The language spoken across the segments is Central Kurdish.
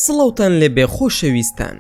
سڵاوتان لێبێ خۆشەویستان.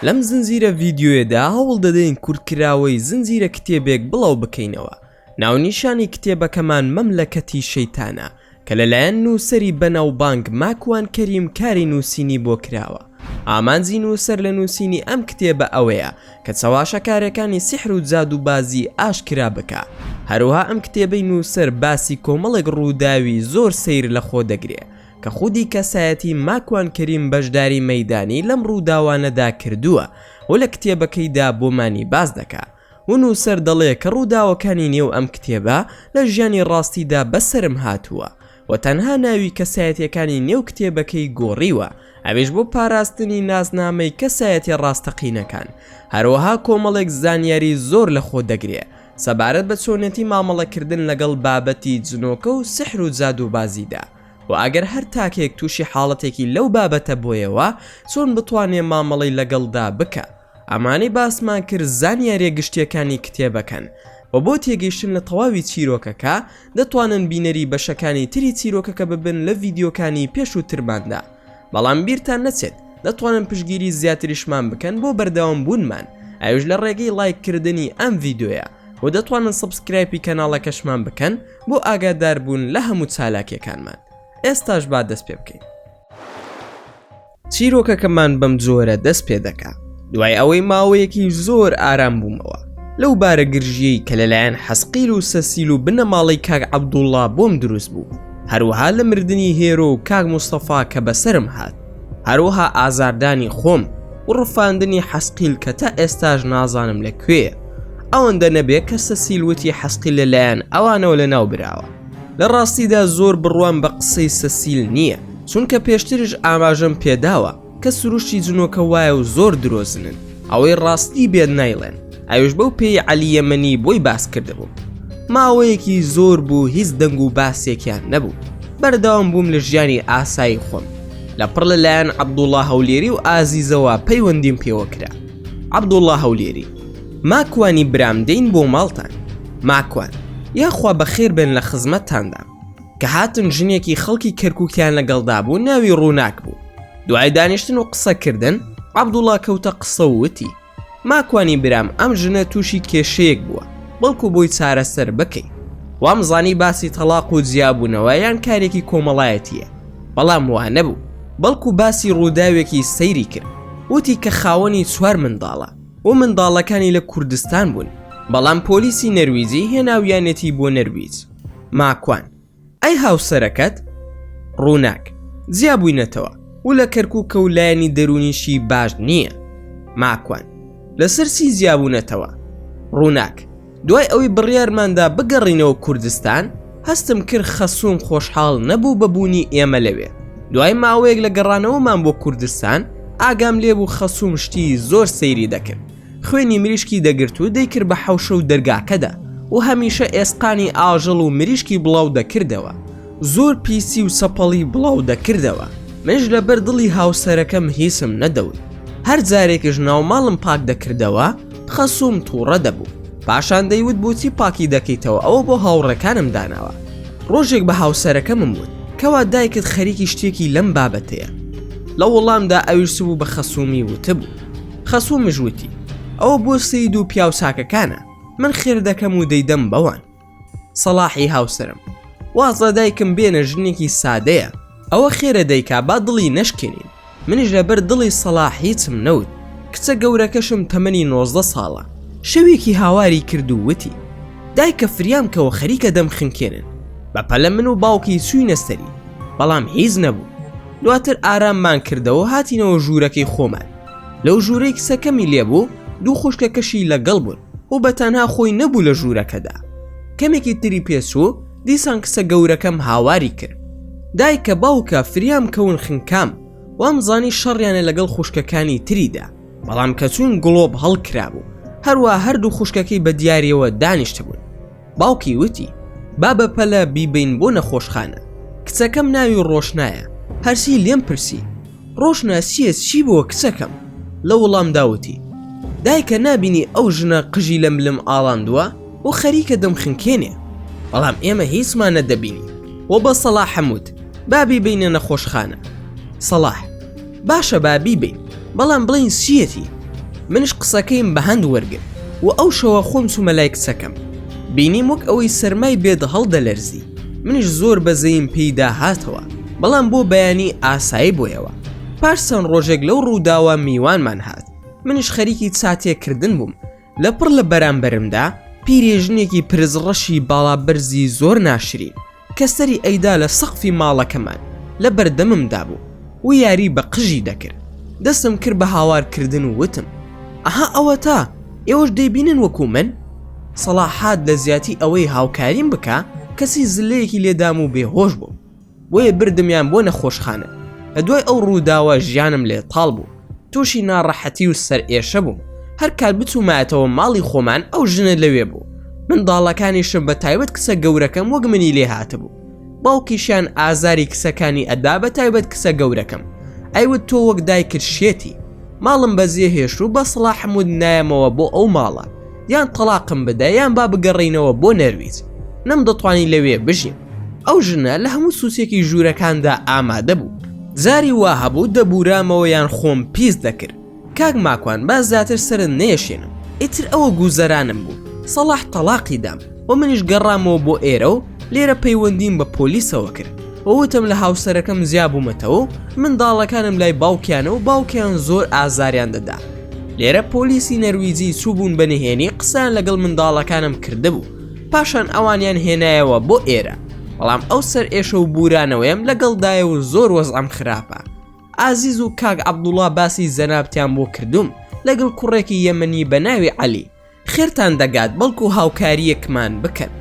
لەم زنجیرە ڤیدیۆیەدا هەوڵ دەدەین کورتکراوەی زنجیرە کتێبێک بڵاو بکەینەوە. ناونیشانی کتێبەکەمان مەملەکەتی شەیتانە کە لەلایەن نووسەری بەناوبانگ ماکوان کەریم کاری نووسینی بۆ کراوە. ئامانجی نووسەر لە نووسینی ئەم کتێبە ئەوەیە کە چاواشەکارەکانی سیحر و جادوبازی ئاشکرا بکە. هەروها ئەم کتێبەی نووسەر باسی کۆمەڵێک ڕووداوی زۆر سەیر لە خۆ دەگرێ کە خودی کەسایەتی ماکوان کەریم بەشداری مەیدانی لەم ڕووداوانەدا کردووە و لە کتێبەکەیدا بۆمانی باز دەکا. و نووسەر دەڵێ کە ڕووداوەکانی نێو ئەم کتێبە لە ژیانی ڕاستیدا بەسرم هاتووە و تەنها ناوی کەسایەتیەکانی نێو کتێبەکەی گۆڕیوە، ئەویش بۆ پاراستنی نازنامەی کەسایەتی ڕاستەقینەکان. هەروەها کۆمەڵێک زانیاری زۆر لە خۆ دەگرێ سەبارەت بە چۆنێتی مامەڵەکردن لەگەڵ بابەتی جنۆکە و سحر و جادوبازیدا. و ئەگەر هەر تاکێک تووشی حاڵەتێکی لەو بابەتە بۆیەوە چۆن بتوانێ مامەڵەی لەگەڵدا بکە. ئەمانەی باسمان کرد زانیاریە گشتیەکانی کتێبەکەن و بۆ تێگەیشتن لە تەواوی چیرۆکەکە دەتوانن بینەری بەشەکانی تری چیرۆکەکە ببن لە ڤیدیۆکانی پێش و ترماندا. بەڵام بیرتان نەچێت دەتوانن پشگیری زیاتریشمان بکەن بۆ بەردەوام بوونمان، ئەوش لە ڕێگەی لایککردنی ئەم ڤیدیۆیە و دەتوانن سبسکرایبی کەناڵەکەشمان بکەن بۆ ئاگادار بوون لە هەموو چالاکیەکانمان. ئێستاش با دەست پێ بکەین. چیرۆکەکەمان بەم جۆرە دەست پێ دەکا دوای ئەوەی ماوەیەکی زۆر ئارام بوومەوە لەو بارە گرژیەی کە لەلایەن حەسقیل و سەسیل و بنەماڵی کاک عەبدوڵڵا بۆم دروست بوو، هەروەها لە مردنی هێرۆ و کاک موستەفا کە بەسرم هات، هەروەها ئازاردانی خۆم و ڕفاندنی حەسقیل کە تا ئێستاش نازانم لەکوێیە. ئەوەندە نەبێت کە سەسیل وتی حەسقیل لەلایەن ئەوانەوە لەناو براوە. لە ڕاستیدا زۆر بڕوان بە قسەی سەسیل نییە، چونکە پێشترش ئاماژەم پێداوە کە سروشتی جنۆکە وایە و زۆر درۆزنن، ئەوەی ڕاستی بێت نایڵێن. ئەوش بەو پێی عەلی یەمەنی بۆی باس کردبوو. ماوەیەکی زۆر بوو هیچ دەنگ و باسێکیان نەبوو. بەردەوام بووم لە ژیانی ئاسایی خۆم لە پڕ لەلایەن عەبدوڵڵا هەولێری و ئازیزەوە پەیوەندیم پێوە کرا. عەبدوڵڵا هەولێری: ماکوانی برام دەین بۆ ماڵتان. ماکوان: یاخوا بەخێر بن لە خزمەتتاندا. کە هاتن ژنێکی خەڵکی کەرکووکیان لەگەڵدا بوو، ناوی ڕووناک بوو. دوای دانیشتن و قسەکردن عەبدوڵڵا کەوتە قسە و وتی: ماکوانی برام، ئەم ژنە تووشی کێشەیەک بووە، بەڵکو بۆی چارەسەر بکەی. وامزانی باسی تەلاق و جیابوونەوە یان کارێکی کۆمەڵایەتیە، بەڵام وا نەبوو، بەڵکو باسی ڕووداوێکی سەیری کرد. وتی کە خاوەنی 4 منداڵە و منداڵەکانی لە کوردستان بوون، بەڵام پۆلیسی نەرویجی هێناویانێتی بۆ نەرویج. ماکوان: ئەی هاوسەرەکەت؟ ڕووناک: جیابووینەتەوە و لە کەرکووکە و لایەنی دەرونیشی باش نییە. ماکوان: لەسەر چی جیابوونەتەوە؟ ڕووناک: دوای ئەوەی بڕیارماندا بگەڕینەوە کوردستان، هەستم کرد خەسووم خۆشحاڵ نەبوو بەبوونی ئێمە لەوێ. دوای ماوەیەک لە گەڕانەوەمان بۆ کوردستان ئاگام لێبوو خەسووم شتی زۆر سەیری دەکرد، خوێنی مریشکی دەگرت و دەیکرد بە حەوشە و دەرگاکەدا و هەمیشە ئێسقانی ئاژەڵ و مریشکی بڵاو دەکردەوە، زۆر پیسی و سەپەڵی بڵاو دەکردەوە. منش لەبەر دڵی هاوسەرەکەم هیسم نەدەوت. هەر جارێکش ناوماڵم پاک دەکردەوە خەسووم تووڕە دەبوو. پاشان دەیوت بۆچی پاکی دەکەیتەوە؟ ئەوە بۆ هاوڕەکانم داناوە. ڕۆژێک بە هاوسەرەکەمم وت کەوا دایکت خەریکی شتێکی لەم بابەتەیە. لە وەڵامدا ئەویش بوو بە خەسوومی وتبوو. خەسوومش وتی: ئەوە بۆ سەید و پیاوساکەکانە، من خێر دەکەم و دەیدەم بەوان. سەلاحی هاوسەرم: وازە دایکم بێنە ژنێکی سادەیە، ئەوە خێرە دەیکا با دڵی نەشکێنین. منیش لەبەر دڵی سەلاح هیچم نەوت. کچە گەورەکەشم تەمەنی 19 ساڵە. شەوێکی هاواری کرد و وتی: دایکە فریام کەوە خەریکە دەم خنکێنن. بەپەلە من و باوکی چووینە سەری، بەڵام هیچ نەبوو. دواتر ئاراممان کردەوە هاتینەوە ژوورەکەی خۆمان. لەو ژوورەی کسەکەمی لێبوو، دوو خوشکەکەشی لەگەڵ بوون و بەتەنها خۆی نەبوو لە ژوورەکەدا. کەمێکی تری پێچوو دیسان کسە گەورەکەم هاواری کرد: دایکە باوکە فریام کەون خنکام. وامزانی شەڕیانە لەگەڵ خوشکەکانی تریدا، بەڵام کە چوون گڵۆب هەڵکرابوو، هەروە هەردوو خوشکەکەی بە دیاریەوە دانیشتە بوون. باوکی وتی: با بەپەلە بیبین بۆ نەخۆشخانە. کچەکەم ناوی ڕۆشنایە، هەرسی لێم پرسی: ڕۆشنا چییە؟ چی بووە کچەکەم؟ لە وەڵام داوتی: دایکە نابینی ئەو ژنە قژی لە ملم ئاڵاندووە و خەریکە دەم خنکێنێ، بەڵام ئێمە هیچمان نەدەبینی. و بە سەلاح حەموت: بابی بینە نەخۆشخانە. سەلاح: باشە بابی بین بەڵام بڵین سیەتی. منش قسەکەیم بە هەند وەرگرت و ئەو شەوە خۆم چوومە لای کچەکەم، بینیم وەک ئەوەی سەرمای بێت هەڵدەلەرزی. منش زۆر بەزەیم پێیدا هاتەوە، بەڵام بۆ بەیانی ئاسایی بۆیەوە. پاش چەند ڕۆژێک لەو ڕووداوە میوانمان هات. منش خەریکی چاتێکردن بووم. لە پڕ لە بەرامبەرمدا پیرێژنێکی پرزڕەشی باڵابەرزی زۆر ناشرین کە سەری ئەیدا لە سەقفی ماڵەکەمان لە بەردەممدا بوو و یاری بە قژی دەکرد. دەستم کرد بە هاوارکردن و وتم: ئەها ئەوە تا ئێوەش دەیبینن وەکو من؟ سەلاحات لە زیاتی ئەوەی هاوکاریم بکە کەسی زلەیەکی لێدام و بێهۆش بوو، بۆیە بردمیان بۆ نەخۆشخانە. لە دوای ئەو ڕووداوە ژیانم لێ تاڵ بوو، تووشی ناڕەحەتی و سەر ئێشە بووم. هەر کات بچوومایەتەوە ماڵی خۆمان ئەو ژنە لەوێ بوو. منداڵەکانیشم بە تایبەت کسە گەورەکەم وەک منی لێ هاتبوو. باوکیشیان ئازاری کسەکانی ئەدا بە تایبەت کسە گەورەکەم. ئەیوت تۆ وەک دایکت شێتی. ماڵم بەزیە هێشت و بە سڵاح حمود نایەمەوە بۆ ئەو ماڵە، یان تەلاقم بدە یان با بگەڕینەوە بۆ نەرویج. نەم دەتوانی لەوێ بژیم. ئەو ژنە لە هەموو سووسێکی ژوورەکاندا ئامادە بوو. جاری وا هەبوو دەبورامەوە یان خۆم پیس دەکرد. کاک ماکوان با زیاتر سرت نێشێنم، ئیتر ئەوە گوزەرانم بوو. سەلاح تەلاقی دام و منیش گەڕامەوە بۆ ئێرە و لێرە پەیوەندیم بە پۆلیسەوە کرد. وتم لە هاوسەرەکەم زیابوومەتەوە، منداڵەکانم لای باوکیانە و باوکیان زۆر ئازاریان دەدا. لێرە پۆلیسی نەرویجی چووبوون بەنهێنی قسان لەگەڵ منداڵەکانم کردبوو. پاشان ئەوانیان هێنایەوە بۆ ئێرە، بەڵام ئەو سەر ئێشە و بورانەوەیم لەگەڵدایە و زۆر وەزعم خراپە. ئازیز و کاک عەبدوڵڵا باسی زەنابتیان بۆ کردوم لەگەڵ کوڕێکی یەمەنی بە ناوی عەلی. خێرتان دەگات بەڵکو هاوکاریەکمان بکەن.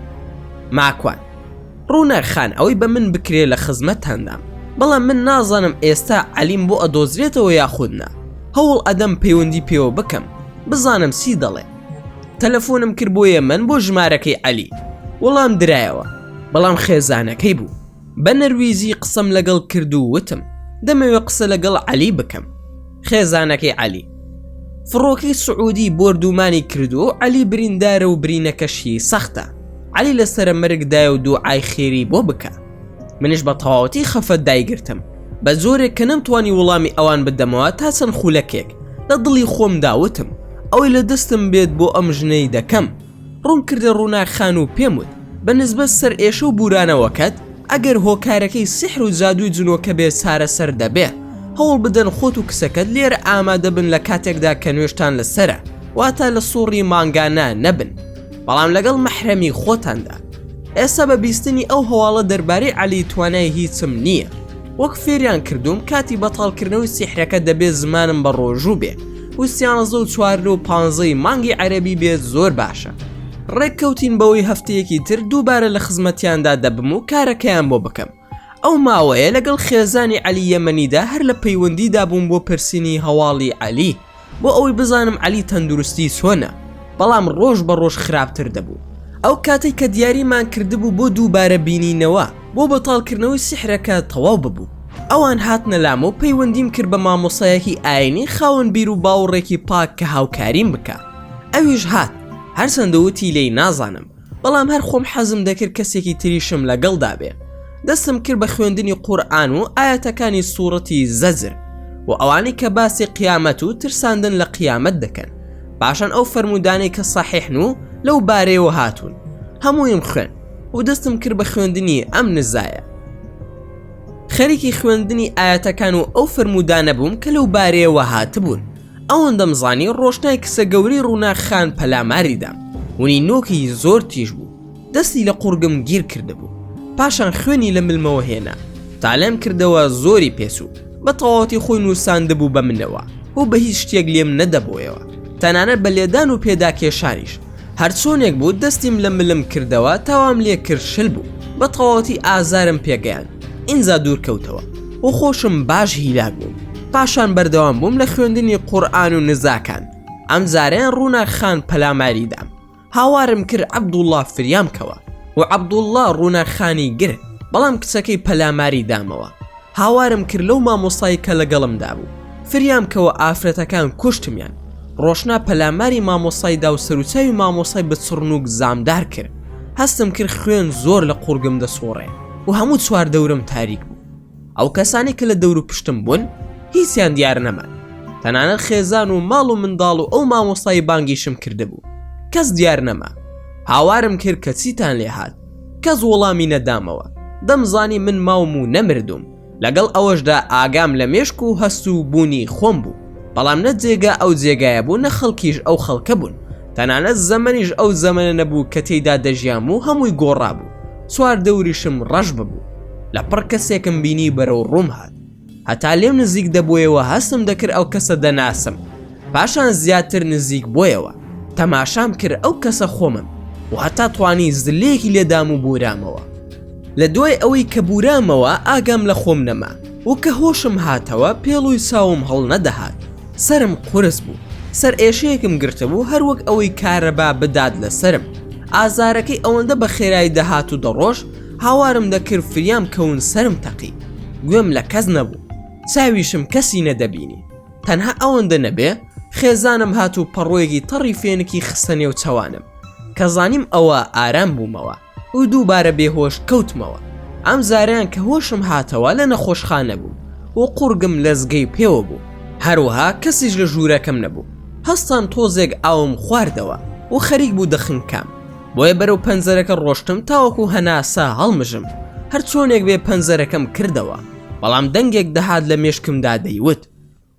ماکوان: ڕووناک خان ئەوەی بە من بکرێ لە خزمەتتاندا، بەڵام من نازانم ئێستا عەلیم بۆ ئەدۆزرێتەوە یاخودنا. هەوڵ ئەدەم پەیوەندی پێوە بکەم بزانم چی دەڵێ. تەلەفۆنم کرد بۆ یەمەن بۆ ژمارەکەی عەلی، وەڵام درایەوە، بەڵام خێزانەکەی بوو. بە نەرویزی قسەم لەگەڵ کرد و وتم دەمەوێت قسە لەگەڵ عەلی بکەم. خێزانەکەی عەلی: فڕۆکەی سعودی بۆردومانی کردو و عەلی بریندارە و برینەکەشی سەختە. عەلی لەسرە مەرگدایە و دوعای خێری بۆ بکە. منش بە تەواوەتی خەفەت دایگرتم، بە زۆرێک کە نەمتوانی وەڵامی ئەوان بدەمەوە تا چەند خولەکێک. لە دڵی خۆم داوتم ئەوەی لە دەستم بێت بۆ ئەم ژنەی دەکەم. ڕوون کردە ڕووناک خان و پێم وت بەنسبەت سەر ئێشە و بورانەوەکەت ئەگەر هۆکارەکەی سحر و جادووی جنۆکە بێ چارەسەر دەبێ. هەوڵ بدەن خۆت و کسەکەت لێرە ئامادە بن لە کاتێکدا کە نوێشتان لەسرە، واتە لە سوڕی مانگانە نەبن، بەڵام لەگەڵ مەحرەمی خۆتاندا. ئێستا بە بیستنی ئەو هەواڵە دەربارەی عەلی توانای هیچم نییە. وەک فێریان کردوم کاتی بەتاڵکردنەوەی سیحرەکە دەبێت زمانم بە ڕۆژوو بێ و 13 و 14 و 15 مانگی عەرەبی بێت زۆر باشە. ڕێککەوتین بەوەی هەفتەیەکی تر دووبارە لە خزمەتیاندا دەبم و کارەکەیان بۆ بکەم. ئەو ماوەیە لەگەڵ خێزانی عەلی یەمەنیدا هەر لە پەیوەندیدا بووم بۆ پرسینی هەواڵی عەلی، بۆ ئەوەی بزانم عەلی تەندروستی چۆنە، بەڵام ڕۆژ بە ڕۆژ خراپتر دەبوو. ئەو کاتێک کە دیاریمان کردبوو بۆ دووبارە بینینەوە بۆ بەتاڵکردنەوەی سیحرەکە تەواو ببوو. ئەوان هاتنە لام و پەیوەندیم کرد بە مامۆسایەکی ئاینی خاوەن بیر و باوەڕێکی پاک کە هاوکاریم بکە. ئەویش هات، هەرچەندە وتی لێی نازانم، بەڵام هەر خۆم حەزم دەکرد کەسێکی تریشم لەگەڵدا بێ. دەستم کرد بە خوێندنی قورئان و ئاەتەکانی سوورەتی زەجر و ئەوانی کە باسی قیامەت و ترساندن لە قیامەت دەکەن. پاشان ئەو فەرمودانەی کە سەحیحن و لەو بارەیەوە هاتوون هەموویم خوێن و دەستم کرد بە خوێندنی ئەم نزایە. خەریکی خوێندنی ئاەتەکان و ئەو فەرمودانە بووم کە لەو بارەیەوە هاتبوون. ئەوەندەم زانی ڕۆشنای کسە گەوری ڕووناک خان پەلاماریدام. ونی نۆکی زۆر تیژ بوو، دەستی لە قورگم گیر کردبوو. پاشان خوێنی لە ملمەوە هێنا، تالێم کردەوە زۆری پێسوو، بە تەواوەتی خۆی نووساندەبوو بە منەوە و بە هیچ شتێک لێم نەدەبۆیەوە، تەنانەت بە لێدان و پێداکێشانیش. هەرچۆنێک بوو دەستیم لە ملم کردەوە تاوام لێ کرد شل بوو، بە تەواوەتی ئازارم پێگەیان. ئینجا دوورکەوتەوە و خۆشم باش هیلاک بووم. پاشان بەردەوام بووم لە خوێندنی قورئان و نزاکان. ئەم جارەیان ڕووناک خان پەلاماریدام. هاوارم کرد عەبدوڵڵا فریام کەوە و عەبدوڵڵا ڕووناک خانی گرت، بەڵام کچەکەی پەلاماری دامەوە. هاوارم کرد لەو مامۆسایی کە لەگەڵمدا بوو، فریام کەوە ئافرەتەکان کوشتمیان. ڕۆشنا پەلاماری مامۆسایدا و سەرچاوی مامۆسای بە چڕنوک زامدار کرد. هەستم کرد خوێن زۆر لە قورگم دەسۆڕێ و هەموو چوار دەورم تاریک بوو. ئەو کەسانی کە لە دەور و پشتم بوون هیچیان دیار نەمان. تەنانەت خێزان و ماڵ و منداڵ و ئەو مامۆستای بانگیشم کردبوو. کەس دیار نەما. هاوارم کرد کە چیتان لێ هات. کەس وەڵامی نەدامەوە. دەمزانی من ماوم و نەمردوم. لەگەڵ ئەوەشدا ئاگام لە مێشک و هەست و بوونی خۆم بوو. بەڵام نە جێگا ئەو جێگایە بوو، نە خەڵکیش ئەو خەڵکە بوون. تەنانەت زەمەنیش ئەو زەمەنە نەبوو کە تێیدا دەژیام و هەمووی گۆڕابوو. چوار دەوریشم ڕەش ببوو. لە پڕ کەسێکم بینی بەرەو ڕووم هات. هەتا لێم نزیک دەبوویەوە هەستم دەکرد ئەو کەسە دەناسم. پاشان زیاتر نزیک بۆیەوە. تەماشام کرد ئەو کەسە خۆمم و هەتا توانی زلێکی لێدام و بورامەوە. لە دوای ئەوەی کە بورامەوە ئاگام لە خۆم نەما و کە هۆشم هاتەوە پێڵووی ساوم هەڵ نەدەهات. سرم قورس بوو. سەر ئێشەیەکم گرتبوو هەروەک ئەوەی کارەبا بدات لە سرم. ئازارەکەی ئەوەندە بە خێرایی دەهات و دەڕۆژ هاوارم دەکرد فریام کەون سرم تەقی. گوێم لە کەس نەبوو. چاویشم کەسی نەدەبینی. تەنها ئەوەندە نەبێ خێزانم هات و پەڕۆیەکی تەڕی فێنکی خستەنێ و چەوانم کە زانیم ئەوە ئارام بوومەوە و دووبارە بێهۆش کەوتمەوە. ئەم زاریان کە هۆشم هاتەوە لە نەخۆشخانە بوو و قورگم لەزگەی پێوە بوو. هەروەها کەسیش لە ژوورەکەم نەبوو. هەستان تۆزێک ئاوم خواردەوە و خەریک بوو دەخنکام. بۆیە بەرەو پەنجەرەکە ڕۆشتم تاوەکو هەناسا هەڵمژم. هەر چۆنێک بێ پەنجەرەکەم کردەوە. بەڵام دەنگێک دەهات لە مێشکمدا دەیوت: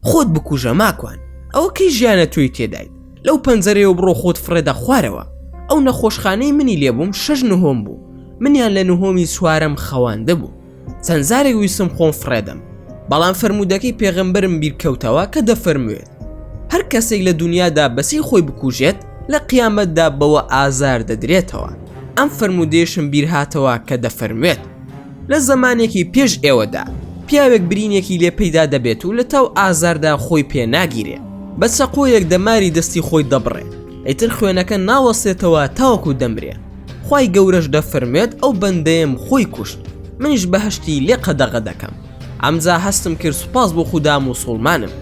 خۆت بکوژە ماکوان، ئەوە کەی ژیانە توی تێدایت؟ لەو پەنجەرەیەوە بڕۆ خۆت فرێدە خوارەوە. ئەو نەخۆشخانەی منی لێبووم 6 نهۆم بوو. منیان لە نهۆمی سوارم خەواندە بوو. چەند زارێک ویستم خۆم فرێدەم، بەڵام فەرمودەکەی پێغەمبەرم بیرکەوتەوە کە دەفەرموێت هەر کەسێک لە دنیادا بەسی خۆی بکوژێت لە قیامەتدا بەوە ئازار دەدرێتەوە. ئەم فەرمودێشم بیرهاتەوە کە دەفەرموێت لە زەمانێکی پێش ئێوەدا پیاوێک برینێکی لێ پەیدا دەبێت و لە تاو ئازاردا خۆی پێ ناگیرێ، بە چەقۆیەک دەماری دەستی خۆی دەبڕێ، ئیتر خوێنەکە ناوەسێتەوە تاوەکو دەمرێ. خوای گەورەش دەفەرمێت ئەو بەندەیەم خۆی کوشت، منیش بەهەشتی لێ قەدەغە دەکەم. ئەمجا هەستم کرد سوپاس بۆ خودا موسڵمانم.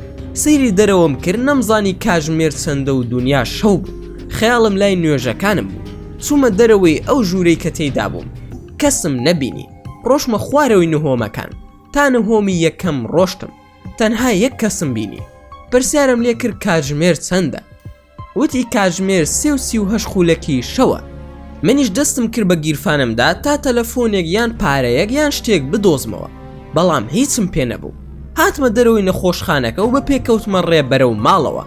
سەیری دەرەوەم کرد، نەمزانی کاژمێر چەندە و دنیا شەو بوو. خەیاڵم لای نوێژەکانم بوو. چوومە دەرەوەی ئەو ژوورەی کە تێیدا بووم. کەسم نەبینی. ڕۆژمە خوارەوەی نهۆمەکان. تا نهۆمی یەکەم ڕۆشتم. تەنها یەک کەسم بینی. پرسیارم لێ کرد کاژمێر چەندە؟ وتی کاژمێر 38 خولەکی شەوە. منیش دەستم کرد بە گیرفانمدا تا تەلەفۆنێک یان پارەیەک یان شتێک بدۆزمەوە. بەڵام هیچم پێ نەبوو. هاتمە دەرەوەی نەخۆشخانەکە و بە پێکەوتمە ڕێ بەرەو ماڵەوە.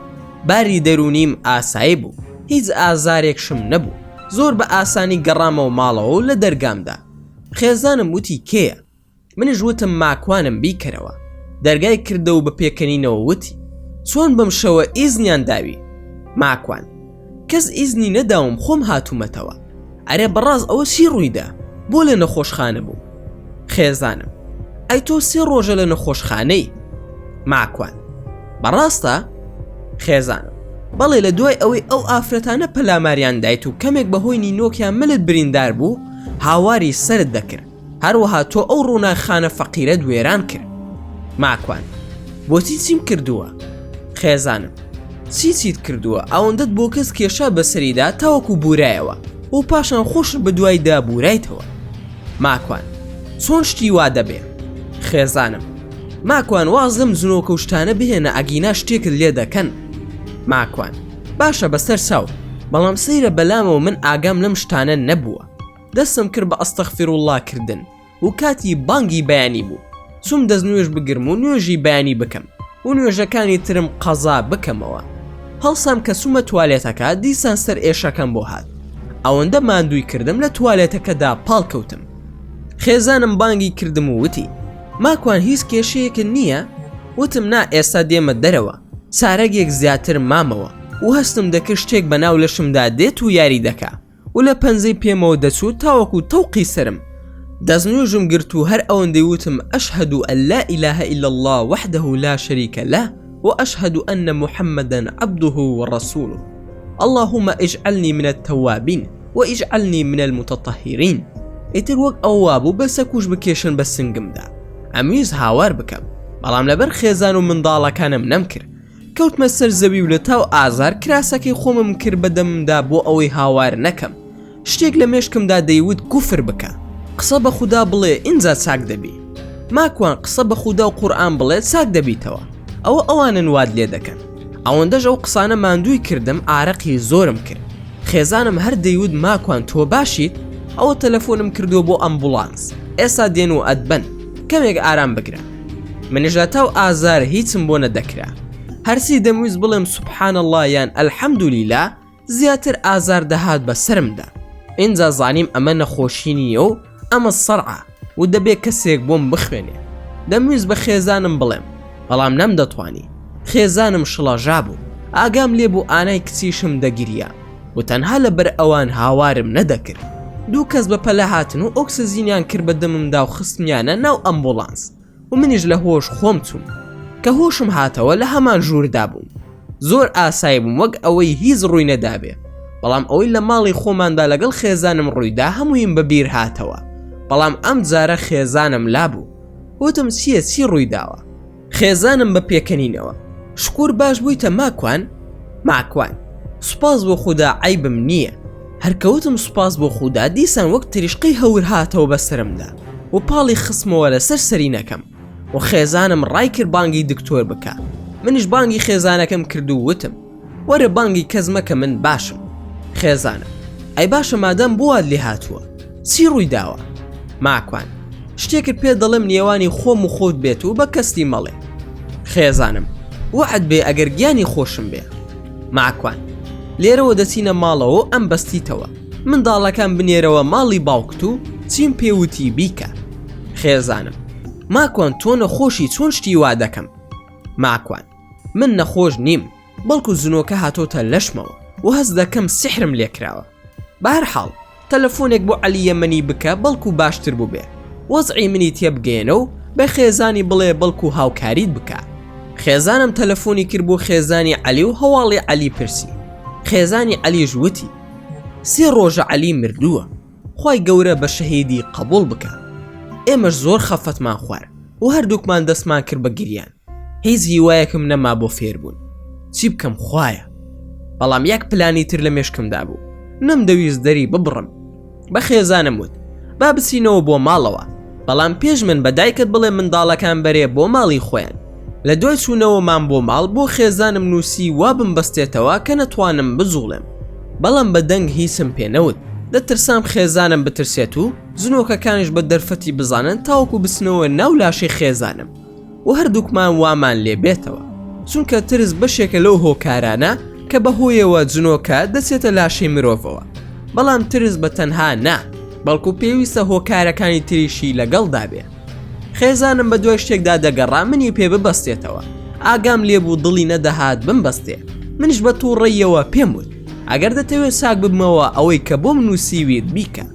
باری دەرونیم ئاسایی بوو. هیچ ئازارێکشم نەبوو. زۆر بە ئاسانی گەڕامەوە ماڵەوە و لە دەرگامدا. خێزانم وتی کێیە؟ منیش وتم ماکوانم بیکەرەوە. دەرگای کردە و بە پێکەنینەوە وتی چۆن بەم شەوە ئیزنیان داوی؟ ماکوان: کەس ئیزنی نەداوم، خۆم هاتوومەتەوە. ئەرێ بەڕاست ئەوە چی ڕوویدا؟ بۆ لە نەخۆشخانە بوو. خێزانم: ئەی تۆ 3 ڕۆژە لە نەخۆشخانەی؟ ماکوان: بەڕاستە؟ خێزانم: بەڵێ لە دوای ئەوەی ئەو ئافرەتانە پەلاماریان دایت و کەمێک بەهۆی نینۆکیان ملت بریندار بوو، هاواری سرت دەکرد. هەروەها تۆ ئەو ڕووناخانە فەقیرە دوێران کرد. ماکوان: بۆچی چیم کردووە؟ خێزانم: چیت کردووە؟ ئەوەندەت بۆ کەس کێشا بەسەریدا تاوەکو بورایەوە و پاشان خۆش بە دوایدا بورایتەوە. ماکوان: چۆن شتی وا دەبێ؟ خێزانم: ماکوان وازم زنۆکە و شتانە بهێنە ئەگینا شتێکت لێ دەکەن. ماکوان: باشە بەسەر چاو، بەڵام سەیرە بەلامەوە من ئاگام لەم شتانە نەبووە. دەستم کرد بە ئەستەغفیرولڵا کردن و کاتی بانگی بەیانی بوو. چوم دەستنوێژ بگرم و نوێژی بەیانی بکەم و نوێژەکانی ترم قەزا بکەمەوە. هەڵسام کە چوومە توالێتەکە، دیسان سەر ئێشەکەم بۆ هات. ئەوەندە ماندووی کردم لە توالێتەکەدا پاڵکەوتم. خێزانم بانگی کردم و وتی ماکوان هیچ کێشەیەکن نییە؟ وتم نا، ئێستا دێمە دەرەوە، چارەگێک زیاتر مامەوە و هەستم دەکرد شتێک بەناو لەشمدا دێت و یاری دەکا و لە پەنجەی پێمەوە دەچوو تاوەکو تەوقی سرم. دەستنوێژم گرت و هەر ئەوەندەی وتم ئەشهد أن لا إله إلا الله وحده لا شريك له وأشهد أن محمدا عبده ورسوله اللهم اجعلني من التوابين واجعلني من المتطهرين. ئیتر وەک ئەووا بوو بەسەکوش بکێشن بە سنگمدا. ئەمویست هاوار بکەم، بەڵام لەبەر خێزان و منداڵەکانم نەمکرد. کەوتمە سەر زەوی و لە تاو ئازار کراسەکەی خۆمم کرد بەدەمدا بۆ ئەوەی هاوار نەکەم. شتێک لە مێشکمدا دەیوت کوفر بکە، قسە بە خودا بڵێ ئینجا چاک دەبی. ماکوان قسە بە خودا و قورئان بڵێ چاک دەبیتەوە. ئەوانن واد لێ دەکەن. ئەوەندەش ئەو قسانە ماندووی کردم ئارەقی زۆرم کرد. خێزانم هەر دەیوت ماکوان تۆ باشیت، ئەوە تەلەفۆنم کردووە بۆ ئەمبوڵانس، ئێستا دێن و ئەدبەن کەمێک ئارام بگرە. منیش لە تاو ئازار هیچم بۆ نەدەکرا، هەرچی دەمویست بڵێم سوبحان الله یان ئەلحەمدولیلا زیاتر ئازار دەهات بە سرمدا. ئینجا زانیم ئەمە نەخۆشی نییە و ئەمە سەرعە و دەبێت کەسێک بۆم بخوێنێ. دەمویست بە خێزانم بڵێم، بەڵام نەمدەتوانی. خێزانم شڵەژا بوو، ئاگام لێ بوو ئانای کچیشم دەگیریا و تەنها لەبەر ئەوان هاوارم نەدەکرد. دوو کەس بە پەلە هاتن و ئۆکسزینیان کرد بە دەممدا و خستمیانە ناو ئەمبوڵانس و منیش لە هۆش خۆم چوم. کە هۆشم هاتەوە لە هەمان ژووردا بووم. زۆر ئاسایی بووم وەک ئەوەی هیچ ڕووی نەدابێ، بەڵام ئەوەی لە ماڵی خۆماندا لەگەڵ خێزانم ڕوویدا هەموویم بەبیر هاتەوە. بەڵام ئەم جارە خێزانم لابوو. وتم چی ڕوویداوە؟ خێزانم بە پێکەنینەوە، شکور باش بوویتە ماکوان سوپاس بۆ خوددا عیبم نییە. هەرکەوتم سوپاس بۆ خوددا دیسان وەک تریشقی هەور هاتەوە بەسرمدا و پاڵی خسمەوە لەسەر سەرینەکەم و خێزانم ڕای کرد بانگی دکتۆر بکە. منیش بانگی خێزانەکەم کرد و وتم وەرە بانگی کەس مەکە من باشم. خێزانم ئەی باشە مادام بۆات لێ هاتووە، چی ڕوویداوە؟ ماکوان شتێکت پێ دەڵێم نێوانی خۆم و خۆت بێت و بە کەستی مەڵێ. خێزانم وعد بێ ئەگەر گیانی خۆشم بێ. ماکوان لێرەوە دەچینە ماڵەوە ئەم بەستیتەوە، منداڵەکان بنێرەوە ماڵی باوکت و چیم پێوتی بیکە. خێزانم ماکوان تۆ نەخۆشی چۆن شتی وا دەکەم؟ ماکوان من نەخۆش نیم، بەڵکو زنۆکە هاتۆتە لەشمەوە و هەز دەکەم سحرم لێکراوە. بەهەرحاڵ تەلەفۆنێک بۆ عەلی یەمەنی بکە بەڵکو باشتر بوو بێ، وەزعی منی تێبگەێنە و بە خێزانی بڵێ بەڵکو هاوکاریت بکە. خێزانم تەلەفۆنی کرد بۆ خێزانی عەلی و هەواڵی عەلی پرسی. خێزانی عەلیش وتی 3 ڕۆژە عەلی مردووە، خوای گەورە بە شەهیدی قبول بکە. ئێمەش زۆر خەفەتمان خوار و هەردووکمان دەستمان کرد بە گریان. هیچ هیوایەکم نەما بۆ فێربوون، چی بکەم خوایە؟ بەڵام یەک پلانی تر لە مێشکمدا بوو، نەمدەویست دەری ببڕم. بە خێزانم وت با بچینەوە بۆ ماڵەوە، بەڵام پێش من بە دایکت بڵێ منداڵەکان بەرێ بۆ ماڵی خۆیان. لە دوای چوونەوەمان بۆ ماڵ بۆ خێزانم نووسی وا بمبەستێتەوە کە نەتوانم بزوڵێم، بەڵام بە دەنگ هیچم پێنەوت. دەترسام خێزانم بترسێت و زنۆکەکانیش بە دەرفەتی بزانن تاوەکو بچنەوە ناو لاشی خێزانم و هەردووکمان وامان لێ بێتەوە، چونکە ترس بەشێکە لەو هۆکارانە کە بەهۆیەوە جنۆکە دەچێتە لاشی مرۆڤەوە. بەڵام ترس بە تەنها نا، بەڵکو پێویستە هۆکارەکانی تریشی لەگەڵدا بێ. خێزانم بە دوای شتێکدا دەگەڕا منی پێ ببەستێتەوە، ئاگام لێبوو دڵی نەدەهات بمبەستێ. منیش بە تووڕێیەوە پێم وت ئەگەر دەتەوێت ساک ببمەوە ئەوەی کە بۆم نووسیویت بیکە.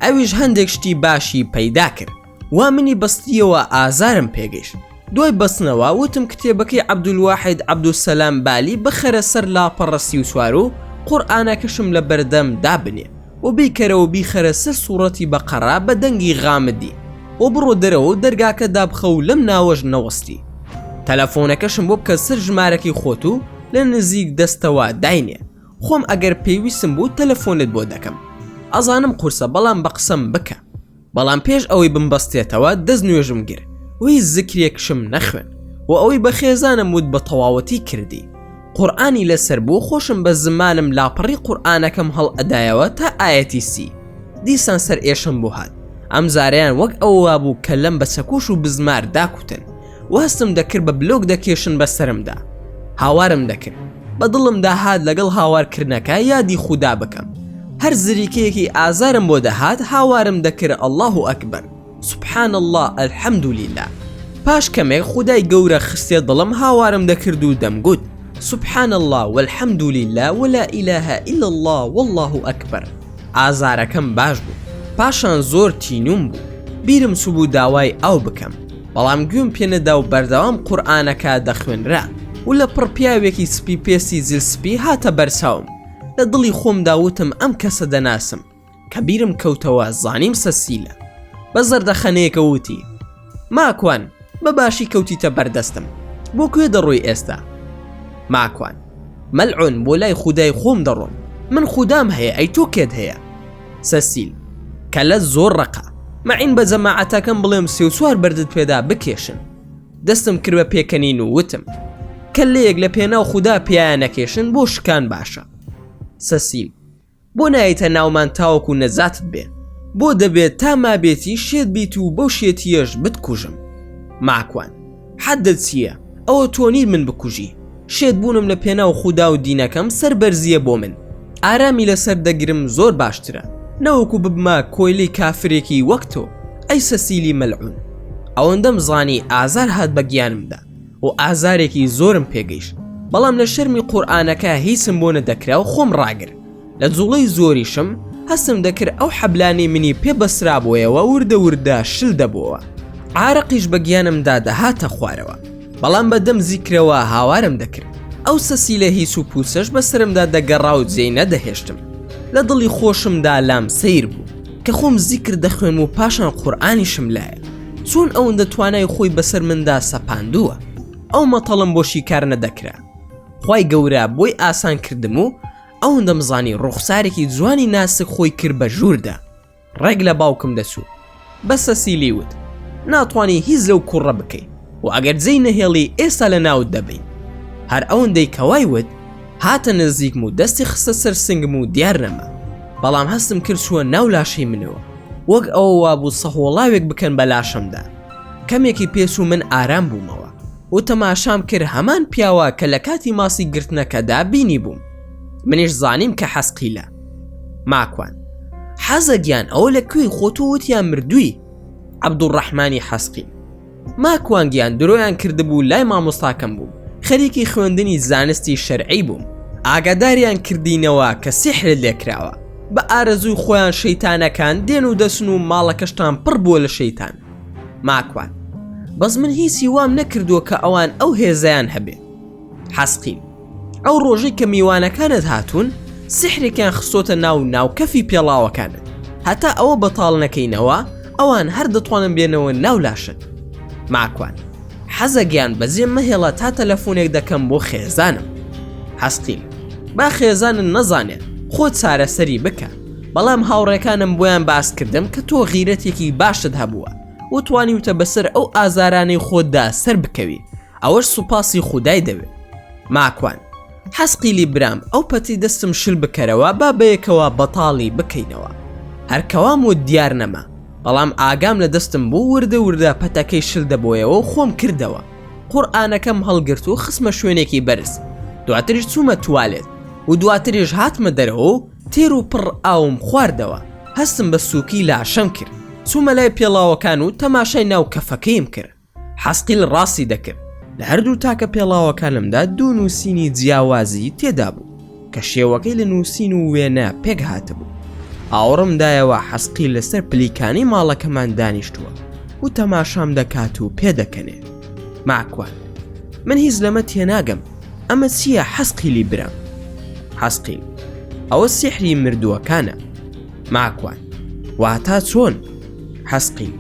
ئەویش هەندێک شتی باشی پەیدا کرد، وا منی بەستیەوە ئازارم پێگەیشت. دوای بەستنەوە وتم کتێبەکەی عەبدولواحید عەبدولسەلام بالی بخەرە سەر لاپەڕە 34 و قورئانەکەشم لە بەردەم دابنێ و بیکەرەوە بیخەرە سەر سوورەتی بەقەرە بە دەنگی غامدی و بڕۆ دەرەوە و دەرگاکە دابخە و لەم ناوەش نەوەستی. تەلەفۆنەکەشم بۆ بکە سەر ژمارەکەی خۆت و لە نزیک دەستەوە داینێ. خۆم ئەگەر پێویستم بوو تەلەفۆنت بۆ دەکەم. ئەزانم قورسە بەڵام بە قسەم بکە. بەڵام پێش ئەوەی بمبەستێتەوە دەست نوێژم گر و هیچ زیکرێکشم نەخوێن و ئەوەی بە خێزانم وت بە تەواوەتی کردی. قورئانی لەسەر بوو خۆشم بە زمانم لاپەڕی قورئانەکەم هەڵ ئەدایەوە تا ئاەتی 30. دیسان سەر ئێشم بۆ هات. ئەم زاریان وەک ئەوە بوو کە لەم بە چەکوش و بزمار داکوتن و هەستم دەکرد بە بلۆک دەکێشن بەسرمدا. هاوارم دەکرد بە دڵم داهات لەگەڵ هاوارکردنەکە یادی خوددا بکەم. هەر زریکەیەکی ئازارم بۆ دەهات هاوارم دەکرد الله ئەکبەر، سوبحان الله، ئەلحەمدولیلا. پاش کەمێک خودای گەورە خستێ دڵم هاوارم دەکرد و دەمگوت سوبحان الله والحەمدولیلا ولا إله إلا الله والله ئەکبەر. ئازارەکەم باش بوو. پاشان زۆر تینوم بوو، بیرم سوبوو داوای ئەو بکەم، بەڵام گوێم پێنەدا و بەردەوام قورئانەکە دەخوێنرا و لە پڕ پیاوێکی سپی پێسی زیلسپی هاتە بەرچاوم. لە دڵی خۆم داوتم ئەم کەسە دەناسم کە بیرم کەوتەوە زانیم سەسیلە. بە زەردەخەنەیەکە وتی ماکوان بەباشی کەوتیتە بەردەستم، بۆ کوێ دەڕۆی ئێستا؟ ماکوان مەلعون بۆ لای خودای خۆم دەڕۆم، من خودام هەیە ئەی تۆ کێت هەیە؟ سەسیل کە لە زۆر ڕقە، مەعین بە جەماعەتەکەم بڵێم 34 بەردت پێدا بکێشن. دەستم کرد بە پێکەنین و وتم کەلەیەک لە پێناو خوددا پیان نەکێشن بۆ شکان باشە. سەسیل: بۆ نایتە ناومان تاوەکو نەزاتت بێ، بۆ دەبێت تا مابێتی شێت بیت و بەو شێتیەش بتکوژم. ماکوان: حەدت چییە؟ ئەوە تۆنیر من بکوژی. شێت بوونم لە پێناو خوددا و دینەکەم سەربەرزیە بۆ من. ئارامی لەسەر دەگرم زۆر باشترە، نەوەکو ببمە کۆیلەی کافرێکی وەک تۆ. ئەی سەسیلی مەلعون، ئەوەندەم زانی ئازار هات بە گیانمدا و ئازارێکی زۆرم پێگەیشت، بەڵام لە شەرمی قورئانەکە هیچم بۆ نەدەکرا و خۆم ڕاگر. لە جوڵەی زۆریشم هەستم دەکرد ئەو حەبلانەی منی پێ بەسرابۆیەوە وردە وردە شل دەبەوە. عارەقیش بە گیانمدا دەهاتە خوارەوە، بەڵام بەدەم زیکرەوە هاوارم دەکرد. ئەو سەسیلە هیچ و پوسەش بەسرمدا دەگەڕا و جێی نەدەهێشتم. لە دڵی خۆشمدا لام سیر بوو کە خۆم زیکر دەخوێن و پاشان قورئانیشم لایە. چۆن ئەوەندە توانای خۆی بەسەر مندا سەپاندووە؟ ئەو مەتەڵم بۆ شیکار نەدەکرا. خوای گەورە بۆی ئاسان کردم و ئەوەندەم زانی ڕوخسارێکی جوانی ناسک خۆی کرد بە ژووردا. ڕێک لە باوکم دەچوو. بە سەسیلی وت: ناتوانی هیچ لەو کوڕە بکەی و ئەگەر جێی نەهێڵی ئێستا لە ناوت دەبین. هەر ئەوەندەی کەوای وت هاتە نزیکم و دەستی خستە سەر سنگم و دیار نەما، بەڵام هەستم کرد چووە ناو لاشەی منەوە، وەک ئەوە وابوو سەهۆڵاوێک بکەن بە لاشەمدا. کەمێکی پێچوو من ئارام بوومەوە و تەماشام کرد هەمان پیاوە کە لە کاتی ماسی گرتنەکەدا بینی بووم. منیش زانیم کە حەسقیلە. ماکوان: حەزە گیان ئەوە لەکوێی خۆت وتیان مردووی؟ عەبدوڕەحمانی حەسقیل: ماکوان گیان درۆیان کردبوو لای مامۆستاکەم بووم، خەریکی خوێندنی زانستی شەرعی بووم. ئاگاداریان کردینەوە کە سیحرت لێکراوە. بە ئارەزووی خۆیان شەیتانەکان دێن و دەسن و ماڵەکەشتان پڕ بووە لە شەیتان. ماکوان: بەس من هیچی وام نەکردووە کە ئەوان ئەو هێزەیان هەبێ. حەسقیل: ئەو ڕۆژەی کە میوانەکانت هاتوون سیحرێکیان خستۆتە ناوکەفی پێڵاوەکانت، هەتا ئەوە بەتاڵ نەکەینەوە ئەوان هەر دەتوانن بێنەوە ناو لاشت. ماکوان: حەزە گیان بەزێم مەهێڵە تا تەلەفۆنێک دەکەم بۆ خێزانم. حەسقیل: با خێزانن نەزانێت، خۆت چارەسەری بکە، بەڵام هاوڕێکانم بۆیان باس کردم کە تۆ غیرەتێکی باشت هەبووە و توانیوتە بەسەر ئەو ئازارانەی خۆتدا سەر بکەوی، ئەوەش سوپاسی خودای دەوێت. ماکوان: حەسقیلی برام، ئەو پەتی دەستم شل بکەرەوە با بەیەکەوە بەتاڵی بکەینەوە. هەرکەوام و دیار نەما، بەڵام ئاگام لە دەستم بوو وردە وردە پەتەکەی شل دەبۆیەوە و خۆم کردەوە. قورئانەکەم هەڵگرت و خسمە شوێنێکی بەرز. دواتریش چوومە توالێت و دواتریش هاتمە دەرەوە و تێر و پڕ ئاوم خواردەوە. هەستم بە سووکی لاشەم کرد. چوومە لای پێڵاوەکان و تەماشای ناو کەفەکەیم کرد. حەسقیل ڕاستی دەکرد. لە هەردوو تاکە پێڵاوەکانمدا دوو نووسینی جیاوازی تێدا بوو کە شێوەکەی لە نووسین و وێنە پێک هاتبوو. ئاوڕمدایەوە حەسقیل لەسەر پلیکانی ماڵەکەمان دانیشتووە و تەماشام دەکات و پێدەکەنێ. ماکوان: من هیچ لەمە تێناگەم، ئەمە چییە حەسقیلی برام؟ حەسقیل: ئەوە سیحری مردووەکانە. ماکوان: واتە چۆن؟ حەسقیل: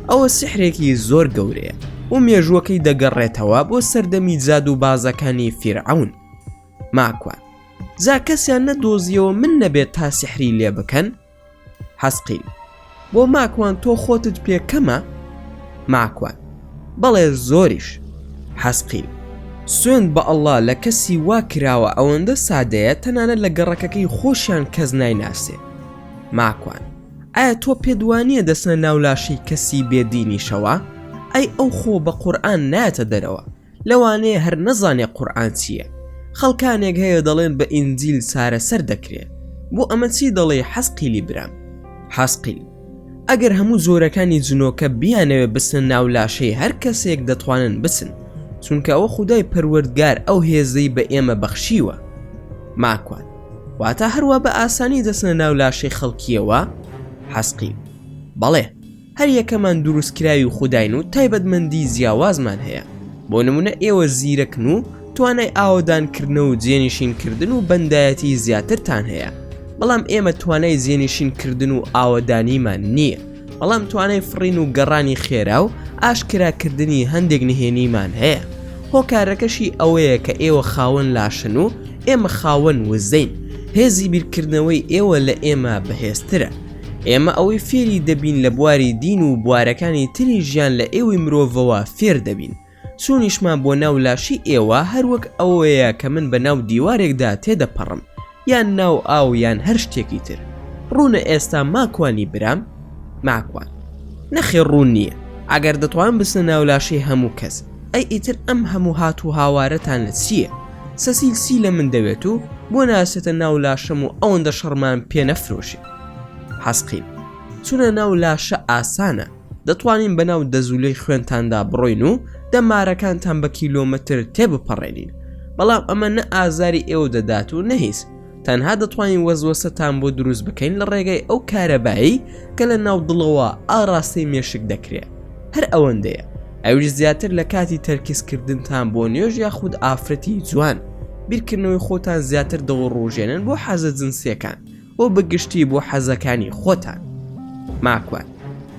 ئەوە سیحرێکی زۆر گەورەیە و مێژووەکەی دەگەڕێتەوە بۆ سەردەمی جاد و بازەکانی فیرعەون. ماکوان: جا کەسیان نەدۆزیەوە من نەبێت تا سیحری لێ بکەن؟ حەسقیل: بۆ ماکوان تۆ خۆتت پێکەمە؟ ماکوان: بەڵێ زۆریش. حەسقیل: سوێند بە ئەڵڵا لە کەسی وا کراوە ئەوەندە سادەیە تەنانەت لە گەڕەکەکەی خۆشیان کەس نایناسێ. ماکوان: ئایا تۆ پێدوانیە دەستنە ناولاشی کەسی بێدینیشەوە؟ ئەی ئەو خۆ بە قورئان نایەتە دەرەوە، لەوانەیە هەر نەزانێ قورئان چییە. خەڵکانێک هەیە دەڵێن بە ئینجیل چارەسەر دەکرێت. بۆ ئەمە چی دەڵێ حەسقیلی برام؟ حەسقیل: ئەگەر هەموو زۆرەکانی جنۆکە بیانەوێ بسن ناولاشەی هەر کەسێک دەتوانن بسن، چونکە ئەوە خودای پەروەردگار ئەو هێزەی بە ئێمە بەخشیوە. ماکوان: واتە هەروە بە ئاسانی دەچنە ناو لاشەی خەڵکیەوە؟ حەسقیل: بەڵێ، هەر یەکەمان دروستکراوی خوداین و تایبەتمەندی جیاوازمان هەیە. بۆ نمونە ئێوە زیرەکن و توانای ئاوەدانکردن و جێنشینکردن و بەندایەتی زیاترتان هەیە، بەڵام ئێمە توانای جێنشینکردن و ئاوەدانیمان نییە، بەڵام توانای فڕین و گەڕانی خێرا و ئاشکراکردنی هەندێک نهێنیمان هەیە. هۆکارەکەشی ئەوەیە کە ئێوە خاوەن لاشن و ئێمە خاوەن وزەین. هێزی بیرکردنەوەی ئێوە لە ئێمە بەهێزترە. ئێمە ئەوەی فێری دەبین لە بواری دین و بوارەکانی تری ژیان لە ئێوەی مرۆڤەوە فێر دەبین، سونیشمان بۆ ناو لاشی ئێوە هەروەک ئەوەیە کە من بە ناو دیوارێکدا تێدەپەڕم یان ناو ئاو یان هەر شتێکی تر. ڕوونە ئێستا ماکوانی برام؟ ماکوان: نەخێر ڕوون نییە. ئەگەر دەتوان بسنە ناو لاشەی هەموو کەس، ئەی ئیتر ئەم هەموو هات و هاوارەتان لە چییە؟ سەسیل سی لە من دەوێت و بۆ ناسێتە ناو لاشەم و ئەوەندە شەڕمان پێ نەفرۆشێ. حەسقیل: چونە ناو لاشە ئاسانە، دەتوانین بە ناو دەزولەی خوێنتاندا بڕۆین و دەمارەکانتان بە کیلۆمەتر تێبپەڕێنین، بەڵام ئەمە نە ئازاری ئێوە دەدات و نەهیس، تەنها دەتوانین وەزوەسەتان بۆ دروست بکەین لە ڕێگەی ئەو کارەبایی کە لە ناو دڵەوە ئاڕاستەی مێشک دەکرێت. هەر ئەوەندەیە. ئەویش زیاتر لە کاتی تەرکیزکردنتان بۆ نوێژ یاخود ئافرەتی جوان، بیرکردنەوەی خۆتان زیاتر دەوەڕۆژێنن بۆ حەزە جنسیەکان و بەگشتی بۆ حەزەکانی خۆتان. ماکوان: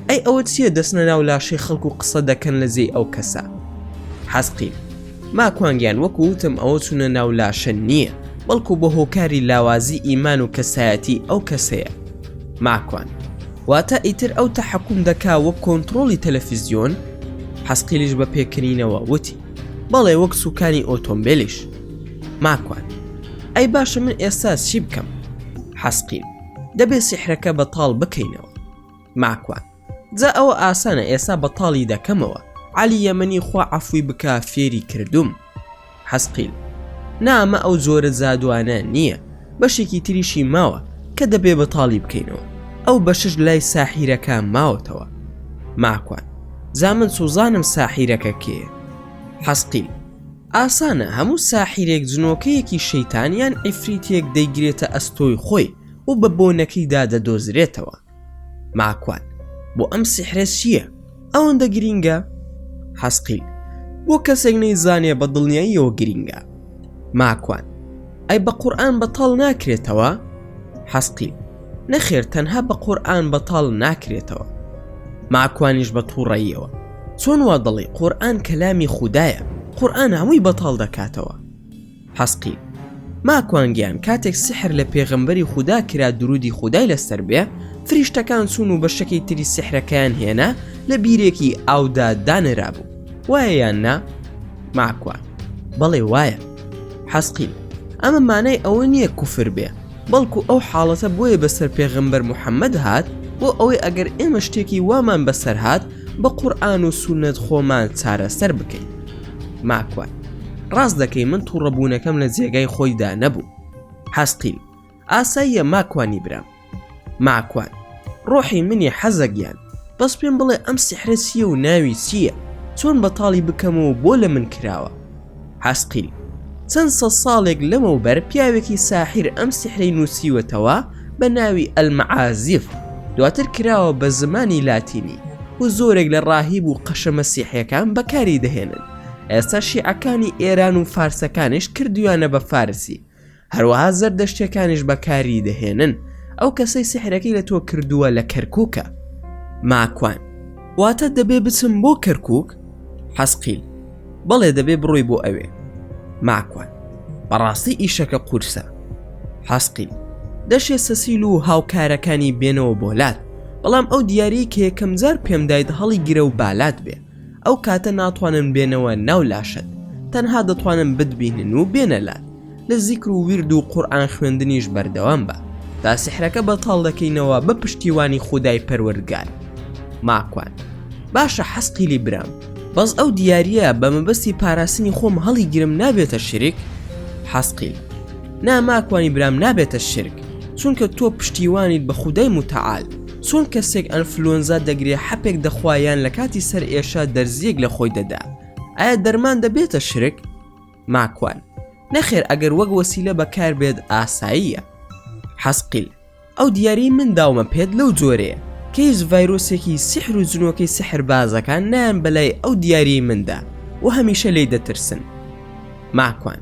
ئەی ئەوە چییە دەستنە ناو لاشەی خەڵک و قسە دەکەن لە جێی ئەو کەسە؟ حەسقیل: ماکوانگیان وەکو وتم ئەوە چونە ناو لاشە نییە، بەڵکو بە هۆکاری لاوازی ئیمان و کەسایەتی ئەو کەسەیە. ماکوان: واتە ئیتر ئەو تەحەکوم دەکا وەک کۆنتڕۆڵی تەلەڤیزیۆن؟ حەسقیلیش بە پێکردنەوە وتی: بەڵێ وەک سوکانی ئۆتۆمبیلیش. ماکوان: ئەی باشە من ئێستا چی بکەم؟ حەسقیل: دەبێت سیحرەکە بەتاڵ بکەینەوە. ماکوان: جا ئەوە ئاسانە، ئێستا بەتاڵی دەکەمەوە. عەلی یەمەنی خوا عەفوی بکە فێری کردوم. حەسقیل: نامە ئەو زۆرە زادوانە نییە، بەشێکی تریشی ماوە کە دەبێ بەتاڵی بکەینەوە، ئەو بەشش لای ساحیرەکە ماوەتەوە. ماکوان: زا من سوزانم ساحیرەکە کێیە؟ حەسقیل: ئاسانە، هەموو ساحیرێک جنۆکەیەکی شەیتان یان عیفریتێک دەیگرێتە ئەستۆی خۆی و بە بۆنەکەیدا دەدۆزرێتەوە. ماکوان: بۆ ئەم سیحرە چییە؟ ئەوەندە گرینگە؟ حەسقیل: بۆ کەسێک نەیزانێ بە دڵنیاییەوە گرینگە. ماکوان: ئەی بە قورئان بەتاڵ ناکرێتەوە؟ حەسقیل: نەخێر، تەنها بە قورئان بەتاڵ ناکرێتەوە. ماکوانیش بە تووڕەییەوە: چۆن وا دەڵێ قورئان کەلامی خودایە، قورئان هەمووی بەتاڵ دەکاتەوە؟ حەسقیل: ماکوانگیان کاتێک سحر لە پێغەمبەری خودا کرا درودی خودای لەسەر بێ، فریشتەکان چوون و بەشەکەی تری سحرەکەیان هێنا لە بیرێکی ئاودا دانرابوو، وایە یان نا؟ ماکوان: بەڵێ وایە. حەسقیل: ئەمە مانای ئەوە نییە کوفر بێ، بەڵکو ئەو حاڵەتە بۆیە بەسەر پێغەمبەر محەممەد هات بۆ ئەوەی ئەگەر ئێمە شتێکی وامان بەسەر هات بە قورئان و سونەت خۆمان چارەسەر بکەین. ماکوان: ڕاست دەکەی، من تووڕەبوونەکەم لە جێگای خۆیدا نەبوو. حەسقیل: ئاساییە ماکوانی برام. ماکوان: ڕۆحی منی حەزەگیان، بەس پێم بڵێ ئەم سیحرە چییە و ناوی چییە؟ چۆن بەتاڵی بکەمەوە بۆ لە من کراوە؟ حەسقیل: چەند سە ساڵێک لەمەوبەر پیاوێکی ساحیر ئەم سیحرەی نووسیوەتەوە بە ناوی ئەلمەعازیف، دواتر کراوە بە زمانی لاتینی و زۆرێک لە ڕاهیب و قەشە مەسیحیەکان بەکاری دەهێنن. ئێستا شیعەکانی ئێران و فارسەکانیش کردویانە بە فارسی، هەروەها زەردەشتیەکانیش بەکاری دەهێنن. ئەو کەسەی سیحرەکەی لە تۆ کردووە لە کەرکووکە. ماکوان: واتە دەبێ بچم بۆ کەرکووک؟ حەسقیل: بەڵێ دەبێ بڕۆی بۆ ئەوێ. ماکوان: بەڕاستی ئیشەکە قورسە. حەسقیل: دەشێ سەسیل و هاوکارەکانی بێنەوە بۆلات، بەڵام ئەو دیاری کە یەکەم جار پێم دایت هەڵی گرە و بالات بێ، ئەو کاتە ناتوانن بێنەوە ناو لاشت، تەنها دەتوانن بتبینن و بێنەلات. لە زیکر و ویرد و قورئان خوێندنیش بەردەوام بە تا سحرەکە بەتاڵ دەکەینەوە بە پشتیوانی خودای پەروەردگار. ماکوان: باشە حەسقیلی برام، بەس ئەو دیاریە بە مەبەستی پاراستنی خۆم هەڵی گرم نابێتە شرک؟ حەسقیل: نا ماکوانی برام، نابێتە شرک، چونکە تۆ پشتیوانیت بە خودای متعال. چۆن کەسێک ئەنفلۆنزا دەگرێ حەپێک دەخوایان لە کاتی سەر ئێشە دەرزیەک لە خۆی دەدا، ئایا دەرمان دەبێتە شرک؟ ماکوان: نەخێر، ئەگەر وەک وەسیلە بەکار بێت ئاساییە. حەسقیل: ئەو دیاری من داومە پێت لەو جۆرەیە کە هیچ ڤایرۆسێکی سحر و جنۆکەی سحر بازەکان نایان بەلای ئەو دیاری مندا و هەمیشە لێی دەترسن. ماکوان: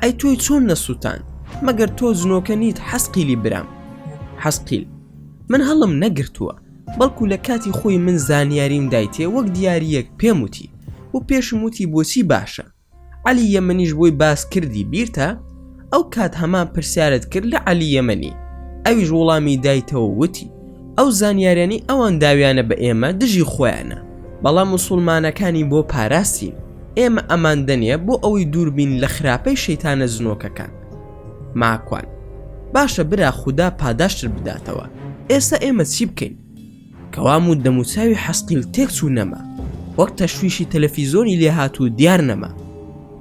ئەی تۆی چۆن نەسووتان؟ مەگەر تۆ جنۆکە نیت حەسقیلی برام؟ حەسقیل: من هەڵم نەگرتووە، بەڵکو لە کاتی خۆی من زانیاریم دایتێ وەک دیاریەک پێم وتی و پێشم وتی بۆچی باشە. عەلی یەمەنیش بۆی باس کردی بیرتە؟ ئەو کات هەمان پرسیارت کرد لە عەلی یەمەنی، ئەویش وەڵامی دایتەوە وتی ئەو زانیاریانی ئەوان داویانە بە ئێمە دژی خۆیانە، بەڵام موسڵمانەکانی بۆ پاراستین. ئێمە ئەماندنیە بۆ ئەوەی دووربین لە خراپەی شەیتانە زنۆکەکان. ماکوان: باشە برا خوددا پاداشتر بداتەوە. ئێستا ئێمە چی بکەین؟ کەوام و دەموچاوی حەسقیل تێکچوو نەما، وەک تەشویشی تەلەڤیزۆنی لێهاتوو دیار نەما.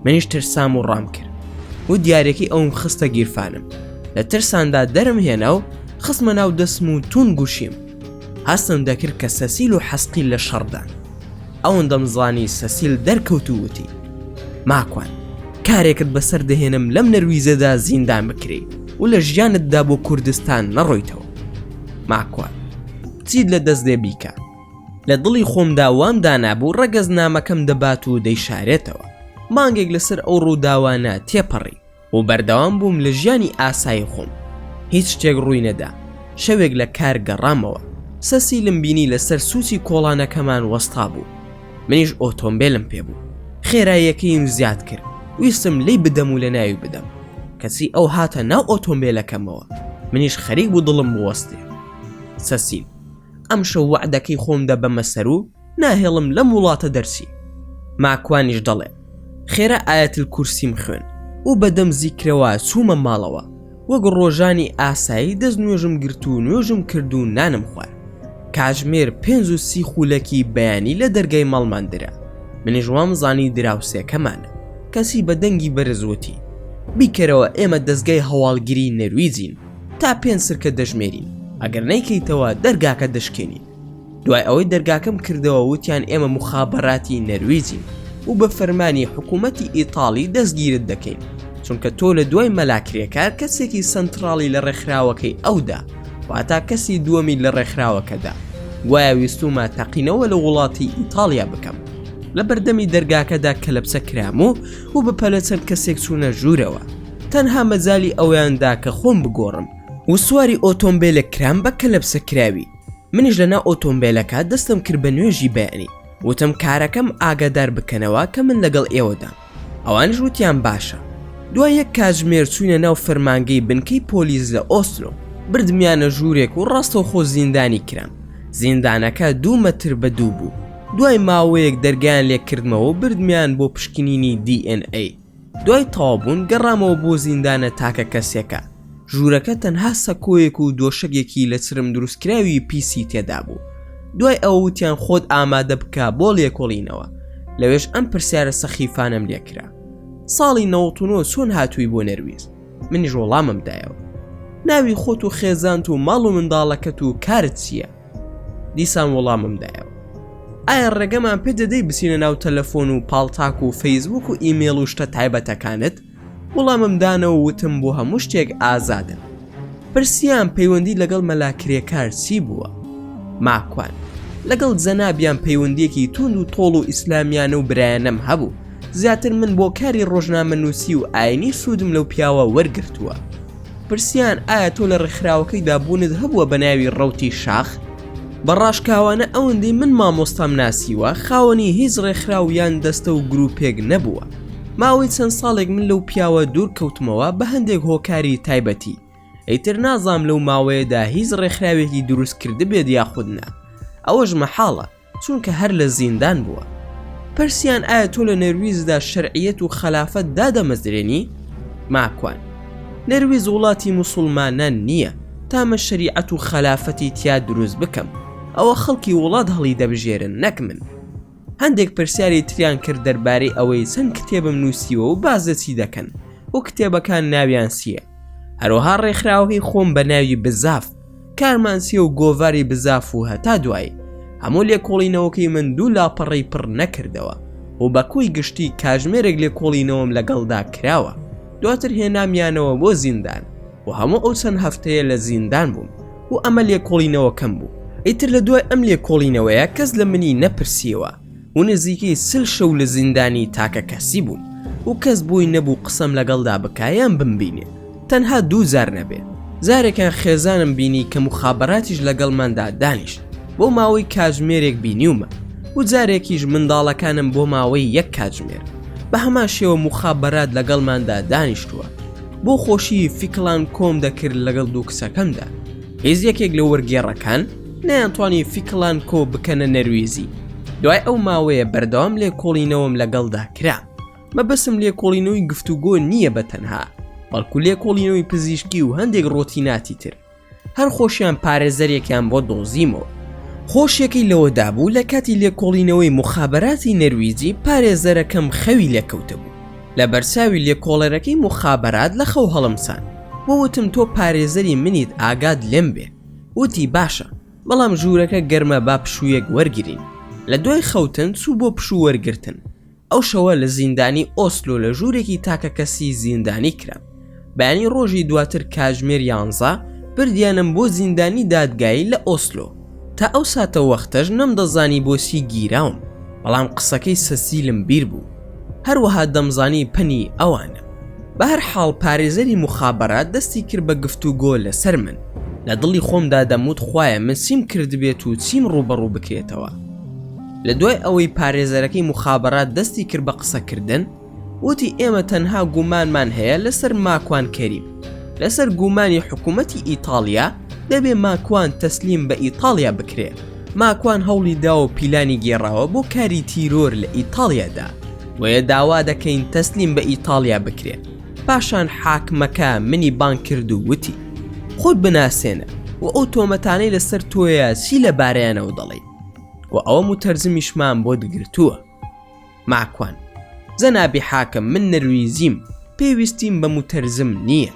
منیش ترسام و ڕام کرد و دیارێکی ئەوم خستە گیرفانم. لە ترساندا دەرم هێنا و خستمە ناو دەسم و تون گوشیم. هەستم دەکرد کە سەسیل و حەسقیل لە شەڕدان. ئەوەندە دەمزانی سەسیل دەرکەوت و وتی: ماکوان، کارێکت بەسەر دەهێنم لەم نەرویزەدا زیندان بکرێ و لە ژیانتدا بۆ کوردستان نەڕۆیتەوە. ماکوان: چیت لە دەست دێ بیکە؟ لە دڵی خۆمدا وام دانابوو ڕەگەزنامەکەم دەبات و دەیشارێتەوە. مانگێک لەسەر ئەو ڕووداوانە تێپەڕی و بەردەوام بووم لە ژیانی ئاسایی خۆم. هیچ شتێک ڕووی نەدا. شەوێک لە کار گەڕامەوە. سەسیلم بینی لەسەر سوچی کۆڵانەکەمان وەستا بوو. منیش ئۆتۆمبیلم پێبوو. خێراییەکەیم زیاد کرد. ویستم لی بدەم و لە ناوی بدەم. کەسی ئەو هاتە ناو ئۆتۆمبیلەکەمەوە. منیش خەریک بوو دڵم بوەستێ. سەسیل: ئەم شەو وعدەکەی خۆم دەبەمە سەر و ناهێڵم لەم وڵاتە دەرسی. ماکوانیش دەڵێ: خێرا ئایەتل کورسیم خوێن و بەدەم زیکرەوە چوومە ماڵەوە. وەک ڕۆژانی ئاسایی دەست نوێژم گرت و نوێژم کرد و نانم خوارد. کاتژمێر 5:30 خولەکی بەیانی لە دەرگای ماڵمان درا. منیش وام زانی دراوسێکەمانە. کەسی بە دەنگی بەرزوتی: بیکەرەوە، ئێمە دەستگای هەواڵگیری نەرویجین، تا 5 سرکە دەژمێرین، ئەگەر نەیکەیتەوە دەرگاکە دەشکێنین. دوای ئەوەی دەرگاکەم کردەوە وتیان ئێمە مخابەراتی نەرویجین و بە فەرمانی حکوومەتی ئیتاڵی دەستگیرت دەکەین، چونکە تۆ لە دوای مەلاکرێکار کەسێکی سنترالی لە ڕێکخراوەکەی ئەودا، واتا کەسی دووەمی لە ڕێکخراوەکەدا. گوایە ویستومە تەقینەوە لە وڵاتی ئیتالیا بکەم. لە بەردەمی دەرگاکەدا کەلەپسە کرام و بەپەلە چەند کەسێک چوونە ژوورەوە. تەنها مەجای ئەویاندا کە خۆم بگۆڕم و سواری ئۆتۆمبیلە کرام بە کەلەپسە کراوی. منیش لەنا ئۆتۆمبیلەکە دەستم کرد بە نوێژی بەیانی. وتم کارەکەم ئاگادار بکەنەوە کە من لەگەڵ ئێوەدام. ئەوانش وتیان باشە. دوای یەک کاتژمێر چوونە ناو فەرمانگەی بنکەی پۆلیس لە ئۆسلۆ. بردمیانە ژوورێک و ڕاستەوخۆ زیندانی کرام. زیندانەکە 2 مەتر بە 2 بوو. دوای ماوەیەک دەرگیان لێکردمەوە و بردمیان بۆ پشکنینی DNA. دوای تەوابوون گەڕامەوە بۆ زیندانە تاکە کەسێکە. ژوورەکە تەنها سەکۆیەک و دۆشەگێکی لە چرم دروستکراوی پیسی تێدا بوو. دوای ئەوە وتیان خۆت ئامادە بکە بۆ لێکۆڵینەوە. لەوێش ئەم پرسیارە سەخیفانم لێکرا: ساڵی 99 چۆن هاتووی بۆ نەرویز؟ منیش وەڵامم دایەوە: ناوی خۆت و خێزانت و ماڵ و منداڵەکەت و کارت چییە؟ دیسان وەڵامم دایەوە: ئایا ڕێگەمان پێ دەدەی بچینە ناو تەلەفۆن و پاڵتاک و فەیسبوک و ئیمێڵ و شتە تایبەتەکانت؟ وەڵامم دانەوە وتم بۆ هەموو شتێک ئازادن. پرسیان پەیوەندی لەگەڵ مەلاکرێکار چی بووە؟ ماکوان: لەگەڵ جەنابیان پەیوەندیەکی تونند و تۆڵ و ئیسلامیانە و برایەنەم هەبوو. زیاتر من بۆ کاری ڕۆژنامەنووسی و ئاینی سوودم لەو پیاوە وەرگرتووە. پرسیان ئایا تۆ لە ڕێکخراوەکەیدا بوونت هەبووە بە ناوی ڕەوتی شاخ؟ بەڕاشکاوانە ئەوەندەی من مامۆستام ناسیوە خاوەنی هیچ ڕێکخراویان دەستە و گروپێک نەبووە. ماوەی چەند ساڵێک من لەو پیاوە دوور کەوتمەوە بە هەندێک هۆکاری تایبەتی. ئەیتر نازام لەو ماوەیەدا هیچ ڕێکخراوێکی دروست کرده بێت یاخودنا. ئەوەش مەحاڵە چونکە هەر لە زیندان بووە. پرسیان ئایا تۆ لە نەرویزدا شەرعیەت و خەلافەت دادەمەزرێنی؟ ماکوان: نەرویز وڵاتی موسڵمانان نییە، تامە شەریعەت و خەلافەتی تیا دروست بکەم. ئەوە خەڵکی وڵات هەڵی دەبژێرن، نەک من. هەندێک پرسیاری تریان کرد دەربارەی ئەوەی چەند کتێبم نووسیوە و بازەچی دەکەن و کتێبەکان ناویان چییە. هەروەها ڕێکخراوەکەی خۆم بە ناوی بزاف، کارمانسیە و گۆڤاری بزاف و هەتا دوایی هەموو لێکۆڵینەوەکەی من 2 لاپەڕەی پڕ نەکردەوە و بەکوی گشتی کاتژمێرێک لێکۆڵینەوەم لەگەڵدا کراوە. دواتر هێنامیانەوە بۆ زیندان و هەموو ئەو چەند هەفتەیە لە زیندان بووم و ئەمە لێکۆڵینەوەکەم بوو. ئیتر لە دوای ئەم لێکۆڵینەوەیە کەس لە منی نەپرسیەوە و نزیکەی 30 شەو لە زیندانی تاکە کەسی بووم و کەس بووی نەبوو قسەم لەگەڵدا بکایان بمبینێ، تەنها 2 جار نەبێت. جارێکیان خێزانم بینی کە مخابەراتیش لەگەڵماندا دانیشت بۆ ماوەی کاتژمێرێک بینیومە و جارێکیش منداڵەکانم بۆ ماوەی 1 کاتژمێر. بە هەمان شێوە مخابەرات لەگەڵماندا دانیشتووە. بۆ خۆشی فیکڵان کۆم دەکرد لەگەڵ 2 کچەکەمدا. هیچ یەکێک لە وەرگێڕەکان نەیانتوانی فیکڵان کۆ بکەنە نەرویزی. دوای ئەو ماوەیە بەردەوام لێکۆڵینەوەم لەگەڵدا کرا. مەبەسم لێکۆڵینەوەی گفتوگۆ نییە بەتەنها، بەڵکو لێکۆڵینەوەی پزیشکی و هەندێک ڕۆتیناتی تر. هەر خۆشیان پارێزەرێکیان بۆ دۆزیمەوە. خۆشیەکەی لەوەدا بوو لە کاتی لێکۆڵینەوەی مخابەراتی نەرویجی پارێزەرەکەم خەوی لێکەوتە بوو. لە بەرچاوی لێکۆڵەرەکەی مخابەرات لە خەو هەڵمسان. وتم تۆ پارێزەری منیت ئاگاد لێم بێ. وتی باشە، بەڵام ژوورەکە گەرمە با پشوویەک وەرگرین. لە دوای خەوتن چوو بۆ پشوو وەرگرتن. ئەو شەوە لە زیندانی ئۆسلۆ لە ژوورێکی تاکە کەسی زیندانی کرا. بەیانی ڕۆژی دواتر کاژمێر 11 بردیانم بۆ زیندانی دادگایی لە ئۆسلۆ. تا ئەو ساتە وەختەش نەمدەزانی بۆسی گیراوم، بەڵام قسەکەی سەسیلم بیر بوو. هەروەها دەمزانی پەنی ئەوانە. بە هەر حاڵ پارێزەری مخابەرات دەستی کرد بە گفتوگۆ لەسەر من. لە دڵی خۆمدا دەموت خوایە من چیم کردبێت و چیم ڕوبەڕوو بکرێتەوە. لە دوای ئەوەی پارێزەرەکەی مخابەرات دەستی کرد بە قسەکردن، وتی ئێمە تەنها گومانمان هەیە لەسەر ماکوان کەریم. لەسەر گومانی حکوومەتی ئیتالیا دەبێ ماکوان تەسلیم بە ئیتالیا بکرێت. ماکوان هەوڵی دا و پیلانی گێڕاوە بۆ کاری تیرۆر لە ئیتالیادا، وەیە داوا دەکەین تەسلیم بە ئیتالیا بکرێت. پاشان حاکمەکە منی بان کرد و وتی خۆت بناسێنە و ئەو تۆمەتانەی لەسەر تۆیە چی لە بارەیانەوە دەڵێ. و ئەوە متەرجمیشمان بۆ دگرتووە. ماکوان: جەنابی حاکم، من نەرویزیم، پێویستیم بە متەرجم نییە.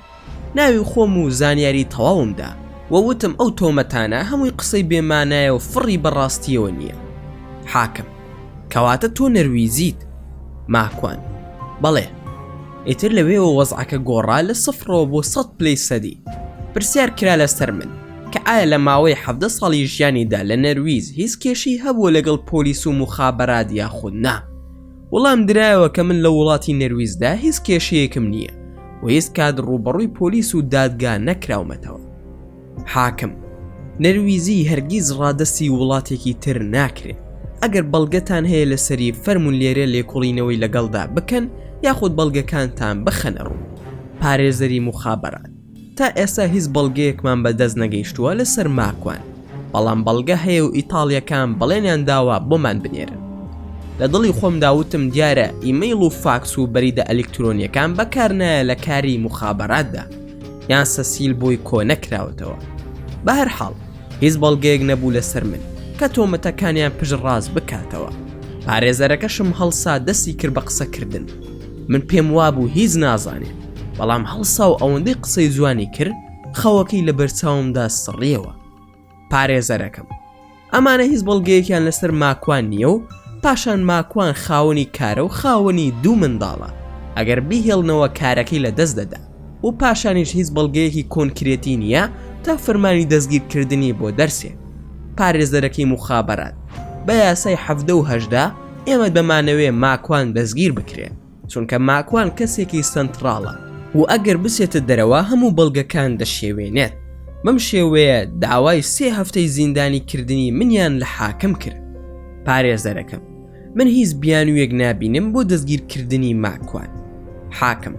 ناوی خۆم و زانیاری تەواومدا و وتم ئەو تۆمەتانە هەمووی قسەی بێمانایە و فڕی بەڕاستیەوە نییە. حاکم: کەواتە تۆ نەرویزیت؟ ماکوان: بەڵێ. ئیتر لەوێەوە وەزعەکە گۆڕا لە 0 بۆ 100 پلەی سەدی. پرسیار کرا لەسەر من کە ئایا لە ماوەی 17 ساڵی ژیانیدا لە نەرویز هیچ کێشەی هەبووە لەگەڵ پۆلیس و مخابەرات یاخود نا. وەڵام درایەوە کە من لە وڵاتی نەرویزدا هیچ کێشەیەکم نییە و هیچ کات ڕوبەڕووی پۆلیس و دادگا نەکراومەتەوە. حاکم: نەرویزی هەرگیز ڕادەستی وڵاتێکی تر ناکرێت. ئەگەر بەڵگەتان هەیە لەسەری فەرمون لێرە لێکۆڵینەوەی لەگەڵدا بکەن یاخود بەڵگەکانتان بخەنە ڕوو. پارێزەری مخابەرات: تا ئێستا هیچ بەڵگەیەکمان بەدەست نەگەیشتووە لەسەر ماکوان، بەڵام بەڵگە هەیە و ئیتاڵیەکان بەڵێنیان داوە بۆمان بنێرن. لە دڵی خۆم داوتم دیارە ئیمەیل و فاکس و بەریدە ئەلکترۆنیەکان بەکار نایە لە کاری مخابەراتدا، یان سەسیل بۆی کۆ نەکراوەتەوە. بە هەر حاڵ هیچ بەڵگەیەک نەبوو لەسەر من کە تۆمەتەکانیان پشت ڕاست بکاتەوە. پارێزەرەکەشم هەڵسا دەستی کرد بە قسەکردن. من پێم وابوو هیچ نازانێت، بەڵام هەڵسا و ئەوەندەی قسەی جوانی کرد خەوەکەی لە بەرچاومدا سڕیەوە. پارێزەرەکەم: ئەمانە هیچ بەڵگەیەکیان لەسەر ماکوان نییە و پاشان ماکوان خاوەنی کارە و خاوەنی 2 منداڵە. ئەگەر بیهێڵنەوە کارەکەی لە دەست دەدا و پاشانیش هیچ بەڵگەیەکی کۆنکرێتی نییە تا فەرمانی دەستگیرکردنی بۆ دەرسێ. پارێزەرەکەی مخابەرات: بە یاسای 17 ئێمە دەمانەوێ ماکوان دەستگیر بکرێت، چونکە ماکوان کەسێکی سنتراڵە و ئەگەر بچێتە دەرەوە هەموو بەڵگەکان دەشێوێنێت. بەم شێوەیە داوای 3 هەفتەی زیندانی کردنی منیان لە حاکم کرد. پارێزەرەکەم: من هیچ بیانوویەک نابینم بۆ دەستگیرکردنی ماکوان. حاکم: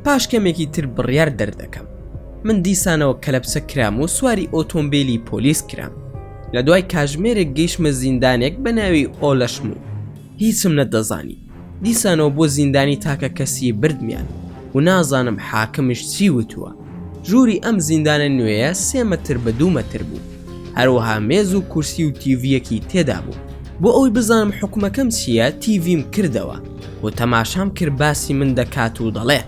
پاش کەمێکی تر بڕیار دەردەکەم. من دیسانەوە کەلەپسە کرام و سواری ئۆتۆمبیلی پۆلیس کرام. لە دوای کاژمێرێک گەیشتمە زیندانێک بە ناوی ئۆلەشمو. هیچم نەدەزانی. دیسانەوە بۆ زیندانی تاکە کەسی بردمیان و نازانم حاکمش چی وتووە. ژووری ئەم زیندانە نوێیە 3 مەتر بە 2 مەتر بوو. هەروەها مێز و کورسی و تیڤیەکی تێدا بوو. بۆ ئەوی بزانم حکومەکەم چییە تیڤیم کردەوە و تەماشام کرد باسی من دەکات و دەڵێ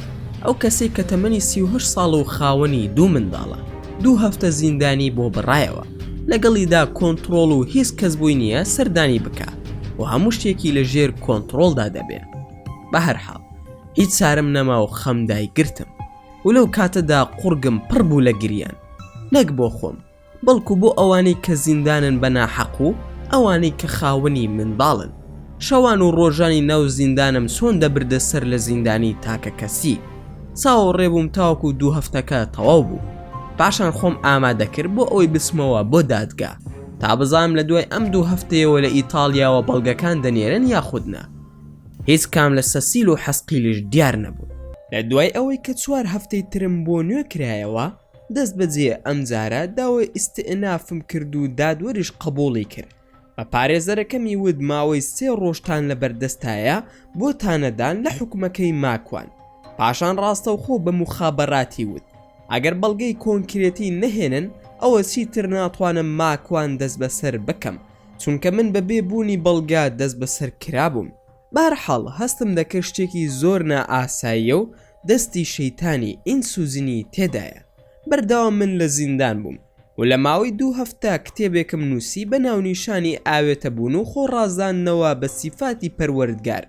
ئەو کەسێک کە تەمەنی 38 ساڵ و خاوەنی 2 منداڵە 2 هەفتە زیندانی بۆ بڕایەوە، لەگەڵیدا کۆنتڕۆڵ و هیچ کەس بووی نییە سەردانی بکات و هەموو شتێکی لە ژێر کۆنتڕۆڵدا دەبێت. بە هەر حاڵ هیچ چارەم نەما و خەمدای گرتم و لەو کاتەدا قورگم پڕ بوو لە گریان، نەک بۆ خۆم بەڵکو بۆ ئەوانەی کە زیندانن بە ناحەق و ئەوانەی کە خاوەنی منداڵن. شەوان و ڕۆژانی ناو زیندانم چۆن دەبردە سەر لە زیندانی تاکە کەسی. چاوە ڕێبووم تاوەکو 2 هەفتەکە تەواو بوو. پاشان خۆم ئامادەکرد بۆ ئەوەی بسمەوە بۆ دادگا تا بزانم لە دوای ئەم 2 هەفتەیەوە لە ئیتالیاوە بەڵگەکان دەنێرن یاخودنا. هیچ کام لە سەسیل و حەسقیلش دیار نەبوو. لە دوای ئەوەی کە 4 هەفتەی ترم بۆ نوێ کرایەوە دەست بەجێ ئەم جارە داوای ئیستئنافم کرد و دادوەریش قبوڵی کرد، بە پارێزەرەکەمی ود ماوەی 3 ڕۆژتان لە بەردەستایە بۆ تانەدان لە حکومەکەی ماکوان. پاشان ڕاستەوخۆ بە مخابەڕاتی ود ئەگەر بەڵگەی کۆنکرێتی نەهێنن ئەوە چیتر ناتوانم ماکوان دەست بەسەر بکەم، چونکە من بە بێبوونی بەڵگا دەست بەسەر کرابووم. بەهەرحاڵ هەستم دەکرد شتێکی زۆر نائاساییە و دەستی شەیتانی ئینسوزنی تێدایە. بەردەوام من لە زیندان بووم و لە ماوەی 2 هەفتە کتێبێکم نووسی بە ناونیشانی ئاوێتە بوون و خۆڕازاندنەوە بە سیفاتی پەروەردگار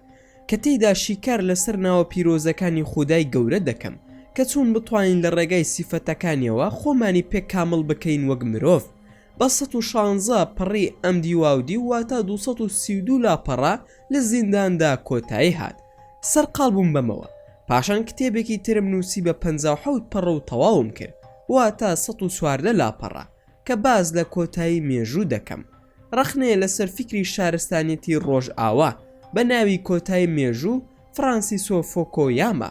کە تێیدا شیکار لەسەر ناوە پیرۆزەکانی خودای گەورە دەکەم کە چون بتوانین لە ڕێگای سیفەتەکانیەوە خۆمانی پێک کامل بکەین وەک مرۆڤ. بە 116 پەڕی ئەم دیواودی واتە 232 لاپەڕا لە زینداندا کۆتایی هات. سەرقاڵ بووم بەمەوە. پاشان کتێبێکی ترم نووسی بە 57 پەڕە و تەواوم کرد، واتە 114 لاپەڕە کە باز لە کۆتایی مێژوو دەکەم. ڕەخنەیە لەسەر فکری شارستانیەتی ڕۆژ ئاوا بە ناوی کۆتایی مێژوو فرانسیسۆ فۆکۆیاما.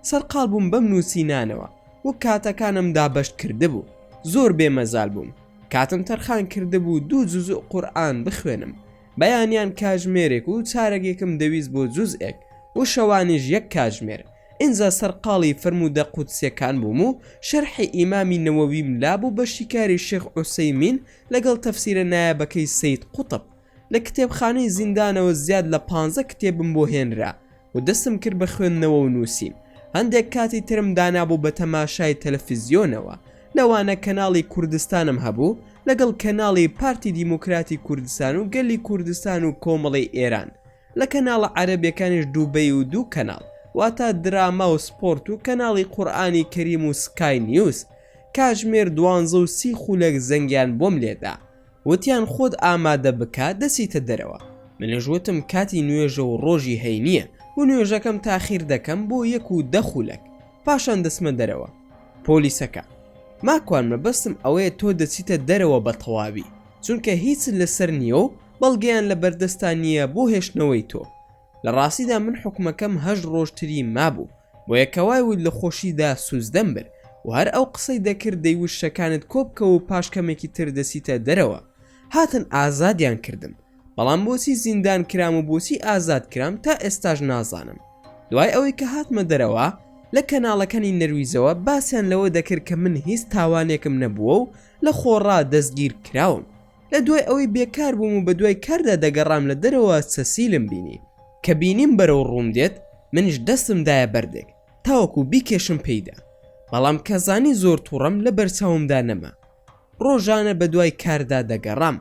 سەرقاڵ بووم بەم نووسینانەوە و کاتەکانم دابەشت کردبوو. زۆر بێمەزال بووم. کاتم تەرخان کردبوو 2 جوزء قورئان بخوێنم، بەیانیان کاژمێرێک و چارەگێکم دەویست بۆ جوزئێک و شەوانیش 1 کاژمێر. ئینجا سەرقاڵی فەرموودە قودسیەکان بووم و شەرحی ئیمامی نەوەویم لابوو بە شیکاری شێخ عوسەیمین لەگەڵ تەفسیرە نایابەکەی سەید قوتب. لە کتێبخانەی زیندانەوە زیاد لە 15 کتێبم بۆ هێنرا و دەستم کرد بە خوێندنەوە و نووسین. هەندێک کاتی ترم دانابوو بە تەماشای تەلەڤیزیۆنەوە. لەوانە کەناڵی کوردستانم هەبوو لەگەڵ کەناڵی پارتی دیموکراتی کوردستان و گەلی کوردستان و کۆمەڵی ئێران. لە کەناڵە عەرەبیەکانیش دووبەی و 2 کەناڵ، واتە دراما و سپۆرت و کەناڵی قورئانی کەریم و سکای نیوز. کاژمێر 12:30 خولەک زەنگیان بۆم لێدا، وتیان خۆت ئامادە بکە دەچیتە دەرەوە. منیش وتم کاتی نوێژە و ڕۆژی هەینیە و نوێژەکەم تاخیر دەکەم بۆ 1 و 10 خولەک. پاشان دەسمە دەرەوە. پۆلیسەکە: ماکوان مەبەستم ئەوەیە تۆ دەچیتە دەرەوە بە تەواوی، چونکە هیچ لەسەر نییە و بەڵگەیان لە بەردەستان نییە بۆ هێشتنەوەی تۆ. لە ڕاستیدا من حکومەکەم 8 ڕۆژتری مابوو، بۆ یەکەوای ود لە خۆشیدا سوزدەم بر و هەر ئەو قسەی دەکرد دەیوت شەکانت کۆبکە و پاشکەمێکی تر دەسیتە دەرەوە. هاتن ئازادیان کردم، بەڵام بۆچی زیندان کرام و بۆچی ئازاد کرام تا ئێستاش نازانم. دوای ئەوەی کە هاتمە دەرەوە لە کەناڵەکانی نەرویزەوە باسییان لەوە دەکرد کە من هیچ تاوانێکم نەبووە و لە خۆڕا دەستگیر کراوم. لە دوای ئەوەی بێکار بووم و بە دوای کاردا دەگەڕام لە دەرەوە سەسیلم بینی کە بینیم بەرەو ڕووم دێت، منیش دەستم دایە بەردێک تاوەکو بیکێشم پێیدا، بەڵام کەزانی زۆر تووڕەم لە بەرچاومدا نەما. ڕۆژانە بە دوای کاردا دەگەڕام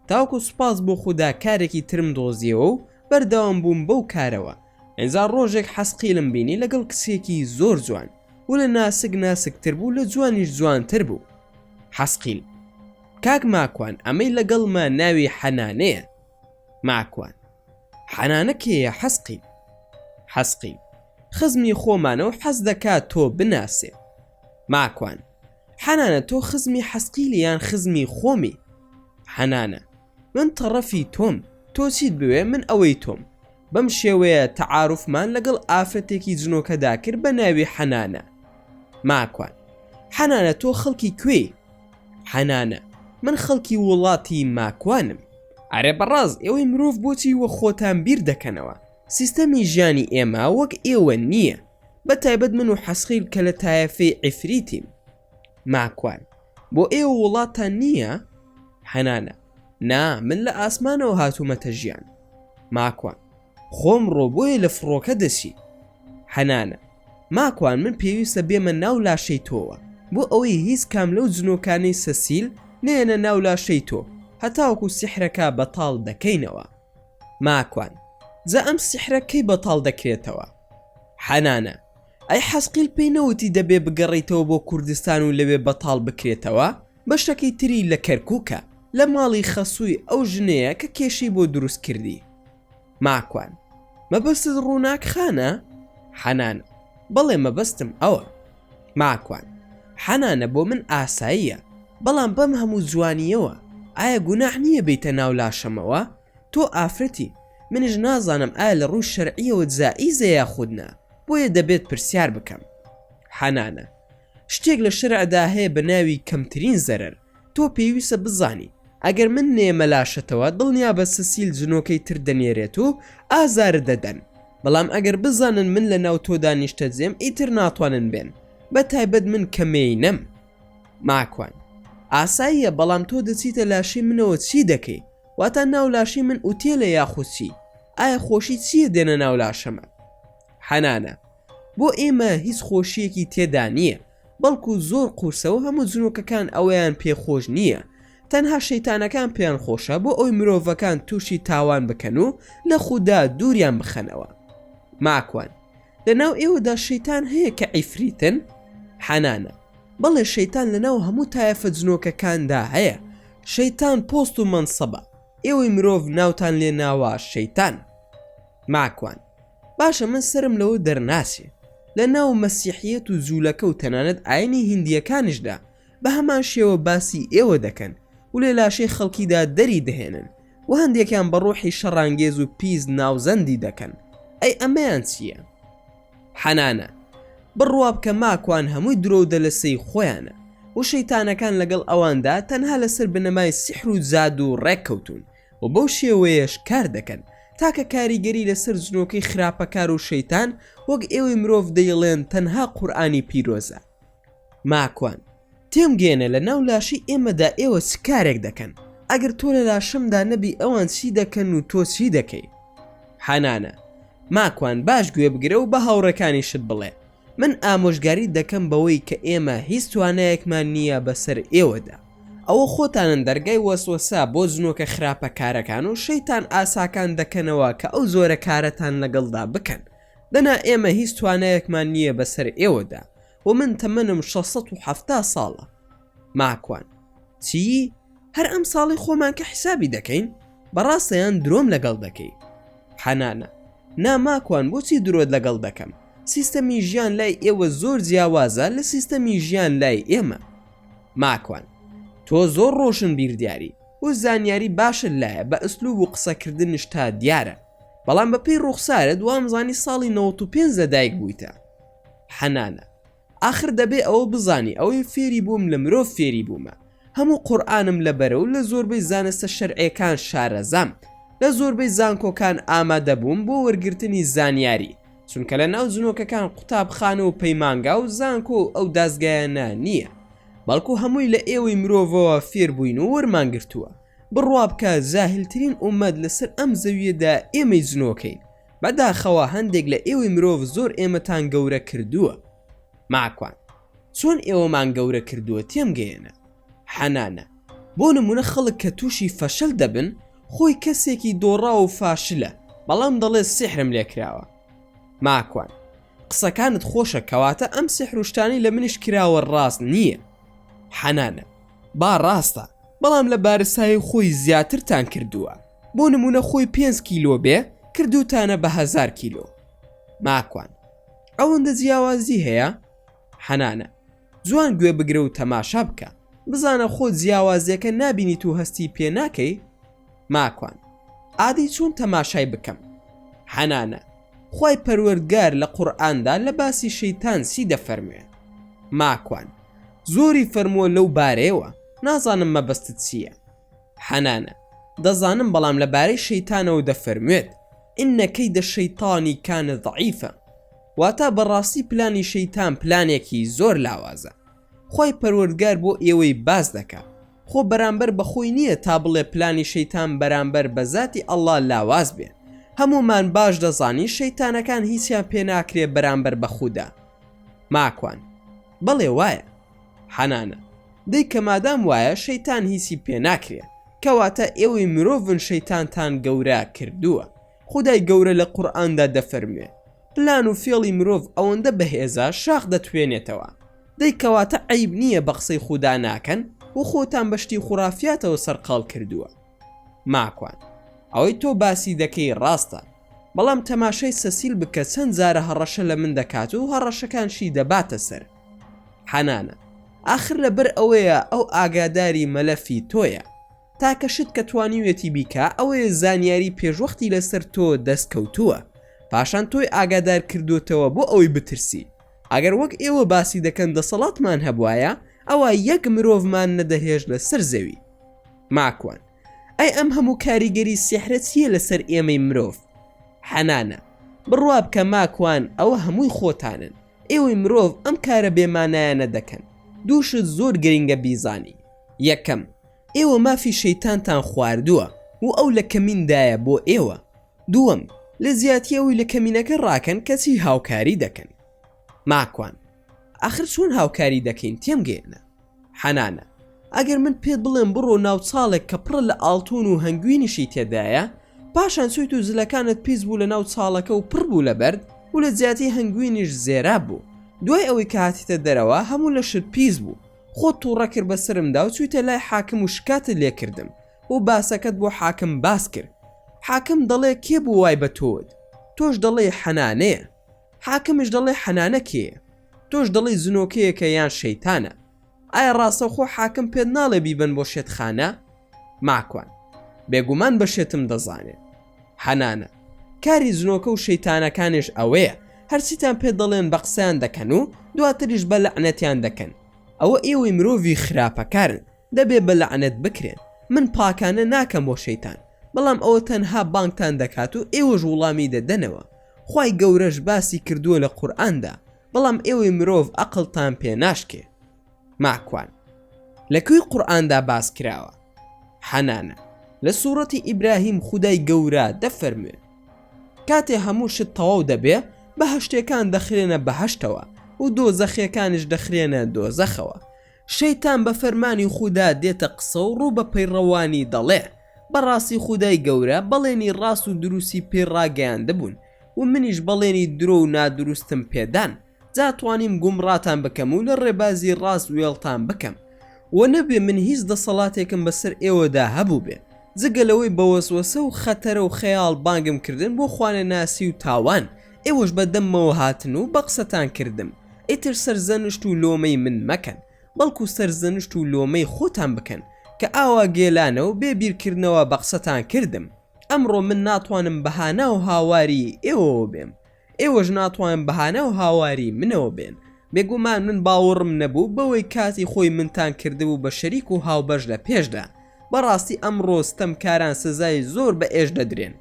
تاوەکو سوپاس بۆ خوددا کارێکی ترم دۆزیەوە و بەردەوام بووم بەو کارەوە. ئەنجا ڕۆژێک حەسقیلم بینی لەگەڵ کچێکی زۆر جوان و لە ناسک ناسکتر بوو، لە جوانیش جوانتر بوو. حەسقیل: کاک ماکوان، ئەمەی لەگەڵمە ناوی حەنانەیە. ماکوان: حەنانە کێیە حەسقیل؟ حەسقیل: خزمی خۆمانە و حەز دەکات تۆ بناسێ. ماکوان: حەنانە تۆ خزمی حەسقیلی یان خزمی خۆمی؟ حەنانە: من تەڕەفی تۆم، تۆ چیت بوێ من ئەوەی تۆم. بەم شێوەیە تەعاروفمان لەگەڵ ئافرەتێکی جنۆکەدا کرد بە ناوی حەنانە. ماکوان: حەنانە تۆ خەڵکی کوێی؟ حەنانە: من خەڵکی وڵاتی ماکوانم. ئەرێ بەڕاز ئێوەی مرۆڤ بۆچی وە خۆتان بیر دەکەنەوە؟ سیستەمی ژیانی ئێمە وەک ئێوە نییە، بە تایبەت من و حەسقیل کە لە تایەفەی عیفریتیم. ماکوان: بۆ ئێوە وڵاتان نییە؟ حەنانە: نا، من لە ئاسمانەوە هاتوومەتە ژیان. ماکوان: خۆم ڕۆبۆیە لە فڕۆکە دەچی. حەنانە: ماکوان، من پێویستە بێمە ناو لاشەی تۆوە بۆ ئەوەی هیچ کام لەو جنۆکانەی سەسیل نێنە ناو لاشەی تۆ هەتاوەکو سیحرەکە بەتاڵ دەکەینەوە. ماکوان: جا ئەم سیحرەکەی بەتاڵ دەکرێتەوە؟ حەنانە: ئەی حەسقیل پێی نەوتی دەبێ بگەڕیتەوە بۆ کوردستان و لەوێ بەتاڵ بکرێتەوە؟ بەشەکەی تری لە کەرکووکە لە ماڵی خەسووی ئەو ژنەیە کە کێشەی بۆ دروست کردی. ماکوان: مەبەستت ڕووناک خانە؟ حەنانە: بەڵێ مەبەستم ئەوە. ماکوان: حەنانە بۆ من ئاساییە، بەڵام بەم هەموو جوانیەوە ئایا گوناح نییە بیتە ناو لاشەمەوە؟ تۆ ئافرەتی، منیش نازانم ئایا لە ڕووی شەرعیەوە جائیزە یاخودنا، بۆیە دەبێت پرسیار بکەم. حەنانە: شتێک لە شەرعدا هەیە بە ناوی کەمترین زەرەر، تۆ پێویستە بزانی ئەگەر من نێمەلاشەتەوە دڵنیا بە سەسیل جنۆکەی تر دەنێرێت و ئازار دەدەن، بەڵام ئەگەر بزانن من لە ناو تۆدا نیشتە جێم ئیتر ناتوانن بێن، بە تایبەت من کەمێینەم. ماکوان: ئاساییە، بەڵام تۆ دەچیتە لاشی منەوە چی دەکەی؟ واتە ناو لاشی من ئوتێلە یاخوچی؟ ئایا خۆشی چییە دێنە ناو لاشەمە؟ حەنانە: بۆ ئێمە هیچ خۆشیەکی تێدا نییە، بەڵکو زۆر قورسەوە هەموو جنۆکەکان ئەوەیان پێخۆش نییە، تەنها شەیتانەکان پێیان خۆشە بۆ ئەوی مرۆڤەکان تووشی تاوان بکەن و لە خوددا دووریان بخەنەوە. ماکوان: لەناو ئێوەدا شەیتان هەیە کە عیفریتن؟ حەنانە: بەڵێ، شەیتان لەناو هەموو تایەفە جنۆکەکاندا هەیە. شەیتان پۆست و مەنسەبە، ئێوەی مرۆڤ ناوتان لێ ناوە شەیتان. ماکوان: باشە، من سرم لەوە دەرناسێ، لە ناو مەسیحیەت و جوولەکە و تەنانەت ئاینی هیندیەکانیشدا بە هەمان شێوە باسی ئێوە دەکەن و لێ لاشەی خەڵکیدا دەری دەهێنن و هەندێکیان بە ڕۆحی شەڕانگێز و پیس ناوزەندی دەکەن. ئەی ئەمەیان چییە؟ حەنانە: بڕوا بکە ماکوان هەمووی درۆدە لە سەی خۆیانە و شەیتانەکان لەگەڵ ئەواندا تەنها لەسەر بنەمای سیحر و زاد و ڕێککەوتون و بەو شێوەیەش کار دەکەن تاکە کاریگەری لەسەر جنۆکەی خراپەکار و شەیتان وەک ئێوەی مرۆڤ دەیڵێن تەنها قورئانی پیرۆزە. ماکوان: تێم گێنە لە ناو لاشی ئێمەدا ئێوە چ کارێک دەکەن؟ ئەگەر تۆ لە لاشمدا نەبی ئەوان چی دەکەن و تۆ چی دەکەی؟ حەنانە: ماکوان، باش گوێ بگرە و بە هاوڕەکانیشت بڵێ، من ئامۆژگاری دەکەم بەوەی کە ئێمە هیچ توانایەکمان نییە بەسەر ئێوەدا. ئەوە خۆتانن دەرگای وەسوەسا بۆ جنۆکە خراپەکارەکان و شەیتان ئاساکان دەکەنەوە کە ئەو زۆرە کارەتان لەگەڵدا بکەن. دەنا ئێمە هیچ توانایەکمان نییە بەسەر ئێوەدا و من تەمەنم 670 ساڵە. ماکوان: چی؟ هەر ئەم ساڵی خۆمان کە حسابی دەکەین؟ بەڕاستەیان درۆم لەگەڵ دەکەی؟ حەنانە: ناماکوان، بۆچی درۆت لەگەڵ دەکەم؟ سیستەمی ژیان لای ئێوە زۆر جیاوازە لە سیستەمی ژیان لای ئێمە. ماکوان: تۆ زۆر ڕۆشن بیردیاری و زانیاری باشت لایە، بە ئەسلوب و قسەکردنش تا دیارە، بەڵام بەپێی ڕوخسارت وامزانی ساڵی 95 لەدایک بوویتە. حەنانە: آخر دەبێ ئەوە بزانی ئەوەی فێری بووم لە مرۆڤ فێری بوومە، هەموو قورئانم لەبەرە و لە زۆربەی زانستە شەرعیەکان شارەزام، لە زۆربەی زانکۆکان ئامادە بووم بۆ وەرگرتنی زانیاری، چونکە لە ناو جنۆکەکان قوتابخانە و پەیمانگا و زانکۆ ئەو دازگایانە نییە، بەڵکو هەمووی لە ئێوەی مرۆڤەوە فێر بووین و وەرمانگرتووە. بڕوا بکە جاهلترین ئومەت لەسەر ئەم زەویەدا ئێمەی جنۆکەین، بەداخەوە هەندێک لە ئێوەی مرۆڤ زۆر ئێمەتان گەورە کردووە. ماکوان: چۆن ئێوەمان گەورە کردووە تێم گەیەنە؟ حەنانە: بۆ نمونە خەڵک کە تووشی فەشەل دەبن خۆی کەسێکی دۆڕا و فاشلە، بەڵام دەڵێت سیحرم لێکراوە. ماکوان: قسەکانت خۆشە، کەواتە ئەم سیحروشتانی لە منیش کراوە ڕاست نییە. حەنانە: با ڕاستە، بەڵام لە بارسایی خۆی زیاترتان کردووە، بۆ نمونە خۆی 5 کیلۆ بێ کردوتانە بە 1000 کیلۆ. ماکوان: ئەوەندە جیاوازی هەیە؟ حەنانە: جوان گوێ بگرە و تەماشا بکە، بزانە خۆت جیاوازیەکە نابینیت و هەستی پێ ناکەی؟ ماکوان: ئادەی چۆن تەماشای بکەم؟ حەنانە: خوای پەروەردگار لە قورئاندا لە باسی شەیتان چی دەفەرموێ؟ ماکوان: زۆری فەرمووە لەو بارەیەوە، نازانم مەبەستت چییە. حەنانە: دەزانم، بەڵام لەبارەی شەیتانەوە دەفەرموێت ئینە کەیدە شەیطانی کانە ضەعیفە، واتە بەڕاستی پلانی شەیتان پلانێکی زۆر لاوازە. خوای پەروەردگار بۆ ئێوەی باز دەکات، خۆ بەرامبەر بەخۆی نییە تا بڵێ پلانی شەیتان بەرامبەر بە زاتی ئەڵڵا لاواز بێ. هەمومان باش دەزانی شەیتانەکان هیچیان پێ ناکرێ بەرامبەر بە خوددا. ماکوان: بەڵێ وایە. حەنانە: دەی کە مادام وایە شەیتان هیچی پێ ناکرێ، کەواتە ئێوەی مرۆڤن شەیتانتان گەورە کردووە. خودای گەورە لە قورئاندا دەفەرموێ پلان و فێڵی مرۆڤ ئەوەندە بەهێزە شاخ دەتوێنێتەوە. دەی کەواتە عیب نییە بە قسەی خودا ناکەن و خۆتان بەشتی خوڕافیاتەوە سەرقاڵ کردووە. ماکوان: ئەوەی تۆ باسی دەکەی ڕاستە، بەڵام تەماشای سەسیل بکە چەند جارە هەڕەشە لە من دەکات و هەڕەشەکانشی دەباتە سەر. حەنانە: آخر لەبەر ئەوەیە ئەو ئاگاداری مەلەفی تۆیە، تاکە شت کە توانیوێتی بیکە ئەوەیە زانیاری پێشوەختی لەسەر تۆ دەستکەوتووە، پاشان تۆی ئاگادار کردوتەوە بۆ ئەوەی بترسی. ئەگەر وەک ئێوە باسی دەکەن دەسەڵاتمان هەبوایە ئەوە یەک مرۆڤمان نەدەهێش لە سەر زەوی. ماکوان ئەی ئەم هەموو کاریگەری سیحرە چییە لەسەر ئێمەی مرۆڤ؟ حەنانە بڕوا بکە ماکوان ئەوە هەمووی خۆتانن، ئێوەی مرۆڤ ئەم کارە بێمانایانە دەکەن. دووشت زۆر گرنگە بیزانی. یەکەم، ئێوە مافی شەیتانتان خواردووە و ئەو لە کەمیندایە بۆ ئێوە. دووەم، لە زیاتی ئەوی لە کەمینەکە ڕاکەن کەچی هاوکاری دەکەن. ماکوان ئاخر چۆن هاوکاری دەکەین تێمگەێنە؟ حەنانە ئەگەر من پێت بڵێم بڕۆ ناوچاڵێک کە پڕە لە ئاڵتون و هەنگوینیشی تێدایە، پاشان چویت و زلەکانت پیس بوو لە ناو چاڵەکە و پڕ بوو لە بەرد و لە جیاتی هەنگوینیش زێرا بوو، دوای ئەوەی کە هاتیتە دەرەوە هەموو لە شت پیس بوو، خۆت تووڕە کرد بەسرمدا و چویتە لای حاکم و شکاتت لێکردم و باسەکەت بۆ حاکم باس کرد. حاکم دەڵێ کێ بوو وای بە تۆت؟ تۆش دەڵێ حەنانەیە. حاکمش دەڵێ حەنانە کێیە؟ تۆش دەڵێ زنۆکەیەکە یان شەیتانە. ئایا ڕاستەوخۆ حاکم پێت ناڵێ بیبن بۆ شێتخانە؟ ماکوان بێگومان بە شێتم دەزانێت. حەنانە کاری زنۆکە و شەیتانەکانش ئەوەیە هەرچیتان پێ دەڵێن بە قسەیان دەکەن و دواتریش بە لەعنەتیان دەکەن. ئەوە ئێوەی مرۆڤی خراپەکارن، دەبێ بە لەعنەت بکرێن. من پاکانە ناکەم بۆ شەیتان، بەڵام ئەوە تەنها بانگتان دەکات و ئێوەش وڵامی دەدەنەوە. خوای گەورەش باسی کردووە لە قورئاندا، بەڵام ئێوەی مرۆڤ عەقڵتان پێ ناشکێ. ماکوان لەکوێ قورئاندا باس کراوە؟ حەنانە لە سوورەتی ئیبراهیم خودای گەورە دەفەرموێ کاتێ هەموو شت تەواو دەبێ بەهەشتەکان دەخرێنە بەهەشتەوە و دۆزەخیەکانش دەخرێنە دۆزەخەوە. شەیتان بە فەرمانی خودا دێتە قسە و ڕوو بە پەیڕەوانی دەڵێ بەڕاستی خودای گەورە بەڵێنی ڕاست و دروستی پێڕاگەیاندەبوون و منیش بەڵێنی درۆ و نادروستم پێدان، جاتوانیم گومڕاتان بکەم و لە ڕێبازی ڕاست وێڵتان بکەم و نەبێ من هیچ دەسەڵاتێکم بەسەر ئێوەدا هەبوو بێ جگەلەوەی بەوەسوەسە و خەتەرە و خەیاڵ بانگم کردن بۆ خوانە ناسی و تاوان. ئێوەش بەدەمەوە هاتن و بە قسەتان کردم. ئیتر سەرزەنشت و لۆمەی من مەکەن، بەڵکو سەرزەنشت و لۆمەی خۆتان بکەن کە ئاوا گێلانە و بێبیرکردنەوە بە قسەتان کردم. ئەمڕۆ من ناتوانم بەهانە و هاواری ئێوەوە بێم، ئێوەش ناتوانم بەهانە و هاواری منەوە بێن. بێگومان من باوەڕم نەبوو بەوەی کاتی خۆی منتان کردبوو بە شەریک و هاوبەش لە پێشدا. بەڕاستی ئەمڕۆ ستەمکاران سزای زۆر بە ئێش دەدرێن.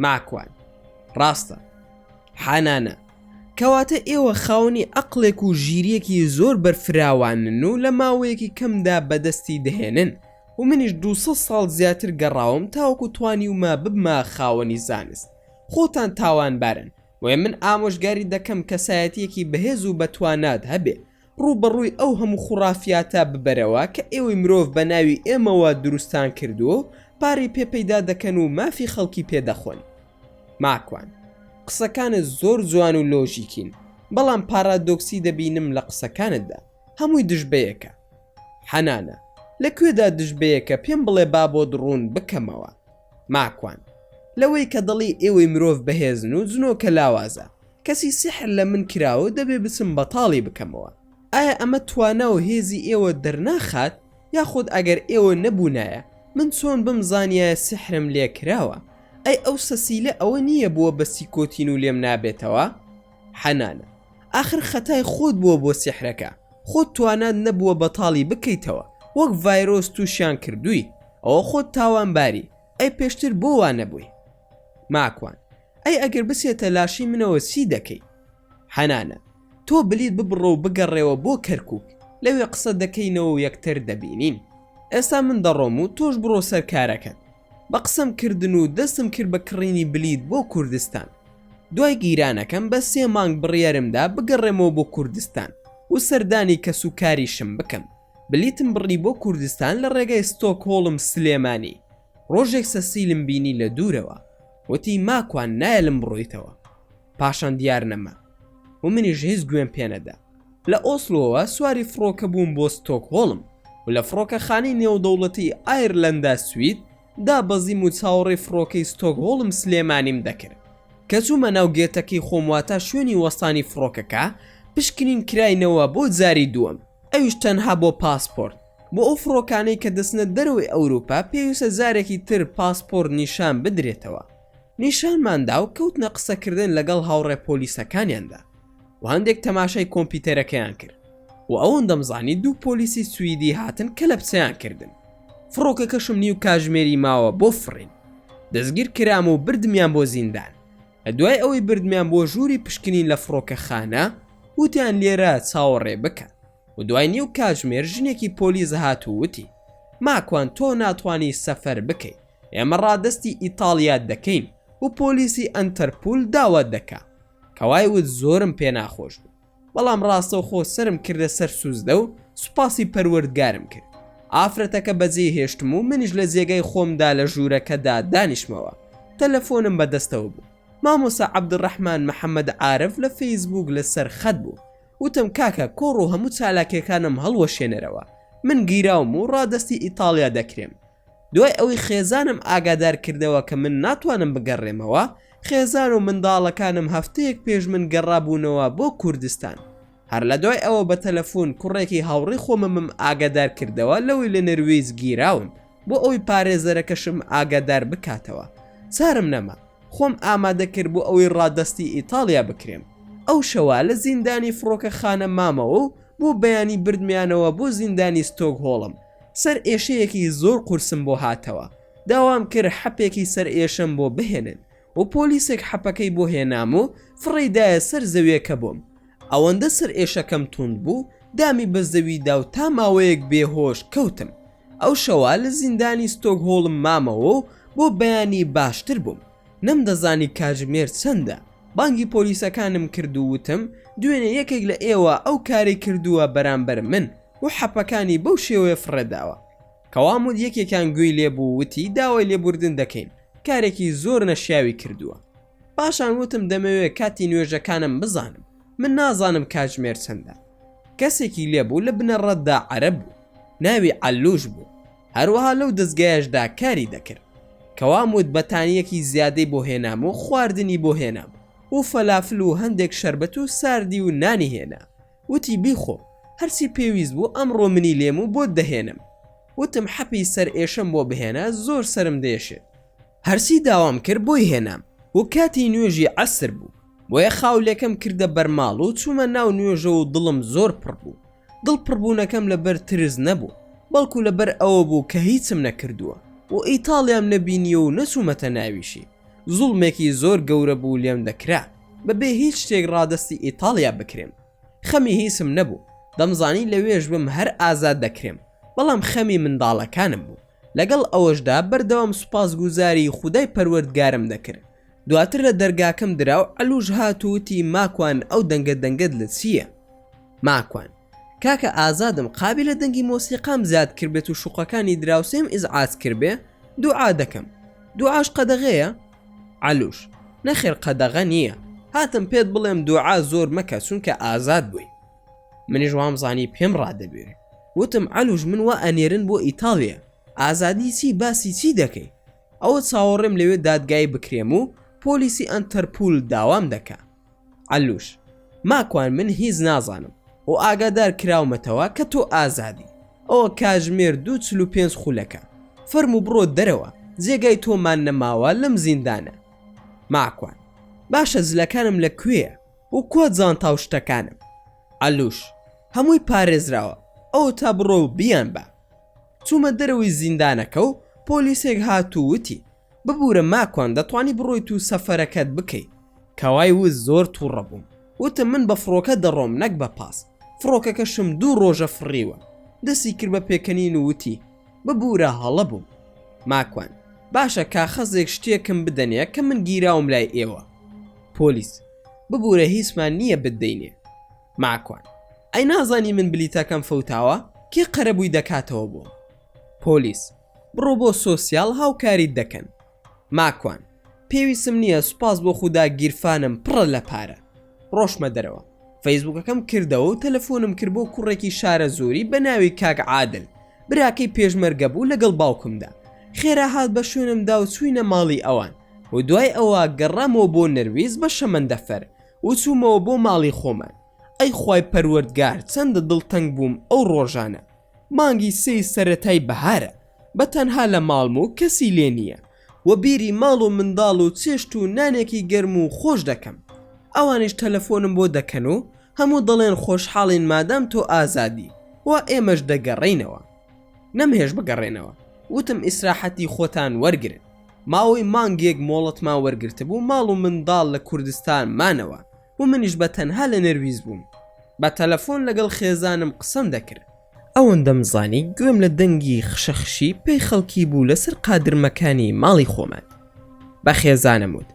ماکوان ڕاستە. حەنانە کەواتە ئێوە خاوەنی عەقڵێک و ژیرێکی زۆر بەرفراوانن و لە ماوەیەکی کەمدا بەدەستی دەهێنن و منیش 200 ساڵ زیاتر گەڕاوم تاوەکو توانی وما ببمە خاوەنی زانست. خۆتان تاوانبارن وێ من ئامۆژگاری دەکەم کەسایەتیەکی بەهێز و بەتوانات هەبێ ڕووبەڕووی ئەو هەموو خوڕافیاتە ببەرەوە کە ئێوەی مرۆڤ بە ناوی ئێمەوە دروستان کردووە و پارەی پێپەیدا دەکەن و مافی خەڵکی پێدەخۆن. ماکوان قسەکانت زۆر جوان و لۆژیکین، بەڵام پارادۆکسی دەبینم لە قسەکانتدا، هەمووی دژبەیەکە. حەنانە لەکوێدا دژبەیەکە پێم بڵێ با بۆ دڕون بکەمەوە. ماکوان لەوەی کە دڵی ئێوەی مرۆڤ بەهێزن و جنۆکە لاوازە، کەسی سیحر لە من کراوە دەبێ بچم بەتاڵی بکەمەوە. ئایا ئەمە توانە و هێزی ئێوە دەرناخات یاخود ئەگەر ئێوە نەبوونایە من چۆن بمزانیایە سیحرم لێ کراوە؟ ئەی ئەو سەسیلە ئەوە نییە بووە بە سیکۆتین و لێم نابێتەوە؟ حەنانە ئاخر خەتای خۆت بووە بۆ سیحرەکە، خۆت توانات نەبووە بەتاڵی بکەیتەوە وەک ڤایرۆس تووشیان کردووی، ئەوە خۆت تاوانباری. ئەی پێشتر بۆ وانەبووی؟ ماکوان ئەی ئەگەر بسێتە لاشی منەوە چی دەکەی؟ حەنانە تۆ بلیت ببڕۆ و بگەڕێەوە بۆ کەرکووک، لەوێ قسە دەکەینەوە و یەکتر دەبینین. ئێستا من دەڕۆم و تۆش بڕۆ سەر کارەکەت. بە قسەم کردن و دەستم کرد بە کڕینی بلیت بۆ کوردستان. دوای گیرانەکەم بە 3 مانگ بڕیارمدا بگەڕێمەوە بۆ کوردستان و سەردانی کەس و کاریشم بکەم. بلیتم بڕی بۆ کوردستان لە ڕێگەی ستۆکهۆڵم سلێمانی. ڕۆژێک سەسیلم بینی لە دوورەوە، وتی ماکوان نایەلم بڕۆیتەوە. پاشان دیار نەما و منیش هیچ گوێم پێنەدا. لە ئۆسلۆوە سواری فڕۆکە بووم بۆ ستۆکهۆڵم و لە فڕۆکەخانەی نێودەوڵەتی ئایرلەندا سوید دابەزیم و چاوەڕێی فڕۆکەی ستۆکهۆڵم سلێمانیم دەکرد. کە چوومە ناو گێتەکەی خۆمواتە شوێنی وەستانی فڕۆکەکە پشکنین کراینەوە بۆ جاری دووەم، ئەویش تەنها بۆ پاسپۆرت. بۆ ئەو فڕۆکانەی کە دەستنە دەرەوەی ئەوروپا پێویستە جارێکی تر پاسپۆرت نیشان بدرێتەوە. نیشانماندا و کەوتنە قسەکردن لەگەڵ هاوڕێ پۆلیسەکانیاندا و هەندێک تەماشای کۆمپیوتەرەکەیان کرد و ئەوەن دەمزانی 2 پۆلیسی سویدی هاتن کە لە پچەیان کردن. فڕۆکەکەشم نیو کاژمێری ماوە بۆ فڕین دەستگیر کرام و بردمیان بۆ زیندان لە دوای ئەوەی بردمیان بۆ ژووری پشکنین لە فڕۆکەخانە وتیان لێرە چاوەڕێ بکە و دوای نیو کاژمێر ژنێکی پۆلیس هات و وتی ماکوان تۆ ناتوانی سەفەر بکەی ئێمە ڕادستی ئیتاڵیا دەکەین و پۆلیسی ئەنتەرپۆل داوات دەکا کەوای وت زۆرم پێ ناخۆش بوو بەڵام ڕاستەوخۆ سرم کردە سەر سوزدە و سوپاسی پەروەردگارم کرد ئافرەتەکە بەجێ هێشتم و منیش لە جێگەی خۆمدا لە ژوورەکەدا دانیشمەوە تەلەفۆنم بەدەستەوە بوو مامۆسا عەبدوڕەحمان محەممەد عارف لە فەیسبوک لەسەر خەت بوو وتم کاکە کۆڕ و هەموو چالاکیەکانم هەڵوەشێنەرەوە من گیراوم و ڕادستی ئیتاڵیا دەکرێم دوای ئەوەی خێزانم ئاگادار کردەوە کە من ناتوانم بگەڕێمەوە خێزان و منداڵەکانم هەفتەیەک پێش من گەڕابوونەوە بۆ کوردستان هەر لە دوای ئەوە بە تەلەفۆن کوڕێکی هاوڕێی خۆممم ئاگادار کردەوە لەوەی لە نەروێز گیراوم بۆ ئەوی پارێزەرەکەشم ئاگادار بکاتەوە چارم نەما خۆم ئامادە کرد بۆ ئەوەی ڕادستی ئیتاڵیا بکرێم ئەو شەوە لە زیندانی فڕۆکەخانە مامەوە و بۆ بەیانی بردمیانەوە بۆ زیندانی ستۆکهۆڵم سەر ئێشەیەکی زۆر قورسم بۆ هاتەوە داوام کرد حەپێکی سەر ئێشەم بۆ بهێنن و پۆلیسێک حەپەکەی بۆ هێنام و فڕیدایە سەر زەویەکە بووم ئەوەندە سەر ئێشەکەم توند بوو دامی بە زەویدا و تا ماوەیەک بێهۆش کەوتم ئەو شەوە لە زیندانی ستۆکهۆڵم مامەوە و بۆ بەیانی باشتر بووم نەمدەزانی کاتژمێر چەندە بانگی پۆلیسەکانم کرد و وتم دوێنێ یەکێک لە ئێوە ئەو کاری کردووە بەرامبەر من و حەپەکانی بەو شێوەیە فڕێداوە کەوامود یەکێکان گوێی لێبوو وتی داوای لێبوردن دەکەین کارێکی زۆر نەشیاوی کردووە پاشان وتم دەمەوێت کاتی نوێژەکانم بزانم من نازانم کاتژمێر چەندە کەسێکی لێبوو لە بنەڕەتدا عەرەب بوو ناوی عەلوش بوو هەروەها لەو دەستگایەشدا کاری دەکرد کەوامود بەتانیەکی زیادەی بۆ هێنام و خواردنی بۆ هێنام و فەلافل و هەندێک شەربەت و ساردی و نانی هێنا وتی بیخۆ هەرچی پێویست بوو ئەمڕۆ منی لێم و بۆ دەهێنم وتم حەپی سەر ئێشەم بۆ بهێنە زۆر سرم دێشێت هەرچی داوام کرد بۆی هێنام و کاتی نوێژی عەسر بوو بۆیە خاولەکەم کردە بەرماڵ و چوومە ناو نوێژە و دڵم زۆر پڕ بوو دڵ پڕبوونەکەم لەبەر ترس نەبوو بەڵکو لەبەر ئەوە بوو کە هیچم نەکردووە و ئیتاڵیام نەبینیە و نەچوومەتە ناویشی زوڵمێکی زۆر گەورە بوو لێم دەکرا بەبێ هیچ شتێک ڕادستی ئیتاڵیا بکرێم خەمی هیچم نەبوو دەمزانی لەوێش بم هەر ئازاد دەکرێم بەڵام خەمی منداڵەکانم بوو لەگەڵ ئەوەشدا بەردەوام سوپاسگوزاری خودای پەروەردگارم دەکرد دواتر لە دەرگاکەم دراو عەلوش هاتووتی ماکوان ئەو دەنگەت لە چییە ماکوان کاکە ئازادم قابلە دەنگی مۆسیقام زیاد کردبێت و شوقەکانی دراوسێم ئیزعاج کردبێ دوعا دەکەم دوعاش قەدەغەیە عەلوش نەخێر قەدەغە نییە هاتم پێت بڵێم دوعا زۆر مەکە چونکە ئازاد بووی منیش وامزانی پێم ڕادەبێت وتم عەلوش من وا ئەنێرن بۆ ئیتاڵیا ئازادی چی باسی چی دەکەی ئەوە چاوەڕێم لەوێ دادگای بکرێم و پۆلیسی ئەنتەرپۆل داوام دەکا عەلوش ماکوان من هیچ نازانم و ئاگادار کراومەتەوە کە تۆ ئازادی ئەوە کاتژمێر 2:45 خولەکە فەرموو بڕۆ دەرەوە جێگای تۆمان نەماوە لەم زیندانە ماکوان باشە زلەکانم لەکوێیە و کۆ جانتا و شتەکانم عەلوش هەمووی پارێزراوە ئەو تا بڕۆ و بیان بە چوومە دەرەوەی زیندانەکە و پۆلیسێک هاتوو وتی ببوورە ماکوان دەتوانی بڕۆیت و سەفەرەکەت بکەیت کەوای وت زۆر تووڕە بووم وتم من بە فڕۆکە دەڕۆم نەک بە پاس فڕۆکەکەشم 2 ڕۆژە فڕیوە دەستی کرد بە پێکەنین و وتی ببوورە هەڵە بووم ماکوان باشە کاخەزێک شتێکم بدەنێ کە من گیراوم لای ئێوە پۆلیس ببوورە هیچمان نییە بدەینێ ماکوان ئەی نازانی من بلیتەکەم فەوتاوە کێ قەرەبووی دەکاتەوە بۆم پۆلیس بڕۆ بۆ سۆسیال هاوکاریت دەکەن ماکوان پێویستم نییە سوپاس بۆ خودا گیرفانم پڕە لە پارە ڕۆشمە دەرەوە فەیسبوکەکەم کردەوە و تەلەفۆنم کرد بۆ کوڕێکی شارە زۆری بە ناوی کاک عادل براکەی پێشمەرگە بوو لەگەڵ باوکمدا خێرا هات بە شوێنمدا و چووینە ماڵی ئەوان و دوای ئەوە گەڕامەوە بۆ نەرویز بە شەمەندەفەر و چوومەوە بۆ ماڵی خۆمان ئەی خوای پەروەردگار چەندە دڵتەنگ بووم ئەو ڕۆژانە مانگی 3 سەرەتای بەهارە بە تەنها لە ماڵم و کەسی لێ نییە و بیری ماڵ و منداڵ و چێشت و نانێکی گەرم و خۆش دەکەم ئەوانش تەلەفۆنم بۆ دەکەن و هەموو دەڵێن خۆشحاڵین مادام تۆ ئازادی و ئێمەش دەگەڕێینەوە نەمهێش بگەڕێنەوە وتم ئیسراحەتی خۆتان وەرگرن. ماوەی مانگێک مۆڵەتمان وەرگرتە بوو ماڵ و منداڵ لە کوردستان مانەوە و منیش بە تەنها لە نەرویز بووم. بە تەلەفۆن لەگەڵ خێزانم قسەم دەکرد. ئەوەندەم زانی گوێم لە دەنگی خشەخشی پێی خەڵکی بوو لەسەر قادرمەکانی ماڵی خۆمان. بە خێزانم وت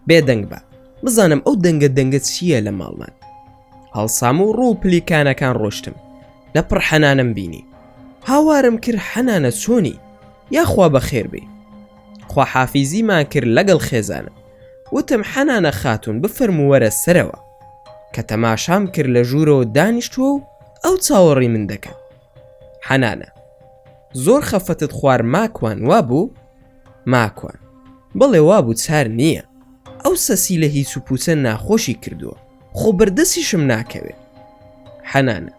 بێدەنگ بە بزانم ئەو دەنگە چییە لە ماڵمان. هەڵسام و ڕوو پلیکانەکان ڕۆشتم. لە پڕ حەنانم بینی. هاوارم کرد حەنانە چۆنی؟ یاخوا بەخێر بێ. خواحافیزیمان کرد لەگەڵ خێزانم. وتم حەنانە خاتون بفەرموو وەرە سەرەوە. کە تەماشام کرد لە ژوورەوە دانیشتووە و ئەو چاوەڕی من دەکە. حەنانە زۆر خەفەتت خوار ماکوان وابوو؟ ماکوان بەڵێ وابوو چار نییە. ئەو سەسی لە هیچ و پوچە ناخۆشی کردووە خۆ بەردەسیشم ناکەوێت. حەنانە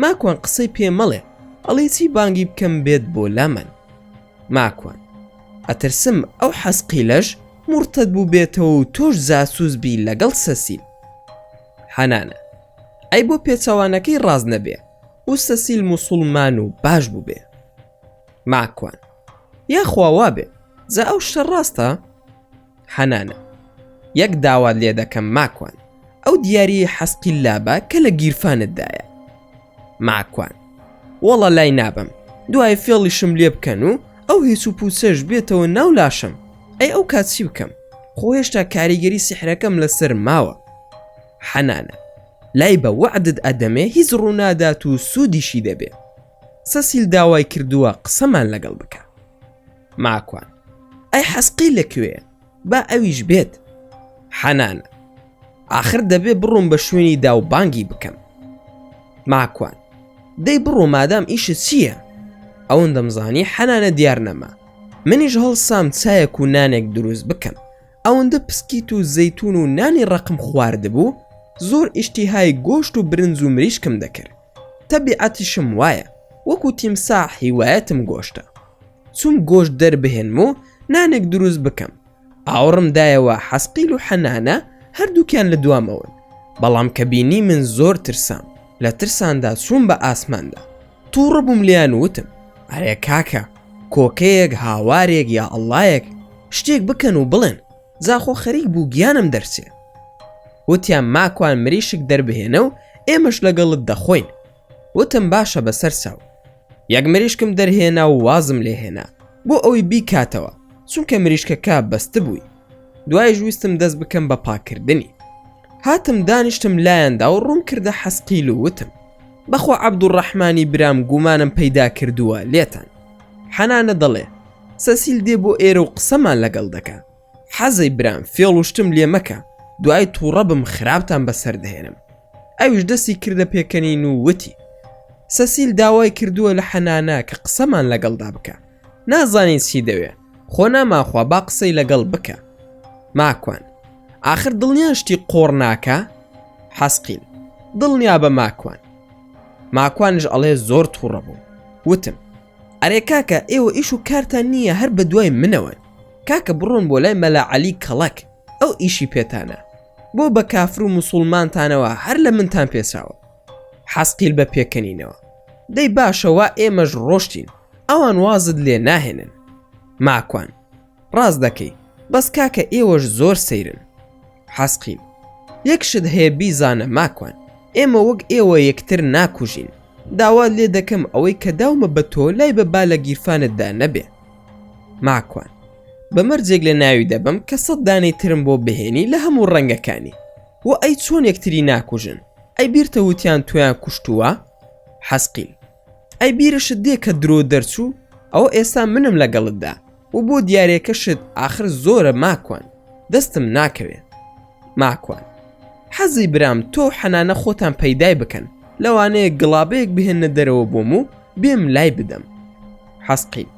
ماکوان قسەی پێ مەڵێ ئەڵێ چی بانگی بکەم بێت بۆ لامەن. ماکوان ئەترسم ئەو حەسقیلەش مرتەد بوو بێتەوە و تۆش زاسوس بی لەگەڵ سەسیل. حەنانە ئەی بۆ پێچەوانەکەی ڕاز نەبێ و سەسیل موسڵمان و باش بوو بێ. ماکوان یاخوا وابێ جا ئەو شتە ڕاستە؟ حەنانە یەک داوات لێ دەکەم ماکوان ئەو دیاریی حەسقیل لابە کە لە گیرفانتدایە. ماکوان وەڵە لای نابم دوای فێڵیشم لێ بکەن و ئەو هیچ و پوچەش بێتەوە ناو لاشم. ئەی ئەو کات چی بکەم؟ خۆ هێشتا کاریگەری سیحرەکەم لەسەر ماوە. حەنانە لای بە وعدت ئەدەمێ هیچ ڕوونادات و سوودیشی دەبێ. سەسیل داوای کردووە قسەمان لەگەڵ بکە. ماکوان ئەی حەسقی لەکوێ؟ با ئەویش بێت. حەنانە ئاخر دەبێ بڕۆم بە شوێنی دا و بانگی بکەم. ماکوان دەی بڕۆ مادام ئیشت چییە؟ ئەوەندەم زانی حەنانە دیار نەما. منیش هەڵسام چایەک و نانێک دروست بکەم. ئەوەندە پسکیت و زەیتون و نانی ڕقم خواردبوو زۆر ئیشتیهای گۆشت و برنج و مریشکم دەکرد. تەبیعەتیشم وایە وەکو تیمساح هیوایەتم گۆشتە. چوم گۆشت دەربهێنم و نانێک دروست بکەم. ئاوڕم دایەوە حەسقیل و حەنانە هەردووکیان لە دوامەون. بەڵام کە بینی من زۆر ترسام. لە ترساندا چوم بە ئاسماندا. تووڕە بووم لیان وتم ئەرێ کاکە کۆکەیەک هاوارێک یا ئەڵڵایەک شتێک بکەن و بڵێن زاخۆ خەریک بوو گیانم دەرسێ. وتیان ماکوان مریشک دەربهێنە و ئێمەش لەگەڵت دەخۆین. وتم باشە بەسەر ساو. یەک مریشکم دەرهێنا و وازم لێهێنا بۆ ئەوەی بیکاتەوە چونکە مریشکەکە بەستە بووی. دوای ویستم دەست بکەم بە پاکردنی. هاتم دانیشتم لایەندا و ڕوون کردە حەسقیل و وتم بەخوا عەبدوڕەحمانی برام گومانم پەیدا کردووە لێتان. حەنانە دەڵێ سەسیل دێ بۆ ئێرە و قسەمان لەگەڵ دەکا. حەزەی برام فێڵوشتم لێ مەکە دوای تووڕە بم خراپتان بەسەر دەهێنم. ئەویش دەستی کردە پێکەنین و وتی سەسیل داوای کردووە لە حەنانە کە قسەمان لەگەڵدا بکە. نازانین چی دەوێ خۆ ناماخوا با قسەی لەگەڵ بکە. ماکوان ئاخر دڵنیا شتی قۆڕ ناکە؟ حەسقیل دڵنیا بە ماکوان. ماکوانش ئەڵێ زۆر تووڕە بوو. وتم ئەرێ کاکە ئێوە ئیش و کارتان نییە هەر بە دوای منەوەن. کاکە بڕۆن بۆ لای مەلا عەلی کەڵک ئەو ئیشی پێتانە بۆ بە کافر و موسڵمانتانەوە هەر لە منتان پێساوە. حەسقیل بە پێکەنینەوە دەی باشەوە ئێمەش ڕۆشتین ئەوان وازت لێ ناهێنن. ماکوان ڕاست دەکەی بەس کاکە ئێوەش زۆر سەیرن. حەسقیل یەکشت هەیە بیزانە ماکوان ئێمە وەک ئێوە یەکتر ناکوژین. داوا لێ دەکەم ئەوەی کە داومە بە تۆ لای بە با لە گیرفانتدا نەبێ. ماکوان بەمەرجێک لە ناوی دەبم کە 100 دانەی ترم بۆ بهێنی لە هەموو ڕەنگەکانی. و ئەی چۆن یەکتری ناکوژن؟ ئەی بیرتە وتیان تۆیان کوشتووە؟ حەسقیل ئەی بیرشت دێ کە درۆ دەرچوو ئەوە ئێستا منم لەگەڵتدا و بۆ دیارێکەشت آخر زۆرە ماکوان دەستم ناکەوێ. ماکوان حەزی برام تۆ حەنانە خۆتان پەیدای بکەن لەوانەیە گڵابەیەک بهێنە دەرەوە بۆم و بێم لای بدەم. حەسقیل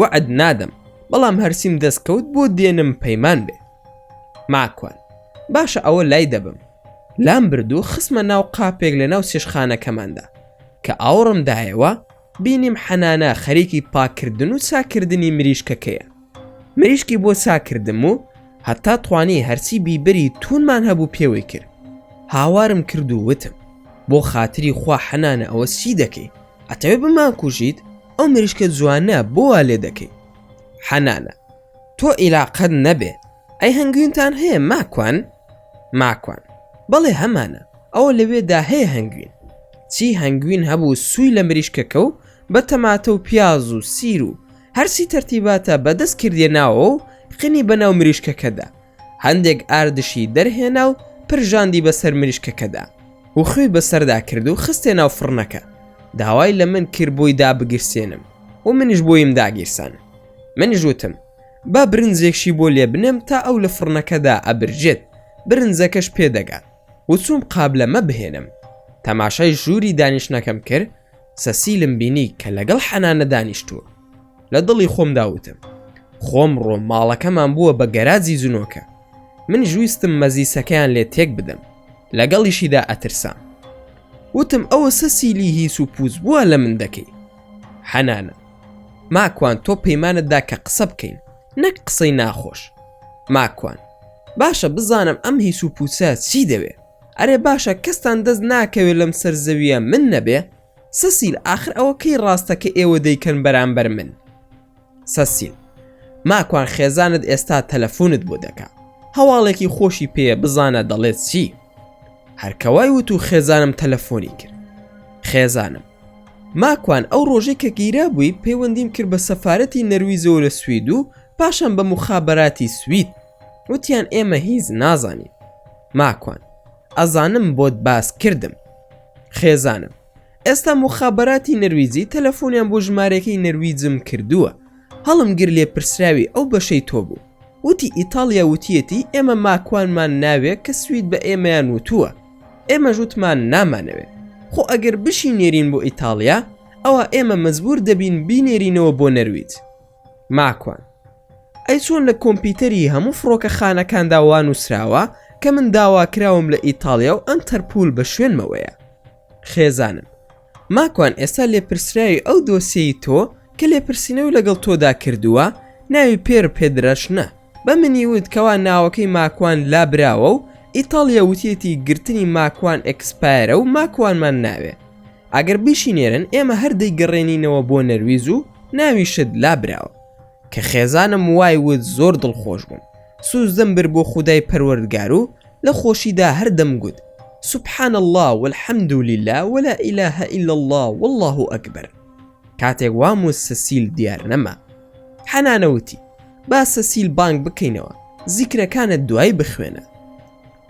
وعد نادەم بەڵام هەرسیم دەستکەوت بۆ دێنم پەیمان بێ. ماکوان باشە ئەوە لای دەبم. لام بردو خسمە ناو قاپێک لە ناو سێشخانەکەماندا کە ئاوڕم دایەوە بینیم حەنانە خەریکی پاکردن و چاکردنی مریشکەکەیە. مریشکی بۆ چاکردم و هەتا توانی هەرچی بیبەری توونمان هەبوو پێوەی کرد. هاوارم کرد و وتم بۆ خاتری خوا حەنانە ئەوە چی دەکەی؟ ئەتەوێ بمان کوژیت؟ ئەو مریشکە جوانە بۆ لێ دەکەی؟ حەنانە: تۆ ئیلاقەت نەبێ، ئەی هەنگوینتان هەیە ماکوان؟ ماکوان: بەڵێ هەمانە، ئەوە لەوێدا هەیە هەنگوین. چی هەنگوین هەبوو سووی لە مریشکەکە و بە تەماتە و پیاز و سیر و هەرسی تەرتیباتە بەدەست کردێ ناوە و قنی بەناو مریشکەکەدا، هەندێک ئاردشی دەرهێنا و پرژاندی بەسەر مریشکەکەدا و خوێی بەسەردا کرد و خستێ ناو فڕنەکە. داوای لە من کرد بۆی دابگرسێنم و منیش بۆیم داگیرسان. منیش وتم با برنجێکشی بۆ لێ بنێم تا ئەو لە فڕنەکەدا ئەبرجێت، برنجەکەش پێدەگات و چوم قابلەمە بهێنم. تەماشای ژووری دانیشتنەکەم کرد. سەسیلم بینی کە لەگەڵ حەنانە دانیشتووە. لە دڵی خۆم داوتم خۆم ڕۆ ماڵەکەمان بووە بە گەراجی زنۆکە. من ژویستم مەزیسەکەیان لێ تێک بدەم، لەگەڵیشیدا ئەترسام. وتم ئەوە سەسیلی هیس و پووز بووە لە من دەکەی. حەنانە: ماکوان تۆ پەیمانتدا کە قسە بکەین، نەک قسەی ناخۆش. ماکوان: باشە بزانم ئەم هیس و پووسە چی دەوێ؟ ئەرێ باشە کەستان دەست ناکەوێت لەم سەرزەویە من نەبێ؟ سەسیل ئاخر ئەوە کەی ڕاستە کە ئێوە دەیکەن بەرامبەر من؟ سەسیل: ماکوان خێزانت ئێستا تەلەفۆنت بۆ دەکا، هەواڵێکی خۆشی پێیە بزانە دەڵێت چی؟ هەرکەوای وت و خێزانم تەلەفۆنی کرد. خێزانم: ماکوان ئەو ڕۆژەی کە گیرا بووی پەیوەندیم کرد بە سەفارەتی نەرویزەوە لە سوید و پاشان بە مخابەراتی سوید، وتیان ئێمە هیچ نازانین. ماکوان: ئەزانم بۆت باس کردم. خێزانم: ئێستا مخابەراتی نەرویزی تەلەفۆنیان بۆ ژمارەکەی نەرویزم کردووە، هەڵم گر لێ پرسراوی ئەو بەشەی تۆ بوو. وتی ئیتالیا وتیەتی ئێمە ماکوانمان ناوێت کە سوید بە ئێمەیان وتووە، ئێمە ژوتمان نامانەوێت. خۆ ئەگەر بشی نێرین بۆ ئیتالیا ئەوە ئێمە مەزبور دەبین بینێرینەوە بۆ نەرویج. ماکوان: ئەی چۆن لە کۆمپیوتەری هەموو فڕۆکە خانەکاندا وا نووسراوە کە من داوا کراوم لە ئیتالیا و ئەنتەرپۆل بە شوێنمەوەیە. خێزانم: ماکوان ئێستا لێپرسراوی ئەو دۆسیەی تۆ کە لێپرسینەوە لەگەڵ تۆدا کردووە ناوی پێر پێدرەشنە، بە منی وت کەوا ناوەکەی ماکوان لابراوە و ئیتالیا وتیەتی گرتنی ماکوان ئەکسپایرە و ماکوانمان ناوێ. ئەگەر بیشینێرن ئێمە هەردەی گەڕێنینەوە بۆ نەرویز و ناویشت لابراوە. کە خێزانم وای وت زۆر دڵخۆش بووم، سوزدەم بر بۆ خودای پەروەردگار و لە خۆشیدا هەردەم گوت سبحان الله والحمد لله ولا إله إلا الله والله أكبر. کاتێک واموت سەسیل دیار نەما. حەنانەوتی با سەسیل بانگ بکەینەوە، زیکرەکانت دوای بخوێنە.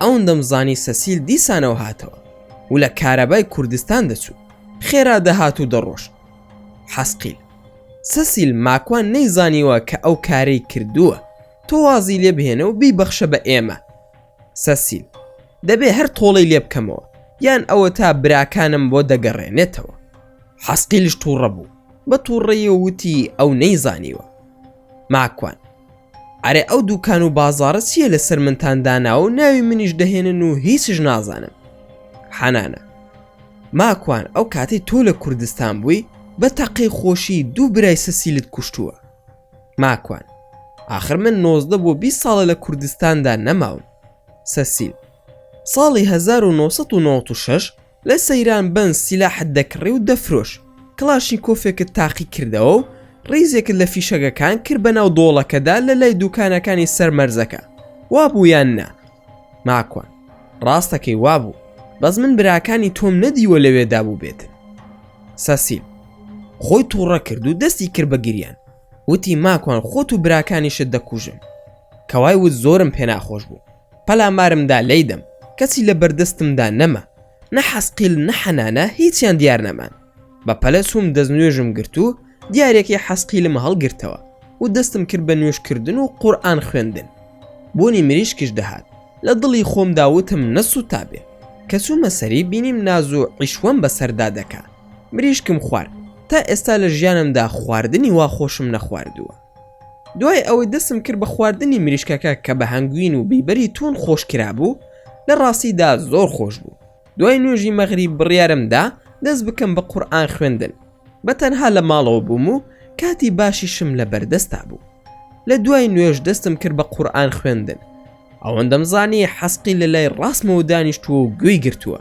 ئەوەندەم زانی سەسیل دیسانەوە هاتەوە و لە کارەبای کوردستان دەچوو، خێرا دەهات و دەڕۆشت. حەسقیل: سەسیل ماکوان نەیزانیوە کە ئەو کارەی کردووە، تۆ وازی لێ بهێنە و بیبەخشە بە ئێمە. سەسیل: دەبێ هەر تۆڵەی لێ بکەمەوە یان ئەوە تا براکانم بۆ دەگەڕێنێتەوە. حەسقیلش تووڕە بوو، بە تووڕەیە وتی ئەو نەیزانیوە. ماکوان: ئەرێ ئەو دوکان و بازاڕە چییە لەسەر منتان داناوە و ناوی منیش دەهێنن و هیچش نازانم. حەنانە: ماکوان ئەو کاتەی تۆ لە کوردستان بووی بە تەقەی خۆشی دوو برای سەسیلت کوشتووە. ماکوان: آخر من 19 بۆ 20 ساڵە لە کوردستاندا نەماوم. سەسیل: ساڵی 1996 لە سەیران بەن سیلاحت دەکڕی و دەفرۆش، کلاشی کۆفێکت تاقی کردەوە و ڕیزێکت لە فیشەگەکان کرد بەناو دۆڵەکەدا لە لای دوکانەکانی سەرمەرزەکە، وابوو یان نا؟ ماکوان: ڕاستەکەی وابوو، بەس من براکانی تۆم نەدیوە لەوێدا بوو بێتن. سەسیل خۆی تووڕە کرد و دەستی کرد بە گریان، وتی ماکوان خۆت و براکانیشت دەکوژم. کەوای وت زۆرم پێ ناخۆش بوو، پەلامارمدا لەیدەم، کەسی لە بەردەستمدا نەما، نە حەسقیل نە حەنانە هیچیان دیار نەمان. بە پەلە چووم دەستنوێژم گرت و دیارێکی حەسقیلم هەڵگرتەوە و دەستم کرد بە نوێشکردن و قورئان خوێندن. بۆنی مریشکش دەهات، لە دڵی خۆم داوتم نەسووتابێ. کە چوومە سەری بینیم ناز و عیشوەم بەسەردا دەکا. مریشکم خوارد، تا ئێستا لە ژیانمدا خواردنی وا خۆشم نەخواردووە. دوای ئەوەی دەستم کرد بە خواردنی مریشکەکە کە بە هەنگوین و بیبەری تون خۆش کرابوو، لە ڕاستیدا زۆر خۆش بوو. دوای نوێژی مەغریب بڕیارمدا دەست بکەم بە قورئان خوێندن. بەتەنها لە ماڵەوە بووم و کاتی باشیشم لە بەردەستا بوو. لە دوای نوێژ دەستم کرد بە قورئان خوێندن. ئەوەندەم زانی حەسقی لە لای ڕاستمەوە دانیشتووە و گوێی گرتووە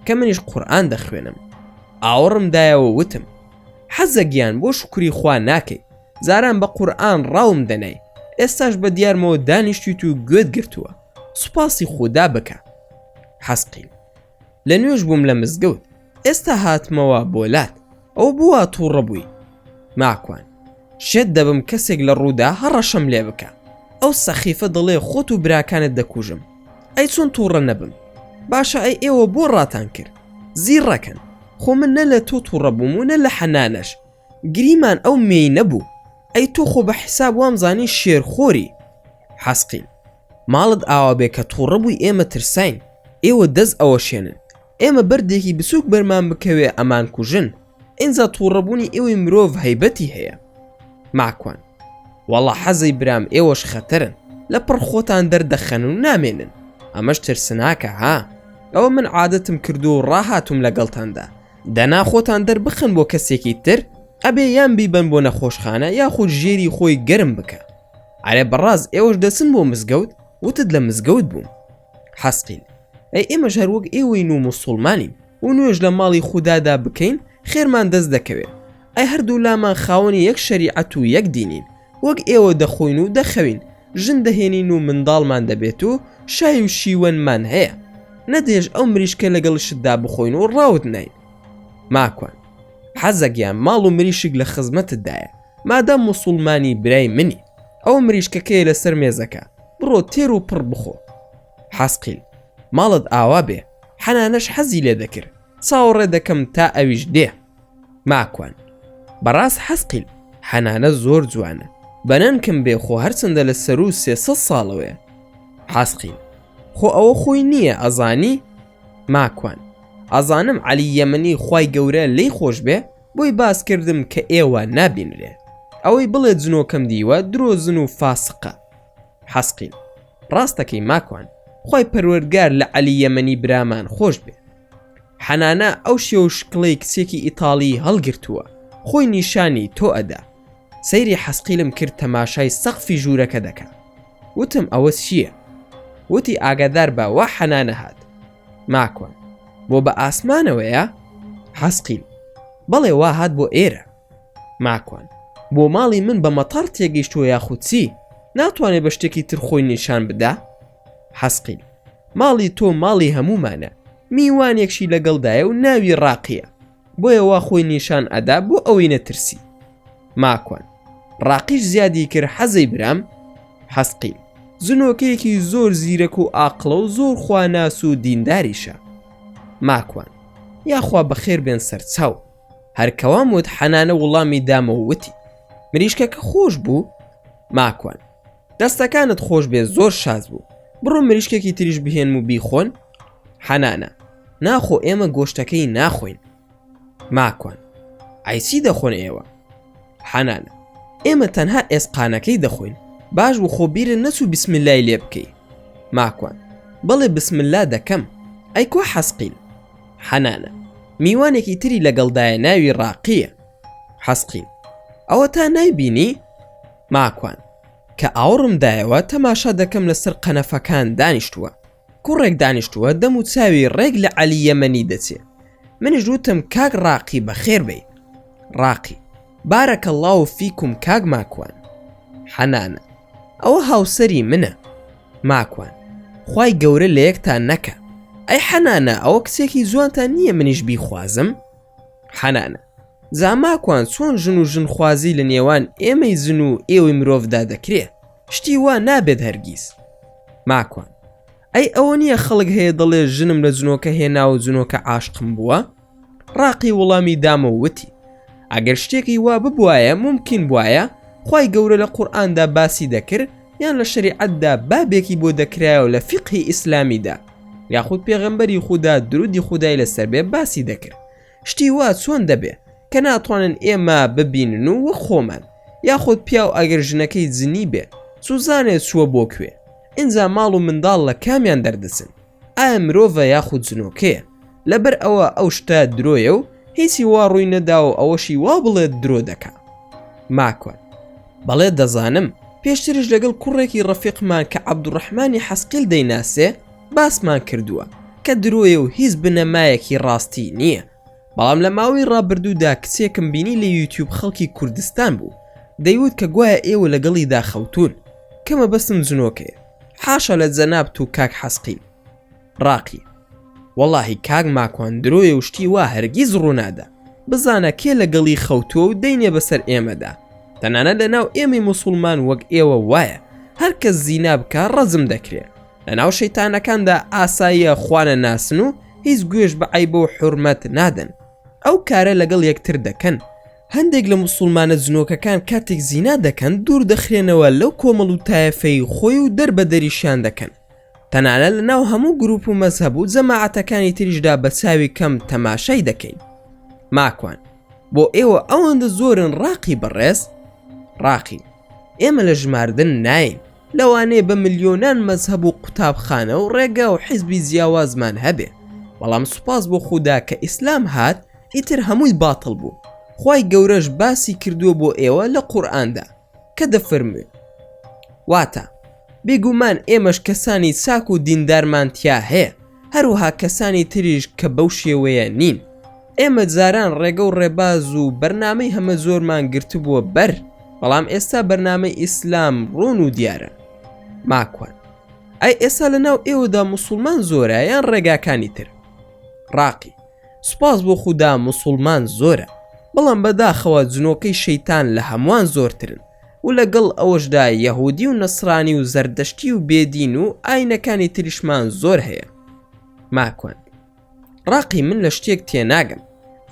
کە منیش قورئان دەخوێنم. ئاوەڕم دایەوە وتم حەزەگیان بۆ شکری خوا ناکەی، زاران بە قورئان ڕاوم دەنای، ئێستاش بە دیارمەوە دانیشتیت و گوێت گرتووە، سوپاسی خوددا بکە. حەسقیل: لە نوێژ بووم لە مزگەوت، ئێستا هاتمەوە بۆلات، ئەو بووە تووڕە بووی. ماکوان: شێت دەبم کەسێک لە ڕوودا هەڕەشەم لێ بکە، ئەو سەخیفە دەڵێ خۆت و براکانت دەکوژم، ئەی چۆن تووڕە نەبم؟ باشە ئەی ئێوە بۆ ڕاتان کرد؟ زیڕەکەن، خۆ من نە لە تۆ تووڕە بووم و نە لە حەنانەش، گریمان ئەو مێی نەبوو، ئەی تۆ خۆ بە حیساب وامزانی شێرخۆری. حەسقیل: ماڵت ئاوا بێ کە تووڕە بووی ئێمە ترساین، ئێوە دەست ئەوە شێنن، ئێمە بەردێکی بچووک بەرمان بکەوێ ئەمان کوژن، ئینجا تووڕەبوونی ئێوەی مرۆڤ هەیبەتی هەیە. ماکوان: وەڵا حەزەی برام ئێوەش خەتەرن، لە پڕ خۆتان دەردەخەن و نامێنن، ئەمەش ترسناکە ها، ئەوە من عادەتم کردو و ڕاهاتم لەگەڵتاندا، دەنا خۆتان دەربخن بۆ کەسێکی تر، ئەبێ یان بیبەن بۆ نەخۆشخانە یاخود ژێری خۆی گەرم بکە. ئارێ بەڕاز ئێوەش دەچن بۆ مزگەوت؟ وتت لە مزگەوت بووم. حەسقیل: ئەی ئێمەش هەروەک ئێوەین و موسڵمانین و نوێژ لە ماڵی خوددادا بکەین خێرمان دەست دەکەوێت، ئەی هەردوو لامان خاوەنی یەک شەریعەت و یەک دینین، وەک ئێوە دەخۆین و دەخەوین، ژن دەهێنین و منداڵمان دەبێت و شای و شیوەنمان هەیە، نەدێژ ئەو مریشکە لەگەڵشتدا بخۆین و ڕاوت نین. ماکوان: حەزەگیان ماڵ و مریشک لە خزمەتتدایە، مادام موسڵمانی برای منی، ئەو مریشکەکەی لەسەر مێزەکە، بڕۆ تێر و پڕ بخۆ. حەسقیل: ماڵت ئاوا بێ، حەنانەش حەزی لێ دەکرد، چاوەڕێ دەکەم تا ئەویش دێ. ماکوان: بەڕاست حەسقیل، حەنانە زۆر جوانە، بەنەنکم بێ خۆ هەرچەندە لە سەر و 300 ساڵەوەیە. حەسقیل: خۆ ئەوە خۆی نییە ئەزانی؟ ماکوان: ئەزانم عەلی یەمەنی خوای گەورە لی خۆش بێ بۆی باس کردم کە ئێوە نابینرێ، ئەوەی بڵێ جنۆکەم دیوە درۆزن و فاسقە. حەسقیل: ڕاستەکەی ماکوان، خوای پەروەردگار لە عەلی یەمەنی برامان خۆش بێ. حەنانە ئەو شێو شکڵەی کچێکی ئیتاڵی هەڵگرتووە، خۆی نیشانی تۆ ئەدا. سەیری حەسقیلم کرد تەماشای سەقفی ژوورەکە دەکا. وتم ئەوە چییە؟ وتی ئاگادار بە وا حەنانە هات. ماکوان: بۆ بە ئاسمانەوەیە؟ حەسقیل: بەڵێ وا هات بۆ ئێرە. ماکوان: بۆ ماڵی من بە مەتەڕ تێگەیشتووە یاخود چی؟ ناتوانێت بە شتێکی تر خۆی نیشان بدا؟ حەسقیل: ماڵی تۆ ماڵی هەمومانە، میوانێکشی لەگەڵدایە و ناوی ڕاقیە، بۆیە وا خۆی نیشان ئەدا بۆ ئەوەی نەترسی. ماکوان: ڕاقیش زیادی کرد حەزەی برام؟ حەسقیل: زنۆکەیەکی زۆر زیرەک و ئاقڵە و زۆر خواناس و دینداریشە. ماکوان: یاخوا بەخێر بێن سەرچاو، هەرکەوام وت حەنانە وڵامی دامەوە وتی مریشکەکە خۆش بوو. ماکوان: دەستەکانت خۆش بێ، زۆر شاز بوو، بڕۆ مریشکێکی تریش بهێن و بیخۆن. حەنانە: ناخۆ ئێمە گۆشتەکەی ناخۆین. ماکوان: ئایسی دەخۆن ئێوە؟ حەنانە: ئێمە تەنها ئێسقانەکەی دەخۆین، باش و خۆبیرە نەچوو بسملای لێ بکەی. ماکوان: بەڵێ بسملا دەکەم. ئەی کۆ حەسقیل؟ حەنانە: میوانێکی تری لەگەڵدایە ناوی ڕاقیە. حەسقیل: ئەوە تا نایبینی؟ ماکوان: کە ئاوڕمدایەوە تەماشا دەکەم لەسەر قەنەفەکان دانیشتووە، کوڕێک دانیشتووە دەم و چاوی ڕێک لە عەلی یەمەنی دەچێ. منیش وتم کاک ڕاقی بەخێر بێ. ڕاقی: بارەکەڵڵاو فیکم کاک ماکوان. حەنانە: ئەوە هاوسەری منە. ماکوان: خوای گەورە لە یەکتان نەکە. ئەی حەنانە، ئەوە کچێکی جوانتان نییە منیش بیخوازم؟ حەنانە: زاماکوان، چۆن ژن و ژنخوازی لە نێوان ئێمەی زن و ئێوەی مرۆڤدا دەکرێ؟ شتی وا نابێت هەرگیز. ماکوان: ئەی ئەوە نییە خەڵک هەیە دەڵێ ژنم لە جنۆکە هێنا و جنۆکە عاشقم بووە؟ ڕاقی وەڵامی دامە وتی ئەگەر شتێکی وا ببوایە ممکن بوایە خوای گەورە لە قورئاندا باسی دەکرد یان لە شەریعەتدا بابێکی بۆ دەکرایە و لە فیقهی ئیسلامیدا یاخود پێغەمبەری خودا درودی خودای لەسەر بێ باسی دەکرد. شتی وا چۆن دەبێ کە ناتوانن ئێمە ببینن و وەک خۆمان، یاخود پیاو ئەگەر ژنەکەی جنی بێ سوزانێت چووە بۆ کوێ، ئینجا ماڵ و منداڵ لە کامیان دەردەچن؟ ئایا مرۆڤە یاخود جنۆکەیە؟ لەبەر ئەوە ئەو شتە درۆیە و هیچی وا ڕووی نەدا و ئەوەشی وا بڵێت درۆ دەکا. ماکوان: بەڵێ دەزانم، پێشترش لەگەڵ کوڕێکی ڕەفیقمان کە عەبدوڕەحمانی حەسقیل دەیناسێ باسمان کردووە کە درۆیە و هیچ بنەمایەکی ڕاستی نییە، بەڵام لە ماوەی ڕابردوودا کچێکم بینی لە یوتیوب خەڵکی کوردستان بوو دەیوت کە گوایە ئێوە لەگەڵیدا خەوتون کەمە بەستم جنۆکەیە حاشا لە جەنابت و کاک حەسقیل. ڕاقی وەڵاهی کاک ماکوان درۆیە و شتی وا هەرگیز ڕوونادا بزانە کێ لەگەڵی خەوتووە و دەینێ بەسەر ئێمەدا تەنانە لەناو ئێمەی موسڵمان وەک ئێوە وایە هەر کەس زینا بکە ڕەزم دەکرێت لەناو شەیتانەکاندا ئاساییە خوانە ناسن و هیچ گوێش بە عیبە و حورمەت نادەن ئەو کارە لەگەڵ یەکتر دەکەن. هەندێک لە موسڵمانە جنۆکەکان کاتێک زینا دەکەن دوور دەخرێنەوە لەو کۆمەڵ و تایەفەی خۆی و دەربە دەریشیان دەکەن تەنانە لەناو هەموو گروپ و مەزهەب و جەماعەتەکانی تریشدا بە چاوی کەم تەماشای دەکەین. ماکوان بۆ ئێوە ئەوەندە زۆرن ڕاقی بەڕێز. ڕاقی ئێمە لە ژماردن ناین لەوانەیە بە ملیۆنان مەزهەب و قوتابخانە و ڕێگا و حیزبی جیاوازمان هەبێ بەڵام سوپاس بۆ خوددا کە ئیسلام هات ئیتر هەمووی باتڵ بوو. خوای گەورەش باسی کردووە بۆ ئێوە لە قورئاندا کە دەفەرموێ واتە بێگومان ئێمەش کەسانی چاک و دیندارمان تیا هەیە هەروها کەسانی تریش کە بەو شێوەیە نین. ئێمە جاران ڕێگە و ڕێباز و بەرنامەی هەمە زۆرمان گرتبووە بەر بەڵام ئێستا بەرنامەی ئیسلام ڕوون و دیارە. ماکوان ئەی ئێستا لەناو ئێوەدا موسڵمان زۆرە یان ڕێگاکانی تر؟ ڕاقی سوپاس بۆ خوددا موسڵمان زۆرە بەڵام بەداخەوە جنۆکەی شەیتان لە هەمووان زۆرترن و لەگەڵ ئەوەشدا یەهودی و نەسرانی و زەردەشتی و بێدین و ئاینەکانی تریشمان زۆر هەیە. ماکوان ڕاقی من لە شتێک تێناگەم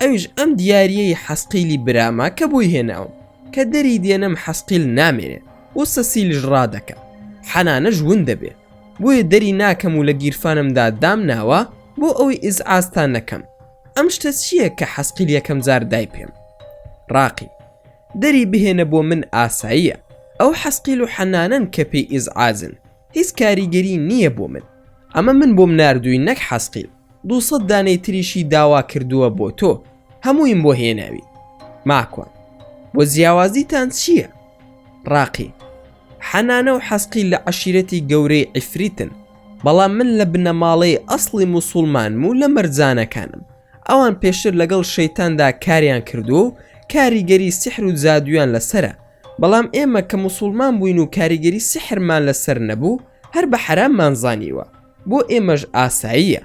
ئەویش ئەم دیاریەی حەسقیلی برامە کە بۆی هێناوم کە دەری دێنم حەسقیل نامێنێ و سەسیلش ڕادەکە حەنانەش ون دەبێ بۆیە دەری ناکەم و لە گیرفانمدا دام ناوە بۆ ئەوەی ئیزعاجتان نەکەم. ئەم شتە چییە کە حەسقیل یەکەم جار دای پێم؟ ڕاقی دەری بهێنە بۆ من ئاساییە ئەو حەسقیل و حەنانەن کە پێی ئیزعاجن هیچ کاریگەری نییە بۆ من ئەمە من بۆم ناردووی نەک حەسقیل 200 دانەی تریشی داوا کردووە بۆ تۆ هەموویم بۆ هێناوی. ماکوان بۆ جیاوازیتان چییە؟ ڕاقی حەنانە و حەسقیل لە عەشیرەتی گەورەی عیفریتن بەڵام من لە بنەماڵەی ئەسڵی موسڵمانم و لە مەرجانەکانم ئەوان پێشتر لەگەڵ شەیتاندا کاریان کردووە و کاریگەری سحر و جادویان لەسرە بەڵام ئێمە کە موسڵمان بووین و کاریگەری سحرمان لەسەر نەبوو هەر بە حەراممان زانیوە بۆ ئێمەش ئاساییە.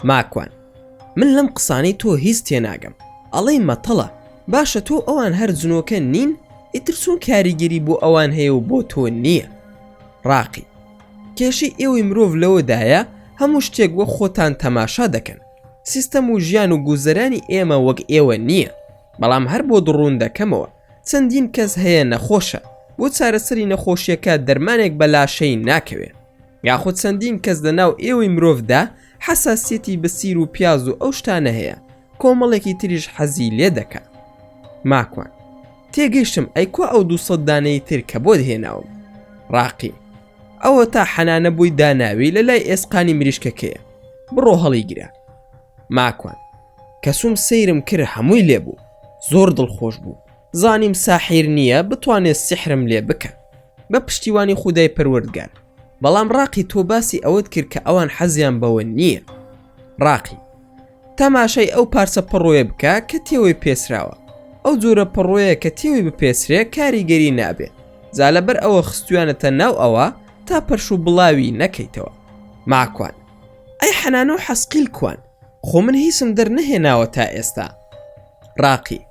ماکوان من لەم قسانەی تۆ هیچ تێناگەم ئەڵەی مەتەڵە باشە تۆ ئەوان هەر جنۆکە نین ئیتر چۆن کاریگەری بۆ ئەوان هەیە و بۆ تۆ نییە؟ ڕاقی کێشی ئێوەی مرۆڤ لەوەدایە هەموو شتێک وە خۆتان تەماشا دەکەن سیستەم و ژیان و گوزەرانی ئێمە وەک ئێوە نییە بەڵام هەر بۆ دڕوون دەکەمەوە چەندین کەس هەیە نەخۆشە بۆ چارەسەری نەخۆشیەکە دەرمانێک بەلاشەی ناکەوێ یاخود چەندین کەس لەناو ئێوەی مرۆڤدا حەساسیەتی بە سیر و پیاز و ئەو شتانە هەیە کۆمەڵێکی تریش حەزی لێ دەکا. ماکوان تێگەیشتم ئەیکوا ئەو 200 دانەی تر کە بۆ هێناوم. ڕاقی ئەوە تا حەنانە بووی داناوی لە لای ئێسقانی مریشکەکەیە بڕۆ هەڵی گرە. ماکوان کەسوم سەیرم کرد هەمووی لێبوو زۆر دڵخۆش بوو زانیم ساحیر نییە بتوانێت سحرم لێ بکە بە پشتیوانی خودای پەروەردگار بەڵام ڕاقی تۆ باسی ئەوت کرد کە ئەوان حەزیان بەوە نییە. ڕاقی تەماشای ئەو پارچە پەڕۆیە بکە کە تێوەی پێسراوە ئەو جۆرە پەڕۆیە کە تێوەی بپێسرێ کاریگەری نابێت جا لەبەر ئەوە خستویانەتە ناو ئەوە تا پەرش و بڵاوی نەکەیتەوە. ماکوان ئەی حەنانە و حەسقیل کوان خۆ من هیچم دەرنەهێناوە تا ئێستا. ڕاقی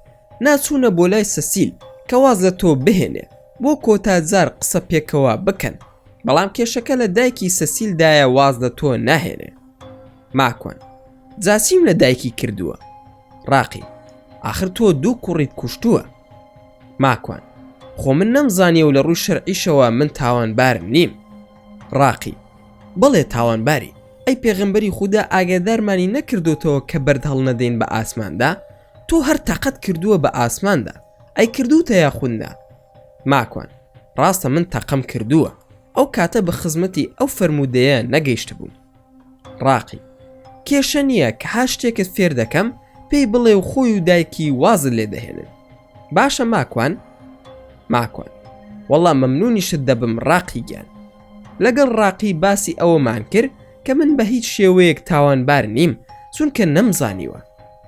ناچوونە بۆ لای سەسیل کە واز لە تۆ بهێنێ بۆ کۆتاجار قسە پێکەوە بکەن بەڵام کێشەکە لە دایکی سەسیلدایە واز لە تۆ ناهێنێ. ماکوان جاچیم لە دایکی کردووە؟ ڕاقی ئاخر تۆ 2 کوڕیت کوشتووە. ماکوان خۆ من نەمزانیە و لە ڕووی شەرعیشەوە من تاوانبارم نیم. ڕاقی بەڵێ تاوانباری ئەی پێغەمبەری خوددا ئاگادارمانی نەکردوتەوە کە بەرد هەڵ نەدەین بە ئاسماندا تۆ هەر تاقەت کردووە بە ئاسماندا ئەی کردوتە یاخوندا؟ ماکوان ڕاستە من تاقەم کردووە ئەو کاتە بە خزمەتی ئەو فەرمودەیە نەگەیشتە بووم. ڕاقی کێشە نییە کە ها شتێکت فێر دەکەم پێی بڵێ و خۆی و دایکی وازت لێ دەهێنن. باشە ماکوان؟ ماکوان وەڵام مەمنونیشت دەبم ڕاقی گیان. لەگەڵ ڕاقی باسی ئەوەمان کرد کە من بە هیچ شێوەیەک تاوانبار نیم چونکە نەمزانیوە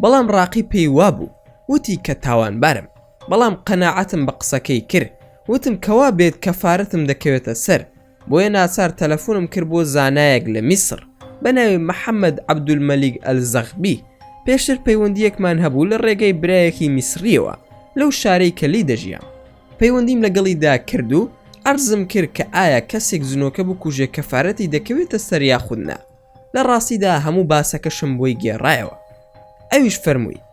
بەڵام ڕاقی پێی وابوو وتی کە تاوانبارم، بەڵام قەناعەتم بە قسەکەی کرد، وتم کەوا بێت کەفارەتم دەکەوێتە سەر، بۆیە ناچار تەلەفۆنم کرد بۆ زانایەک لە میسر بە ناوی محەممەد عەبدولمەلیک ئەلزەغبی. پێشتر پەیوەندیەکمان هەبوو لە ڕێگەی برایەکی میسریەوە لەو شارەی کە لی دەژیام. پەیوەندیم لەگەڵیدا کرد و عەرزم کرد کە ئایا کەسێک زنۆکە بکوژێ کەفارەتی دەکەوێتە سەر یاخودنا. لە ڕاستیدا هەموو باسەکەشم بۆی گێڕایەوە. ئەویش فەرمووی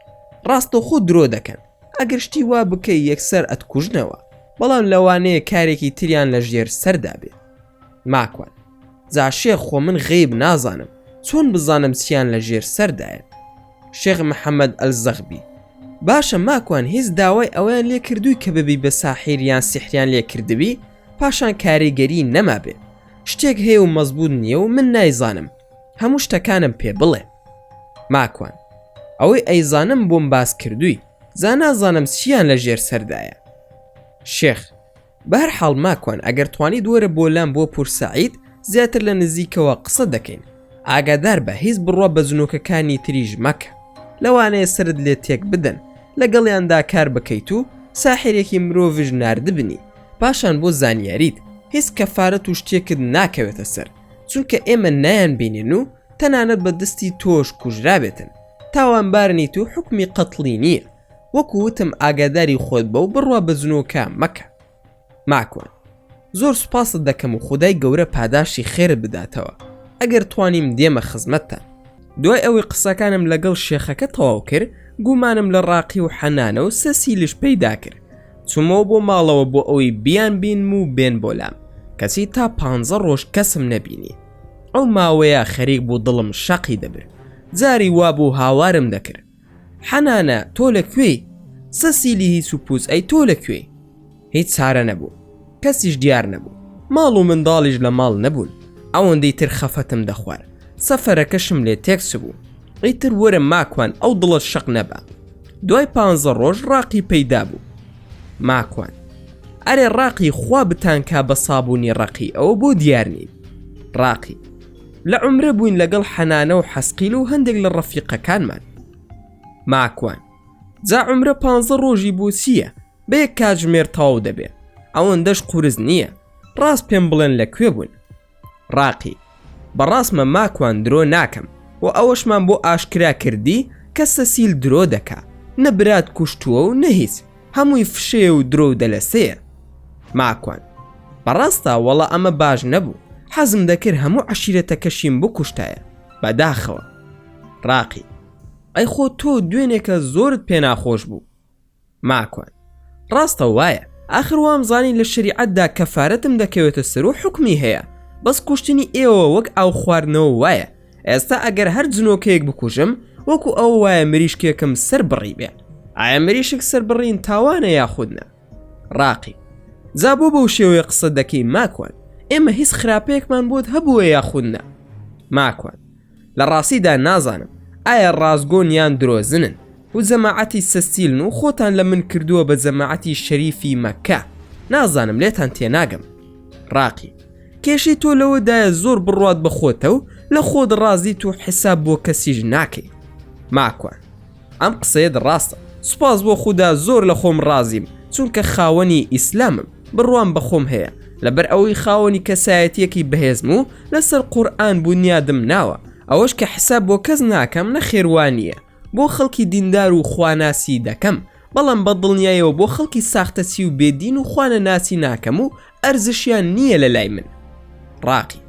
ڕاستەوخۆ درۆ دەکەن، ئەگەر شتی وا بکەی یەکسەر ئەتکوژنەوە، بەڵام لەوانەیە کارێکی تریان لە ژێر سەردا بێ. ماکوان جا شێخ خۆ من غەیب نازانم، چۆن بزانم چیان لە ژێر سەردایە؟ شێخ محەممەد ئەلزەغبی باشە ماکوان هیچ داوای ئەویان لێ کردووی کە ببی بە ساحیریان سیحریان لێ کردبی پاشان کاریگەری نەما بێ؟ شتێک هەیە و مەزبوط نییە و من نایزانم، هەموو شتەکانم پێ بڵێ. ماکوان ئەوەی ئەیزانم بۆم باس کردووی، زا نازانم چیان لە ژێر سەردایە. شێخ بەهەرحاڵ ماکوان ئەگەر توانی دووەرە بۆ لام بۆ پورسەعید زیاتر لە نزیکەوە قسە دەکەین، ئاگادار بە هیچ بڕوا بە زنۆکەکانی تریژ مەکە، لەوانەیە سرت لێ تێک بدەن، لەگەڵیاندا کار بکەیت و ساحرێکی مرۆڤژ ناردبنی، پاشان بۆ زانیاریت هیچ کەفارەت و شتێکت ناکەوێتە سەر، چونکە ئێمە نایان بینین و تەنانەت بە دەستی تۆش کوژرابێتن، تاوانبارنیت و حکمی قەتڵی نییە، وەکو وتم ئاگاداری خۆت بە و بڕوا بە زنۆکە مەکە. ماکوان زۆر سوپاست دەکەم و خودای گەورە پاداشی خێرت بداتەوە، ئەگەر توانیم دێمە خزمەتتان. دوای ئەوەی قسەکانم لەگەڵ شێخەکە تەواو کرد، گومانم لە ڕاقی و حەنانە و سەسیلش پەیدا کرد. چوومەوە بۆ ماڵەوە بۆ ئەوەی بیان بینم و بێن بۆ لام، کەسی تا 15 ڕۆژ کەسم نەبینی. ئەو ماوەیە خەریک بوو دڵم شەقی دەبر، جاری وابوو هاوارم دەکرد. حەنانە تۆ لەکوێی؟ سەسیلی هیچ و پووز ئەی تۆ لەکوێی؟ هیچ چارە نەبوو، کەسیش دیار نەبوو، ماڵ و منداڵیش لە ماڵ نەبوون. ئەوەندەی تر خەفەتم دەخوار، سەفەرەکەشم لێ تێکس بوو. ئیتر وەرە ماکوان ئەو دڵت شەق نەبا. دوای 15 ڕۆژ ڕاقی پەیدا بوو. ماکوان ئەرێ ڕاقی خوا بتانکا بە سابوونی ڕەقی ئەوە بۆ دیار نین. ڕاقی لە عومرە بووین لەگەڵ حەنانە و حەسقیل و هەندێک لە ڕەفیقەکانمان. ماکوان جا عومرە 15 ڕۆژی بۆ چییە؟ بە یەک کاتژمێر تەواو دەبێ، ئەوەندەش قورس نییە، ڕاست پێم بڵێن لەکوێ بوون؟ ڕاقی بەڕاستمە ماکوان درۆ ناکەم و ئەوەشمان بۆ ئاشکرا کردی کە سەسیل درۆ دەکا، نەبرات کوشتووە و نەهیچ، هەمووی فشێ و درۆ و دەلەسەیە. ماکوان بەڕاستە وەڵا ئەمە باش نەبوو، حەزم دەکرد هەموو عەشیرەتەکەشیم بکوشتایە بەداخەوە. ڕاقی ئەی خۆ تۆ دوێنێکە زۆرت پێ ناخۆش بوو. ماکوان ڕاستە وایە، ئاخر وام زانی لە شریعەتدا کەفارەتم دەکەوێتە سەر و حکمی هەیە، بەس کوشتنی ئێوە وەک ئاو خواردنەوە وایە. ئێستا ئەگەر هەر جنۆکەیەک بکوژم وەکو ئەو وایە مریشکێکم سەر بڕی بێ، ئایا مریشک سەر بڕین تاوانە یاخودنە؟ ڕاقی جا بۆ بەو شێوەیە قسە دەکەی ماکوان، ئێمە هیچ خراپەیەکمان بۆت هەبووە یاخودنە؟ ماکوان لە ڕاستیدا نازانم ئایا ڕازگۆن یان درۆزنن و جەماعەتی سەسیلن و خۆتان لە من کردووە بە جەماعەتی شەریفی مەکە، نازانم لێتان تێناگەم. ڕاقی کێشی تۆ لەوەدایە زۆر بڕوات بە خۆتە و لە خۆت ڕازیت و حساب بۆ کەسیش ناکەی. ماکوان ئەم قسەیەت ڕاستە، سوپاس بۆ خوددا زۆر لە خۆم ڕازیم، چونکە خاوەنی ئیسلامم، بڕوام بە خۆم هەیە، لەبەر ئەوەی خاوەنی کەسایەتیەکی بەهێزم و لەسەر قورئان بوونیادم ناوە، ئەوەش کە حساب بۆ کەس ناکەم نەخێوانیە، بۆ خەڵکی دیندار و خواناسی دەکەم، بەڵام بە دڵنیایەوە بۆ خەڵکی ساختەچی و بێدین و خوانە ناسی ناکەم و ئەرزشیان نییە لە لای من. ڕاقی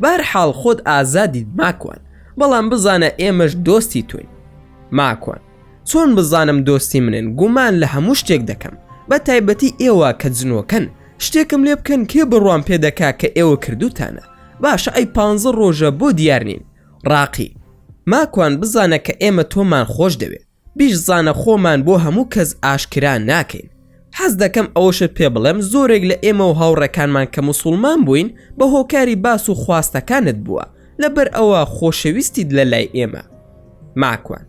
بەهەرحاڵ خۆت ئازادیت ماکوان، بەڵام بزانە ئێمەش دۆستی توین. ماکوان چۆن بزانم دۆستی منن؟ گومان لە هەموو شتێک دەکەم، بە تایبەتی ئێوە کە جنۆکەن، شتێکم لێ بکەن کێ بڕوام پێدەکا کە ئێوە کردوتانە، باشە ئەی 15 ڕۆژە بۆ دیارنین. ڕاقی ماکوان بزانە کە ئێمە تۆمان خۆش دەوێت، بیش زانە خۆمان بۆ هەموو کەس ئاشکرا ناکەین. حەز دەکەم ئەوەشت پێ بڵێم زۆرێک لە ئێمە و هاوڕەکانمان کە موسڵمان بووین بە هۆکاری باس و خواستەکانت بووە، لەبەر ئەوە خۆشەویستیت لە لای ئێمە. ماکوان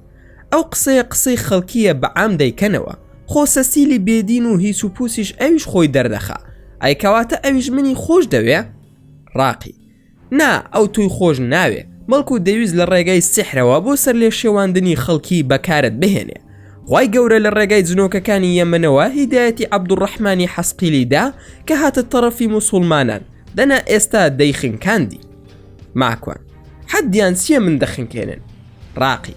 ئەو قسەیە قسەی خەڵکیە بەعام دەیکەنەوە، خۆ سەسیلی بێدین و هیچ و پووسیش ئەویش خۆی دەردەخا، ئەی کەواتە ئەویش منی خۆش دەوێ؟ ڕاقی نا ئەو توی خۆش ناوێ، بەڵکو دەویست لە ڕێگای سحرەوە بۆ سەر لێ شێواندنی خەڵکی بەکارت بهێنێ. خوای گەورە لە ڕێگای جنۆکەکانی یەمەنەوە هیدایەتی عەبدوڕەحمانی حەسقیلیدا کە هاتە تەڕەفی موسڵمانان دەنا ئێستا دەیخنکاندی. ماکوان حەدیان چییە من دەخنکێنن؟ ڕاقی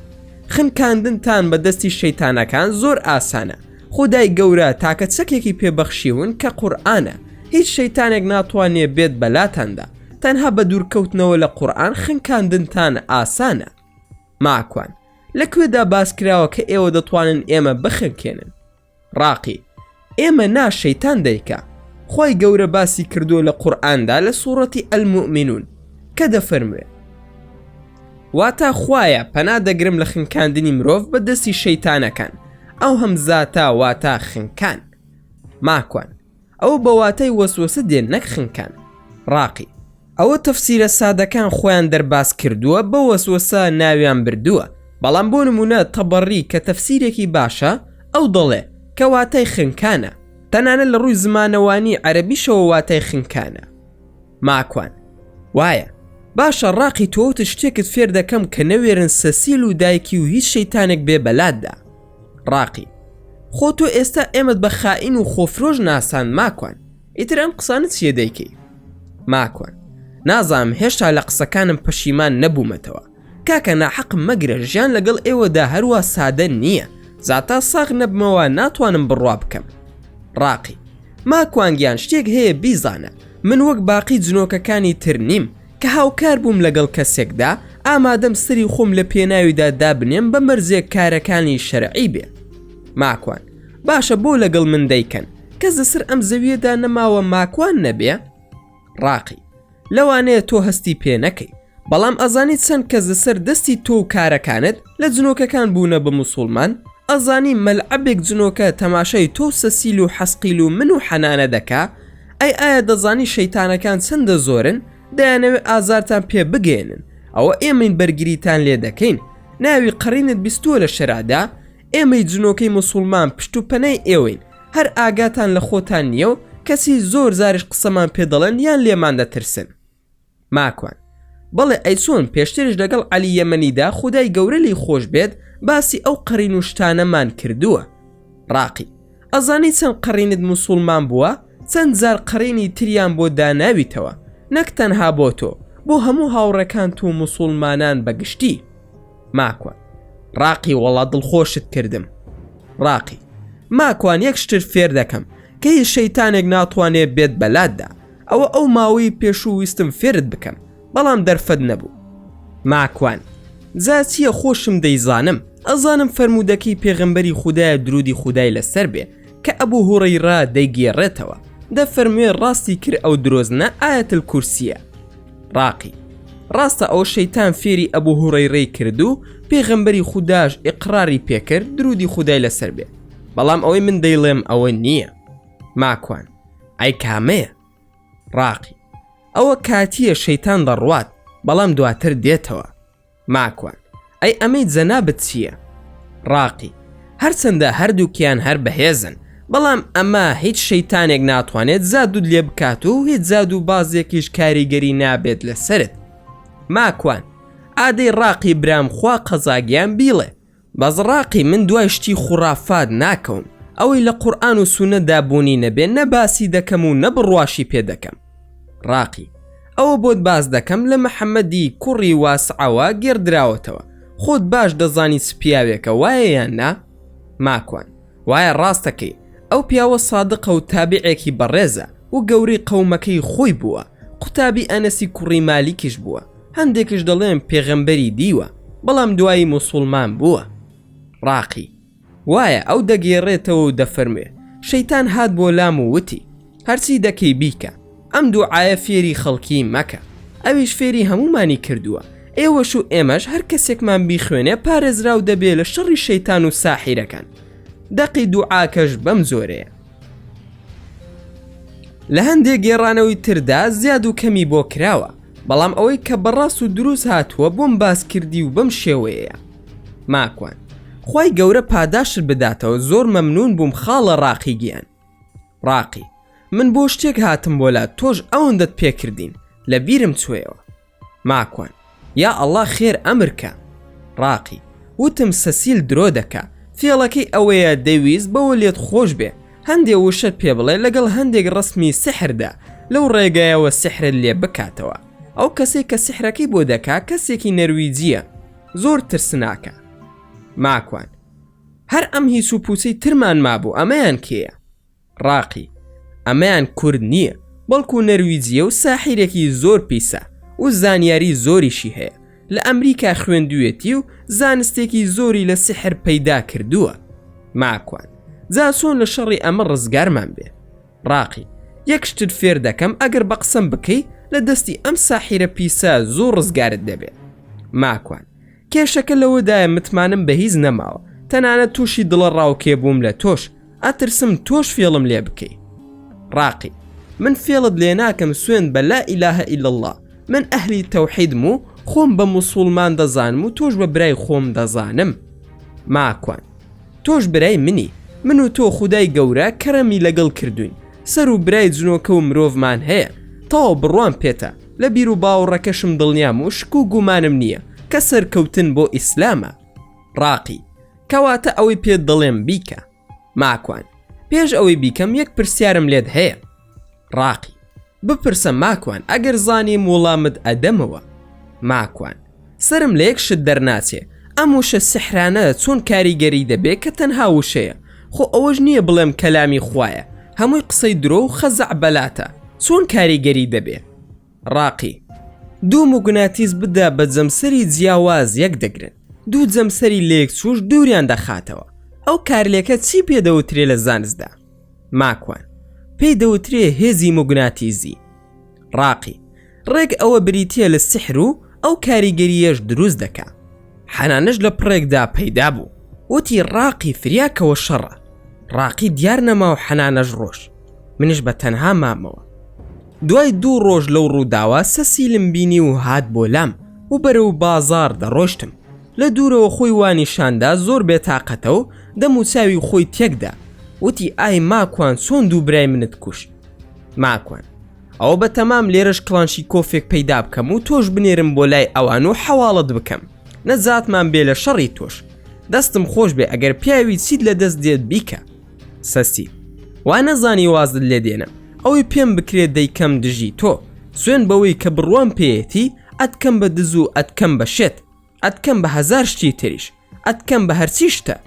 خنکاندنتان بە دەستی شەیتانەکان زۆر ئاسانە. خودای گەورە تاکە چەکێکی پێبەخشیون کە قورئانە، هیچ شەیتانێک ناتوانێ بێت بەلاتاندا. تەنها بە دوورکەوتنەوە لە قورئان خنکاندنتان ئاسانە. ماکوان لەکوێدا باسکراوە کە ئێوە دەتوانن ئێمە بخنکێنن؟ ڕاقی ئێمە نا شەیتان دەیکا. خوای گەورە باسی کردووە لە قورئاندا لە سوورەتی ئەلموئمینون کە دەفەرموێ واتە خوایە پەنا دەگرم لە خنکاندنی مرۆڤ بە دەستی شەیتانەکان. ئەو هەمزاتە واتە خنکان. ماکوان ئەو بە واتای وەسوەسە دێن نەک خنکان. ڕاقی ئەوە تەفسیرە سادەکان خۆیان دەرباس کردووە بە وەسوەسە ناویان بردووە. بەڵام بۆ نمونە تەبەڕی کە تەفسیرێکی باشە ئەو دەڵێ کە واتای خنکانە، تەنانەت لە ڕووی زمانەوانی عەرەبیشەوە واتای خنکانە. ماکوان وایە باشە ڕاقی تۆوتە شتێکت فێر دەکەم کە نەوێرن سەسیل و دایکی و هیچ شەیتانێک بێ بەلاتدا. ڕاقی خۆ تۆ ئێستا ئێمەت بە خائین و خۆفرۆژ ناسان. ماکوان ئیتر ئەم قسانت چیە دەیکەی؟ ماکوان نازانم هێشتا لە قسەکانم پەشیمان نەبوومەتەوە. کاکە ناحەقم مەگرە، ژیان لەگەڵ ئێوەدا هەروە سادە نییە. زاتا ساغ نەبمەوە ناتوانم بڕوا بکەم. ڕاقی ماکوانگیان شتێک هەیە بیزانە، من وەک باقی جنۆکەکانی تر نیم کە هاوکار بووم لەگەڵ کەسێکدا ئامادەم سری خۆم لە پێناویدا دابنێم بە مەرزێک کارەکانی شەرعی بێ. ماکوان باشە بۆ لەگەڵ من دەیکەن کەس لەسەر ئەم زەویەدا نەماوە ماکوان نەبێ؟ ڕاقی لەوانەیە تۆ هەستی پێ نەکەی، بەڵام ئەزانی چەند کەس لەسەر دەستی تۆ و کارەکانت لە جنۆکەکان بوونە بە موسڵمان. ئەزانی مەلعەبێک جنۆکە تەماشای تۆ سەسیل و حەسقیل و من و حەنانە دەکا؟ ئایا دەزانی شەیتانەکان چەندە زۆرن؟ دەیانەوێت ئازارتان پێ بگێنن. ئەوە ئێمەین بەرگریتان لێ دەکەین. ناوی قەڕینت بیستووە لە شەرادا. ئێمەی جنۆکەی موسڵمان پشت و پەنای ئێوەین. هەر ئاگاتان لە خۆتان نییە و کەسی زۆر زارش قسەمان پێ دەڵێن یان لێمان دەترسن. ماکوان بەڵێ ئەی چۆن پێشترش لەگەڵ عەلی یەمەنیدا خودای گەورە لی خۆش بێت باسی ئەو قەڕین و شتانەمان کردووە. ڕاقی ئەزانی چەند قەڕینت موسڵمان بووە؟ چەند زار قەڕینی تریان بۆ داناویتەوە، نەک تەنها بۆ تۆ، بۆ هەموو هاوڕەکان و موسڵمانان بەگشتی. ماکوان ڕاقی وەڵا دڵخۆشت کردم. ڕاقی ماکوان یەک شتر فێر دەکەم کە هیچ شەیتانێک ناتوانێت بێت بەلاتدا. ئەو ماوەی پێشوو ویستم فێرت بکەم بەڵام دەرفەت نەبوو. ماکوان جا چییە خۆشم دەیزانم، ئەزانم فەرمودەکەی پێغەمبەری خودایە درودی خودای لەسەر بێ کە ئەبوو هوڕەیرا دەیگێڕێتەوە، دەفەرموێ ڕاستی کرد ئەو درۆزنە ئایەتل کورسیە. ڕاقی ڕاستە ئەو شەیتان فێری ئەبوو هوڕەیرەی کرد و پێغەمبەری خوداش ئیقراری پێکرد درودی خودای لەسەر بێ، بەڵام ئەوەی من دەیڵێم ئەوە نییە. ماکوان ئەی کامەیە؟ ڕاقی ئەوە کاتیە شەیتان دەڕوات بەڵام دواتر دێتەوە. ماکوان ئەی ئەمەی جەنابەت چییە؟ ڕاقی هەرچەندە هەردووکیان هەر بەهێزن، بەڵام ئەمە هیچ شەیتانێک ناتوانێت زادود لێ بکات و هیچ زاد و بازێکیش کاریگەری نابێت لەسرت. ماکوان ئادەی ڕاقی برام خوا قەزاگیان بیڵێ، بەس ڕاقی من دوای شتی خوڕافات ناکەوم، ئەوەی لە قورئان و سونەدا بوونی نەبێ نەباسی دەکەم و نەبڕواشی پێ دەکەم. ڕاقی ئەوە بۆت باز دەکەم لە محەممەدی کوڕی واسعەوە گێردراوەتەوە، خۆت باش دەزانی سپیاوێکە وایە یان نا؟ ماکوان وایە ڕاستەکەی، ئەو پیاوە سادقە و تابعێکی بەڕێزە و گەورەی قەومەکەی خۆی بووە، قوتابی ئەنەسی کوڕی مالیکیش بووە، هەندێکش دەڵێن پێغەمبەری دیوە بەڵام دوایی موسڵمان بووە. ڕاقی وایە ئەو دەگێڕێتەوە و دەفەرمێ شەیتان هات بۆ لام و وتی هەرچی دەکەی بیکە، ئەم دوعایە فێری خەڵکی مەکە، ئەویش فێری هەمومانی کردووە، ئێوەش و ئێمەش هەر کەسێکمان بیخوێنێ پارێزراو دەبێ لە شەڕی شەیتان و ساحیرەکان. دەقی دوعاکەش بەم زۆرەیە. لە هەندێک گێڕانەوەی تردا زیاد و کەمی بۆ کراوە، بەڵام ئەوەی کە بەڕاست و دروست هاتووە بۆم باس کردی و بەم شێوەیە. ماکوان خوای گەورە پاداشت بداتەوە، زۆر مەمنون بووم خاڵە ڕاقی گیان. ڕاقی من بۆ شتێک هاتم بۆلات، تۆش ئەوەندەت پێکردین لە بیرم چوێەوە. ماکوان یا ئەڵڵا خێر ئەمرکە. ڕاقی وتم سەسیل درۆ دەکا، فێڵەکەی ئەوەیە دەویست بەوە لێت خۆش بێ، هەندێ وشت پێ بڵێ لەگەڵ هەندێک ڕسمی سحردا لەو ڕێگایەوە سحرت لێ بکاتەوە. ئەو کەسێک کە سحرەکەی بۆ دەکا کەسێکی نەرویجیە، زۆر ترسناکە. ماکوان هەر ئەم هیچ و پوچەی ترمان مابوو، ئەمەیان کێیە؟ ڕاقی ئەمەیان کورد نییە، بەڵکو نەرویجیە و ساحیرێکی زۆر پیسە و زانیاری زۆریشی هەیە، لە ئەمریکا خوێندوێتی و زانستێکی زۆری لە سحر پەیدا کردووە. ماکوان جا چۆن لە شەڕی ئەمە ڕزگارمان بێ؟ ڕاقی یەک شتت فێر دەکەم، ئەگەر بە قسەم بکەی لە دەستی ئەم ساحیرە پیسە زۆر ڕزگارت دەبێت. ماکوان کێشەکە لەوەدایە متمانم بە هیچ نەماوە، تەنانەت تووشی دڵە ڕاوکێ بووم لە تۆش، ئەترسم تۆش فێڵم لێ بکەی. ڕاقی من فێڵت لێ ناکەم، سوێن بە لا ئیلاهە ئیلا الله، من ئەهلی تەوحیدم و خۆم بە موسڵمان دەزانم و تۆش بە برای خۆم دەزانم. ماکوان تۆش برای منی، من و تۆ خودای گەورە کەرەمی لەگەڵ کردوین، سەر و برای جنۆکە و مرۆڤمان هەیە، تاو بڕوان پێتە، لە بیر و باوەڕەکەشم دڵنیام و شک و گومانم نییە کە سەرکەوتن بۆ ئیسلامە. ڕاقی کەواتە ئەوەی پێت دڵێم بیکە. ماکوان پێش ئەوەی بیکەم یەک پرسیارم لێت هەیە. ڕاقی بپرسە ماکوان، ئەگەر زانیم وەڵامت ئەدەمەوە. ماکوان سرم لە یەک شت دەرناچێ، ئەم وشە سحرانە چۆن کاریگەری دەبێت کە تەنها وشەیە؟ خۆ ئەوەش نییە بڵێم کەلامی خوایە، هەمووی قسەی درۆ و خەزەع بەلاتە، چۆن کاریگەری دەبێ؟ ڕاقی دوو موگناتیز بدە بە جەمسەری جیاواز یەک دەگرن، دوو جەمسەری لێک چوش دووریان دەخاتەوە، ئەو کارلێکە چی پێدەوترێ لە زانستدا؟ ماکوان پێی دەوترێ هێزی موگناتیزی. ڕاقی ڕێک ئەوە بریتە لە سحر و ئەو کاریگەریەش دروست دەکا. حەنانەش لە پڕێکدا پەیدا بوو، وتی ڕاقی فریاکەوە شەڕە. ڕاقی دیار نەما و حەنانەش ڕۆژ، منش بە تەنها مامەوە. دوای 2 ڕۆژ لەو ڕووداوە سەسیلم بینی و هات بۆ لام و بەرەو بازار دەڕۆشتم. لە دوورەوە خۆی وانیشاندا زۆر بێتاقەتە و دەم و چاوی خۆی تێکدا، وتی ئای ماکوان چۆن دوو برای منت کوشت؟ ماکوان ئەوە بە تەمام لێرەش کڵانشی کۆفێک پەیدا بکەم و تۆش بنێرم بۆ لای ئەوان و حەواڵت بکەم، نەزاتمان بێ لە شەڕی تۆش، دەستم خۆش بێ ئەگەر پیاوی چیت لە دەست دێت بیکە. سەسی وا نەزانی وازت لێ دێنم، ئەوەی پێم بکرێت دەیکەم دژی تۆ، سوێن بەوەی کە بڕوان پێیەتی، ئەتکەم بە دز و ئەتکەم بە شێت، ئەتکەم بە 1000 شتی تریش، ئەتکەم بە هەرچی شتە،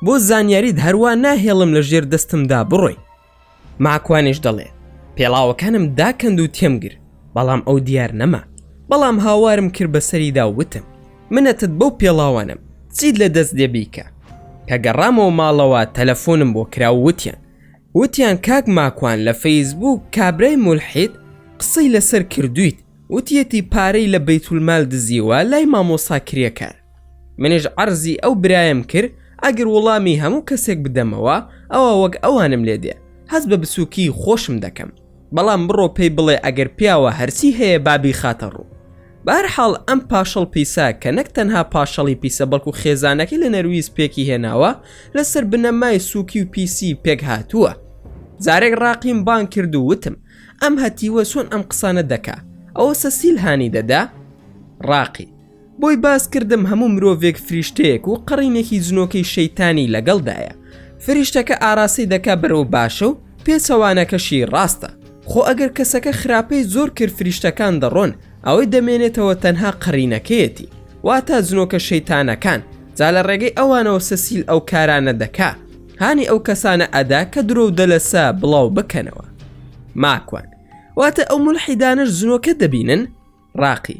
بۆ زانیاریت هەروە ناهێڵم لە ژێر دەستمدا بڕۆی. ماکوانیش دەڵێ پێڵاوەکانم داکەند و تێمگر، بەڵام ئەو دیار نەما، بەڵام هاوارم کرد بەسەریدا وتم منەتت بەو پێڵاوانم چیت لە دەست دێ بیکە. کە گەڕامەوە ماڵەوە تەلەفۆنم بۆ کرا و وتیان کاک ماکوان لە فەیسبوک کابرای مولحید قسەی لەسەر کردویت، وتیەتی پارەی لە بەیتولمال دزیوە لای مامۆسا کرێکار. منیش عەرزی ئەو برایم کرد ئەگەر وەڵامی هەموو کەسێک بدەمەوە ئەوە وەک ئەوانم لێ دێ، هەست بە بسووکی خۆشم دەکەم، بەڵام بڕۆ پێی بڵێ ئەگەر پیاوە هەرچی هەیە بابی خاتە ڕوو. بەهەرحاڵ ئەم پاشەڵ پیسا کە نەک تەنها پاشەڵی پیسە بەڵکو خێزانەکەی لە نەرویز پێکی هێناوە لەسەر بنەمای سووکی و پیسی پێک هاتووە. جارێک ڕاقیم بان کرد و وتم ئەم هەتیوە چۆن ئەم قسانە دەکا، ئەوە سەسیل هانی دەدا؟ ڕاقی بۆی باس کردم هەموو مرۆڤێک فریشتەیەک و قڕینێکی جنۆکەی شەیتانی لەگەڵدایە، فریشتەکە ئاراسی دەکا بەرەو باشە و پێچەوانەکەشی ڕاستە. خۆ ئەگەر کەسەکە خراپەی زۆر کرد فریشتەکان دەڕۆن، ئەوەی دەمێنێتەوە تەنها قڕینەکەیەتی، واتە جنۆکە شەیتانەکان. جا لە ڕێگەی ئەوانەوە سەسیل ئەو کارانە دەکا، هانی ئەو کەسانە ئەدا کە درۆ و دەلەسا بڵاو بکەنەوە. ماکوان واتە ئەو مولحیدانش جنۆکە دەبینن؟ ڕاقی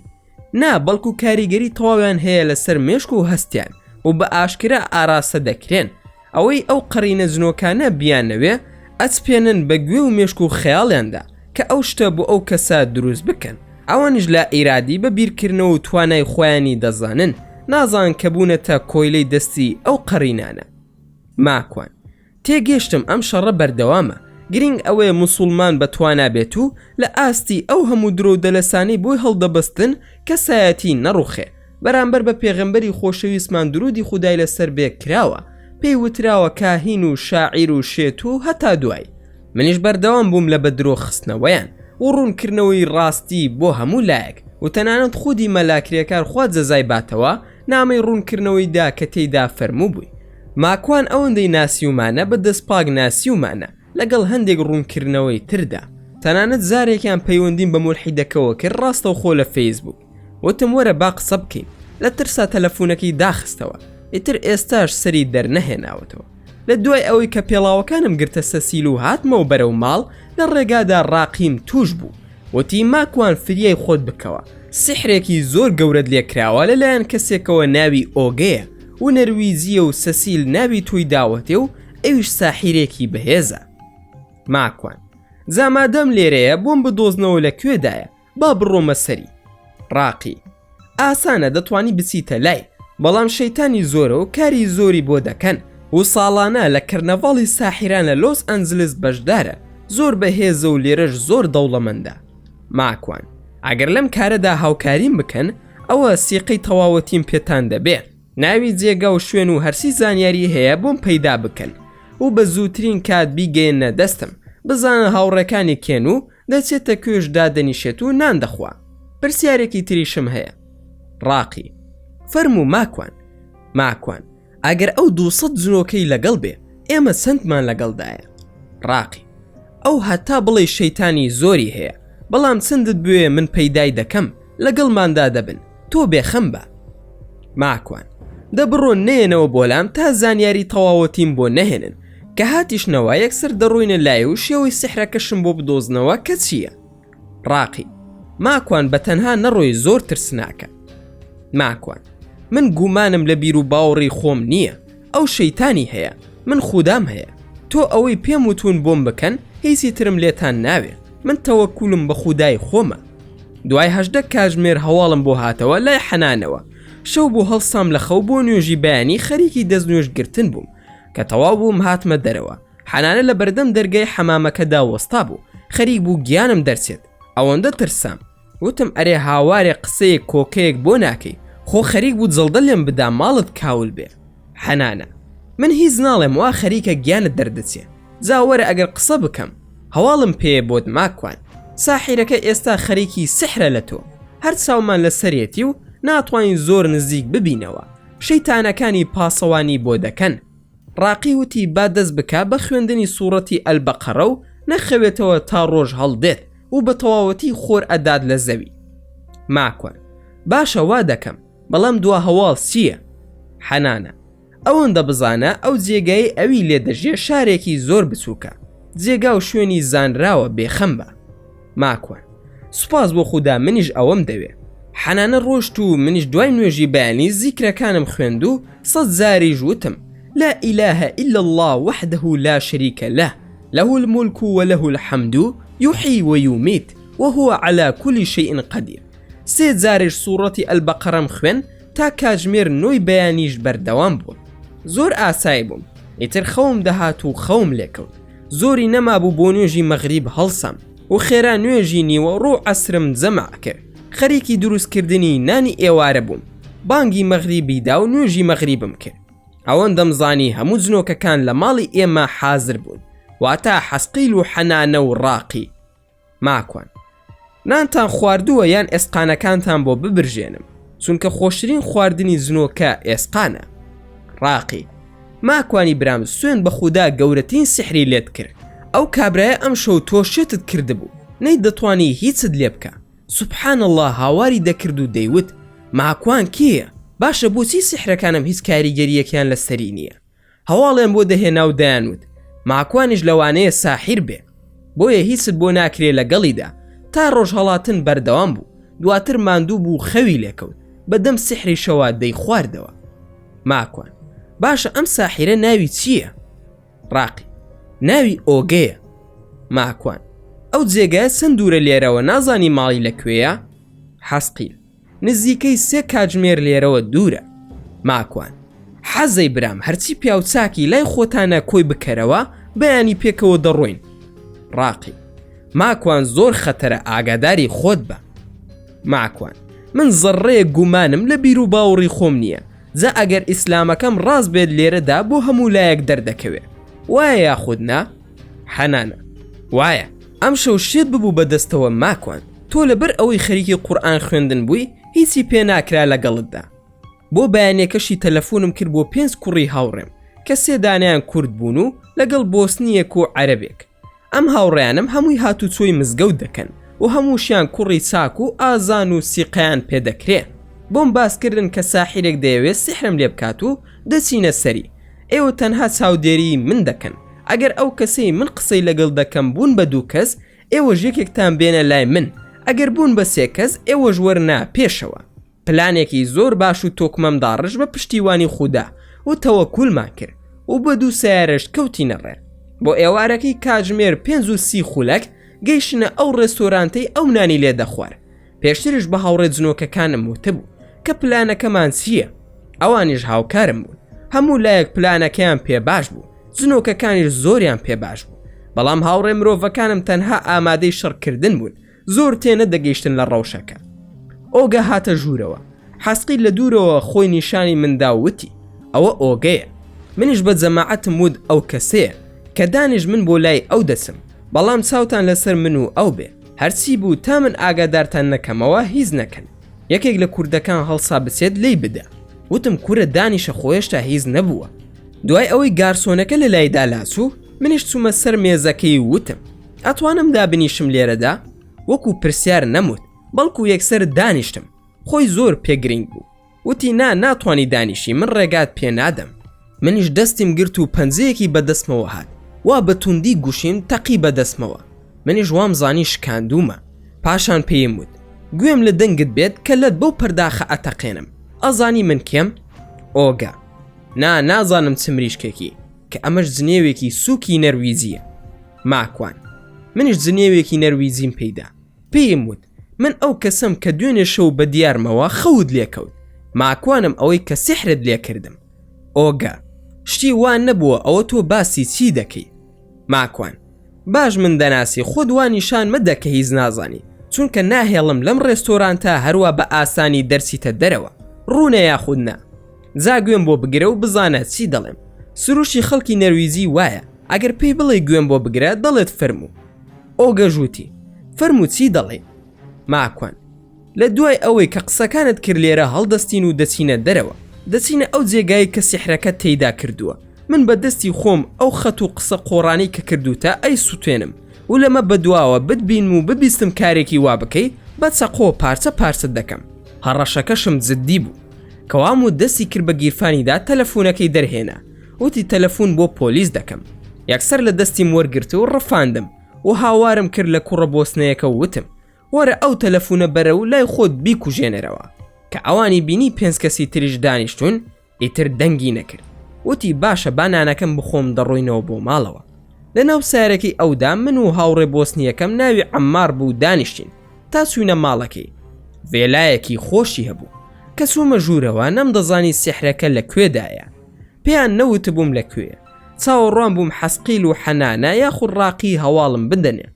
نا، بەڵکو کاریگەری تەواویان هەیە لەسەر مێشک و هەستیان و بە ئاشکرا ئاراسە دەکرێن، ئەوەی ئەو قڕینە جنۆکانە بیانەوێ ئەچپێنن بە گوێ و مێشک و خەیاڵیاندا کە ئەو شتە بۆ ئەو کەسە دروست بکەن. ئەوانش لا ئیرادی بە بیرکردنەوە و توانای خۆیانی دەزانن، نازان کە بوونەتە کۆیلەی دەستی ئەو قڕینانە. ماکوان تێگەشتم ئەم شەڕە بەردەوامە، گرنگ ئەوەیە موسڵمان بەتوانا بێت و لە ئاستی ئەو هەموو درۆ دەلەسانی بۆی هەڵدەبەستن کە سایەتی نەڕوخێ، بەرامبەر بە پێغەمبەری خۆشەویستمان درودی خودای لەسەر بێ کراوە، پێی وتراوە کاهین و شاعیر و شێت و هەتا دوای. منیش بەردەوام بووم لە بەدرۆ خستنەوەیان و ڕوونکردنەوەی ڕاستی بۆ هەموو لایەک و تەنانەت خودی مەلاکرێکار خوات جەزای باتەوە نامەی ڕوونکردنەوەیدا کە تێیدا فەرموو بووی ماکوان ئەوەندەی ناسیومانە بە دەستپاک ناسیومانە لەگەڵ هەندێک ڕوونکردنەوەی تردا تەنانەت زارێکیان پەیوەندیم بە مولحیدەکەوە کرد ڕاستەوخۆ لە فەیسبوک وتم وەرە با قسە بکەین لە ترسا تەلەفۆنەکەی داخستەوە ئیتر ئێستاش سەری دەرنەهێناوەتەوە لە دوای ئەوەی کە پێڵاوەکانم گرتە سەسیل و هاتمەوە بەرەو ماڵ لە ڕێگادا ڕاقیم توش بوو وتی ماکوان فریای خۆت بکەوە سحرێکی زۆر گەورەت لێکراوە لەلایەن کەسێکەوە ناوی ئۆگەیە و نەرویزیە و سەسیل ناوی تۆی داوەتێ و ئەویش ساحیرێکی بەهێزە ماکوان زامادەم لێرەیە بۆم بدۆزنەوە لەکوێدایە با بڕۆمە سەری ڕاقی ئاسانە دەتوانی بچیتە لای بەڵام شەیتانی زۆرە و کاری زۆری بۆ دەکەن و ساڵانە لە کەرنەڤاڵی ساحیران لە لۆس ئەنجلس بەشدارە زۆر بەهێزە و لێرەش زۆر دەوڵەمەندە ماکوان ئەگەر لەم کارەدا هاوکاریم بکەن ئەوە سیقەی تەواوەتیم پێتان دەبێ ناوی جێگا و شوێن و هەرسی زانیاری هەیە بۆم پەیدا بکەن و بە زووترین کات بیگەێنە دەستم بزانە هاوڕەکانی کێن و دەچێتە کوێش دادەنیشێت و نان دەخوا پرسیارێکی تریشم هەیە ڕاقی فەرموو ماکوان ئەگەر ئەو 200 جنۆکەی لەگەڵ بێ ئێمە چەندمان لەگەڵدایە ڕاقی ئەو هەتا بڵێ شەیتانی زۆری هەیە بەڵام چندت بوێ من پەیدای دەکەم لەگەڵماندا دەبن تۆ بێخەم بە ماکوان دەبڕۆن نێنەوە بۆلام تا زانیاری تەواوەتیم بۆ نەهێنن کە هاتیشنەوە یەکسەر دەڕووینە لای و شێوەی سحرەکەشم بۆ بدۆزنەوە کە چییە ڕاقی ماکوان بە تەنها نەڕۆی زۆر ترسناکە ماکوان من گومانم لە بیر و باوەڕی خۆم نییە ئەو شەیتانی هەیە من خودام هەیە تۆ ئەوەی پێم وتون بۆم بکەن هیچی ترم لێتان ناوێ من تەوەکولم بە خودای خۆمە دوای 18 کاتژمێر هەواڵم بۆ هاتەوە لای حەنانەوە شەو بۆ هەڵسام لە خەو بۆ نوێژی بەیانی خەریکی دەستنوێژگرتن بووم کە تەواو بووم هاتمە دەرەوە حەنانە لە بەردەم دەرگای حەمامەکەدا وەستا بوو خەریک بوو گیانم دەرچێت ئەوەندە ترسام وتم ئەرێ هاوارێ قسەیەک کۆکەیەک بۆ ناکەی خۆ خەریک بوو جەڵدە لێم بدا ماڵت کاول بێ حەنانە من هیچ ناڵێم وا خەریکە گیانت دەردەچێ زاوەرە ئەگەر قسە بکەم هەواڵم پێ بۆت ماکوان ساحیرەکە ئێستا خەریکی سحرە لە تۆ هەر چاومان لە سەرێتی و ناتوانین زۆر نزیک ببینەوە شەیتانەکانی پاسەوانی بۆ دەکەن ڕاقی وتی با دەست بکە بە خوێندنی سوورەتی ئەلبەقەرە و نەخەوێتەوە تا ڕۆژ هەڵدێت و بە تەواوەتی خۆر ئەداد لە زەوی ماکوان باشە وا دەکەم بەڵام دوا هەواڵ چییە حەنانە ئەوەندە بزانە ئەو جێگای ئەوی لێ دەژێ شارێکی زۆر بچووکە جێگا و شوێنی زانراوە بێخەم بە ماکوان سوپاس بۆ خوددا منیش ئەوەم دەوێ حەنانە ڕۆشت و منیش دوای نوێژی بەیانی زیکرەکانم خوێند و 100 زاریش وتم لا إله إلا الله وحده لا شريك له له الملك وله الحمد يحيي ويميت وهو على كل شيء قدير سێ جارێش سوورەتی ئەلبەقەرەم خوێن تا کاتژمێر نۆی بەیانیش بەردەوام بووم زۆر ئاسایی بووم ئیتر خەوم دەهات و خەوم لێکەوت زۆری نەمابوو بۆ نوێژی مەغریب هەڵسام و خێرا نوێژی نیوە ڕۆ عەسرم جەمع کرد خەریکی دروستکردنی نانی ئێوارە بووم بانگی مەغریبی دا و نوێژی مەغریبم کرد ئەوەندەم زانی هەموو جنۆکەکان لە ماڵی ئێمە حازر بوون واتە حەسقیل و حەنانە و ڕاقی ماکوان نانتان خواردووە یان ئێسقانەکانتان بۆ ببرژێنم چونکە خۆشترین خواردنی زنۆکە ئێسقانە ڕاقی ماکوانی برام سوێن بە خوددا گەورەترین سحری لێت کرد ئەو کابرایە ئەم شەو تۆ شێتت کردبوو نەی دەتوانی هیچت لێ بکە سوبحان الله هاواری دەکرد و دەیوت ماکوان کێیە باشە بۆچی سحرەکانم هیچ کاریگەریەکیان لەسەری نییە هەواڵیان بۆ دەهێنا و دەیانوت ماکوانیش لەوانەیە ساحیر بێ بۆیە هیچت بۆ ناکرێ لەگەڵیدا تا ڕۆژ هەڵاتن بەردەوام بوو دواتر ماندوو بوو خەوی لێکەوت بەدەم سحری شەوا دەی خواردەوە ماکوان باشە ئەم ساحیرە ناوی چییە ڕاقی ناوی ئۆگەیە ماکوان ئەو جێگایە چەند دوورە لێرەوە نازانی ماڵی لەکوێیە حەسقیل نزیکەی 3 کاتژمێر لێرەوە دوورە ماکوان حەزەی برام هەرچی پیاو چاکی لای خۆتانە کۆی بکەرەوە بەیانی پێکەوە دەڕۆین ڕاقی ماکوان زۆر خەتەرە ئاگاداری خۆت بە ماکوان من زەڕێ گومانم لە بیر و باوەڕی خۆم نییە جا ئەگەر ئیسلامەکەم ڕاست بێت لێرەدا بۆ هەموو لایەک دەردەکەوێ وایە یاخودنا حەنانە وایە ئەم شەو شێت ببوو بەدەستەوە ماکوان تۆ لەبەر ئەوەی خەریکی قورئان خوێندن بووی هیچی پێ ناکرا لەگەڵتدا. بۆ بەیانێکەشی تەلەفۆنم کرد بۆ 5 کوڕی هاوڕێم کە 3 دانیان کورد بوون و لەگەڵ بۆسنیەک و عەرەبێک. ئەم هاوڕێیانم هەمووی هاتوچۆی مزگەوت دەکەن و هەمووشیان کوڕی چاک و ئازان و سیقیان پێدەکرێ. بۆم باسکردن کە ساحیرێک دەیەوێت سحرم لێ بکات و دەچینە سەری. ئێوە تەنها چاودێری من دەکەن. ئەگەر ئەو کەسەی من قسەی لەگەڵ دەکەم بوون بە 2 کەس، ئێوەش یەکێکتان بێنە لای من. ئەگەر بوون بە 3 کەس، ئێوەش وەرنا پێشەوە. پلانێکی زۆر باش و تۆکمەمدا ڕژ بە پشتیوانی خودا و تەوەکوولمان کرد و بە 2 سیارەش کەوتینە ڕێ. بۆ ئێوارەکەی کاتژمێر 5:30 خولەک گەیشتنە ئەو ڕێستۆرانتەی ئەو نانی لێ دەخوار. پێشترش بە هاوڕێ جنۆکەکانم وتبوو کە پلانەکەمان چییە. ئەوانیش هاوکارم بوون. هەموو لایەک پلانەکەیان پێ باش بوو. جنۆکەکانیش زۆریان پێ باش بوو. بەڵام هاوڕێ مرۆڤەکانم تەنها ئامادەی شەڕکردن بوون. زۆر تێنە دەگەیشتن لە ڕەوشەکە. ئۆگە هاتە ژوورەوە. حەسقی لە دوورەوە خۆی نیشانی مندا وتی ئەوە ئۆگەیە. منیش بە جەماعەتم وت ئەو کەسەیە کە دانیش من بۆ لای ئەو دەسم. بەڵام چاوتان لەسەر من و ئەو بێ. هەرچی بوو تا من ئاگادارتان نەکەمەوە هیچ نەکەن. یەکێک لە کوردەکان هەڵسا بچێت لی بدە. وتم کوورە دانیشە خۆیشتا هیچ نەبووە. دوای ئەوەی گارسۆنەکە لە لایدا لاسوو، منیش چوومە سەر مێزەکەی وتم ئەتوانم دابنیشم لێرەدا؟ وەکو پرسیار نەموت، بەڵکو یەکسەر دانیشتم. خۆی زۆر پێگرنگ بوو. وتی ناتوانی دانیشی، من ڕێگات پێ نادەم. منیش دەستیم گرت و پەنجەیەکی بەدەستمەوە هات. وا بە توندی گوشیم تەقی بەدەستمەوە. منیش وام زانی شکاندومە. پاشان پێیم وت گوێم لە دەنگت بێت کە لەت بەو پەرداخە ئەتەقێنم. ئەزانی من کێم؟ ئۆگا. نازانم چ مریشکێکی، کە ئەمەش جنێوێکی سووکی نەرویزیە. ماکوان. منیش جنێوێکی نەرویزیم پێیدا. پێیم وت من ئەو کەسم کە دوێنێ شەو بە دیارمەوە خەوت لێکەوت. ماکوانم ئەوەی کە سحرت لێ کردم. ئۆگا. شتی وان نەبووە ئەوە تۆ باسی چی دەکەی؟ ماکوان. باش من دەناسی خۆت وانیشان مەدە کە هیچ نازانی، چونکە ناهێڵم لەم ڕێستۆرانتە هەروە بە ئاسانی دەرسیتە دەرەوە. ڕوونە یاخود نا. جا گوێم بۆ بگرە و بزانە چی دەڵێم. سروشی خەڵکی نەرویزی وایە ئەگەر پێی بڵێ گوێم بۆ بگرە دەڵێت فەرموو. ئۆگە ژووتی فەرموو چی دەڵێ؟ ماکوان. لە دوای ئەوەی کە قسەکانت کرد لێرە هەڵدەستین و دەچینە دەرەوە، دەچینە ئەو جێگایی کە سیحرەکە تێیدا کردووە. من بە دەستی خۆم ئەو خەت و قسە قۆڕانی کە کردوتە ئەی سوتێنم و لەمە بەدواوە بتبین و ببیستم کارێکی وا بکەی بە چەقۆ پارچە پارچە دەکەم. هەڕەشەکەشم جددی بوو. کەوام و دەستی کرد بە گیرفانیدا تەلەفۆنەکەی دەرهێنا. وتی تەلەفۆن بۆ پۆلیس دەکەم. یەکسەر لە دەستیم وەرگرت و ڕەفاندم و هاوارم کرد لە کوڕە بۆسنەیەکە وتم وەرە ئەو تەلەفۆنە بەرە و لای خۆت بیکوژێنەرەوە. کە ئەوانی بینی 5 کەسی تریش دانیشتون ئیتر دەنگی نەکرد. وتی باشە بانانەکەم بخۆم دەڕۆینەوە بۆ ماڵەوە. لەناو سارێکی ئەودا من و هاوڕێ بۆسنیەکەم ناوی عەمار بوو دانیشتین تا چوینە ماڵەکەی. ڤێلایەکی خۆشی هەبوو کە چوومە ژوورەوە نەمدەزانی سحرەکە لەکوێدایە. پێیان نەوت بووم لەکوێیە. چاوەڕوان بووم حەسقیل و حەنانە یاخود ڕاقی هەواڵم بدەنێ.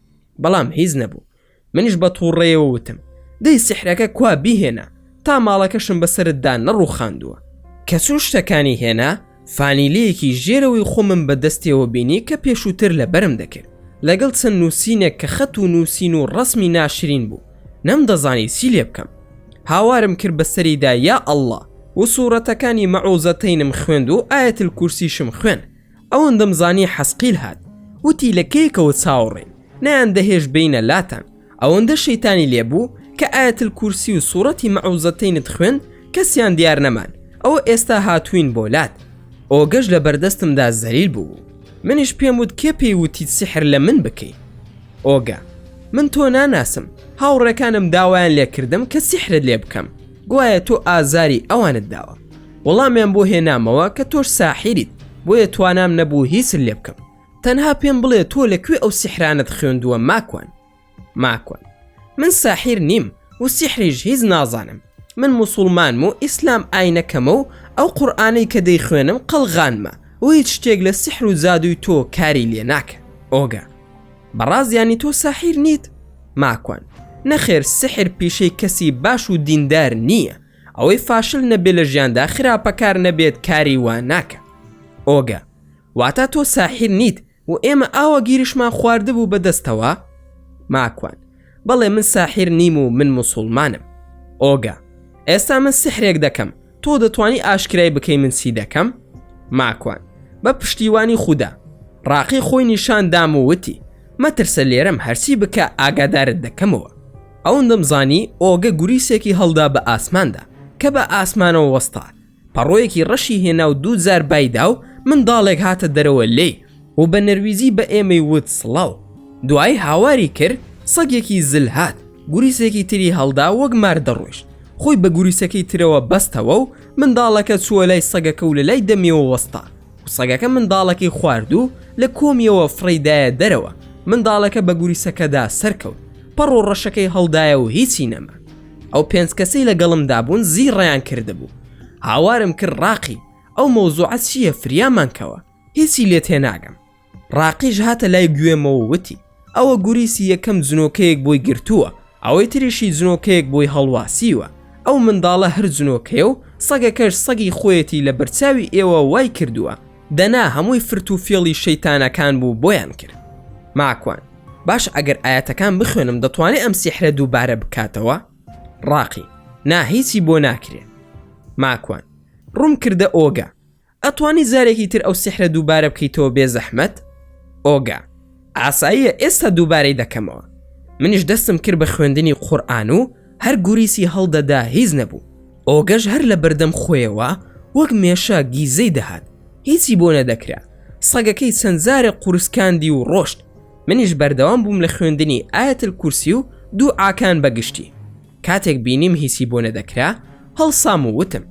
بەڵام هیچ نەبوو. منیش بە تووڕێیەوە وتم دەی سحرەکە کوا بیهێنا تا ماڵەکەشم بەسەرتدا نەڕووخاندووە. کە چوو شتەکانی هێنا فانیلەیەکی ژێرەوەی خۆمم بەدەستیەوە بینی کە پێشووتر لە بەرم دەکرد لەگەڵ چەند نووسینێک کە خەت و نووسین و ڕەسمی ناشرین بوو. نەمدەزانی چی لێ بکەم. هاوارم کرد بەسەریدا یا ئەڵڵا و سوورەتەکانی مەعوزەتەینم خوێند و ئایەتل کورسیشم خوێن. ئەوەندەم زانی حەسقیل هات. وتی لە کێکەوە چاوەڕێن نەیان دەهێش بینە لاتان. ئەوەندە شەیتانی لێبوو کە ئایەتل کورسی و سوورەتی مەعوزەتەینت خوێن کەسیان دیار نەمان. ئەوە ئێستا هاتوین بۆ لات. ئۆگەش لە بەردەستمدا زەلیل بوو. منیش پێم وت کێ پێی وتیت سحر لە من بکەی؟ ئۆگا. من تۆ ناناسم. هاوڕێکانم داوایان لێ کردم کە سحرت لێ بکەم. گوایە تۆ ئازاری ئەوانت داوە. وەڵامیان بۆ هێنامەوە کە تۆش ساحیریت، بۆیە توانام نەبوو هیچ لێ بکەم. تەنها پێم بڵێ تۆ لەکوێ ئەو سحرانت خوێندووە ماکوان؟ ماکوان. من ساحیر نیم و سحریش هیچ نازانم. من موسڵمانم و ئیسلام ئاینەکەمە و ئەو قورئانەی کە دەیخوێنم قەڵغانمە و هیچ شتێک لە سحر و زادوی تۆ کاری لێ ناکە. ئۆگا. بەڕازیانی تۆ ساحیر نیت؟ ماکوان. نەخێر سحر پیشەی کەسی باش و دیندار نییە. ئەوەی فاشل نەبێ لە ژیاندا خراپەکار نەبێت کاری وان ناکە. ئۆگا. واتە تۆ ساحیر نیت و ئێمە ئاوە گیریشمان خواردبوو بەدەستەوە؟ ماکوان. بەڵێ من ساحیر نیم و من موسڵمانم. ئۆگا: ئێستا من سحرێک دەکەم، تۆ دەتوانی ئاشکرای بکەی من چی دەکەم؟ ماکوان: بە پشتیوانی خودا. ڕاقی خۆی نیشان دام و وتی: مەترسە لێرەم هەرچی بکە ئاگادارت دەکەمەوە. ئەوەندەم زانی ئۆگە گوریسێکی هەڵدا بە ئاسماندا کە بە ئاسمانەوە وەستا، پەڕۆیەکی ڕەشی هێنا و 2000 بایدا و منداڵێک هاتە دەرەوە لێی و بە نەرویزی بە ئێمەی وت سڵاو. دوای هاواری کرد، سەگێکی زل هات، گوریسێکی تری هەڵدا وەک مار دەڕۆیشت، خۆی بە گوریسەکەی ترەوە بەستەوە و منداڵەکە چووە لای سەگەکە و لە لای دەمیەوە وەستا و سەگەکە منداڵەکەی خوارد و لە کۆمیەوە فڕیدایە دەرەوە. منداڵەکە بە گوریسەکەدا سەرکەوت، پەڕ و ڕەشەکەی هەڵدایە و هیچی نەما. ئەو 5 کەسەی لەگەڵمدا بوون زیڕەیان کردبوو. هاوارم کرد ڕاقی ئەو مەوزوعەت چییە فریامانکەوە، هیچی لێت هێناگەم. ڕاقیش هاتە لای گوێمەوە وتی: ئەوە گوریسی یەکەم جنۆکەیەک بۆی گرتووە، ئەوەی تریشی جنۆکەیەک بۆی هەڵواسیوە. ئەو منداڵە هەر جنۆکەیە و سەگەکەش سەگی خۆیەتی لە بەرچاوی ئێوە وای کردووە، دەنا هەمووی فرت و فێڵی شەیتانەکان بوو بۆیان کرد. ماکوان: باش ئەگەر ئاەتەکان بخوێنم دەتوانێت ئەم سیحرە دووبارە بکاتەوە؟ ڕاقی: نا، هیچی بۆ ناکرێت. ماکوان: ڕوم کردە ئۆگا، ئەتوانی زارێکی تر ئەو سیحرە دووبارە بکەیتەوە بێ زەحمەت؟ ئۆگا: ئاساییە، ئێستا دووبارەی دەکەمەوە. منیش دەستم کرد بە خوێندنی قورئان و هەر گوریسی هەڵدەدا هیچ نەبوو. ئۆگەش هەر لە بەردەم خۆیەوە وەک مێشە گیزەی دەهات، هیچی بۆ نەدەکرا. سەگەکەی چەند جارێک قورسکاندی و ڕۆشت. منیش بەردەوام بووم لە خوێندنی ئایەتل کورسی و 2 ئاکان بەگشتی. کاتێک بینیم هیچی بۆ نەدەکرا، هەڵسام و وتم: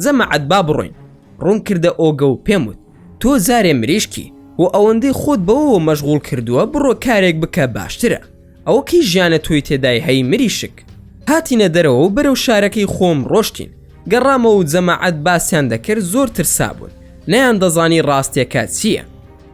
جەماعەت با بڕۆین. ڕوون کردە ئۆگە و پێم وت: تۆ زارێ مریشکی و ئەوەندەی خۆت بەوە مەشغوڵ کردووە، بڕۆ کارێک بکە باشترە. ئەوە کەی ژیانە تۆی تێدای هەی مریشک. هاتینە دەرەوە و بەرەو شارەکەی خۆم ڕۆشتین. گەڕامەوە و جەماعەت باسییان دەکرد زۆر ترسابوون، نەیان دەزانی ڕاستیەکە چییە.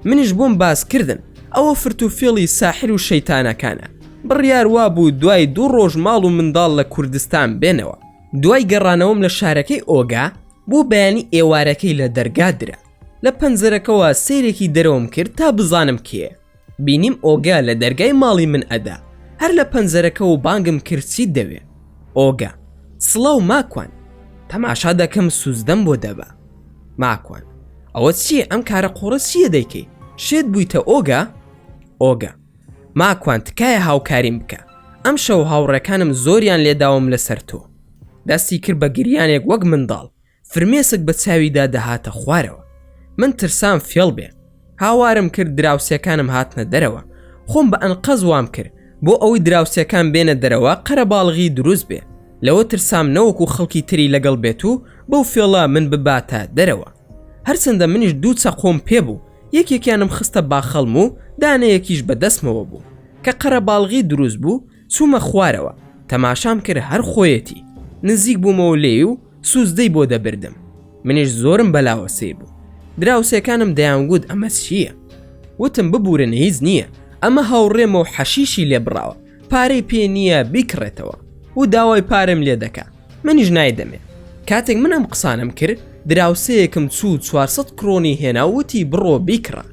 منیش بۆم باسکردن ئەوە فرت و فێڵی ساحر و شەیتانەکانە. بڕیار وا بوو دوای 2 ڕۆژ ماڵ و منداڵ لە کوردستان بێنەوە. دوای گەڕانەوەم لە شارەکەی ئۆگا بۆ بەیانی ئێوارەکەی لە دەرگا درا. لە پەنجەرەکەەوە سەیرێکی دەرەوەم کرد تا بزانم کێ. بینیم ئۆگا لە دەرگای ماڵی من ئەدا، هەر لە پەنجەرەکە و بانگم کرد چیت دەوێ. ئۆگا: سڵاو ماکوان، تەماشا دەکەم سوزدەم بۆ دەبا. ماکوان: ئەوە چییە؟ ئەم کارە قۆڕە چییە دەیکەی؟ شێت بوویتە ئۆگا؟ ئۆگا: ماکوان، تکایە هاوکاریم بکە، ئەم شەو هاوڕێکانم زۆریان لێداوم لەسەر تۆ. دەستی کرد بە گریانێک وەک منداڵ، فرمێسک بە چاویدا دەهاتە خوارەوە. من ترسام فێڵ بێ. هاوارم کرد دراوسەکانم هاتنە دەرەوە، خۆم بە ئەنقەز وام کرد بۆ ئەوەی دراوسەکان بێنە دەرەوە قەرەباڵغی دروست بێ. لەوە ترسام نەوەکو خەڵکی تری لەگەڵ بێت و بەو فێڵە من بباتە دەرەوە. هەرچەندە منیش 2 چەقۆم پێبوو، یەکێکیانم خستە باخەڵم و دانەیەکیش بەدەستمەوە بوو کە قەرەباڵغی دروست بوو. چوومە خوارەوە، تەماشام کرد هەر خۆیەتی. نزیک بوومەوە لێی و سوزدەی بۆ دەبردم. منیش زۆرم بەلاوە سیر بوو. دراوسەکانم دەیانگوت ئەمە چییە؟ وتم ببورن، هیچ نییە، ئەمە هاوڕێمە و حەشیشی لێبڕاوە، پارەی پێ نییە بیکڕێتەوە و داوای پارەم لێ دەکا. منیش نایدەمێ. کاتێک من ئەم قسانم کرد، دراوسەیەکم چوو 400 کڕۆنی هێنا وتی بڕۆ بیکڕە.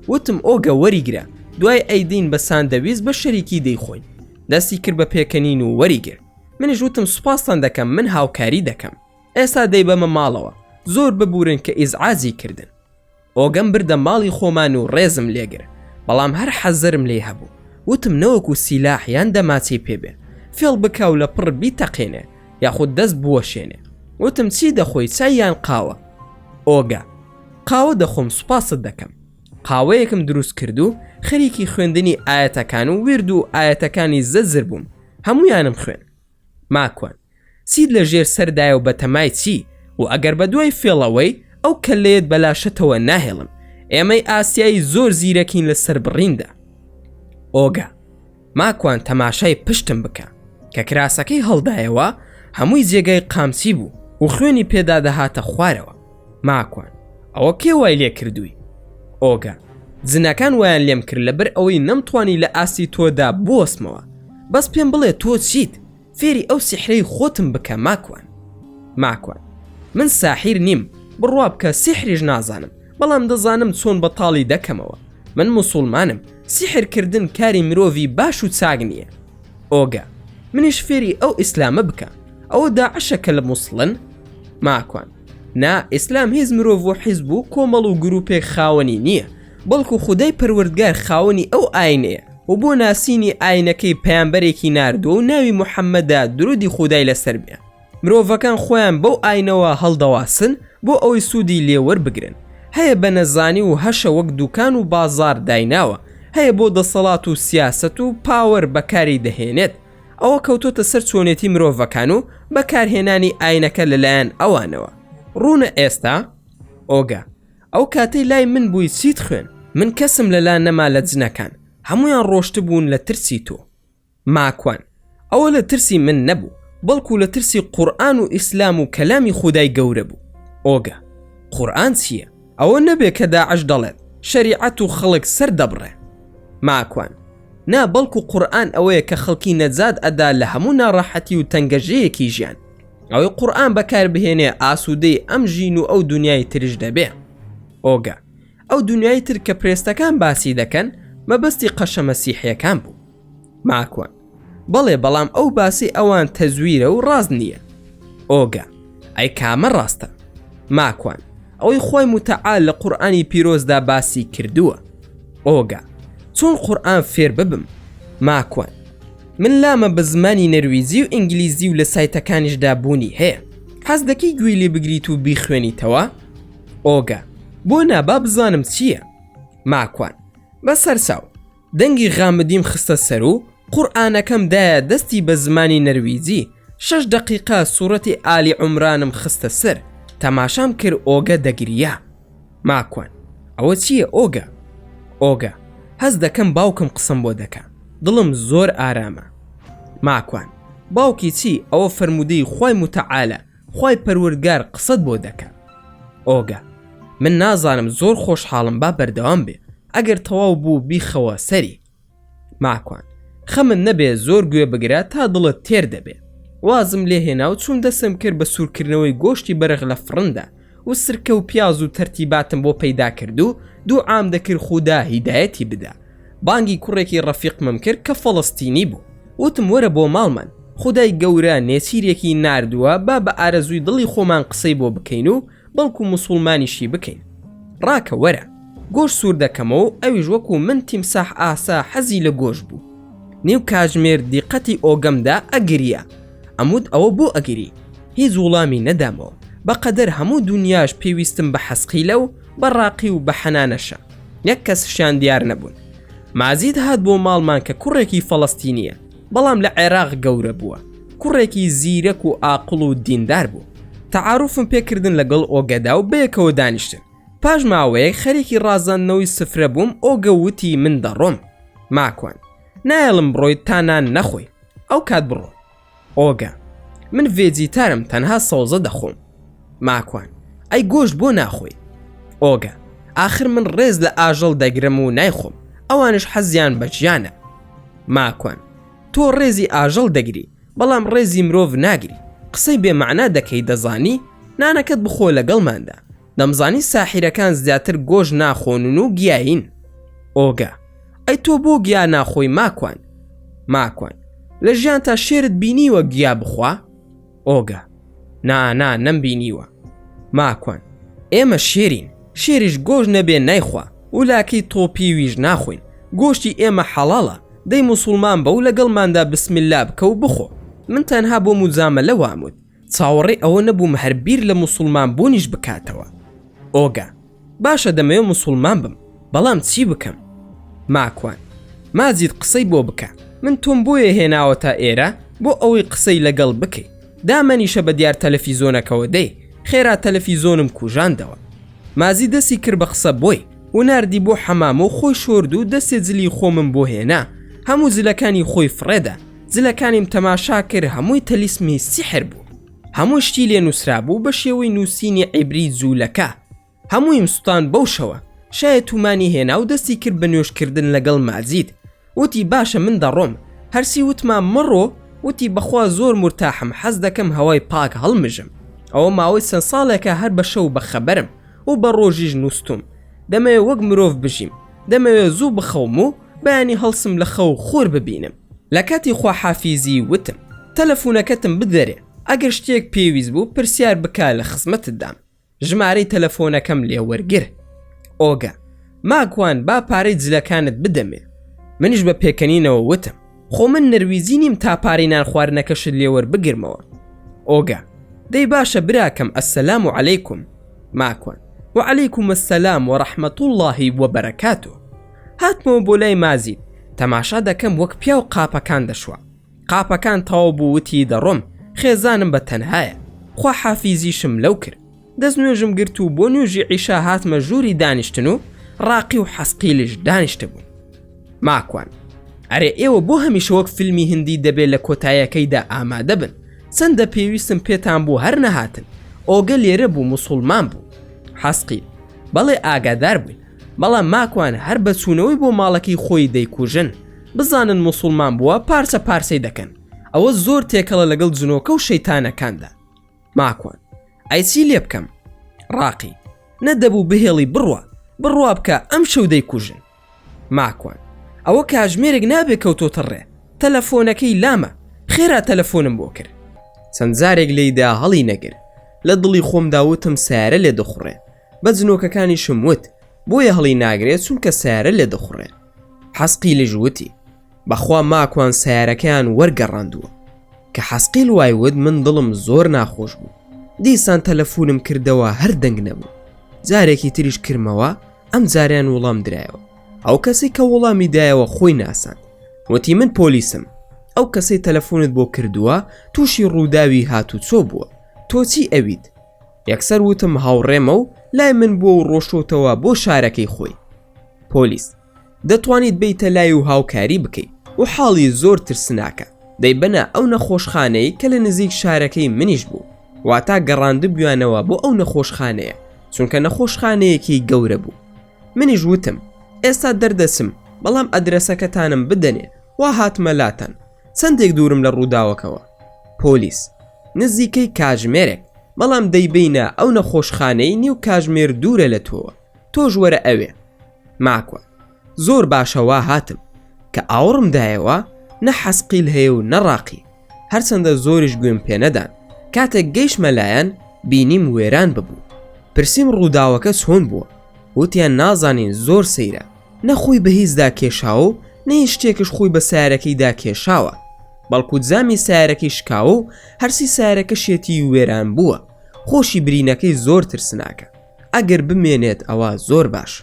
وتم ئۆگە وەریگرە، دوای ئەیدین بە ساندەویست بە شەریکی دەیخۆین. دەستی کرد بە پێکەنین و وەریگر. منیش وتم سوپاسان دەکەم، من هاوکاری دەکەم، ئێستا دەیبەمە ماڵەوە، زۆر ببورن کە ئیزعازی کردن. ئۆگەم بردە ماڵی خۆمان و ڕێزم لێگر، بەڵام هەر حەزرم لێ هەبوو. وتم نەوەکو سیلاح یان دەماچی پێبێ، فێڵ بکاو لە پڕ بیتەقێنێ یاخود دەست بوەشێنێ. وتم چی دەخۆی، چای یان قاوە؟ ئۆگا: قاوە دەخۆم، سوپاست دەکەم. قاوەیەکم دروست کرد و خەریکی خوێندنی ئاەتەکان و ورد و ئاەتەکانی زەزر بووم، هەمویانم خوێن. ماکوان: چیت لە ژێر سەردایە و بەتەمای چی؟ و ئەگەر بە دوای فێڵەوەی ئەو کەلەیەت بەلاشەتەوە ناهێڵم، ئێمەی ئاسیایی زۆر زیرەکین لە سەر بڕیندا. ئۆگا: ماکوان، تەماشای پشتم بکە. کە کراسەکەی هەڵدایەوە هەمووی جێگای قامچی بوو و خوێنی پێدا دەهاتە خوارەوە. ماکوان: ئەوە کێ وای لێ کردووی؟ ئۆگا: جنەکان وایان لێم کرد لەبەر ئەوەی نەمتوانی لە ئاسی تۆدا بوەسمەوە. بەس پێم بڵێ تۆ چیت؟ فێری ئەو سیحرەی خۆتم بکە ماکوان. ماکوان: من ساحیر نیم، بڕوا بکە، سیحریش نازانم، بەڵام دەزانم چۆن بەتاڵی دەکەمەوە. من موسڵمانم، سیحرکردن کاری مرۆڤی باش و چاک نییە. ئۆگا منیش فێری ئەو ئیسلامە بکە ئەوە داعشەکە لە مووسڵن ماکوان نا ئیسلام هیچ مرۆڤ و حیزب و کۆمەڵ و گروپێک خاوەنی نییە بەڵکو خودای پەروەردگار خاوەنی ئەو ئاینەیە و بۆ ناسینی ئاینەکەی پەیامبەرێکی ناردووە و ناوی موحەممەدا درودی خودای لەسەر بێ مرۆڤەکان خۆیان بەو ئاینەوە هەڵدەواسن بۆ ئەوەی سوودی لێوەربگرن هەیە بە نەزانی و هەشە وەک دوکان و بازار دایناوە هەیە بۆ دەسەڵات و سیاست و پاوەر بەکاری دەهێنێت ئەوە کەوتۆتە سەر چۆنێتی مرۆڤەکان و بەکارهێنانی ئاینەکە لەلایەن ئەوانەوە ڕوونە ئێستا ئۆگا ئەو کاتەی لای من بووی چیت خوێن من کەسم لەلا نەما لە جنەکان هەمویان ڕۆشت بوون لە ترسی تۆ ماکوان ئەوە لە ترسی من نەبوو بەڵکو لە ترسی قورئان و ئیسلام و کەلامی خودای گەورە بوو ئۆگا قورئان چییە ئەوە نەبێ کە داعش دەڵێت شەریعەت و خەڵک سەر دەبڕێ ماکوان نا بەڵکو قورئان ئەوەیە کە خەڵکی نەجات ئەدا لە هەموو ناڕەحەتی و تەنگەژەیەکی ژیان ئەوەی قورئان بەکار بهێنێ ئاسوودەی ئەم ژین و ئەو دنیای ترش دەبێ ئۆگا ئەو دنیای تر کە پرێستەکان باسی دەکەن مەبەستی قەشە مەسیحیەکان بوو ماکوان بەڵێ بەڵام ئەو باسی ئەوان تەزویرە و ڕاست نییە ئۆگا ئەی کامە ڕاستە ماکوان ئەوەی خۆی متعال لە قورئانی پیرۆزدا باسی کردووە ئۆگا چۆن قورئان فێر ببم ماکوان من لامە بە زمانی نەرویزی و ئینگلیزی و لە سایتەکانیشدا بوونی هەیە حەز دەکەی گوێی لێ بگریت و بیخوێنیتەوە ئۆگا بۆ نابا بزانم چییە ماکوان بەسەر ساو دەنگی غامدیم خستە سەر و قورئانەکەم دایە دەستی بە زمانی نەرویزی 6 دقیقە سوورەتی ئالی عومرانم خستە سەر تەماشام کرد ئۆگە دەگریا ماکوان ئەوە چییە ئۆگە ئۆگە هەز دەکەم باوکم قسم بۆ دەکا دڵم زۆر ئارامە ماکوان باوکی چی ئەوە فەرمودەی خۆی متعالە خۆی پەروەردگار قسەت بۆ دەکا ئۆگە من نازانم زۆر خۆشحاڵم با بەردەوام بێ ئەگەر تەواو بوو بیخەوە سەری ماکوان خەمن نەبێ زۆر گوێ بگرە تا دڵت تێر دەبێ وازم لێ هێنا و چوون دەسم کرد بە سوورکردنەوەی گۆشتی بەرغ لە فڕندا و سرکە و پیاز و تەرتیباتم بۆ پەیدا کرد و دوو عام دەکرد خودا هیدایەتی بدا بانگی کوڕێکی ڕەفیقمم کرد کە فەڵەستینی بوو وتم وەرە بۆ ماڵمان خودای گەورە نێچیرێکی ناردووە با بە ئارەزووی دڵی خۆمان قسەی بۆ بکەین و بەڵکو موسڵمانیشی بکەین ڕاکە وەرە گۆش سوور دەکەمەوە ئەویش وەکو من تیمساح ئاسا حەزی لە گۆش بوو نێو کاژمێر دیقەتی ئۆگەمدا ئەگریا ئەمود ئەوە بۆ ئەگری هیچ وڵامی نەدامەوە بەقەدەر هەموو دنیاش پێویستم بە حەسقیلە و بەڕاقی و بە حەنانەشە یەک کەسشیان دیار نەبوون مازید هات بۆ ماڵمان کە کوڕێکی فەڵەستینیە بەڵام لە عێراق گەورە بووە کوڕێکی زیرەک و ئاقڵ و دیندار بوو تەعاروفم پێکردن لەگەڵ ئۆگەدا و بەیەکەوە دانیشتن پاش ماوەیەک خەریکی ڕازاندنەوەی سفرە بووم ئۆگە وتی من دەڕۆم ماکوان نایڵم بڕۆیت تا نان نەخۆی ئەو کات بڕۆ ئۆگە من ڤێجیتارم تەنها سەوزە دەخۆم ماکوان ئەی گۆشت بۆ ناخۆی ئۆگە ئاخر من ڕێز لە ئاژەڵ دەگرم و نایخۆم ئەوانش حەزیان بەجیانە ماکوان تۆ ڕێزی ئاژەڵ دەگری بەڵام ڕێزی مرۆڤ ناگری قسەی بێمەعنا دەکەی دەزانی نانەکەت بخۆ لەگەڵماندا دەمزانی ساحیرەکان زیاتر گۆژ ناخۆنن و گیاین ئۆگە ئەی تۆ بۆ گیا ناخۆی ماکوان ماکوان لە ژیان تا شێرت بینیوە گیا بخوا ئۆگە نا نەمبینیوە ماکوان ئێمە شێرین شێریش گۆژ نەبێ نایخوا ولاکەی تۆپیویش ناخۆین گۆشتی ئێمە حەڵاڵە دەی موسڵمان بە و لەگەڵماندا بسمیلا بکە و بخۆ من تەنها بۆ موزامە لە وامود چاوەڕێ ئەوە نەبووم هەربیر لە موسڵمان بوونیش بکاتەوە ئۆگە باشە دەمەوێت موسڵمان بم بەڵام چی بکەم ماکوان مازید قسەی بۆ بکە من تۆم بۆیە هێناوە تا ئێرە بۆ ئەوەی قسەی لەگەڵ بکەی دامەنیشە بە دیار تەلەفیزۆنەکەەوە دەی خێرا تەلەفیزۆنم کوژاندەوە مازی دەستی کرد بە قسە بۆی و ناردی بۆ حەمام و خۆی شۆرد و دەستێ جلی خۆمم بۆ هێنا هەموو زلەکانی خۆی فڕێدا زلەکانیم تەماشا کرد هەمووی تەلیسمی سیحر بوو هەموو شتی لێ نووسرا بوو بە شێوەی نووسینی عیبری جوولەکە هەموویم سوتان بەو شەوە شایە تومانی هێنا و دەستی کرد بە نوێشکردن لەگەڵ مازید وتی باشە من دەڕۆم هەرسی وتمان مڕۆ وتی بەخوا زۆر مرتاحم حەز دەکەم هەوای پاک هەڵمژم ئەوە ماوەی چەند ساڵێکە هەر بە شەو بەخەبەرم و بە ڕۆژیش نووسم دەمەوێت وەک مرۆڤ بژیم دەمەوێت زوو بخەوم و بەیانی هەڵسم لە خەو خۆر ببینم لە کاتی خواحافیزی وتم تەلەفۆنەکەتم بدەرێ، ئەگەر شتێک پێویست بوو پرسیار بکا لە خزمەتت دام، ژمارەی تەلەفۆنەکەم لێ وەرگر. ئۆگا: ماکوان با پارەی جلەکانت بدەمێ. منیش بە پێکەنینەوە وتم خۆ من نەرویزی نیم تا پارەی نان خواردنەکەشت لێ وەربگرمەوە. ئۆگا: دەی باشە براکەم، ئەسەلام عەلەیکوم. ماکوان: وعەلەیکوم ئەسەلام وەڕەحمەت اللهی وەبەرەکاتوه. هاتمەوە بۆ لای مازید، تەماشا دەکەم وەک پیا و قاپەکان دەشوا. قاپەکان تەواو بوو، وتی دەڕۆم، خێزانم بە تەنهایە، خوا حافیزیشم لەو کرد. دەست نوێژم گرت و بۆ نوێژی عیشا هاتمە ژووری دانیشتن و ڕاقی و حەسقیلش دانیشتە بوون. ماکوان: ئەرێ ئێوە بۆ هەمیشە وەک فیلمی هندی دەبێت لە کۆتاییەکەیدا ئامادە بن، چەندە پێویستم پێتان بوو هەر نەهاتن. ئۆگە لێرە بوو، موسڵمان بوو. حەسقیل: بەڵێ ئاگادار بووین، بەڵام ماکوان هەر بەچوونەوەی بۆ ماڵەکەی خۆی دەیکوژن، بزانن موسڵمان بووە پارچە پارچەی دەکەن. ئەوە زۆر تێکەڵە لەگەڵ جنۆکە و شەیتانەکاندا. ماکوان: ئایچی لێ بکەم؟ ڕاقی: نەدەبوو بهێڵی بڕوا بکە، ئەم شەو دەیکوژن. ماکوان: ئەوە کاژمێرێک نابێ کەوتۆتە ڕێ، تەلەفۆنەکەی لامە، خێرا تەلەفۆنم بۆ کرد. چەند جارێک لێیدا هەڵی نەگر، لە دڵی خۆم داوتم سیارە لێ دەخوڕێ، بە جنۆکەکانیشم وت بۆیە هەڵی ناگرێت چونکە سیارە لێ دەخوڕێ. حەسقیلش وتی بەخوا ماکوان سیارەکەیان وەرگەڕاندووە. کە حەسقیل وای وت من دڵم زۆر ناخۆش بوو، دیسان تەلەفۆنم کردەوە هەر دەنگ نەبوو. جارێکی تریش کردمەوە، ئەم جاریان وەڵام درایەوە. ئەو کەسی کە وەڵامی دایەوە خۆی ناسان، وتی من پۆلیسم، ئەو کەسەی تەلەفۆنت بۆ کردووە تووشی ڕووداوی هاتوو چۆ بووە، تۆ چی ئەویت؟ یەکسەر وتم هاوڕێمە و لای من بووە و ڕۆشتەوە بۆ شارەکەی خۆی. پۆلیس: دەتوانیت بیتە لای و هاوکاری بکەیت و حاڵی زۆر ترسناکە، دەیبەنە ئەو نەخۆشخانەی کە لە نزیک شارەکەی منیش بوو، واتا گەڕاندە بیانەوە بۆ ئەو نەخۆشخانەیە، چونکە نەخۆشخانەیەکی گەورە بوو. منیش وتم ئێستا دەردەسم، بەڵام ئەدرەسەکەتانم بدەنێ وا هاتمە لاتان، چەندێک دوورم لە ڕووداوەکەوە. پۆلیس: نزیکەی کاژمێرێک، بەڵام دەیبینە ئەو نەخۆشخانەی نیو کاژمێر دوورە لە تۆوە، تۆش وەرە ئەوێ. ماکوان: زۆر باشەوە هاتم، کە ئاوڕم دایەوە نە حەسقیل هەیە و نەڕاقی، هەرچەندە زۆریش گوێم پێ نەدان. کاتێک گەیشتمە لایەن بینیم وێران ببوو. پرسیم ڕووداوەکە چۆن بووە، وتیان نازانین، زۆر سەیرە، نەخۆی بە هیچدا کێشاوە و نەی شتێکش خۆی بە سیارەکەیدا کێشاوە، بەڵکو جامی سیارەکەی شکاوە و هەرسی سیارەکە شێتی وێران بووە. خۆشی برینەکەی زۆر ترسناکە، ئەگەر بمێنێت ئەوە زۆر باش.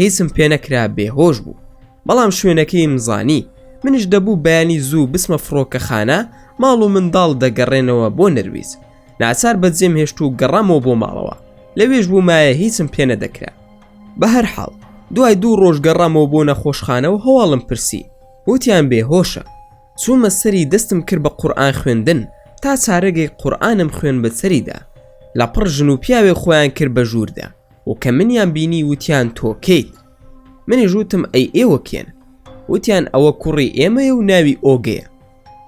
هیچم پێ نەکرا، بێهۆش بوو، بەڵام شوێنەکەی مزانی. منش دەبوو بەیانی زوو بسمە فڕۆکەخانە، ماڵ و منداڵ دەگەڕێنەوە بۆ نەرویز. ناچار بەجێم هێشت و گەڕامەوە بۆ ماڵەوە، لەوێش بوومایە هیچم پێ نەدەکرا. بە هەر حاڵ دوای 2 ڕۆژ گەڕامەوە بۆ نەخۆشخانە و هەواڵم پرسی، وتیان بێهۆشە. چوومە سەری، دەستم کرد بە قورئان خوێندن تا چارەگەی قورئانم خوێن بە سەریدا. لە پڕ ژن و پیاوێ خۆیان کرد بە ژووردا و کە منیان بینی وتیان تۆکەیت. منیش وتم ئەی ئێوە کێن؟ وتیان ئەوە کوڕی ئێمەیە و ناوی ئۆگەیە.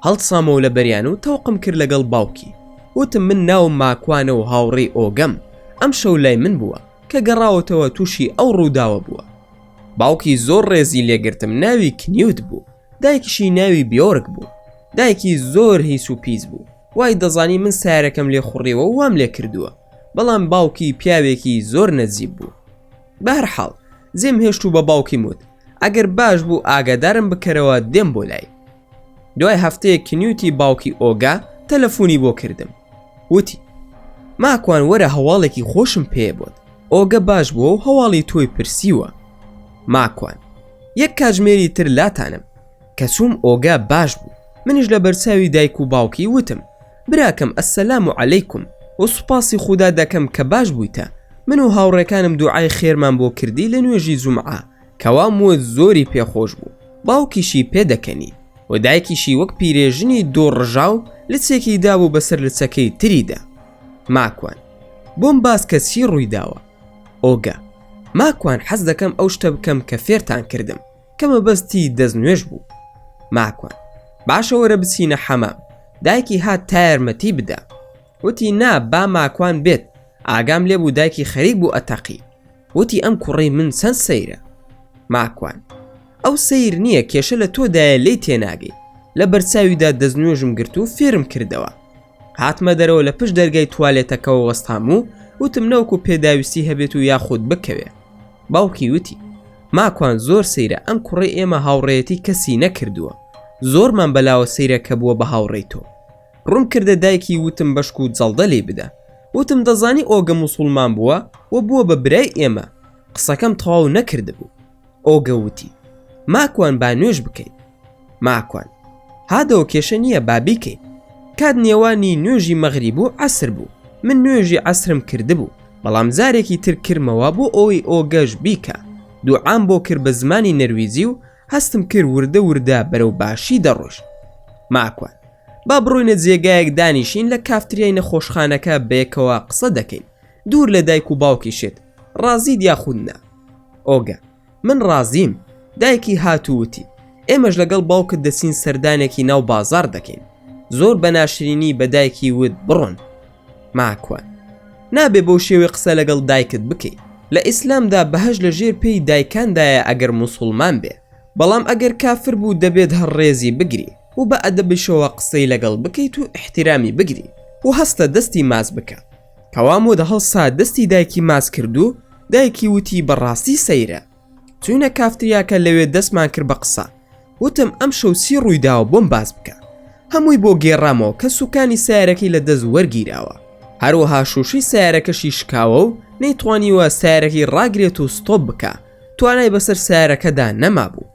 هەڵسامەوە لە بەریان و تەوقم کرد لەگەڵ باوکی. وتم من ناوم ماکوانە و هاوڕێی ئۆگەم، ئەم شەو لای من بووە کە گەڕاوەتەوە تووشی ئەو ڕووداوە بووە. باوکی زۆر ڕێزی لێگرتم، ناوی کنیوت بوو، دایکیشی ناوی بیۆرک بوو. دایکی زۆر هیس و پیس بوو، وای دەزانی من سیارەکەم لێ خوڕیەوە و وام لێ کردووە، بەڵام باوکی پیاوێکی زۆر نەجیب بوو. بە هەر حاڵ جێم هێشت و بە باوکی وت ئەگەر باش بوو ئاگادارم بکەرەوە دێم بۆ لای. دوای هەفتەیە کنیوتی باوکی ئۆگا تەلەفۆنی بۆ کردم، وتی ماکوان وەرە هەواڵێکی خۆشم پێ بوت. ئۆگە باش بووە و هەواڵی تۆی پرسیوە. ماکوان: یەک کاژمێری تر لاتانم. کە چووم ئۆگا باش بوو. منیش لە بەرچاوی دایک و باوکی وتم براکەم ئەسەلام عەلەیکوم و سوپاسی خودا دەکەم کە باش بوویتە. من و هاوڕێکانم دوعای خێرمان بۆ کردی لە نوێژی جومعە، کەوا موت زۆری پێخۆش بوو. باوکیشی پێدەکەنی و دایکیشی وەک پیرێژنی دۆڕژاو لچێکی دابوو بەسەر لچەکەی تریدا. ماکوان: بۆم باس کە چی ڕووی داوە؟ ئۆگا: ماکوان حەز دەکەم ئەو شتە بکەم کە فێرتان کردم، کەمە بەستی دەستنوێژ بوو. ماکوان: باشە وەرە بچینە حەمام. دایکی هات تا یارمەتی بدا. وتی نا، با ماکوان بێت، ئاگام لێ بوو دایکی خەریک بوو ئەتەقی. وتی ئەم کوڕی من چەند سەیرە. ماکوان: ئەو سەیر نییە، کێشە لە تۆدایە لی تێناگەی، لە بەرچاویدا دەستنوێژم گرت و فێرم کردەوە. هاتمە دەرەوە لە پشت دەرگای توالێتەکەەوە وەستام و وتم نەوەکو پێداویستی هەبێت و یاخود بکەوێ. باوکی وتی ماکوان زۆر سەیرە ئەم کوڕی ئێمە هاوڕێیەتی کەسی نەکردووە، زۆرمان بەلاوە سەیرە کە بووە بە هاوڕێی تۆ. ڕوون کردە دایکی وتم بەشک و جەڵدە لێ بدە. وتم دەزانی ئۆگە موسڵمان بووە و بووە بە برای ئێمە، قسەکەم تەواو نەکردبوو. ئۆگە وتی ماکوان با نوێژ بکەیت. ماکوان هادەوە کێشە نییە با بیکەیت. کات نێوانی نوێژی مەغریب و عەسر بوو، من نوێژی عەسرم کردبوو، بەڵام جارێکی تر کردمەوە بۆ ئەوەی ئۆگەش بیکە. دوعام بۆ کرد بە زمانی نەرویزی و هەستم کرد وردە وردە بەرەو باشی دەڕۆژ. ماکوان با بڕۆینە جێگایەک دانیشین لە کافتریای نەخۆشخانەکە بەیەکەوە قسە دەکەین، دوور لە دایک و باوکیشێت. ڕازید یاخودنا؟ ئۆگە من ڕازیم. دایکی هاتووتی ئێمەش لەگەڵ باوکت دەچین سەردانێکی ناو بازار دەکەین. زۆر بەناشرینی بە دایکی وت بڕۆن. ماکوان نابێ بەو شێوەی قسە لەگەڵ دایکت بکەیت. لە ئیسلامدا بەهەش لە ژێر پێی دایکاندایە ئەگەر موسڵمان بێ، بەڵام ئەگەر کافر بوو دەبێت هەر ڕێزی بگری و بە ئەدەبشەوە قسەی لەگەڵ بکەیت و احتیرامی بگری و هەستە دەستی ماز بکە. کەوامۆ دە هەڵسا دەستی دایکی ماز کردو. دایکی وتی بەڕاستی سەیرە. چوونە کافتریاکە لەوێ دەستمان کرد بە قسە. وتم ئەم شەو سی ڕوویداوە بۆم باز بکە. هەمووی بۆ گێڕامەوە کە سوکانی سیارەکەی لە دەست وەرگیراوە، هەروەها شوشی سیارەکەشی شکاوە و نەیتوانیوە سیارەکەی ڕاگرێت و ستۆپ بکە، توانای بەسەر سیارەکەدا نەمابوو.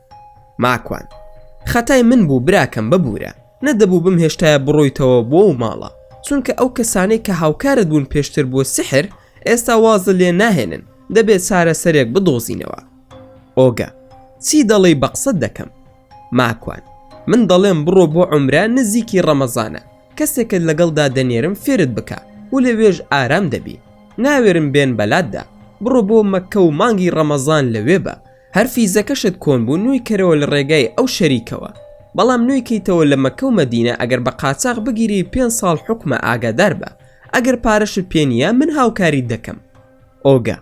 ماکوان خەتای من بوو براکەم ببوورە، نەدەبوو بم هێشتایە بڕۆیتەوە بۆ و ماڵە، چونکە ئەو کەسانەی کە هاوکارت بوون پێشتر بۆ سحر ئێستا وازە لێ ناهێنن، دەبێت چارەسەرێک بدۆزینەوە. ئۆگە چی دەڵێی بە قسەت دەکەم؟ ماکوان من دەڵێم بڕۆ بۆ عومرە نزیکی ڕەمەزانە، کەسێکت لەگەڵدا دەنێرم فێرت بکە و لەوێژ ئارام دەبی، ناوێرم بێن بەلاتدا. بڕۆ بۆ مەکە و مانگی ڕەمەزان لەوێ بە، هەر فیزەکەشت کۆن بوو نوێی کەرەوە لە ڕێگای ئەو شەریکەوە، بەڵام نوێی کەیتەوە لە مەکە و مەدینە ئەگەر بە قاچاق بگیری 5 ساڵ حکمە ئاگادار بە، ئەگەر پارەشت پێ نییە من هاوکاری دەکەم. ئۆگە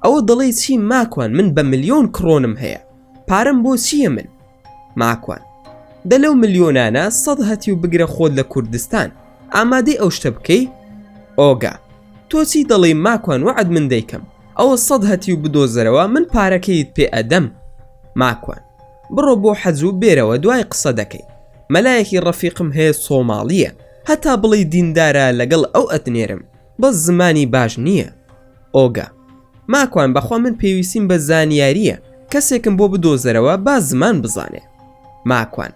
ئەوە دەڵێ چی ماکوان؟ من بە 1,000,000 کڕۆنم هەیە، پارەم بۆ چییە من؟ ماکوان دە لەو ملیۆنانە 100 هەتی و بگرە خۆت لە کوردستان، ئامادەی ئەو شتە بکەی؟ ئۆگە تۆ چی دەڵێ ماکوان؟ وعد من دەیکەم ئەوە 100 هەتی و بدۆزەرەوە من پارەکەیت پێ ئەدەم. ماکوان بڕۆ بۆ حەج و بێرەوە دوای قسە دەکەی. مەلایەکی ڕەفیقم هەیە سۆماڵیە، هەتا بڵی دیندارە لەگەڵ ئەو ئەتنێرم، بەس زمانی باش نییە. ئۆگە ماکوان بەخوا من پێویستیم بە زانیاریە، کەسێکم بۆ بدۆزەرەوە با زمان بزانێ. ماکوان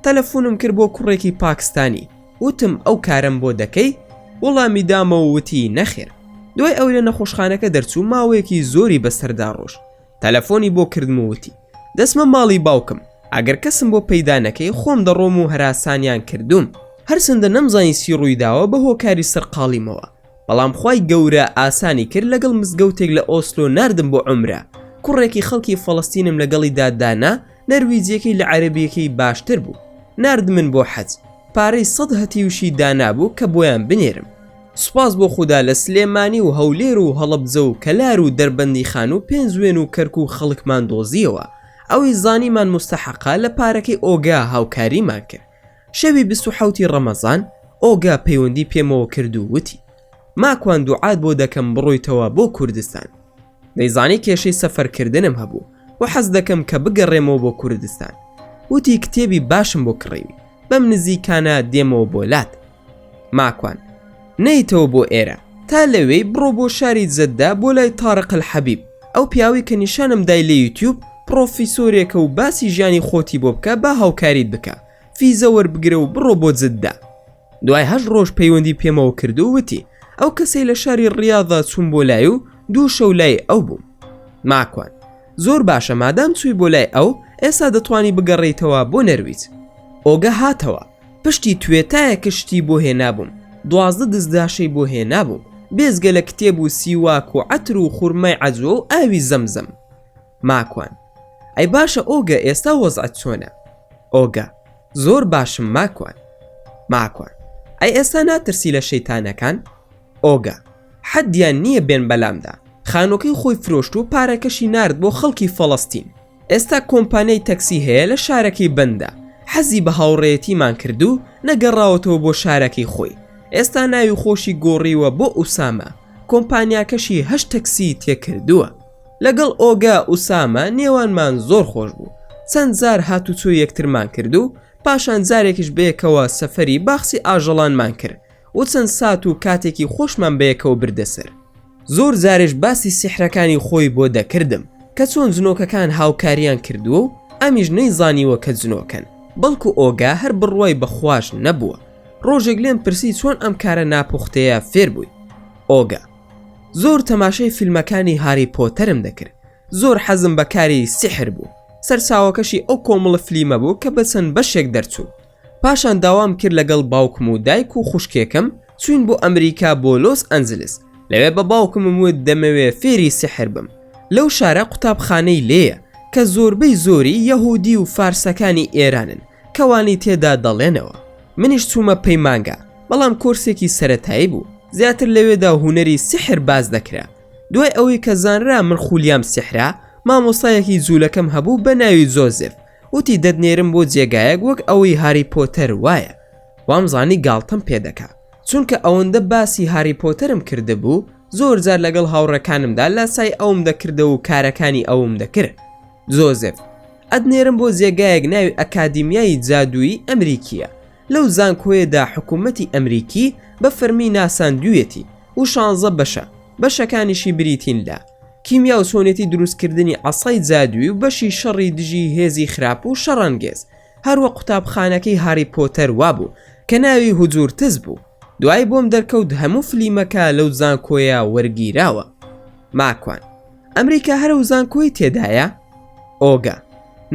تەلەفۆنم کرد بۆ کوڕێکی پاکستانی، وتم ئەو کارم بۆ دەکەی؟ وەڵامی دامەوە وتی نەخێر. دوای ئەو لە نەخۆشخانەکە دەرچوو ماوەیەکی زۆری بەسەردا ڕۆژ. تەلەفۆنی بۆ کردم وتی دەسمە ماڵی باوکم، ئەگەر کەسم بۆ پەیدا نەکەی خۆم دەڕۆم و هەراسانیان کردوم. هەرچەندە نەمزانی چی ڕوویداوە بە هۆکاری سەرقاڵیمەوە، بەڵام خوای گەورە ئاسانی کرد. لەگەڵ مزگەوتێک لە ئۆسلۆ ناردم بۆ عومرە، کوڕێکی خەڵکی فەڵەستینم لەگەڵی دادانا، نەرویجیەکەی لە عەرەبیەکەی باشتر بوو. نارد من بۆ حەج، پارەی 100 هەتی وشی دانابوو کە بۆیان بنێرم. سوپاس بۆ خوددا لە سلێمانی و هەولێر و هەڵەبجە و کەلار و دەربەندی خان و پێنجوێن و کەرک و خەڵکمان دۆزیەوە. ئەوی زانیمان مستەحەقا لە پارەکەی ئۆگا هاوکاریمان کرد. شەوی 27 ڕەمەزان ئۆگا پەیوەندی پێمەوە کرد و وتی ماکوان دوعات بۆ دەکەم بڕۆیتەوە بۆ کوردستان. دەیزانی کێشەی سەفەرکردنم هەبوو و حەز دەکەم کە بگەڕێمەوە بۆ کوردستان. وتی کتێبی باشم بۆ کڕێوی، بەم نزیکانە دێمەوە بۆ لات. ماکوان نەیتەوە بۆ ئێرە، تا لەوێی بڕۆ بۆ شاری جەددا بۆ لای تارق الحەبیب، ئەو پیاوی کە نیشانم دای لە یوتیوب، پرۆفیسۆرێکە و باسی ژیانی خۆتی بۆ بکە، با هاوکاریت بکە، فیزە وەربگرە و بڕۆ بۆ جەددا. دوای 8 ڕۆژ پەیوەندی پێمەوە کرد و وتی ئەو کەسەی لە شاری ڕیاضە چوون بۆ لای و 2 شەو لای ئەو بووم. ماکوان زۆر باشە، مادام چووی بۆ لای ئەو ئێستا دەتوانی بگەڕێیتەوە بۆ نەرویج. ئۆگە هاتەوە، پشتی توێتایە کشتی بۆ هێنابووم، 12 دزداشەی بۆ هێنابووم، بێزگە لە کتێب و سیواک و عەتر و خوڕمای عەجوە و ئاوی زەمزەم. ماکوان ئەی باشە ئۆگە ئێستا وەزعەت چۆنە؟ ئۆگە زۆر باشم ماکوان. ماکوان ئەی ئێستا ناترسی لە شەیتانەکان؟ ئۆگە حەدیان نییە بێن بەلامدا، خانۆکەی خۆی فرۆشت و پارەکەشی نارد بۆ خەڵکی فەڵەستین. ئێستا کۆمپانیای تەکسی هەیە لە شارەکەی بەندە، حەزی بە هاوڕێیەتیمان کردو نەگەڕاوەتەوە بۆ شارەکەی خۆی. ئێستا ناوی خۆشی گۆڕیوە بۆ ئوسامە، کۆمپانیاکەشی 8 تەکسی تێکردووە. لەگەڵ ئۆگا ئوسامە نێوانمان زۆر خۆش بوو، چەند جار هاتوچۆ یەکترمان کردو، پاشان جارێکیش بەیەکەوە سەفەری باخسی ئاژەڵانمان کرد و چەند سات و کاتێکی خۆشمان بەیەکەوە بردەسەر. زۆر جارێش باسی سیحرەکانی خۆی بۆ دەکردم کە چۆن جنۆکەکان هاوکاریان کردووە و ئەمیش نەیزانیوە کە جنۆکەن، بەڵکو ئۆگا هەر بڕوای بەخواش نەبووە. ڕۆژێک لێم پرسی چۆن ئەم کارە ناپوختەیە فێر بووی. ئۆگا: زۆر تەماشای فیلمەکانی هاری پۆتەرم دەکرد، زۆر حەزم بە کاری سیحر بوو. سەرچاوەکەشی ئەو کۆمەڵە فلیمە بوو کە بە چەند بەشێک دەرچوو. پاشان داوام کرد لەگەڵ باوکم و دایک و خوشکێکم چوین بۆ ئەمریکا بۆ لۆس ئەنجلس. لەوێ بە باوکمم وت دەمەوێت فێری سیحر بم. لەو شارە قوتابخانەی لێیە کە زۆربەی زۆری یەهودی و فارسەکانی ئێرانن کەوانی تێدا دەڵێنەوە. منیش چوومە پەیمانگا، بەڵام کۆرسێکی سەرەتایی بوو، زیاتر لەوێدا هونەری سیحر باز دەکرا. دوای ئەوەی کە زانرا من خولیام سیحرا، مامۆستایەکی جوولەکەم هەبوو بە ناوی جۆزێف، وتی دەدنێرم بۆ جێگایەک وەک ئەوەی هاری پۆتەر وایە. وامزانی گاڵتەم پێدەکا، چونکە ئەوەندە باسی هاری پۆتەرم کرده بوو، زۆر جار لەگەڵ هاوڕەکانمدا لاسای ئەوم دەکردە و کارەکانی ئەوم دەکرد. جۆزێف: ئەدنێرم بۆ جێگایەک ناوی ئەکادیمیای جادووی ئەمریکیە. لەو زانکۆیەدا حکوومەتی ئەمریکی بە فەرمی ناساندوویەتی و 16 بەشە، بەشەکانیشی بریتین لە کیمیا و سۆنێتی دروستکردنی عەسای جادووی و بەشی شەڕی دژی هێزی خراپ و شەڕانگێز. هەروە قوتابخانەکەی هاری پۆتەر وابوو کە ناوی هوجورتز بوو. دوای بۆم دەرکەوت هەموو فلیمەکە لەو زانکۆیە وەرگیراوە. ماکوان: ئەمریکا هەرە زانکۆی تێدایە؟ ئۆگا: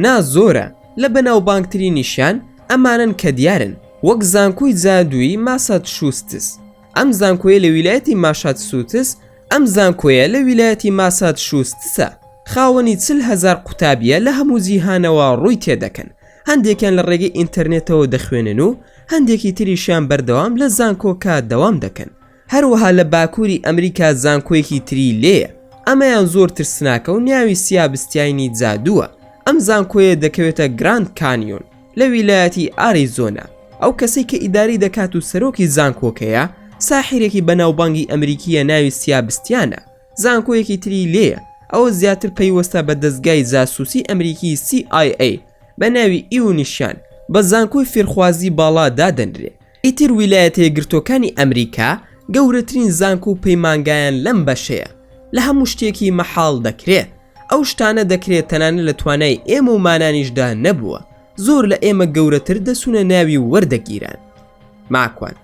نا زۆرە، لە بەناوبانگترینیشیان ئەمانن کە دیارن، وەک زانکۆی جادووی ماساتشوستس. ئەم زانکۆیە لە ویلایەتی ماشاتسوتس، ئەم زانکۆیە لە ویلایەتی ماساتشوستسە. خاوەنی 40,000 قوتابیە لە هەموو جیهانەوە ڕووی تێدەکەن. هەندێکیان لە ڕێگەی ئینتەرنێتەوە دەخوێنن و هەندێکی تریشیان بەردەوام لە زانکۆکە دەوام دەکەن. هەروەها لە باکووری ئەمریکا زانکۆیەکی تری لێیە، ئەمەیان زۆر ترسناکە و ناوی سیابستیانی جادووە. ئەم زانکۆیە دەکەوێتە گراند کانیۆن لە ویلایەتی ئاریزۆنا. ئەو کەسەی کە ئیداری دەکات و سەرۆکی زانکۆکەیە ساحیرێکی بەناوبانگی ئەمریکیە ناوی سیابستیانە. زانکۆیەکی تری لێیە، ئەوە زیاتر پەیوەستە بە دەستگای جاسووسی ئەمریکی CIA بە ناوی ئیونیشان، بە زانکۆی فێرخوازی باڵا دادەنرێ. ئیتر ویلایەتە یەکگرتووەکانی ئەمریکا گەورەترین زانکۆ و پەیمانگایان لەم بەشەیە. لە هەموو شتێکی مەحاڵ دەکرێت. ئەو شتانە دەکرێت تەنانەت لە توانای ئێمە و مانانیشدا نەبووە. زۆر لە ئێمە گەورەتر دەسونە ناوی وەردەگیران. ماکوان: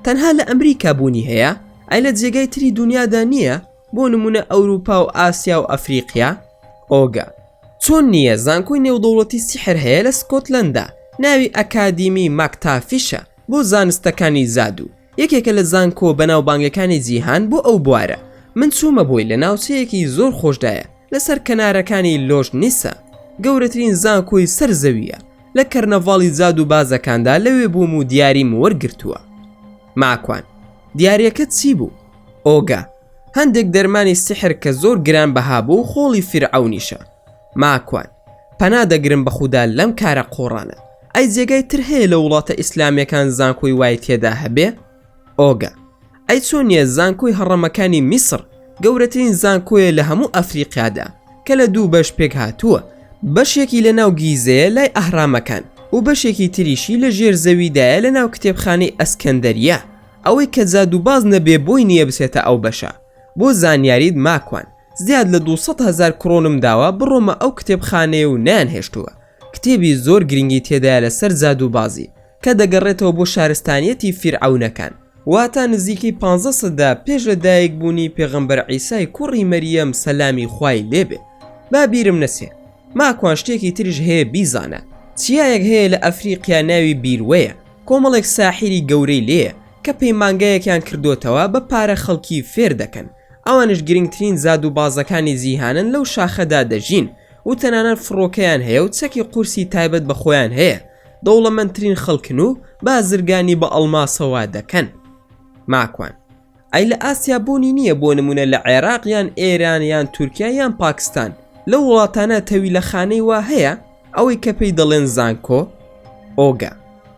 تەنها لە ئەمریکا بوونی هەیە؟ ئای لە جێگای تری دنیادا نییە؟ بۆ نمونە ئەوروپا و ئاسیا و ئەفریقیا؟ ئۆگا: چۆن نییە؟ زانکۆی نێودەوڵەتی سیحر هەیە لە سکۆتلەندا، ناوی ئەکادیمی ماکتافیشە بۆ زانستەکانی زادوو، یەکێکە لە زانکۆ بەناوبانگەکانی جیهان بۆ ئەو بوارە. من چوومە بۆی لە ناوچەیەکی زۆر خۆشدایە لەسەر کەنارەکانی لۆژ نیسە، گەورەترین زانکۆی سەر زەویە. لە کەرنەڤاڵی زاد و بازەکاندا لەوێ بووم و دیاریم وەرگرتووە. ماکوان: دیارەکەت چی بوو؟ ئۆگا: هەندێک دەرمانی سیحر کە زۆر گران بەها بوو، خۆڵی فرعەونیشە. ماکوان: پەنا دەگرم بە خودا لەم کارە قۆڕانە. ئەی جێگای تر هەیە لە وڵاتە ئیسلامیەکان زانکۆی وای تێدا هەبێ؟ ئۆگا: ئەی چۆن نییە؟ زانکۆی هەڕەمەکانی میسر گەورەترین زانکۆیە لە هەموو ئەفریقیادا کە لە 2 بەش پێک هاتووە. بەشێکی لە ناو گیزەیە لای ئەهرامەکان و بەشێکی تریشی لە ژێر زەویدایە لە ناو کتێبخانەی ئەسکەندەریە. ئەوەی کە جادوباز نەبێ بۆی نییە بسێتە ئەو بەشە. بۆ زانیاریت ماکوان، زیاد لە 200,000 کڕۆنم داوە بڕۆمە ئەو کتێبخانەیە و نیان هێشتووە. کتێبی زۆر گرنگی تێدایە لەسەر جادوبازی کە دەگەڕێتەوە بۆ شارستانیەتی فرعەونەکان، واتە نزیکەی 15 سەدا پێش لە دایکبوونی پێغەمبەر عیسای کوڕی مەریەم سەلامی خوای لێبێ. با بیرم نەسێ. ماکوان شتێکی تریش هەیە بیزانە. چیایەک هەیە لە ئەفریقیا ناوی بیروەیە، کۆمەڵێک ساحیری گەورەی لێیە کە پەیمانگایەکیان کردوتەوە بە پارە خەڵکی فێر دەکەن. ئەوانش گرنگترین زاد و بازەکانی جیهانن، لەو شاخەدا دەژین و تەنانەت فڕۆکەیان هەیە و چەکی قورسی تایبەت بە خۆیان هەیە. دەوڵەمەندترین خەڵکن و بازرگانی بە ئەڵماسەوە دەکەن. ماکوان: ئەی لە ئاسیا بوونی نییە بۆ نمونە لە عێراق یان ئێران یان تورکیا یان پاکستان لە وڵاتانە تەویلەخانەی وا هەیە ئەوەی کە پێی دەڵێن زانکۆ؟ ئۆگا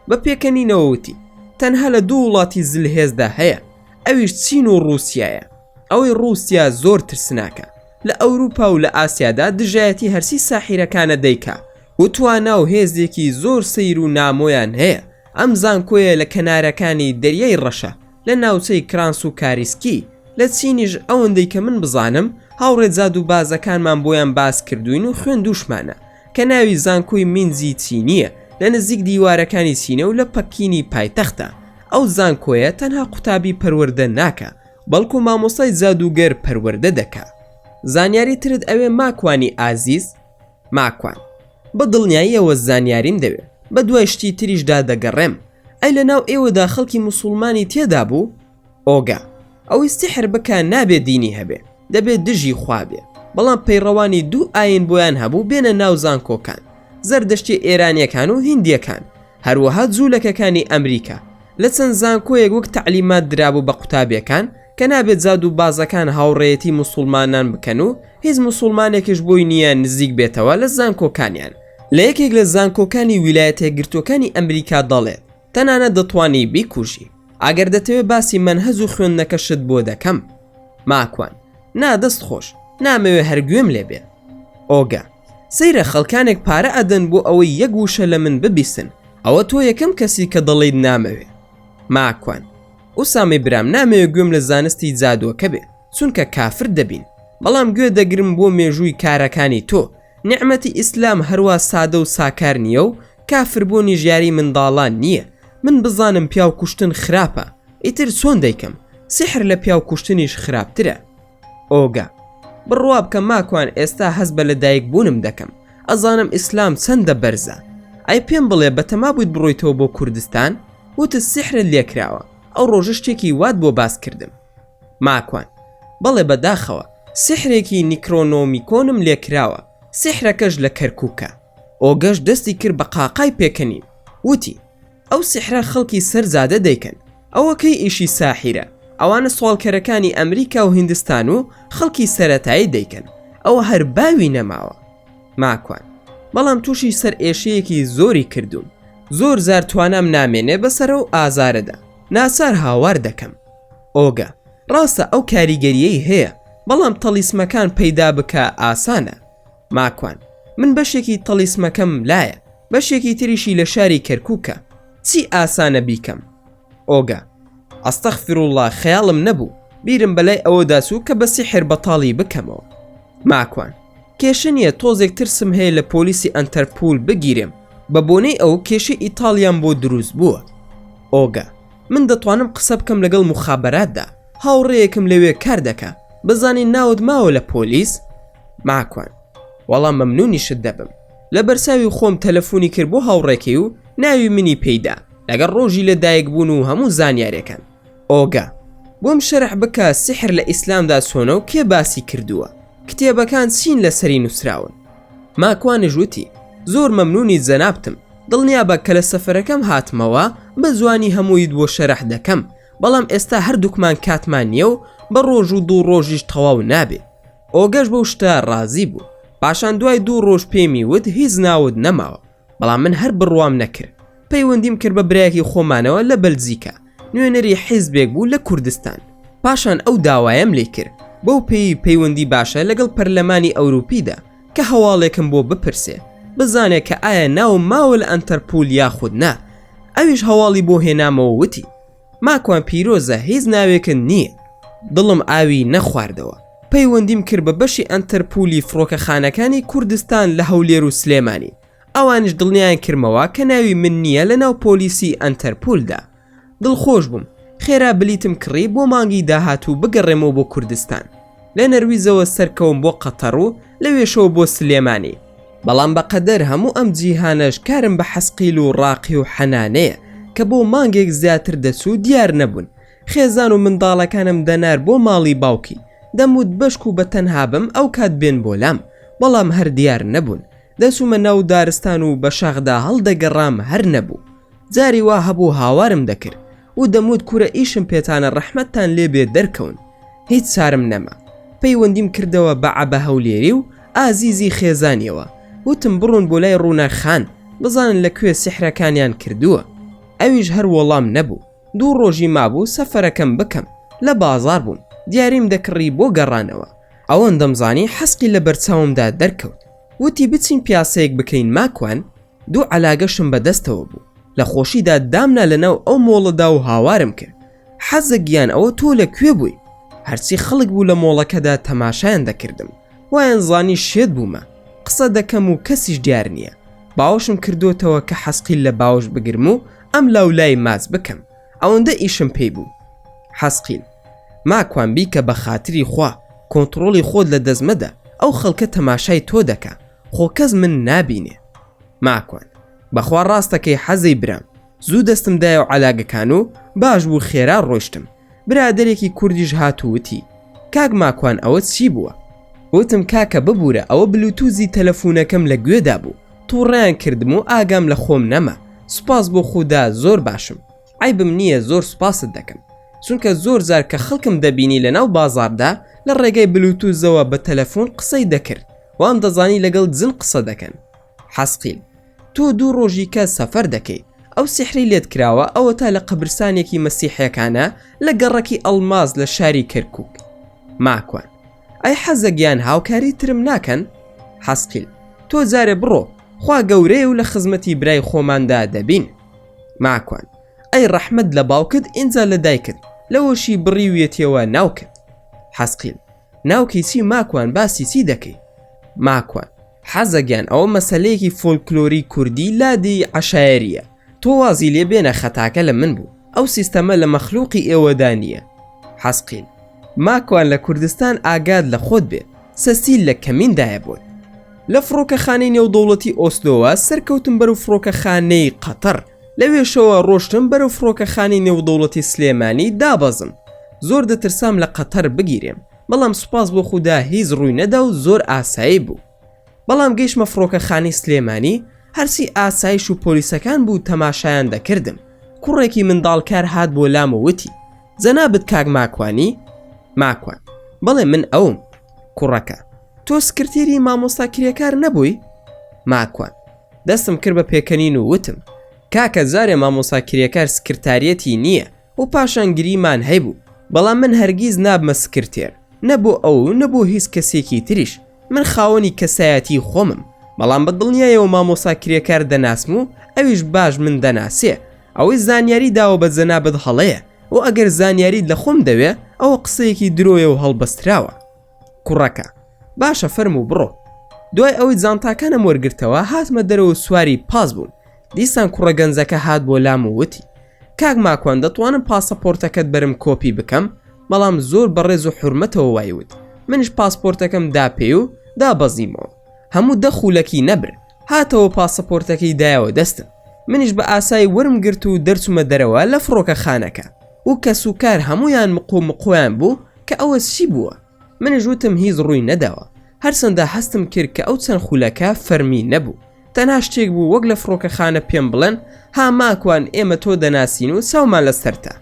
بە پێکەنینەوەوتی تەنها لە دوو وڵاتی زلهێزدا هەیە، ئەویش چین و ڕووسیایە. ئەوەی ڕووسیا زۆر ترسناکە لە ئەوروپا و لە ئاسیادا دژایەتی هەرسی ساحیرەکانە دەیکا و توانا و هێزێکی زۆر سەیر و نامۆیان هەیە. ئەم زانکۆیە لە کەنارەکانی دەریای ڕەشە لە ناوچەی کرانس و کاریسکی. لە چینیش ئەوەندەی کە من بزانم هاوڕێجاد و بازەکانمان بۆیان باس کردوین و خوێن دووشمانە کە ناوی زانکۆی مینزی چینیە لە نزیک دیوارەکانی چینە و لە پەکینی پایتەختە. ئەو زانکۆیە تەنها قوتابی پەروەردە ناکە بەڵکو مامۆستای جادوگەر پەروەردە دەکا. زانیاری ترت ئەوێ ماکوانی ئازیز؟ ماکوان بە دڵنیاییەوە زانیاریم دەوێت، بە دوای شتی تریشدا دەگەڕێم. ئەی لە ناو ئێوەدا خەڵکی موسڵمانی تێدا بوو؟ ئۆگا ئەوەی سحر بکە نابێت دینی هەبێ، دەبێت دژی خوابێ. بەڵام پەیڕەوانی دوو ئاین بۆیان هەبوو بێنە ناو زانکۆکان، زەردەشتی ئێرانیەکان و هیندیەکان، هەروەها جوولەکەکانی ئەمریکا. لە چەند زانکۆیەک وەک تەعلیمات درابوو بە قوتابیەکان کە نابێت جاد و بازەکان هاوڕێیەتی موسڵمانان بکەن و هیچ موسڵمانێکیش بۆی نییە نزیک بێتەوە لە زانکۆکانیان. لە یەکێک لە زانکۆکانی ویلایەتە یەکگرتووەکانی ئەمریکا دەڵێت تەنانەت دەتوانی بیکوژی ئەگەر دەتەوێت باسی منهەج و خوێندنەکەشت بۆ دەکەم. ماکوان نا دەست خۆش، نامەوێ هەرگوێم لێبێ. ئۆگا سەیرە خەڵکانێک پارە ئەدەن بۆ ئەوەی یەک وشە لە من ببیسن، ئەوە تۆ یەکەم کەسی کە دەڵێیت نامەوێ. ماکوان ئوسامی برام نامەوێ گوێم لە زانستی جادووەکە بێ چونکە کافر دەبین، بەڵام گوێ دەگرم بۆ مێژووی کارەکانی تۆ. نعمەتی ئیسلام هەروە سادە و ساکار نییە و کافربوونی ژیاری منداڵان نییە. من بزانم پیاو کوشتن خراپە، ئیتر چۆن دەیکەم؟ سحر لە پیاو کوشتنیش خراپترە. ئۆگا بڕوا بکە ماکوان، ئێستا هەست بە لەدایک بوونم دەکەم. ئەزانم ئیسلام چەندە بەرزە. ئەی پێم بڵێ بەتەما بوویت بڕۆیتەوە بۆ کوردستان؟ وتت سحرت لێکراوە، ئەو ڕۆژە شتێکی وات بۆ باس کردم. ماکوان بەڵێ بەداخەوە سحرێکی نیکرۆنۆمیکۆنم لێکراوە، سحرەکەش لە کەرکووکە. ئۆگەش دەستی کرد بە قاقای پێکەنین، وتی ئەو سحرە خەڵکی سەرزادە دەیکەن، ئەوە کەی ئیشی ساحیرە، ئەوانە سوالکەرەکانی ئەمریکا و هیندستان و خەڵکی سەرەتایی دەیکەن، ئەوە هەر باوی نەماوە. ماکوان بەڵام تووشی سەر ئێشەیەکی زۆری کردوم، زۆر زار توانام نامێنێ بەسەر و ئازارەدا، ناسار هاوار دەکەم. ئۆگا ڕاستە ئەو کاریگەریەی هەیە، بەڵام تەلیسمەکان پەیدا بکە ئاسانە. ماکوان من بەشێکی تەلیسمەکەم لایە، بەشێکی تریشی لە شاری کەرکووکە، چی ئاسانە بیکەم؟ ئۆگا ئەستەغفیروڵڵا خەیاڵم نەبوو، بیرم بەلای ئەوەدا سوو کە بە سیحر بەتاڵی بکەمەوە. ماکوان کێشە نییە، تۆزێک ترسم هەیە لە پۆلیسی ئەنتەرپۆل بگیرێم، بە بۆنەی ئەو کێشەی ئیتالیان بۆ دروست بووە. ئۆگا من دەتوانم قسە بکەم لەگەڵ مخابەراتدا، هاوڕێیەکم لەوێ کار دەکا، بزانین ناوت ماوە لە پۆلیس؟ ماکوان وەڵام مەمنونیشت دەبم، لە بەرساوی خۆم تەلەفۆنی کرد بۆ هاوڕێکی و ناوی منی پێیدا لەگەڵ ڕۆژی لە دایک بوون و هەموو زانیارەکان. ئۆگا بۆم شەرح بکە سحر لە ئیسلامدا چۆنە و کێ باسی کردووە، کتێبەکان چین لەسەری نووسراون؟ ماکوانش وتی زۆر مەمنونی جەنابتم، دڵنیا بە کە لە سەفەرەکەم هاتمەوە بە جوانی هەموویت بۆ شەرح دەکەم، بەڵام ئێستا هەردووکمان کاتمان نییە و بە ڕۆژ و دوو ڕۆژیش تەواو نابێ. ئۆگەش بەو شتە ڕازی بوو، پاشان دوای دوو ڕۆژ پێمی وت هیچ ناوت نەماوە، بەڵام من هەر بڕوام نەکرد. پەیوەندیم کرد بە برایەکی خۆمانەوە لە بەلجیکا، نوێنەری حیزبێک بوو لە کوردستان. پاشان ئەو داوایم لێ کرد بەو پەیوەندی باشە لەگەڵ پەرلەمانی ئەوروپیدا کە هەواڵێکم بۆ بپرسێ بزانێت کە ئایا ناو ماوە لە ئەنتەرپۆل یاخود نا. ئەویش هەواڵی بۆ هێنامەوە، وتی ماکوان پیرۆزە هیچ ناوێکن نییە، دڵم ئاوی نەخواردەوە. پەیوەندیم کرد بە بەشی ئەنتەرپۆلی فڕۆکەخانەکانی کوردستان لە هەولێر و سلێمانی، ئەوانش دڵنیان کردمەوە کە ناوی من نییە لە ناو پۆلیسی ئەنتەرپۆلدا. دڵخۆش بووم، خێرا بلیتم کڕی بۆ مانگی داهاتوو بگەڕێمەوە بۆ کوردستان. لە نەرویزەوە سەرکەوم بۆ قەتەڕ و لەوێشەوە بۆ سلێمانی، بەڵام بەقەدەر هەموو ئەم جیهانەش کارم بە حەسقیل و ڕاقی و حەنانەیە کە بۆ مانگێک زیاتر دەچوو دیار نەبوون. خێزان و منداڵەکانم دەنار بۆ ماڵی باوکی، دەموت بەشک و بە تەنها بم ئەو کات بێن بۆلام، بەڵام هەر دیار نەبوون. دەسومە ناو دارستان و بە شاخدا هەڵدەگەڕام، هەر نەبوو. جاری وا هەبوو هاوارم دەکرد و دەموت کورە ئیشم پێتانە ڕەحمەتتان لێبێ دەرکەون. هیچ چارم نەما، پەیوەندیم کردەوە بە عەبە هەولێری و ئازیزی خێزانیەوە، وتم بڕۆن بۆ لای ڕووناخان بزانن لەکوێ سیحرەکانیان کردووە. ئەویش هەر وەڵام نەبوو. 2 ڕۆژی مابوو سەفەرەکەم بکەم. لە بازار بووم. دیاریم دەکڕی بۆ گەڕانەوە. ئەوەن دەمزانی حەسقی لە بەرچاومدا دەرکەوت. وتی بچین پیاسەیەک بکەین ماکوان. 2 عەلاگەشم بەدەستەوە بوو. لە خۆشیدا دامنا لەناو ئەو مۆڵەدا و هاوارم کرد. حەزە گیان ئەوە تۆ لەکوێ بووی؟ هەرچی خەڵک بوو لە مۆڵەکەدا تەماشایان دەکردم. وایان زانی شێت بوومە. قسە دەکەم و کەسیش دیار نییە. باوەشم کردوتەوە کە حەسقی لە باوەش بگرم و ئەم لاولای ماچ بکەم. ئەوەندە ئیشم پێی بوو. حەسقیل ماکوان بی کە بە خاتری خوا کۆنتڕۆڵی خۆت لە دەزمەدە. ئەو خەڵکە تەماشای تۆ دەکا. خۆ کەس من نابینێ. ماکوان بەخوا ڕاستەکەی حەزەی برام. زوو دەستم دایە و عەلاگەکان و باش بوو خێرا ڕۆیشتم. برادێکی کوردیش هاتووتی کاک ماکوان ئەوە چی بووە؟ وتم کاکە ببوورە ئەوە بلوتوزی تەلەفونەکەم لە گوێدا بوو. تووڕیان کردم و ئاگام لە خۆم نەما. سوپاس بۆ خوددا زۆر باشم. عیبم نییە زۆر سوپاست دەکەم. چونکە زۆر جار کە خەڵکم دەبینی لەناو بازاردا لە ڕێگەی بلوتوزەوە بە تەلەفۆن قسەی دەکرد. وام دەزانی لەگەڵ جن قسە دەکەن. حەسقیل تۆ 2 ڕۆژی کە سەفەر دەکەی. ئەو سیحری لێت کراوە ئەوە تا لە قەبرستانێکی مەسیحیەکانە لە گەڕەکی ئەڵماز لە شاری کەرکووک. ماکوان ئەی حەزە گیان هاوکاری ترم ناکەن؟ حەسقیل تۆ جارێ بڕۆ خوا گەورەیە و لە خزمەتی برای خۆماندا دەبین. ماکوان ئەی ڕەحمەت لە باوکت ئینجا لە دایکت لەوەشی بڕیویەتەوە ناوکت. حەسقیل ناوکی چی ماکوان باسی چی دەکەی؟ ماکوان حەزە گیان ئەوە مەسەلەیەکی فۆلکلۆری کوردی لادی عەشایریە. تۆ وازی لێ بێنە خەتاکە لە من بوو. ئەو سیستەمە لە مەخلوقی ئێوەدا نییە. حەسقیل ماکوان لە کوردستان ئاگاد لە خۆت بێ. سەسیل لە کەمیندایە بووت. لە فڕۆکەخانەی نێودەوڵەتی ئۆسلۆوە سەرکەوتم بەرەو فڕۆکەخانەی قەتەر. لەوێشەوە ڕۆشتم بەرەو فڕۆکەخانەی نێودەوڵەتی سلێمانی دابەزم. زۆر دەترسام لە قەتەر بگیرێم. بەڵام سوپاس بۆ خوددا هیچ ڕووی نەدا و زۆر ئاسایی بوو. بەڵام گەیشتمە فڕۆکەخانەی سلێمانی هەرسی ئاسایش و پۆلیسەکان بوو تەماشایان دەکردم. کوڕێکی منداڵکار هات بۆ لام و وتی جەنابەت کاک ماکوانی؟ ماکوان بەڵێ من ئەوم. کوڕەکە تۆ سکرتێری مامۆستاکریەکار نەبووی؟ ماکوان دەستم کرد بە پێکەنین و وتم کاکە جارێ مامۆستاکریەکار سکرتاریەتی نییە و پاشان گریمان هەیبوو. بەڵام من هەرگیز نابمە سکرتێر. نەبوو ئەو نەبوو هیچ کەسێکی تریش. من خاوەنی کەسایەتی خۆمم. بەڵام بە دڵنیایەوە مامۆستاکریەکار دەناسم و ئەویش باش من دەناسێ. ئەوەی زانیاری داوە بە جەنابەت هەڵەیە و ئەگەر زانیاریت لە خۆم دەوێ ئەوە قسەیەکی درۆیە و هەڵبەستراوە. کوڕەکە باشە فەرموو بڕۆ. دوای ئەوەی جانتاکانم وەرگرتەوە هاتمە دەرەوە سواری پاس بوون. دیسان کوڕە گەنجەکە هات بۆ لام و وتی کاک ماکوان دەتوانم پاسەپۆرتەکەت بەرم کۆپی بکەم؟ بەڵام زۆر بەڕێز و حورمەتەوە وایوت. منش پاسپۆرتەکەم داپێ و دابەزیمەوە. هەموو دەخولەکی نەبر. هاتەوە پاسەپۆرتەکەی دایەوە دەستم. منیش بە ئاسایی وەرم گرت و دەرچوومە دەرەوە لە فڕۆکەخانەکە. و کەس و کار هەمویان مقۆیان بوو کە ئەوە چی بووە. منیش وتم هیچ ڕووی نەداوە. هەرچەندە هەستم کرد کە ئەو چەند خولەکە فەرمی نەبوو. تەنها شتێک بوو وەک لە فڕۆکەخانە پێم بڵێن ها ماکوان ئێمە تۆ دەناسین و چاومان لەسەرتە.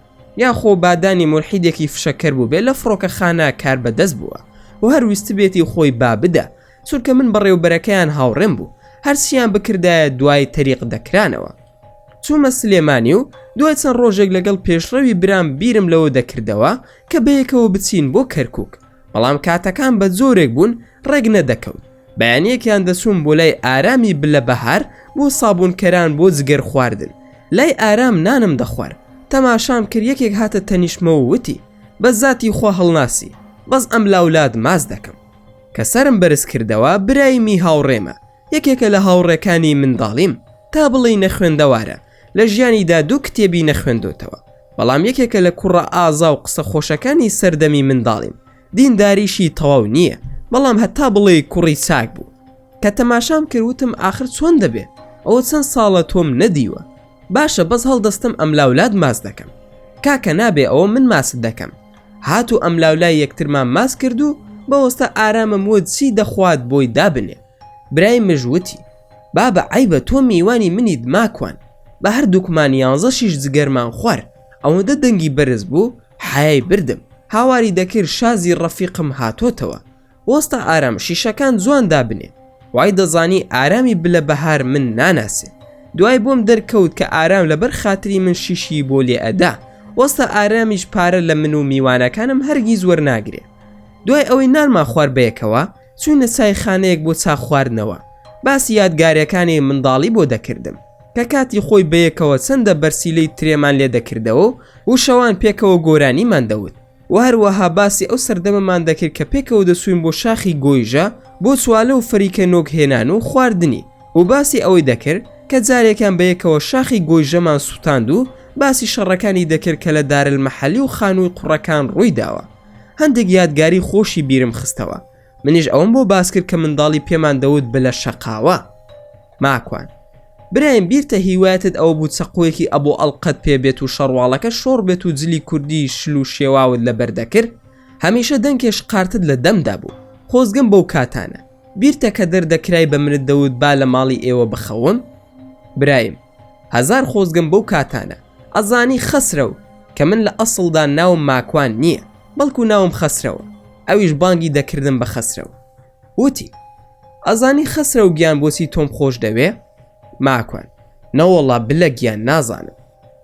یاخۆ بادانی مولحیدێکی فشەکەر بوو بێ لە فڕۆکەخانە کار بەدەست بووە و هەر ویست بێتی خۆی با بدە. چونکە من بەڕێوبەرەکەیان هاوڕێم بوو. هەرچیان بکردایە دوای تەریق دەکرانەوە. چوومە سلێمانی و دوای چەند ڕۆژێک لەگەڵ پێشڕەوی برام بیرم لەوە دەکردەوە کە بەیەکەوە بچین بۆ کەرکووک. بەڵام کاتەکان بە زۆرێک بوون ڕێک نەدەکەوت. بەیانیەکیان دەچوون بۆ لای ئارامی بلە بەهار بۆ سابوونکەران بۆ جگەر خواردن. لای ئارام نانم دەخوار. تەماشام کرد یەکێک هاتە تەنیشمەوە وتی بە زاتی خوا هەڵناسی بەس ئەم لاولاد ماز دەکەم. کە سەرم بەرز کردەوە برایمی هاوڕێمە. یەکێکە لە هاوڕێکانی منداڵیم تا بڵێ نەخوێندەوارە لە ژیانیدا 2 کتێبی نەخوێندوتەوە. بەڵام یەکێکە لە کوڕە ئازا و قسە خۆشەکانی سەردەمی منداڵیم. دینداریشی تەواو نییە بەڵام هەتا بڵێ کوڕی چاک بوو. کە تەماشام کردوتم ئاخر چۆن دەبێ؟ ئەوە چەند ساڵە تۆم نەدیوە. باشە بەس هەڵدەستم ئەم لاولاد ماس دەکەم. کاکە نابێ ئەوە من ماست دەکەم. هات و ئەم لاولای یەکترمان ماس کرد و بەوەستا ئارامم وت چی دەخوات بۆی دابنێ. برای مژوتی بابە عیبە تۆ میوانی منیت ماکوان. بە هەردووکمان 11 شیش جگەرمان خوار. ئەوەندە دەنگی بەرز بوو حیای بردم. هاواری دەکرد شازی ڕەفیقم هاتۆتەوە. وەستا ئارام شیشەکان جوان دابنێ. وای دەزانی ئارامی بلە بەهار من ناناسێ. دوای بۆم دەرکەوت کە ئارام لەبەر خاتری من شیشی بۆ لێ ئەدا، وەستە ئارامیش پارە لە من و میوانەکانم هەرگیز وەرناگرێ. دوای ئەوەی نانمان خوارد بەیەکەوە چوونە سای خانەیەک بۆ چاخ خواردنەوە. باسی یادگاریەکانی منداڵی بۆ دەکردم کە کاتی خۆی بەیەکەوە چەندە بەرسیلەی ترێمان لێ دەکردەوە و شەوان پێکەوە گۆرانیمان دەوت و هەروەها باسی ئەو سەردەمەمان دەکرد کە پێکەوە دەسوین بۆ شاخی گۆیژە بۆ چوالە و فەریکە نۆک هێنان و خواردنی و باسی ئەوەی دەکرد کە جارێکان بەیەکەوە شاخی گۆیژەمان سووتاند و باسی شەڕەکانی دەکرد کە لە دارالمەحەلی و خانووی قوڕەکان ڕووی داوە. هەندێک یادگاری خۆشی بیرم خستەوە. منیش ئەوم بۆ باس کرد کە منداڵی پێمان دەوت بلە شەقاوە. ماکوان برایم بیرتە هیوایەتت ئەوە بوو چەقۆیەکی ئەبوو ئەڵقەت پێبێت و شەڕواڵەکە شۆڕ بێت و جلی کوردی شل و شێواوت لەبەر دەکرد؟ هەمیشە دەنگێش قارتت لە دەمدا بوو. خۆزگەم بەو کاتانە بیرتە کە دەردەکرای بە منت دەوت با لە ماڵی ئێوە بخەوم؟ برایم هەزار خۆزگەم بەو کاتانە. ئەزانی خەسرەو کە من لە ئەسڵدا ناوم ماکوان نییە، بەڵکو ناوم خەسرەوە. ئەویش بانگی دەکردم بە خەسرەوە. وتی ئەزانی خەسرە و گیان بۆچی تۆم خۆش دەوێ؟ ماکوان نەوەڵا بلە گیان نازانم.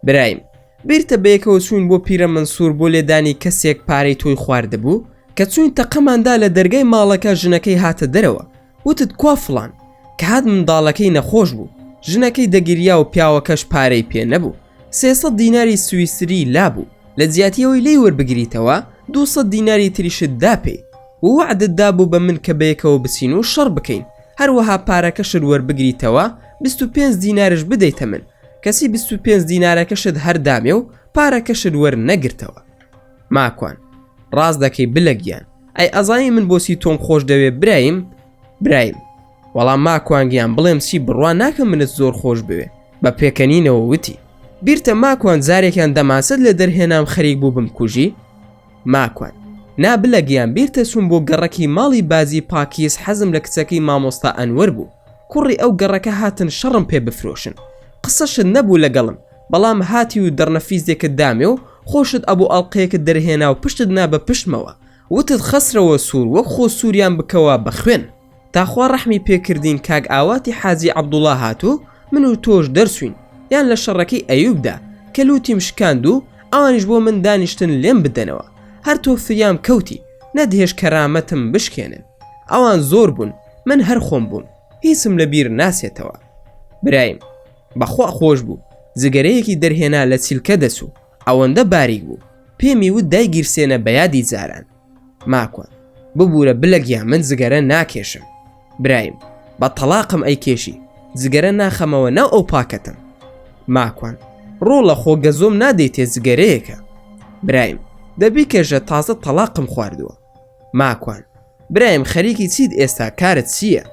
برایم بیرتە بەیەکەوە چوین بۆ پیرە منسوور بۆ لێدانی کەسێک پارەی تۆی خواردەبوو کە چوین تەقەماندا لە دەرگای ماڵەکە ژنەکەی هاتە دەرەوە. وتت کوا فڵان کە هات منداڵەکەی نەخۆش بوو. ژنەکەی دەگیریا و پیاوەکەش پارەی پێ نەبوو. 300 دیناری سویسری لابوو. لە جیاتیەوەی لی وەربگریتەوە 200 دیناری تریشت داپێ و وعدت دابوو بە من کە بەیەکەوە بچین و شەڕ بکەین، هەروەها پارەکەشت وەربگریتەوە 25 دینارش بدەیتە من. کەسی 25 دینارەکەشت هەردامێ و پارەکەشت وەرنەگرتەوە. ماکوان ڕاست دەکەی بلە گیان. ئەی ئەزانی من بۆچی تۆم خۆش دەوێ برایم؟ برایم وەڵام ماکوان گیان بڵێم چی بڕوان ناکەم منت زۆر خۆش بوێ. بە پێکەنینەوە وتی بیرتە ماکوان جارێکیان دەماسەت لە دەرهێنام خەریک بوو بمکوژی؟ ماکوان نابلە گیان بیرتە چوون بۆ گەڕەکی ماڵی بازی پاکیز حەزم لە کچەکەی مامۆستا ئەنوەر بوو. کوڕی ئەو گەڕەکە هاتن شەڕم پێ بفرۆشن. قسەشت نەبوو لەگەڵم، بەڵام هاتی و دەرنەفیزێکت دامێ و خۆشت ئەبوو ئەڵقەیەکت دەرهێنا و پشتت نا بە پشتمەوە. وتت خەسرەوە سوور وەک خۆ سووریان بکەوە بە خوێن. تاخوا ڕەحمی پێکردین کاک ئاواتی حاجی عەبدوڵڵا هاتوو من و تۆش دەرسوین یان لە شەڕەکەی ئەیوبدا کە لوتیم شکاند و ئەوانیش بۆ من دانیشتن لێم بدەنەوە. هەر تۆ فریام کەوتی نەدهێش کەرامەتم بشکێنن. ئەوان زۆر بوون، من هەر خۆم بووم، هیچم لەبیر ناسێتەوە. برایم بەخوا خۆش بوو. جگەرەیەکی دەرهێنا لە چیلکە دەسوو ئەوەندە باریک بوو پێمی وت دایگیرسێنە بە یادی جاران. ماکوان ببوورە بلەگیان من جگەرە ناکێشم. برایم بە تەلاقم ئەی کێشی جگەرە ناخەمەوە ناو ئەو پاکەتم. ماکوان ڕۆ لە خۆگەزۆم نادەیتێ جگەرەیەکە. برایم دەبی کێژە تازە تەلاقم خواردووە. ماکوان برایم خەریکی چیت ئێستا کارت چییە؟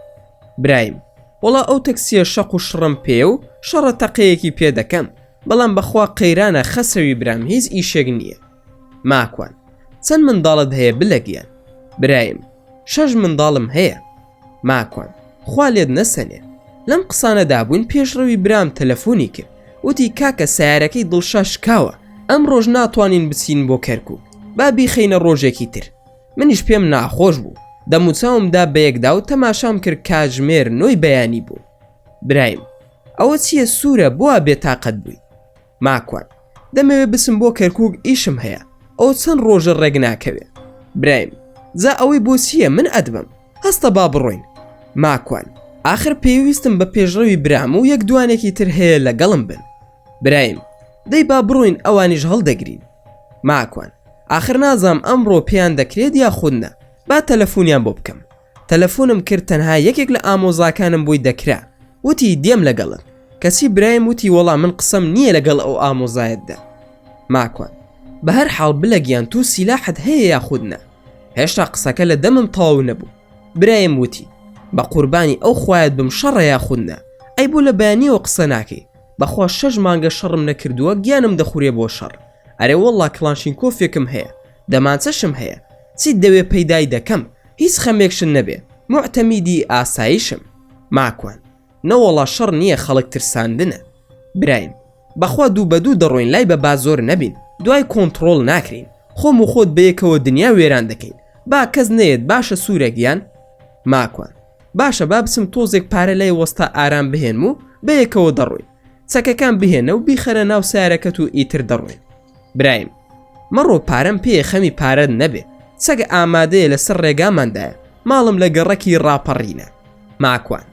برایم وەڵا ئەو تەکسیە شەق و شڕم پێ و شەڕە تەقەیەکی پێ دەکەم، بەڵام بەخوا قەیرانە خەسەوی برام هیچ ئیشێک نییە. ماکوان چەند منداڵت هەیە بلەگیان؟ برایم 6 منداڵم هەیە. ماکوان خوا لێت نەسەنێ. لەم قسانەدا بووین پێشڕەوی برام تەلەفۆنی کرد وتی کاکە سیارەکەی دڵشا شکاوە، ئەم ڕۆژ ناتوانین بچین بۆ کەرکووک، با بیخەینە ڕۆژێکی تر. منیش پێم ناخۆش بوو، دەموچاومدا بەیەکدا و تەماشام کرد کاژمێر نۆی بەیانی بوو. برایم ئەوە چییە سوورە بووە بێتاقەت بووی؟ ماکوان دەمەوێت بچم بۆ کەرکووک ئیشم هەیە، ئەو چەند ڕۆژە ڕێک ناکەوێ. برایم جا ئەوەی بۆ چییە من ئەدبم، هەستە با بڕۆین. ماکوان آخر پێویستم بە پێشڕەوی برام و یەک دوانێکی تر هەیە لەگەڵم بن. برایم دەی با بڕۆین ئەوانیش هەڵدەگرین. ماکوان آخر نازام ئەمڕۆ پێیان دەکرێت یا خودنە، با تەلەفۆنیان بۆ بکەم. تەلەفۆنم کرد تەنها یەکێک لە ئامۆزاکانم بۆی دەکرا، وتی دێم لەگەڵت. کەسی برایم وتی وەڵام من قسەم نییە لەگەڵ ئەو ئامۆزایەتدا. ماکوان بە هەر حاڵ بلەگیان تو سیلاحت هەیە یا خودنە؟ هێشتا قسەکە لە دەمم تەواو نەبوو. برایم وتی بە قوربانی ئەو خوایەت بم شەڕە یا خودنە، ئەی بۆ لە بەیانیەوە قسە ناکەی. بەخوا 6 مانگە شەڕم نەکردووە گیانم دەخورێ بۆ شەڕ. ئەرێ وەڵا کلاشینکۆفێکم هەیە، دەمانچەشم هەیە، چیت دەوێ پەیدای دەکەم، هیچ خەمێکشن نەبێ، معتەمیدی ئاسایشم. ماکوان نەوەڵا شەڕ نییە خەڵک ترساندنە. برایم بەخوا دوو بە دوو دەڕۆین لای بە بازۆر نەبین، دوای کۆنتڕۆڵ ناکرین، خۆم و خۆت بەیەکەوە دنیا وێران دەکەین، با کەس نەیەت باشە سوورەگیان. ماکوان باشە با بچم تۆزێک پارە لای وەستا ئارام بهێنم و بەیەکەوە دەڕۆین چەکەکان بهێنە و بیخەرە ناو سیارەکەت و ئیتر دەڕۆین. برایم مەڕۆ پارەم پێ خەمی پارەت نەبێ، چەکە ئامادەیە لەسەر ڕێگاماندایە، ماڵم لە گەڕەکی ڕاپەڕینە. ماکوان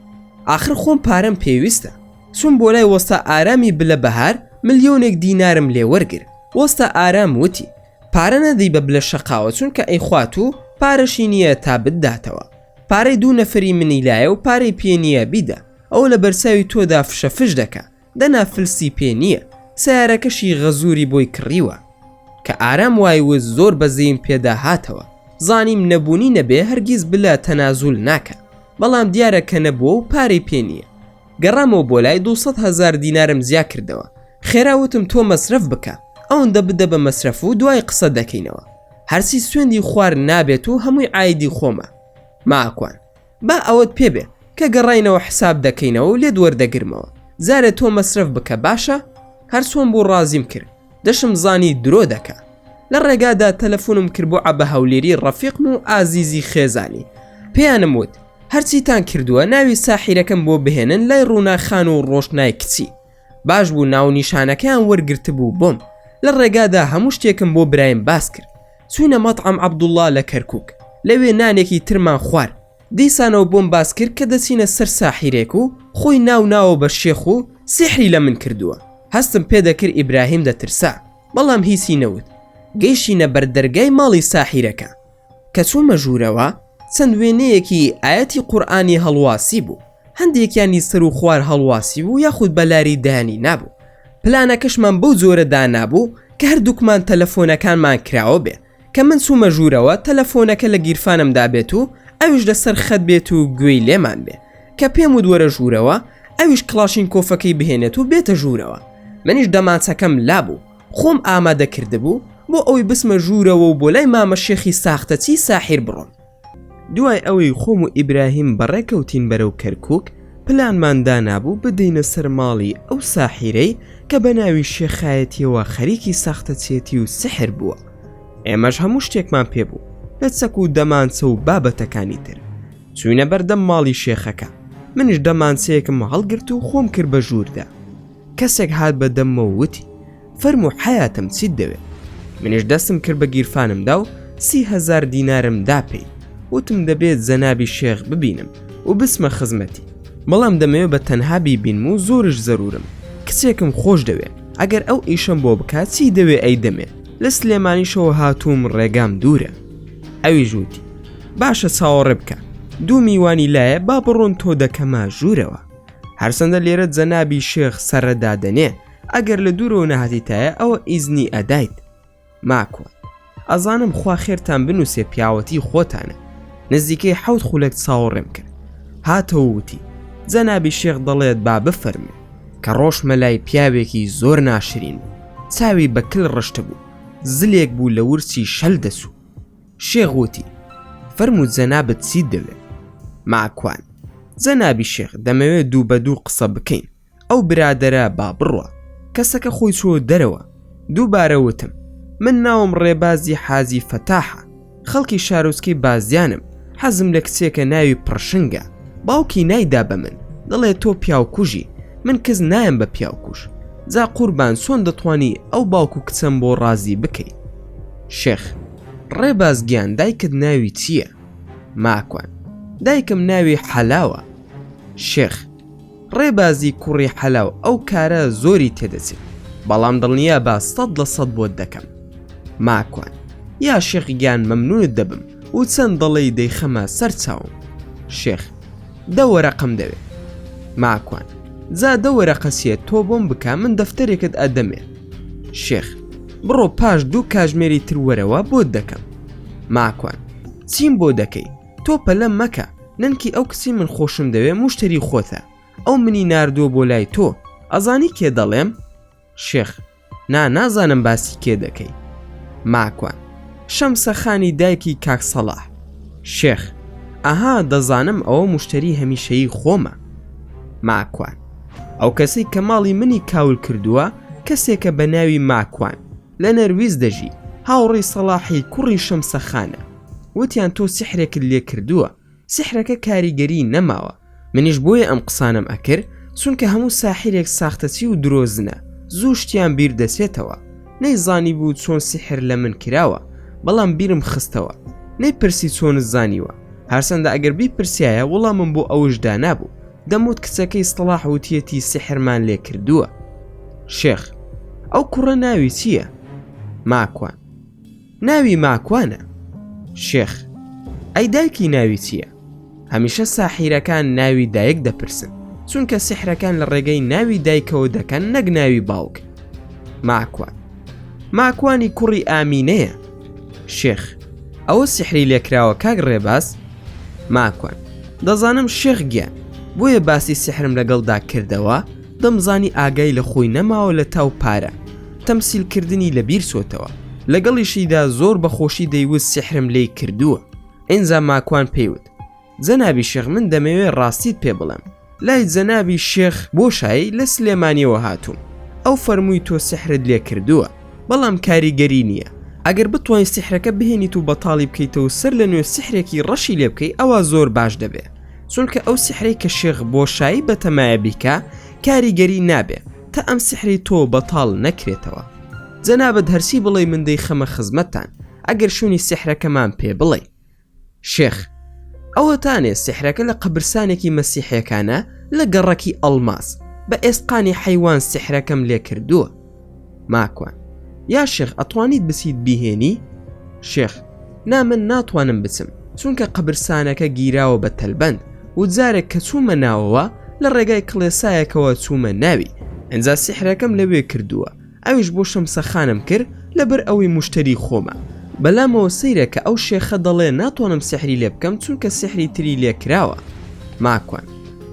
ئاخر خۆم پارەم پێویستە، چون بۆ لای وەستا ئارامی بلە بەهار ملیۆنێک دینارم لێ وەرگر. وەستا ئارام وتی پارە نەدەی بە بلە شەقاوە، چونکە ئەیخوات و پارەشی نییە تا بداتەوە. پارەی 2 نەفەری منی لایە و پارەی پێ نییە بیدە، ئەو لە بەرساوی تۆدا فشەفش دەکا، دەنا فلسی پێ نییە، سیارەکەشی غەزووری بۆی کڕیوە. کە ئارام وایوە زۆر بەزەیم پێدا هاتەوە، زانیم نەبوونی نەبێ هەرگیز بلە تەنازول ناکە، بەڵام دیارە کە نەبووە و پارەی پێ نییە. گەڕامەوە بۆ لای 200,000 دینارم زیا کردەوە. خێراوتم تۆ مەسرف بکە، ئەوەندە بدە بە مەسرف و دوای قسە دەکەینەوە، هەرسی سوێندی خوار نابێت و هەمووی ئایدی خۆمە. ماکوان با ئەوەت پێبێ کە گەڕاینەوە حساب دەکەینەوە و لێ دووەردەگرمەوە، زارە تۆ مەسرف بکە باشە؟ هەرسۆم بۆ ڕازیم کرد، دەشم زانی درۆ دەکە. لە ڕێگادا تەلەفۆنم کرد بۆ عەبە هەولێری ڕەفیقم و ئازیزی خێزانی، پێیانم وت هەرچیتان کردووە ناوی ساحیرەکەم بۆ بهێنن لای ڕووناخان و ڕۆشنای کچی. باش بوو ناو نیشانەکەیان وەرگرت بوو بۆم. لە ڕێگادا هەموو شتێکم بۆ برایم باس کرد. چوونە مەطعەم عەبدوڵڵا لە کەرکووک، لەوێ نانێکی ترمان خوارد. دیسانەوە بۆم باس کرد کە دەچینە سەر ساحیرێک و خۆی ناو بە شێخ و سیحری لە من کردووە. هەستم پێ دەکرد ئیبراهیم دەترسا، بەڵام هیچی نەوت. گەیشتینە بەردەرگای ماڵی ساحیرەکە. کە چوومە ژوورەوە چەند وێنەیەکی ئاەتی قورئانی هەڵواسی بوو، هەندێکیانی سەر و خوار هەڵواسی بوو یاخود بەلاری دانی نابوو. پلانەکەشمان بەو جۆرە دانابوو کە هەردووکمان تەلەفۆنەکانمان کراوە بێ، کە من چوومە ژوورەوە تەلەفۆنەکە لە گیرفانمدا بێت و ئەویش لەسەر خەت بێت و گوێی لێمان بێ. کە پێم وت وەرە ژوورەوە، ئەویش کڵاشینکۆفەکەی بهێنێت و بێتە ژوورەوە. منیش دەمانچەکەم لابوو، خۆم ئامادە کردبوو بۆ ئەوی بسمە ژوورەوە و بۆ لای مامە شێخی ساختەچی ساحیر بڕۆم. دوای ئەوەی خۆم و ئیبراهیم بەڕێکەوتین بەرەو کەرکووک، پلانمان دانابوو بدەینە سەر ماڵی ئەو ساحیرەی کە بە ناوی شێخایەتیەوە خەریکی ساختەچێتی و سحر بووە. ئێمەش هەموو شتێکمان پێبوو لە چەک و دەمانچە و بابەتەکانی تر. چوینە بەردەم ماڵی شێخەکە، منیش دەمانچەیەکم هەڵگرت و خۆم کرد بە ژووردا. کەسێک هات بە دەممە وتی فەرموو حەیاتم چیت دەوێت؟ منیش دەستم کرد بە گیرفانمدا و 30,000 دینارم داپێی. وتم دەبێت زەنابی شێخ ببینم و بسمە خزمەتی، بەڵام دەمەوێت بە تەنها بیبینم و زۆرش زەرورم. کچێکم خۆش دەوێت، ئەگەر ئەو ئیشم بۆ بکات چی دەوێ ئەی دەمێ؟ لە سلێمانیشەوە هاتووم ڕێگام دوورە. ئەوی ژووتی باشە چاوەڕێ بکە، 2 میوانی لایە با بڕۆن تۆ دەکەما ژوورەوە. هەرسەندە لێرە جەنابی شێخ سەرەدادەنێ، ئەگەر لە دوورەوە نەهاتیتایە ئەوە ئیزنی ئەدایت. ماکوە ئەزانم خوا خێرتان بنووسێ، پیاوەتی خۆتانە. نزیکەی 7 خولەک چاوەڕێم کرد. هاتەوە وتی جەنابی شێخ دەڵێت با بفەرمێ، کە ڕۆژمە لای پیاوێکی زۆر ناشرین بوو، چاوی بەکل ڕشتە بوو، زلێک بوو لە ورچی شەل دەسوو. شێخ وتی فەرموو جەنابەت چیت دەوێت؟ ماکوان جەنابی شێخ دەمەوێت 2 بە 2 قسە بکەین، ئەو برادەرە با بڕوە. کەسەکە خۆی چۆ دەرەوە. دووبارە وتم من ناوم ڕێبازی حازی فەتاحە، خەڵکی شارۆچکەی بازیانم، حەزم لە کچێکە ناوی پڕشنگە، باوکی نایدا بە من، دەڵێت تۆ پیاوکوژی، من کەس نایم بە پیاوکوژ. جا قوربان چۆن دەتوانی ئەو باوکو کچەم بۆ ڕازی بکەیت؟ شێخ ڕێبازگیان دایکت ناوی چییە؟ ماکوان دایکم ناوی حەلاوە. شێخ ڕێبازی کوڕی حەلاو ئەو کارە زۆری تێدەچێت، بەڵام دڵنیا با 100% بۆت دەکەم. ماکوان یا شێخ گیان مەمنونت دەبم و چەند دەڵێی دەیخەمە سەر چاوم. شێخ 10 وەرەقم دەوێت. ماکوان جا 10 وەرەقەسیێت تۆ بۆم بکە، من دەفتەرێکت ئەدەمێ. شێخ بڕۆ پاش 2 کاژمێری تر وەرەوە بۆت دەکەم. ماکوان چیم بۆ دەکەی؟ تۆ پەلەم مەکە، ننکی ئەو کچی من خۆشم دەوێ موشتری خۆتە، ئەو منی ناردووە بۆ لای تۆ، ئەزانی کێ دەڵێم؟ شێخ نازانم باسی کێ دەکەی. ماکوان شەمسەخانی دایکی کاک سەڵاح. شێخ ئەها دەزانم ئەوە موشتری هەمیشەیی خۆمە. ماکوان ئەو کەسەی کە ماڵی منی کاول کردووە کەسێکە بە ناوی ماکوان، لە نەرویز دەژی، هاوڕێی سەڵاحی کوڕی شەمسەخانە. وتیان تۆ سیحرێکت لێ کردووە، سیحرەکە کاریگەری نەماوە. منیش بۆیە ئەم قسانم ئەکرد چونکە هەموو ساحیرێک ساختەچی و درۆزنە زوو شتیان بیر دەچێتەوە. نەیزانی بوو چۆن سیحر لە من کراوە، بەڵام بیرم خستەوە. نەیپرسی چۆنت زانیوە، هەرچەندە ئەگەر بیپرسیایە وەڵامم بۆ ئەوشدا نابوو. دەموت کچەکەی سڵاح وتیەتی سیحرمان لێ کردووە. شێخ: ئەو کوڕە ناوی چییە؟ ماکوان: ناوی ماکوانە. شێخ: ئەی دایکی ناوی چییە؟ هەمیشە ساحیرەکان ناوی دایک دەپرسن، چونکە سیحرەکان لە ڕێگەی ناوی دایکەوە دەکەن نەک ناوی باوک. ماکوان: ماکوانی کوڕی ئامینەیە. شێخ: ئەوە سیحری لێکراوە کاک ڕێباز؟ ماکوان: دەزانم شێخ گیان، بۆیە باسی سیحرم لەگەڵدا کردەوە. دەمزانی ئاگای لە خۆی نەماوە لە تاو پارە، تەمسیلکردنی لەبیر سۆتەوە. لەگەڵیشیدا زۆر بەخۆشی دەیوت سیحرم لێی کردووە. ئینجا ماکوان پێیوت: جەنابی شێخ، من دەمەوێت ڕاستیت پێ بڵێم. لای جەنابی شێخ بۆشایی لە سلێمانیەوە هاتووم. ئەو فەرمووی تۆ سیحرت لێ کردووە، بەڵام کاریگەری نییە. ئەگەر بتوانین سیحرەکە بهێنیت و بەتاڵی بکەیتەوە سەر لە نوێ سیحرێکی ڕەشی لێ بکەی، ئەوە زۆر باش دەبێ. چونکە ئەو سیحرەی کە شێخ بۆشایی بەتەمایە بیکە کاریگەری نابێ تا ئەم سیحری تۆ بەتاڵ نەکرێتەوە. جەنابەت هەرسی بڵێ من دەی خەمە خزمەتتان، ئەگەر شوێنی سیحرەکەمان پێ بڵێ. شێخ: ئەوەتانێ سیحرەکە لە قەبرستانێکی مەسیحیەکانە لە گەڕەکی ئەڵماس بە ئێسقانی حەیوان سیحرەکەم لێ کردووە. ماکوان: یا شێخ، ئەتوانیت بچیت بیهێنی؟ شێخ: نا، من ناتوانم بچم، چونکە قەبرستانەکە گیراوە بە تەلبەند و جارێک کە چوومە ناوەوە لە ڕێگای کڵێسایەکەوە چوومە ناوی. ئەنجا سیحرەکەم لەوێ کردووە. ئەویش بۆ شەمسەخانم کرد لەبەر ئەوەی موشتری خۆمە. بەلامەوە سەیرە کە ئەو شێخە دەڵێ ناتوانم سیحری لێ بکەم چونکە سیحری تری لێ کراوە. ماکوان: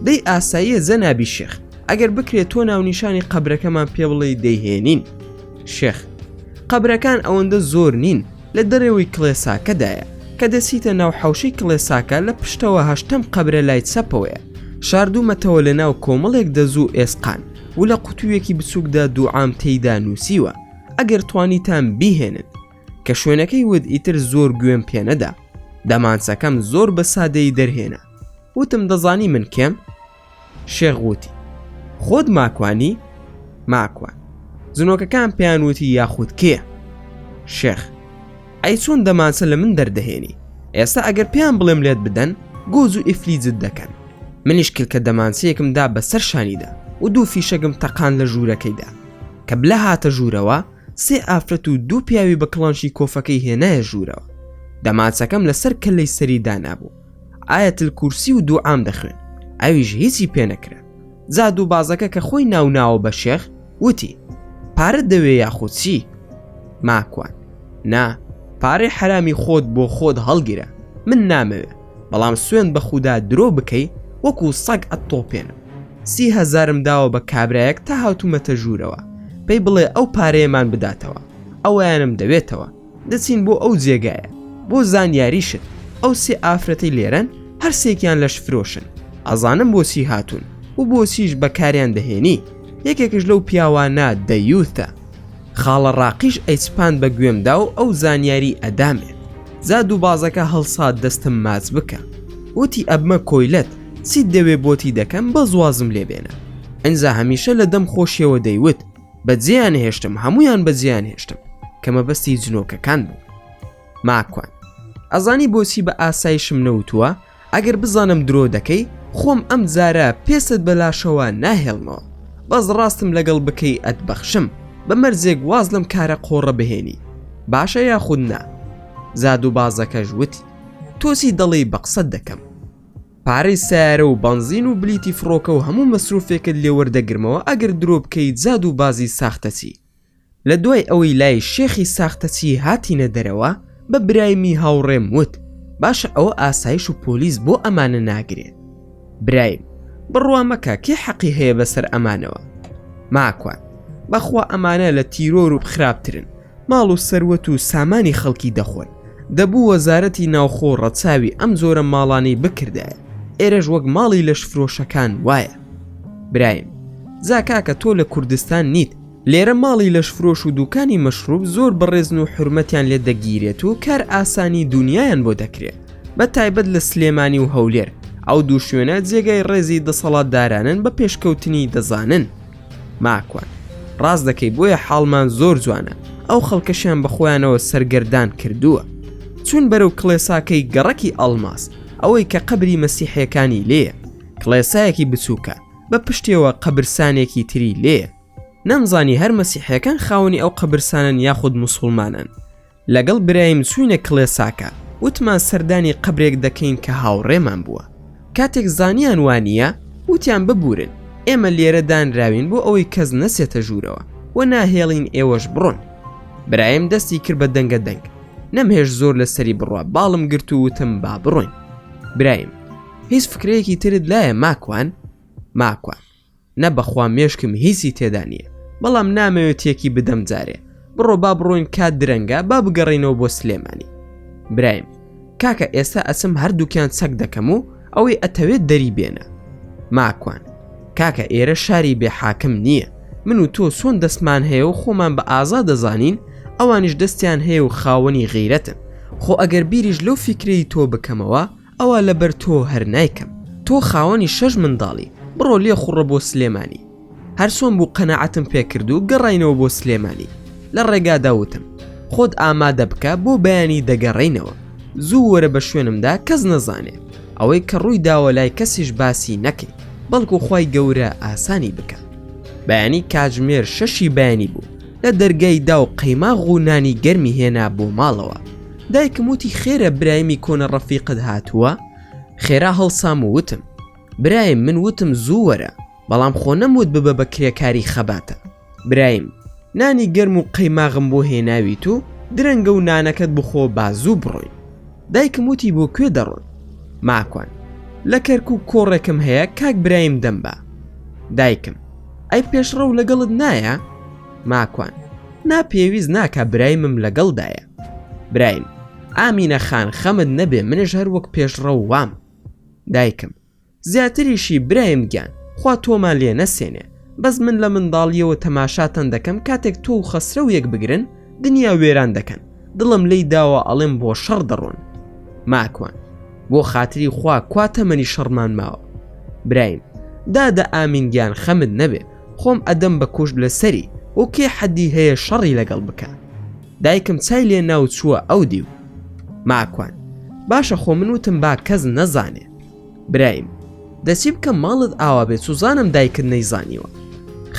دەی ئاساییە جەنابی شێخ، ئەگەر بکرێت تۆ ناونیشانی قەبرەکەمان پێ بڵێ دەیهێنین. شێخ: قەبرەکان ئەوەندە زۆر نین، لە دەرەوەی کڵێساکەدایە کە دەچیتە ناو حەوشەی کڵێساکە لە پشتەوە 8ەم قەبرە لای چەپەوەیە. شاردوومەتەوە لە ناو کۆمەڵێک دەزوو ئێسقان و لە قوتوویەکی بچووکدا دوعام تێیدا نووسیوە ئەگەر توانیتان بیهێنن، کە شوێنەکەی ود ئیتر زۆر گوێم پێ نەدا. دەمانچەکەم زۆر بە سادەیی دەرهێنا. وتم: دەزانی من کێم؟ شێخ وتی: خۆت ماکوانی؟ ماکوان: زنۆکەکان پێیان وتی یاخود کێ؟ شێخ: ئەی چۆن دەمانچە لە من دەردەهێنی؟ ئێستا ئەگەر پێیان بڵێم لێت بدەن گۆز و ئیفلیجت دەکەن. منیش کلکە دەمانچەیەکمدا بەسەر شانیدا و 2 فیشەکم تەقان لە ژوورەکەیدا. کە بلە هاتە ژوورەوە 3 ئافرەت و 2 پیاوی بە کڵانشی کۆفەکەی هێنایە ژوورەوە. دەمانچەکەم لەسەر کەلەی سەریدا نابوو. ئایەتل کورسی و دوعام دەخوێن. ئەویش هیچی پێ نەکرا. زاد و بازەکە کە خۆی ناوناوە بە شێخ وتی: پارەت دەوێ یاخود چی؟ ماکوان: نا، پارەی حرامی خۆت بۆ خۆت هەڵگیرە، من نامەوێ، بەڵام سوێن بە خودا درۆ بکەی وەکو سەگ ئەتۆپێنم. 30,000م داوە بە کابرایەک تا هاتوومەتە ژوورەوە، پێی بڵێ ئەو پارەیەمان بداتەوە. ئەویانم دەوێتەوە. دەچین بۆ ئەو جێگایە بۆ زانیاریشت. ئەو 3 ئافرەتەی لێرەن هەرسێکیان لەش فرۆشن. ئەزانم بۆچی هاتوون و بۆچیش بەکاریان دەهێنی. یەکێکش لەو پیاوانە دەیوتە. خاڵە ڕاقیش ئەیچپاند بە گوێمدا و ئەو زانیاری ئەدامێ. زاد و بازەکە هەڵسات دەستم ماچ بکە. وتی: ئەبمە کۆیلەت، چیت دەوێ بۆتی دەکەم بە زوازم لێبێنە. ئەنجا هەمیشە لە دەم خۆشیەوە دەیوت: بەجێیان هێشتم، هەمویان بەجێیان هێشتم، کە مەبەستی جنۆکەکان بوو. ماکوان: ئەزانی بۆچی بە ئاسایشم نەوتووە؟ ئەگەر بزانم درۆ دەکەی خۆم ئەم جارە پێست بەلاشەوە ناهێڵمەوە. بەس ڕاستم لەگەڵ بکەی ئەتبەخشم، بە مەرجێک واز لەم کارە قۆڕە بهێنی. باشە یاخود نا؟ زاد و بازەکەش وتی: تۆسی دەڵێی بە قسەت دەکەم. پارەی سیارە و بەنزین و بلیتی فڕۆکە و هەموو مەسروفێکت لێ وەردەگرمەوە ئەگەر درۆ بکەیت زاد و بازی ساختەچی. لە دوای ئەوەی لای شێخی ساختەچی هاتینە دەرەوە بە برایمی هاوڕێم وت: باشە ئەوە ئاسایش و پۆلیس بۆ ئەمانە ناگرێت. برایم، بڕوا مەکە، کێ حەقی هەیە بەسەر ئەمانەوە؟ ماکوان: بەخوا ئەمانە لە تیرۆر و خراپترن، ماڵ و سەروەت و سامانی خەڵکی دەخۆن. دەبوو وەزارەتی ناوخۆ ڕەچاوی ئەم جۆرە ماڵانەی بکردایە. ئێرەش وەک ماڵی لەش فرۆشەکان وایە. برایم، زاکاکە تۆ لە کوردستان نیت، لێرە ماڵی لەش فرۆش و دوکانی مەشروب زۆر بەڕێزن و حرمەتیان لێ دەگیرێت و کار ئاسانی دنیایان بۆ دەکرێت، بە تایبەت لە سلێمانی و هەولێر. ئەو دوو شوێنە جێگەی ڕێزی دەسەڵاتدارانن بە پێشکەوتنی دەزانن. ماکوان ڕاست دەکەی بۆیە حاڵمان زۆر جوانە، ئەو خەڵکەشیان بەخۆیانەوە سەرگەردان کردووە. چون بەرەو کڵێساکەی گەڕەکی ئەڵماس ئەوەی کە قەبری مەسیحیەکانی لێیە، کڵێسایەکی بچووکە بە پشتیەوە قەبرسانێکی تری لێیە. نەمزانی هەر مەسیحیەکان خاوەنی ئەو قەبرسانن یاخود موسڵمانن. لەگەڵ برایم چوینە کڵێساکە وتمان سەردانی قەبرێک دەکەین کە هاوڕێمان بووە. کاتێک زانیان وانیە وتیان ببورن، ئێمە لێرە دانراوین بۆ ئەوەی کەس نەسێتە ژوورەوە و ناهێڵین ئێوەش بڕۆن. برایم دەستی کرد بە دەنگە دەنگ، نەمهێش زۆر لەسەری بڕوە، باڵم گرت و وتم با بڕۆین. برایم هیچ فکرەیەکی ترت لایە ماکوان؟ ماکوان نەبەخوا مێشکم هیچی تێدا نییە، بەڵام نامەوێت تێکی بدەم جارێ. بڕۆ با بڕۆین، کات درەنگە، با بگەڕینەوە بۆ سلێمانی. برایم کاکە ئێستا ئەچم هەردووکیان چەک دەکەم و ئەوەی ئەتەوێت دەری بێنە. ماکوان کاکە ئێرە شاری بێ حاکم نییە، من و تۆ چۆن دەستمان هەیە و خۆمان بە ئازا دەزانین، ئەوانیش دەستیان هەیە و خاوەنی غیرەتن. خۆ ئەگەر بیریش لەو فیکرەی تۆ بکەمەوە ئەوە لەبەر تۆ هەر نایکەم. تۆ خاوەنی 6 منداڵی، بڕۆ لێ خوڕە بۆ سلێمانی. هەرسۆم بوو قەنەعەتم پێکرد و گەڕاینەوە بۆ سلێمانی. لە ڕێگادا وتم خۆت ئامادە بکە بۆ بەیانی دەگەڕێینەوە، زوو وەرە بە شوێنمدا کەس نەزانێ، ئەوەی کە ڕووی داوە لای کەسیش باسی نەکەی، بەڵکو خوای گەورە ئاسانی بکە. بەیانی کاتژمێر 6 بەیانی بوو، لە دەرگای دا و قەیماغ و نانی گەرمی هێنا بۆ ماڵەوە. دایکم وتی خێرە برایمی کۆنە ڕەفیقت هاتووە؟ خێرا هەڵسام و وتم برایم من وتم زوو وەرە، بەڵام خۆ نەموت ببە بە کرێکاری خەباتە. برایم نانی گەرم و قەیماغم بۆ هێناویت و درەنگە و نانەکەت بخۆ با زوو بڕۆین. دایکم وتی بۆ کوێ دەڕۆن؟ ماکوان لە کەرک و کۆڕێکم هەیە کاک برایم دەمبا. دایکم ئەی پێشڕە و لەگەڵت نایە؟ ماکوان ناپێویست ناکە برایمم لەگەڵدایە. برایم ئامینە خان خەمت نەبێ، منش هەر وەک پێشڕە و وام. دایکم زیاتریشی برایم گیان، خوا تۆمان لێ نەسێنێ، بەس من لە منداڵیەوە تەماشاتان دەکەم کاتێک تۆ و خەسرە و یەک بگرن دنیا وێران دەکەن، دڵم لی داوە ئەڵێم بۆ شەڕ دەڕۆن. ماکوان بۆ خاتری خوا کواتەمەنی شەڕمان ماوە. برایم دادە ئامین گیان خەمت نەبێ، خۆم ئەدەم بە کوشت لەسەری و کێ حەدی هەیە شەڕی لەگەڵ بکە. دایکم چای لێ ناو چووە ئەو دیو. ماکوان باشە خۆ من وتم با کەس نەزانێ. برایم دەچی بکە ماڵت ئاوا بێت سوزانم دایکت نەیزانیوە.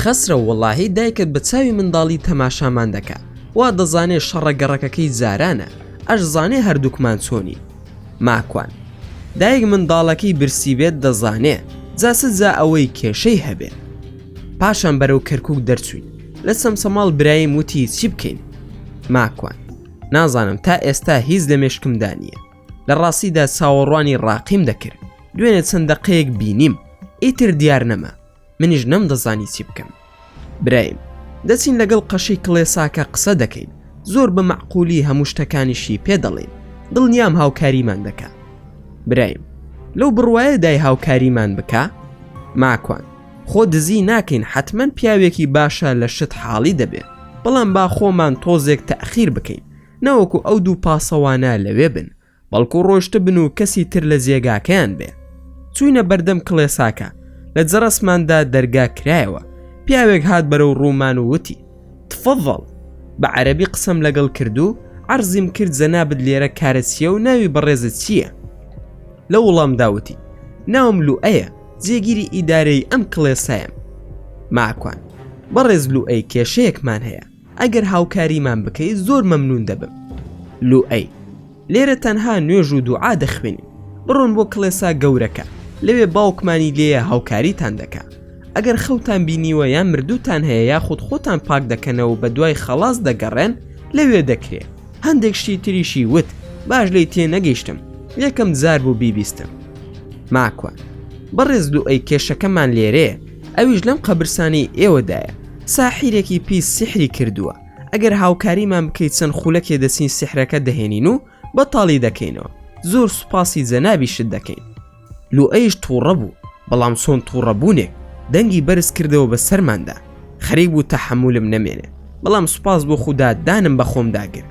خەسرە وەڵاهی دایکت بە چاوی منداڵی تەماشامان دەکا، وا دەزانێ شەڕە گەڕەکەکەی زارانە، ئەش زانێ هەردووکمان چۆنی. ماکوان دایک منداڵەکەی برسی بێت دەزانێ، جاسە جا ئەوەی کێشەی هەبێ. پاشان بەرەو کەرکووک دەرچوین. لە سەمسەماڵ برایم وتی چی بکەین؟ ماکوان نازانم تا ئێستا هیچ لە مێشکمدا نییە، لە ڕاستیدا چاوەڕوانی ڕاقیم دەکرد، دوێنێ چەند دەقەیەک بینیم ئیتر دیار نەما، منیش نەمدەزانی چی بکەم. برایم دەچین لەگەڵ قەشەی کڵێساکە قسە دەکەین، زۆر بە معقولی هەموو شتەکانیشی پێ دەڵێن، دڵنیام هاوکاریمان دەکا. برایم لەو بڕوایە دای هاوکاریمان بکە؟ ماکوان خۆ دزی ناکەین، حتمما پیاوێکی باشە لە شت حاڵی دەبێت، بەڵام با خۆمان تۆزێک تەخیر بکەین، نەوەکو ئەو دوو پاسەوانە لەوێ بن، بەڵکو ڕۆشتە بن و کەسی تر لە جێگاکەیان بێ. چوینە بەردەم کڵێساکە، لە جەرەسماندا دەرگا کرایەوە، پیاوێک هات بەرەو ڕوومان و وتی تفەضڵ. بە عەرەبی قسەم لەگەڵ کرد و عەرزیم کرد جەنابت لێرە کارە چییە و ناوی بەڕێزت چییە؟ لە وڵامدا وتی ناوم لوئەیە، جێگیری ئیدارەی ئەم کڵێسایەم. ماکوان بەڕێز لوئەی کێشەیەکمان هەیە، ئەگەر هاوکاریمان بکەیت زۆر مەمنون دەبم. لوئەی لێرە تەنها نوێژ و دوعا دەخوێنین، بڕۆن بۆ کڵێسا گەورەکە، لەوێ باوکمانی لێیە هاوکاریتان دەکا. ئەگەر خەوتان بینیوە یان مردووتان هەیە یاخود خۆتان پاک دەکەنەوە بە دوای خەڵاس دەگەڕێن لەوێ دەکرێت. هەندێک شتی تریشی وت باش لی تێ نەگەیشتم، یەکەم جار بوو بیبیستم. ماکوان بەڕێز لوئەی کێشەکەمان لێرەیە، ئەویش لەم قەبرسانی ئێوەدایە، ساحیرێکی پیس سیحری کردووە، ئەگەر هاوکاریمان بکەیت چەند خولەکێ دەچین سیحرەکە دەهێنین و بەتاڵی دەکەینەوە، زۆر سوپاسی جەنابیشت دەکەین. لوئەیش تووڕە بوو، بەڵام چۆن تووڕەبوونێک دەنگی بەرز کردەوە بە سەرماندا، خەریک بوو تەحەمولم نەمێنێ، بەڵام سوپاس بۆ خوددا دانم بە خۆم داگر.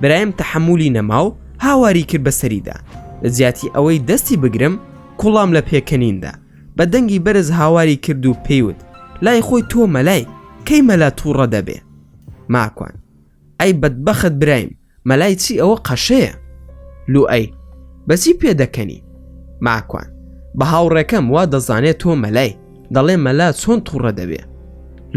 برایم تەحەمولی نەما و هاواری کرد بەسەریدا، لە زیاتی ئەوەی دەستی بگرم کوڵام لە پێکەنیندا بە دەنگی بەرز هاواری کرد و پێیوت لای خۆی تۆ مەلای کەی مەلا تووڕە دەبێ. ماکوان ئەی بەدبەخت برایم مەلای چی ئەوە قەشەیە؟ لوئەی بەچی پێدەکەنی؟ ماکوان بە هاوڕێکەم وا دەزانێت تۆ مەلای دەڵێ مەلا چۆن تووڕە دەبێ.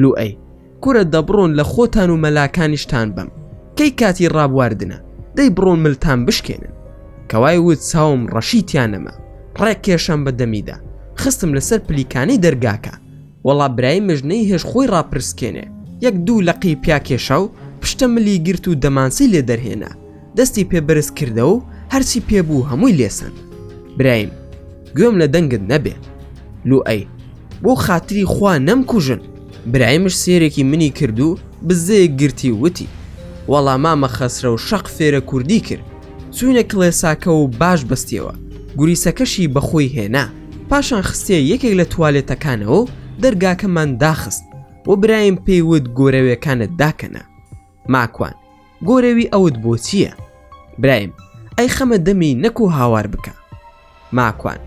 لوئەی کورە دەبڕۆن لە خۆتان و مەلاکانیشتان بەم کەی کاتی ڕابواردنە دەی بڕۆن ملتان بشکێنن. کەوای وت چاوم ڕەشیتیانەمە ڕێک کێشم بە دەمیدا خستم لەسەر پلیکانەی دەرگاکە وەڵا برای مژنەی هێش خۆی ڕاپرسکێنێ یەک دوو لەقی پیا کێشە و پشتە ملی گرت و دەمانسی لێ دەرهێنا دەستی پێ بەرز کردە و هەرچی پێبوو هەمووی لێسەن. برایم گوێم لە دەنگت نەبێ. لوئەی بۆ خاتری خوا نەمکوژن. برایمش سێرێکی منی کرد و بزەیەک گرتی وتی وەڵا مامە خەسرە و شەق فێرە کوردی کرد چوونە کڵێساکە و باش بەستیەوە گوریسەکەشی بەخۆی هێنا پاشان خستێ یەکێک لە توالێتەکانەوە دەرگاکەمان داخست و برایم پێیوت گۆرەویەکانت داکەنە. ماکوان گۆرەوی ئەوت بۆ چییە؟ برایم ئەی خەمە دەمی نەکو هاوار بکە. ماکوان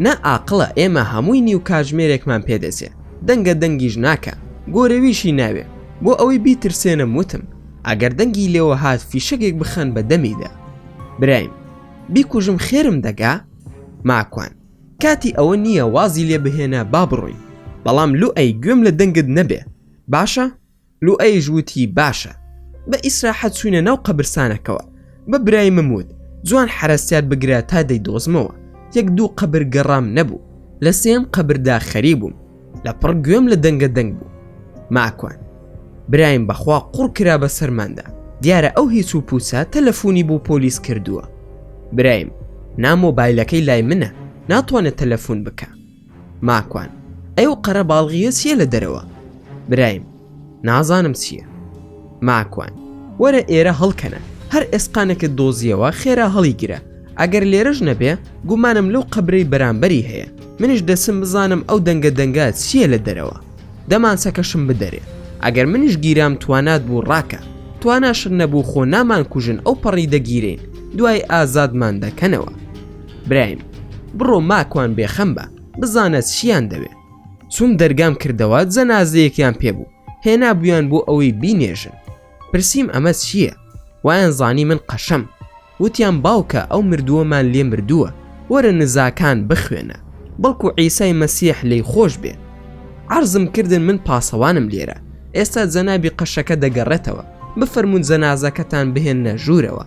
نە ئاقڵە ئێمە هەمووی نیو کاژمێرێکمان پێدەچێ دەنگە دەنگیش ناکە گۆرەویشی ناوێ بۆ ئەوەی بیترسێنم وتم ئەگەر دەنگی لێوە هات فیشەکێک بخەن بە دەمیدا. برایم بیکوژم خێرم دەگا؟ ماکوان کاتی ئەوە نییە وازی لێ بهێنە با بڕۆین بەڵام لوئەی گوێم لە دەنگت نەبێ باشە؟ لوئەی ژووتی باشە. بە ئیسراحەت چوونە ناو قەبرستانەکەوە بە برایمم وت جوان حرەستیار بگرە تا دەیدۆزمەوە یەک دوو قەبر گەڕام نەبوو لە سێم قەبردا خەری بووم لە پڕ گوێم لە دەنگە دەنگ بوو. ماکوان برایم بەخوا قوڕ کرا بە سەرماندا دیارە ئەو هیچ و پوچە تەلەفۆنی بۆ پۆلیس کردووە. برایم نامۆبایلەکەی لای منە ناتوانێت تەلەفۆن بکە. ماکوان ئەو قەرە باڵغیە چییە لە دەرەوە؟ برایم نازانم چییە. ماکوان وەرە ئێرە هەڵکەنە هەر ئێسقانێکت دۆزیەوە خێرا هەڵی گرە ئەگەر لێرەش نەبێ گومانم لەو قەبرەی بەرامبەری هەیە منیش دەسم بزانم ئەو دەنگە دەنگە چییە لە دەرەوە دەمانچەکەشم بدەرێ ئەگەر منیش گیرام توانات بوو ڕاکە تواناشر نەبوو خۆ نامان کوژن ئەو پەڕی دەگیرین دوای ئازادمان دەکەنەوە. برایم بڕۆ ماکوان بێخەم بە بزانە چیان دەوێ. چوم دەرگام کردەوە جەنازەیەکیان پێبوو هێنا بوویان بۆ ئەوەی بینێژن. پرسییم ئەمە چییە؟ وایان زانی من قەشەم. وتیان باوکە ئەو مردووەمان لێ مردووە وەرە نزاکان بخوێنە بەڵکو عیسای مەسیح لێی خۆش بێ. عەرزم کردن من پاسەوانم لێرە ئێستا جەنابی قەشەکە دەگەڕێتەوە بفەرمون جەنازەکەتان بهێنە ژوورەوە.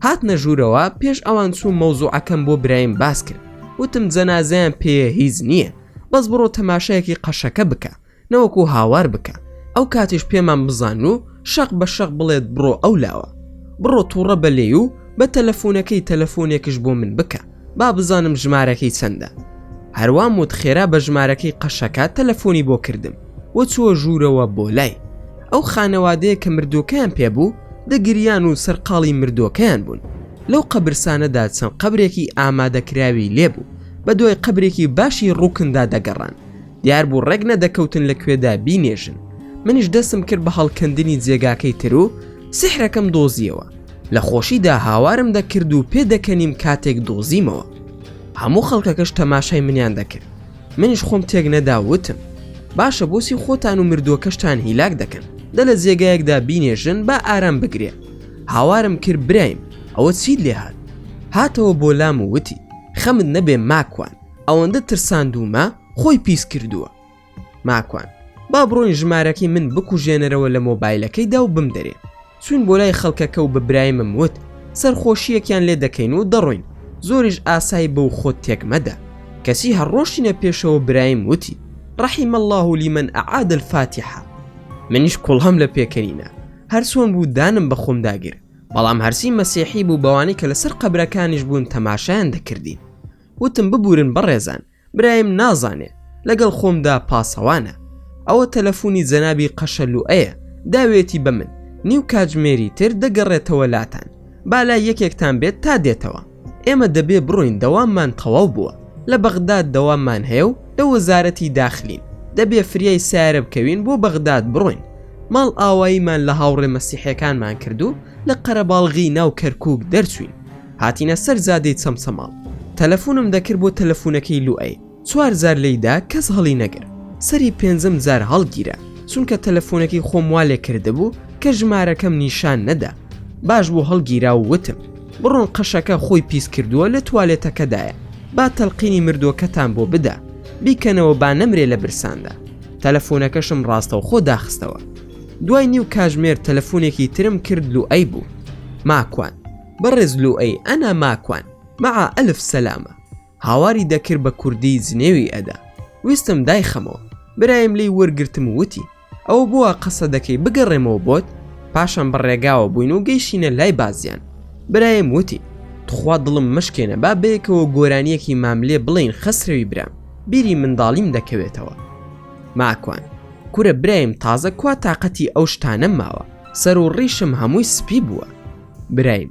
هاتنە ژوورەوە پێش ئەوان چوو مەوزوعەکەم بۆ برایم باس کرد وتم جەنازەیان پێیە هیچ نییە بەس بڕۆ تەماشایەکی قەشەکە بکە نەوەکو هاوار بکە ئەو کاتیش پێمان بزان و شەق بە شەق بڵێت بڕۆ ئەو لاوە بڕۆ تووڕە بەلێ و بە تەلەفۆنەکەی تەلەفۆنێکش بۆ من بکە با بزانم ژمارەکەی چەندە. هەروام وت خێرا بە ژمارەکەی قەشەکە تەلەفۆنی بۆ کردم و چووە ژوورەوە بۆ لای ئەو خانەوادەیە کە مردوەکەیان پێبوو دەگریان و سەرقاڵی مردوەکەیان بوون. لەو قەبرستانەدا چەند قەبرێکی ئامادەکراوی لێبوو بە دوای قەبرێکی باشی ڕووکندا دەگەڕان دیار بوو ڕێک نەدەکەوتن لەکوێدا بینێژن. منیش دەستم کرد بە هەڵکەندنی جێگاکەی تر و سحرەکەم دۆزیەوە لە خۆشیدا هاوارم دەکرد و پێدەکەنیم کاتێک دۆزیمەوە. هەموو خەڵکەکەش تەماشای منیان دەکرد. منیش خۆم تێک نەداوتم باشە بۆسی خۆتان و مردووەکەشتان هیلاک دەکەن دە لە جێگایەکدا بینێژن با ئارام بگرێ. هاوارم کرد برایم ئەوە چیت لێ هات؟ هاتەوە بۆ لام و وتی خەمت نەبێ ماکوان ئەوەندە ترساندومە خۆی پیس کردووە. ماکوان با بڕۆین ژمارەکەی من بکوژێنەرەوە لە مۆبایلەکەیدا و بم دەرێ. چوون بۆ لای خەڵکەکە و بە برایمم وت سەرخۆشیەکیان لێ دەکەین و دەڕۆین زۆریش ئاسایی بەو خۆت تێک مەدە. کەسی هەڕۆشتینە پێشەوە برایم وتی ڕەحیم الله لمن ئەعاد الفاتحە. منیش کوڵهەم لە پێکەنینە هەرسۆن بوو دانم بە خۆم داگر بەڵام هەرسی مەسیحی بوو بەوانی کە لەسەر قەبرەکانیش بوون تەماشایان دەکردین. وتم ببورن بەڕێزان برایم نازانێ لەگەڵ خۆمدا پاسەوانە ئەوە تەلەفۆنی جەنابی قەشە لوئەیە داوێتی بە من نیو کاتژمێری تر دەگەڕێتەوە لاتان بالای یەکێکتان بێت تا دێتەوە. ئێمە دەبێ بڕۆین دەواممان تەواو بووە لە بەغداد دەواممان هەیە و لە وەزارەتی داخلین دەبێ فریای سارە بکەوین بۆ بەغداد بڕۆین. ماڵ ئاواییمان لە هاوڕێ مەسیحەکانمان کردو لە قەرەباڵغی ناو کەرکووک دەرچوین هاتینە سەر زادەی چەمچەماڵ تەلەفۆنم دەکرد بۆ تەلەفۆنەکەی لوئەی 4000 لەیدا کەس هەڵی نەگر سەری 5000 هەڵگیرە چونکە تەلەفۆنەکەی خۆم وا لێ کردبوو کە ژمارەکەم نیشان نەدا باش بۆ هەڵگیرا و وتم بڕۆن قەشەکە خۆی پیس کردووە لە توالێتەکەدایە با تەلقینی مردووەکەتان بۆ بدا بیکەنەوە با نەمرێ لە برساندا تەلەفۆنەکەشم ڕاستەوخۆ داخستەوە دوای نیو کاژمێر تەلەفۆنێکی ترم کرد لوئەی بوو ماکوان بەڕێز لوئەی ئەنا ماکوان مع ئەلف سەلامە هاواری دەکرد بە کوردی زنێوی ئەدا ویستم دایخەمەوە برایم لی وەرگرتم وتی ئەوە بووە قەسە دەکەی بگەڕێمەوە بۆت پاشان بەڕێگاوە بووین و گەیشتینە لای بازیان برایم وتی تخوا دڵم مشکێنە با بەیەکەوە گۆرانیەکی ماملێ بڵین خەسرەوی برام بیری منداڵیم دەکەوێتەوە ماکوان کورە برایم تازە کوا تااقەتی ئەو شتانەم ماوە سەر و ڕیشم هەمووی سپی بووە برایم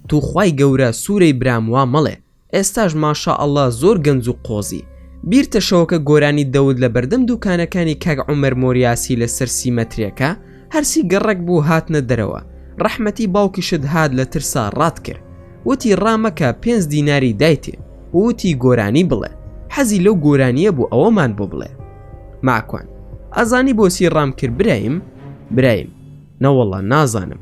تو خوای گەورە سوورەی برام وا مەڵێ ئێستاش ماشا ئەڵڵا زۆر گەنج و قۆزی بیرتە شەوەکە گۆرانی دەود لە بەردەم دوکانەکانی کاک عومەر مۆریاسی لە سەر سیمەترێکە هەرسی گەڕێک بوو هاتنە دەرەوە ڕەحمەتی باوکیشت هات لە ترسا ڕات کرد وتی ڕامەکە 5 دیناری دایتێ وتی گۆرانی بڵێ حەزی لەو گۆرانیە بوو ئەوەمان بۆ بڵێ ماکوان ئەزانی بۆسی ڕام کرد برایم نەوەڵڵا نازانم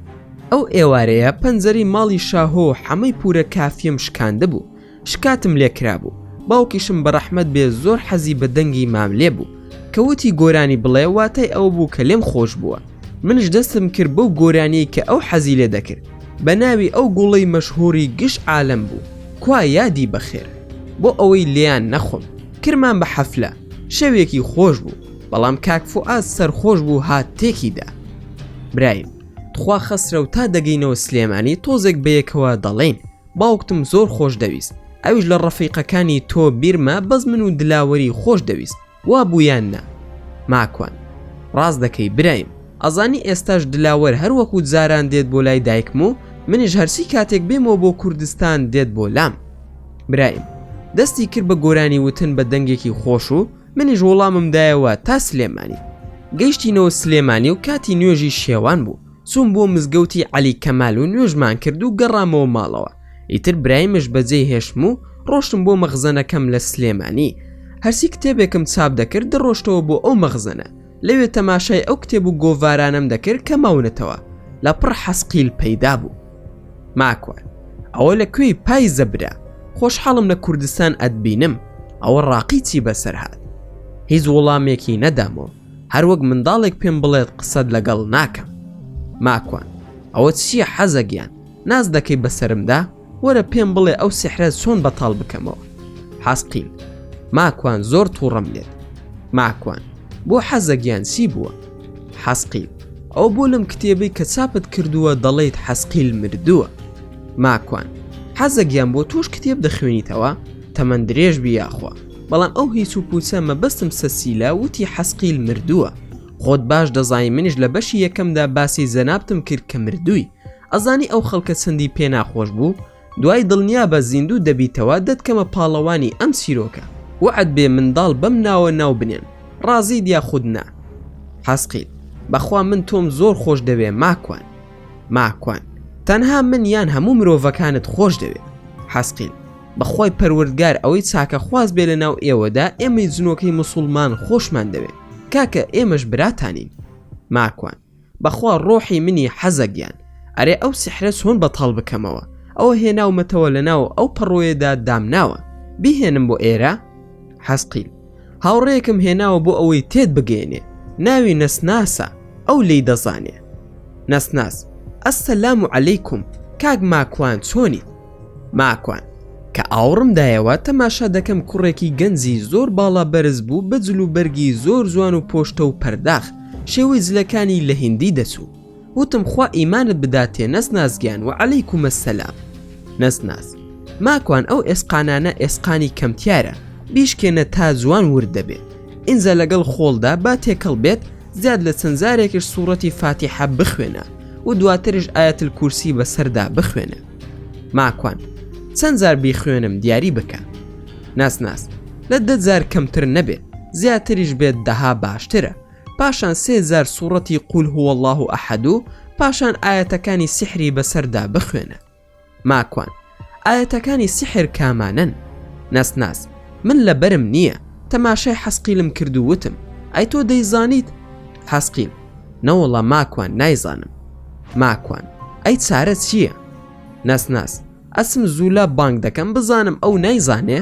ئەو ئێوارەیە پەنجەری ماڵی شاهۆ حەمەی پورە کافیم شکاندە بوو شکاتم لێکرا بوو باوکیشم بە ڕەحمەت بێ زۆر حەزی بە دەنگی ماملێ بوو کەوتی گۆرانی بڵێ واتای ئەوە بوو کە لێم خۆش بووە منش دەستم کرد بەو گۆرانی کە ئەو حەزی لێ دەکرد بە ناوی ئەو گوڵەی مەشهوری گشت عالەم بوو کوا یادی بەخێر بۆ ئەوەی لیان نەخۆم کرمان بە حەفلە شەوێکی خۆش بوو بەڵام کاک فوئاد سەرخۆش بوو هات تێکیدا برایم تخوا خەسرە و تا دەگەینەوە سلێمانی تۆزێک بەیەکەوە دەڵێن باوکتم زۆر خۆش دەویست ئەویش لە ڕەفیقەکانی تۆ بیرمە بەزمن و دلاوەری خۆش دەویست وا بوویان نا ماکوان ڕاست دەکەی برایم ئەزانی ئێستاش دلاوەر هەر وەکو جاران دێت بۆ لای دایکم و منیش هەرسی کاتێک بێمەوە بۆ کوردستان دێت بۆ لام برایم دەستی کرد بە گۆرانی وتن بە دەنگێکی خۆش و منیش وەڵاممدایەوە تا سلێمانی گەیشتینەوە سلێمانی و کاتی نوێژی شێوان بوو چوون بۆ مزگەوتی عەلی کەمال و نوێژمان کرد و گەڕامەوە ماڵەوە ئیتر برایمش بەجێی هێشتم و ڕۆشتم بۆ مەخزەنەکەم لە سلێمانی هەرسی کتێبێکم چاپ دەکرد دەڕۆشتەوە بۆ ئەو مەخزەنە لەوێ تەماشای ئەو کتێب و گۆڤارانم دەکرد کە ماونەتەوە لە پڕ حەسقیل پەیدا بوو ماکوان ئەوە لەکوێی پای زەبرا خۆشحاڵم لە کوردستان ئەتبینم ئەوە ڕاقیچی بەسەر هات هیچ وەڵامێکی نەدامەوە هەر وەک منداڵێک پێم بڵێت قسەت لەگەڵ ناکەم ماکوان ئەوە چییە حەزەگیان ناز دەکەی بەسرمدا وەرە پێم بڵێ ئەو سحرە چۆن بەتاڵ بکەمەوە حەسقیل ماکوان زۆر تووڕەم لێت ماکوان بۆ حەزەگیان چی بووە حەسقیل ئەو بۆ لەم کتێبەی کە چاپت کردووە دەڵێیت حەسقیل مردووە ماکوان حەزەگیان بۆ توش کتێب دەخوێنیتەوە تەمەن درێژ بیاخوا بەڵام ئەو هیچ و پوچە مەبەستم سەسیلا وتی حەسقیل مردووە خۆت باش دەزانی منیش لە بەشی یەکەمدا باسی زەنابتم کرد کە مردووی ئەزانی ئەو خەڵکە چەندی پێ ناخۆش بوو دوای دڵنیا بە زیندوو دەبیتەوە دەتکەمە پاڵەوانی ئەم چیرۆکە وعد بێ منداڵ بەم ناوە ناو بنێن ڕازی دیا خودنا حەسقیل بەخوا من تۆم زۆر خۆش دەوێ ماکوان تەنها من یان هەموو مرۆڤەکانت خۆش دەوێت حەسقیل بەخوای پەروەردگار ئەوەی چاکە خواز بێ لە ناو ئێوەدا ئێمەی جنۆکەی موسڵمان خۆشمان دەوێت کاکە ئێمەش براتانین ماکوان بەخوا ڕۆحی منی حەزەگیان ئەرێ ئەو سحرە چۆن بەتاڵ بکەمەوە ئەوە هێناومەتەوە لەناو ئەو پەڕۆیەدا دامناوە بیهێنم بۆ ئێرە حەسقیل هاوڕێیەکم هێناوە بۆ ئەوەی تێت بگەێنێ ناوی نەسناسە ئەو لی دەزانێ نەسناس ئەسسەلام عەلەیکوم کاک ماکوان چۆنیت ماکوان کە ئاوڕمدایەوە تەماشا دەکەم کوڕێکی گەنجی زۆر باڵا بەرز بوو بە جلو بەرگی زۆر جوان و پۆشتە و پەرداخ شێوەی جلەکانی لە هیندی دەچوو وتم خوا ئیمانت بداتێ نەسناسگیان و عەلەیکومە سەلام نەسناس ماکوان ئەو ئێسقانانە ئێسقانی کەمتیارە بیشکێنە تا جوان ورد دەبێت ئینجا لەگەڵ خۆڵدا با تێکەڵ بێت زیاد لە چەندجارێکش سوورەتی فاتیحە بخوێنە و دواترش ئایەتل کورسی بەسەردا بخوێنە ماکوان چەند جار بیخوێنم دیاری بکە ناسناس لە 10,000 کەمتر نەبێت زیاتریش بێت 10 باشترە پاشان 3000 سوورەتی قول هو الله ئەحەد و پاشان ئایەتەکانی سحری بەسەردا بخوێنە ماکوان ئایەتەکانی سحر کامانن ناس من لەبەرم نییە تەماشای حەسقیلم کرد و وتم ئەی تۆ دەیزانیت؟ حەسقیل نەوەڵا ماکوان نایزانم. ماکوان ئەی چارە چییە؟ ناس ئەسم زوولە بانگ دەکەم بزانم ئەو نایزانێ؟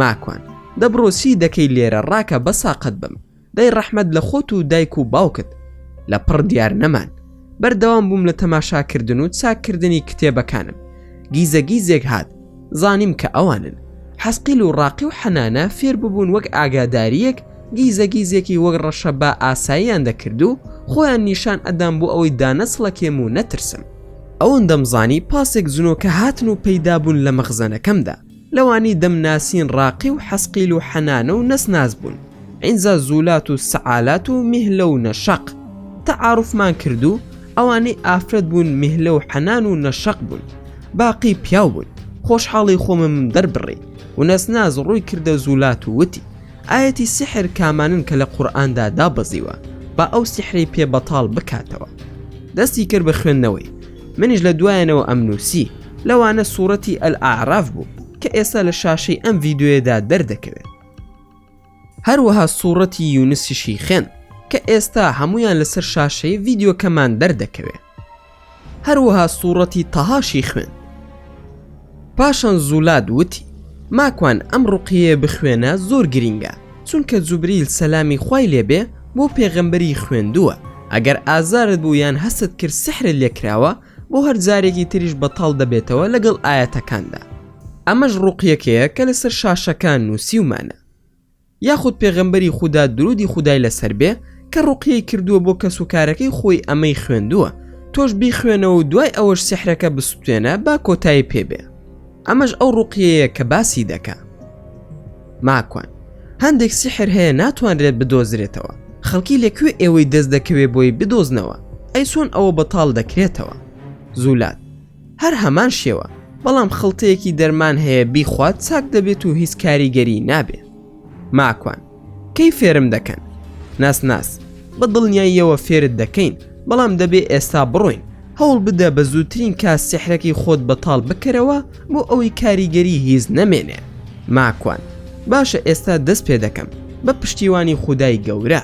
ماکوان دەبڕۆ چی دەکەی لێرە ڕاکە بەساقت بم دەی ڕەحمەت لە خۆت و دایک و باوکت لە پڕ دیار نەمان. بەردەوام بووم لە تەماشاکردن و چاکردنی کتێبەکانم. گیزەگیزێک هات زانیم کە ئەوانن. حەسقیل و ڕاقی و حەنانە فێر ببوون وەک ئاگاداریەک گیزەگیزێکی وەک ڕەشە بە ئاساییان دەکرد و خۆیان نیشان ئەدام بۆ ئەوەی دانەسڵەکێم و نەترسم. ئەوەن دەمزانی پاسێک زنۆکە هاتن و پەیدا بوون لە مەخزەنەکەمدا. لەوانی دەمناسین ڕاقی و حەسقیل و حەنانە و نەسناس بوون. ئینجا زوولات و سەعالات و میهلە و نەشەق تەعاروفمان کرد و ئەوانەی ئافرەت بوون میهلە و حەنان و نەشەق بوون. باقی پیاو بوون. خۆشحاڵی خۆمم دەربڕی و نەسناز ڕووی کردە زوولات و وتی ئاەتی سحر کامانن کە لە قورئاندا دابەزیوە با ئەو سحری پێ بەتاڵ بکاتەوە. دەستی کرد بە خوێندنەوەی. منیش لە دوایەنەوە ئەمنووسی لەوانە سوورەتی ئەلئاعراف بوو کە ئێستا لە شاشەی ئەم ڤیدیۆیەدا دەردەکەوێت. هەروەها سوورەتی یونسیشی خوێن کە ئێستا هەمویان لەسەر شاشەی ڤیدیۆکەمان دەردەکەوێت. هەروەها سوورەتی تەهاشی خوێن. پاشان زوولاد وتی ماکوان ئەم ڕوقیە بخوێنە زۆر گرینگە چونکە جوبریل سەلامی خوای لێبێ بۆ پێغەمبەری خوێندووە. ئەگەر ئازارت بوو یان هەست کرد سحرت لێکراوە بۆ هەر جارێکی تریش بەتاڵ دەبێتەوە لەگەڵ ئاەتەکاندا. ئەمەش ڕوقیەکەیە کە لەسەر شاشەکان نووسیومانە. یاخود پێغەمبەری خودا درودی خودای لەسەر بێ کە ڕوقیەی کردووە بۆ کەس و کارەکەی خۆی ئەمەی خوێندووە تۆش بیخوێنەوە و دوای ئەوەش سحرەکە بسووتێنە با کۆتایی پێبێ. ئەمەش ئەو ڕوقیەیە کە باسی دەکا. ماکوان هەندێک سحر هەیە ناتوانرێت بدۆزرێتەوە. خەڵکی لەکوێ ئێوەی دەست دەکەوێ بۆی بدۆزنەوە؟ ئەی چۆن ئەوە بەتاڵ دەکرێتەوە؟ زوولات هەر هەمان شێوە بەڵام خەڵتەیەکی دەرمان هەیە بیخوات چاک دەبێت و هیچ کاریگەری نابێ. ماکوان کەی فێرم دەکەن؟ ناس بە دڵنیاییەوە فێرت دەکەین بەڵام دەبێ ئێستا بڕۆین هەوڵ بدە بە زووترین کات سحرەکەی خۆت بەتاڵ بکەرەوە بۆ ئەوەی کاریگەری هیچ نەمێنێ. ماکوان باشە ئێستا دەست پێ دەکەم بە پشتیوانی خودای گەورە.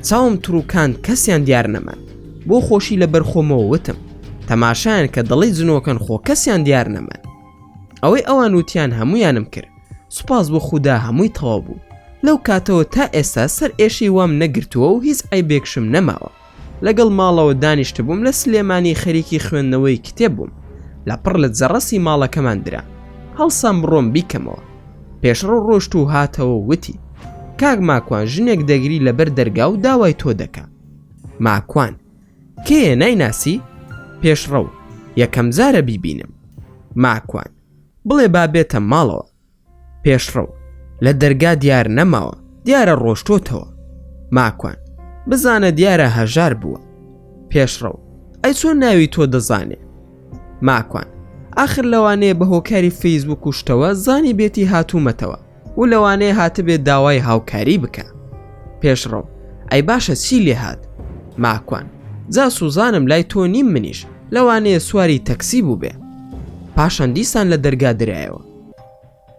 چاوم تروکان کەسیان دیار نەمان بۆ خۆشی لە بەرخۆمەوە وتم تەماشایان کە دەڵی جنۆکەن خۆ کەسیان دیار نەمان. ئەوەی ئەوان وتیان هەمویانم کرد. سوپاس بۆ خودا هەمووی تەواو بوو. لەو کاتەوە تا ئێستا سەر ئێشی وام نەگرتووە و هیچ ئایبێکشم نەماوە. لەگەڵ ماڵەوە دانیشت بووم لە سلێمانی خەریکی خوێندنەوەی کتێب بووم. لە پڕ لە جەڕەسی ماڵەکەمان درا. هەڵسام بڕۆم بیکەمەوە. پێشڕۆ ڕۆشت و هاتەوە وتی کاک ماکوان ژنێک دەگری لەبەر دەرگا و داوای تۆ دەکا. ماکوان کێیە نایناسی؟ پێشڕەو یەکەم جارە بیبینم. ماکوان بڵێ با بێتە ماڵەوە. پێشڕەو لە دەرگا دیار نەماوە دیارە ڕۆشتۆتەوە. ماکوان بزانە دیارە هەژار بووە. پێشڕەو ئەی چۆن ناوی تۆ دەزانێ؟ ماکوان ئاخر لەوانەیە بە هۆکاری فەیسبوک و شتەوە زانی بێتی هاتوومەتەوە و لەوانەیە هاتبێت داوای هاوکاری بکە. پێشڕەو ئەی باشە چی لێ هات؟ ماکوان جا سوزانم لای تۆ نیم منیش لەوانەیە سواری تەکسی بوو بێ. پاشان دیسان لە دەرگا درایەوە.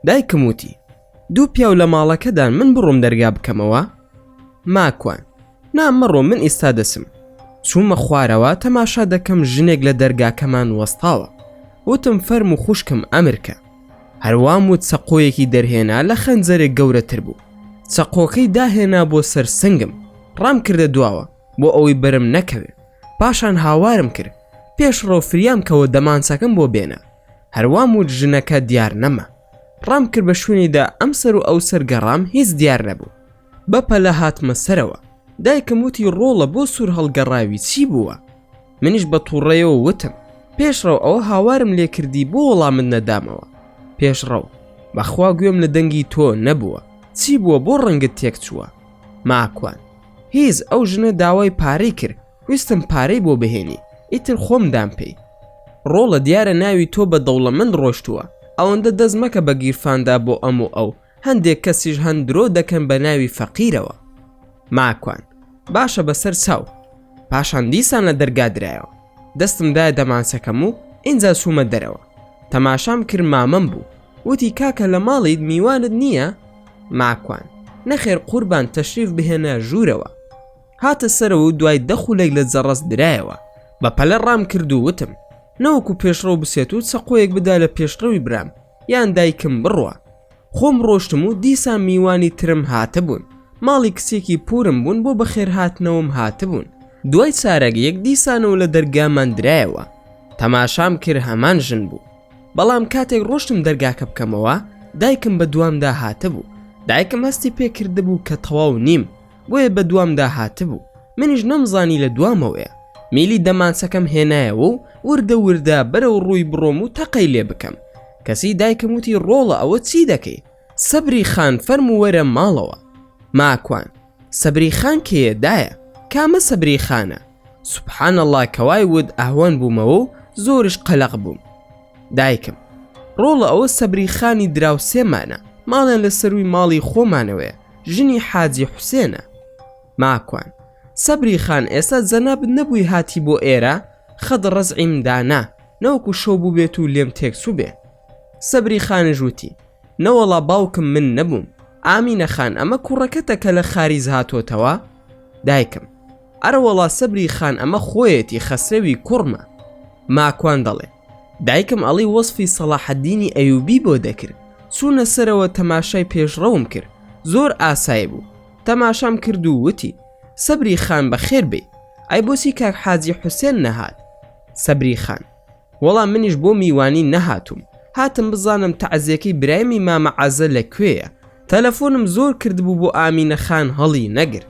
دایکم وتی دوو پیاو لە ماڵەکەدان من بڕۆم دەرگا بکەمەوە؟ ماکوان نامەڕۆ من ئێستا دەسم. چوومە خوارەوە تەماشا دەکەم ژنێک لە دەرگاکەمان وەستاوە. وتم فەرم و خوشکم ئەمرکە. هەروام وت چەقۆیەکی دەرهێنا لە خەنجەرێک گەورەتر بوو. چەقۆکەی داهێنا بۆ سەر سنگم. ڕام کردە دواوە بۆ ئەوەی بەرم نەکەوێ. پاشان هاوارم کرد. پێشڕۆ فریام کەوە دەمانچەکەم بۆ بێنە. هەروام وت ژنەکە دیار نەما. ڕام کرد بە شوێنیدا ئەم سەر و ئەو سەرگەڕام هیچ دیار نەبوو. بەپەلە هاتمە سەرەوە. دایکم وتی ڕۆڵە بۆ سوور هەڵگەڕاوی چی بووە؟ منیش بە تووڕێەوە وتم پێشڕەو ئەوە هاوارم لێ کردی بۆ وەڵامت نەدامەوە. پێشڕەو بەخوا گوێم لە دەنگی تۆ نەبووە. چی بووە بۆ ڕەنگت تێک چووە؟ ماکوان هیچ ئەو ژنە داوای پارەی کرد ویستم پارەی بۆ بهێنی ئیتر خۆم دام پێی. ڕۆڵە دیارە ناوی تۆ بە دەوڵەمەند ڕۆشتووە ئەوەندە دەست مەکە بە گیرفاندا بۆ ئەم و ئەو هەندێک کەسیش هەندرۆ دەکەن بە ناوی فەقیرەوە. ماکوان باشە بەسەر چاو. پاشان دیسان لە دەرگا درایەوە. دەستم دایە دەمانچەکەم و ئینجا چوومە دەرەوە. تەماشام کرد مامەم بوو. وتی کاکە لە ماڵیت میوانت نییە؟ ماکوان نەخێر قوربان تەشریف بهێنە ژوورەوە. هاتە سەرەوە و دوای دەخولێک لە جەڕەس درایەوە بە پەلە ڕام کرد و وتم نەوەکو پێشڕەو بسێت و چەقۆیەک بدا لە پێشڕەوی برام یان دایکم بڕوە. خۆم ڕۆشتم و دیسان میوانی ترم هاتەبوون، ماڵی کچێکی پورم بوون بۆ بەخێر هاتنەوەم هاتەبوون. دوای چارەگەیەک دیسانەوە لە دەرگامان درایەوە، تەماشام کرد هەمان ژن بوو. بەڵام کاتێک ڕۆشتم دەرگاکە بکەمەوە دایکم بە دوامدا هاتەبوو. دایکم هەستی پێکردبوو کە تەواو نیم بۆیە بە دوامدا هاتبوو. منیش نەمزانی لە دوامەوەیە. میلی دەمانچەکەم هێنایەوە و وردە وردە بەرەو ڕووی بڕۆم و تەقەی لێ بکەم. کەسی دایکم وتی ڕۆڵە ئەوە چی دەکەی؟ سەبری خان فەرموو وەرە ماڵەوە. ماکوان سەبری خان کێیە دایە؟ کامە سەبری خانە؟ سوبحان الله کەوای ود ئاوان بوومەوە و زۆرش قەلەق بووم. دایکم ڕۆڵە ئەوە سەبری خانی دراو سێمانە، ماڵیان لە سەروی ماڵی خۆمانەوەیە، ژنی حاجی حوسێنە. ماکوان سەبری خان ئێستا جەنابت نەبووی هاتی بۆ ئێرە؟ خەد ڕەزعیم دانا نەوەکو شەو بوو بێت و لێم تێکسوو بێ. سەبری خانش وتی نەوەڵا باوکم من نەبووم، ئامینە خان ئەمە کوڕەکەتە کە لە خاریز هاتۆتەوە؟ دایکم ئەرە وەڵا سەبری خان ئەمە خۆیەتی خەسرەوی کوڕمە. ماکوان دەڵێ دایکم ئەڵی وەسفی سەلاحەددینی ئەیوبی بۆ دەکرد. چوونە سەرەوە تەماشای پێشڕەوم کرد، زۆر ئاسایی بوو. تەماشام کرد و وتی سەبری خان بەخێر بێ، ئەی بۆچی کاک حاجی حوسێن نەهات؟ سەبری خان وەڵام منیش بۆ میوانی نەهاتوم، هاتم بزانم تەعزیەکەی برایمی مامە عەزە لەکوێیە. تەلەفۆنم زۆر کردبوو بۆ ئامینە خان هەڵی نەگر.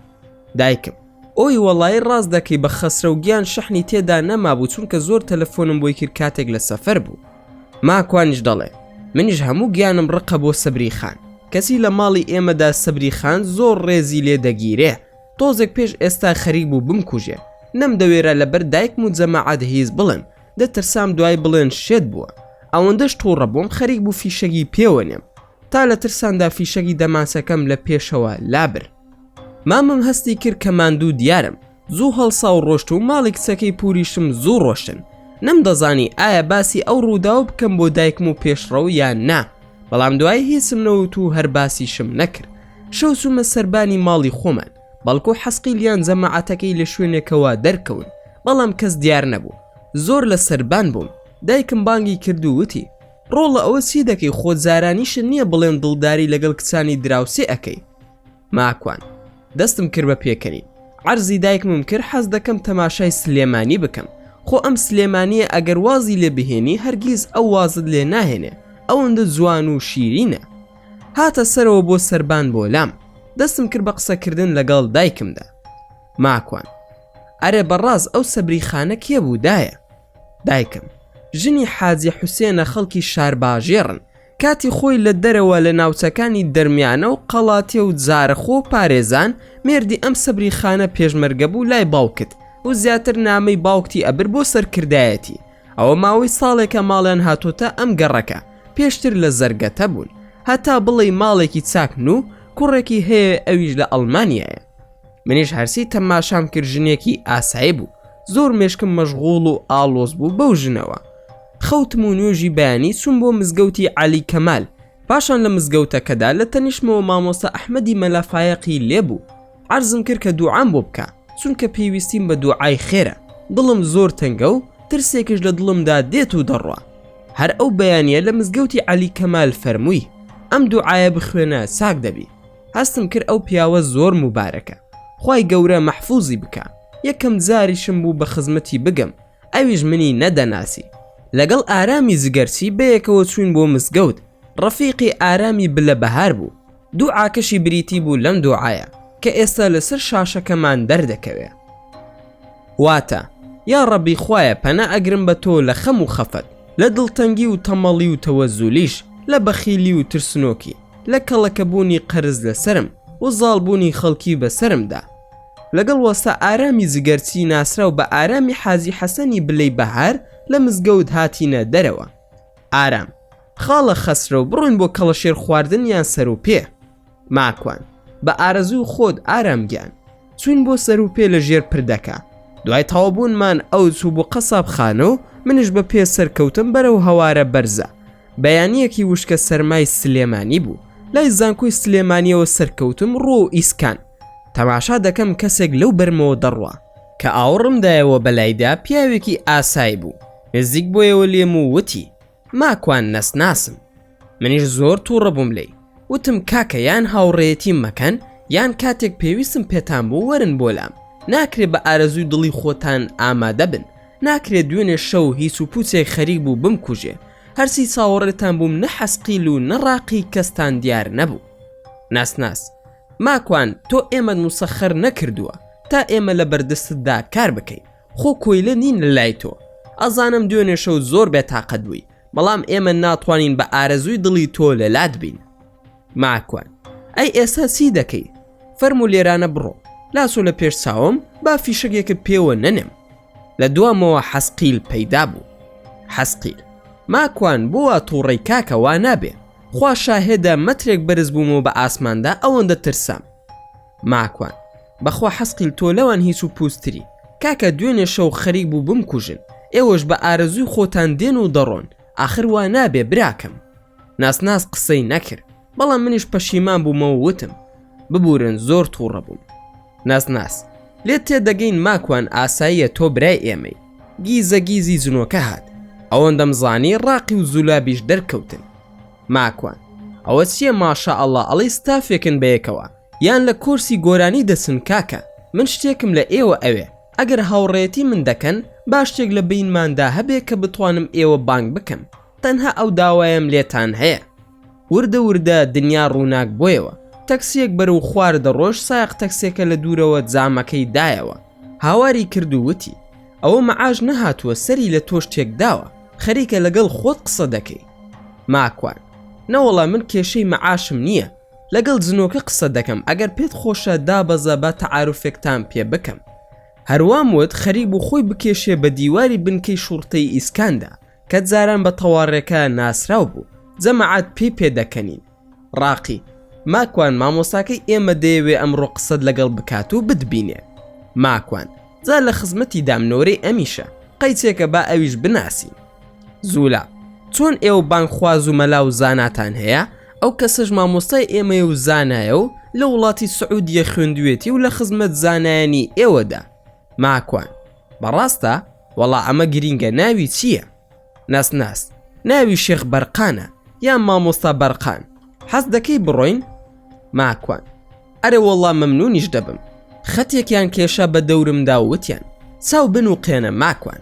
دایکم ئۆی وەڵای ڕاست دەکەی بە خەسرە و گیان شەحنی تێدا نەمابوو چونکە زۆر تەلەفۆنم بۆی کرد کاتێک لە سەفەر بوو. ماکوانیش دەڵێ منیش هەموو گیانم ڕقە بۆ سەبری خان، کەسی لە ماڵی ئێمەدا سەبری خان زۆر ڕێزی لێ دەگیرێ. تۆزێک پێش ئێستا خەریک بوو بمکوژێ، نەمدەوێرە لەبەر دایکم و جەماعەت هیز بڵێن، دەترسام دوای بڵێن شێت بووە. ئەوەندەش تووڕە بووم خەریک بوو فیشەگی پێوەنێم، تا لە ترساندا فیشەگی دەماسەکەم لە پێشەوە لابر. مامم هەستی کرد کە ماندوو دیارم، زوو هەڵسا و ڕۆشت و ماڵی کچەکەی پوریشم زوو ڕۆشتن. نەمدەزانی ئایا باسی ئەو ڕووداو بکەم بۆ دایکم و پێشڕەو یان نا، بەڵام دوای هیچم نەوت و هەر باسیشم نەکرد. شەو چوومە سەربانی ماڵی خۆمان، بەڵکو حەسقیلیان جەماعەتەکەی لە شوێنێکەوە دەرکەون، بەڵام کەس دیار نەبوو. زۆر لە سەربان بووم. دایکم بانگی کرد و وتی ڕۆڵە ئەوە چی دەکەی؟ خۆت زارانیشت نییە بڵێن دڵداری لەگەڵ کچانی دراوسێ ئەەکەی؟ ماکوان دەستم کرد بە پێکەنی، عەرزی دایکمم کرد حەز دەکەم تەماشای سلێمانی بکەم. خۆ ئەم سلێمانیە ئەگەر وازی لێ بهێنی هەرگیز ئەو وازت لێ ناهێنێ، ئەوەندە جوان و شیرینە. هاتە سەرەوە بۆ سەربان بۆ لام، دەستم کرد بە قسەکردن لەگەڵ دایکمدا. ماکوان ئەرێ بەڕاست ئەو سەبری خانە کێ بوو دایە؟ دایکم ژنی حاجی حوسێنە، خەڵکی شارباژێڕن، کاتی خۆی لە دەرەوە لە ناوچەکانی دەرمیانە و قەڵاتێ و جارەخۆ و پارێزان مێردی ئەم سەبری خانە پێشمەرگە بوو لای باوکت و زیاتر نامەی باوکتی ئەبر بۆ سەرکردایەتی. ئەوە ماوەی ساڵێکە ماڵیان هاتۆتە ئەم گەڕەکە، پێشتر لە زەرگەتە بوون، هەتا بڵێ ماڵێکی چاکن و کوڕێکی هەیە ئەویش لە ئەڵمانیایە. منیش هەرسی تەماشام کرد، ژنێکی ئاسایی بوو، زۆر مێشکم مەشغوڵ و ئاڵۆز بوو بەو ژنەوە. خەوتم و نوێژی بەیانی چوون بۆ مزگەوتی عەلی کەمال. پاشان لە مزگەوتەکەدا لە تەنیشمەوە مامۆستا ئەحمەدی مەلافایەقی لێبوو. عەرزم کرد کە دوعام بۆ بکە، چونکە پێویستیم بە دوعای خێرە. دڵم زۆر تەنگە و ترسێکش لە دڵمدا دێت و دەڕوا. هەر ئەو بەیانیە لە مزگەوتی عەلی کەمال فەرمووی ئەم دوعایە بخوێنە ساک دەبی. هەستم کرد ئەو پیاوە زۆر موبارەکە، خوای گەورە مەحفوظی بکە. یەکەم جاریشم بوو بە خزمەتی بگەم، ئەویش منی نەدەناسی. لەگەڵ ئارامی زگەرچی بەیەکەوە چوین بۆ مزگەوت. ڕەفیقی ئارامی بلە بەهار بوو. دوعاکەشی بریتی بوو لەم دوعایە کە ئێستا لەسەر شاشەکەمان دەردەکەوێ. واتە یا ڕەبی خوایە پەنا ئەگرم بە تۆ لە خەم و خەفەت، لە دڵتەنگی و تەمەڵی و تەوەزولیش، لە بەخیلی و ترسنۆکی، لە کەڵەکەبوونی قەرز لەسرم و زاڵبوونی خەڵکی بەسرمدا. لەگەڵ وەستا ئارامی زگەرچی ناسرا و بە ئارامی حاجی حەسەنی بلەی بەهار لە مزگەوت هاتینە دەرەوە. ئارام خاڵە خەسرە و بڕۆین بۆ کەڵەشێر خواردن یان سەر و پێ. ماکوان بە ئارەزوو خۆت ئارام گیان. چوین بۆ سەر و پێ لە ژێر پردەکە. دوای تاوابوونمان ئەو چوو بۆ قەساب خانە و منش بە پێ سەرکەوتم بەرەو هەوارە بەرزە. بەیانیەکی وشکە سەرمای سلێمانی بوو. لای زانکۆی سلێمانیەوە سەرکەوتم ڕۆ ئیسکان تەماشا دەکەم کەسێک لەو بەرمەوە دەڕوا کە ئاوڕمدایەوە بەلایدا پیاوێکی ئاسایی بوو. نزیک بۆیەوە لێم و وتی ماکوان نەسناسم. منیش زۆر تووڕە بووم لێی. وتم کاکە یان هاوڕێیەتی مەکەن یان کاتێک پێویستم پێتان بوو وەرن بۆ لام. ناکرێت بە ئارەزووی دڵی خۆتان ئامادە بن. ناکرێت دوێنێ شەو هیچ و پوچێک خەریک بوو بمکوژێ. هەرسی چاوەڕێتان بووم نە حەسقیل و نەڕاقی کەستان دیار نەبوو. ناسناس ماکوان تۆ ئێمە موسەخەر نەکردووە تا ئێمە لە بەردەستتدا کار بکەین. خۆ کۆیلە نین لە لای تۆ. ئەزانم دوێنێ شەو زۆر بێتاقەت بووی بەڵام ئێمە ناتوانین بە ئارەزووی دڵی تۆ لەلات بین. ماکوان ئەی ئێستا چی دەکەی؟ فەرموو لێرانە بڕۆ. لاسۆ لە پێش چاوم با فیشەکێکت پێوە نەنێم. لە دوامەوە حەسقیل پەیدا بوو. حەسقیل ماکوان بۆە تووڕەی کاکە وا نابێ. خوا شاهێدە مەترێک بەرز بوومەوە بە ئاسماندا ئەوەندە ترسام. ماکوان بەخوا حەسقیل تۆ لەوان هیچ و پوستری. کاکە دوێنێ شەو خەریک بوو بمکوژن. ئێوەش بە ئارەزووی خۆتان دێن و دەڕۆن. ئاخر وا نابێ براکەم. ناسناس قسەی نەکرد بەڵام منیش پەشیمان بوومەوە وتم ببورن زۆر تووڕە بووم. ناسناس لێت تێدەگەین ماکوان ئاساییە تۆ برای ئێمەی. گیزە گیزی جنۆکە هات. ئەوەندەم زانی ڕاقی و زولابیش دەرکەوتن. ماکوان ئەوە چییە ماشا ئەڵڵا ئەڵی ستافێکن بەیەکەوە یان لە کورسی گۆرانی دەسن کاکە. من شتێکم لە ئێوە ئەوێ ئەگەر هاوڕێتی من دەکەن با شتێک لە بینماندا هەبێ کە بتوانم ئێوە بانگ بکەم. تەنها ئەو داوایم لێتان هەیە. وردە وردە دنیا ڕووناک بۆیەوە. تەکسیەک بەرەو خوار دەڕۆژ سایق تەکسێکە لە دوورەوە جامەکەی دایەوە. هاواری کرد و وتی ئەوە مەعاش نەهاتووە سەری لە تۆ شتێک داوە خەریکە لەگەڵ خۆت قسە دەکەی. ماکوان نەوەڵا من کێشەی مەعاشم نییە. لەگەڵ جنۆکە قسە دەکەم ئەگەر پێت خۆشە دابەزە بە تەعاروفێکتان پێ بکەم. هەروام وت خەریک بوو خۆی بکێشێ بە دیواری بنکەی شوڕتەی ئیسکاندا کە جاران بە تەواڕێکە ناسراو بوو. جەماعەت پێ دەکەنین. ڕاقی ماکوان مامۆساکەی ئێمە دەیەوێ ئەمڕۆ قسەت لەگەڵ بکات و بتبینێ. ماکوان جا لە خزمەتی دامنۆرەی ئەمیشە قەیچێکە با ئەویش بناسین. زولا چۆن ئێوە بانگخواز و مەلا و زاناتان هەیە؟ ئەو کەسەش مامۆستای ئێمەیە و زانایە و لە وڵاتی سعودیە خوێندوێتی و لە خزمەت زانایانی ئێوەدا. ماکوان بەڕاستە؟ وەڵا ئەمە گرینگە. ناوی چییە؟ ناسناس ناوی شێخ بەرقانە یان مامۆستا بەرقان. حەز دەکەی بڕۆین؟ ماکوان ئەرێ وەڵا مەمنونیش دەبم. خەتێکیان کێشە بە دەورمدا وتیان چاو بن و قێنە ماکوان.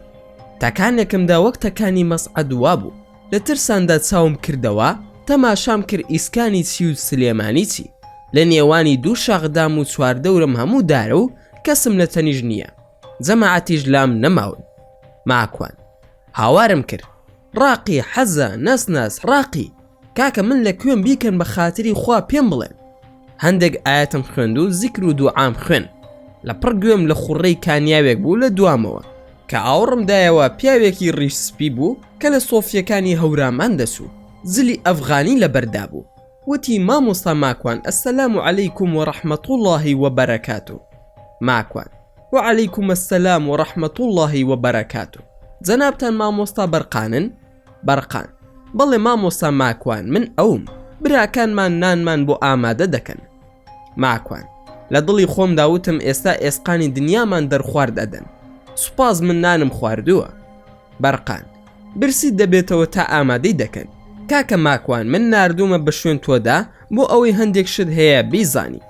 تاکانێکمدا وەک تەکانی مەسعەد وا بوو. لە ترساندا چاوم کردەوە تەماشام کرد ئیسکانی چی و سلێمانی چی. لە نێوانی دوو شاغدام و چوار دەورم هەموو دارە و کەسم لە تەنیژ نییە. جەماعەتیش لام نەماون. ماکوان هاوارم کرد ڕاقی حەزە نەسناس ڕاقی کاکە من لە کوێم بیکەن بە خاتری خوا پێم بڵێن. هەندێک ئاەتم خوێند و زیکر و دوعام خوێن. لە پڕ گوێم لە خوڕەی کانیاوێک بوو لە دوامەوە کە ئاوڕمدایەوە پیاوێکی ڕیش سپی بوو کە لە سۆفیەکانی هەورامان دەسوو. زلی ئەفغانی لەبەردا بوو. وتی مامۆستا ماکوان ئەسەلام عەلەیکوم وەڕەحمەت اللهی وبەرەکاتو. ماکوان وعەلەیکوم ئەسەلام وەڕەحمەت اللهی وبەرەکاتو. جەنابتان مامۆستا بەرقانن؟ بەرقان بەڵێ مامۆستا ماکوان من ئەوم. براکانمان نانمان بۆ ئامادە دەکەن. ماکوان لە دڵی خۆم داوتم ئێستا ئێسقانی دنیامان دەرخوارد ئەدەن. سوپاس من نانم خواردووە. بەرقان برسی دەبێتەوە تا ئامادەی دەکەن. کاکە ماکوان من ناردوومە بە شوێن تۆدا بۆ ئەوەی هەندێک شت هەیە بیزانی.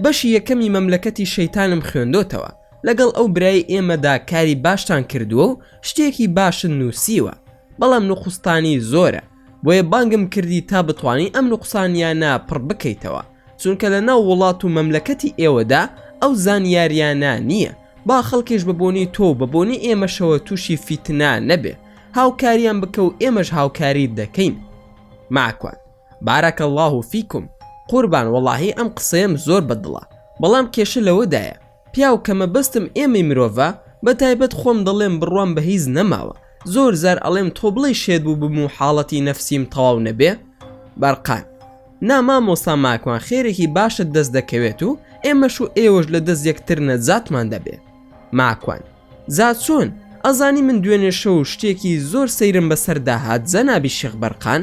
بەشی یەکەمی مەملەکەتی شەیتانم خوێندۆتەوە. لەگەڵ ئەو برای ئێمەدا کاری باشتان کردووە و شتێکی باشن نووسیوە بەڵام نوخستانی زۆرە. بۆیە بانگم کردی تا بتوانی ئەم نوقسانیانە پڕ بکەیتەوە چونکە لە ناو وڵات و مەملەکەتی ئێوەدا ئەو زانیاریانە نییە. با خەڵکیش ببوونی تۆ ببوونی ئێمەشەوە تووشی فیتنا نەبێ. هاوکاریان بکە و ئێمەش هاوکاری دەکەین. ماکوان بارەکە الله فیکم. قوربان وەڵاهی ئەم قسەیەم زۆر بەدڵە بەڵام کێشە لەوەدایە پیاو کەمە بەستم ئێمەی مرۆڤە بە تایبەت خۆم دەڵێم بڕوام بە هیچ نەماوە. زۆر زار ئەڵێم تۆ بڵێ شێت بوو بم و حاڵەتی نەفسیم تەواو نەبێ. بەرقان نا مامۆستا ماکوان خێرێکی باشت دەست دەکەوێت و ئێمەش و ئێوەش لە دەست یەکتر نەجاتمان دەبێ. ماکوان زات چۆن؟ ئەزانی من دوێنێ شەو شتێکی زۆر سەیرم بەسەردا هات جەنابی شێخ بەرقان.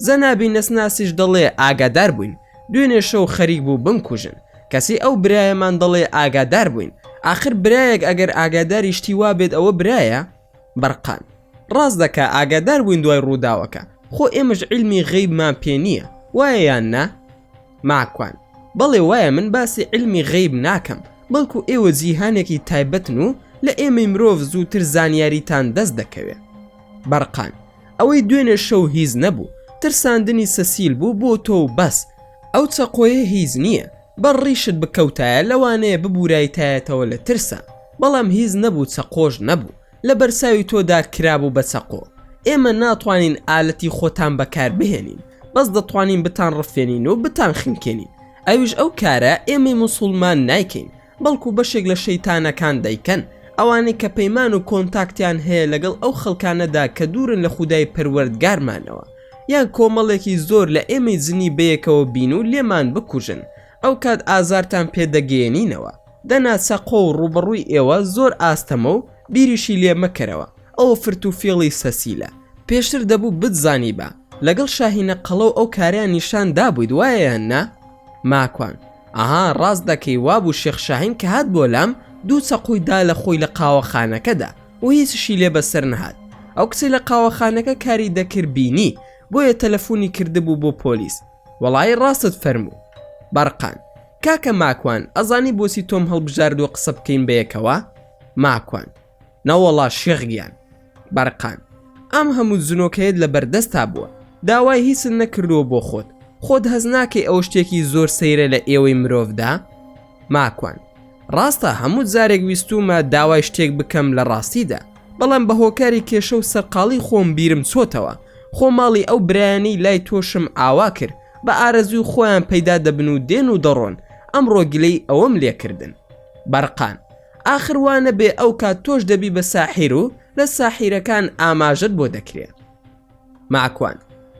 زەنابی نەسناسیش دەڵێ ئاگادار بووین دوێنێ شەو خەریک بوو بمکوژن کەسی ئەو برایەمان دەڵێ ئاگادار بووین آخر برایەک ئەگەر ئاگاداری شتی وا بێت ئەوە برایە بەرقان ڕاست دەکا ئاگادار بووین دوای ڕووداوەکە خۆ ئێمەش علمی غەیبمان پێ نییە وایە یان نا ماکوان بەڵێ وایە من باسی علمی غەیب ناکەم بەڵکو ئێوە جیهانێکی تایبەتن و لە ئێمەی مرۆڤ زووتر زانیاریتان دەست دەکەوێت بەرقان ئەوەی دوێنێ شەو هیز نەبوو ترساندنی سەسیل بوو بۆ تۆ و بەس ئەو چەقۆیە هیز نییە بەڕیشت بکەوتایە لەوانەیە ببورایتایەتەوە لە ترسە بەڵام هیز نەبوو چەقۆش نەبوو لە بەرساوی تۆدا کرابوو بە چەقۆ ئێمە ناتوانین ئالەتی خۆتان بەکار بهێنین بەس دەتوانین بتان ڕفێنین و بتان خنکێنین ئەویش ئەو کارە ئێمەی موسڵمان نایکەین بەڵکو بەشێک لە شەیتانەکان دەیکەن ئەوانەی کە پەیمان و کۆنتاکتیان هەیە لەگەڵ ئەو خەڵکانەدا کە دوورن لە خودای پەروەردگارمانەوە یان کۆمەڵێکی زۆر لە ئێمەی جنی بەیەکەوە بین و لێمان بکوژن ئەو کات ئازارتان پێدەگەێنینەوە دەنا چەقۆ و ڕوبەڕووی ئێوە زۆر ئاستەمە و بیریشی لێ مەکەرەوە ئەوە فرت و فێڵی سەسیلە پێشتر دەبوو بتزانی بە لەگەڵ شاهینە قەڵە و ئەو کاریان نیشان دابوویت وایە یان نا ماکوان ئاها ڕاست دەکەی وابوو شێخ شاهین کە هات بۆ لام دوو چەقۆی دا لە خۆی لە قاوەخانەکەدا و هیچشی لێ بەسەر نەهات ئەو کچی لە قاوەخانەکە کاری دەکرد بینی بۆیە تەلەفۆنی کردبوو بۆ پۆلیس وەڵای ڕاستت فەرموو بەرقان کاکە ماکوان ئەزانی بۆچی تۆم هەڵبژارد و قسە بکەین بەیەکەوە ماکوان نەوەڵا شێخگیان بەرقان ئەم هەموو زنۆکەیت لە بەردەستا بووە داوای هیچت نەکردووە بۆ خۆت هەز ناکەی ئەو شتێکی زۆر سەیرە لە ئێوەی مرۆڤدا ماکوان ڕاستە هەموو جارێک ویستومە داوای شتێک بکەم لە ڕاستیدا بەڵام بە هۆکاری کێشە و سەرقاڵی خۆم بیرم چۆتەوە خۆ ماڵی ئەو برایانی لای تۆشم ئاوا کرد بە ئارەزوی خۆیان پەیدا دەبن و دێن و دەڕۆن ئەمڕۆ گلەی ئەوەم لێکردن بەرقان ئاخر وانە بێ ئەو کات تۆش دەبی بە ساحیر و لە ساحیرەکان ئاماژت بۆ دەکرێت ماکوان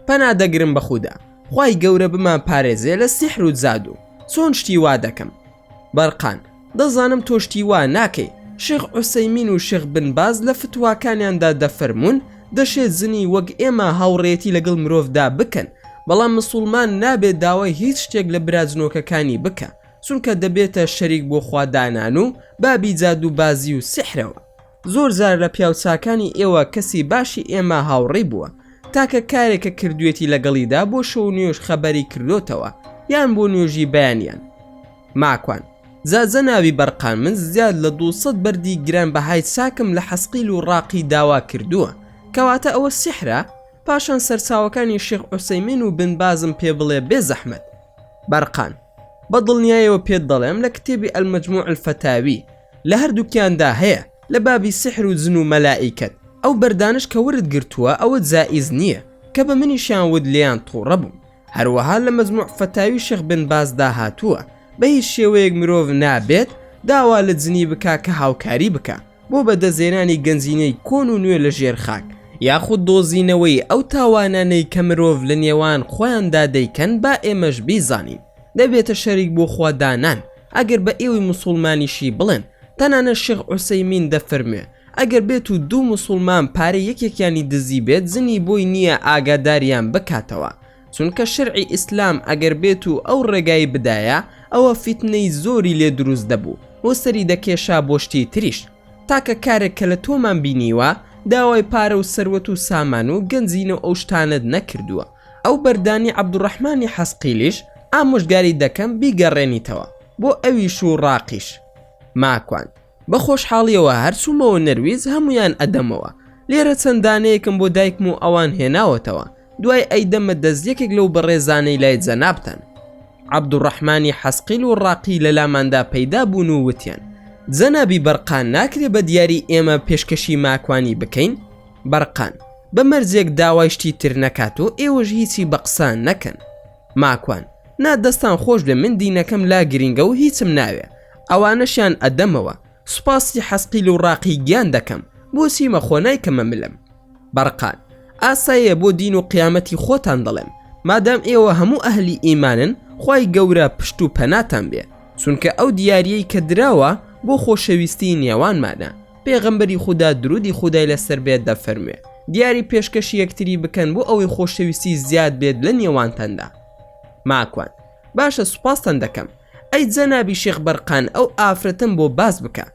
پەنا دەگرم بە خودا خوای گەورە بمان پارێزێ لە سیحر و جادو چۆن شتی وا دەکەم بەرقان دەزانم تۆ شتی وا ناکەی شێخ عوسەیمین و شێخ بن باز لە فتواکانیاندا دەفەرمون دەشێت زنی وەک ئێمە هاوڕێتی لەگەڵ مرۆڤدا بکەن بەڵام مسڵمان نابێت داوای هیچ شتێک لە براجنۆکەکانی بکە چونکە دەبێتە شەریک بۆ خوادانان و بابی جادو بازی و سحرەوە زۆر زار لە پیاوچاکانی ئێوە کەسی باشی ئێمە هاوڕێی بووە تاکە کارێکە کردوێتی لەگەڵیدا بۆ شەو نوێژ خەبەری کردوتەوە یان بۆ نوێژی بەیانیان ماکوان زازە ناوی بەرقان من زیاد لە 200 بەردی گران بەهای چاکم لە حەسقیل و ڕاقی داوا کردووە کەواتە ئەوە سحرە پاشان سەرچاوەکانی شێخ عوسەیمین و بن بازم پێ بڵێ بێ زەحمەت بەرقان بە دڵنیایەوە پێت دەڵێم لە کتێبی ئەلمەجموع الفتاوی لە هەردووکیاندا هەیە لە بابی سحر و جن و مەلائیکەت ئەو بەردانش کە ورد گرتووە ئەوە جائیز نییە کە بە منیشیان ود لیان تووڕە بووم هەروەها لە مەجموع فتاوی شێخ بن بازدا هاتووە بە هیچ شێوەیەک مرۆڤ نابێت داوا لە جنی بکا کە هاوکاری بکە بۆ بەدەزێنانی گەنجینەی کۆن و نوێ لە ژێر خاک یاخود دۆزینەوەی ئەو تاوانانەی کە مرۆڤ لە نێوان خۆیاندا دەیکەن با ئێمەش بیزانین دەبێتە شەریک بۆ خوادانان ئەگەر بە ئێوەی موسڵمانیشی بڵێن تەنانە شێخ عوسەیمین دەفەرمێ ئەگەر بێت و دوو موسڵمان پارەی یەکێکیانی دزی بێت زنی بۆی نییە ئاگاداریان بکاتەوە چونکە شەرعی ئیسلام ئەگەر بێت و ئەو ڕێگای بدایە ئەوە فیتنەی زۆری لێ دروست دەبوو بۆ سەری دەکێشا بۆ شتی تریش تاکە کارێک کە لە تۆمان بینیوە داوای پارە و سەروەت و سامان و گەنجینە و ئەو شتانت نەکردووە ئەو بەردانی عەبدوڕەحمانی حەسقیلیش ئامۆژگاری دەکەم بیگەڕێنیتەوە بۆ ئەویش و ڕاقیش ماکوان بە خۆشحاڵیەوە هەرچوومەوە نەرویز هەمویان ئەدەمەوە لێرە چەندانەیەکم بۆ دایکم و ئەوان هێناوەتەوە دوای ئەیدەمە دەست یەکێک لەو بەڕێزانەی لای جەنابتان عەبدوڕەحمانی حەسقیل و ڕاقی لە لاماندا پەیدا بوون و وتیان جەنابی بەرقان ناکرێ بە دیاری ئێمە پێشکەشی ماکوانی بکەین بەرقان بە مەرجێک داوای شتی تر نەکات و ئێوەش هیچی بە قسان نەکەن ماکوان نا دەستان خۆش لە من دینەکەم لا گرینگە و هیچم ناوێ ئەوانەشیان ئەدەمەوە سوپاسی حەسقیل و ڕاقی گیان دەکەم بۆ سیمە خۆنای کەمە ملم بەرقان ئاساییە بۆ دین و قیامەتی خۆتان دەڵێم مادام ئێوە هەموو ئەهلی ئیمانن خوای گەورە پشت و پەناتان بێ چونکە ئەو دیاریەی کە دراوە بۆ خۆشەویستی نێوانمانە پێغەمبەری خودا درودی خودای لەسەر بێت دەفەرموێ دیاری پێشکەشی یەکتری بکەن بۆ ئەوەی خۆشەویستی زیاد بێت لە نێوانتاندا. ماکوان: باشە، سوپاسان دەکەم. ئەی جەنابی شێخ بەرقان، ئەو ئافرەتم بۆ باز بکە.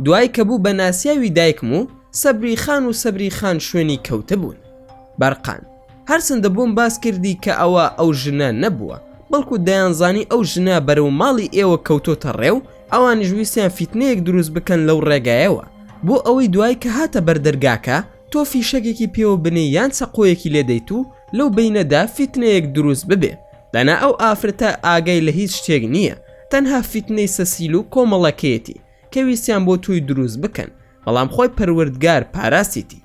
دوای کە بوو بە ناسیاوی دایکم و سەبری خان و سەبری خان شوێنی کەوتە بوون. بەرقان: هەرچەندە بۆم باس کردی کە ئەو ژنە نەبووە، بەڵکو دەیانزانی ئەو ژنە بەرەو ماڵی ئێوە کەوتۆتە ڕێو، ئەوانیش ویستیان فیتنەیەک دروست بکەن لەو ڕێگایەوە، بۆ ئەوەی دوای کە هاتە بەردەرگاکە تۆ فیشەکێکی پێوە بنێ یان چەقۆیەکی لێدەیت و لەو بینەدا فیتنەیەک دروست ببێ. دەنا ئەو ئافرەتە ئاگای لە هیچ شتێک نییە، تەنها فیتنەی سەسیل و کۆمەڵەکەیەتی کە ویستیان بۆ توی دروست بکەن، بەڵام خۆی پەروەردگار پاراسیتی.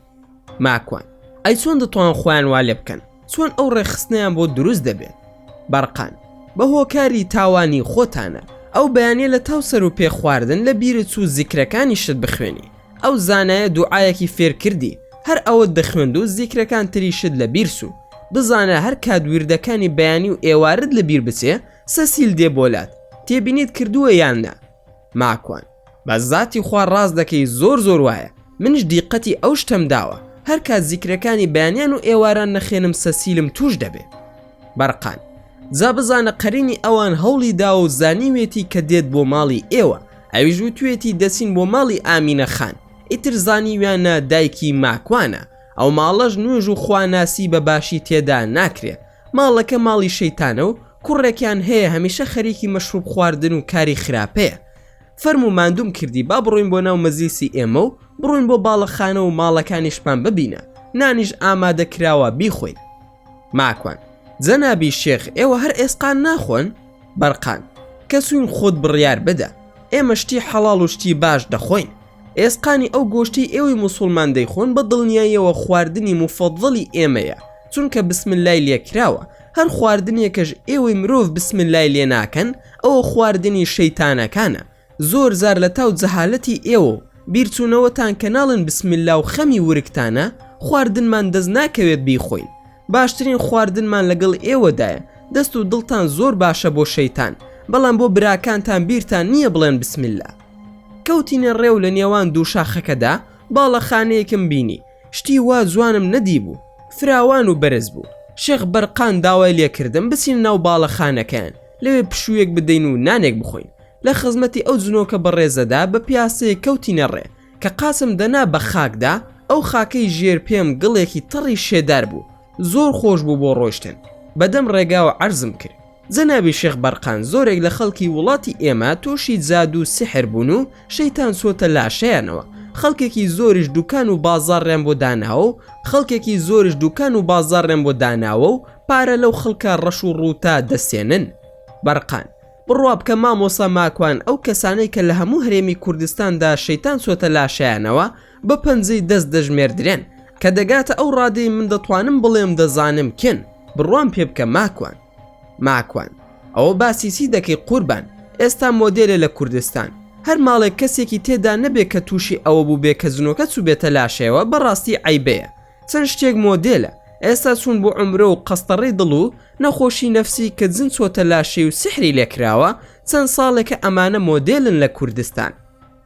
ماکوان: ئەی چۆن دەتوان خۆیان وا لێ بکەن؟ چۆن ئەو ڕێخستنیان بۆ دروست دەبێت؟ بەرقان: بە هۆکاری تاوانی خۆتانە. ئەو بەیانێ لە تاو سەر و پێ خواردن لە بیرت و زیکرەکانی شت بخوێنی. ئەو زانایە دوعایەکی فێر کردی، هەر ئەوە دەخوێند و زیکرەکان تری شت لە بیرسو. بزانە هەر کات ویردەکانی بەیانی و ئێوارت لە بیر بچێ، سەسیل دێبۆلات. تێبینیت کردووە یاننا؟ ماکوان: بە زاتی خوا ڕاست دەکەی، زۆر وایە. منش دیقەتی ئەو شتم داوە، هەر کات زیکرەکانی بەیانیان و ئێواران نەخێنم سەسیلم توش دەبێ. بەرقان: جا بزانە قەرینی ئەوان هەوڵی داوە و زانیوێتی کە دێت بۆ ماڵی ئێوە، ئەویش وتوێتی دەچین بۆ ماڵی ئامینە خان. ئیتر زانیویانە دایکی ماکوانە، ئەو ماڵەش نوێژ و خواناسی بە باشی تێدا ناکرێت. ماڵەکە ماڵی شەیتانە و کوڕێکیان هەیە هەمیشە خەریکی مەشروب خواردن و کاری خراپەیە. فەرم و ماندوم کردی با بڕۆین بۆ ناو مەزلیسی ئێمە و بڕۆین بۆ باڵەخانە و ماڵەکانیشمان ببینە، نانیش ئامادە کراوە بیخۆین. ماکوان: جەنابی شێخ، ئێوە هەر ئێسقان ناخۆن؟ بەرقان: کەسوین خۆت بڕیار بدە، ئێمە شتی حەڵاڵ و شتی باش دەخۆین. ئێسقانی ئەو گۆشتی ئێوەی موسڵمان دەیخۆن بە دڵنیاییەوە خواردنی مفەضڵی ئێمەیە، چونکە بسملای لێکراوە. هەر خواردنێکەش ئێوەی مرۆڤ بسملای لێ ناکەن، ئەوە خواردنی شەیتانەکانە. زۆر زار لە تاو جەهالەتی ئێوە بیرچوونەوەتان کە ناڵن بسملا و خەمی ورکتانە، خواردنمان دەست ناکەوێت بیخۆین. باشترین خواردنمان لەگەڵ ئێوەدایە، دەست و دڵتان زۆر باشە بۆ شەیتان، بەڵام بۆ براکانتان بیرتان نییە بڵێن بسملا. کەوتینە ڕێو لە نێوان دوو شاخەکەدا، باڵەخانەیەکم بینی، شتی وا جوانم نەدی بوو، فراوان و بەرز بوو. شێخ بەرقان داوای لێکردم بچین ناو باڵەخانەکەیان، لەوێ پشوویەک بدەین و نانێک بخۆین. لە خزمەتی ئەو جنۆکە بەڕێزەدا بە پیاسەیە کەوتینە ڕێ کە قاسم دەنا بە خاکدا. ئەو خاکەی ژێر پێم گڵێکی تەڕی شێدار بوو، زۆر خۆش بوو بۆ ڕۆشتن. بەدەم ڕێگاوە عەرزم کرد: جەنابی شێخ بەرقان، زۆرێک لە خەڵکی وڵاتی ئێمە تۆشی جاد و سحر بوون و شەیتان سۆتە لاشەیانەوە. خەڵکێکی زۆریش دوکان و بازاڕیان بۆ داناوە و خەڵکێکی زۆریش دوکان و بازاڕیان بۆ داناوە و پارە لەو خەڵکە ڕەش و ڕووتا دەسێنن. بەرقان: بڕوا بکە مامۆسا ماکوان، ئەو کەسانەی کە لە هەموو هەرێمی کوردستاندا شەیتان سۆتە لاشەیانەوە بە پەنجەی دەست دەژمێردرێن، کە دەگاتە ئەو ڕادەی من دەتوانم بڵێم دەزانم کن. بڕوام پێ بکە ماکوان. ماکوان: ئەوە باسیسی دەکەی قوربان، ئێستا مۆدێلە لە کوردستان، هەر ماڵێک کەسێکی تێدا نەبێت کە تووشی ئەوە بوو بێ کە زنۆکە چوبێتە لاشەیەوە، بەڕاستی عیبەیە. چەند شتێک مۆدێلە، ئێستا چوون بۆ عمرە و قەستەڕی دڵ و نەخۆشی نەفسی کە جن چۆتە لاشەی و سحری لێکراوە، چەند ساڵێکە ئەمانە مۆدێلن لە کوردستان.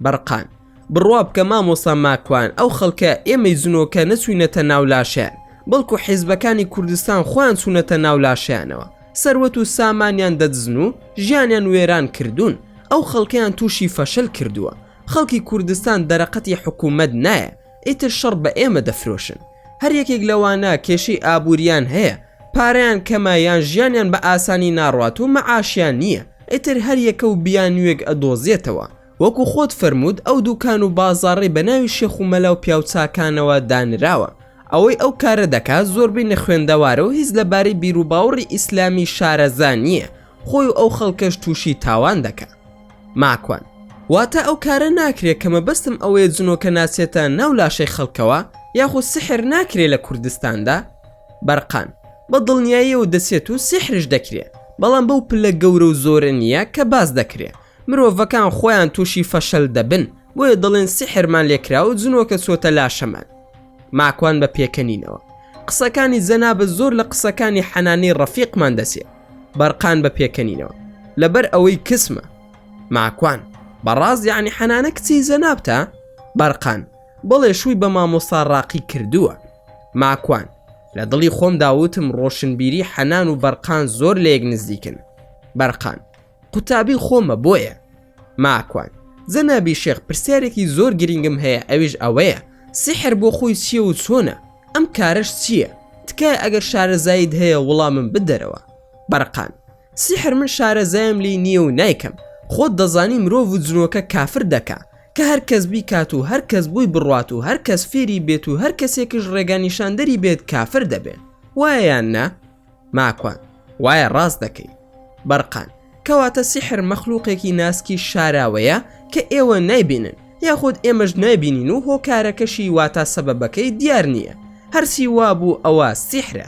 بەرقان: بڕوا بکە مامۆسا ماکوان، ئەو خەڵکە ئێمەی زنۆکە نەچوینەتە ناو لاشەیان، بەڵکو حیزبەکانی کوردستان خۆیان چوونەتە ناو لاشەیانەوە، سەروەت و سامانیان دەدزن و ژیانیان وێران کردوون. ئەو خەڵکیان تووشی فەشل کردووە. خەڵکی کوردستان دەرەقەتی حکوومەت نایە، ئیتر شەڕ بە ئێمە دەفرۆشن. هەر یەکێک لەوانە کێشەی ئابووریان هەیە، پارەیان کەمایان ژیانیان بە ئاسانی ناڕوات و مەعاشیان نییە، ئیتر هەر یەکە و بیان نوێک ئەدۆزێتەوە. وەکو خۆت فەرموود، ئەو دوکان و بازاڕی بە ناوی شێخ و مەلا و پیاوچاکانەوە دانراوە. ئەوەی ئەو کارە دەکات زۆربەی نەخوێندەوارە و هیچ لەبارەی بیر و باوەڕی ئیسلامی شارەزان نییە، خۆی و ئەو خەڵکەش تووشی تاوان دەکات. ماکوان: واتە ئەو کارە ناکرێت کە مەبەستم ئەوەیە جنۆکە ناچێتە ناو لاشەی خەڵکەوە، یاخود سحر ناکرێت لە کوردستاندا؟ بەرقان: بە دڵنیاییەوە دەچێت و سحرش دەکرێت، بەڵام بەو پلە گەورە و زۆرە نییە کە باز دەکرێت. مرۆڤەکان خۆیان تووشی فەشەل دەبن، بۆیە دەڵێن سحرمان لێکرا و جنۆکە چۆتە لاشەمان. ماکوان بە پێکەنینەوە: قسەکانی جەنابە زۆر لە قسەکانی حەنانی ڕەفیقمان دەسێت. بەرقان بە پێکەنینەوە: لەبەر ئەوەی کسمە. ماکوان: بەڕاست یعنی حەنانە کچی جەنابتە؟ بەرقان: بەڵێ، شووی بە مامۆستا ڕاقی کردووە. ماکوان لە دڵی خۆم داوتم ڕۆشنبیری حەنان و بەرقان زۆر لە یەک نزیکن. بەرقان قوتابی خۆمە بۆیە. ماکوان جەنابی شێخ پرسیارێکی زۆر گرنگم هەیە، ئەویش ئەوەیە سیحر بۆ خۆی چییە و چۆنە؟ ئەم کارەش چییە؟ تکایە ئەگەر شارەزایت هەیە وەڵامم بدەرەوە. بەرقان سیحر من شارەزایم لی نییە و نایکەم. خۆت دەزانی مرۆڤ و جنۆکە کافر دەکا کە هەر کەس بیکات و هەر کەس بووی بڕوات و هەر کەس فێری بێت و هەر کەسێکش ڕێگانیشاندەری بێت کافر دەبێت. وایە یان نا؟ ماکوان وایە ڕاست دەکەی. بەرقان کەواتە سیحر مەخلووقێکی ناسکی شاراوەیە کە ئێوە نایبینن یاخود ئێمەش نایبینین و هۆکارەکەشی واتە سەبەبەکەی دیار نییە. هەرسی وابوو ئەوە سیحرە.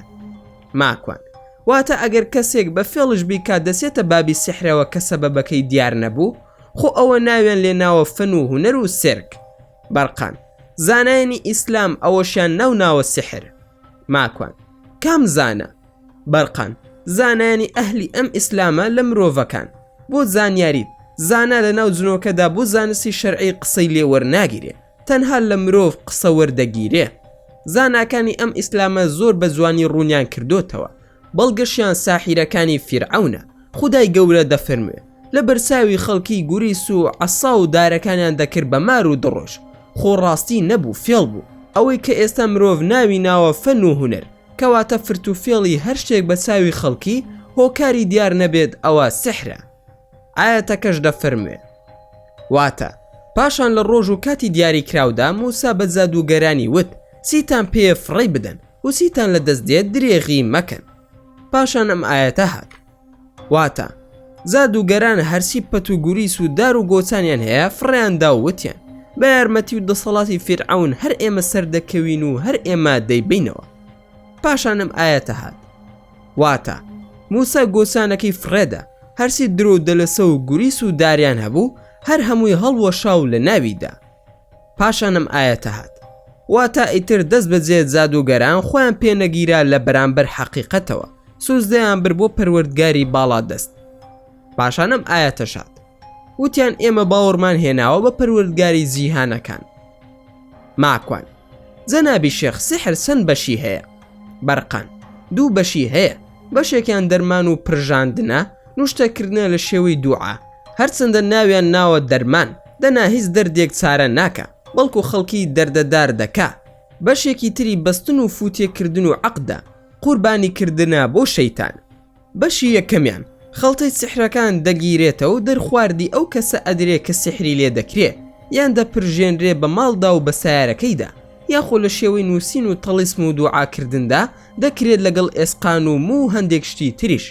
ماکوان واتە ئەگەر کەسێک بە فێڵش بیکات دەسێتە بابی سیحرەوە کە سەبەبەکەی دیار نەبوو؟ خۆ ئەوە ناوێن لێ ناوە فەن و هونەر و سێرک. بەرقان زانایانی ئیسلام ئەوەشیان ناو سیحر. ماکوان کام زانە؟ بەرقان زانایانی ئەهلی ئەم ئیسلامە لە مرۆڤەکان. بۆ زانیاریت زانا لە ناو جنۆکەدا بۆ زانستی شەرعی قسەی لێ وەرناگیرێ، تەنها لە مرۆڤ قسە وەردەگیرێ. زاناکانی ئەم ئیسلامە زۆر بە جوانی ڕوونیان کردوتەوە، بەڵگەشیان ساحیرەکانی فیرعەونە. خودای گەورە دەفەرموێ لە بەرساوی خەڵکی گوریس و عەسا و دارەکانیان دەکرد بە مار و دڕۆژ. خۆڕاستی نەبوو، فێڵ بوو. ئەوەی کە ئێستا مرۆڤ ناوی ناوە فەن و هونەر، کەواتە فرت و فێڵی هەر شتێک بە چاوی خەڵکی هۆکاری دیار نەبێت ئەوە سحرە. ئاەتەکەش دەفەرموێ واتە پاشان لە ڕۆژ و کاتی دیاری کراودا موسا بە جادوگەرانی وت سیتان پێ فڕی بدەن و سیتان لە دەست دێت درێغی مەکەن. پاشان ئەم ئاەتە هات واتە جادوگەران هەرسی پەت و گوریس و دار و گۆچانیان هەیە فڕیاندا و وتیان بە یارمەتی و دەسەڵاتی فیرعەون هەر ئێمە سەردەکەوین و هەر ئێمە دەیبینەوە. پاشان ئەم ئاەتە هات واتە موسا گۆچانەکەی فڕێدا هەرسی درۆ دەلەسە و گوریس و داریان هەبوو هەر هەمووی هەڵوەشاو لە ناویدا. پاشان ئەم ئاەتە هات واتە ئیتر دەست بەجێ جادوگەران خۆیان پێنەگیرا لە بەرامبەر حەقیقەتەوە، سوزدەیان بر بۆ پەروەردگاری باڵا دەست. پاشان ئەم ئاەتەش هات وتیان ئێمە باوەڕمان هێناوە بە پەروەردگاری جیهانەکان. ماکوان جەنابی شێخ سحر چەند بەشی هەیە؟ بەرقان دوو بەشی هەیە، بەشێکیان دەرمان و پرژاندنە، نوشتەکردنە لە شێوەی دوعا. هەرچەندە ناویان ناوە دەرمان، دەنا هیچ دەردێک چارە ناکە بەڵکو خەڵکی دەردەدار دەکا. بەشێکی تری بەستن و فوتێکردن و عەقدە، قوربانیکردنە بۆ شەیتان. بەشی یەکەمیان خەڵتەی سحرەکان دەگیرێتەوە و دەرخواردی ئەو کەسە ئەدرێ کە سحری لێ دەکرێ یان دەپرژێنرێ بە ماڵدا و بە سایارەکەیدا، یاخۆ لە شێوەی نووسین و تەڵیسم و دوعاکردندا دەکرێت لەگەڵ ئێسقان و مو و هەندێک شتی تریش.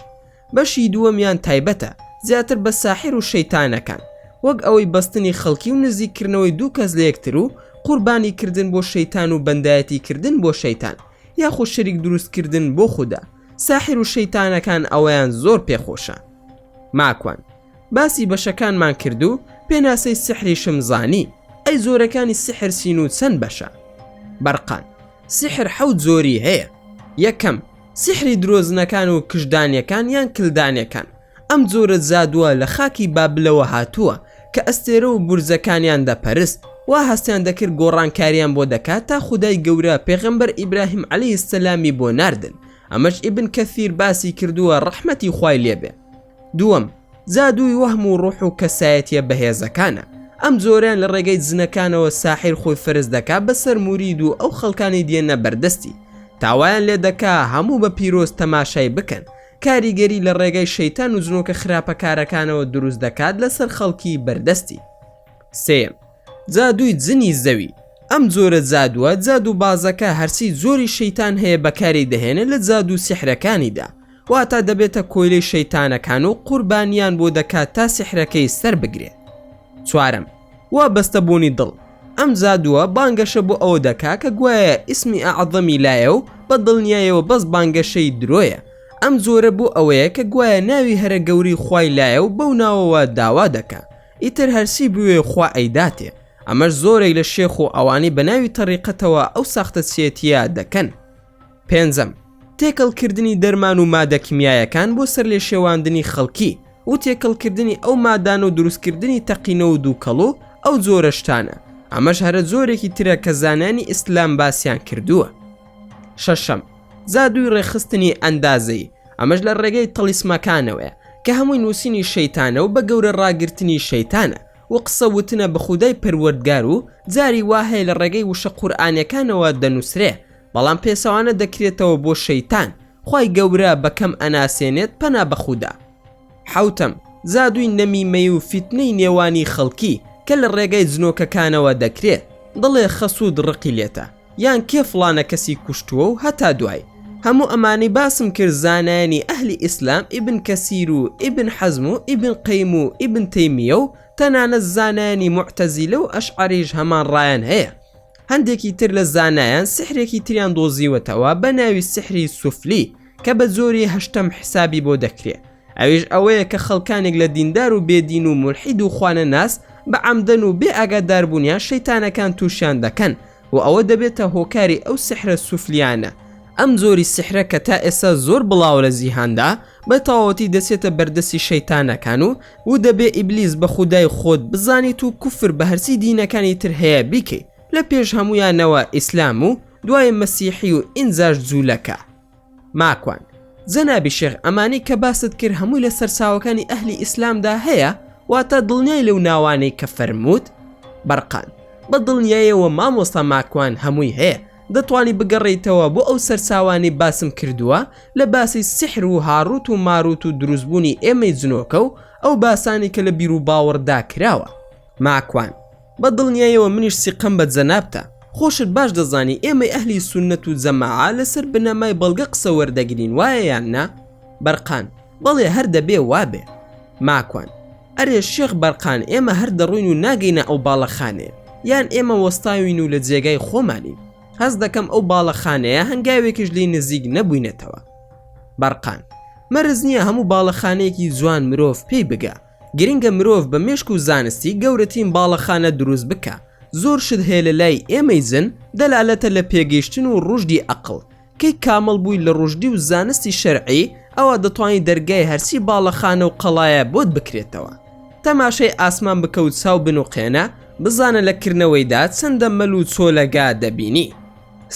بەشی دووەمیان تایبەتە زیاتر بە ساحر و شەیتانەکان، وەک ئەوەی بەستنی خەڵکی و نزیکردنەوەی دوو کەس لە یەکتر و قوربانیکردن بۆ شەیتان و بەندایەتیکردن بۆ شەیتان، یاخۆ شەریک دروستکردن بۆ خودا. ساحر و شەیتانەکان ئەوەیان زۆر پێخۆشە. ماکوان باسی بەشەکانمان کردو، پێناسەی سحری شمزانی. ئەی زۆرەکانی سحر سین و چەند بەشە؟ بەرقان سحر حەوت زۆری هەیە. یەکەم سحری درۆزنەکان و کشدانیەکان یان کلدانیەکان. ئەم جۆرە زادووە لە خاکی بابلەوە هاتووە کە ئەستێرە و بورزەکانیان دەپەرست، وا هەستیان دەکرد گۆڕانکاریان بۆ دەکات تا خودای گەورە پێغەمبەر ئیبراهیم عەلەیهی سەلامی بۆ ناردن. ئەمەش ئیبن کەثیر باسی کردووە ڕەحمەتی خوای لێبێ. دووەم زادووی وەهم و ڕوح و کەسایەتیە بەهێزەکانە. ئەم جۆریان لە ڕێگەی جنەکانەوە ساحر خۆی فەرز دەکات بەسەر مورید و ئەو خەڵکانی دێنە بەردەستی، تاوایان لێ دەکا هەموو بە پیرۆز تەماشای بکەن. کاریگەری لە ڕێگەی شەیتان و جنۆکە خراپەکارەکانەوە دروست دەکات لەسەر خەڵکی بەردەستی. سێم جادووی جنی زەوی. ئەم جۆرە جادووە جادو بازەکە هەرسی زۆری شەیتان هەیە بەکاری دەهێنێت لە جادو سحرەکانیدا، واتە دەبێتە کۆیلەی شەیتانەکان و قوربانیان بۆ دەکات تا سحرەکەی سەر بگرێت. چوارەم وا بەستەبوونی دڵ. ئەم جادووە بانگەشە بۆ ئەوە دەکا کە گوایە ئیسمی ئەعەظەمی لایە و بە دڵنیایەوە بەس بانگەشەی درۆیە. ئەم جۆرە بۆ ئەوەیە کە گوایە ناوی هەرە گەوری خوای لایە و بەو ناوەوە داوا دەکا، ئیتر هەرسی بوێ خوا ئەیداتێ. ئەمەش زۆرێک لە شێخ و ئەوانی بە ناوی تەریقەتەوە ئەو ساختە سێتیە دەکەن. پێنجەم تێکەڵکردنی دەرمان و مادە کیمیایەکان بۆ سەر لێ شێواندنی خەڵکی و تێکەڵکردنی ئەو مادان و دروستکردنی تەقینە و دووکەڵ و ئەو جۆرە شتانە. ئەمەش هەرە زۆرێکی ترە کە زانانی ئیسلام باسییان کردووە. شەشەم زادووی ڕێخستنی ئەندازەی ئەمەش لە ڕێگەی تەلیسمەکانەوەیە کە هەمووی نووسینی شەیتانە و بە گەورە ڕاگررتنی شەیتانە و قسە وتنە بە خودای پەروەردگار و جاری واهەیە لە ڕێگەی وشە قورئانیەکانەوە دەنووسرێ بەڵام پێسەوانە دەکرێتەوە بۆ شەیتان خوای گەورە بەکەم ئەناسێنێت پەنا بە خودا. حوتەم زادووی نەمیمەی و فیتنەی نێوانی خەڵکی کە لە ڕێگەی جنۆکەکانەوە دەکرێت دڵێ خەسوود ڕقی لێتە یان کێ فڵانە کەسی کوشتووە و هەتا دوای هەموو ئەمانی باسم کرد زانایانی ئەهلی ئیسلام ئیبن کەسیر و ئیبن حەزم و ئیبن قەیم و ئیبن تەیمیە و تەنانەت زانایانی موعتەزیلە و ئەشعەریش هەمان ڕایان هەیە. هەندێکی تر لە زانایان سحرێکی تریان دۆزیوەتەوە بە ناوی سحری سوفلی کە بە زۆری هەشتەم حسابی بۆ دەکرێت. ئەویش ئەوەیە کە خەڵکانێک لە دیندار و بێدین و مولحید و خوانە ناس بە عەمدەن و بێ ئاگاداربوونیان شەیتانەکان تووشیان دەکەن و ئەوە دەبێتە هۆکاری ئەو سحرە سوفلیانە. ئەم زۆری سحرە کە تا ئێستا زۆر بڵاو لە جیهاندا بە تەواوەتی دەچێتە بەردەستی شەیتانەکان و دەبێ ئیبلیس بە خودای خۆت بزانیت و کوفر بە هەرسی دینەکانی تر هەیە بیکەی لە پێش هەمویانەوە ئیسلام و دوای مەسیحی و ئینجاش جوولەکە. ماکوان جەنابی شێخ ئەمانی کە باست کرد هەمووی لە سەرچاوەکانی ئەهلی ئیسلامدا هەیە واتە دڵنیای لەو ناوانەی کە فەرمووت. بەرقان بە دڵنیایەوە مامۆستا ماکوان هەمووی هەیە دەتوانی بگەڕێیتەوە بۆ ئەو سەرچاوانی باسم کردووە لە باسی سحر و هاڕوت و ماروت و دروستبوونی ئێمەی جنۆکە و ئەو باسانی کە لە بیر و باوەڕدا کراوە. ماکوان بە دڵنیایەوە منیش سیقەم بە جەنابتە خۆشت باش دەزانی ئێمەی ئەهلی سونەت و جەماعە لەسەر بنەمای بەڵگە قسە وەردەگرین وایە یان نا؟ بەرقان بەڵێ هەر دەبێ وابێ. ماکوان ئەرێ شێخ بەرقان ئێمە هەر دەڕوین و ناگەینە ئەو باڵەخانەیە یان ئێمە وەستاوین و لە جێگای خۆمانین هەز دەکەم ئەو باڵەخانەیە هەنگاوێکیش لێی نزیک نەبووینەتەوە. بەرقان مەرز نییە هەموو باڵەخانەیەکی جوان مرۆڤ پێی بگە گرنگە مرۆڤ بە مێشک و زانستی گەورەترین باڵەخانە دروست بکە زۆر شت هەیە لە لای ئێمەی زن دەلالەتە لە پێگەیشتن و ڕوژدی عەقڵ کەی کامەڵ بووی لە ڕوژدی و زانستی شەرعی ئەوە دەتوانێت دەرگای هەرسی باڵەخانە و قەڵایە بۆت بکرێتەوە. تەماشای ئاسمان بکەوت چاو بن و قێنە بزانە لە کردنەوەیدا چەندە مەل و چۆلەگا دەبینی.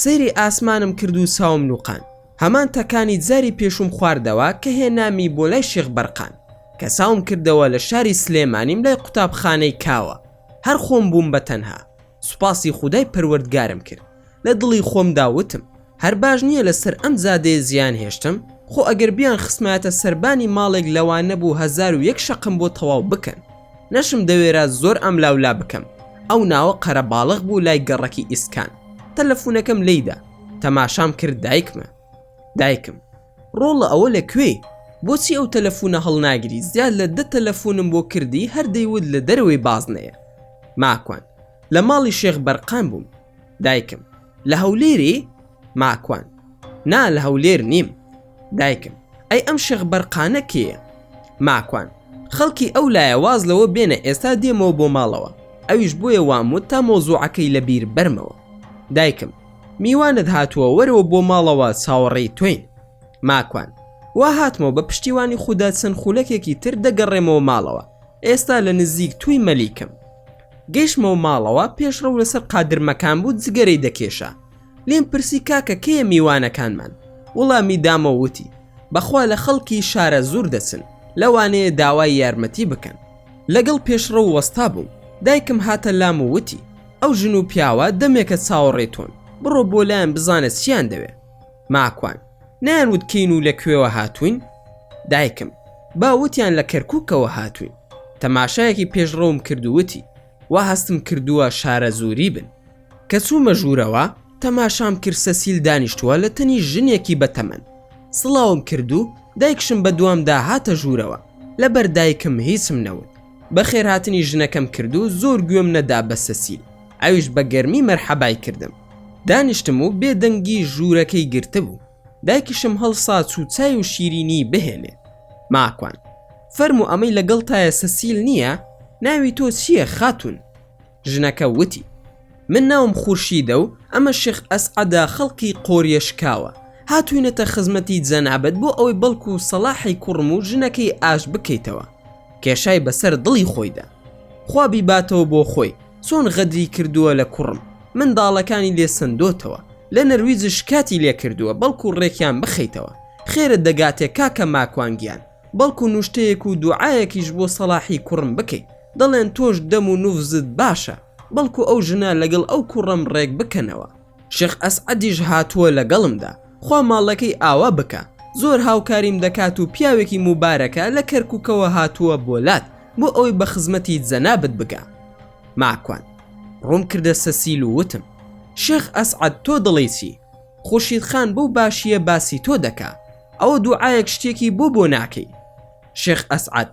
سەیری ئاسمانم کرد و چاوم نوقان هەمان تەکانی جاری پێشوم خواردەوە کە هێنامی بۆ لای شێخ بەرقان کە چاوم کردەوە لە شاری سلێمانیم لای قوتابخانەی کاوە. هەر خۆم بووم بە تەنها سوپاسی خودای پەروەردگارم کرد لە دڵی خۆمدا وتم هەر باش نییە لەسەر ئەم زادەیە زیان هێشتم خۆ ئەگەر بیان خسمایەتە سەربانی ماڵێک لەوان نەبوو 1001 شەقم بۆ تەواو بکەن نەشم دەوێرا زۆر ئەم لاولا بکەم. ئەو ناوە قەرەباڵغ بوو لای گەڕەکی ئیسکان. تەلەفونەکەم لێیدا تەماشام کرد دایکم ڕۆڵە ئەوە لەکوێ بۆچی ئەو تەلەفونە هەڵناگری زیاد لە 10 تەلەفونم بۆ کردی هەر دەیوت لە دەرەوەی بازنەیە. ماکوان لە ماڵی شێخ بەرقان بووم. دایکم لە هەولێری؟ ماکوان نا لە هەولێر نیم. دایکم ئەی ئەم شێخ بەرقانە کێیە؟ ماکوان خەڵکی ئەو لایە واز لەوە بێنە ئێستا دێمەوە بۆ ماڵەوە ئەویش بۆیە واموت تا مۆزوعەکەی لە بیر بەرمەوە. دایکم میوانت هاتووە وەرەوە بۆ ماڵەوە چاوەڕێی توین. ماکوان وا هاتمەوە بە پشتیوانی خودا چەند خولەکێکی تر دەگەڕێمەوە ماڵەوە ئێستا لە نزیک توی مەلیکم. گەیشتمەوە ماڵەوە پێشڕەو لەسەر قادرمەکان بوو جگەرەی دەکێشا لێم پرسی کاکە کێیە میوانەکانمان؟ وڵامی دامە وتی بەخوا لە خەڵکی شارە زۆر دەچن لەوانەیە داوای یارمەتی بکەن. لەگەڵ پێشڕەو وەستا بووم دایکم هاتە لام و وتی ئەو ژن و پیاوە دەمێکە چاوەڕێتۆن بڕۆ بۆ لایەن بزانە چیان دەوێ. ماکوان نایانوت کەین و لەکوێوە هاتوین؟ دایکم باوتیان لە کەرکووکەوە هاتوین. تەماشایەکی پێشڕەوم کرد و وتی وا هەستم کردووە شارە زووری بن. کە چوومە ژوورەوە تەماشام کرد سەسیل دانیشتووە لە تەنی ژنێکی بەتەمەن. سڵاوم کرد و دایکشم بە دوامدا هاتە ژوورەوە لەبەر دایکم هیچم نەوت. بەخێر هاتنی ژنەکەم کرد و زۆر گوێم نەدا بە سەسیل ئەویش بە گەرمی مەرحەبای کردم. دانیشتم و بێدەنگی ژوورەکەی گرتە بوو. دایکیشم هەڵسا چوچای و شیرینی بهێنێ. ماکوان فەرموو ئەمەی لەگەڵ تایە سەسیل نییە؟ ناوی تۆ چییە خاتون؟ ژنەکە وتی من ناوم خورشیدە و ئەمە شێخ ئەسعەدە خەڵکی قۆریەشکاوە هاتوینەتە خزمەتی جەنابەت بۆ ئەوەی بەڵکو و سەلاحی کوڕم و ژنەکەی ئاش بکەیتەوە. کێشای بەسەر دڵی خۆیدا خوا بیباتەوە بۆ خۆی چۆن غەدری کردووە لە کوڕم منداڵەکانی لێ سندۆتەوە لە نەرویجش کاتی لێ کردووە بەڵکو ڕێکیان بخەیتەوە خێرت دەگاتێ کاکە ماکوانگیان بەڵکو نوشتەیەک و دوعایەکیش بۆ سەلاحی کوڕم بکەیت دەڵێن تۆش دەم و نوفزت باشە بەڵکو ئەو ژنە لەگەڵ ئەو کوڕم ڕێک بکەنەوە شێخ ئەسعەدیش هاتووە لەگەڵمدا خوا ماڵەکەی ئاوا بکە زۆر هاوکاریم دەکات و پیاوێکی موبارەکە لە کەرکووکەوە هاتووە بۆلات بۆ ئەوەی بە خزمەتی جەنابەت بگا ماکوان ڕوون کردە سەسیل و وتم شێخ ئەسعەد تۆ دڵی چی خورشید خان بەو باشیە باسی تۆ دەکا ئەوە دوعایەک شتێکی بۆ ناکەی شێخ ئەسعەد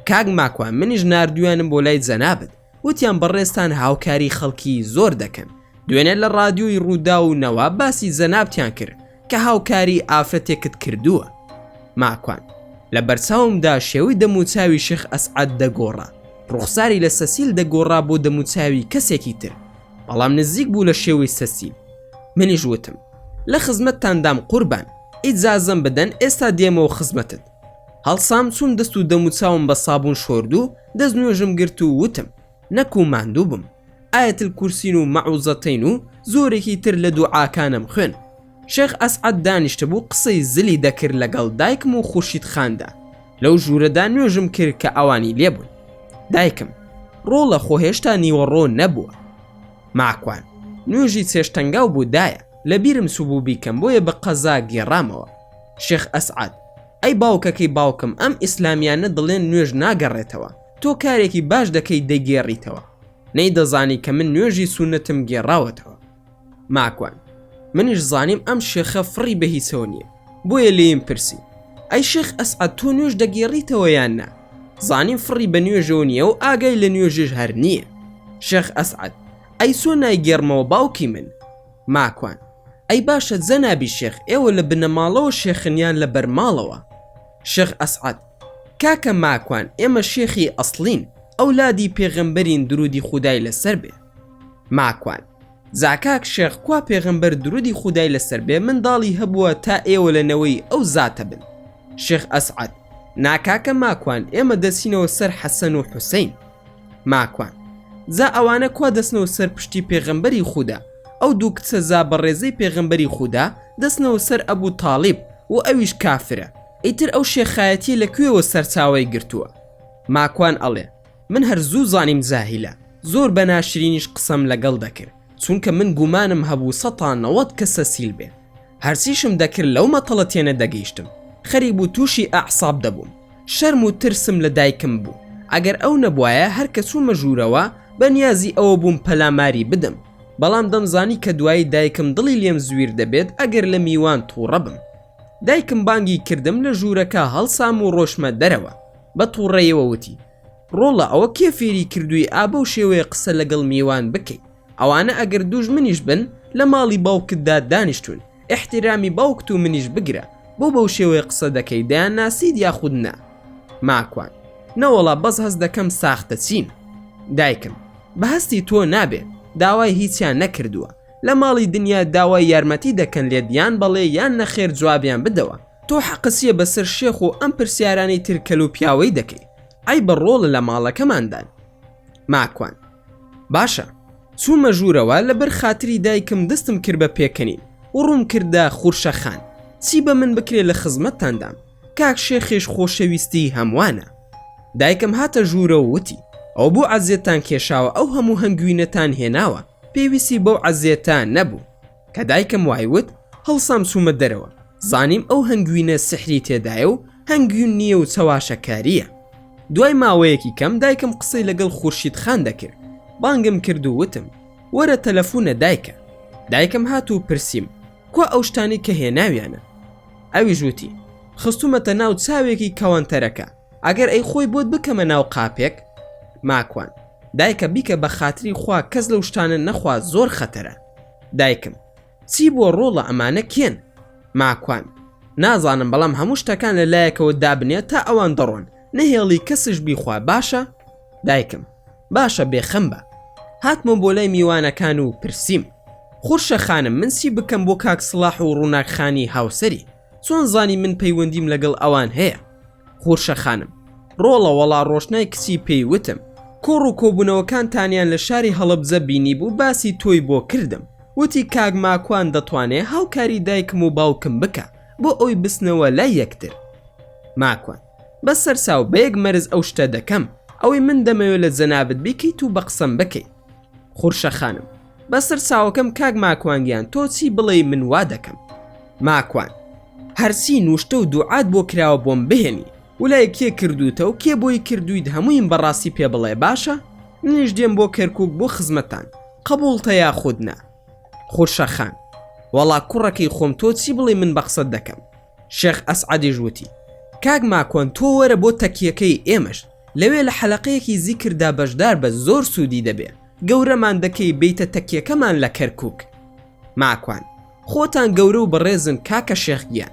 کاک ماکوان منیش ناردویانم بۆ لای جەنابەت وتیان بەڕێستان هاوکاری خەڵکی زۆر دەکەن دوێنێ لە ڕادیۆی ڕوودا و نەوا باسی جەنابتیان کرد کە هاوکاری ئافرەتێکت کردووە ماکوان لە بەرچاومدا شێوەی دەموچاوی شێخ ئەسعەد دەگۆڕا ڕوخساری لە سەسیل دەگۆڕا بۆ دەموچاوی کەسێکی تر بەڵام نزیک بوو لە شێوەی سەسیل منیش وتم لە خزمەتتاندام قوربان ئیجازەم بدەن ئێستا دێمەوە خزمەتت هەڵسام چوون دەست و دەموچاوم بە سابوون شۆردوو دەست نوێژم گرت و وتم نەکو ماندوو بم ئایەتل کورسین و مەعوزەتەین و زۆرێکی تر لە دوعاکانم خوێن شێخ ئەسعەد دانیشتە بوو قسەی زلی دەکرد لەگەڵ دایکم و خورشید خاندا لەو ژوورەدا نوێژم کرد کە ئەوانی لێبوون دایکم ڕۆڵە خۆ هێشتا نیوەڕۆ نەبووە ماکوان نوێژی چێشتەنگاو بوودایە لە بیرم سوبوو بیکەم بۆیە بە قەزا گێڕامەوە شێخ ئەسعەد ئەی باوکەکەی باوکم ئەم ئیسلامیانە دڵێن نوێژ ناگەڕێتەوە تۆ کارێکی باش دەکەی دەیگێڕیتەوە نەی دەزانی کە من نوێژی سونەتم گێڕاوەتەوە ماکوان منیش زانیم ئەم شێخە فڕی بە هیچەوە نییە بۆیە لێم پرسی ئەی شێخ ئەسعەد تۆ نوێژ دەگێڕیتەوە یان نا زانیم فڕی بە نوێژەوە نییە و ئاگای لە نوێژش هەر نییە شێخ ئەسعەد ئەی سۆ نایگەڕمەوە باوکی من ماکوان ئەی باشە جەنابی شێخ ئێوە لە بنەماڵەوە شێخنیان لە بەرماڵەوە شێخ ئەسعەد کاکە ماکوان ئێمە شێخی ئەسڵین ئەولادی پێغەمبەرین درودی خودای لەسەر بێ ماکوان زاکاک شێخ کوا پێغەمبەر درودی خودای لەسەر بێ منداڵی هەبووە تا ئێوە لەنەوەی ئەو زاتە بن شێخ ئەسعەد ناکاکە ماکوان ئێمە دەچینەوە سەر حەسەن و حوسەین ماکوان جا ئەوانە کوا دەستنەوە سەر پشتی پێغەمبەری خودا ئەو دوو کچە زا بەڕێزەی پێغەمبەری خودا دەستنەوە سەر ئەبوو تاڵیب و ئەویش کافرە ئیتر ئەو شێخایەتی لەکوێوە سەرچاوی گرتووە ماکوان ئەڵێ من هەر زوو زانیم جاهیلە زۆر بە ناشرینیش قسەم لەگەڵ دەکرد چونکە من گومانم هەبوو ١٩٠ کە سەسیل بێ هەرچیشم دەکرد لەو مەتەڵە تێنە دەگەیشتم خەریب و تووشی ئەعساب دەبووم شەرم و ترسم لە دایکم بوو ئەگەر ئەو نەبوایە هەر کە چوومە ژوورەوە بەنیازی ئەوە بووم پەلاماری بدەم بەڵام دەمزانی کە دوایی دایکم دڵی لێم زویر دەبێت ئەگەر لە میوان تووڕە بم دایکم بانگی کردم لە ژوورەکە هەڵسام و ڕۆشمە دەرەوە بە تووڕێیەوە وتی ڕۆڵە ئەوە کێ فێری کردووی ئابە و شێوەیە قسە لەگەڵ میوان بکەیت ئەوانە ئەگەر دوژمنیش بن لە ماڵی باوکتدا دانیشتون احتیرامی باوکت و منیش بگرە بۆ بەو شێوەیە قسە دەکەی دەیان ناسید یاخود نا ماکوان نەوەڵا بەس هەست دەکەم ساختە چین دایکم بە هەستی تۆ نابێ داوای هیچیان نەکردووە لە ماڵی دنیا داوای یارمەتی دەکەن لێت یان بەڵێ یان نەخێر جوابیان بدەوە تۆ حەقسیە بەسەر شێخ و ئەم پرسیارانی تر کەل و پیاوەی دەکەی ئەی بەڕۆڵە لە ماڵەکەماندان ماکوان باشە چوومە ژوورەوە لەبەر خاتری دایکم دەستم کرد بە پێکەنین و ڕوون کردە خورشە خان چی بە من بکرێت لە خزمەتتاندام کاک شێخێش خۆشەویستی هەمووانە دایکم هاتە ژوورە و وتی ئەو بۆ عەزیێتان کێشاوە ئەو هەموو هەنگوینەتان هێناوە پێویستی بەو عەزیێتان نەبوو کە دایکم وایوت هەڵسام چوومە دەرەوە زانیم ئەو هەنگوینە سحری تێدایە و هەنگوین نییە و چەواشەکاریە دوای ماوەیەکی کەم دایکم قسەی لەگەڵ خورشید خان دەکرد بانگم کرد و وتم وەرە تەلەفونە دایکە دایکم هات و پرسییم کوا ئەو شتانی کە هێناویانە ئەویش وتی خستومەتە ناو چاوێکی کەوانتەرەکە ئەگەر ئەی خۆی بۆت بکەمە ناو قاپێک ماکوان دایکە بیکە بە خاتری خوا کەس لەو شتانە نەخوا زۆر خەتەرە دایکم چی بۆ ڕۆڵە ئەمانە کێن ماکوان نازانم بەڵام هەموو شتەکان لە لایەکەوە دابنێت تا ئەوان دەڕۆن نەهێڵی کەسش بیخوا باشە دایکم باشە بێخەم بە هاتمە بۆ لای میوانەکان و پرسییم خورشە خانم من چی بکەم بۆ کاک سڵاح و ڕووناکخانی هاوسەری چۆن زانی من پەیوەندیم لەگەڵ ئەوان هەیە خورشە خانم ڕۆڵە وەڵا ڕۆشنای کچی پێیوتم کۆڕ و کۆبوونەوەکانتانیان لە شاری هەڵەبجە بینی بوو باسی تۆی بۆ کردم وتی کاک ماکوان دەتوانێت هاوکاری دایکم و باوکم بکە بۆ ئەوی بسنەوە لای یەکتر. ماکوان بەسەر ساو بەیەک مەرز ئەو شتە دەکەم ئەوەی من دەمەوێت لە جەنابەت بیکەیت و بە قسەم بکەیت. خورشە خانم بەسەر ساوەکەم کاک ماکوانگیان تۆ چی بڵێ من وا دەکەم. ماکوان هەرسی نوشتە و دوعات بۆ کراوە بۆم بهێنی ولای کێ کردوتە و کێ بۆی کردویت هەموویم بەڕاستی پێ بڵێ باشە؟ منیش دێم بۆ کەرکووک بۆ خزمەتان قبولتە یا خودنا. خورشە خان وەڵا کوڕەکەی خۆم تۆ چی بڵێ من بە قسەت دەکەم. شێخ ئەسعەدیش وتی کاک ماکۆن تۆ وەرە بۆ تەکیەکەی ئێمەش لەوێ لە حەلەقەیەکی زیکردا بەشدار بە زۆر سوودی دەبێ گەورەمان دەکەی بیتە تەکیەکەمان لە کەرکووک. ماکوان خۆتان گەورە و بەڕێزن کاکە شێخگیان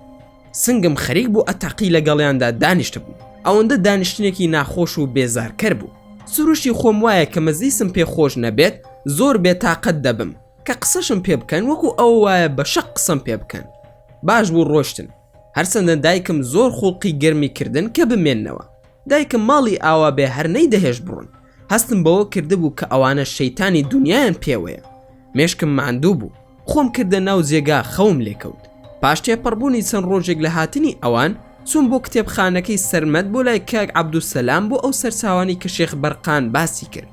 سنگم خەریک بوو ئەتەقی لەگەڵیاندا دانیشتە بوو ئەوەندە دانیشتنێکی ناخۆش و بێزارکەر بوو. سروشی خۆم وایە کە مەزیسم پێخۆش نەبێت زۆر بێتاقەت دەبم کە قسەشم پێ بکەن وەکو ئەو وایە بە شەق قسەم پێ بکەن. باش بوو ڕۆشتن هەرچەندە دایکم زۆر خوڵقی گەرمی کردن کە بمێننەوە. دایکم ماڵی ئاوا بێ هەرنەی دەهێش بڕون هەستم بەوە کردبوو کە ئەوانە شەیتانی دنیایان پێوەیە. مێشکم ماندوو بوو خۆم کردە ناو جێگا خەوم لێکەوت. پاش تێپەڕبوونی چەند ڕۆژێک لە هاتنی ئەوان چوون بۆ کتێبخانەکەی سەرمەد بۆ لای کاک عەبدوسەلام بۆ ئەو سەرچاوانی کە شێخ بەرقان باسی کرد.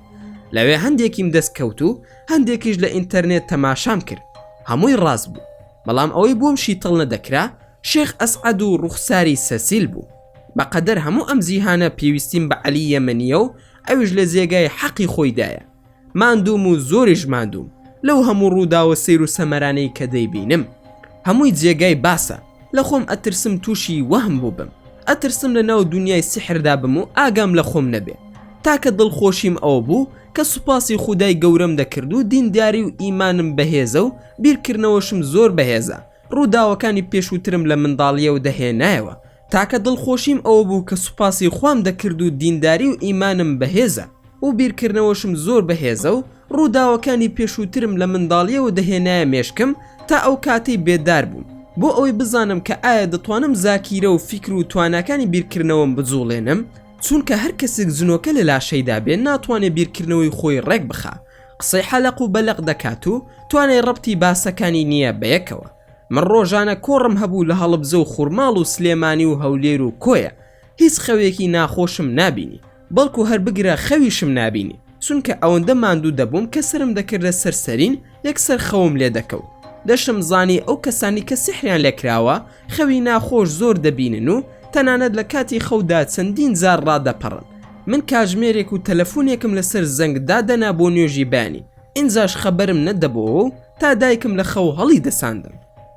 لەوێ هەندێکیم دەستکەوت و هەندێکیش لە ئینتەرنێت تەماشام کرد. هەمووی ڕاست بوو بەڵام ئەوەی بۆم شیتڵ نەدەکرا شێخ ئەسعەد و ڕوخساری سەسیل بوو. بەقەدەر هەموو ئەم جیهانە پێویستیم بە عەلی یەمەنیە و ئەویش لە جێگای حەقی خۆیدایە. ماندووم و زۆریش ماندووم لەو هەموو ڕووداوە سیر و سەمەرانەی کە دەیبینم. هەمووی جێگای باسە لە خۆم ئەترسم تووشی وەهم بوو بم ئەترسم لە ناو دنیای سحردا بم و ئاگام لە خۆم نەبێ تاکە دڵخۆشیم ئەوە بوو کە سوپاسی خودای گەورەم دەکرد و دینداری و ئیمانم بەهێزە و بیرکردنەوەشم زۆر بەهێزە ڕووداوەکانی پێشووترم لە منداڵیە و دەهێنایەوە تاکە دڵخۆشیم ئەوە بوو کە سوپاسی خوام دەکرد و دینداری و ئیمانم بەهێزە و بیرکردنەوەشم زۆر بەهێزە و ڕووداوەکانی پێشووترم لە منداڵیە و دەهێنایە مێشکم تا ئەو کاتەی بێدار بووم بۆ ئەوەی بزانم کە ئایا دەتوانم زاکیرە و فیکر و تواناکانی بیرکردنەوەم بجوڵێنم چونکە هەر کەسێک زنۆکە لە لاشەیدا بێن ناتوانێت بیرکردنەوەی خۆی ڕێک بخا قسەی حەلق و بەلق دەکات و توانای ڕەبتی باسەکانی نییە بەیەکەوە. من ڕۆژانە کۆڕم هەبوو لە هەڵبجە و خوورماڵ و سلێمانی و هەولێر و کۆیە هیچ خەوێکی ناخۆشم نابینی بەڵکو هەر بگرە خەویشم نابینی چونکە ئەوەندە ماندوو دەبووم کە سرم دەکردە سەرسەرین یەکسەر خەوم لێ دەکەوت. دەشم زانی ئەو کەسانی کە سحریان لێکراوە خەوی ناخۆش زۆر دەبینن و تەنانەت لە کاتی خەودا چەندین جار ڕادەپەڕن. من کاژمێرێک و تەلەفۆنێکم لەسەر زەنگدا دەنا بۆ نوێژی بانی ئینجاش خەبەرم نەدەبەوە و تا دایکم لە خەو هەڵی دەساندم.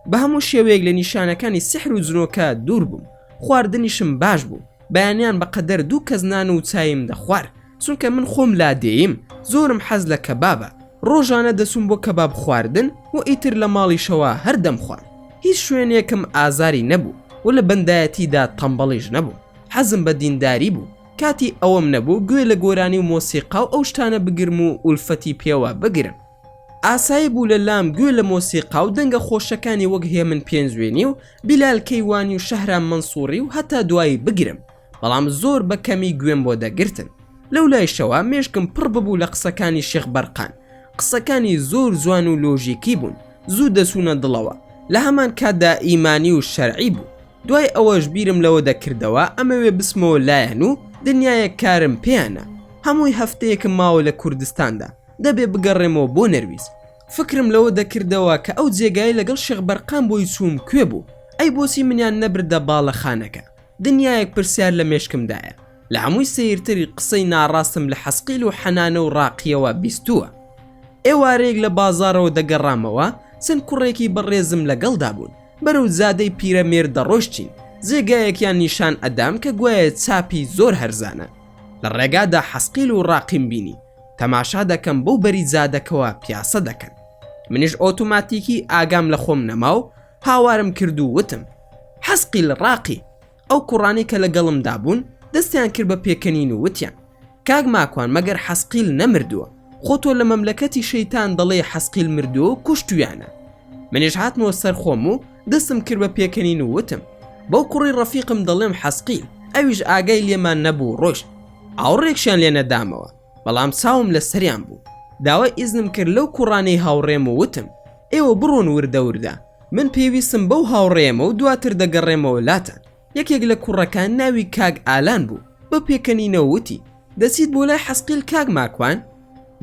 بە هەموو شێوەیەک لە نیشانەکانی سحر و جنۆکە دوور بووم. خواردنیشم باش بوو بەیانیان بەقەدەر دوو کەس نان و چایم دەخوارد چونکە من خۆم لادێیم زۆرم حەز لە کەبابە ڕۆژانە دەسوم بۆ کەباب خواردن و ئیتر لە ماڵیشەوە هەردەم خوارد. هیچ شوێنێکم ئازاری نەبوو و لە بەندایەتیدا تەمبەڵیش نەبوو. حەزم بە دینداری بوو کاتی ئەوەم نەبوو گوێ لە گۆرانی و مۆسیقا و ئەو شتانە بگرم و ئولفەتی پێوە بگرم. ئاسایی بوو لە لام گوێ لە مۆسیقا و دەنگە خۆشەکانی وەک هێمن پێنجوێنی و بیلال کەیوانی و شەهرام منسووری و هەتا دوایی بگرم بەڵام زۆر بە کەمی گوێم بۆ دەگرتن. لەو لایشەوە مێشکم پڕ ببوو لە قسەکانی شێخ بەرقان. قسەکانی زۆر جوان و لۆژیکی بوون زوو دەسوونە دڵەوە لە هەمان کاتدا ئیمانی و شەرعی بوو. دوای ئەوەش بیرم لەوە دەکردەوە ئەمەوێ بسمەوە لایەن و دنیایە کارم پێیانە. هەمووی هەفتەیەکم ماوە لە کوردستاندا دەبێ بگەڕێمەوە بۆ نەرویز. فکرم لەوە دەکردەوە کە ئەو جێگای لەگەڵ شێخ بەرقان بۆی چووم کوێ بوو ئەی بۆچی منیان نەبردە باڵەخانەکە. دنیایەک پرسیار لە مێشکمدایە لە هەمووی سیرتری قسەی ناڕاستم لە حەسقیل و حەنانە و ڕاقیەوە بیستووە. ئێوارەیەک لە بازارەوە دەگەڕامەوە چەند کوڕێکی بەڕێزم لەگەڵدا بوون بەرەو زادەی پیرەمێر دەڕۆشتین. جێگایەکیان نیشان ئەدام کە گوایە چاپی زۆر هەرزانە. لە ڕێگادا حەسقیل و ڕاقیم بینی تەماشا دەکەم بەو بەری زادەکەوە پیاسە دەکەن. منیش ئۆتۆماتیکی ئاگام لە خۆم نەما و هاوارم کرد و وتم حەسقیل ڕاقی. ئەو کوڕانی کە لەگەڵمدا بوون دەستیان کرد بە پێکەنین و وتیان کاک ماکوان مەگەر حەسقیل نەمردووە خۆتۆ لە مەملەکەتی شەیتان دەڵێ حەسقیل مردووە و کوشتویانە. منیش هاتمەوە سەر خۆم و دەستم کرد بە پێکەنین و وتم بەو کوڕی ڕەفیقم دەڵێم حەسقیل ئەویش ئاگای لێمان نەبوو ڕۆژ ئاوڕێکشیان لێ نەدامەوە بەڵام چاوم لە سەریان بوو. داوای ئیزنم کرد لەو کوڕانەی هاوڕێم و وتم ئێوە بڕۆن وردە من پێویستم بەو هاوڕێمە و دواتر دەگەڕێمەوە لاتان. یەکێک لە کوڕەکان ناوی کاک ئالان بوو. بە پێکەنینەوە وتی دەچیت بۆ لای حەسقیل کاک ماکوان؟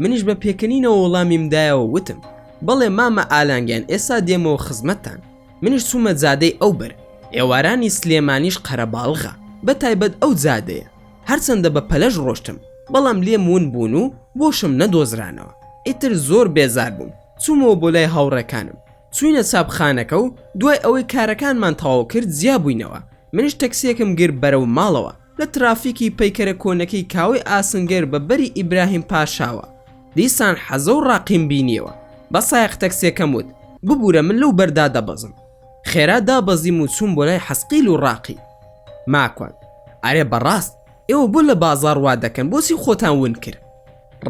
منیش بە پێکەنینەوە وەڵامیمدایەوە وتم بەڵێ مامە ئالانگیان ئێستا دێمەوە خزمەتتان. منیش چوومە جادەی ئەو بەر. ئێوارانی سلێمانیش قەرەباڵغە بە تایبەت ئەو جادەیە. هەرچەندە بە پەلەش ڕۆشتم بەڵام لێم ون بوون و بۆشم نەدۆزرانەوە. ئیتر زۆر بێزار بووم. چوومەوە بۆ لای هاوڕەکانم. چوینە چاپخانەکە و دوای ئەوەی کارەکانمان تەواو کرد زیا بووینەوە. منیش تەکسیەکم گرت بەرەو ماڵەوە لە ترافیکی پەیکەرە کۆنەکەی کاوەی ئاسنگەر بە بەری ئیبراهیم پاشاوە. دیسان حەزە و ڕاقیم بینیەوە. بە سایق تەکسیەکەم وت ببوورە من لەو بەردا دەبەزم. خێرا دابەزیم و چوون بۆ لای حەسقیل و ڕاقی. ماکوان ئارێ بەڕاست ئێوە بۆ لە بازاڕ وا دەکەن بۆچی خۆتان ون کرد؟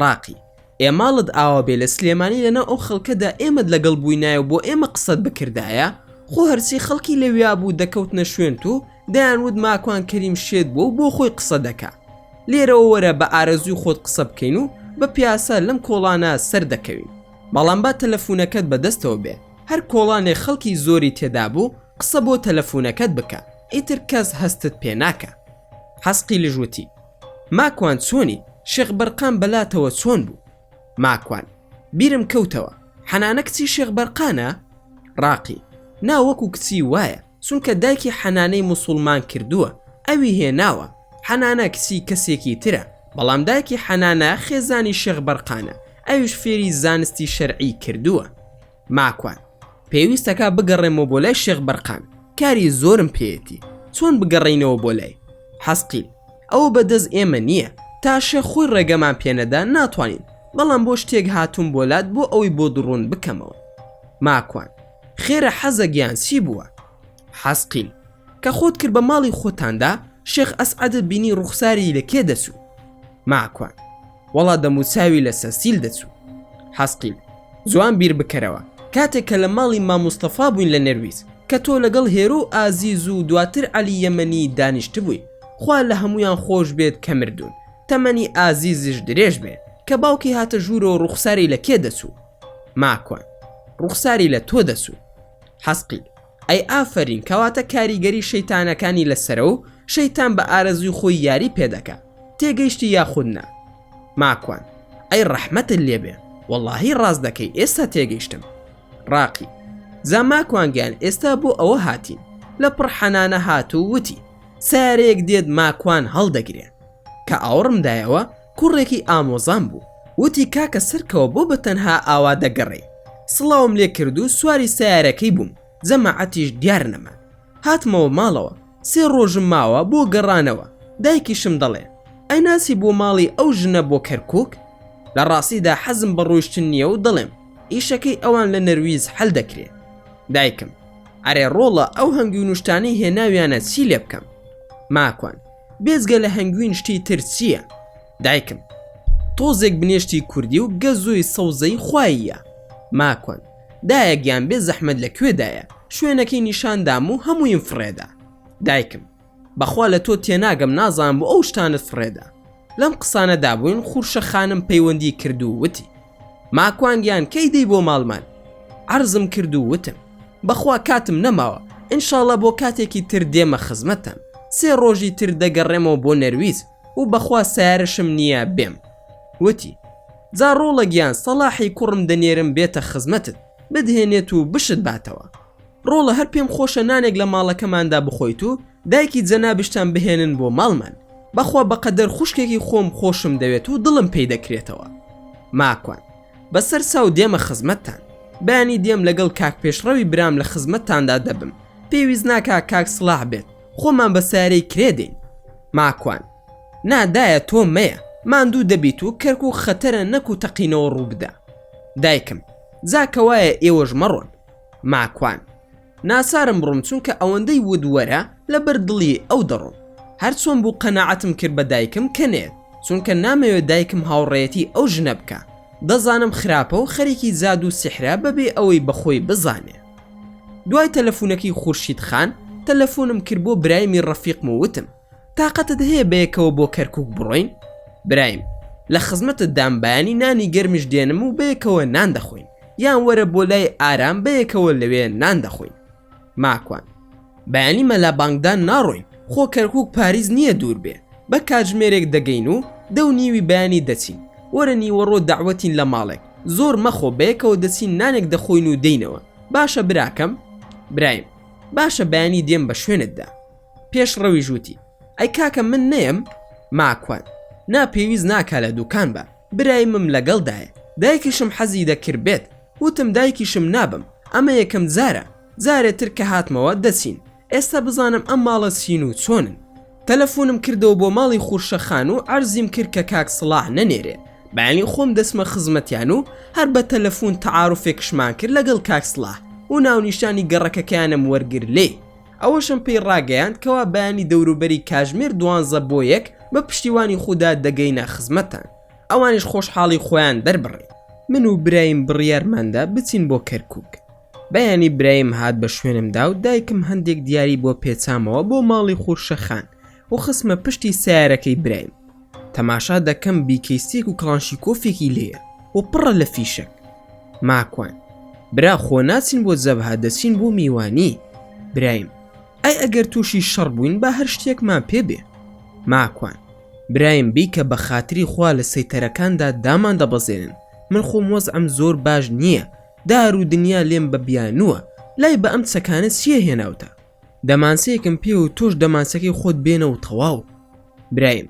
ڕاقی ئێماڵت ئاوا بێ لە سلێمانی لەناو ئەو خەڵکەدا ئێمەت لەگەڵ بووینایە بۆ ئێمە قسەت بکردایە؟ خۆ هەرچی خەڵکی لەویا بوو دەکەوتنە شوێن و دەیانوت ماکوان کەریم شێت بوو بۆ خۆی قسە دەکا. لێرەوە وەرە بە ئارەزوی خۆت قسە بکەین و بە پیاسە لەم کۆڵانە سەر دەکەوین. بەڵام با تەلەفونەکەت بەدەستەوە بێ. هەر کۆڵانێ خەڵکی زۆری تێدا بوو قسە بۆ تەلەفونەکەت بکە. ئیتر کەس هەستت پێ ناکە. حەسقی لژوتی ماکوان چۆنی؟ شێخ بەرقان بەلاتەوە چۆن بوو؟ ماکوان بیرم کەوتەوە. حەنانە کچی شێخ بەرقانە؟ ڕاقی ناوەکو کچی وایە چونکە دایکی حەنانەی موسڵمان کردووە ئەوی هێناوە. حەنانە کچی کەسێکی ترە بەڵام دایکی حەنانە خێزانی شێخ بەرقانە ئەویش فێری زانستی شەرعی کردووە. ماکوان پێویستەکە بگەڕێمەوە بۆ لای شێخ بەرقان. کاری زۆرم پێیەتی. چۆن بگەڕینەوە بۆ لای؟ حەسقیل ئەوە بەدەست ئێمە نییە. تا شێخ خۆی ڕێگەمان پێنەدا ناتوانین بەڵام بۆ شتێک هاتوون بۆلات بۆ ئەوی بۆ دڕون بکەمەوە. ماکوان خێرە حەزە گیان چی بووە؟ حەسقیل کە خۆت کرد بە ماڵی خۆتاندا شێخ ئەسعەدت بینی ڕوخساری لە کێ دەچوو؟ ماکوان وەڵا دەموچاوی لە سەسیل دەچوو. حەسقیل جوان بیر بکەرەوە کاتێک کە لە ماڵی مامۆستەفا بووین لە نەرویز کە تۆ لەگەڵ هێرۆ و ئازیز و دواتر عەلی یەمەنی دانیشت بووی. خوا لە هەمویان خۆش بێت کە مردوون. تەمەنی ئازیزش درێژ بێت کە باوکی هاتە ژوورەوە ڕوخساری لە کێ دەچوو؟ ماکوان ڕوخساری لە تۆ دەچوو. حەسقیل ئەی ئافرین کەواتە کاریگەری شەیتانەکانی لەسەرە و شەیتان بە ئارەزوی خۆی یاری پێدەکا. تێگەیشتی یاخودنا؟ ماکوان ئەی ڕەحمەتت لێبێ وەڵڵاهی ڕاست دەکەی ئێستا تێگەیشتم. ڕاقی زاماکوانگیان ئێستا بۆ ئەوە هاتین لە پڕ حەنانە هاتوو وتی سارێک دێت ماکوان هەڵدەگرێ کە ئاوڕمدایەوە کوڕێکی ئامۆزان بوو. وتی کاکە سەرکەوە بۆ بە تەنها ئاوا دەگەڕێ. سڵاوم لێ کرد و سواری سیارەکەی بووم. جەماعەتیش دیار نەما. هاتمەوە ماڵەوە 3 ڕۆژم ماوە بۆ گەڕانەوە. دایکیشم دەڵێ ئەی ناسی بۆ ماڵی ئەو ژنە بۆ کەرکووک؟ لە ڕاستیدا حەزم بە ڕۆیشتن نییە و دەڵێم ئیشەکەی ئەوان لە نەرویز هەل دەکرێ. دایکم ئەرێ ڕۆڵە ئەو هەنگوی نوشتانی هێناویانە چی لێ بکەم؟ ماکوان بێزگە لە هەنگوین شتی تر چییە؟ دایکم تۆزێک بنێشتی کوردی و گەزۆی سەوزەی خواییە. ماکوان دایە گیان بێ زەحمەت لەکوێدایە؟ شوێنەکەی نیشاندام و هەموویم فڕێدا. دایکم بەخوا لە تۆ تێناگەم نازانم بۆ ئەو شتانت فڕێدا. لەم قسانەدا بووین خوڕشە خانم پەیوەندی کرد و وتی ماکوان گیان کەی دەی بۆ ماڵمان؟ عەرزم کرد و وتم بەخوا کاتم نەماوە ئینشاڵڵا بۆ کاتێکی تر دێمە خزمەتەم. 3 ڕۆژی تر دەگەڕێمەوە بۆ نەرویز و بەخوا سیارەشم نییە بێم. وتی جا ڕۆڵە گیان سەلاحی کوڕم دەنێرم بێتە خزمەتت بدهێنێت و بشت باتەوە. ڕۆڵە هەر پێم خۆشە نانێک لە ماڵەکەماندا بخۆیت و دایکی جەنابشتان بهێنن بۆ ماڵمان. بەخوا بەقەدەر خوشکێکی خۆم خۆشم دەوێت و دڵم پێی دەکرێتەوە. ماکوان بەسەر ساو دێمە خزمەتتان. بانی دێم لەگەڵ کاک پێشڕەوی برام لە خزمەتتاندا دەبم. پێویست ناکا کاک سڵاح بێت خۆمان بە سارەی کرێدەین. ماکوان نادایە تۆ مەیە ماندوو دەبیت و کەرک و خەتەرە نەک و تەقینەوە ڕوو بدە. دایکم جاکە وایە ئێوەش مەڕۆن. ماکوان ناسارم بڕم چونکە ئەوەندەی ودوەرە لە بەردڵی ئەو دەڕۆم. هەر چۆن بوو قەناعەتم کرد بە دایکم کەنێت چونکە نامەوێت دایکم هاوڕێتی ئەو ژنە بکە. دەزانم خراپە و خەریکی زاد و سحرا بەبێ ئەوەی بەخۆی بزانێ. دوای تەلەفونەکەی خورشید خان تەلەفۆنم کرد بۆ برایمی ڕەفیقم و وتم تاقەتت هەیە بەیەکەوە بۆ کەرکووک بڕۆین؟ برایم لە خزمەتت دام بەیانی نانی گەرمیش دێنم و بەیەکەوە نان دەخۆین. یان وەرە بۆ لای ئارام بەیەکەوە لەوێ نان دەخۆین. ماکوان: بەیانی مەلا بانگدان ناڕۆین، خۆ کەرکووک پاریز نییە دوور بێ، بە کاتژمێرێک دەگەین و 10:30 بەیانی دەچین، وەرە نیوەڕۆ داوەتین لە ماڵێک، زۆر مەخۆ بەیەکەوە دەچین نانێک دەخۆین و دەینەوە. باشە براکەم؟ برایم: باشە بەیانی دێم بە شوێنتدا. پێش ڕەوی ژووتی: ئەی کاکە من نەیەم. ماکوان: نا پێویست ناکا لە دوکان بە، برایمم لەگەڵدایە، دایکیشم حەزی دەکرد بێت، وتم دایکیشم نابم، ئەمە یەکەم جارێتر کە هاتمەوە دەچین، ئێستا بزانم ئەم ماڵە چین و چۆنن. تەلەفۆنم کردەوە بۆ ماڵی خورشەخان و عەرزیم کرد کە کاک سڵاح نەنێرێ، بەیانی خۆم دەسمە خزمەتیان و هەر بە تەلەفۆن تەعارفێکشمان کرد لەگەڵ کاک سڵاح و ناونیشانی گەڕەکەکەیانم وەرگر لێ. ئەوەشم پێی ڕاگەیاند کەوا بەیانی دەوروبەری کاژمێر 12:1 بە پشتیوانی خوددا دەگەینە خزمەتان، ئەوانیش خۆشحاڵی خۆیان دەربڕێ. من و برایم بڕیارماندا بچین بۆ کەرکووک. بەیانی برایم هات بە شوێنمدا و دایکم هەندێک دیاری بۆ پێچامەوە بۆ ماڵی خورشەخان و خستمە پشتی سیارەکەی برایم. تەماشا دەکەم بیکەیستێک و کڵانشیکۆفێکی لێیە و پڕە لە فیشک. ماکوان: برا خۆ ناچین بۆ جەبهە، دەچین بۆ میوانی. برایم: ئەی ئەگەر تووشی شەڕ بووین با هەر شتێکمان پێبێ. ماکوان: برایم بیکە بە خاتری خوا لە سەیتەرەکاندا دامان دەبەزێنن، من خۆم وەزعم زۆر باش نییە، دار و دنیا لێم بە بیانووە، لای بە ئەم چەکانە چیە هێناوتە؟ دەمانچەیەکم پێ و تۆش دەمانچەکەی خۆت بێنە و تەواو. برایم: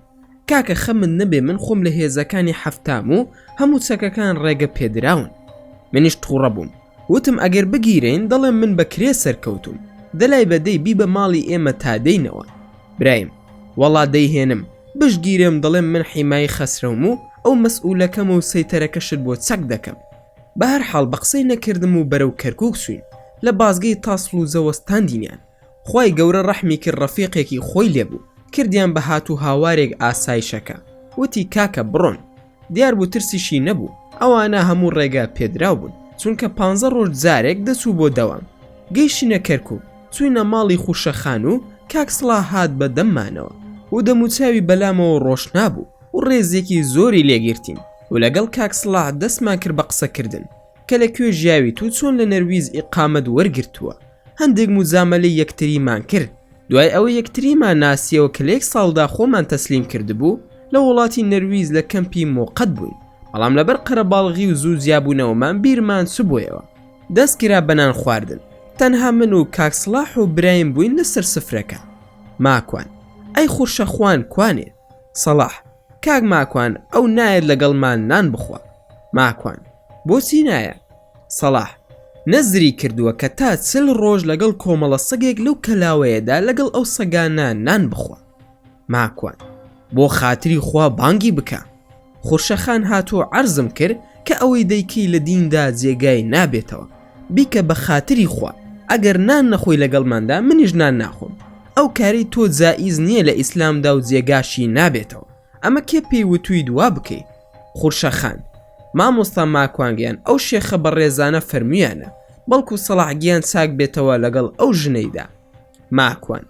کاکە خەمت نەبێ، من خۆم لە هێزەکانی حەفتام و هەموو چەکەکان ڕێگە پێدراون. منیش تووڕە بووم، وتم ئەگەر بگیرێن دەڵێم من بە کرێ سەرکەوتوم، دەلای بەدەی بی بە ماڵی ئێمە تا دەینەوە. برایم: وەڵا دەیهێنم، بشگیرێم دەڵێم من حیمای خەسرەوم و ئەو مەسئولەکەم و سەیتەرەکەشت بۆ چەک دەکەم. بە هەر حاڵ بە قسەی نەکردم و بەرەو کەرکووک سوین، لە بازگەی تاسڵ و زەوەستاندینیان. خوای گەورە ڕەحمی کرد، ڕەفیقێکی خۆی لێبوو، کردیان بە هات و هاوارێک ئاسایشەکە، وتی کاکە بڕۆن. دیار بوو ترسیشی نەبوو، ئەوانە هەموو ڕێگە پێدراو بوون، چونکە 15 ڕۆژ جارێک دەچوو بۆ دەوام. گەیشتینە کەرکووک، چوینە ماڵی خوشەخان و کاک سڵاح هات بە دەممانەوە و دەموچاوی بەلامەوە ڕۆژ نابوو و ڕێزێکی زۆری لێگیرتین و لەگەڵ کاک سڵاح دەستمان کرد بە قسەکردن کە لەکوێ ژیاویت و چۆن لە نەرویز ئیقامەت وەرگرتووە. هەندێک مزامەلەی یەکتریمان کرد، دوای ئەوە یەکتریمان ناسیەوە کە لە 1 ساڵدا خۆمان تەسلیم کردبوو لە وڵاتی نەرویز لە کەمپی مۆقەت بووین، بەڵام لەبەر قەرەباڵغی و زوو زیابوونەوەمان بیرمان چبوویەوە، دەست کرا بەنان خواردن، تەنها من و کاک سڵاح و برایم بووین لەسەر سفرەکە. ماکوان: ئەی خورشەخوان کوانێ؟ سەڵاح: کاک ماکوان ئەو نایەت لەگەڵمان نان بخوا. ماکوان: بۆچی نایە؟ سەڵاح: نەزری کردووە کە تا 40 ڕۆژ لەگەڵ کۆمەڵە سەگێک لەو کەلاوەیەدا لەگەڵ ئەو سەگانە نان بخوا. ماکوان: بۆ خاتری خوا بانگی بکە. خورشەخان هاتووە عەرزم کرد کە ئەوەی دەیکەی لە دیندا جێگای نابێتەوە، بیکە بە خاتری خوا ئەگەر نان نەخۆی لەگەڵماندا منیش نان ناخۆم، ئەو کاری تۆ جائیز نییە لە ئیسلامدا و جێگاشی نابێتەوە، ئەمە کێ پێی وتووی دوا بکەی؟ خورشەخان: مامۆستا ماکوانگیان ئەو شێخە بە ڕێزانە فەرمیانە، بەڵکو سەڵاحگیان چاک بێتەوە لەگەڵ ئەو ژنەیدا. ماکوان: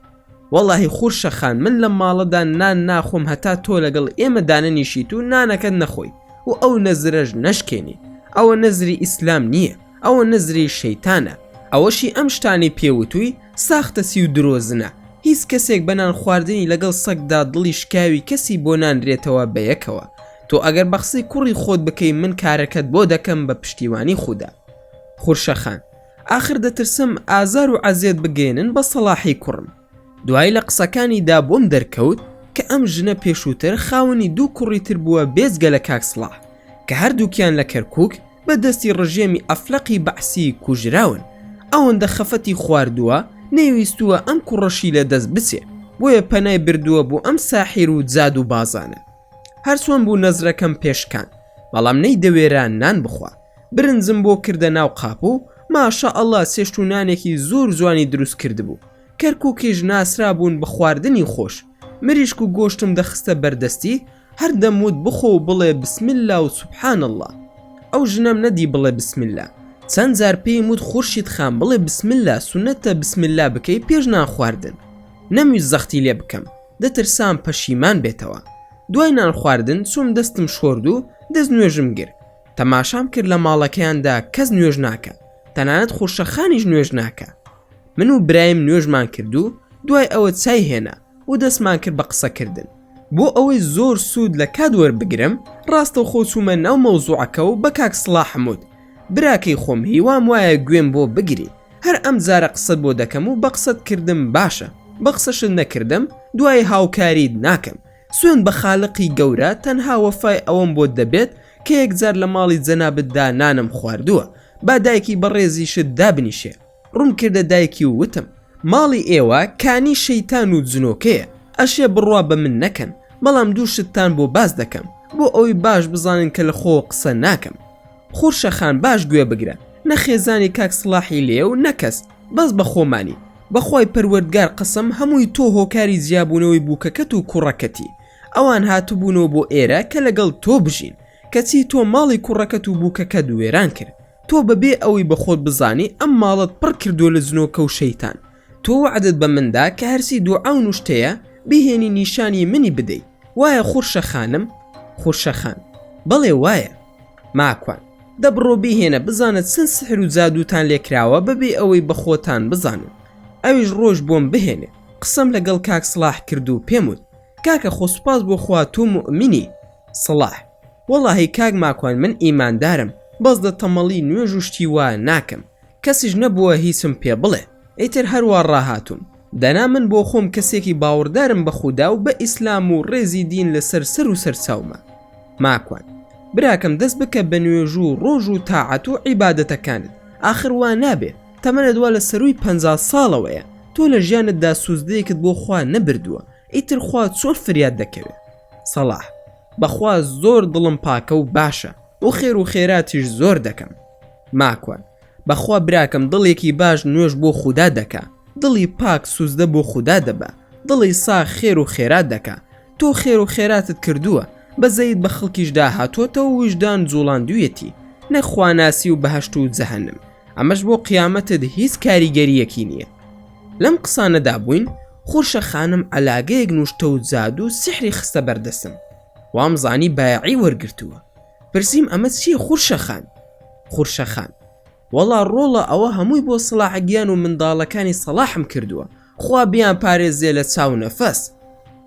وەڵاهی خورشەخان من لە ماڵەدا نان ناخۆم هەتا تۆ لەگەڵ ئێمە دانەنیشیت و نانەکەت نەخۆی و ئەو نەزرەش نەشکێنی، ئەوە نەزری ئیسلام نییە، ئەوە نەزری شەیتانە، ئەوەشی ئەم شتانی پێوتووی ساختەسی و درۆزنە، هیچ کەسێک بەنان خواردنی لەگەڵ سەگدا دڵی شکاوی کەسی بۆ نانرێتەوە بەیەکەوە، تۆ ئەگەر بەخسی کوڕی خۆت بکەی من کارەکەت بۆ دەکەم بە پشتیوانی خوددا. خورشەخان: ئاخر دەترسم ئازار و عەزیەت بگێنن بە سەڵاحی کوڕم. دوای لە قسەکانیدا بۆم دەرکەوت کە ئەم ژنە پێشووتر خاوەنی 2 کوڕی تر بووە بێجگە لە کاک سڵاح کە هەردووکیان لە کەرکووک بە دەستی ڕژێمی ئەفلەقی بەعسی کوژراون، ئەوەندە خەفەتی خواردووە نەیویستووە ئەم کوڕەشی لە دەست بچێ، بۆیە پەنای بردووە بۆ ئەم ساحیر و جاد و بازانە. هەرچۆن بوو نەزرەکەم پێشکان، بەڵام نەیدەوێران نان بخوا، برنجم بۆ کردە ناو قاپ و ماشا ئەڵڵا سێشت و نانێکی زۆر جوانی دروست کردبوو، کەرکووکیش ناسرا بوون بە خواردنی خۆش، مریشک و گۆشتم دەخستە بەردەستی، هەر دەموت بخۆ و بڵێ بسم الله و سوبحان الله. ئەو ژنەم نەدی بڵێ بسم الله، چەند جار پێی وت خورشید خان بڵێ بسم الله، سونەتە بسم الله بکەی پێش نان خواردن. نەمویست زەختی لێ بکەم، دەترسام پەشیمان بێتەوە. دوای نان خواردن چوم دەستم شۆرد و دەست نوێژم گر، تەماشام کرد لە ماڵەکەیاندا کەس نوێژ ناکە، تەنانەت خورشەخانیش نوێژ ناکە. من و برایم نوێژمان کرد و دوای ئەوە چای هێنا و دەستمان کرد بە قسەکردن. بۆ ئەوەی زۆر سوود لە کات وەربگرم ڕاستەوخۆ چوومە ناو مەوزوعەکە و بە کاک سڵاح حموود براکەی خۆم هیوام وایە گوێم بۆ بگری، هەر ئەم جارە قسەت بۆ دەکەم و بە قسەت کردم باشە، بە قسەشت نەکردم دوای هاوکاریت ناکەم. سوێن بە خالقی گەورە تەنها وەفای ئەوەم بۆ دەبێت کە یەکجار لە ماڵی جەنابتدا نانم خواردووە، با دایکی بەڕێزیشت دابنیشێ. ڕوون کردە دایکی و وتم ماڵی ئێوە کانی شەیتان و جنۆکەیە، ئەشێ بڕوا بە من نەکەن، بەڵام دوو شتتان بۆ باز دەکەم بۆ ئەوەی باش بزانن کە لە خۆ قسە ناکەم. خورشەخان باش گوێ بگرە، نەخێزانی کاک سڵاحی لێ و نەکەس، بەس بە خۆمانی. بەخوای پەروەردگار قسم هەمووی تۆ هۆکاری جیابوونەوەی بووکەکەت و کوڕەکەتی، ئەوان هاتوبوونەوە بۆ ئێرە کە لەگەڵ تۆ بژین، کەچی تۆ ماڵی کوڕەکەت و بووکەکە دوێران کرد. تۆ بەبێ ئەوەی بە خۆت بزانی ئەم ماڵت پڕ کردو لە جنۆکە و شەیتان. تۆ وعدت بە مندا کە هەرسی دوعا و نوشتەیە بهێنی نیشانی منی بدەی، وایە خورشەخانم؟ خورشەخان بەڵێ وایە. ماکوان دەبڕۆ بهێنە بزانت چەند سحر و جادوتان لێکراوە بەبێ ئەوەی بە خۆتان بزانن. ئەویش ڕۆژ بۆم بهێنێ. قسەم لەگەڵ کاک سڵاح کرد و پێم وت کاکە خۆسپاس بۆ خوا تۆ مومینی. سڵاح وەڵاهی کاک ماکوان من ئیماندارم، بەس دە تەمەڵی نوێژ و شتی وا ناکەم، کەسیش نەبووە هیچم پێ بڵێ. ئیتر هەروە ڕاهاتوم. دەنا من بۆ خۆم کەسێکی باوەڕدارم بە خودا و بە ئیسلام و ڕێزی دین لەسەر سەر و سەرچاومە. ماکوان براکەم دەست بکە بە نوێژ و ڕۆژ و تاعەت و عیبادەتەکانت، ئاخر وا نابێ تەمەنت وا لە سەروی 50 ساڵەوەیە، تۆ لە ژیانتدا سوزدەیەکت بۆ خوا نەبردووە، ئیتر خوا چۆن فریاد دەکەوێت. سەڵاح بەخوا زۆر دڵم پاکە و باشە و خێر و خێراتیش زۆر دەکەم. ماکوان بەخوا براکەم دڵێکی باش نوێژ بۆ خودا دەکا، دڵی پاک سوزدە بۆ خودا دەبە، دڵی ساغ خێر و خێرات دەکا. تۆ خێر و خێراتت کردووە، بەزەیت بە خەڵکیشدا هاتوۆتەوە و وجدان جوڵاندوویەتی، نەخواناسی و بەهەشت و جەهەنم. ئەمەش بۆ قیامەتت هیچ کاریگەریەکی نییە. لەم قسانەدا بووین خورشەخانم عەلاگەیەک نوشتە و جاد و سحری خستە بەردەستم. وام زانی بایعی وەرگرتووە. پرسییم ئەمە چییە خورشەخان؟ خورشەخان وەڵا ڕۆڵە ئەوە هەمووی بۆ سڵاحگیان و منداڵەکانی سەلاحم کردووە، خوا بیان پارێزێ لە چاو نەفەس.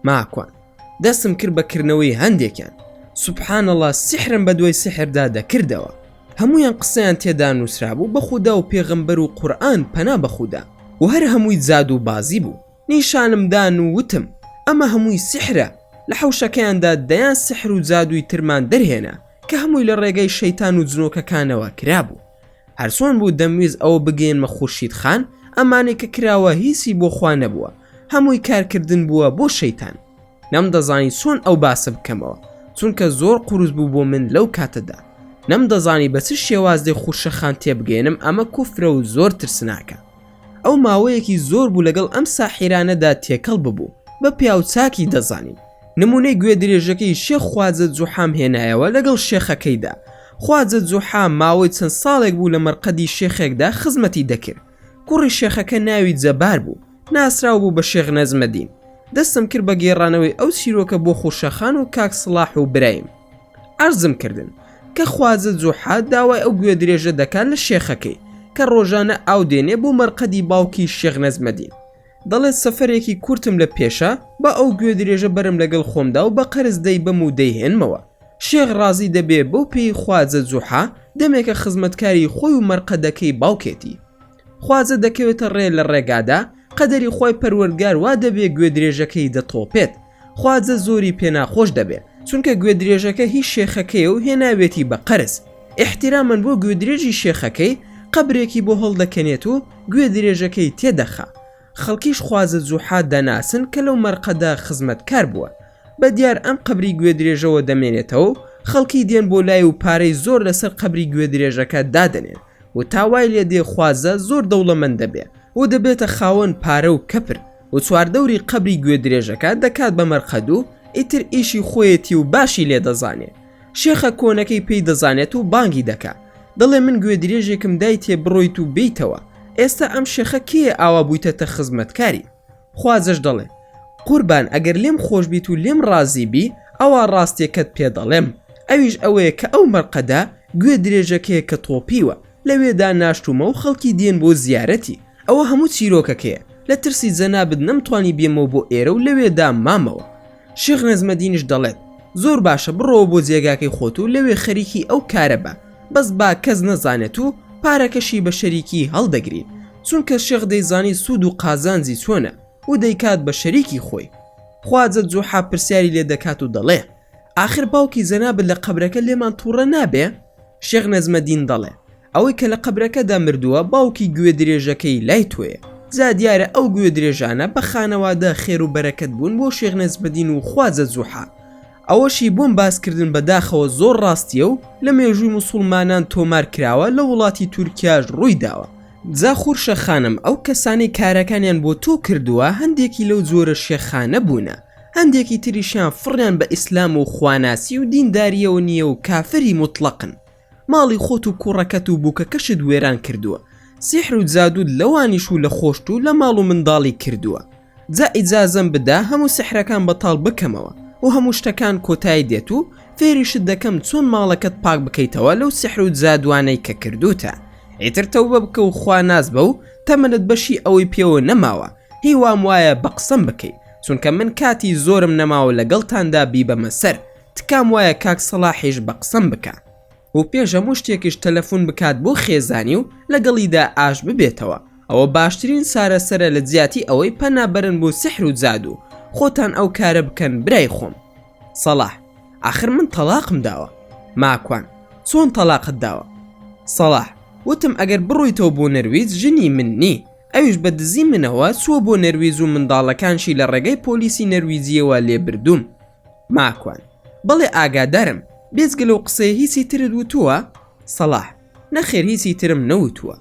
ماکوان دەستم کرد بەکردنەوەی هەندێکیان. سوبحانەڵڵا سحرم بە دوای سحردا دەکردەوە. هەموویان قسەیان تێدا نووسرا بوو بە خودا و پێغەمبەر و قورئان پەنا بە خودا، و هەر هەمووی جاد و بازی بوو. نیشانم دان و وتم ئەمە هەمووی سحرە. لە حەوشەکەیاندا دەیان سحر و جادووی ترمان دەرهێنا کە هەمووی لە ڕێگەی شەیتان و جنۆکەکانەوە کرابوو. هەرسۆن بوو دەمویست ئەوە بگەینمە خورشید خان، ئەمانەی کە کراوە هیچی بۆ خوا نەبووە، هەمووی کارکردن بووە بۆ شەیتان. نەمدەزانی چۆن ئەو باسە بکەمەوە، چونکە زۆر قوروز بوو بۆ من لەو کاتەدا. نەمدەزانی بە چ شێوازدەی خورشەخان تێبگەێنم، ئەمە کوفرە و زۆر ترسناکە. ئەو ماوەیەکی زۆر بوو لەگەڵ ئەم ساحیرانەدا تێکەڵ ببوو، بە پیاو چاکی دەزانین. نمونەی گوێ درێژەکەی شێخ خواجە جوحام هێنایەوە لەگەڵ شێخەکەیدا. خواجە جوحام ماوەی چەند ساڵێک بوو لە مەرقەدی شێخێکدا خزمەتی دەکرد. کوڕی شێخەکە ناوی جەبار بوو، ناسراو بوو بە شێخ نەزمەدین. دەستم کرد بە گێڕانەوەی ئەو چیرۆکە بۆ خورشەخان و کاک سڵاح و برایم. عەرزم کردن کە خواجە جوحا داوای ئەو گوێ درێژە دەکات لە شێخەکەی کە ڕۆژانە ئاو دێنێ بۆ مەرقەدی باوکی شێخ نەزمەدین. دەڵێت سەفەرێکی کورتم لە پێشە بە ئەو گوێ درێژە بەرم لەگەڵ خۆمدا و بە قەرز دەی بەم و دەیهێنمەوە. شێخ ڕازی دەبێ بۆ پێی خواجە جوحا دەمێکە خزمەتکاری خۆی و مەرقەدەکەی باوکێتی. خواجە دەکەوێتە ڕێ لە ڕێگادا، قەدەری خۆی پەروەردگار وا دەبێ گوێ درێژەکەی دەتۆپێت. خواجە زۆری پێناخۆش دەبێ، چونکە گوێ درێژەکە هیچ شێخەکەیە و هێناوێتی بە قەرز. احتیرامەن بۆ گوێ درێژی شێخەکەی قەبرێکی بۆ هەڵدەکەنێت و گوێ درێژەکەی تێدەخا. خەڵکیش خواجە جوحا دەناسن کە لەو مەرقەدا خزمەتکار بووە. بە دیار ئەم قەبری گوێ درێژەوە دەمێنێتەوە، خەڵکی دێن بۆ لای و پارەی زۆر لەسەر قەبری گوێ درێژەکە دادەنێن و تاوای لێ دێ خواجە زۆر دەوڵەمەند دەبێ و دەبێتە خاوەن پارە و کەپر و چواردەوری قەبری گوێ درێژەکە دەکات بە مەرقەد و ئیتر ئیشی خۆیەتی و باشی لێ دەزانێت. شێخە کۆنەکەی پێی دەزانێت و بانگی دەکات، دەڵێ من گوێ درێژێکم دای تێ بڕۆیت و بیتەوە. ئێستا ئەم شێخە کێ ئاوا بوویتەتە خزمەتکاری؟ خوازەش دەڵێ قوربان ئەگەر لێم خۆش بیت و لێم ڕازی بی ئەوە ڕاستیەکەت پێ دەڵێم. ئەویش ئەوەیە کە ئەو مەرقەدا گوێ درێژەکەیە کە تۆپیوە لەوێدا ناشتومە و خەڵکی دێن بۆ زیارەتی. ئەوە هەموو چیرۆکەکەیە لە ترسی جەنابت نەمتوانی بێمەوە بۆ ئێرە و لەوێدا مامەوە. شێخ نەزمەدینیش دەڵێت زۆر باشە بڕۆوە بۆ جێگاکەی خۆت و لەوێ خەریکی ئەو کارە بە، بەس با کەس نەزانێت و پارەکەشی بە شەریکی هەڵدەگرین، چونکە شێخ دەیزانی سوود و قازانجی چۆنە و دەیکات بە شەریکی خۆی. خواجە جوحا پرسیاری لێ دەکات و دەڵێ ئاخر باوکی جەنابت لە قەبرەکە لێمان تووڕە نابێ؟ شێخ نەزمەدین دەڵێ ئەوەی کە لە قەبرەکەدا مردووە باوکی گوێ درێژەکەی لای تۆیە. جا دیارە ئەو گوێ درێژانە بە خانەوادە خێر و بەرەکەت بوون بۆ شێخ نەزمەدین و خواجە جوحا. ئەوەشی بۆم باسکردن بەداخەوە زۆر ڕاستیە و لە مێژووی موسڵمانان تۆمار کراوە لە وڵاتی تورکیاش ڕووی داوە. جا خورشە خانم ئەو کەسانی کارەکانیان بۆ تۆ کردووە هەندێکی لەو جۆرە شێخانە بوونە، هەندێکی تریشیان فڕیان بە ئیسلام و خواناسی و دینداریەوە نییە و کافری مطلقن. ماڵی خۆت و کوڕەکەت و بووکەکەشت وێران کردووە، سیحر و جادود لەوانیش و لە خۆشت و لە ماڵ و منداڵی کردووە. جا ئیجازەم بدا هەموو سحرەکان بەتاڵ بکەمەوە و هەموو شتەکان کۆتایی دێت و فێریشت دەکەم چۆن ماڵەکەت پاک بکەیتەوە لەو سحر و جادوانەی کە کردوتە. ئیتر تەوبە بکە و خوا ناز بە و تەمەنت بەشی ئەوەی پێوە نەماوە، هیوام وایە بە قسەم بکەی، چونکە من کاتی زۆرم نەماوە لەگەڵتاندا بیبەمە سەر، تکام وایە کاک سەلاحیش بە قسەم بکە و پێش هەموو شتێکیش تەلەفۆن بکات بۆ خێزانی و لەگەڵیدا ئاش ببێتەوە. ئەوە باشترین سارەسەرە لە جیاتی ئەوەی پەنابەرن بۆ سحر و جادو. خۆتان ئەو کارە بکەن برای خۆم. سەلاح ئاخر من تەلاقم داوە. ماکوان چۆن تەلاقت داوە؟ سەلاح وتم ئەگەر بڕۆیتەوە بۆ نەرویج ژنی من نی، ئەویش بە دزی منەوە چووە بۆ نەرویج و منداڵەکانشی لە ڕێگەی پۆلیسی نەرویجیەوە لێ بردووم. ماکوان بەڵێ ئاگادارم، بێجگە لەو قسەیە هیچی ترت وتووە؟ سەلاح نەخێر هیچی ترم نەوتووە.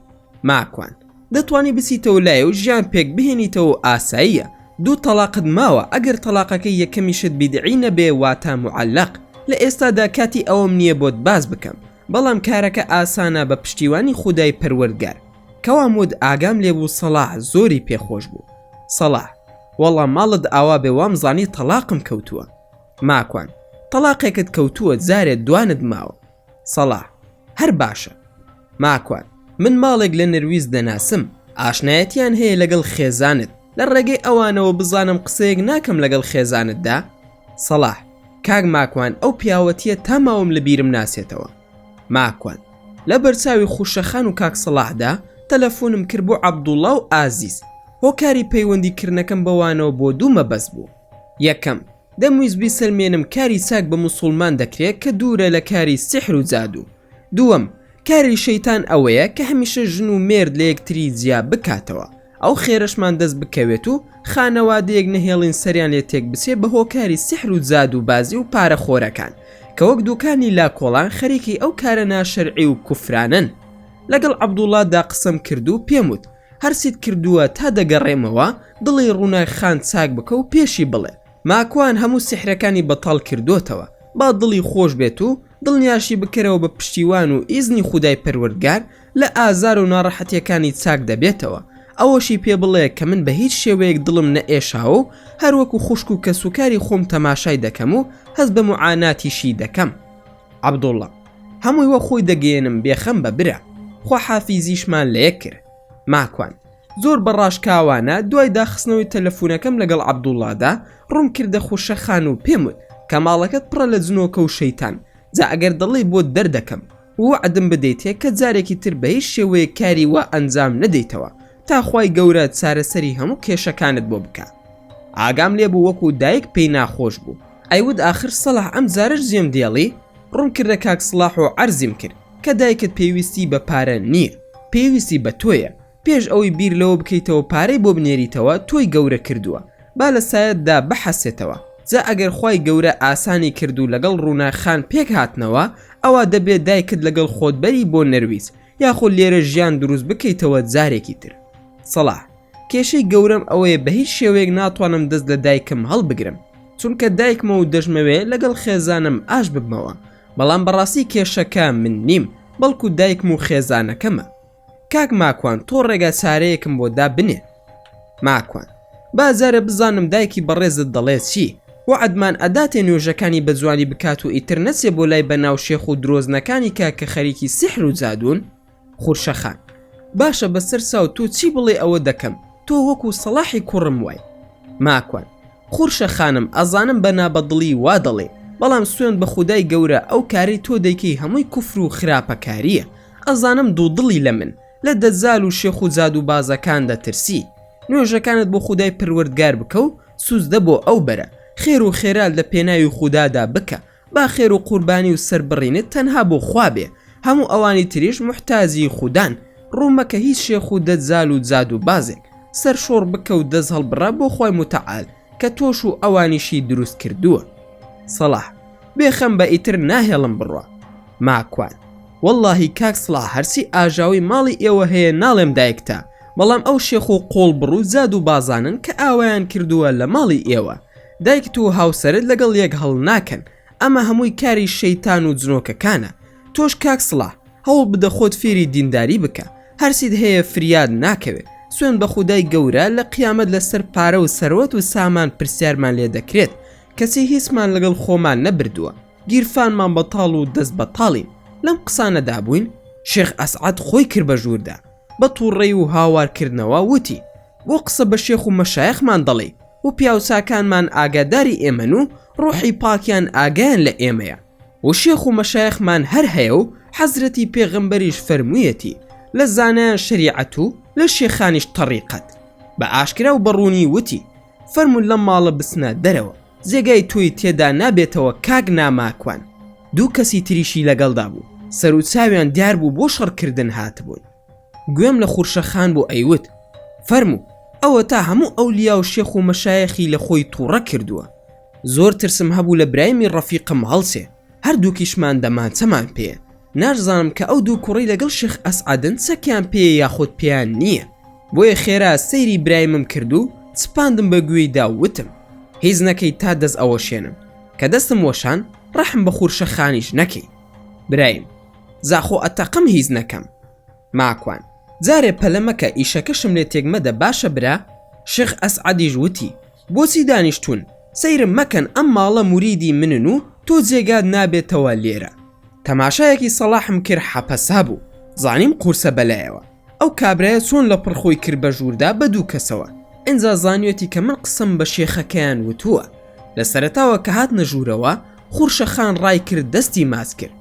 ماکوان دەتوانی بچیتەوە لایە و ژیان پێک بهێنیتەوە ئاساییە. دوو تەلاقت ماوە، ئەگەر تەلاقەکەی یەکەمیشت بیدعی نەبێ واتە معەلەق. لە ئێستادا کاتی ئەوم نییە بۆت باز بکەم، بەڵام کارەکە ئاسانە بە پشتیوانی خودای پەروەردگار. کەوا مود ئاگام لێبوو سەلاح زۆری پێخۆش بوو. سەلاح وەڵام ماڵت ئاوا بێ وامزانی تەلاقم کەوتووە. ماکوان تەلاقێکت کەوتووە جارێت دوانت ماوە. سەلاح هەر باشە. ماکوان من ماڵێک لە نەرویز دەناسم، ئاشنایەتیان هەیە لەگەڵ خێزانت، لە ڕێگەی ئەوانەوە بزانم قسەیەک ناکەم لەگەڵ خێزانتدا؟ سەلاح کاک ماکوان ئەو پیاوەتیە تا ماوەم لە بیرم ناسێتەوە. ماکوان لە بەرچاوی خوشەخان و کاک سەلاحدا تەلەفۆنم کرد بۆ عەبدوڵڵا و ئازیز، هۆکاری پەیوەندیکردنەکەم بەوانەوە بۆ دوو مەبەست بوو. یەکەم دەمویست بیسەلمێنم کاری چاک بە موسڵمان دەکرێت کە دوورە لە کاری سحر و جادو. دووەم کاری شەیتان ئەوەیە کە هەمیشە ژن و مێرد لە یەکتری جیا بکاتەوە، ئەو خێرەشمان دەست بکەوێت و خانەوادەیەک نەهێڵین سەریان لێ تێک بچێ بە هۆکاری سحر و جادو بازی و پارەخۆرەکان کە وەک دوکانی لاکۆڵان خەریکی ئەو کارە ناشەرعی و کوفرانن. لەگەڵ عەبدوڵڵادا قسەم کرد و پێم وت هەرچیت کردووە تا دەگەڕێمەوە دڵی ڕوونای خان چاک بکە و پێشی بڵێ ماکوان هەموو سحرەکانی بەتاڵ کردوتەوە، با دڵی خۆش بێت و دڵنیاشی بکەرەوە بە پشتیوان و ئیزنی خودای پەروەردگار لە ئازار و ناڕەحەتیەکانی چاک دەبێتەوە. ئەوەشی پێ بڵێ کە من بە هیچ شێوەیەک دڵم نەئێشاوە و هەروەکو خوشک و کەسوکاری خۆم تەماشای دەکەم و هەست بە معاناتیشی دەکەم. عەبدوڵڵا هەمووی وە خۆی دەگەێنم بێخەم بە برە، خوا حافیزیشمان لە یەک کرد. ماکوان زۆر بەڕاشکاوانە دوای داخستنەوەی تەلەفۆنەکەم لەگەڵ عەبدوڵڵادا ڕوون کردە خوشەخان و پێم وت کە ماڵەکەت پڕە لە جنۆکە و شەیتان، جا ئەگەر دڵی بۆ دەردەکەم وعدم بدەیتێ کە جارێکی تر بە هیچ شێوەیە کاری وا ئەنجام نەدەیتەوە تا خوای گەورە چارەسەری هەموو کێشەکانت بۆ بکە. ئاگام لێبوو وەکو دایک پێی ناخۆش بوو. ئەیود ئاخر سەلاح ئەم جارش زێم دێڵی ڕوون کردە کاک سڵاح و عەرزیم کرد کە دایکت پێویستی بە پارە نییە، پێویستی بە تۆیە. پێش ئەوەی بیر لەوە بکەیتەوە پارەی بۆ بنێریتەوە تۆی گەورە کردووە، با لە سایەتدا بەحەسێتەوە. جا ئەگەر خوای گەورە ئاسانی کرد و لەگەڵ ڕووناخان پێک هاتنەوە ئەوە دەبێت دایکت لەگەڵ خۆتبەری بۆ نەرویز یاخۆ لێرە ژیان دروست بکەیتەوە جارێکی تر. سەلاح کێشەی گەورەم ئەوەیە بە هیچ شێوەیەک ناتوانم دەست لە دایکم هەڵبگرم، چونکە دایکمە و دەژمەوێ لەگەڵ خێزانم ئاش ببمەوە، بەڵام بەڕاستی کێشەکە من نیم بەڵکو دایکم و خێزانەکەمە. کاک ماکوان تۆ ڕێگە چارەیەکم بۆ دا بنێ. ماکوان بازارە بزانم دایکی بەڕێزت دەڵێت چی؟ وعدمان ئەداتێ نوێژەکانی بە جوانی بکات و ئیتر نەچێ بۆ لای بەناو شێخ و درۆزنەکانی کە خەریکی سیحر و جادوون. خورشەخان: باشە بەسەر ساو تۆ چی بڵێ ئەوە دەکەم، تۆ وەکو سەلاحی کوڕم وای. ماکوان: خورشەخانم ئەزانم بە نابەدڵی وا دەڵێ، بەڵام سوێن بە خودای گەورە ئەو کاری تۆ دەیکەی هەمووی کوفر و خراپەکاریە. ئەزانم دوودڵی لە من لە دەجال و شێخ و جادو بازەکان دەترسی. نوێژەکانت بۆ خودای پروەردگار بکە و سوزدە بۆ ئەو بەرە، خێر و خێرات لە پێناوی خودادا بکە، با خێر و قوربانی و سەربڕینت تەنها بۆ خوا بێ، هەموو ئەوانی تریش محتازی خودان. ڕوومەکە هیچ شێخ و دەجال و جادو بازێک سەر شۆڕ بکە و دەست هەڵبڕە بۆ خوای متعال کە تۆش و ئەوانیشی دروست کردووە. سەلاح: بێخەم بە ئیتر ناهێڵم بڕوە. ماکوان: واللهی کاک سڵاح هەرسی ئاژاوی ماڵی ئێوە هەیە ناڵێم دایکتا، بەڵام ئەو شێخ و قۆڵ بڕ و زاد و بازانن کە ئاوایان کردووە لە ماڵی ئێوە، دایکت و هاوسەرت لەگەڵ یەک هەڵ ناکەن، ئەمە هەمووی کاری شەیتان و جنۆکەکانە. تۆش کاک سڵاح هەوڵ بدە خۆت فێری دینداری بکە، هەرسیت هەیە فریاد ناکەوێت. سوێن بە خودای گەورە لە قیامەت لەسەر پارە و سەروەت و سامان پرسیارمان لێ دەکرێت، کەسی هیچمان لەگەڵ خۆمان نەبردووە، گیرفانمان بەتاڵ و دەست بەتاڵین. لەم قسانەدا بووین شێخ ئەسعەد خۆی کرد بە ژووردا، بە تووڕێی و هاوارکردنەوە وتی: بۆ قسە بە شێخ و مەشایخمان دەڵێ و پیاوچاکانمان ئاگاداری ئێمەن و ڕۆحی پاکیان ئاگایان لە ئێمەیە، و شێخ و مەشایخمان هەر هەیە و حەزرەتی پێغەمبەریش فەرموویەتی لە زانایان شەریعەت و لە شێخانیش تەریقەت. بە ئاشکرا و بەڕوونی وتی: فەرموون لە ماڵە بسنە دەرەوە، جێگای توی تێدا نابێتەوە کاک ناماکوان. دوو کەسی تریشی لەگەڵدا بوو، سەر و چاویان دیار بوو بۆ شەڕکردن هاتبوون. گوێم لە خورشەخان بۆ ئەیوت: فەرموو ئەوە تا هەموو ئەولیا و شێخ و مەشایخی لە خۆی تووڕە کردووە. زۆر ترسم هەبوو لە برایمی ڕەفیقم هەڵسێ، هەردووکیشمان دەمانچەمان پێ، نازانم کە ئەو دوو کوڕی لەگەڵ شێخ ئەسعەدن چەکیان پێ یاخود پێیان نییە. بۆیە خێرا سەیری برایمم کرد و سپاندم بە گوێیدا وتم: هیچ نەکەی تا دەست ئەوە شێنم، کە دەستم وەشان ڕەحم بە خورشەخانیش نەکەی. برایم: زاخۆ ئەتەقم هیچ نەکەم. ماکوان: جارێ پەلەمەکە ئیشەکەشم لێ تێکمەدە باشە برا. شێخ ئەسعەدیش وتی: بۆچی دانیشتون؟ سەیرم مەکەن، ئەم ماڵە موریدی منن و تۆ جێگات نابێتەوە لێرە. تەماشایەکی سەلاحم کرد حەپەسا بوو، زانیم قورسە بەلایەوە. ئەو کابرایە چۆن لە پڕخۆی کرد بە ژووردا بە دوو کەسەوە. ئینجا زانیوەتی کە من قسم بە شێخەکەیان وتووە. لە سەرەتاوە کە هاتنە ژوورەوە خورشەخان ڕای کرد دەستی ماچ کرد.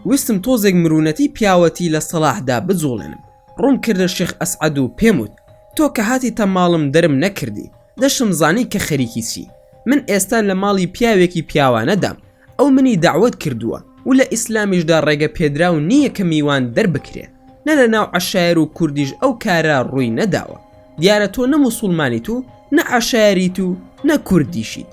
ویستم تۆزێک مرونەتی پیاوەتی لە سەلاحدا بجوڵێنم. ڕوون کردە شێخ ئەسعەد و پێم وت: تۆ کە هاتیتە ماڵم دەرم نەکردی، دەشم زانی کە خەریکی چی. من ئێستا لە ماڵی پیاوێکی پیاوانەدام، ئەو منی داوەت کردووە و لە ئیسلامیشدا ڕێگە پێدراو نییە کە میوان دەربکرێ، نە لە ناو عەشایر و کوردیش ئەو کارە ڕووی نەداوە. دیارە تۆ نە موسڵمانیت و نە عەشایریت و نە کوردیشیت.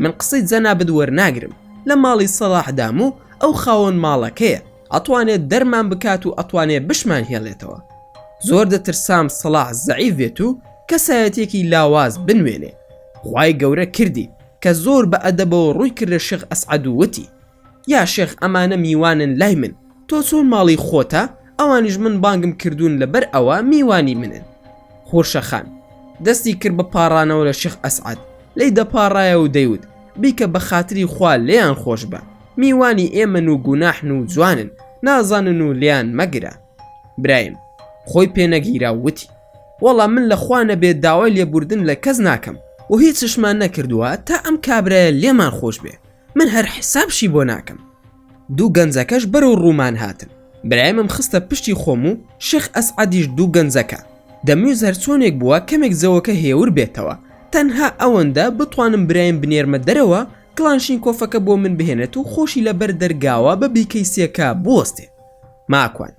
من قسەی جەنابت وەرناگرم، لە ماڵی سەلاحدام و ئەو خاوەن ماڵەکەیە، ئەتوانێت دەرمان بکات و ئەتوانێت بشمان هێڵێتەوە. زۆر دەترسام سەلاح زەعیف بێت و کەسایەتێکی لاواز بنوێنێ. خوای گەورە کردی کە زۆر بە ئەدەبەوە ڕووی کردە شێخ ئەسعەد و وتی: یا شێخ ئەمانە میوانن لای من، تۆ چۆن ماڵی خۆتە؟ ئەوانیش من بانگم کردوون لەبەر ئەوە میوانی منن. خورشەخان دەستی کرد بە پاڕانەوە لە شێخ ئەسعەد، لی دەپاڕایە و دەیوت: بیکە بە خاتری خوا لێیان خۆش بە، میوانی ئێمن و گوناحن و جوانن، نازانن و لیان مەگرە. برایم خۆی پێنەگیرا وتی: وەڵا من لە خوا نەبێت داوای لێبوردن لە کەس ناکەم و هیچشمان نەکردووە تا ئەم کابرایە لێمان خۆش بێ، من هەر حسابشی بۆ ناکەم. دوو گەنجەکەش بەرەو ڕوومان هاتن. برایمم خستە پشتی خۆم و شێخ ئەسعەدیش دوو گەنجەکە. دەمویست هەر چۆنێک بووە کەمێک زەوەکە هێور بێتەوە، تەنها ئەوەندە بتوانم برایم بنێرمە دەرەوە، گڵانشین کۆفەکە بۆ من بهێنێت و خۆشی لەبەر دەرگاوە بە بیکەیسیەکە بوەستێ. ماکوان: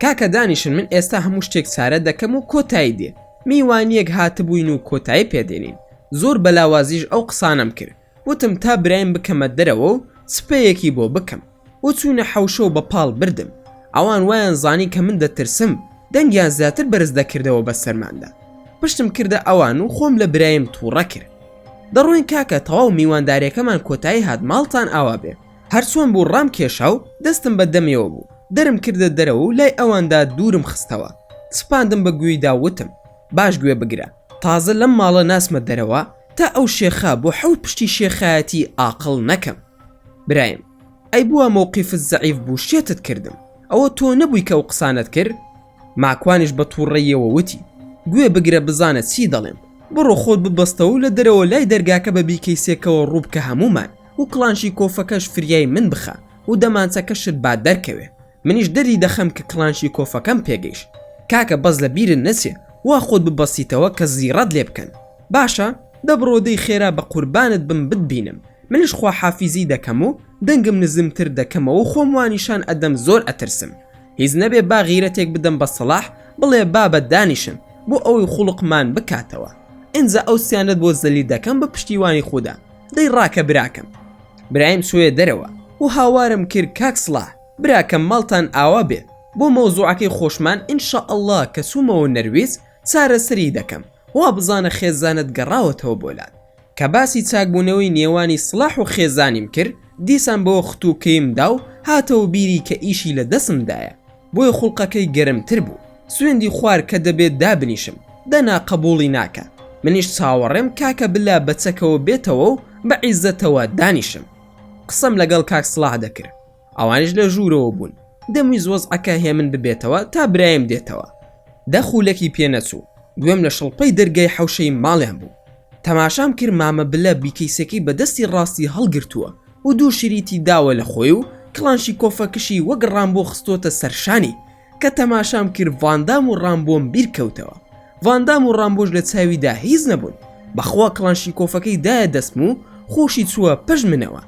کاکە دانیشن، من ئێستا هەموو شتێک چارە دەکەم و کۆتایی دێ. میوانیەک هاتبووین و کۆتایی پێدێنین. زۆر بەلاوازیش ئەو قسانم کرد، وتم تا برایم بکەمە دەرەوە و سپەیەکی بۆ بکەم، و چوونە حەوشە و بە پاڵ بردم. ئەوان وایان زانی کە من دەترسم، دەنگیان زیاتر بەرز دەکردەوە بە سەرماندا. پشتم کردە ئەوان و خۆم لە برایم تووڕە کرد. دەڕۆین کاکە، تەواو میواندارەکەمان کۆتایی هات، ماڵتان ئاوا بێ. هەرچۆن بوو ڕام کێشا و دەستم بە دەمەوە بوو، دەرم کردە دەرەوە و لای ئەواندا دوورم خستەوە. سپاندم بە گوێیدا وتم: باش گوێ بگرە، تازە لەم ماڵە ناسمە دەرەوە هەتا ئەو شێخە بۆ حەوت پشتی شێخایەتی ئاقڵ نەکەم. برایم ئەی بووە مووقیفت زەعیف بوو شێتت کردم، ئەوە تۆ نەبووی کە ئەو قسانت کرد؟ ماکوانیش بە تووڕێیەوە وتی گوێ بگرە بزانە چی دەڵێم، بڕۆ خۆت ببەستەوە و لە دەرەوە لای دەرگاکە بە بیکەیسێکەوە ڕووبکە هەمومان و کڵانشی کۆفەکەش فریای من بخە و دەمانچەکەشت با دەرکەوێ، منیش دەری دەخەم کە کڵانشی کۆفەکەم پێگەیشت. کاکە بەس لە بیرن نەچێ وا خۆت ببەسیتەوە کە زیڕەت لێ بکەن. باشە دەبڕۆدەی خێرا بە قوربانت بم بتبینم، منیش خوا حافیزی دەکەم و دەنگم نزمتر دەکەمەوە و خۆم وانیشان ئەدەم زۆر ئەترسم. هیچ نەبێ با غیرەتێک بدەم بە سەلاح بڵێ بابە دانیشم بۆ ئەوەی خوڵقمان بکاتەوە. ئینجا ئەو سیانت بۆ زەلی دەکەم بە پشتیوانی خوددا. دەی ڕاکە براکەم. برایم سوێ دەرەوە و هاوارم کرد کاک سڵاح براکەم ماڵتان ئاوا بێ بۆ مەوزوعەکەی خۆشمان ئینشاءالله کە سوومەوە نەرویز چارەسەری دەکەم وا بزانە خێزانت گەڕاوەتەوە بۆلات. کە باسی چاکبوونەوەی نێوانی سڵاح و خێزانیم کرد دیسان بۆ ختووکەیمدا و هاتەوە بیری کە ئیشی لە دەسمدایە بۆی خوڵقەکەی گەرمتر بوو. سوێندی خوار کە دەبێت دابنیشم دەنا قبوڵی ناکە، منیش چاوەڕێم کاکە بلا بەچەکەوە بێتەوە و بە عیزەتەوە دانیشم. قسەم لەگەڵ کاک سڵاح دەکرد، ئەوانش لە ژوورەوە بوون، دەمویست وەزعەکە هێمن ببێتەوە تا برایم دێتەوە. دەخولەکی پێنەچوو، دوێم لە شڵپەی دەرگای حەوشەی ماڵیان بوو. تەماشام کرد مامە بلە بیکەیسەکەی بەدەستی ڕاستی هەڵگرتووە و دوو شریتی داوە لە خۆی و کڵانشی کۆفەکشی وەک ڕامبۆ خستۆتە سەرشانی کە تەماشام کرد ڤاندام و ڕامبۆم بیرکەوتەوە. ڤاندام و ڕامبۆش لە چاویدا هیچ نەبوون، بەخوا کڵانشی کۆفەکەی دایە دەستم و خۆشی چووە پەش منەوە.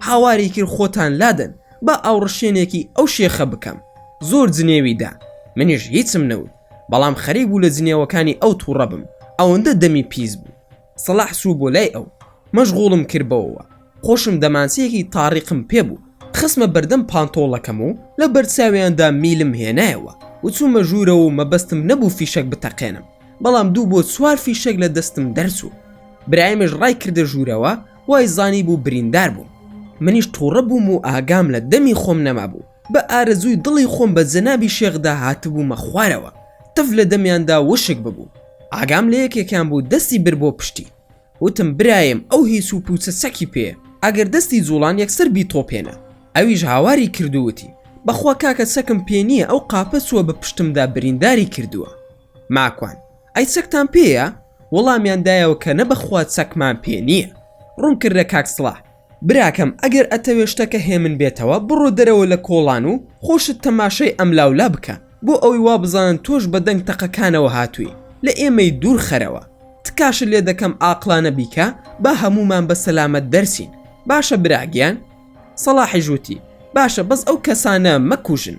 هاواری کرد خۆتان لادن با ئاوڕشێنێکی ئەو شێخە بکەم. زۆر جنێویدا، منیش هیچم نەوت، بەڵام خەریک بوو لە جنێوەکانی ئەو تووڕە بم، ئەوەندە دەمی پیس بوو. سەلاح سوو بۆ لای ئەو مەشغوڵم کردبەوە، خۆشم دەمانچەیەکی تاریقم پێبوو، خسمە بەردەم پانتۆڵەکەم و لە بەرچاویاندا میلم هێنایەوە و چوومە ژوورەوە و مەبەستم نەبوو فیشەک بتەقێنم، بەڵام دوو بۆ چوار فیشەک لە دەستم دەرچوو. برایمش ڕای کردە ژوورەوە وای زانی بوو بریندار بووم. منیش تووڕە بووم و ئاگام لە دەمی خۆم نەما بوو، بە ئارەزووی دڵی خۆم بە جەنابی شێخدا هاتبوومە خوارەوە، تەف لە دەمیاندا وشک ببوو. ئاگام لە یەکێکیان بوو دەستی بر بۆ پشتی، وتم برایم ئەو هیچ و پوچە چەکی پێ ئەگەر دەستی جوڵان یەکسەر بیتۆپێنە. ئەویش هاواری کردووتی بەخوا کاکە چەکم پێ نییە، ئەو قاپە چووە بە پشتمدا برینداری کردووە. ماکوان ئەی چەکتان پێیە؟ وەڵامیاندایەوە کە نەبەخوا چەکمان پێ نییە. ڕوون کردە کاک سڵاح براکەم ئەگەر ئەتەوێ شتەکە هێمن بێتەوە بڕۆ دەرەوە لە کۆڵان و خۆشت تەماشای ئەم لاولا بکە بۆ ئەوی وا بزانن تۆش بە دەنگ تەقەکانەوە هاتووی، لە ئێمەی دوور خەرەوە. تکاشت لێ دەکەم ئاقلانە بیکە با هەمومان بە سەلامەت دەرسین. باشە براگیان؟ سەلاحی ژووتی باشە بەس ئەو کەسانە مەکوژن.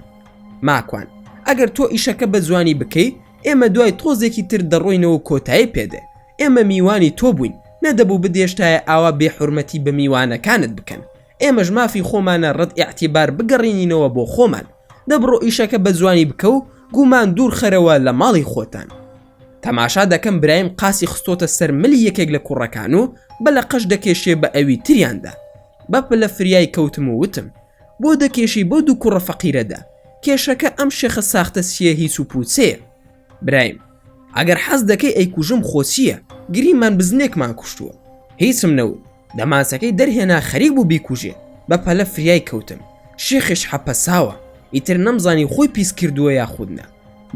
ماکوان ئەگەر تۆ ئیشەکە بە جوانی بکەی ئێمە دوای تۆزێکی تر دەڕۆینەوە کۆتایی پێدێ. ئێمە میوانی تۆ بووین، نەدەبوو بدێشتایە ئاوا بێحورمەتی بە میوانەکانت بکەن. ئێمەش مافی خۆمانە ڕەت ئیعتیبار بگەڕینینەوە بۆ خۆمان. دەبڕۆ ئیشەکە بە جوانی بکە و گومان دوور خەرەوە لە ماڵی خۆتان. تەماشا دەکەم برایم قاسی خستۆتە سەر ملی یەکێک لە کوڕەکان و بە لە قەش دەکێشێ بە ئەوی تریاندا. بەپە لە فریای کەوتم و وتم بۆ دەکێشی بۆ دوو کوڕە فەقیرەدا، کێشەکە ئەم شێخە ساختە سیە هیچ و پوچەیە. برایم ئەگەر حەز دەکەی ئەی کوژم خۆچیە، گریمان بزنێکمان کوشتووە، هیچم نەوت، دەماسەکەی دەرهێنا خەریک بوو بیکوژێ. بەپە لە فریای کەوتم، شێخش حەپەساوە، ئیتر نەمزانی خۆی پیس کردووە یاخودنا.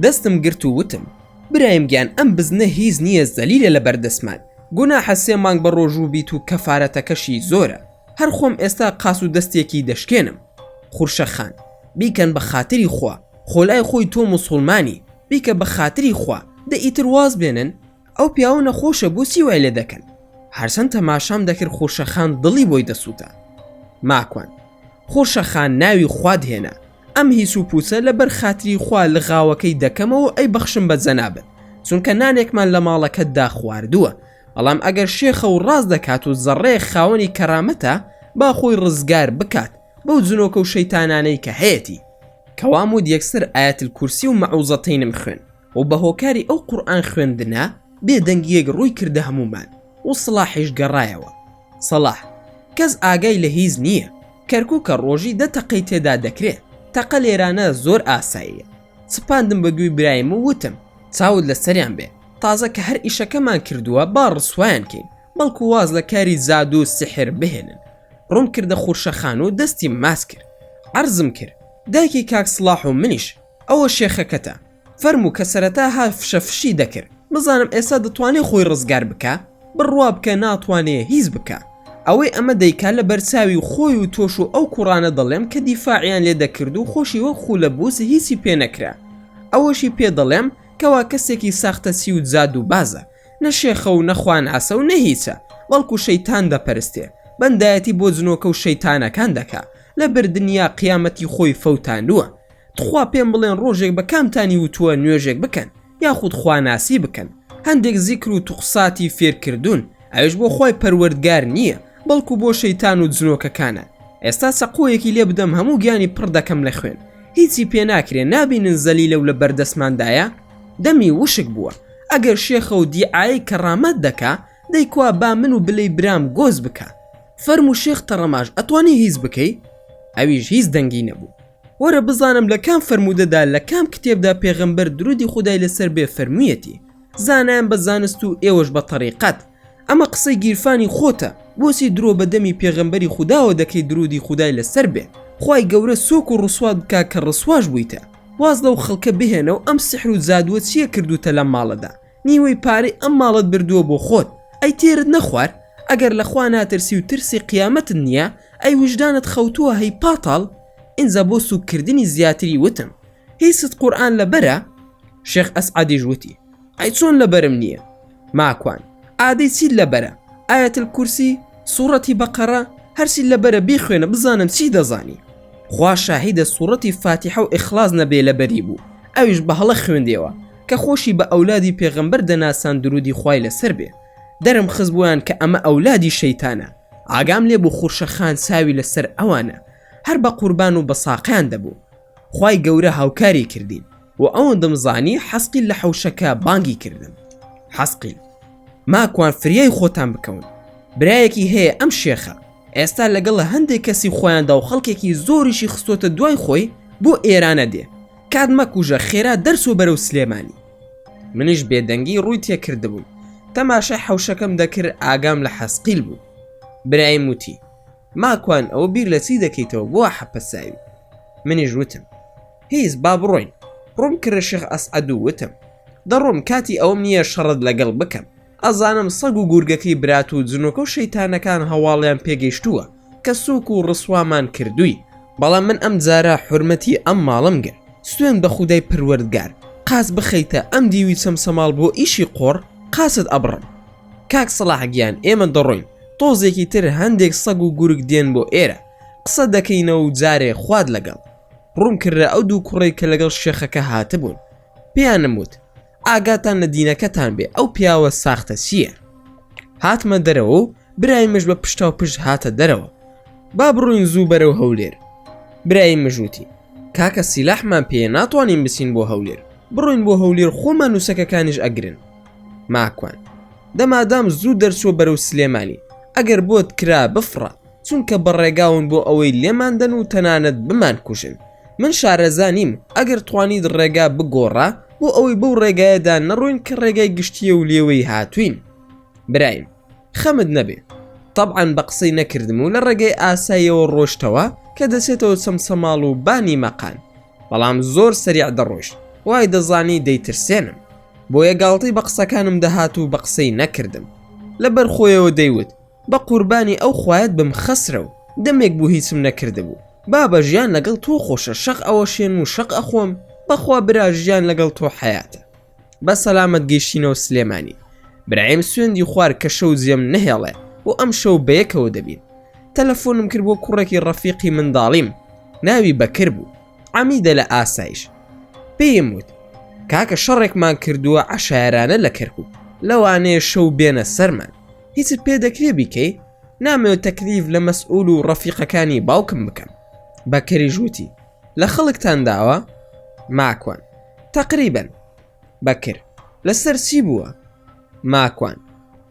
دەستم گرت و وتم برایم گیان ئەم بزنە هیچ نییە، زەلیلە لە بەردەسمان، گوناحە 3 مانگ بە ڕۆژوو بیت و کەفارەتەکەشی زۆرە. هەر خۆم ئێستا قاس و دەستێکی دەشکێنم. خوورشەخان بیکەن بە خاتری خوا، خۆلای خۆی تۆ موسڵمانی، بیکە بە خاتری خوا، دە ئیتر واز بێنن ئەو پیاوە نەخۆشە بۆ چی وای لێ دەکەن. هەرچەند تەماشام دەکرد خوورشەخان دڵی بۆی دەسووتە. ماکوان خوورشەخان ناوی خواد هێنا، ئەم هیچ و پوچە لەبەر خاتری خوا لە غاوەکەی دەکەمەوە ئەی بەخشم بە جەنابەت، چونکە نانێکمان لە ماڵەکەتدا خواردووە. بەڵام ئەگەر شێخە و ڕاز دەکات و زەڕێ خاوەنی کەرامەتە با خۆی ڕزگار بکات بەو جنۆکە و شەیتانانەی کە هەیەی. کەوامود یەکسەر ئایەت الکورسی و مەعوزەتەینم خوێن و بە هۆکاری ئەو قورئان خوێندنە بێدەنگیەک ڕووی کردە هەمومان و سڵاحیش گەڕایەوە. سەلاح کەس ئاگای لە هیچ نییە، کەرکووکە ڕۆژی 10 تەقەی تێدا دەکرێت. تەقە لێرانە زۆر ئاساییە. سپاندم بەگوێی برایم و وتم چاود لە سەریان بێ، تازە کە هەر ئیشەکەمان کردووە با ڕسوایان کەین بەڵکو واز لە کاری زادو و سحر بهێنن. ڕوون کردە خوورشەخان و دەستی ماس کرد. عەرزم کرد دایکی کاک سڵاح و منیش ئەوە شێخەکەتە، فەرموو کە سەرەتا ها فشەفشی دەکرد، بزانم ئێستا دەتوانێت خۆی ڕزگار بکە، بڕوا بکە ناتوانێ هیچ بکە. ئەوەی ئەمە دەیکا لە بەرچاوی خۆی و تۆش و ئەو کوڕانە دەڵێم کە دیفاعیان لێ دەکرد و خۆشی وەک خوو لە بووس هیچی پێ نەکرا. ئەوەشی پێ دەڵێم کەوا کەسێکی ساختە سی و جاد و بازە، نەشێخە و نەخوان عەسە و نەهیچە، بەڵکو شەیتان دەپەرستێ، بەندایەتی بۆ جنۆکە و شەیتانەکان دەکا، لە بەردنیا قیامەتی خۆی فەوتاندووە. تخوا پێم بڵێن ڕۆژێک بە کامتانی وتووە نوێژێک بکەن یاخود خواناسی بکەن، هەندێک زیکر و توقساتی فێرکردوون، ئەوش بۆ خۆی پەروەردگار نییە بەڵکو بۆ شەیتان و جنۆکەکانە. ئێستا سەقۆیەکی لێ بدەم هەموو گیانی پڕ دەکەم لە خوێن، هیچی پێ ناکرێ، نابینن زەلیلە و لە بەردەسماندایە دەمی وشک بووە. ئەگەر شێخە و دیعایی کەڕامەت دەکا دەیکوا با من و بلەی برام گۆز بکە. فەرموو شێخ تەڕەماش ئەتوانی هیچ بکەی؟ ئەویش هیچ دەنگی نەبوو. وەرە بزانم لە کام فەرموودەدا لە کام کتێبدا پێغەمبەر درودی خودای لەسەر بێ فەرموویەتی زانایان بە زانست و ئێوەش بە تەریقەت. ئەمە قسەی گیرفانی خۆتە، بۆچی درۆ بە دەمی پێغەمبەری خوداوە دەکەی درودی خودای لەسەر بێ؟ خوای گەورە سۆک و ڕسوات بکا کە ڕسواش بوویتە. واز لەو خەڵکە بهێنە و ئەم سحر و زادووە چییە کردوتە لە ماڵەدا؟ نیوەی پارەی ئەم ماڵت بردووە بۆ خۆت، ئەی تێرت نەخوار؟ ئەگەر لەخوا ناترسی و ترسی قیامەتت نییە، ئەی وجدانت خەوتووە هەی پاتاڵ؟ ئینجا بۆ سوکردنی زیاتری وتم هیچت قورئان لەبەرە؟ شێخ ئەسعەدیش وتی ئەی چۆن لەبەرم نییە؟ ماکوان ئادەی چیت لەبەرە؟ ئایەتل کورسی، سوورەتی بەقەرە، هەرچی لەبەرە بیخوێنە بزانم چی دەزانی. خوا شاهیدە سوورەتی فاتیحە و ئیخلاص نەبێ لەبەری بوو، ئەویش بە هەڵە خوێندێەوە کە خۆشی بە ئەولادی پێغەمبەر دەناسان درودی خوای لەسەر بێ. دەرم خست بوویان کە ئەمە ئەولادی شەیتانە، ئاگام لێ بوو خوورشەخان چاوی لەسەر ئەوانە، هەر بە قوربان و بە ساقیان دەبوو. خوای گەورە هاوکاری کردین و ئەوەندەم زانی حەسقیل لە حەوشەکە بانگی کردم. حەسقیل ماکوان فریای خۆتان بکەون، برایەکی هەیە ئەم شێخە، ئێستا لەگەڵ هەندێک کەسی خۆیاندا و خەڵکێکی زۆریشی خستۆتە دوای خۆی بۆ ئێرانە دێ، کات مەکوژە خێرا دەرسۆ بەرەو سلێمانی. منیش بێدەنگی ڕووی تێکردبووم، تەماشای حەوشەکەم دەکرد، ئاگام لە حەسقیل بوو. برایم وتی ماکوان ئەوە بیر لە چی دەکەیتەوە بۆ حەپەساوی؟ منیش وتم هیچ با بڕۆین. ڕووم کردە شێخ ئەسعەد و وتم دەڕۆم، کاتی ئەوم نییە شەڕت لەگەڵ بکەم، ئەزانم سەگ و گورگەکەی برات و جنۆکە و شەیتانەکان هەواڵیان پێگەیشتووە کە سووک و ڕسوامان کردووی، بەڵام من ئەم جارە حورمەتی ئەم ماڵم گر، سوێن بە خودای پەروەردگار، قاس بخەیتە ئەم دیوی چەمسەماڵ بۆ ئیشی قۆڕ، قاست ئەبڕم. کاک سەلاح گیان ئێمە دەڕۆین، تۆزێکی تر هەندێک سەگ و گورگ دێن بۆ ئێرە، قسە دەکەینەوە و جارێ خواد لەگەڵ. ڕوون کردە ئەو دوو کوڕی کە لەگەڵ شێخەکە هاتبوون، پێیانم وت ئاگاتان لە دینەکەتان بێ، ئەو پیاوە ساختە چییە؟ هاتمە دەرەوە و برایمش بە پشتا و پشت هاتە دەرەوە، با بڕوین زوو بەرەو هەولێر. برایم مژوتی کاکە سیلاحمان پێ ناتوانین بچین بۆ هەولێر، بڕوین بۆ هەولێر خۆمان نووسەکەکانیش ئەگرن. ماکوان دەمادام زوو دەرچۆ بەرەو سلێمانی، ئەگەر بۆت کرا بفڕە، چونکە بەڕێگاون بۆ ئەوەی لێماندەن و تەنانەت بمان کوژن. من شارەزانیم، ئەگەر توانیت ڕێگا بگۆڕە بۆ ئەوەی بەو ڕێگایەدا نەڕۆین کە ڕێگای گشتیە و لێوەی هاتوین. برایم خەمت نەبێ، طبعاً بە قسەی نەکردم و لە ڕێگەی ئاساییەوە ڕۆشتەوە کە دەچێتەوە چەمسەماڵ و بانی مەقان، بەڵام زۆر سەریع دەڕۆشت، وای دەزانی دەیترسێنم، بۆ یەگاڵتەی بە قسەکانم دەهات و بە قسەی نەکردم. لەبەر خۆیەوە دەیوت بە قوربانی ئەو خوایەت بم خەسرە و دەمێک بوو هیچم نەکردبوو، بابە ژیان لەگەڵ تۆ خۆشە، شەق ئەوە شێن و شەق ئەخۆم، بەخوا برا ژیان لەگەڵ تۆ حەیاتە. بە سەلامەت گەیشتینەوە سلێمانی. برایم سوێندی خوار کە شەو جێم نەهێڵێ و ئەم شەو بەیەکەوە دەبین. تەلەفۆنم کرد بۆ کوڕێکی ڕەفیقی منداڵیم، ناوی بەکر بوو، عەمیدە لە ئاسایش. پێیم وت کاکە شەڕێکمان کردووە عەشایەرانە لە کەرکووک، لەوانەیە شەو بێنە سەرمان، هیچت پێ دەکرێ بیکەی؟ نامەوێت تەکلیف لە مەسئول و ڕەفیقەکانی باوکم بکەم. بەکەری ژووتی لە خەڵکتان داوە؟ ماکوان تەقریبەن. بەکر لەسەر چی بووە؟ ماکوان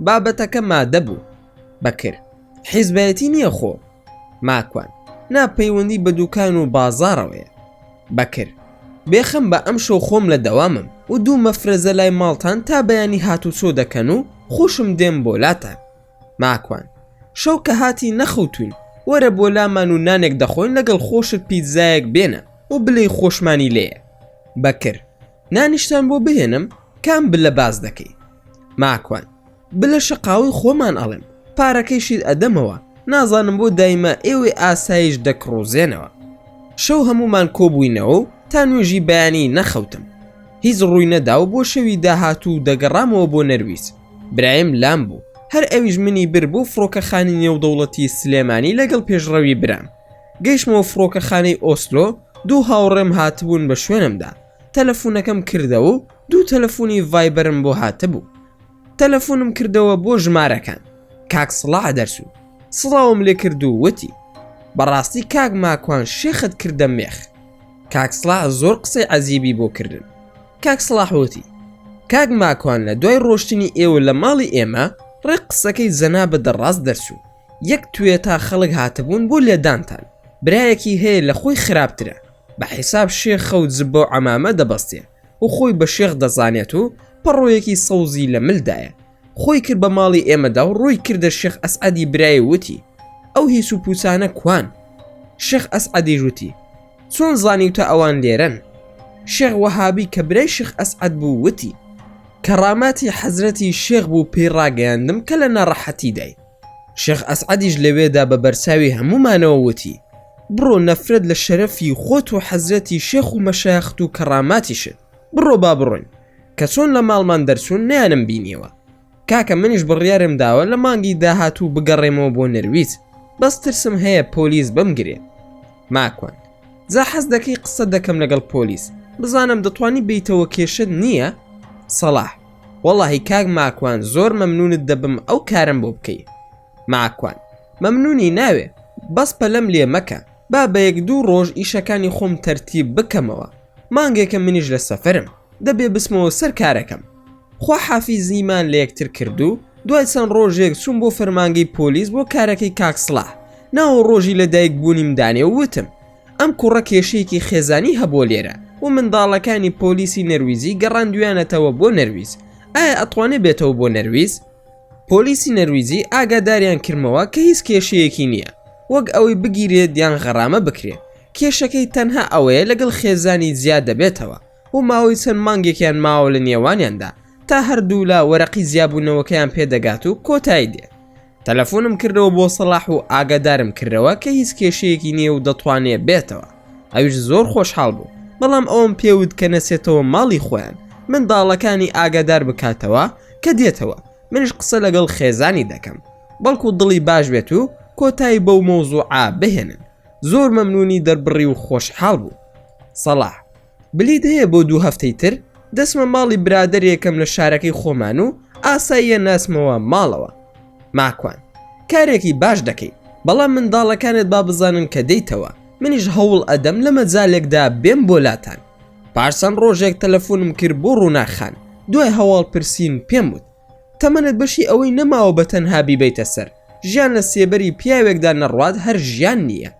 بابەتەکە مادە بوو. بەکر حیزبایەتی نییە خۆ؟ ماکوان ناپەیوەندی بە دوکان و بازاڕەوەیە. بەکر بێخەم بە ئەم شەو خۆم لە دەوامم و دوو مەفرەزە لای ماڵتان تا بەیانی هاتوچۆ دەکەن و خۆشم دێم بۆ لاتان. ماکوان شەو کە هاتی نەخەوتوین وەرە بۆ لامان و نانێک دەخۆین لەگەڵ خۆشت پیتزایەک بێنە و بڵێ خۆشمانی لێیە. بەکر نانیشتان بۆ بهێنم کام بلە باز دەکەی؟ ماکوان بلە شەقاوی خۆمان ئەڵێم پارەکەیشیت ئەدەمەوە نازانم بۆ دایمە ئێوەی ئاسایش دەکڕۆزێنەوە. شەو هەمومان کۆبووینەوە و تا نوێژی بەیانی نەخەوتم هیچ ڕووی نەدا و بۆ شەوی داهاتوو دەگەڕامەوە بۆ نەرویس. برایم لام بوو هەر ئەویش منی بر بۆ فڕۆکەخانی نێودەوڵەتی سلێمانی لەگەڵ پێشڕەوی برام. گەیشتمەوە فڕۆکەخانەی ئۆسلۆ دوو هاوڕێم هاتبوون بە شوێنمدا تەلەفۆنەکەم کردەوە و دوو تەلەفۆنی ڤایبەرم بۆ هاتبوو. تەلەفۆنم کردەوە بۆ ژمارەکان کاک سڵاح دەرسوو سڵاوم لێ کرد و وتی بەڕاستی کاک ماکوان شێخت کردە مێخ. کاک سڵاح زۆر قسەی عەزیبی بۆ کردن. کاک سڵاح وتی کاک ماکوان لە دوای ڕۆشتنی ئێوە لە ماڵی ئێمە ڕێک قسەکەی زەنا بە دەڕاست دەرسوو یەک توێ تا خەڵک هاتبوون بۆ لێدانتان برایەکی هەیە لە خۆی خراپترە بە حیساب شێخ خەوت زب بۆ عەمامە دەبەستێ و خۆی بە شێخ دەزانێت و پەڕۆیەکی سەوزی لە ملدایە خۆی کرد بە ماڵی ئێمەدا و ڕووی کردە شێخ ئەسعەدی برای وتی ئەو هیچ و پوچانە کوان؟ شێخ ئەسعەدی وتی چۆن زانیوتە ئەوان لێرەن؟ شێخ وەهابی کە برای شێخ ئەسعەد بوو وتی کەڕاماتی حەزرەتی شێخ بوو پێی ڕاگەیاندم کە لە ناڕەحەتی دای. شێخ ئەسعەدیش لەوێدا بە بەرچاوی هەمومانەوە وتی بڕۆ نەفرەت لە شەرەفی خۆت و حەزرەتی شێخ و مەشایخت و کەڕاماتیشت بڕۆ با بڕۆین کە چۆن لە ماڵمان دەرچوون نیانم بینیەوە. کاکە منیش بڕیارم داوە لە مانگی داهاتوو بگەڕێمەوە بۆ نەرویس بەس ترسم هەیە پۆلیس بمگرێ. ماکوان جا حەز دەکەی قسە دەکەم لەگەڵ پۆلیس بزانم دەتوانی بیتەوە کێشت نییە؟ سەلاح وەڵاهی کاک ماکوان زۆر مەمنونت دەبم ئەو کارم بۆ بکەی. ماکوان مەمنونی ناوێ بەس پەلەم لێ مەکە با بە یەک دوو ڕۆژ ئیشەکانی خۆم تەرتیب بکەمەوە مانگێکە منیش لە سەفەرم دەبێ بسمەوە سەر کارەکەم. خوا حافیزیمان لە یەکتر کردو دوای چەند ڕۆژێک چوون بۆ فەرمانگەی پۆلیس بۆ کارەکەی کاک سڵاح ناوە ڕۆژی لە دایک بوونیم دانێ و وتم ئەم کوڕە کێشەیەکی خێزانی هەبوو لێرە و منداڵەکانی پۆلیسی نەرویزی گەڕاندویانەتەوە بۆ نەرویز ئایا ئەتوانێت بێتەوە بۆ نەرویز؟ پۆلیسی نەرویزی ئاگاداریان کردمەوە کە هیچ کێشەیەکی نییە وەک ئەوەی بگیرێت یان غەرامە بکرێت کێشەکەی تەنها ئەوەیە لەگەڵ خێزانی زیاد دەبێتەوە و ماوەی چەند مانگێکیان ماوە لە نێوانیاندا تا هەردوو لا وەرەقی زیابوونەوەکەیان پێدەگات و کۆتایی دێت. تەلەفۆنم کردەوە بۆ سەلاح و ئاگادارم کردەوە کە هیچ کێشەیەکی نییە و دەتوانێت بێتەوە. ئەویش زۆر خۆشحاڵ بوو بەڵام ئەوم پێوت کە نەسێتەوە ماڵی خۆیان منداڵەکانی ئاگادار بکاتەوە کە دێتەوە منش قسە لەگەڵ خێزانی دەکەم بەڵکو دڵی باش بێت و کۆتایی بەو مەوزوعا بهێنن. زۆر مەمنونی دەربڕی و خۆشحاڵ بوو. سەلاح بلیت هەیە بۆ 2 هەفتەی تر دەسمە ماڵی برادەرێکم لە شارەکەی خۆمان و ئاساییە ناسمەوە ماڵەوە. ماکوان کارێکی باش دەکەی بەڵام منداڵەکانت با بزانن کە دەیتەوە منیش هەوڵ ئەدەم لە مەجالێکدا بێم بۆلاتان. پارسان ڕۆژێک تەلەفۆنم کرد بۆ ڕووناخان دوای هەواڵ پرسین پێم وت تەمەنت بەشی ئەوەی نەماوە بە تەنها بیبیتە سەر ژیان لە سێبەری پیاوێکدا نەڕوات هەر ژیان نییە.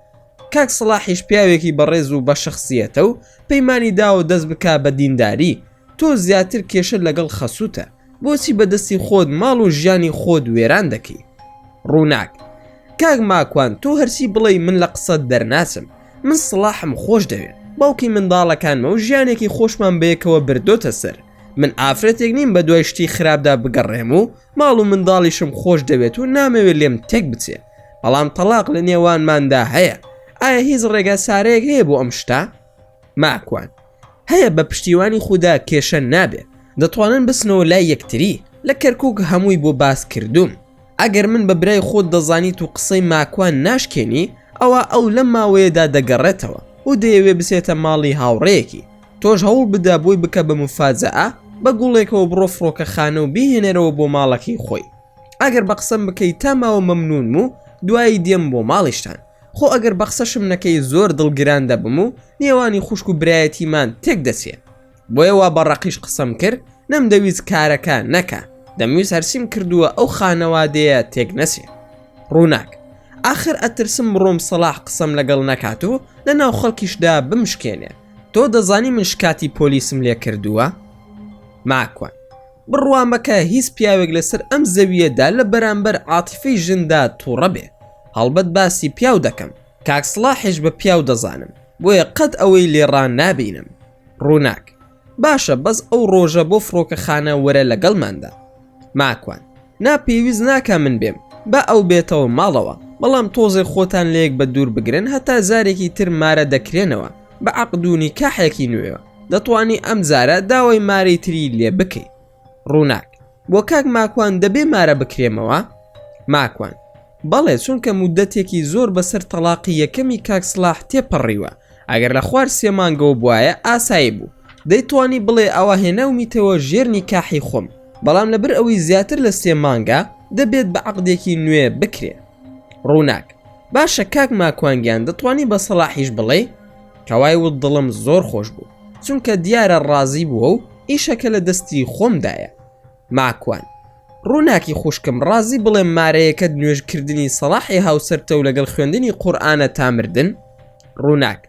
کاک سڵاحیش پیاوێکی بەڕێز و بە شخصیەتە و پەیمانی داوە دەست بکا بە دینداری تۆ زیاتر کێشە لەگەڵ خەسووتە بۆچی بەدەستی خۆت ماڵ و ژیانی خۆت وێران دەکەی؟ ڕووناک کاک ماکوان تۆ هەرچی بڵێ من لە قسەت دەرناچم من سڵاحم خۆش دەوێت باوکی منداڵەکانمە و ژیانێکی خۆشمان بەیەکەوە بردۆتە سەر من ئافرەتێک نیم بە دوای شتی خراپدا بگەڕێم و ماڵ و منداڵیشم خۆش دەوێت و نامەوێت لێم تێک بچێ بەڵام تەلاق لە نێوانماندا هەیە ئایا هیچ ڕێگە سارەیەک هەیە بۆ ئەم شتە؟ ماکوان هەیە بە پشتیوانی خوددا کێشە نابێت دەتوانن بسنەوە لای یەکتری لە کەرکووک هەمووی بۆ باس کردوم ئەگەر من بە برای خۆت دەزانیت و قسەی ماکوان ناشکێنی ئەوە ئەو لە ماوەیەدا دەگەڕێتەوە و دەیەوێ بسێتە ماڵی هاوڕێیەکی تۆش هەوڵ بدا بۆی بکە بە مفاجەعە بە گوڵێکەوە بڕۆ فڕۆکەخانە و بیهێنەرەوە بۆ ماڵەکەی خۆی ئەگەر بە قسەم بکەیت تا ماوە مەمنون و دوایی دێم بۆ ماڵیشتان خۆ ئەگەر بە قسەشم نەکەی زۆر دڵگران دەبم و نێوانی خوشک و برایەتیمان تێک دەچێت بۆیە وا بەڕەقیش قسەم کرد نەمدەویست کارەکە نەکە دەمویست هەرسیم کردووە ئەو خانەوادەیە تێک نەچێ. ڕووناک ئاخر ئەترسم بڕۆم سەلاح قسەم لەگەڵ نەکات و لە ناو خەڵکیشدا بمشکێنێ تۆ دەزانی من شکاتی پۆلیسم لێ کردووە؟ ماکوان بڕوا مەکە هیچ پیاوێک لەسەر ئەم زەویەدا لە بەرامبەر عاتیفەی ژندا تووڕە بێ. هەڵبەت باسی پیاو دەکەم، کاک سڵاحیش بە پیاو دەزانم، بۆیە قەت ئەوەی لێڕان نابینم. ڕووناک: باشە، بەس ئەو ڕۆژە بۆ فڕۆکەخانە وەرە لەگەڵماندا. ماکوان: ناپێویست ناکە من بێم، با ئەو بێتەوە ماڵەوە، بەڵام تۆزێ خۆتان لەیەک بە دوور بگرن هەتا زارێکی تر مارە دەکرێنەوە بە عەقد و نیکاحێکی نوێوە، دەتوانی ئەم زارە داوای مارەی تری لێ بکەی. ڕووناک: بۆ کاک ماکوان دەبێ مارە بکرێمەوە؟ ماکوان: بەڵێ، چونکە مودەتێکی زۆر بەسەر تەلاقی یەکەمی کاک سڵاح تێپەڕیوە، ئەگەر لە خوار 3 مانگەوە بواە ئاسایی بوو، دەیتوانی بڵێ ئەوە هێناومیتەوە ژێر نیکاحی خۆم، بەڵام لەبەر ئەوەی زیاتر لە 3 مانگە دەبێت بە عەقدێکی نوێ بکرێ. ڕووناک: باشە کاک ماکوانگیان، دەتوانی بە سەلاحیش بڵێ؟ کەوای وت دڵم زۆر خۆش بوو، چونکە دیارە ڕازی بووە و ئیشەکە لە دەستی خۆمدایە. ماکوان: ڕووناکی خوشکم، ڕازی بڵێ مارەیەکەت نوێژکردنی سەلاحی هاوسەرتە و لەگەڵ خوێندنی قورئانە تا مردن؟ ڕووناک: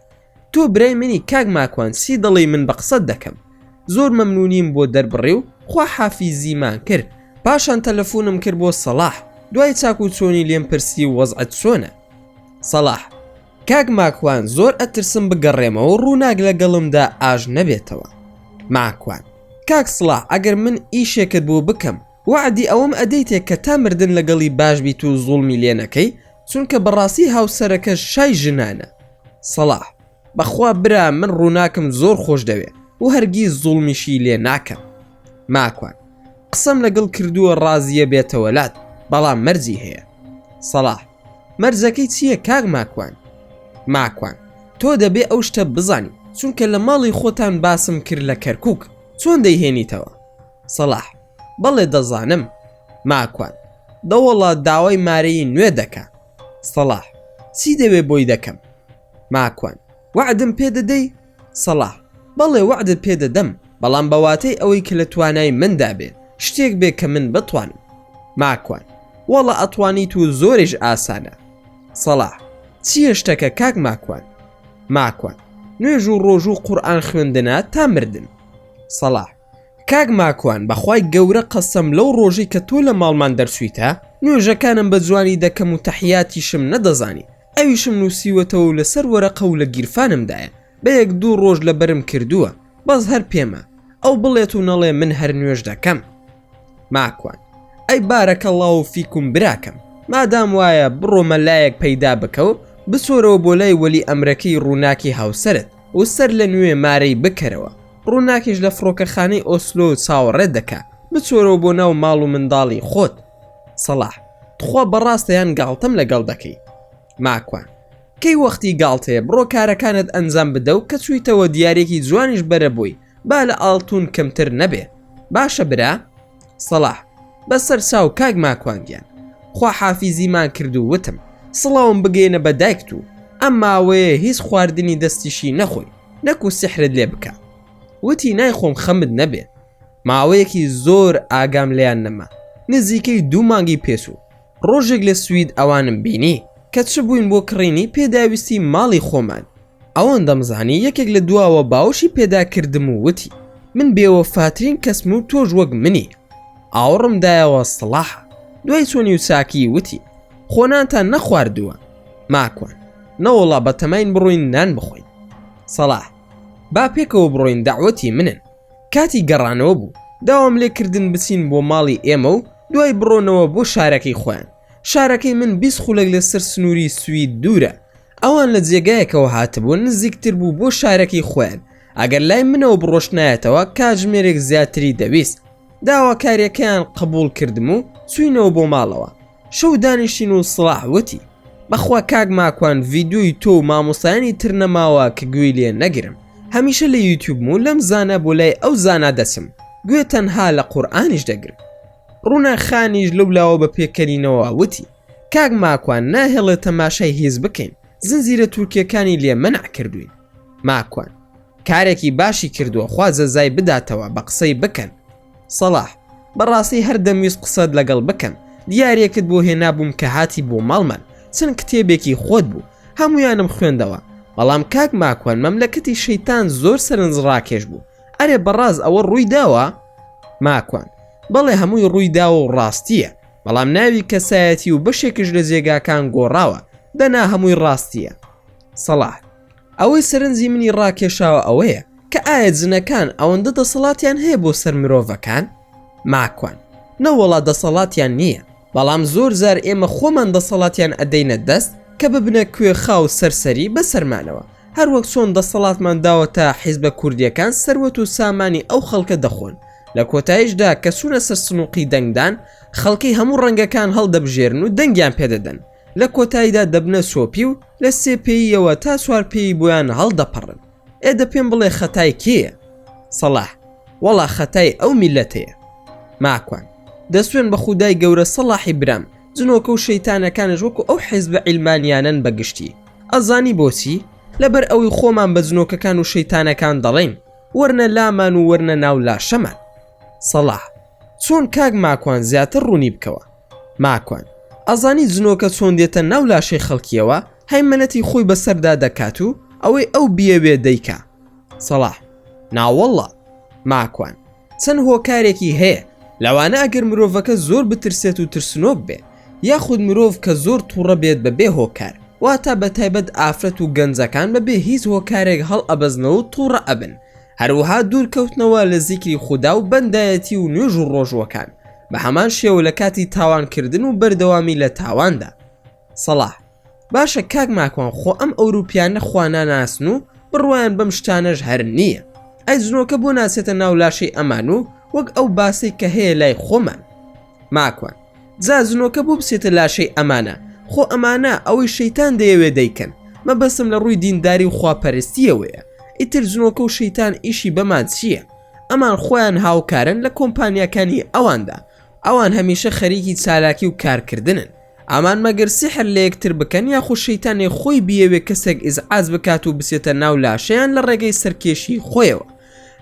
تۆ برای منی کاک ماکوان، سی دڵی من بە قسەت دەکەم، زۆر مەمنونیم بۆ دەربڕێ و خوا حافیزیمان کرد. پاشان تەلەفۆنم کرد بۆ سەلاح، دوای چاک و چۆنی لێم پرسی وەزعەت چۆنە. سەلاح: کاک ماکوان، زۆر ئەترسم بگەڕێمەوە و ڕووناک لەگەڵمدا ئاژ نەبێتەوە. ماکوان: کاک سڵاح، ئەگەر من ئیشێکت بۆ بکەم، وعدی ئەوەم ئەدەیتێک کە تا مردن لەگەڵی باش بیت و زوڵمی لێ نەکەی، چونکە بەڕاستی هاوسەرەکە شای ژنانە. سەلاح: بەخوا برا، من ڕووناکم زۆر خۆش دەوێ و هەرگیز زوڵمیشی لێ ناکەم. ماکوان: قسەم لەگەڵ کردووە ڕازیە بێتەوەلات، بەڵام مەرجی هەیە. سەلاح: مەرجەکەی چییە کاک ماکوان؟ ماکوان: تۆ دەبێ ئەو شتە بزانی، چونکە لە ماڵی خۆتان باسم کرد لە کەرکووک، چۆن دەیهێنیتەوە؟ سەلاح: بەڵێ دەزانم. ماکوان: دەوەڵا داوای مارەی نوێ دەکا. سەلاح: چی دەوێ بۆی دەکەم؟ ماکوان: وعدم پێدەدەی؟ سەلاح: بەڵێ، وعدت پێدەدەم، بەڵام بەواتەی ئەوەی کە لە توانای مندا بێ، شتێک بێ کە من بتوانم. ماکوان: وەڵا ئەتوانیت و زۆریش ئاسانە. سەلاح: چییە شتەکە کاک ماکوان؟ ماکوان: نوێژ و ڕۆژ و قورئان خوێندنە تا مردن. سەلاح: کاک ماکوان، بەخوای گەورە قەسەم لەو ڕۆژەی کە تۆ لە ماڵمان دەرچوویتە، نوێژەکانم بە جوانی دەکەم و تەحیاتیشم نەدەزانی، ئەویشم نووسیوەتەوە و لەسەر وەرەقە و لە گیرفانمدایە، بە 1-2 ڕۆژ لە بەرم کردووە، بەس هەر پێمە ئەو بڵێت و نەڵێ من هەر نوێژ دەکەم. ماکوان: ئەی بارەکەڵڵاو فیکم براکەم، مادام وایە بڕۆمە لایەک پەیدا بکە و بچۆرەوە بۆ لای وەلی ئەمرەکەی ڕووناکی هاوسەرت و سەر لە نوێ مارەی بکەرەوە. ڕووناکیش لە فڕۆکەخانەی ئۆسلۆ چاوەڕێت دەکا، بچۆرەوە بۆ ناو ماڵ و منداڵی خۆت. سەلاح: تخوا بەڕاستەیان گاڵتەم لەگەڵ دەکەی. ماکوان: کەی وەختی گاڵتەیە، بڕۆ کارەکانت ئەنجام بدە و کە چوویتەوە دیارێکی جوانیش بەرە بووی، با لە ئاڵتون کەمتر نەبێ. باشە برا؟ سەلاح: بەسەر چاو کاک ماکوانگیان، خوا حافیزیمان کرد و وتم سڵاوم بگەێنە بە دایکت و ئەم ماوەیە هیچ خواردنی دەستیشی نەخۆی، نەکو سحرت لێ بکە. وتی نایخۆم خەمت نەبێ. ماوەیەکی زۆر ئاگام لێیان نەما، نزیکەی 2 مانگی پێچوو، ڕۆژێک لە سوید ئەوانم بینی کە چ بووین بۆ کڕینی پێداویستی ماڵی خۆمان. ئەوەن دەمزانی یەکێک لە دواوە باوشی پێدا کردم و وتی من بێوەفاترین کەسم و تۆش وەک منی. ئاوڕم دایەوە سڵاح. دوای چۆنی و چاکی وتی خۆنانتان نەخواردووە. ماکوان: نەوەڵا بە تەماین بڕۆین نان بخۆین. سەلاح: با پێکەوە بڕۆین، داوەتی منن. کاتی گەڕانەوە بوو، داوام لێکردن بچین بۆ ماڵی ئێمە و دوای بڕۆنەوە بۆ شارەکەی خۆیان. شارەکەی من 20 خولەک لەسەر سنووری سوید دوورە. ئەوان لە جێگایەکەوە هاتبوو، نزیکتر بوو بۆ شارەکەی خۆیان. ئەگەر لای منەوە بڕۆشنایەتەوە کاتژمێرێک زیاتری دەویست. داواکاریەکەیان قبول کردم و چوینەوە بۆ ماڵەوە. شەو دانیشتین و سڵاح وتی بەخوا کاک ماکوان، ڤیدیۆی تۆ و مامۆستایانی تر نەماوە کە گوێی لێ نەگرم. هەمیشە لە یوتیوبم و لەم زانە بۆ لای ئەو زانا دەچم، گوێ تەنها لە قورئانیش دەگرم. ڕووناخانیش لەولاوە بە پێکەنینەوە وتی کاک ماکوان، ناهێڵێ تەماشای هیز بکەین، زنجیرە تورکیەکانی لێ مەنع کردوین. ماکوان: کارێکی باشی کردووە، خوا جەزای بداتەوە، بە قسەی بکەن. سەلاح: بەڕاستی هەر دەمویست قسەت لەگەڵ بکەم، دیارێکت بۆ هێنابووم کە هاتی بۆ ماڵمان، چەند کتێبێکی خۆت بوو، هەمویانم خوێندەوە، بەڵام کاک ماکوان مەملەکەتی شەیتان زۆر سەرنجڕاکێش بوو. ئەرێ بەڕاز ئەوە ڕووی داوە؟ ماکوان: بەڵێ هەمووی ڕوویداوە و ڕاستیە، بەڵام ناوی کەسایەتی و بەشێکش لە جێگاکان گۆڕاوە دەنا هەمووی ڕاستیە. سەلاح: ئەوەی سەرنجی منی ڕاکێشاوە ئەوەیە کە ئایا جنەکان ئەوەندە دەسەڵاتیان هەیە بۆ سەر مرۆڤەکان؟ ماکوان: نەوەڵا دەسەڵاتیان نییە، بەڵام زۆر زار ئێمە خۆمان دەسەڵاتیان ئەدەینە دەست کە ببنە کوێخاو سەرسەری بەسەرمانەوە، هەروەک چۆن دەسەڵاتمان داوەتە حیزبە کوردیەکان سەروەت و سامانی ئەو خەڵکە دەخۆن. لە کۆتاییشدا کە چوونە سەر سنووقی دەنگدان، خەڵکی هەموو ڕەنگەکان هەڵدەبژێرن و دەنگیان پێدەدەن، لە کۆتاییدا دەبنە سۆپی و لە سێ پێیەوە تا چوار پێی بۆیان هەڵدەپەڕن. ئێدە پێم بڵێ خەتای کێیە؟ سەلاح: وەڵا خەتای ئەو میلەتەیە. ماکوان: دەسوێن بە خودای گەورە سەلاحی برام، جنۆکە و شەیتانەکانش وەکو ئەو حیزبە عیلمانیانن بەگشتی. ئەزانی بۆچی؟ لەبەر ئەوەی خۆمان بە جنۆکەکان و شەیتانەکان دەڵێن وەرنە لامان و وەرنە ناو لاشەمان. سەلاح: چۆن کاک ماکوان زیاتر ڕوونی بکەوە؟ ماکوان: ئەزانی جنۆکە چۆن دێتە ناو لاشەی خەڵکیەوە، هەیمەنەتی خۆی بەسەردا دەکات و ئەوەی ئەو بیەوێ دەیکا. سەلاح: ناوەڵڵا. ماکوان: چەند هۆکارێکی هەیە، لەوانە ئەگەر مرۆڤەکە زۆر بترسێت و ترسنۆک بێ، یاخود مرۆڤ کە زۆر تووڕە بێت بەبێ هۆکار، واتە بە تایبەت ئافرەت و گەنجەکان بەبێ هیچ هۆکارێک هەڵ ئەبەزنەوە و تووڕە ئەبن، هەروەها دوورکەوتنەوە لە زیکری خودا و بەندایەتی و نوێژ و ڕۆژوەکان، بە هەمان شێوە لە کاتی تاوانکردن و بەردەوامی لە تاواندا. سەلاح: باشە کاک ماکوان، خۆ ئەم ئەوروپیانە خوانە ناسن و بڕوایان بەم شتانەش هەر نییە، ئەی جنۆکە بۆ ناسێتە ناو لاشەی ئەمان و وەک ئەو باسی کە هەیە لای خۆمان. ماکوان: جا جنۆکە بۆ بسێتە لاشەی ئەمانە، خۆ ئەمانە ئەوەی شەیتان دەیەوێ دەیکەن، مەبەستم لە ڕووی دینداری و خواپەرستیەوەیە، ئیتر جنۆکە و شەیتان ئیشی بەمان چییە؟ ئەمان خۆیان هاوکارن لە کۆمپانیاکانی ئەواندا، ئەوان هەمیشە خەریکی چالاکی و کارکردنن، ئامان مەگەر سحر لە یەکتر بکەن یاخود شەیتانێ خۆی بیەوێ کەسێک ئیزعاج بکات و بسێتە ناو لاشەیان لە ڕێگەی سەرکێشی خۆیەوە.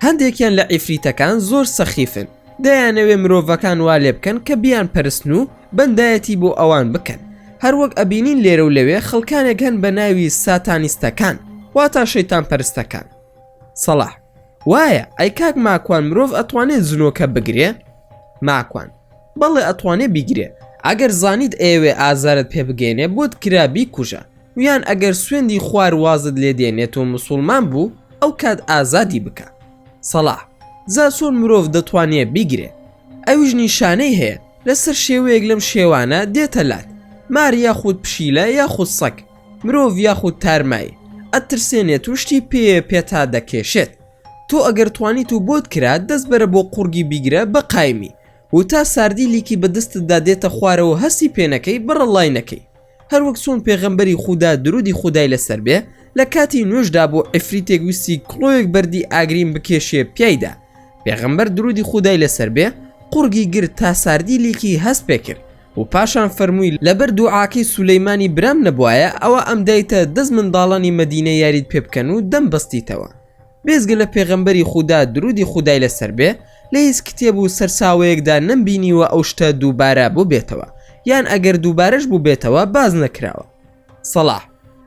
هەندێکیان لە عیفریتەکان زۆر سەخیفن، دەیانەوێ مرۆڤەکان وا لێ بکەن کە بیان پەرستن و بەندایەتی بۆ ئەوان بکەن، هەروەک ئەبینین لێرە و لەوێ خەڵکانێک هەن بە ناوی ساتانیستەکان، واتە شەیتان پەرستەکان. سەلاح: وایە ئەی کاک ماکوان، مرۆڤ ئەتوانێت جنۆکە بگرێ؟ ماکوان: بەڵێ ئەتوانێ بیگرێ، ئەگەر زانیت ئێوێ ئازارت پێ بگەێنێ بۆت کرا بیکوژە، ویان ئەگەر سوێندی خوار وازت لێ دێنێت و مسڵمان بوو ئەو کات ئازادی بکە. سەلاح: جا چۆن مرۆڤ دەتوانێت بیگرێ؟ ئەویش نیشانەی هەیە، لەسەر شێوەیەک لەم شێوانە دێتە لات، مار یاخود پشیلە یاخود سەگ، مرۆڤ یاخود تارمای، ئەترسێنێت و شتی پێتا دەکێشێت. تۆ ئەگەر توانیت و بۆت کرات دەست بەرە بۆ قورگی بیگرە بە قایمی و تا ساردی لیکی بەدەستتدا دێتە خوارەوە هەستی پێنەکەی بڕەڵای نەکەی، هەروەک چۆن پێغەمبەری خودا درودی خودای لەسەر بێ لە کاتی نوێژدا بۆ عفریتێک ویستی کڵۆیەک بەردی ئاگرین بکێشێ پیایدا، پێغەمبەر درودی خودای لەسەر بێ قورگی گرت تا ساردی لیکی هەست پێ کرد و پاشان فەرمووی لەبەر دوعاکەی سولەیمانی برام نەبوایە ئەوە ئەم دایتە دەست منداڵانی مەدینە یاریت پێ بکەن و دەم بەستیتەوە. بێزگە لە پێغەمبەری خودا درودی خودای لەسەر بێ لە هیچ کتێب و سەرساوەیەکدا نەمبینیوە ئەو شتە دووبارە بوو بێتەوە، یان ئەگەر دووبارەش بوو بێتەوە باز نەکراوە. سەلاح: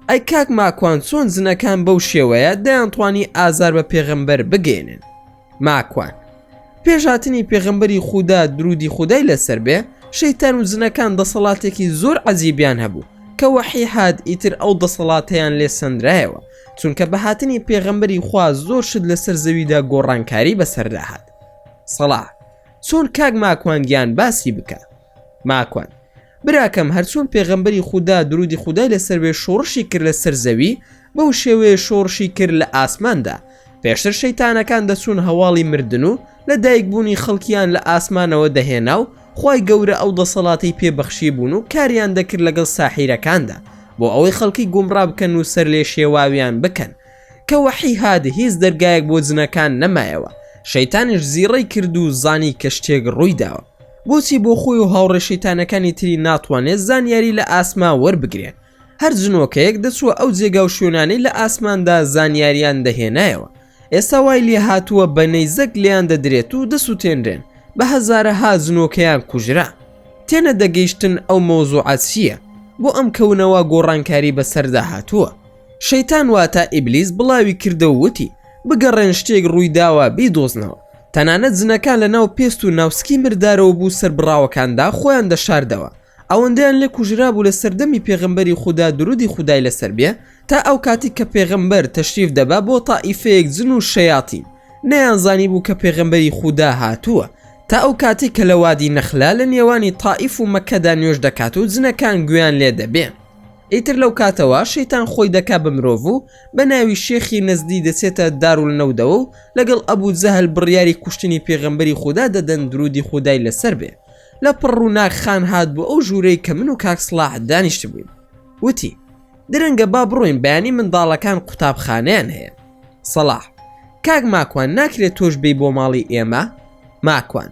ئەی کاک ماکوان، چۆن جنەکان بەو شێوەیە دەیانتوانی ئازار بە پێغەمبەر بگەێنن؟ ماکوان: پێش هاتنی پێغەمبەری خودا درودی خودای لەسەر بێ، شەیتان و جنەکان دەسەڵاتێکی زۆر عەجیبیان هەبوو کە وەحی هات، ئیتر ئەو دەسەڵاتەیان لێ سەندرایەوە، چونکە بە هاتنی پێغەمبەری خوا زۆر شت لەسەر زەویدا گۆڕانکاری بەسەردا هات. سەلاح: چۆن کاک ماکوان گیان باسی بکە؟ ماکوان: براکەم، هەرچۆن پێغەمبەری خودا درودی خودای لەسەر بێ شۆڕشی کرد لەسەر زەوی، بەو شێوەیە شۆڕشی کرد لە ئاسماندا، پێشتر شەیتانەکان دەچوون هەواڵی مردن و لە دایکبوونی خەڵکیان لە ئاسمانەوە دەهێنا و خوای گەورە ئەو دەسەڵاتی پێبەخشی بوون و کاریان دەکرد لەگەڵ ساحیرەکاندا بۆ ئەوەی خەڵکی گومڕا بکەن و سەر لێ شێواویان بکەن، کە وەحی هات هیچ دەرگایەک بۆ جنەکان نەمایەوە، شەیتانیش زیڕەی کرد و زانی کە شتێک ڕوویداوە، بۆچی بۆ خۆی و هاوڕێ شەیتانەکانی تری ناتوانێت زانیاری لە ئاسمان وەربگرێت. هەر جنۆکەیەک دەچووە ئەو جێگا و شوێنانەی لە ئاسماندا زانیاریان دەهێنایەوە، ئێستا وای لێ هاتووە بە نەیزەک لێیان دەدرێت و دەسووتێنرێن، بە هەزارەها جنۆکەیان کوژرا. تێنە دەگەیشتن ئەو مۆزوعات چییە بۆ ئەم کەونەوە گۆڕانکاری بەسەردا هاتووە. شەیتان واتە ئیبلیس بڵاوی کردە و وتی بگەڕێن شتێک ڕوویداوە بیدۆزنەوە، تەنانەت زنەکان لە ناو پێست و ناوسکی مردارەوە بوو سەربڕاوەکاندا خۆیان دەشاردەوە. ئەوەندەیان لێ کوژرا بوو لە سەردەمی پێغەمبەری خوددا درودی خودای لەسەر بێ تا ئەو کاتی کە پێغەمبەر تەشریف دەبا بۆ تائیفەیەک جن و شەیاطین نەیانزانی بوو کە پێغەمبەری خوددا هاتووە تا ئەو کاتی کە لە وادی نەخلا لە نێوانی تائیف و مەکەدا نوێژ دەکات و جنەکان گویان لێ دەبێن. ئیتر لەو کاتەوە شەیتان خۆی دەکا بە مرۆڤ و بە ناوی شێخی نەزدی دەچێتە دارولنەودەوە و لەگەڵ ئەبوو جەهل بڕیاری کوشتنی پێغەمبەری خوددا دەدەن درودی خودای لەسەر بێ. لە پڕ ڕووناک خان هات بۆ ئەو ژوورەی کە من و کاک سڵاح دانیشت بووین. وتی درەنگە با بڕۆین بەیانی منداڵەکان قوتابخانەیان هەیە. سەڵاح کاک ماکوان ناکرێت تۆش بێی بۆ ماڵی ئێمە؟ ماکوان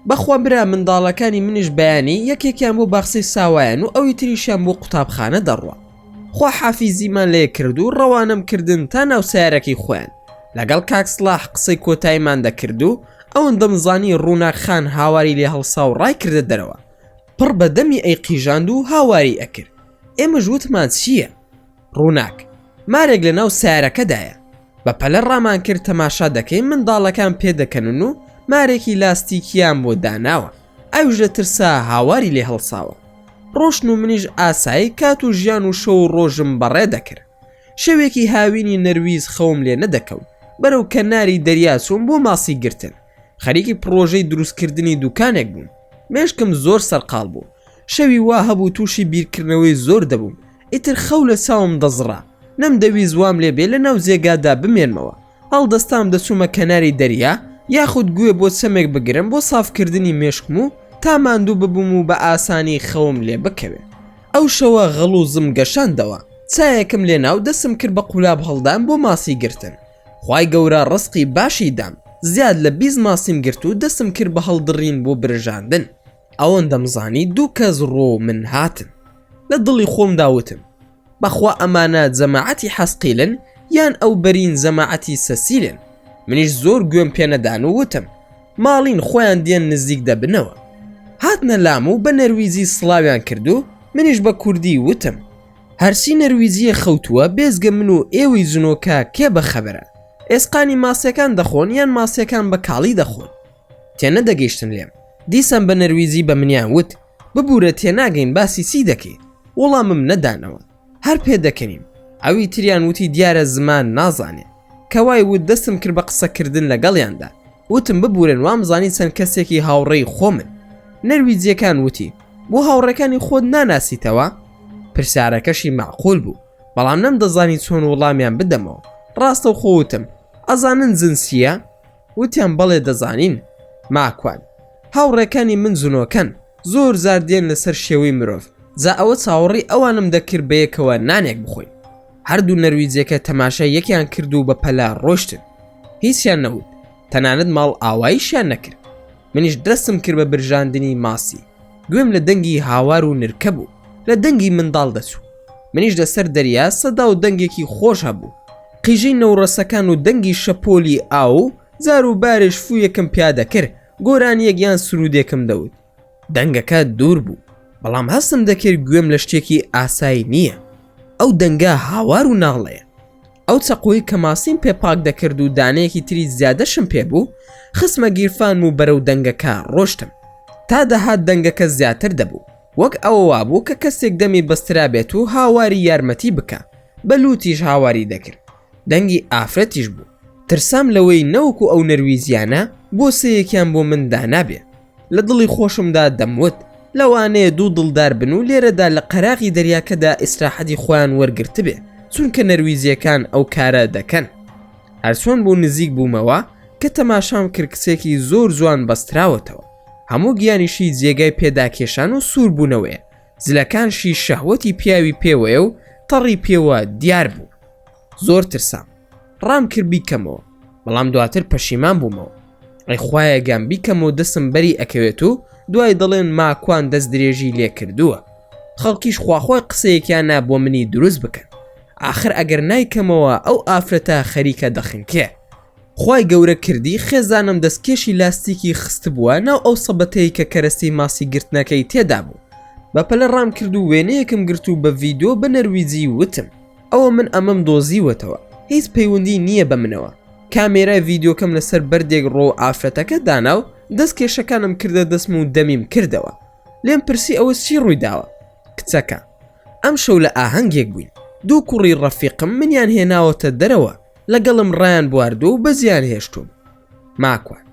بەخوا برا منداڵەکانی منیش بەیانی یەکێکیان بۆ باخسەی ساوایان و ئەوی تریشیان بۆ قوتابخانە دەڕوە. خوا حافیزیمان لێ کرد و ڕەوانم کردن تا ناو سیارەکەی خۆیان. لەگەڵ کاک سڵاح قسەی کۆتاییمان دەکرد و ئەوەندەم زانی ڕووناک خان هاواری لێ هەڵسا و ڕای کردە دەرەوە. پڕ بە دەمی ئەی قیژاند و هاواری ئەکرد. ئێمە ژووتمان چییە؟ ڕووناک مارێک لە ناو سیارەکەدایە. بە پەلە ڕامان کرد تەماشا دەکەین منداڵەکان پێدەکەنن و مارێکی لاستیکیان بۆ داناوە. ئەوش لە ترسا هاواری لێ هەڵساوە. ڕۆشن و منیش ئاسایی کات و ژیان و شەو و ڕۆژم بەڕێ دەکرد. شەوێکی هاوینی نەرویز خەوم لێ نەدەکەوت. بەرەو کەناری دەریا چوون بۆ ماسی گرتن. خەریکی پرۆژەی دروستکردنی دوکانێک بوون. مێشکم زۆر سەرقاڵ بوو. شەوی وا هەبوو تووشی بیرکردنەوەی زۆر دەبووم. ئیتر خەو لە چاوم دەزڕا. نەمدەویست وام لێ بێ لە ناو جێگادا بمێنمەوە. هەڵدەستام دەچوومە کەناری دەریا یاخود گوێ بۆ چەمێک بگرم بۆ سافکردنی مێشکم و تا ماندوو ببووم و بە ئاسانی خەوم لێ بکەوێ. ئەو شەوە غەڵوزم گەشاندەوە. چایەکم لێ ناو دەسم کرد بە قولاب هەڵدان بۆ ماسی گرتن. خوای گەورە ڕزقی باشی دام. زیاد لە 20 ماسیم گرت و دەسم کرد بە هەڵدڕین بۆ برژاندن. ئەوەندەم زانی دوو کەس ڕۆ من هاتن. لە دڵی خۆم داوتم بەخوا ئەمانە جەماعەتی حەسقیلن یان ئەو بەرین جەماعەتی سەسیلن. منیش زۆر گوێم پێنەدان و وتم ماڵین خۆیان دێن نزیک دەبنەوە. هاتنە لام و بە نەرویزی سڵاویان کرد و منیش بە کوردی وتم هەرچی نەرویزیە خەوتووە بێزگە من و ئێوەی جنۆکە کێ بەخەبەرە؟ ئێسقانی ماسیەکان دەخۆن یان ماسیەکان بە کاڵی دەخۆن؟ تێنەدەگەیشتن لێم. دیسان بە نەرویزی بە منیان وت ببوورە تێناگەین باسی چی دەکەی؟ وەڵامم نەدانەوە. هەر پێدەکەنیم. ئەوی تریان وتی دیارە زمان نازانێ. کەوای وت دەستم کرد بە قسەکردن لەگەڵیاندا. وتم ببورن وامزانی چەند کەسێکی هاوڕێی خۆمن. نەرویزیەکان وتی بۆ هاوڕێکانی خۆت ناناسیتەوە؟ پرسیارەکەشی معقول بوو بەڵام نەمدەزانی چۆن وەڵامیان بدەمەوە. ڕاستە خۆوتم ئەزانن جنسیە؟ وتیان بەڵێ دەزانین. ماکوان هاوڕێکانی من جنۆکەن زۆر زاردێن لەسەر شێوەی مرۆڤ. جا ئەوە چاوەڕی ئەوانم دەکرد بەیەکەوە نانێک بخۆین. هەردوو نەرویزیەکە تەماشای یەکیان کرد و بە پەلا ڕۆشتن. هیچیان نەوت. تەنانەت ماڵ ئاواییشیان نەکرد. منیش دەستم کرد بە برژاندنی ماسی. گوێم لە دەنگی هاوار و نرکە بوو. لە دەنگی منداڵ دەچوو. منیش لەسەر دەریا سەدا و دەنگێکی خۆش هەبوو. قیژەی نەوڕەسەکان و دەنگی شەپۆلی ئاو زار و بارش فوویەکم پیادە کرد. گۆرانیەک یان سرودێکم دەوت. دەنگەکە دوور بوو. بەڵام هەستم دەکرد گوێم لە شتێکی ئاسایی نییە. ئەو دەنگە هاوار و ناڵەیە. ئەو چەقۆی کە ماسیم پێ پاک دەکرد و دانەیەکی تری زیادەشم پێ بوو خسمە گیرفان و بەرەو دەنگەکە ڕۆشتم. تا دەهات دەنگەکە زیاتر دەبوو. وەک ئەوە وابوو کە کەسێک دەمی بەسترا بێت و هاواری یارمەتی بکە. بەلوتیش هاواری دەکرد. دەنگی ئافرەتیش بوو. ترسام لەوەی نەوەکو ئەو نەرویزیانە بۆ سەیەکیان بۆ من دانابێ. لە دڵی خۆشمدا دەموت لەوانەیە دوو دڵدار بن و لێرەدا لە قەراغی دەریاکەدا ئیسراحەتی خۆیان وەرگرت بێ چونکە نەرویزیەکان ئەو کارە دەکەن. هەرچۆن بۆ نزیک بوومەوە کە تەماشام کرد کچێکی زۆر جوان بەستراوەتەوە. هەموو گیانیشی جێگای پێداکێشان و سوور بوونەوەیە. زلەکانشی شەهوەتی پیاوی پێوەیە و تەڕی پێوە دیار بوو. زۆر ترسام. ڕام کرد بیکەمەوە. بەڵام دواتر پەشیمان بوومەوە. ئەی خوایە گام بیکەمەوە دەسم بەری ئەکەوێت و دوای دەڵێن ماکوان دەست درێژی لێ کردووە. خەڵکیش خواخۆی قسەیەکیانە بۆ منی دروست بکەن. آخر ئەگەر نایکەمەوە ئەو ئافرەتە خەریکە دەخنکێ. خوای گەورە کردی خێزانم دەستکێشی لاستیکی خست بووە ناو ئەو سەبەتەی کە کەرەسەی ماسی گرتنەکەی تێدا بوو. بەپەلە ڕام کرد و وێنەیەکم گرت و بە ڤیدیۆ بە نەرویزی وتم ئەوە من ئەمەم دۆزیوەتەوە. هیچ پەیوەندی نییە بە منەوە. کامێرای ڤیدیۆکەم لەسەر بەردێک ڕۆ ئافرەتەکە دانا و دەست کێشەکانم کردە دەستم و دەمیم کردەوە. لێم پرسی ئەوە چی ڕوویداوە؟ کچەکە: ئەم شەو لە ئاهەنگێک بووین، دوو کوڕی ڕەفیقم منیان هێناوەتە دەرەوە، لەگەڵم ڕایان بواردووە و بەزیان هێشتوم. ماکوان: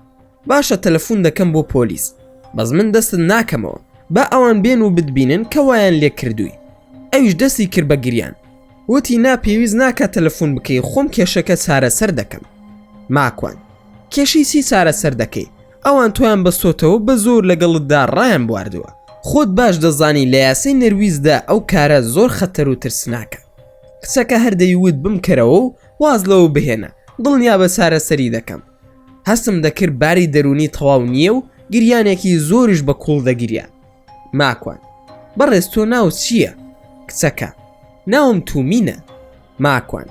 باشە تەلەفۆن دەکەم بۆ پۆلیس، بەس من دەستت ناکەمەوە، با ئەوان بێن و بتبینن کە وایان لێ کردووی. ئەویش دەستی کرد بە گریان، وتی ناپێویست ناکات تەلەفۆن بکەی، خۆم کێشەکە چارەسەر دەکەم. ماکوان: کێشەی چی چارەسەر دەکەی؟ ئەوان تۆیان بەستۆتەوە بە زۆر لەگەڵتدا ڕایان بواردووە. خۆت باش دەزانی لە یاسەی نەرویزدا ئەو کارە زۆر خەتەر و ترسناکە. کچەکە هەردەیوت بمکەرەوە و واز لەوە بهێنە، دڵنیا بە چارەسەری دەکەم. هەستم دەکرد باری دەرونی تەواو نییە و گریانێکی زۆریش بە کوڵ دەگریا. ماکوان: بەڕێز تۆ ناو چییە؟ کچەکە: ناوم تومینە. ماکوان: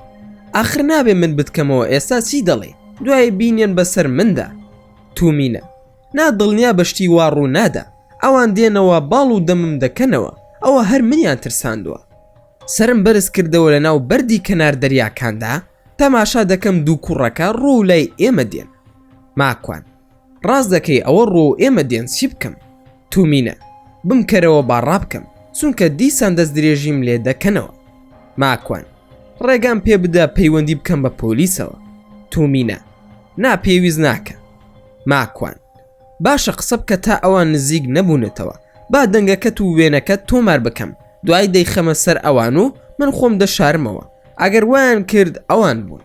ئاخر نابێ من بتکەمەوە، ئێستا چی دەڵێ؟ دوای بینێن بەسەر مندا. تومینە: نادڵنیا بەشتی وا ڕوو نادا، ئەوان دێنەوە باڵ و دەمم دەکەنەوە، ئەوە هەر منیان ترساندووە. سرم بەرز کردەوە لە ناو بەردی کەنار دەریاکاندا، تەماشا دەکەم دوو کوڕەکە ڕوو لای ئێمە دێن. ماکوان: ڕاست دەکەی ئەوە ڕوو ئێمە دێن چی بکەم؟ تومینە: بمکەرەوە باڕا بکەم، چونکە دیسان دەست درێژیم لێ دەکەنەوە. ماکوان: ڕێگام پێ بدە پەیوەندی بکەم بە پۆلیسەوە. تومینە: ناپێویست ناکە. ماکوان: باشە قسە بکە تا ئەوان نزیک نەبوونێتەوە، با دەنگەکەت و وێنەکەت تۆمار بکەم، دوای دەیخەمە سەر ئەوان و من خۆم دەشارمەوە، ئەگەر وایان کرد ئەوان بوون.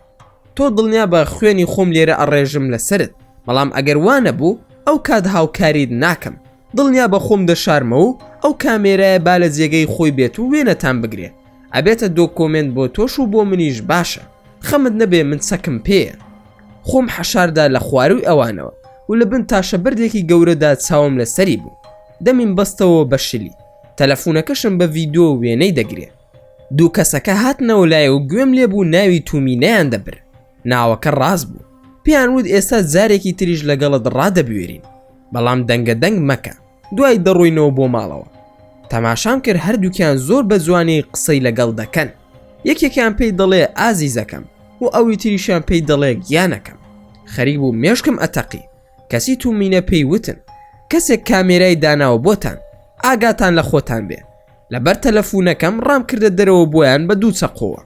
تۆ دڵنیا بە خوێنی خۆم لێرە ئەڕێژم لەسرت، بەڵام ئەگەر وانە بوو ئەو کات هاوکاریت ناکەم، دڵنیا بە خۆم دەشارمە و ئەو کامێرایە با لە جێگەی خۆی بێت و وێنەتان بگرێ، ئەبێتە دۆکۆمنت بۆ تۆش و بۆ منیش باشە، خەمت نەبێ من چەکم پێیە. خۆم حەشاردا لە خواروی ئەوانەوە و لە بن تاشە بەردێکی گەورەدا چاوم لەسەری بوو، دەمیم بەستەوە بە شلی، تەلەفۆنەکەشم بە ڤیدیۆ و وێنەی دەگرێ. دوو کەسەکە هاتنەوە لایە و گوێم لێبوو ناوی تومینەیان دەبر، ناوەکە ڕاست بوو، پێیان وت ئێستا جارێکی تریش لەگەڵت ڕادەبوێرین، بەڵام دەنگە دەنگ مەکە، دوای دەڕۆینەوە بۆ ماڵەوە. تەماشام کرد هەردووکیان زۆر بە جوانی قسەی لەگەڵ دەکەن، یەکێکیان پێی دەڵێ ئازیزەکەم و ئەوی تریشیان پێی دەڵێ گیانەکەم. خەریک بوو مێشکم ئەتەقی، کەسی تومینە پێی وتن کەسێک کامێرای داناوە بۆتان، ئاگاتان لە خۆتان بێ. لەبەر تەلەفۆنەکەم ڕام کردە دەرەوە بۆیان بە دوو چەقۆوە،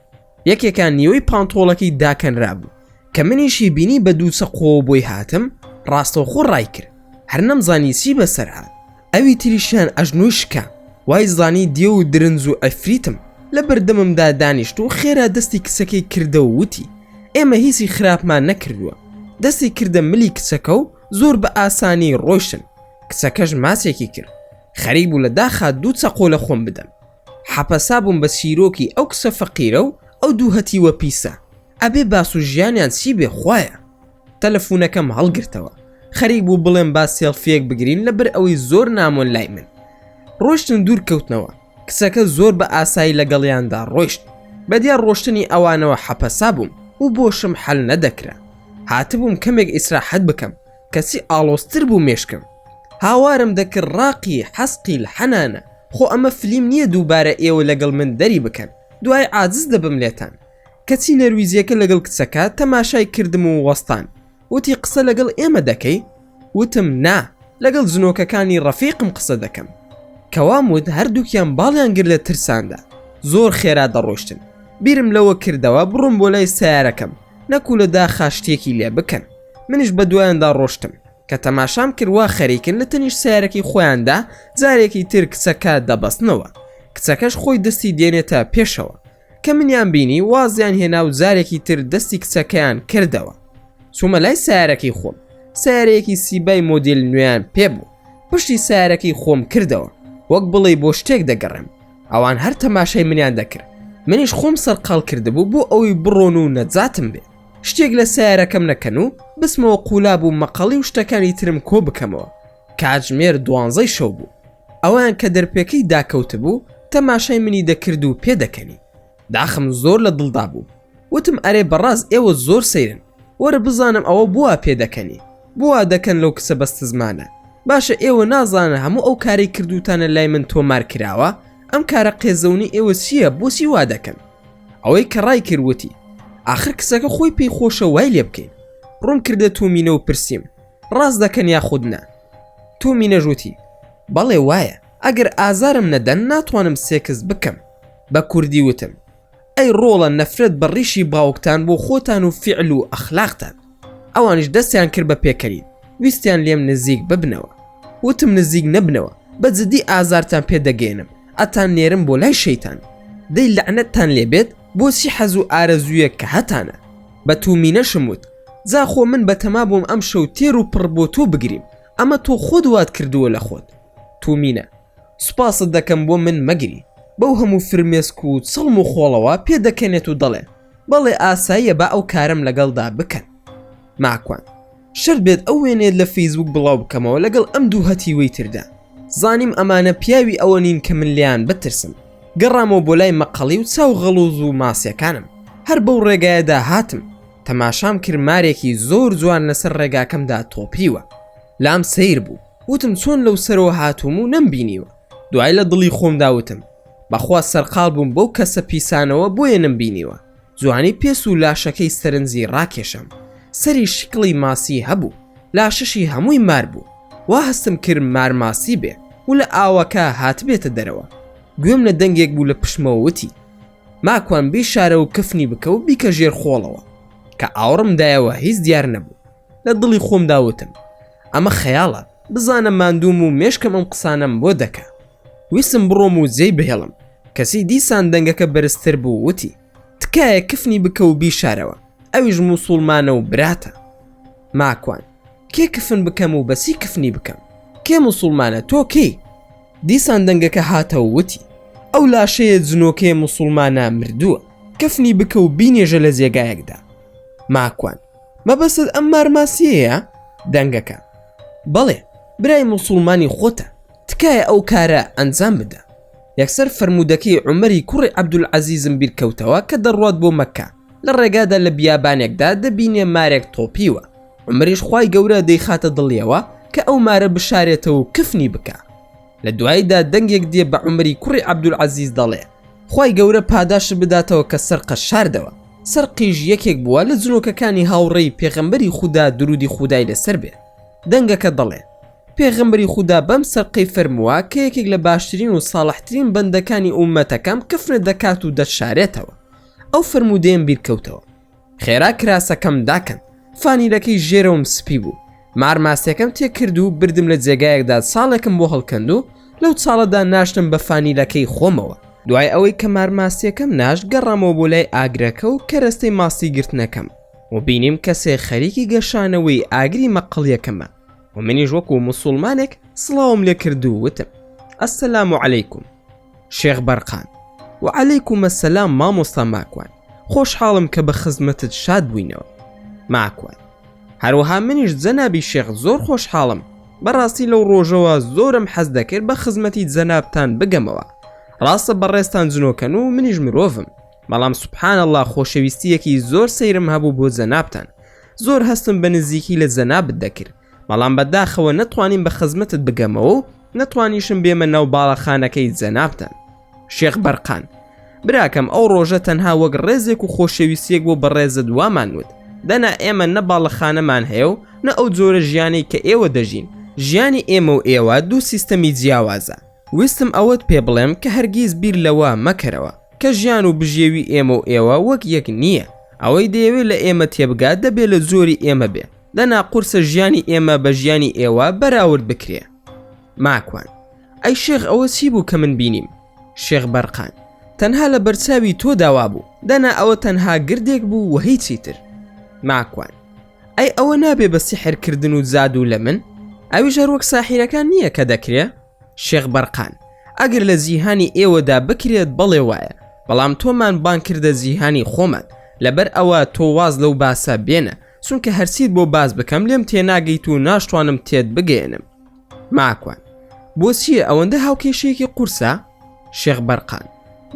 یەکێکان نیوەی پانتۆڵەکەی داکەنرابوو کە منیشی بینی بە دوو چەقۆوە بۆی هاتم، ڕاستەوخۆ ڕای کرد، هەر نەمزانی چی بەسەر هات. ئەوی تریشیان ئەژنۆی شکا، وای زانی دێ و درنج و ئەفریتم لە بەردەممدا دانیشت و خێرا دەستی کچەکەی کردە و وتی ئێمە هیچی خراپمان نەکردووە. دەستی کردە ملی کچەکە و زۆر بە ئاسانی ڕۆیشتن. کچەکەش ماسێکی کرد، خەریک بوو لە داخا دوو چەقۆ لە خۆم بدەم. حەپەسا بووم بە چیرۆکی ئەو کچە فەقیرە و ئەو دوو هەتیوە پیسە، ئەبێ باس و ژیانیان چی بێ خوایە. تەلەفۆنەکەم هەڵگرتەوە، خەریک بوو بڵێم با سێڵفیەک بگرین لەبەر ئەوەی زۆر نامۆن لای من. ڕۆشتن دوور کەوتنەوە، کچەکە زۆر بە ئاسایی لەگەڵیاندا ڕۆیشت. بەدیار ڕۆشتنی ئەوانەوە حەپەسا بووم و بۆشم حەل نەدەکرا. هاتبووم کەمێک ئیسراحەت بکەم، کەسی ئاڵۆستر بوو مێشکم. هاوارم دەکرد ڕاقی حەسقی لە حەنانە، خۆ ئەمە فلیم نییە دووبارە ئێوە لەگەڵ من دەری بکەن، دوای عاجز دەبم لێتان. کەچی نەرویزیەکە لەگەڵ کچەکە تەماشای کردم و وەستان، وتی قسە لەگەڵ ئێمە دەکەی؟ وتم نا، لەگەڵ جنۆکەکانی ڕەفیقم قسە دەکەم. کەوام وت هەردووکیان باڵیان گر لە ترساندا، زۆر خێرا دەڕۆشتن. بیرم لەوە کردەوە بڕۆم بۆ لای سیارەکەم، نەکو لە داخا شتێکی لێ بکەن. منیش بە دوایاندا ڕۆشتم کە تەماشام کردوا خەریکن لە تەنیش سیارەکی خۆیاندا جارێکی تر کچەکە دەبەستنەوە. کچەکەش خۆی دەستی دێنێتە پێشەوە، کە منیان بینی وازیان هێنا و جارێکی تر دەستی کچەکەیان کردەوە. چوومە لای سیارەکەی خۆم، سیارەیەکی سیبای مۆدیل نوێیان پێبوو، پشتی سیارەکەی خۆم کردەوە وەک بڵێ بۆ شتێک دەگەڕێم. ئەوان هەر تەماشای منیان دەکرد، منیش خۆم سەرقاڵ کردبوو بۆ ئەوەی بڕۆن و نەجاتم بێ، شتێک لە سیارەکەم نەکەن و بسمەوە قولاب و مەقەڵی و شتەکانی ترم کۆ بکەمەوە. کاتژمێر 12 شەو بوو. ئەوان کە دەرپێکەی داکەوت بوو تەماشای منی دەکرد و پێدەکەنی. داخم زۆر لە دڵدا بوو، وتم ئەرێ بەڕاست ئێوە زۆر سەیرن، وەرە بزانم ئەوە بووە پێدەکەنی، بووە دەکەن لەو کسە بەستە زمانە. باشە ئێوە نازانە هەموو ئەو کاری کردوتانە لای من تۆمار کراوە؟ ئەم کارە قێزەونی ئێوە چییە؟ بۆچی وا دەکەن؟ ئەوەی کە ڕای کردوتی ئاخر کسەکە خۆی پێی خۆشە وای لێ بکەین، ڕوون کردە تومینە و پرسییم ڕاست دەکەن یاخودنا. تومینە ژووتی بەڵێ وایە ئەگەر ئازارم نەدەن ناتوانم سێکس بکەم. بە کوردی وتم ئەی ڕۆڵە نەفرەت بە ڕیشی باوکتان بۆ خۆتان و فیعل و ئەخلاقتان. ئەوانش دەستیان کرد بە پێکەنین، ویستیان لێم نزیک ببنەوە. وتم نزیک نەبنەوە، بە جدی ئازارتان پێدەگەێنم، ئەتان نێرم بۆ لای شەیتان. دەی لەعنەتتان لێبێت بۆچی حەز و ئارەزوویە کە هەتانە. بە تومینەشم وت جاخۆ من بەتەما بووم ئەم شەو تێر و پڕ بۆ تۆ بگریم، ئەمە تۆ خۆت وات کردووە لە خۆت. تومینە سوپاست دەکەم بۆ من مەگری، بەو هەموو فرمێسک و چڵم و خۆڵەوە پێدەکەنێت و دەڵێ بەڵێ ئاساییە بە ئەو کارم لەگەڵدا بکەن. ماکوان شەر بێت ئەو وێنێت لە فەیسبوک بڵاو بکەمەوە لەگەڵ ئەم دوو هەتی وەی تردا. زانیم ئەمانە پیاوی ئەوە نین کە من لیان بترسم. گەڕامەوە بۆ لای مەقەڵی و چاو غەڵوز و ماسیەکانم. هەر بەو ڕێگایەدا هاتم، تەماشام کرد مارێکی زۆر جوان لەسەر ڕێگاکەمدا تۆپیوە. لام سیر بوو، وتم چۆن لەو سەرەوە هاتووم و نەمبینیوە. دوای لە دڵی خۆمدا وتم بەخوا سەرقاڵ بووم بەو کەسە پیسانەوە بۆیە نەمبینیوە. جوانی پێس و لاشەکەی سەرنجی ڕاکێشم. سەری شکڵی ماسی هەبوو، لاشەشی هەمووی مار بوو. وا هەستم کرد مارماسی بێ و لە ئاوەکە هات بێتە دەرەوە. گوێم لە دەنگێک بوو لە پشمەوە وتی ماکوان بیشارە و کفنی بکە و بیکە ژێر خۆڵەوە. کە ئاوڕمدایەوە هیچ دیار نەبوو. لە دڵی خۆمدا وتم ئەمە خەیاڵە، بزانە ماندووم و مێشکم ئەم قسانم بۆ دەکا. ویسم بڕۆم و جێی بهێڵم. کەسی دیسان دەنگەکە بەرزتر بوو وتی تکایە کفنی بکە و بیشارەوە، ئەویش موسڵمانە و براتە. ماکوان کێ کفن بکەم و بەسی کفنی بکەم؟ کێ موسڵمانە تۆ کێی؟ دیسان دەنگەکە هاتەوە وتی ئەو لاشەیە جنۆکەیە موسڵمانە مردووە، کفنی بکە و بینێژە لە جێگایەکدا. ماکوان مەبەست ئەم مارماسیەیە؟ دەنگەکە بەڵێ برای موسڵمانی خۆتە، تکایە ئەو کارە ئەنجام بدە. یەکسەر فەرمودەکەی عومەری کوڕی عەبدولعەزیزم بیرکەوتەوە کە دەڕوات بۆ مەککە. لە ڕێگادا لە بیابانێکدا دەبینێ مارێک تۆپیوە. عومەریش خوای گەورە دەیخاتە دڵیەوە کە ئەو مارە بشارێتەوە و کفنی بکە. لە دواییدا دەنگێک دێ بە عومەری کوڕی عەبدولعەزیز دەڵێ خوای گەورە پاداش بداتەوە کە سەرقە شاردەوە. سەرقیش یەکێک بووە لە جنۆکەکانی هاوڕێی پێغەمبەری خودا درودی خودای لەسەر بێ. دەنگەکە دەڵێ پێغەمبەری خودا بەم سەرقەی فەرمووە کە یەکێک لە باشترین و ساڵحترین بەندەکانی ئومەتەکەم کفنە دەکات و دەشارێتەوە. ئەو فەرمودەیەم بیرکەوتەوە. خێرا کراسەکەم داکەن، فانیلەکەی ژێرەوم سپی بوو. مارماسیەکەم تێکرد و بردم لە جێگایەکدا ساڵێکم بۆ هەڵکەند و لەو چاڵەدا ناشتم بە فانیلەکەی خۆمەوە. دوای ئەوەی کە مارماسیەکەم ناشت گەڕامەوە بۆ لای ئاگرەکە و کەرەستەی ماسی گرتنەکەم و بینیم کەسێ خەریکی گەشانەوەی ئاگری مەقڵیەکەمە و منیش وەکو موسڵمانێک سڵاوم لێ کرد و وتم ئەسەلام عەلەیکوم شێخ بەرقان. و عەلەیکوم ئەسەلام مامۆستا ماکوان، خۆشحاڵم کە بە خزمەتت شاد بووینەوە. ماکوان هەروەها منیش جەنابی شێخ زۆر خۆشحاڵم، بەڕاستی لەو ڕۆژەوە زۆرم حەز دەکرد بە خزمەتی جەنابتان بگەمەوە. ڕاستە بەڕێستان جنۆکەن و منیش مرۆڤم، بەڵام سوبحانەڵڵا خۆشەویستیەکی زۆر سەیرم هەبوو بۆ جەنابتان. زۆر هەستم بە نزیکی لە جەنابت دەکرد، بەڵام بەداخەوە نەتوانیم بە خزمەتت بگەمەوە و نەتوانیشم بێمە ناو باڵەخانەکەی جەنابتان. شێخ بەرقان براکەم ئەو ڕۆژە تەنها وەک ڕێزێک و خۆشەویستیەک بۆ بەڕێزت وامانوت. دەنا ئێمە نە باڵەخانەمان هەیە و نە ئەو جۆرە ژیانی کە ئێوە دەژین. ژیانی ئێمە و ئێوە دوو سیستەمی جیاوازە. ویستم ئەوەت پێ بڵێم کە هەرگیز بیر لەوە مەکەرەوە کە ژیان و بژێوی ئێمە و ئێوە وەک یەک نییە. ئەوەی دەیەوێت لە ئێمە تێبگات دەبێت لە زۆری ئێمە بێ، دەنا قورسە ژیانی ئێمە بە ژیانی ئێوە بەراورد بکرێ. ماکوان ئەی شێخ ئەوە چی بوو کە من بینیم؟ شێخ بەرقان تەنها لە بەرچاوی تۆ داوا بوو، دەنا ئەوە تەنها گردێک بوو و هیچی تر. ماکوان ئەی ئەوە نابێ بە سیحرکردن و زاد و لە من؟ ئەویش هەر وەک ساحیرەکان نییە کە دەکرێ؟ شێخ بەرقان ئەگەر لە جیهانی ئێوەدا بکرێت بەڵێ وایە، بەڵام تۆمان بان کردە جیهانی خۆمان، لەبەر ئەوە تۆ واز لەو باسە بێنە، چونکە هەرچیت بۆ باز بکەم لێم تێناگەیت و ناشتوانم تێت بگەێنم. ماکوان بۆ چییە ئەوەندە هاوکێشەیەکی قورسە؟ شێخ بەرقان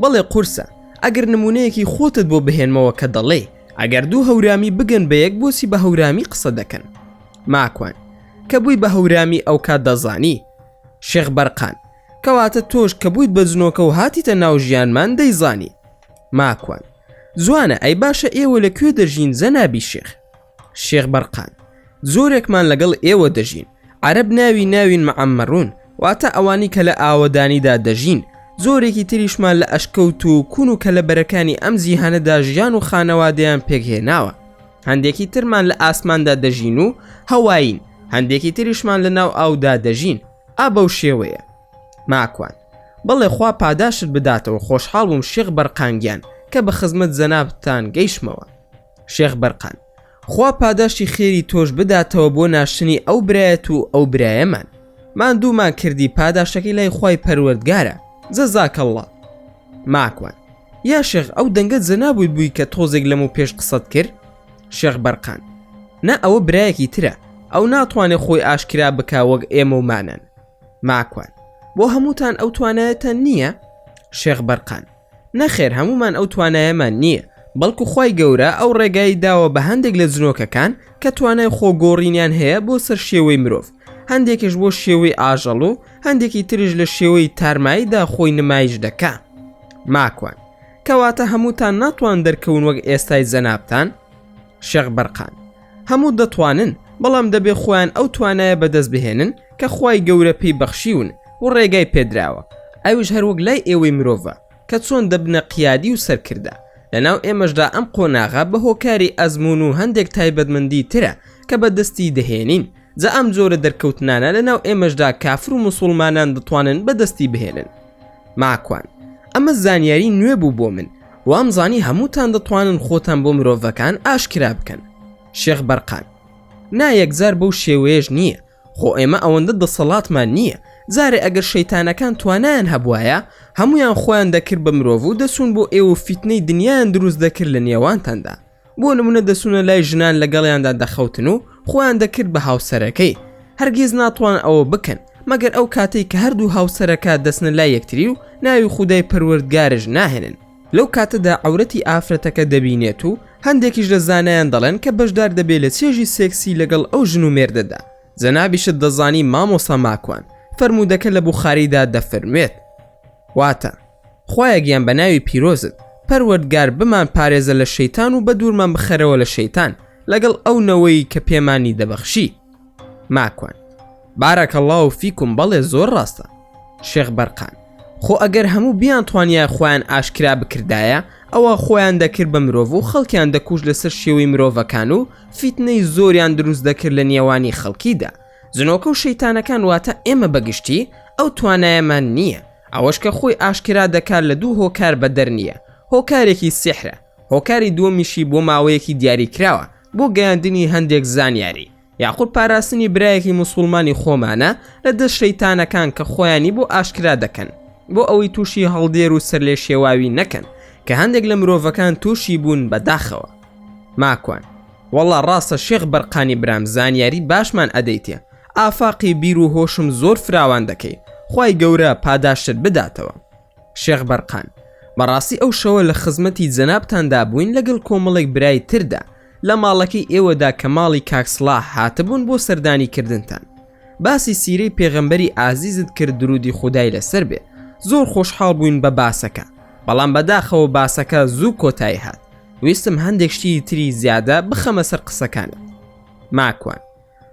بەڵێ قورسە، ئەگەر نمونەیەکی خۆتت بۆ بهێنمەوە کە دەڵێ ئەگەر دوو هەورامی بگەن بە یەک بۆچی بە هەورامی قسە دەکەن؟ ماکوان کە بووی بە هەورامی ئەو کات دەزانی. شێخ بەرقان کەواتە تۆش کە بوویت بە جنۆکە و هاتیتە ناو ژیانمان دەیزانی. ماکوان جوانە، ئەی باشە ئێوە لەکوێ دەژین جەنابی شێخ؟ شێخ بەرقان: زۆرێکمان لەگەڵ ئێوە دەژین. عەرەب ناوین معەممەڕون، واتە ئەوانی کە لە ئاوەدانیدا دەژین. زۆرێکی تریشمان لە ئەشکەوت و کون و کەلەبەرەکانی ئەم جیهانەدا ژیان و خانەوادەیان پێکهێناوە. هەندێکی ترمان لە ئاسماندا دەژین و هەواین، هەندێکی تریشمان لە ناو ئاودا دەژین. بەو شێوەیە. ماکوان: بەڵێ خوا پاداشت بداتەوە. خۆشحاڵ بووم شێخ بەرقانگیان کە بە خزمەت جەنابتان گەیشتمەوە. شێخ بەرقان: خوا پاداشی خێری تۆش بداتەوە بۆ ناشتنی ئەو برایەت و ئەو برایەمان. ماندوومان کردی، پاداشەکەی لای خوای پەروەردگارە. جەزاکەڵڵا. ماکوان: یا شێخ ئەو دەنگەت جەنابوویت بووی کە تۆزێک لەم و پێش قسەت کرد؟ شێخ بەرقان: نا، ئەوە برایەکی ترە، ئەو ناتوانێت خۆی ئاشکرا بکا وەک ئێمە ومانن. ماکوان: بۆ هەمووتان ئەو توانایەتان نییە؟ شێخ بەرقان: نەخێر، هەمومان ئەو توانایەمان نییە، بەڵکو خوای گەورە ئەو ڕێگایی داوە بە هەندێک لە جنۆکەکان کە توانای خۆگۆڕینیان هەیە بۆ سەر شێوەی مرۆڤ، هەندێکیش بۆ شێوەی ئاژەڵ و هەندێکی تریش لە شێوەی تارماییدا خۆی نمایش دەکا. ماکوان: کەواتە هەمووتان ناتوان دەرکەون وەک ئێستای جەنابتان؟ شێخ بەرقان: هەموو دەتوانن، بەڵام دەبێ خۆیان ئەو توانایە بەدەست بهێنن کە خوای گەورە پێی بەخشیون و ڕێگای پێدراوە. ئەویش هەروەک لای ئێوەی مرۆڤە کە چۆن دەبنە قیادی و سەرکردە. لەناو ئێمەشدا ئەم قۆناغا بە هۆکاری ئەزمون و هەندێک تایبەتمەندی ترە کە بەدەستی دەهێنین. جا ئەم جۆرە دەرکەوتنانە لەناو ئێمەشدا کافر و موسڵمانان دەتوانن بەدەستی بهێنن. ماکوان: ئەمە زانیاری نوێ بوو بۆ من، وام زانی هەمووتان دەتوانن خۆتان بۆ مرۆڤەکان ئاشکرا بکەن. شێخ بەرقان: نایەکجار بەو شێوەیەش نییە، خۆ ئێمە ئەوەندە دەسەڵاتمان نییە. جارێ ئەگەر شەیتانەکان توانایان هەبوایە هەمویان خۆیان دەکرد بە مرۆڤ و دەسون بۆ ئێوە فیتنەی دنیایان دروست دەکرد لە نێوانتاندا. بۆ نمونە دەسونە لای ژنان لەگەڵیاندا دەخەوتن و خۆیان دەکرد بە هاوسەرەکەی. هەرگیز ناتوان ئەوە بکەن مەگەر ئەو کاتەی کە هەردوو هاوسەرەکە دەستنە لای یەکتری و ناوی خودای پەروەردگارش ناهێنن. لەو کاتەدا عەورەتی ئافرەتەکە دەبینێت و هەندێکیش لە زانایان دەڵێن کە بەشدار دەبێت لە چێژی سێکسی لەگەڵ ئەو ژن و مێردەدا. جەنابیشت دەزانی مامۆستا ماکوان فەرمودەکە لە بوخاریدا دەفەرموێت: واتە خوایە گیان بە ناوی پیرۆزت، پەروەردگار بمان پارێزە لە شەیتان و بە دوورمان بخەرەوە لە شەیتان لەگەڵ ئەو نەوەی کە پێمانی دەبەخشی. ماکوان: بارەکەڵڵاو فیکم، بەڵێ زۆر ڕاستە. شێخ بەرقان: خۆ ئەگەر هەموو بیان توانیای خۆیان ئاشکرا بکردایە ئەوە خۆیان دەکرد بە مرۆڤ و خەڵکیان دەکوژ لەسەر شێوەی مرۆڤەکان و فیتنەی زۆریان دروست دەکرد لە نێوانی خەڵکیدا. زنۆکە و شەیتانەکان واتە ئێمە بەگشتی ئەو توانایەمان نییە. ئەوەش کە خۆی ئاشکرا دەکات لە دوو هۆکار بەدەر نییە. هۆکارێکی سیحرە، هۆکاری دووەمیشی بۆ ماوەیەکی دیاری کراوە بۆ گەیاندنی هەندێک زانیاری یاخود پاراستنی برایەکی موسڵمانی خۆمانە لە دەست شەیتانەکان کە خۆیانی بۆ ئاشکرا دەکەن بۆ ئەوەی تووشی هەڵدێر و سەر لێ شێواوی نەکەن کە هەندێک لە مرۆڤەکان تووشی بوون بەداخەوە. ماکوان: وەڵا ڕاستە شێخ بەرقانی برام، زانیاری باشمان ئەدەیتێ. ئافاقی بیر و هۆشم زۆر فراوان دەکەی، خوای گەورە پاداشت بداتەوە. شێخ بەرقان: بەڕاستی ئەو شەوە لە خزمەتی جەنابتاندا بووین لەگەڵ کۆمەڵێک برای تردا لە ماڵەکەی ئێوەدا کە ماڵی کاکسڵاح هاتبوون بۆ سەردانی کردنتان. باسی سیرەی پێغەمبەری ئازیزت کرد، درودی خودای لەسەر بێ. زۆر خۆشحاڵ بووین بە باسەکە، بەڵام بەداخەوە باسەکە زوو کۆتایی هات. ویستم هەندێک شتی تری زیادە بخەمە سەر قسەکانت. ماکوان: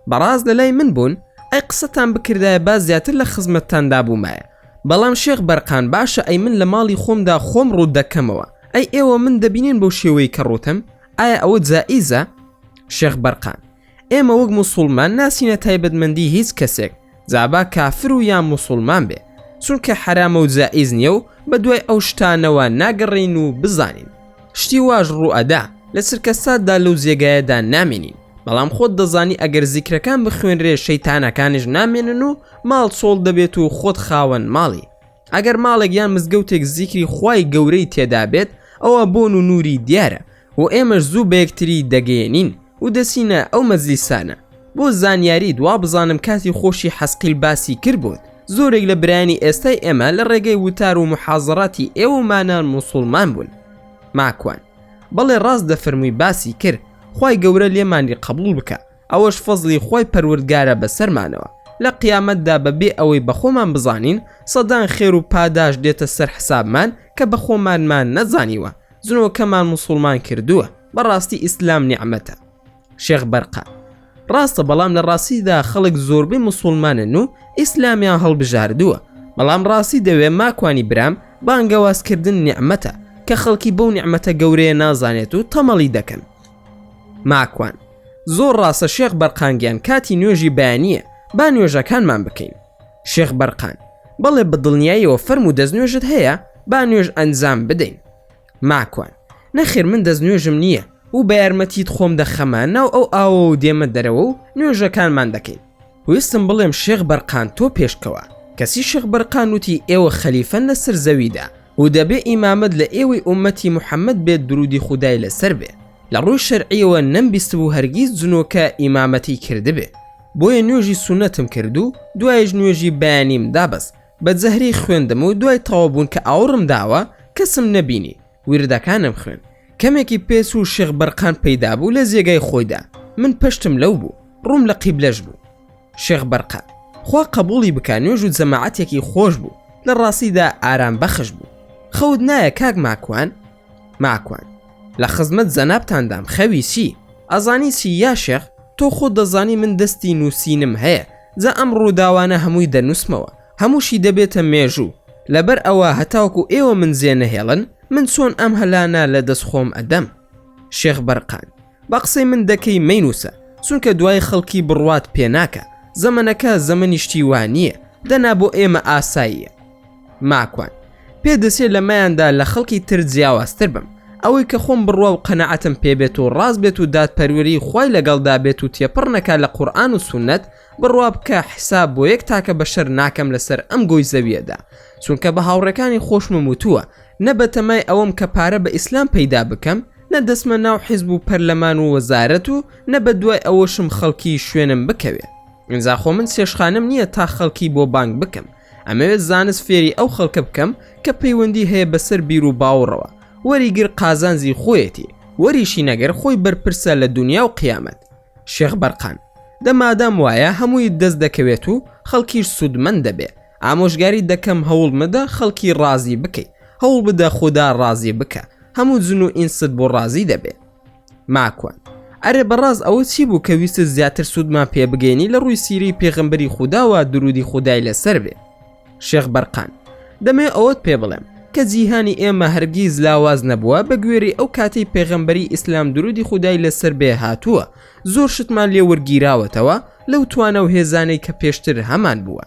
بەڕاز لە لای من بوون، ئەی قسەتان بکردایە با زیاتر لە خزمەتتاندا بوومایە. بەڵام شێخ بەرقان باشە، ئەی من لە ماڵی خۆمدا خۆم ڕوو دەکەمەوە، ئەی ئێوە من دەبینین بەو شێوەی کە ڕوتم، ئایا ئەوە جائیزە؟ شێخ بەرقان: ئێمە وەک موسڵمان ناسینە تایبەتمەندی هیچ کەسێک، جابا کافر و یان موسڵمان بێ، چونکە حرامە و جائیز نییە و بە دوای ئەو شتانەوە ناگەڕین و بزانین. شتی واژ ڕوئەدا لە چرکەساتدا لەو جێگایەدا نامێنین، بەڵام خۆت دەزانی ئەگەر زیکرەکان بخوێنرێ شەیتانەکانیش نامێنن و ماڵ چۆڵ دەبێت و خۆت خاوەن ماڵی. ئەگەر ماڵێک یان مزگەوتێک زیکری خوای گەورەی تێدا بێت ئەوە بۆن و نووری دیارە و ئێمەش زوو بە یەکتری دەگەێنین و دەسینە ئەو مەجلیسانە. بۆ زانیاری دوا بزانم کاتی خۆشی حەسقیل باسی کرد بوت زۆرێک لە برانی ئێستای ئێمە لە ڕێگەی وتار و محازەڕاتی ئێوەمانان موسڵمان بوون. ماکوان: بەڵێ ڕاست دەفەرمووی باسی کرد، خوای گەورە لێمانی قبول بکە، ئەوەش فەزلی خوای پەروەردگارە بەسەرمانەوە. لە قیامەتدا بەبێ ئەوەی بەخۆمان بزانین سەدان خێر و پاداش دێتە سەر حسابمان کە بەخۆمانمان نەزانیوە، زنۆکەمان موسڵمان کردووە. بەڕاستی ئیسلام نیعمەتە. شێخ بەرقان: ڕاستە، بەڵام لە ڕاستیدا خەڵک زۆربەی موسڵمانن و ئیسلامیان هەڵبژاردووە، بەڵام ڕاستی دەوێ ماکوانی برام بانگەوازکردن نیعمەتە کە خەڵکی بەو نیعمەتە گەورەیە نازانێت و تەمەڵی دەکەن. ماکوان: زۆر ڕاستە شێخ بەرقانگیان، کاتی نوێژی بەیانیە، با نوێژەکانمان بکەین. شێخ بەرقان: بەڵێ بەدڵنیاییەوە فەرموو دەستنوێژت هەیە، با نوێژ ئەنجام بدەین. ماکوان: نەخێر، من دەستنوێژم نییە و بە یارمەتیت خۆم دەخەمە ناو ئەو ئاوە و دێمە دەرەوە و نوێژەکانمان دەکەین. ویستم بڵێم شێخ بەرقان تۆ پێشکەوە. کەسی شێخ بەرقان وتی ئێوە خەلیفەن لەسەر زەویدا و دەبێ ئیمامەت لە ئێوەی ئومەتی محەممەد بێت، درودی خودای لەسەر بێ. لە ڕووی شەرعیەوە نەمبیست بوو هەرگیز جنۆکە ئیمامەتی کردبێ، بۆیە نوێژی سونەتم کرد و دوایش نوێژی بەیانیم دابەست، بە جەهری خوێندم و دوای تەواوبوون کە ئاوڕم داوە کەسم نەبینی، وردەکانم خوێن. کەمێکی پێس و شێخ بەرقان پەیدا بوو لە جێگای خۆیدا، من پشتم لەو بوو، ڕووم لە قیبلەش بوو. شێخ بەرقان: خوا قبولی بکە، نوێژ و جەماعەتێکی خۆش بوو، لە ڕاستیدا ئارام بەخش بوو. خەوت نایە کاک ماکوان؟ ماکوان: لە خزمەت جەنابتاندام، خەوی چی؟ ئەزانی چی یا شێخ؟ تۆ خۆ دەزانی من دەستی نووسینم هەیە، جا ئەم ڕووداوانە هەمووی دەنووسمەوە، هەمووشی دەبێتە مێژوو. لەبەر ئەوە هەتاوکو ئێوە من جێنەهێڵن، من چۆن ئەم هەلانە لە دەست خۆم ئەدەم. شێخ بەرقان: بە قسەی من دەکەی مەینووسە، چونکە دوای خەڵکی بڕوات پێناکە، زەمەنەکە زەمەنی شتیوانیە، دەنا بۆ ئێمە ئاساییە. ماکوان: پێدەسێت لە مایاندا لە خەڵکی تر جیاوازتر بم، ئەوەی کە خۆم بڕوا و قەنەعەتم پێبێت و ڕاست بێت و دادپەروەری خوای لەگەڵدا بێت و تێپڕ نەکا لە قورئان و سونەت، بڕوا بکە حیساب بۆ یەک تاکە بەشەر ناکەم لەسەر ئەم گۆی زەویەدا، چونکە بە هاوڕێکانی خۆشمم وتووە نە بەتەمای ئەوەم کە پارە بە ئیسلام پەیدا بکەم، نە دەسمە ناو حیزب و پەرلەمان و وەزارەت و نە بە دوای ئەوەشم خەڵکی شوێنم بکەوێ. ئینجا خۆ من سێشخانم نییە تا خەڵکی بۆ بانگ بکەم، ئەمەوێت زانست فێری ئەو خەڵکە بکەم کە پەیوەندی هەیە بەسەر بیر و باوەڕەوە، وەریگر قازانزی خۆیەتی، وەریشی نەگەر خۆی بەرپرسە لە دنیا و قیامەت. شێخ بەرقان: دەمادام وایە هەمووی دەست دەکەوێت و خەڵکیش سوودمەند دەبێ، ئامۆژگاری دەکەم هەوڵ مەدە خەڵکی ڕازی بکەیت، هەوڵ بدە خوددا ڕازی بکە، هەموو جن و ئینست بۆ ڕازی دەبێ. ماکوان: ئەرێ بەڕاز ئەوە چی بوو کە ویست زیاتر سوودمان پێ بگەینی لە ڕووی سیری پێغەمبەری خودداوە، درودی خودای لەسەر بێ. شێخ بەرقان: دەمێ ئەوەت پێ بڵێم کە جیهانی ئێمە هەرگیز لاواز نەبووە بە گوێری ئەو کاتەی پێغەمبەری ئیسلام درودی خودای لەسەر بێ هاتووە، زۆر شتمان لێ وەرگیراوەتەوە لەو توانە و هێزانەی کە پێشتر هەمان بووە.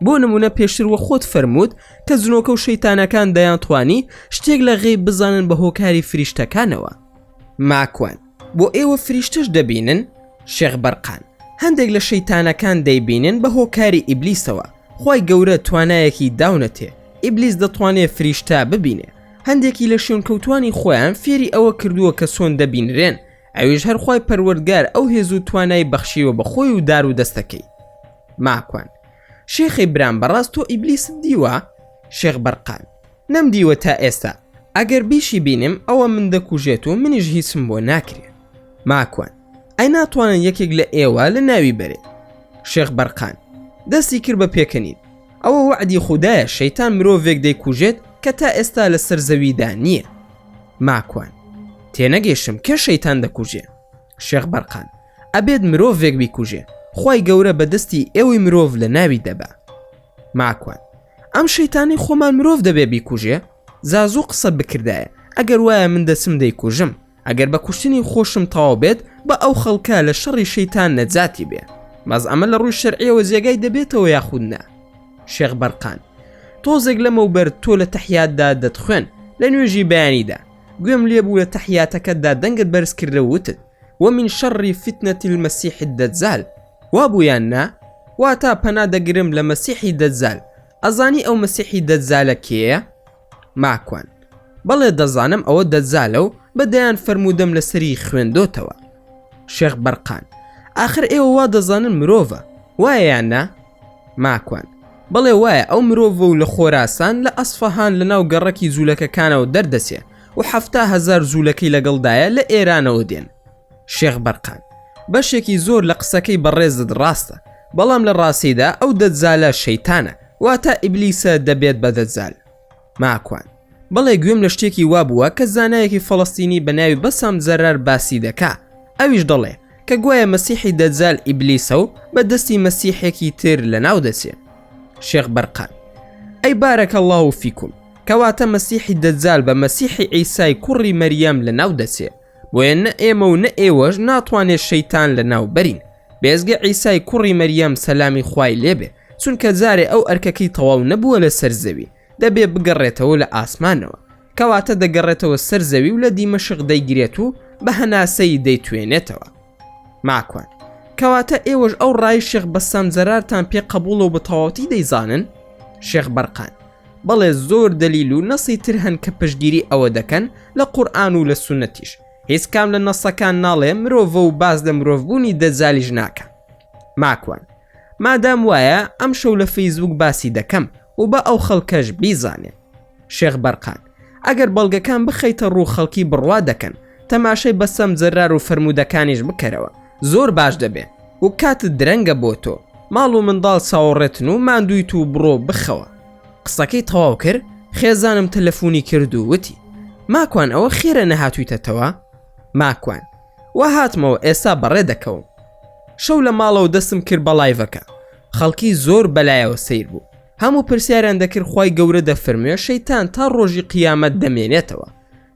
بۆ نمونە پێشتر وە خۆت فەرمووت کە جنۆکە و شەیتانەکان دەیانتوانی شتێک لە غەیب بزانن بە هۆکاری فریشتەکانەوە. ماکوان: بۆ ئێوە فریشتەش دەبینن؟ شێخ بەرقان: هەندێک لە شەیتانەکان دەیبینن بە هۆکاری ئیبلیسەوە، خوای گەورە توانایەکی داونەتێ، ئیبلیس دەتوانێت فریشتا ببینێ، هەندێکی لە شوێنکەوتوانی خۆیان فێری ئەوە کردووە کە چۆن دەبینرێن، ئەویش هەر خوای پەروەردگار ئەو هێز و توانای بەخشیوە بە خۆی و دار و دەستەکەی. ماکوان: شێخی برام بەڕاست تۆ ئیبلیست دیوە؟ شێخ بەرقان: نەم دیوە تا ئێستا، ئەگەر بیشی بینم ئەوە من دەکوژێت و منیش هیچم بۆ ناکرێت. ماکوان: ئەی ناتوانن یەکێک لە ئێوە لە ناوی بەرێ. شێخ بەرقان: دەستی کرد بە پێکەنین، ئەوە وعدی خودایە، شەیتان مرۆڤێک دەیکوژێت کە تا ئێستا لەسەر زەویدا نییە. ماکوان: تێنەگەیشتم کێ شەیتان دەکوژێ؟ شێخ بەرقان: ئەبێت مرۆڤێک بیکوژێ، خوای گەورە بەدەستی ئێوەی مرۆڤ لە ناوی دەبا. ماکوان: ئەم شەیتانی خۆمان مرۆڤ دەبێ بیکوژێ؟ زازوو قسە بکردایە، ئەگەر وایە من دەسم دەیکوژم، ئەگەر بە کوشتنی خۆشم تەواو بێت بە ئەو خەڵکە لە شەڕی شەیتان نەجاتی بێ، مەز ئەمە لە ڕووی شەرعیەوە جێگای دەبێتەوە یاخود نا. شێخ بەرقان: تۆزێک لەمەوبەر تۆ لە تەحیاتدا دەتخوێن لە نوێژی بەیانیدا، گوێم لێبوو لە تەحیاتەکەتدا دەنگت بەرز کردە وتت ومن شەڕی فتنەتی المەسیح الدەجال، وابوو یان نا؟ واتا پەنا دەگرم لە مەسیحی دەجال، ئەزانی ئەو مەسیحی دەجالە کێیە؟ ماکوان: بەڵێ دەزانم، ئەوە دەجالە و بەدەیان فەرمودەم لەسەری خوێندۆتەوە. شێخ بەرقان: ئاخر ئێوە وا دەزانن مرۆڤە، وایە یان نا؟ ماکوان: بەڵێ وایە، ئەو مرۆڤە و لە خۆراسان لە ئەسفەهان لە ناو گەڕەکی جوولەکەکانەوە دەردەسێ و 7,000 جوولەکەی لەگەڵدایە لە ئێرانەوە دێن. شێخ بەرقان: بەشێکی زۆر لە قسەکەی بەڕێزت ڕاستە، بەڵام لە ڕاستیدا ئەو دەجالە شەیتانە، واتە ئیبلیسە دەبێت بە دەجال. ماکوان: بەڵێ گوێم لە شتێکی وابووە کە زانایەکی فەڵەستینی بە ناوی بەسام زەرار باسی دەکا، ئەویش دەڵێ کە گوایە مەسیحی دەجال ئیبلیسە و بەدەستی مەسیحێکی تر لەناو دەچێ. شێخ بەرقان: ئەی بارەکە الله فیکم، کەواتە مەسیحی دەجال بە مەسیحی عیسای کوڕی مەریەم لەناو دەچێ، بۆیە نە ئێمە و نە ئێوەش ناتوانێت شەیتان لەناو بەرین بێزگە عیسای کوڕی مەریەم سەلامی خوای لێبێ، چونکە جارێ ئەو ئەرکەکەی تەواو نەبووە لە سەر زەوی، دەبێ بگەڕێتەوە لە ئاسمانەوە، کەواتە دەگەڕێتەوە سەر زەوی و لە دیمەشق دەیگرێت و بە هەناسەی دەیتوێنێتەوە. ماکوان: کەواتە ئێوەش ئەو ڕای شێخ بەسام جەرارتان پێ قبوڵ و بە تەواوەتی دەیزانن؟ شێخ بەرقان: بەڵێ زۆر دەلیل و نەسی تر هەن کە پشتگیری ئەوە دەکەن لە قورئان و لە سونەتیش. هیچ کام لە نەسەکان ناڵێ مرۆڤە و باز لە مرۆڤبوونی دەجالیش ناکە. ماکوان: مادام وایە ئەم شەو لە فەیسبوک باسی دەکەم و بە ئەو خەڵکەش بیزانێ. شێخ بەرقان: ئەگەر بەڵگەکان بخەیتە ڕوو خەڵکی بڕوا دەکەن، تەماشای بەسەم جەرار و فەرمودەکانیش بکەرەوە، زۆر باش دەبێ و کاتت درەنگە بۆ تۆ، ماڵ و منداڵ چاوەڕێتن و ماندوویت و بڕۆ بخەوە. قسەکەی تەواو کرد، خێزانم تەلەفۆنی کرد و وتی: ماکوان ئەوە خێرە نەهاتوویتەتەوە؟ ماکوان: وا هاتمەوە، ئێستا بەڕێ دەکەوم. شەو لە ماڵەوە دەستم کرد بە لایڤەکە، خەڵکی زۆر بەلایەوە سیر بوو، هەموو پرسیاریان دەکرد خوای گەورە دەفەرموێ شەیتان تا ڕۆژی قیامەت دەمێنێتەوە.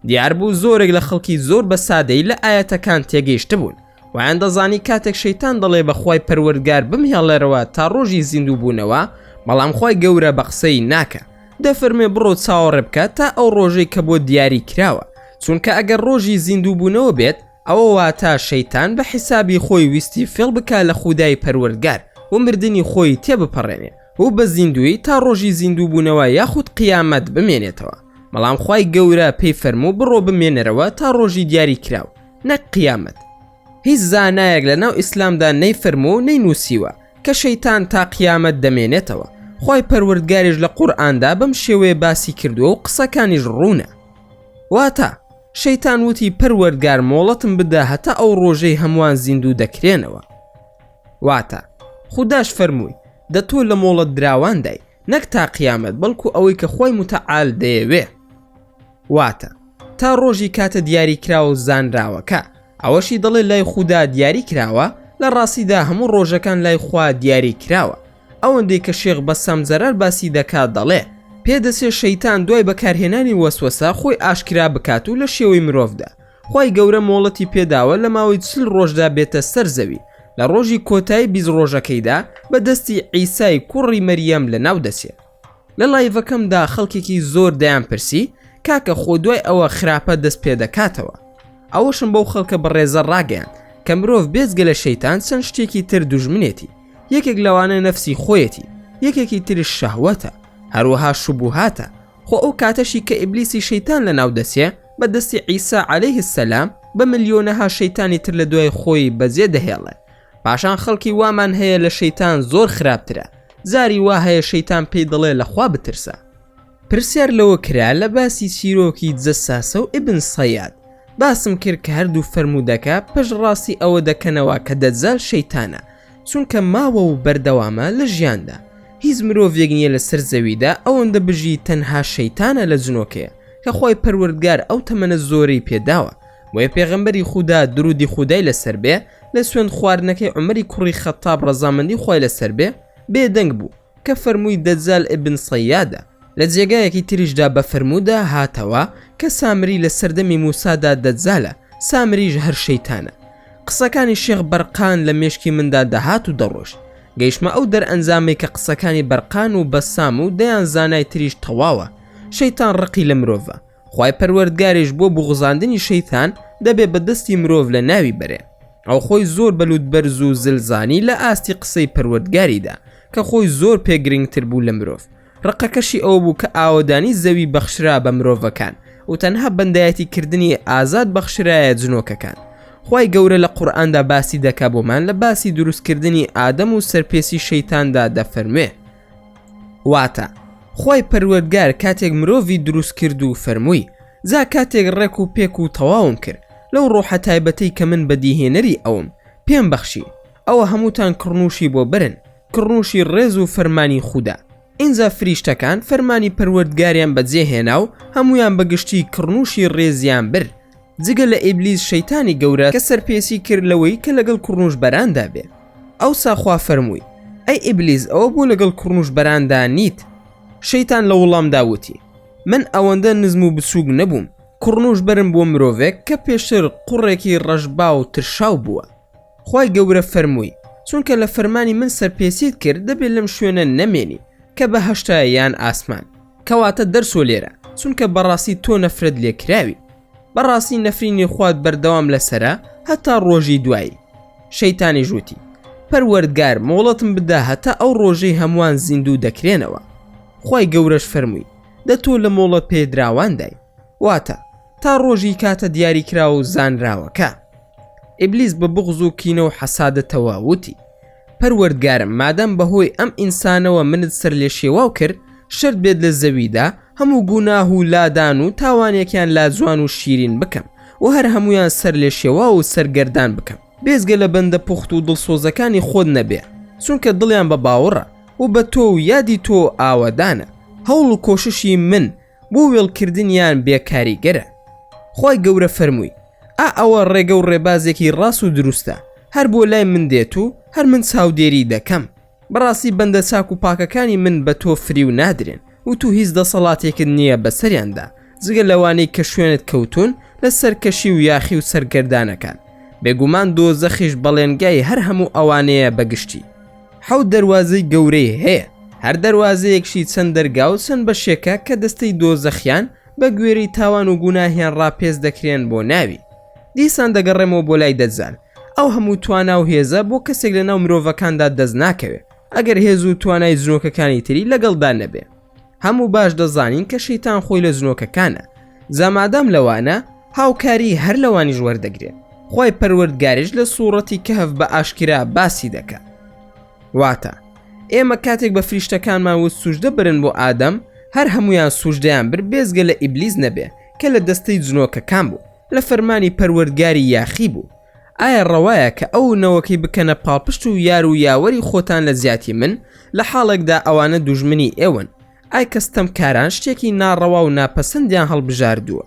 دیار بوو زۆرێک لە خەڵکی زۆر بە سادەی لە ئاەتەکان تێگەیشتە بوون، وایان دەزانی کاتێک شەیتان دەڵێ بە خوای پەروەردگار بمهێڵێرەوە تا ڕۆژی زیندوو بوونەوە، بەڵام خوای گەورە بە قسەی ناکە، دەفەرمێ بڕۆ چاوەڕێ بکە تا ئەو ڕۆژەی کە بۆ دیاری کراوە، چونکە ئەگەر ڕۆژی زیندوو بوونەوە بێت، ئەوە واتە شەیتان بە حیسابی خۆی ویستی فێڵ بکە لە خودای پەروەردگار و مردنی خۆی تێبپەڕێنێ و بە زیندوی تا ڕۆژی زیندوو بوونەوە یاخود قیامەت بمێنێتەوە، بەڵام خوای گەورە پێی فەرموو بڕۆ بمێنەرەوە تا ڕۆژی دیاری کراو، نەک قیامەت. هیچ زانایەک لە ناو ئیسلامدا نەیفەرموو و نەینووسیوە کە شەیتان تا قیامەت دەمێنێتەوە. خوای پەروەردگاریش لە قورئاندا بەم شێوەیە باسی کردووە و قسەکانیش ڕوونە. واتە شەیتان وتی پەروەردگار مۆڵەتم بدە هەتا ئەو ڕۆژەی هەمووان زیندوو دەکرێنەوە. واتە خوداش فەرمووی دە تۆ لە مۆڵەت دراوان دای، نەک تا قیامەت، بەڵکو ئەوەی کە خوای متعال دەیەوێ. واتە تا ڕۆژی کاتە دیاری کراوە و زانراوەکە، ئەوەشی دەڵێ لای خودا دیاری کراوە، لە ڕاستیدا هەموو ڕۆژەکان لای خوا دیاری کراوە. ئەوەندەی کە شێخ بەسام جەرار باسی دەکات دەڵێ پێدەچێت شەیتان دوای بەکارهێنانی وەسوەسە خۆی ئاشکرا بکات و لە شێوەی مرۆڤدا. خوای گەورە مۆڵەتی پێداوە لە ماوەی 40 ڕۆژدا بێتە سەر زەوی، لە ڕۆژی کۆتایی 20 ڕۆژەکەیدا بە دەستی عیسای کوڕی مەریەم لەناو دەچێت. لە لایڤەکەمدا خەڵکێکی زۆر دەیان پرسی کاکە خۆ دوای ئەوە خراپە دەست پێ دەکاتەوە. ئەوەشم بەو خەڵکە بەڕێزە ڕاگەیان کە مرۆڤ بێزگە لە شەیتان چەند شتێکی تر دوژمنێتی، یەکێک لەوانە نەفسی خۆیەتی، یەکێکی ترش شەهوەتە، هەروەها شوبوهاتە. خۆ ئەو کاتەشی کە ئیبلیسی شەیتان لەناو دەچێ بە دەستی عیسا عەلەیه السەلام بە ملیۆنەها شەیتانی تر لە دوای خۆی بەجێ دەهێڵێ. پاشان خەڵکی وامان هەیە لە شەیتان زۆر خراپترە، زاری وا هەیە شەیتان پێی دەڵێ لەخوا بترسە. پرسیار لەوە کرا لە باسی چیرۆکی جەساسە و ئیبن سەیاد، باسم کرد کە هەردوو فەرمودەکە پشتڕاستی ئەوە دەکەنەوە کە دەجال شەیتانە، چونکە ماوە و بەردەوامە لە ژیاندا هیچ مرۆڤێک نییە لە سەر زەویدا ئەوەندە بژی تەنها شەیتانە لە جنۆکەیە کە خوای پەروەردگار ئەو تەمەنە زۆرەی پێداوە. بۆیە پێغەمبەری خودا درودی خودای لەسەر بێ لە سوێند خواردنەکەی عومەری کوڕی خەتاب ڕەزامەندی خوای لەسەر بێ بێدەنگ بوو کە فەرمووی دەجال ئیبن سەیادە. لە جێگایەکی تریشدا بە فەرموودا هاتەوە کە سامری لە سەردەمی موسادا دەجالە، سامریش هەر شەیتانە. قسەکانی شێخ بەرقان لە مێشکی مندا دەهات و دەڕۆشت. گەیشتمە ئەو دەرئەنجامی کە قسەکانی بەرقان و بەسام و دەیان زانای تریش تەواوە. شەیتان ڕقی لە مرۆڤە، خوای پەروەردگاریش بۆ بغوزاندنی شەیتان دەبێ بە دەستی مرۆڤ لە ناوی بەرێ. ئەو خۆی زۆر بەلوود بەرز و زلزانی لە ئاستی قسەی پەروەردگاریدا کە خۆی زۆر پێگرنگتر بوو لە مرۆڤ. ڕقەکەشی ئەوە بوو کە ئاوەدانی زەوی بەخشرا بە مرۆڤەکان و تەنها بەندایەتی کردنی ئازاد بەخشرایە جنۆکەکان. خوای گەورە لە قورئاندا باسی دەکا بۆمان لە باسی دروستکردنی ئادەم و سەرپێسی شەیتاندا دەفەرموێ. واتە خوای پەروەردگار کاتێک مرۆڤی دروست کرد و فەرمووی جا کاتێک ڕێک و پێک و تەواوم کرد لەو ڕۆحە تایبەتەی کە من بەدیهێنەری ئەوم پێم بەخشی، ئەوە هەمووتان کڕنوشی بۆ برن، کڕنوشی ڕێز و فەرمانی خودا. ئینجا فریشتەکان فەرمانی پەروەردگاریان بەجێهێنا و هەمویان بەگشتی کڕنوشی ڕێزیان بر. جگە لە ئیبلیس شەیتانی گەورە کە سەرپێسی کرد لەوەی کە لەگەڵ کوڕنوش بەراندا بێ. ئەوسا خوا فەرمووی: ئەی ئیبلیس ئەوە بۆ لەگەڵ کوڕنوش بەراندا نیت. شەیتان لە وەڵامدا وتی: من ئەوەندە نزم و بسووک نەبووم، کوڕنوش بەرم بۆ مرۆڤێک کە پێشتر قوڕێکی ڕەشبا و ترشاو بووە. خوای گەورە فەرمووی: چونکە لە فەرمانی من سەرپێسیت کرد دەبێت لەم شوێنە نەمێنی کە بەهەشتە یان ئاسمان. کەواتە دەرسۆ لێرە، چونکە بەڕاستی تۆ نەفرەت لێکراوی. بەڕاستی نەفرینی خوات بەردەوام لەسرە هەتا ڕۆژی دوایی. شەیتانی ژووتی: پەروەردگار مۆڵەتم بدە هەتا ئەو ڕۆژەی هەمووان زیندوو دەکرێنەوە. خوای گەورەش فەرمووی: دە تۆ لە مۆڵەت پێدراوان واتە تا ڕۆژی کاتە دیاریکرا و زانراوەکە. ئیبلیس بە بغز و کینە و حەسادەتەوە وتی: پەروەردگارم مادەم بەهۆی ئەم ئینسانەوە منت سەر لێ شێواو کرد شەرت بێت لە زەویدا هەموو گوناه و لادان و تاوانێکیان لا جوان و شیرین بکەم و هەر هەمویان سەر لێ شێوا و سەرگەردان بکەم، بێزگە لە بەندە پوخت و دڵسۆزەکانی خۆت نەبێ، چونکە دڵیان بە باوەڕە و بە تۆ و یادی تۆ ئاوەدانە. هەوڵ و کۆششی من بۆ وێڵکردنیان بێکاریگەرە. خوای گەورە فەرمووی: ئەوە ڕێگە و ڕێبازێکی ڕاست و دروستە، هەر بۆ لای من دێت و هەر من چاودێری دەکەم. بەڕاستی بەندە چاک و پاکەکانی من بە تۆ فری و نادرێن و تو هیچ دەسەڵاتێکت نییە بەسەریاندا جگە لەوانەی کە شوێنت کەوتون لە سەرکەشی و یاخی و سەرگەردانەکان. بێگومان دۆزەخیش بەڵێنگای هەر هەموو ئەوانەیە بەگشتی. 7 دەروازەی گەورەی هەیە، هەر دەروازەیەکشی چەند دەرگا و چەند بەشێکە کە دەستەی دۆزەخیان بە گوێرەی تاوان و گوناهیان ڕاپێز دەکرێن بۆ ناوی. دیسان دەگەڕێمەوە بۆ لای دەجال. ئەو هەموو توانا و هێزە بۆ کەسێک لە ناو مرۆڤەکاندا دەست ناکەوێت ئەگەر هێز و توانای زنۆکەکانی تری لەگەڵدا نەبێ. هەموو باش دەزانین کە شەیتان خۆی لە زنۆکەکانە، زەمادەم لەوانە هاوکاری هەر لەوانیش وەردەگرێت. خوای پەروەردگاریش لە سوورەتی کەهف بە ئاشکرا باسی دەکات. واتە ئێمە کاتێک بە فریشتەکانمان وت سوژدە برن بۆ ئادەم، هەر هەمویان سوژدەیان بر بێزگە لە ئیبلیس نەبێ کە لە دەستەی جنۆکەکان بوو، لە فەرمانی پەروەردگاری یاخی بوو. ئایا ڕەوایە کە ئەو نەوەکەی بکەنە پاڵپشت و یار و یاوەری خۆتان لە زیاتی من لە حاڵێکدا ئەوانە دوژمنی ئێوەن؟ ئای کەستەمکاران شتێکی ناڕەوا و ناپەسەندیان هەڵبژاردووە.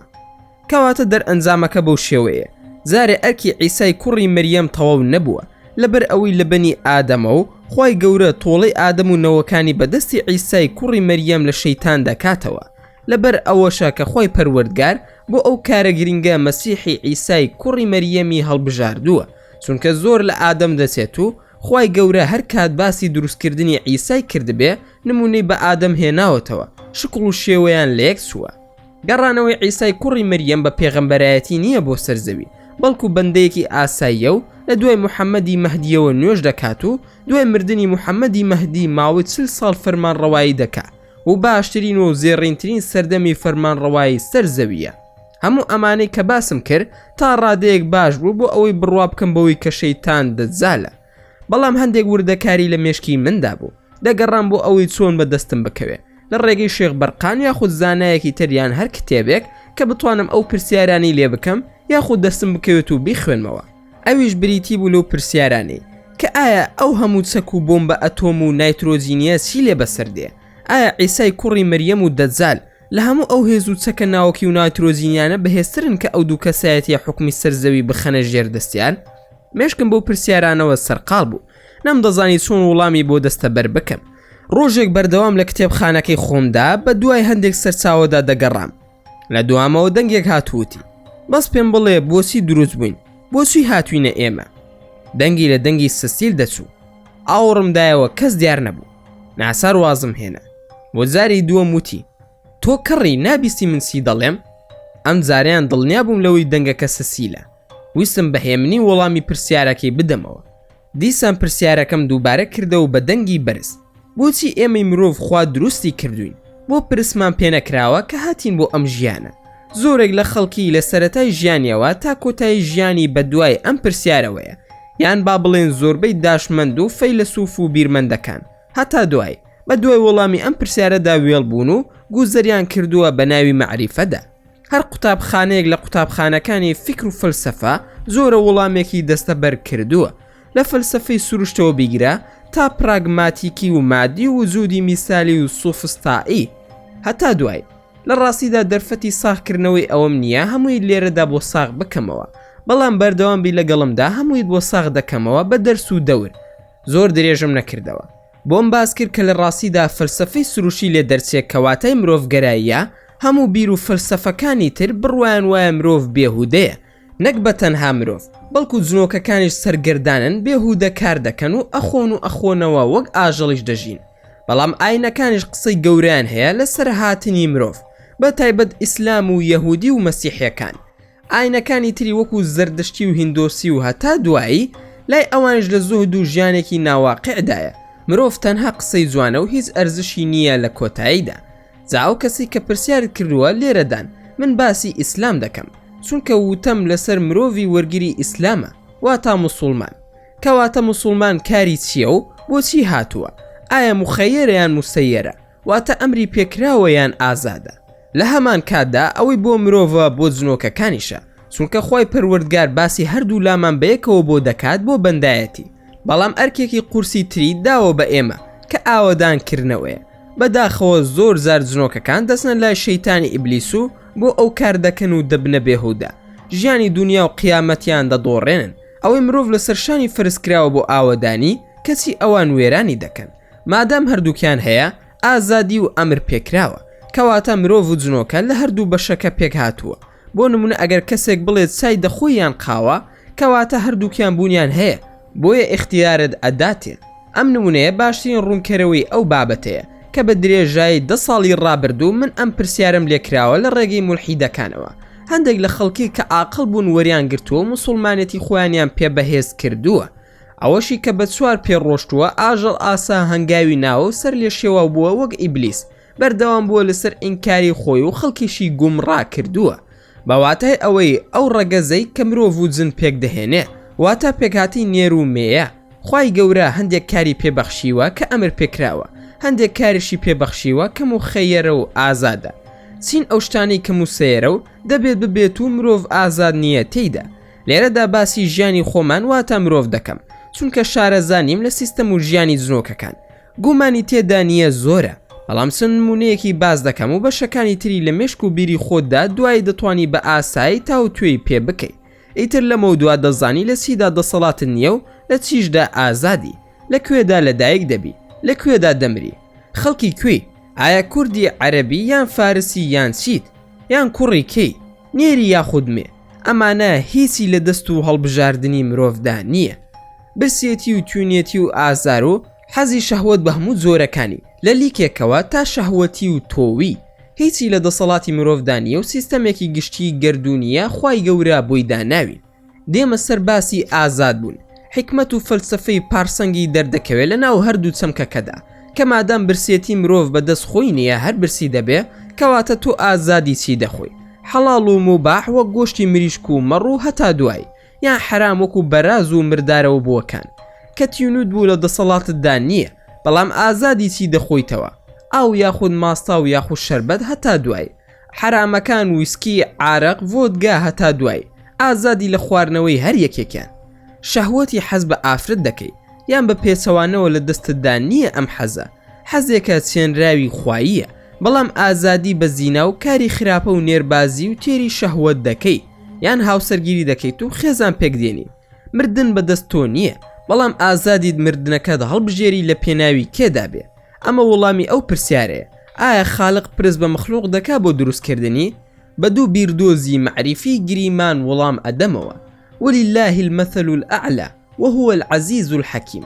کەواتە دەرئەنجامەکە بەو شێوەیە. زارێ ئەرکی عیسای کوڕی مەریەم تەواو نەبووە لەبەر ئەوەی لە بەنی ئادەمە و خوای گەورە تۆڵەی ئادەم و نەوەکانی بەدەستی عیسای کوڕی مەریەم لە شەیتان دەکاتەوە. لەبەر ئەوەشە کە خوای پەروەردگار بۆ ئەو کارە گرنگە مەسیحی عیسای کوڕی مەریەمی هەڵبژاردووە، چونکە زۆر لە ئادەم دەچێت و خوای گەورە هەر کات باسی دروستکردنی عیسای کردبێ نمونەی بە ئادەم هێناوەتەوە، شکڵ و شێوەیان لە یەک چووە. گەڕانەوەی عیسای کوڕی مەریەم بە پێغەمبەرایەتی نییە بۆ سەرزەوی، بەڵکو بەندەیەکی ئاساییە و لە دوای موحەممەدی مەهدیەوە نوێژ دەکات و دوای مردنی موحەممەدی مەهدی ماوەی 40 ساڵ فەرمان ڕەوایی دەکات و باشترین و زێڕینترین سەردەمی فەرمان ڕەوایی سەرزەویە. هەموو ئەمانەی کە باسم کرد تا ڕادەیەک باش بوو بۆ ئەوەی بڕوا بکەم بەوەی کە شەیتان دەجالە. بەڵام هەندێک وردەکاری لە مێشکی مندا بوو، دەگەڕام بۆ ئەوەی چۆن بەدەستم بکەوێ لە ڕێگەی شێخ بەرقان یاخود زانایەکی تریان هەر کتێبێک کە بتوانم ئەو پرسیارانی لێ بکەم یاخود دەستم بکەوێت و بیخوێنمەوە. ئەویش بریتی بوو لەو پرسیارانەی کە ئایا ئەو هەموو چەک و بۆمبە ئەتۆم و نایترۆجینیە چی لێ بەسەردێ؟ ئایا عیسای کوڕی مەریەم و دەجال لە هەموو ئەو هێز و چەکە ناوەکی و نایترۆجینیانە بەهێزترن کە ئەو دوو کەسایەتیە حکمی سەرزەوی بخەنە ژێر دەستیان؟ مێشکم بەو پرسیارانەوە سەرقاڵ بوو، نەمدەزانی چۆن وەڵامی بۆ دەستە بەر بکەم. ڕۆژێک بەردەوام لە کتێبخانەکەی خۆمدا بە دوای هەندێک سەرچاوەدا دەگەڕام. لە دوامەوە دەنگێک هاتووتی: بەس پێم بڵێ بۆچی دروست بووین؟ بۆچی هاتوینە ئێمە؟ دەنگی لە دەنگی سەسیل دەچوو. ئاوڕمدایەوە کەس دیار نەبوو. ناسار وازم هێنا. بۆ زاری دووەم وتی: تۆ کڕی نابیستی من چی دەڵێم؟ ئەم جاریان دڵنیا بووم لەوەی دەنگەکە سەسیلە. ویستم بەهێمنی وەڵامی پرسیارەکەی بدەمەوە. دیسان پرسیارەکەم دووبارە کردەوە بە دەنگی بەرز: بۆچی ئێمەی مرۆڤ خوا دروستی کردوین؟ بۆ پرسمان پێنەکراوە کە هاتین بۆ ئەم ژیانە. زۆرێک لە خەڵکی لە سەرەتای ژیانیەوە تا کۆتایی ژیانی بە دوای ئەم پرسیارەوەیە، یان با بڵێن زۆربەی داشمەند و فەیلسوف و بیرمەندەکان هەتا دوای بە دوای وەڵامی ئەم پرسیارەدا وێڵ بوون و گوزەریان کردووە بە ناوی مەعریفەدا. هەر قوتابخانەیەک لە قوتابخانەکانی فکر و فەلسەفە زۆرە وەڵامێکی دەستەبەر کردووە، لە فەلسەفەی سروشتەوە بیگرە تا پراگماتیکی و مادی و وجودی میسالی و سوفستایی. هەتا دوای لە ڕاستیدا دەرفەتی ساغکردنەوەی ئەوەم نییە هەمووی لێرەدا بۆ ساغ بکەمەوە، بەڵام بەردەوام بی لەگەڵمدا هەموویت بۆ ساغ دەکەمەوە بە دەرس و دەور. زۆر درێژم نەکردەوە. بۆم باس کرد کە لە ڕاستیدا فەلسەفەی سروشی لێ دەرچێت کەواتای مرۆڤگەراییە هەموو بیر و فەلسەفەکانی تر بڕوایان وایە مرۆڤ بێهودەیە، نەک بە تەنها مرۆڤ بەڵکو جنۆکەکانیش سەرگردانن بێهودە کار دەکەن و ئەخۆن و ئەخۆنەوە وەک ئاژەڵیش دەژین. بەڵام ئاینەکانیش قسەی گەوریان هەیە لەسەر هاتنی مرۆڤ، بە تایبەت ئیسلام و یەهودی و مەسیحیەکان. ئاینەکانی تری وەکو زەردەشتی و هیندۆسی و هەتا دوایی لای ئەوانش لە زۆهد و ژیانێکی ناواقعدایە. مرۆڤ تەنها قسەی جوانە و هیچ ئەرزشی نییە لە کۆتاییدا. جا ئەو کەسی کە پرسیارت کردووە لێرەدان من باسی ئیسلام دەکەم، چونکە وتەم لەسەر مرۆڤی وەرگری ئیسلامە، واتە موسڵمان. کەواتە موسڵمان کاری چییە و بۆچی هاتووە؟ ئایا مخەیەرە یان موسەیەرە؟ واتە ئەمری پێکراوە یان ئازادە؟ لە هەمان کاتدا ئەوەی بۆ مرۆڤە بۆ جنۆکەکانیشە، چونکە خۆی پەروەردگار باسی هەردوو لامان بەیەکەوە بۆ دەکات بۆ بەندایەتی. بەڵام ئەرکێکی قورسی تری داوە بە ئێمە کە ئاوەدانکردنەوەیە. بەداخەوە زۆر زار جنۆکەکان دەستنە لای شەیتانی ئیبلیس و بۆ ئەو کار دەکەن و دەبنە بێهودا، ژیانی دنیا و قیامەتیان دەدۆڕێنن. ئەوەی مرۆڤ لە سەرشانی فرسکراوە بۆ ئاوەدانی کەچی ئەوان وێرانی دەکەن. مادام هەردووکیان هەیە ئازادی و ئەمر پێکراوە، کەواتە مرۆڤ و جنۆکە لە هەردوو بەشەکە پێک هاتووە. بۆ نمونە ئەگەر کەسێک بڵێت چای دەخۆیان قاوە، کەواتە هەردووکیان بوونیان هەیە، بۆیە اختیارت ئەداتێن. ئەم نمونەیە باشترین ڕوونکەرەوەی ئەو بابەتەیە کە بە درێژایی 10 ساڵی ڕابردوو من ئەم پرسیارم لێکراوە لە ڕێگەی مولحیدەکانەوە. هەندێک لە خەڵکی کە عاقڵ بوون وەریان گرتووە موسڵمانێتی خۆیانیان پێبەهێز کردووە، ئەوەشی کە بە چوار پێڕۆشتووە ئاژەڵ ئاسا هەنگاوی ناوە سەر لێ شێوە بووە وەک ئیبلیس، بەردەوام بووە لەسەر ئینکاری خۆی و خەڵکیشی گومڕا کردووە. بەواتای ئەوەی ئەو ڕەگەزەی کە مرۆڤ و جن پێک دەهێنێ، واتە پێکهاتی نێر و مێیە. خوای گەورە هەندێک کاری پێبەخشیوە کە ئەمر پێکراوە، هەندێک کاریشی پێبەخشیوە کە موخەیەرە و ئازادە. چین ئەو شتانی کە موسەیەرە و دەبێت ببێت و مرۆڤ ئازاد نییە تێیدا. لێرەدا باسی ژیانی خۆمان واتە مرۆڤ دەکەم، چونکە شارەزانیم لە سیستەم و ژیانی جنۆکەکان. گومانی تێدا نییە زۆرە، بەڵام نمونەیەکی باز دەکەم و بەشەکانی تری لە مێشک و بیری خۆتدا دوای دەتوانی بە ئاسایی تا و توێی پێ بکەیت. ئیتر لەمە دووا دەزانی لە چیدا دەسەڵاتت نییە و لە چیشدا ئازادی، لەکوێدا لەدایک دەبی، لەکوێدا دەمری، خەڵکی کوێی، ئایا کوردی عەرەبی یان فارسی یان چیت، یان کوڕی کەی، نێری یاخود مێ. ئەمانە هیچی لە دەست و هەڵبژاردننی مرۆڤدا نییە. برسێتی و توێنێتی و ئازار و حەزی شەهوەت بە هەموو جۆرەکانی لە لیکێکەوە تا شەهوەتی و تۆوی هیچی لە دەسەڵاتی مرۆڤدا نییە و سیستەمێکی گشتی گردوونیە خوای گەورە بۆی داناوین. دێمە سەر باسی ئازاد بوون. حکمت و فەلسەفەی پارسەنگی دەردەکەوێت لە ناو هەردوو چەمکەکەدا کە مادام برسێتی مرۆڤ بەدەست خۆی نییە هەر برسی دەبێ، کەواتە تۆ ئازادی چی دەخۆی؟ حەڵاڵ و موباح وەک گۆشتی مریشک و مەڕ و هەتا دوای، یان حرام وەکو بەراز و مردارەوە بووەکان کە تیونود بوو لە دەسەڵاتتدا نییە، بەڵام ئازادی چی دەخۆیتەوە؟ ئاو یاخود ماستا و یاخود شەربەت هەتا دوای، حرامەکان ویسکی عارەق ڤۆدگا هەتا دوای، ئازادی لە خواردنەوەی هەر یەکێکیان. شەهوەتی حەز بە ئافرەت دەکەی یان بە پێچەوانەوە لە دەستتدا نییە. ئەم حەزە حەزێکە چێنراوی خواییە، بەڵام ئازادی بە زینا و کاری خراپە و نێربازی و تێری شەهوەت دەکەی، یان هاوسەرگیری دەکەیت و خێزان پێکدێنی. مردن بەدەست تۆ نییە، بەڵام ئازادیت مردنەکەت هەڵبژێری لە پێناوی کێدا بێ. ئەمە وەڵامی ئەو پرسیارەیە، ئایا خالق پرس بە مەخلوق دەکا بۆ دروستکردنی؟ بە دوو بیردۆزی معریفی گریمان وەڵام ئەدەمەوە. ولله المثل الأعلى وهو العزيز الحكيم.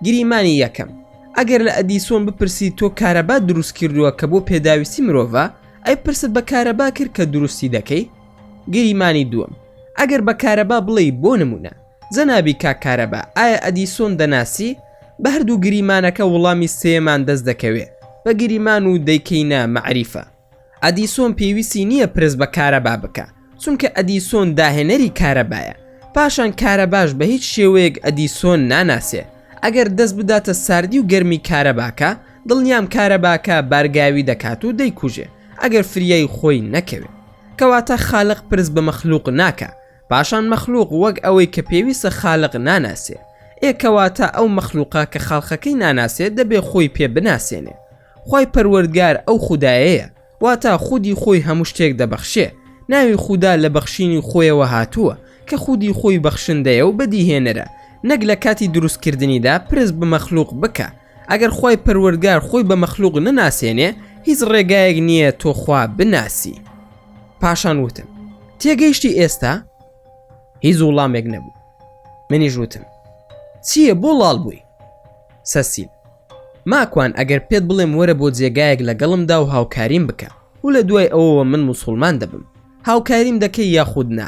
گریمانی یەکەم، ئەگەر لە ئەدیسۆن بپرسی تۆ کارەبا دروست کردووە کە بۆ پێداویستی مرۆڤە، ئەی پرست بە کارەبا کرد کە دروستی دەکەی؟ گریمانی دووەم، ئەگەر بە کارەبا بڵێ بۆ نمونە جەنابی کارەبا ئایا ئەدیسۆن دەناسی؟ بە هەردوو گریمانەکە وەڵامی سێمان دەست دەکەوێت بە گریمان و دەیکەینە معریفە. ئەدیسۆن پێویستی نییە پرس بە کارەبا بکە، چونکە ئەدیسۆن داهێنەری کارەبایە. پاشان کارەباش بە هیچ شێوەیەک ئەدیسۆن ناناسێ. ئەگەر دەست بداتە ساردی و گەرمی کارەباکە، دڵنیام کارەباکە بارگاوی دەکات و دەیکوژێ ئەگەر فریای خۆی نەکەوێت. کەواتە خالق پرس بە مەخلوق ناکە، پاشان مەخلوق وەک ئەوەی کە پێویستە خالق ناناسێ. ئێکەواتە ئەو مەخلوقا کە خاڵقەکەی ناناسێت دەبێ خۆی پێ بناسێنێ. خوای پەروەردگار ئەو خودایەیە، واتە خودی خۆی هەموو شتێک دەبەخشێ، ناوی خودا لە بەخشینی خۆیەوە هاتووە کە خودی خۆی بەخشندەیە و بەدیهێنەرە، نەک لە کاتی دروستکردنیدا پرس بە مەخلوق بکە. ئەگەر خۆی پەروەردگار خۆی بە مەخلوق نەناسێنێ، هیچ ڕێگایەک نییە تۆ خوا بناسی. پاشان وتم تێگەیشتی ئێستا؟ هیچ وڵامێک نەبوو. منیش وتم چییە بۆ لاڵ بووی؟ سەسیل: ماکوان ئەگەر پێت بڵێم وەرە بۆ جێگایەک لەگەڵمدا و هاوکاریم بکە و لە دوای ئەوەوە من موسڵمان دەبم، هاوکاریم دەکەی یاخود نا؟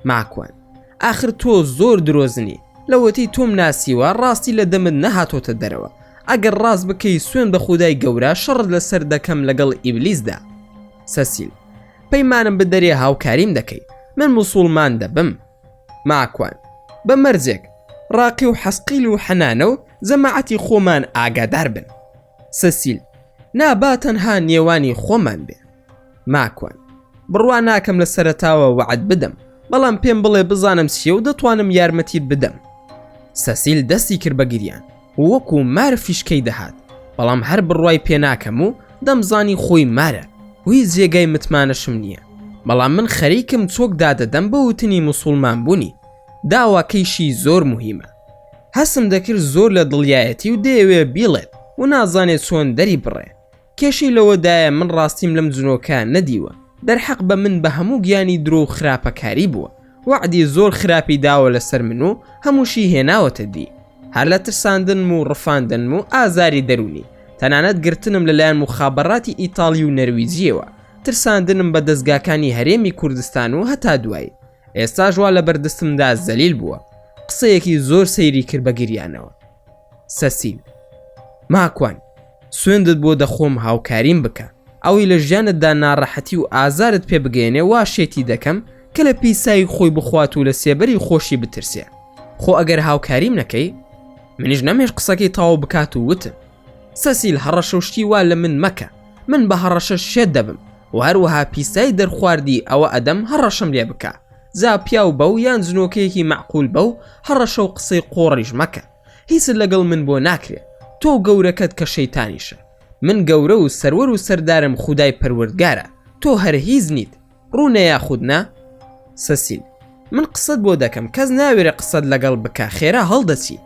ماکوان: ئاخر تۆ زۆر درۆزنی، لەوەتی تۆم ناسیوە ڕاستی لە دەمت نەهاتۆتە دەرەوە. ئەگەر ڕاست بکەی سوێن بە خودای گەورە شەڕت لەسەر دەکەم لەگەڵ ئیبلیسدا. سەسیل: پەیمانم بدەرێ هاوکاریم دەکەی، من موسڵمان دەبم. ماکوان: بە مەرجێک ڕاقی و حەسقیل و حەنانە و جەماعەتی خۆمان ئاگادار بن. سەسیل: نابا تەنها نێوانی خۆمان بێ. ماکوان: بڕوا ناکەم لە سەرەتاوە وعد بدەم، بەڵام پێم بڵێ بزانم چییە و دەتوانم یارمەتیت بدەم. سەسیل دەستی کرد بە گریان وەکو مار فیشکەی دەهات، بەڵام هەر بڕوای پێ ناکەم و دەمزانی خۆی مارە و هیچ جێگای متمانەشم نییە، بەڵام من خەریکم چۆک دادەدەم بە وتنی موسڵمان بوونی. داواکەیشی زۆر مهمە. هەسم دەکرد زۆر لە دڵیایەتی و دەیەوێ بیڵێت و نازانێت چۆن دەری بڕێ. کێشی لەوەدایە من ڕاستیم لەم جنۆکە نەدیوە، دەرحەق بە من بە هەموو گیانی درۆ و خراپەکاری بووە، وعدی زۆر خراپی داوە لەسەر من و هەمووشی هێناوەتە دی، هەر لە ترساندن و ڕفاندن و ئازاری دەرونی، تەنانەت گرتنم لەلایەن مخابەڕاتی ئیتاڵی و نەرویجیەوە، ترساندنم بە دەستگاکانی هەرێمی کوردستان و هەتا دوایی. ئێستا ژوا لە بەردەستمدا زەلیل بووە. قسەیەکی زۆر سەیری کرد بە گریانەوە. سەسیل: ماکوان، سوێندت بۆ دەخۆم هاوکاریم بکە، ئەوی لە ژیانتدا ناڕەحەتی و ئازارت پێ بگەێنێ وا شێتی دەکەم کە لە پیسایی خۆی بخوات و لە سێبەری خۆشی بترسێ. خۆ ئەگەر هاوکاریم نەکەی؟ منیش نەمێش قسەکەی تاو بکات و وتم: سەسیل، هەڕەشە و شتی وا لە من مەکە، من بە هەڕەشە شێت دەبم و هەروەها پیسایی دەرخواردی ئەوە ئەدەم هەڕەشم لێ بکە. زا پیاو بە و یان جنۆکەیەکی معقول بە و هەڕەشە و قسەی قۆڕیش مەکە، هیچ لەگەڵ من بۆ ناکرێ. تۆ گەورەکەت کە شەیتانیشە، من گەورە و سەروەر و سەردارم خودای پەروەردگارە، تۆ هەر هیچ نیت، ڕوونە یاخود نا؟ سەسیل: من قسەت بۆ دەکەم، کەس ناوێرە قسەت لەگەڵ بکە، خێرا هەڵدەچی.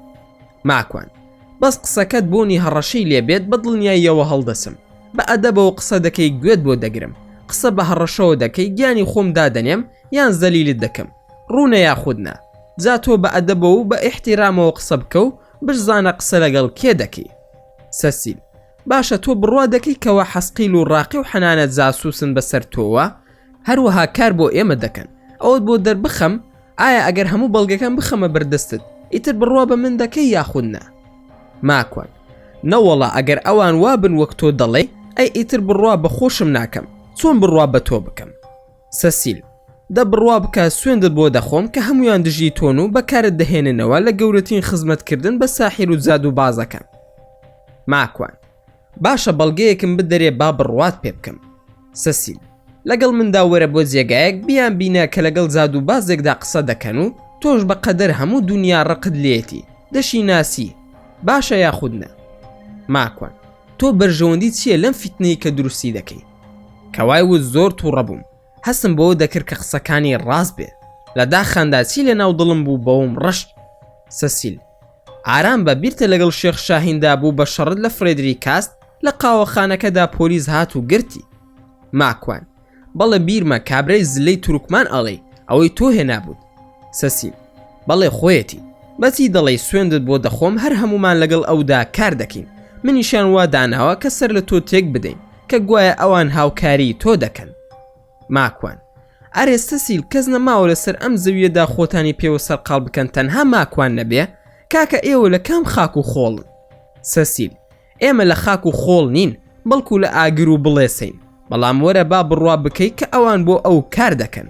ماکوان: بەس قسەکەت بۆنی هەڕەشەی لێبێت بە دڵنیاییەوە هەڵدەسم، بە ئەدەبەوە قسە دەکەی گوێت بۆ دەگرم، قسە بە هەڕەشەوە دەکەی گیانی خۆم دادەنێم یان زەلیلت دەکەم، ڕوونە یاخود نا؟ جا تۆ بە ئەدەبەوە و بە ئیحتیرامەوە قسە بکە و بشزانە قسە لەگەڵ کێ دەکەی. سەسیل: باشە تۆ بڕوا دەکەی کەوا حەسقیل و ڕاقی و حەنانەت جاسووسن بەسەر تۆوە، هەروەها کار بۆ ئێمە دەکەن، ئەوت بۆ دەربخەم، ئایا ئەگەر هەموو بەڵگەکان بخەمە بەردەستت ئیتر بڕوا بە من دەکەی یاخود نا؟ ماکوان: نەوەڵا، ئەگەر ئەوان وابن وەک تۆ دەڵێ، ئەی ئیتر بڕوا بە خۆشم ناکەم، چۆن بڕوا بە تۆ بکەم؟ سەسیل: دە بڕوا بکە، سوێندت بۆ دەخۆم کە هەمویان دژی تۆن و بەکارت دەهێننەوە لە گەورەترین خزمەتکردن بە ساحیر و جاد و بازەکان. ماکوان: باشە، بەڵگەیەکم بدەرێ با بڕوات پێ بکەم. سەسیل: لەگەڵ مندا وەرە بۆ جێگایەک بیان بینە کە لەگەڵ جاد و بازێکدا قسە دەکەن و تۆش بە قەدەر هەموو دنیا ڕقت لێتی، دەشی ناسی، باشە یاخود نا؟ ماکوان: تۆ بەرژەوەندی چییە لەم فیتنەی کە دروستی دەکەی؟ کەوای وت زۆر تووڕە بووم، هەستم بەوە دەکرد کە قسەکانی ڕاست بێ، لە داخاندا چی لە ناو دڵم بوو بەوم ڕەشت. سەسیل: ئارام بە، بیرتە لەگەڵ شێخ شاهیندا بوو بە شەڕت لە فرێدریکاست لە قاوەخانەکەدا پۆلیس هات و گرتی. ماکوان: بەڵێ بیرمە، کابرای زلەی تورکمان ئەڵێ ئەوەی تۆ هێنابووت. سەسیل: بەڵێ خۆیەتی، بەچی دەڵێ سوێندت بۆ دەخۆم، هەر هەمومان لەگەڵ ئەودا کار دەکەین، منیشان وا داناوە کە سەر لە تۆ تێک بدەین کە گوایە ئەوان هاوکاری تۆ دەکەن. ماکوان: ئەرێ سەسیل، کەس نەماوە لەسەر ئەم زەویەدا خۆتانی پێوە سەرقاڵ بکەن تەنها ماکوان نەبێ، کاکە ئێوە لە کام خاک و خۆڵن؟ سەسیل: ئێمە لە خاک و خۆڵ نین، بەڵکو لە ئاگر و بڵێسین، بەڵام وەرە با بڕوا بکەی کە ئەوان بۆ ئەو کار دەکەن.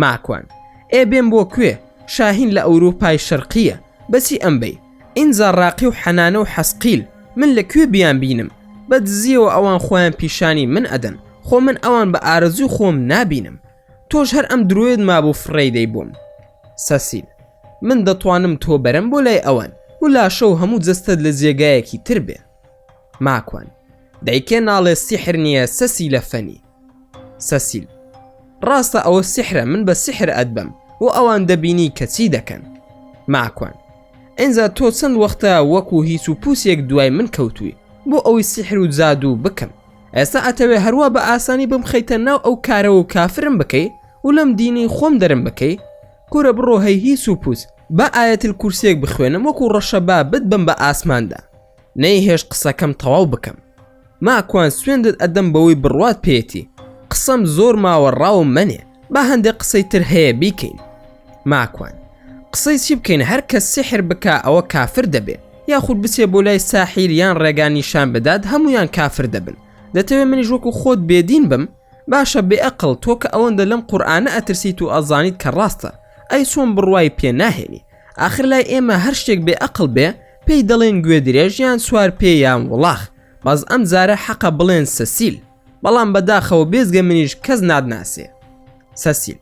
ماکوان: ئێ بێم بۆ کوێ؟ شاهین لە ئەوروپای شەرقیە، بەچی ئەمبەی؟ ئینجا ڕاقی و حەنانە و حەسقیل، من لەکوێ بیان بینم؟ بە دزیەوە ئەوان خۆیان پیشانی من ئەدەن، خۆ من ئەوان بە ئارەزوی خۆم نابینم، تۆش هەر ئەم درۆیت مابوو فڕێدەی بووم. سەسیل: من دەتوانم تۆ بەرم بۆ لای ئەوان و لاشە و هەموو جەستت لە جێگایەکی تر بێ. ماکوان: دایکێ ناڵێ سیحر نییە سەسیلە فەنی. سەسیل: ڕاستە ئەوە سیحرە، من بە سیحر ئەدبەم و ئەوان دەبینی کە چی دەکەن. ماکوان: ئینجا تۆ چەند وەختە وەکو هیچ و پووسێک دوای من کەوتووی بۆ ئەوەی سیحر و جادو بکەم، ئێستا ئەتەوێ هەروە بە ئاسانی بمخەیتە ناو ئەو کارە و کافرم بکەی و لەم دینی خۆم دەرم بکەی؟ کورە بڕۆ هەی هیچ و پووس بە ئایەتل کورسێک بخوێنم وەکو ڕەشەبا بتبم بە ئاسماندا، نەیهێش قسەکەم تەواو بکەم. ماکوان: سوێندت ئەدەم بەوەی بڕوات پێێتی، قسەم زۆر ماوەڕاوم منێ، با هەندێک قسەی تر هەیە بیکەین. ماکوان: قسەی چی بکەین؟ هەر کەس سیحر بکە ئەوە کافر دەبێ، یاخود بچێ بۆ لای ساحیر یان ڕێگانیشان بدات هەمویان کافر دەبن. دەتەوێت منیش وەکو خۆت بێدین بم؟ باشە بێئەقڵ، تۆ کە ئەوەندە لەم قورئانە ئەترسیت و ئەزانیت کە ڕاستە، ئەی چۆن بڕوای پێ ناهێنی؟ ئاخر لای ئێمە هەر شتێک بێئەقڵ بێ پێی دەڵێن گوێ درێژ یان سوار پێ یان وڵاخ. باز ئەم جارە حەقە بڵێن سەسیل، بەڵام بەداخەوە بێزگە منیش کەس نادناسێ. سەسیل: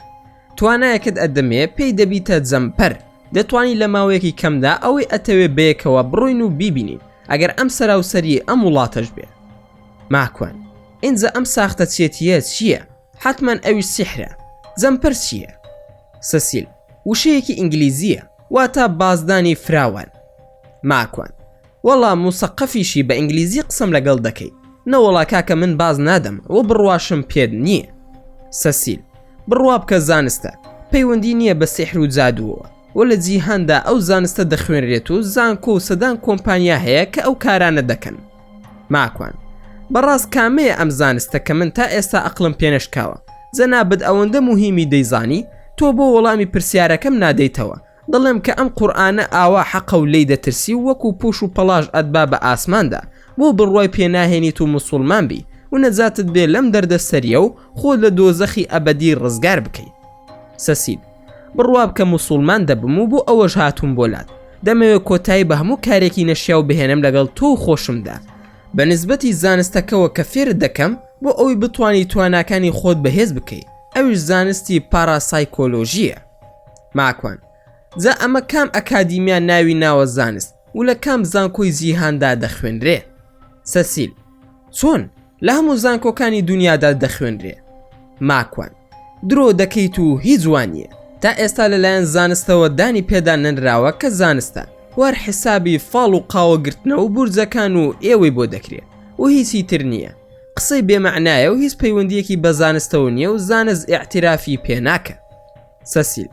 توانایەکت ئەدەمێ پێی دەبیتە جەمپەر، دەتوانی لە ماوەیەکی کەمدا ئەوەی ئەتەوێ بەیەکەوە بڕۆین و بیبینین ئەگەر ئەم سەراوسەری ئەم وڵاتەش بێ. ماکوان: ئینجا ئەم ساختە چێتیە چییە؟ حتمەن ئەویش سیحرە. جەمپەر چییە؟ سەسیل: وشەیەکی ئینگلیزیە، واتە بازدانی فراوان. ماکوان: وەڵا موسەقەفیشی بە ئینگلیزی قسەم لەگەڵ دەکەی؟ نەوەڵا کاکە من باز نادەم، و بڕواشم پێد نییە. سەسیل: بڕوا بکە زانستە، پەیوەندی نییە بە سیحر و جادووەوە، و لە جیهاندا ئەو زانستە دەخوێنرێت و زانکۆ و سەدان کۆمپانیا هەیە کە ئەو کارانە دەکەن. ماکوان: بەڕاست کامەیە ئەم زانستە کە من تا ئێستا ئەقلم پێنەشکاوە؟ جەنابەت ئەوەندە مهمی دەیزانی تۆ بۆ وەڵامی پرسیارەکەم نادەیتەوە، دڵێم کە ئەم قورئانە ئاوا حەقە و لێی دەترسی وەکو پوش و پەلاژ ئەدبا بە ئاسماندا بۆ بڕوای پێناهێنیت و موسڵمان بی و نەجاتت بێ لەم دەردە سەریە و خۆت لە دۆزەخی ئەبەدی ڕزگار بکەیت. سەسیل: بڕوا بکە موسڵمان دەبم و بۆ ئەوەش هاتووم بۆلات، دەمەوێت کۆتایی بە هەموو کارێکی نەشیا و بهێنم لەگەڵ تۆ و خۆشمدا بە نسبەتی زانستەکەوە کە فێرت دەکەم بۆ ئەوەی بتوانی تواناکانی خۆت بەهێز بکەیت، ئەویش زانستی پاراسایکۆلۆژیە. ماکوان: جا ئەمە کام ئەکادیمیان ناوی ناوە زانست و لە کام زانکۆی جیهاندا دەخوێنرێ؟ سەسیل: چۆن؟ لە هەموو زانکۆکانی دنیادا دەخوێنرێ. ماکوان: درۆ دەکەیت و هیچ وانیە، تا ئێستا لەلایەن زانستەوە دانی پێدا نەنراوە کە زانستە وەر حسابی فاڵ و قاوەگرتنەوە و بورجەکان و ئێوەی بۆ دەکرێت و هیچی تر نییە. قسەی بێمەعنایە و هیچ پەیوەندیەکی بە زانستەوە نییە و زانست ئیعترافی پێ ناکە. سەسیل: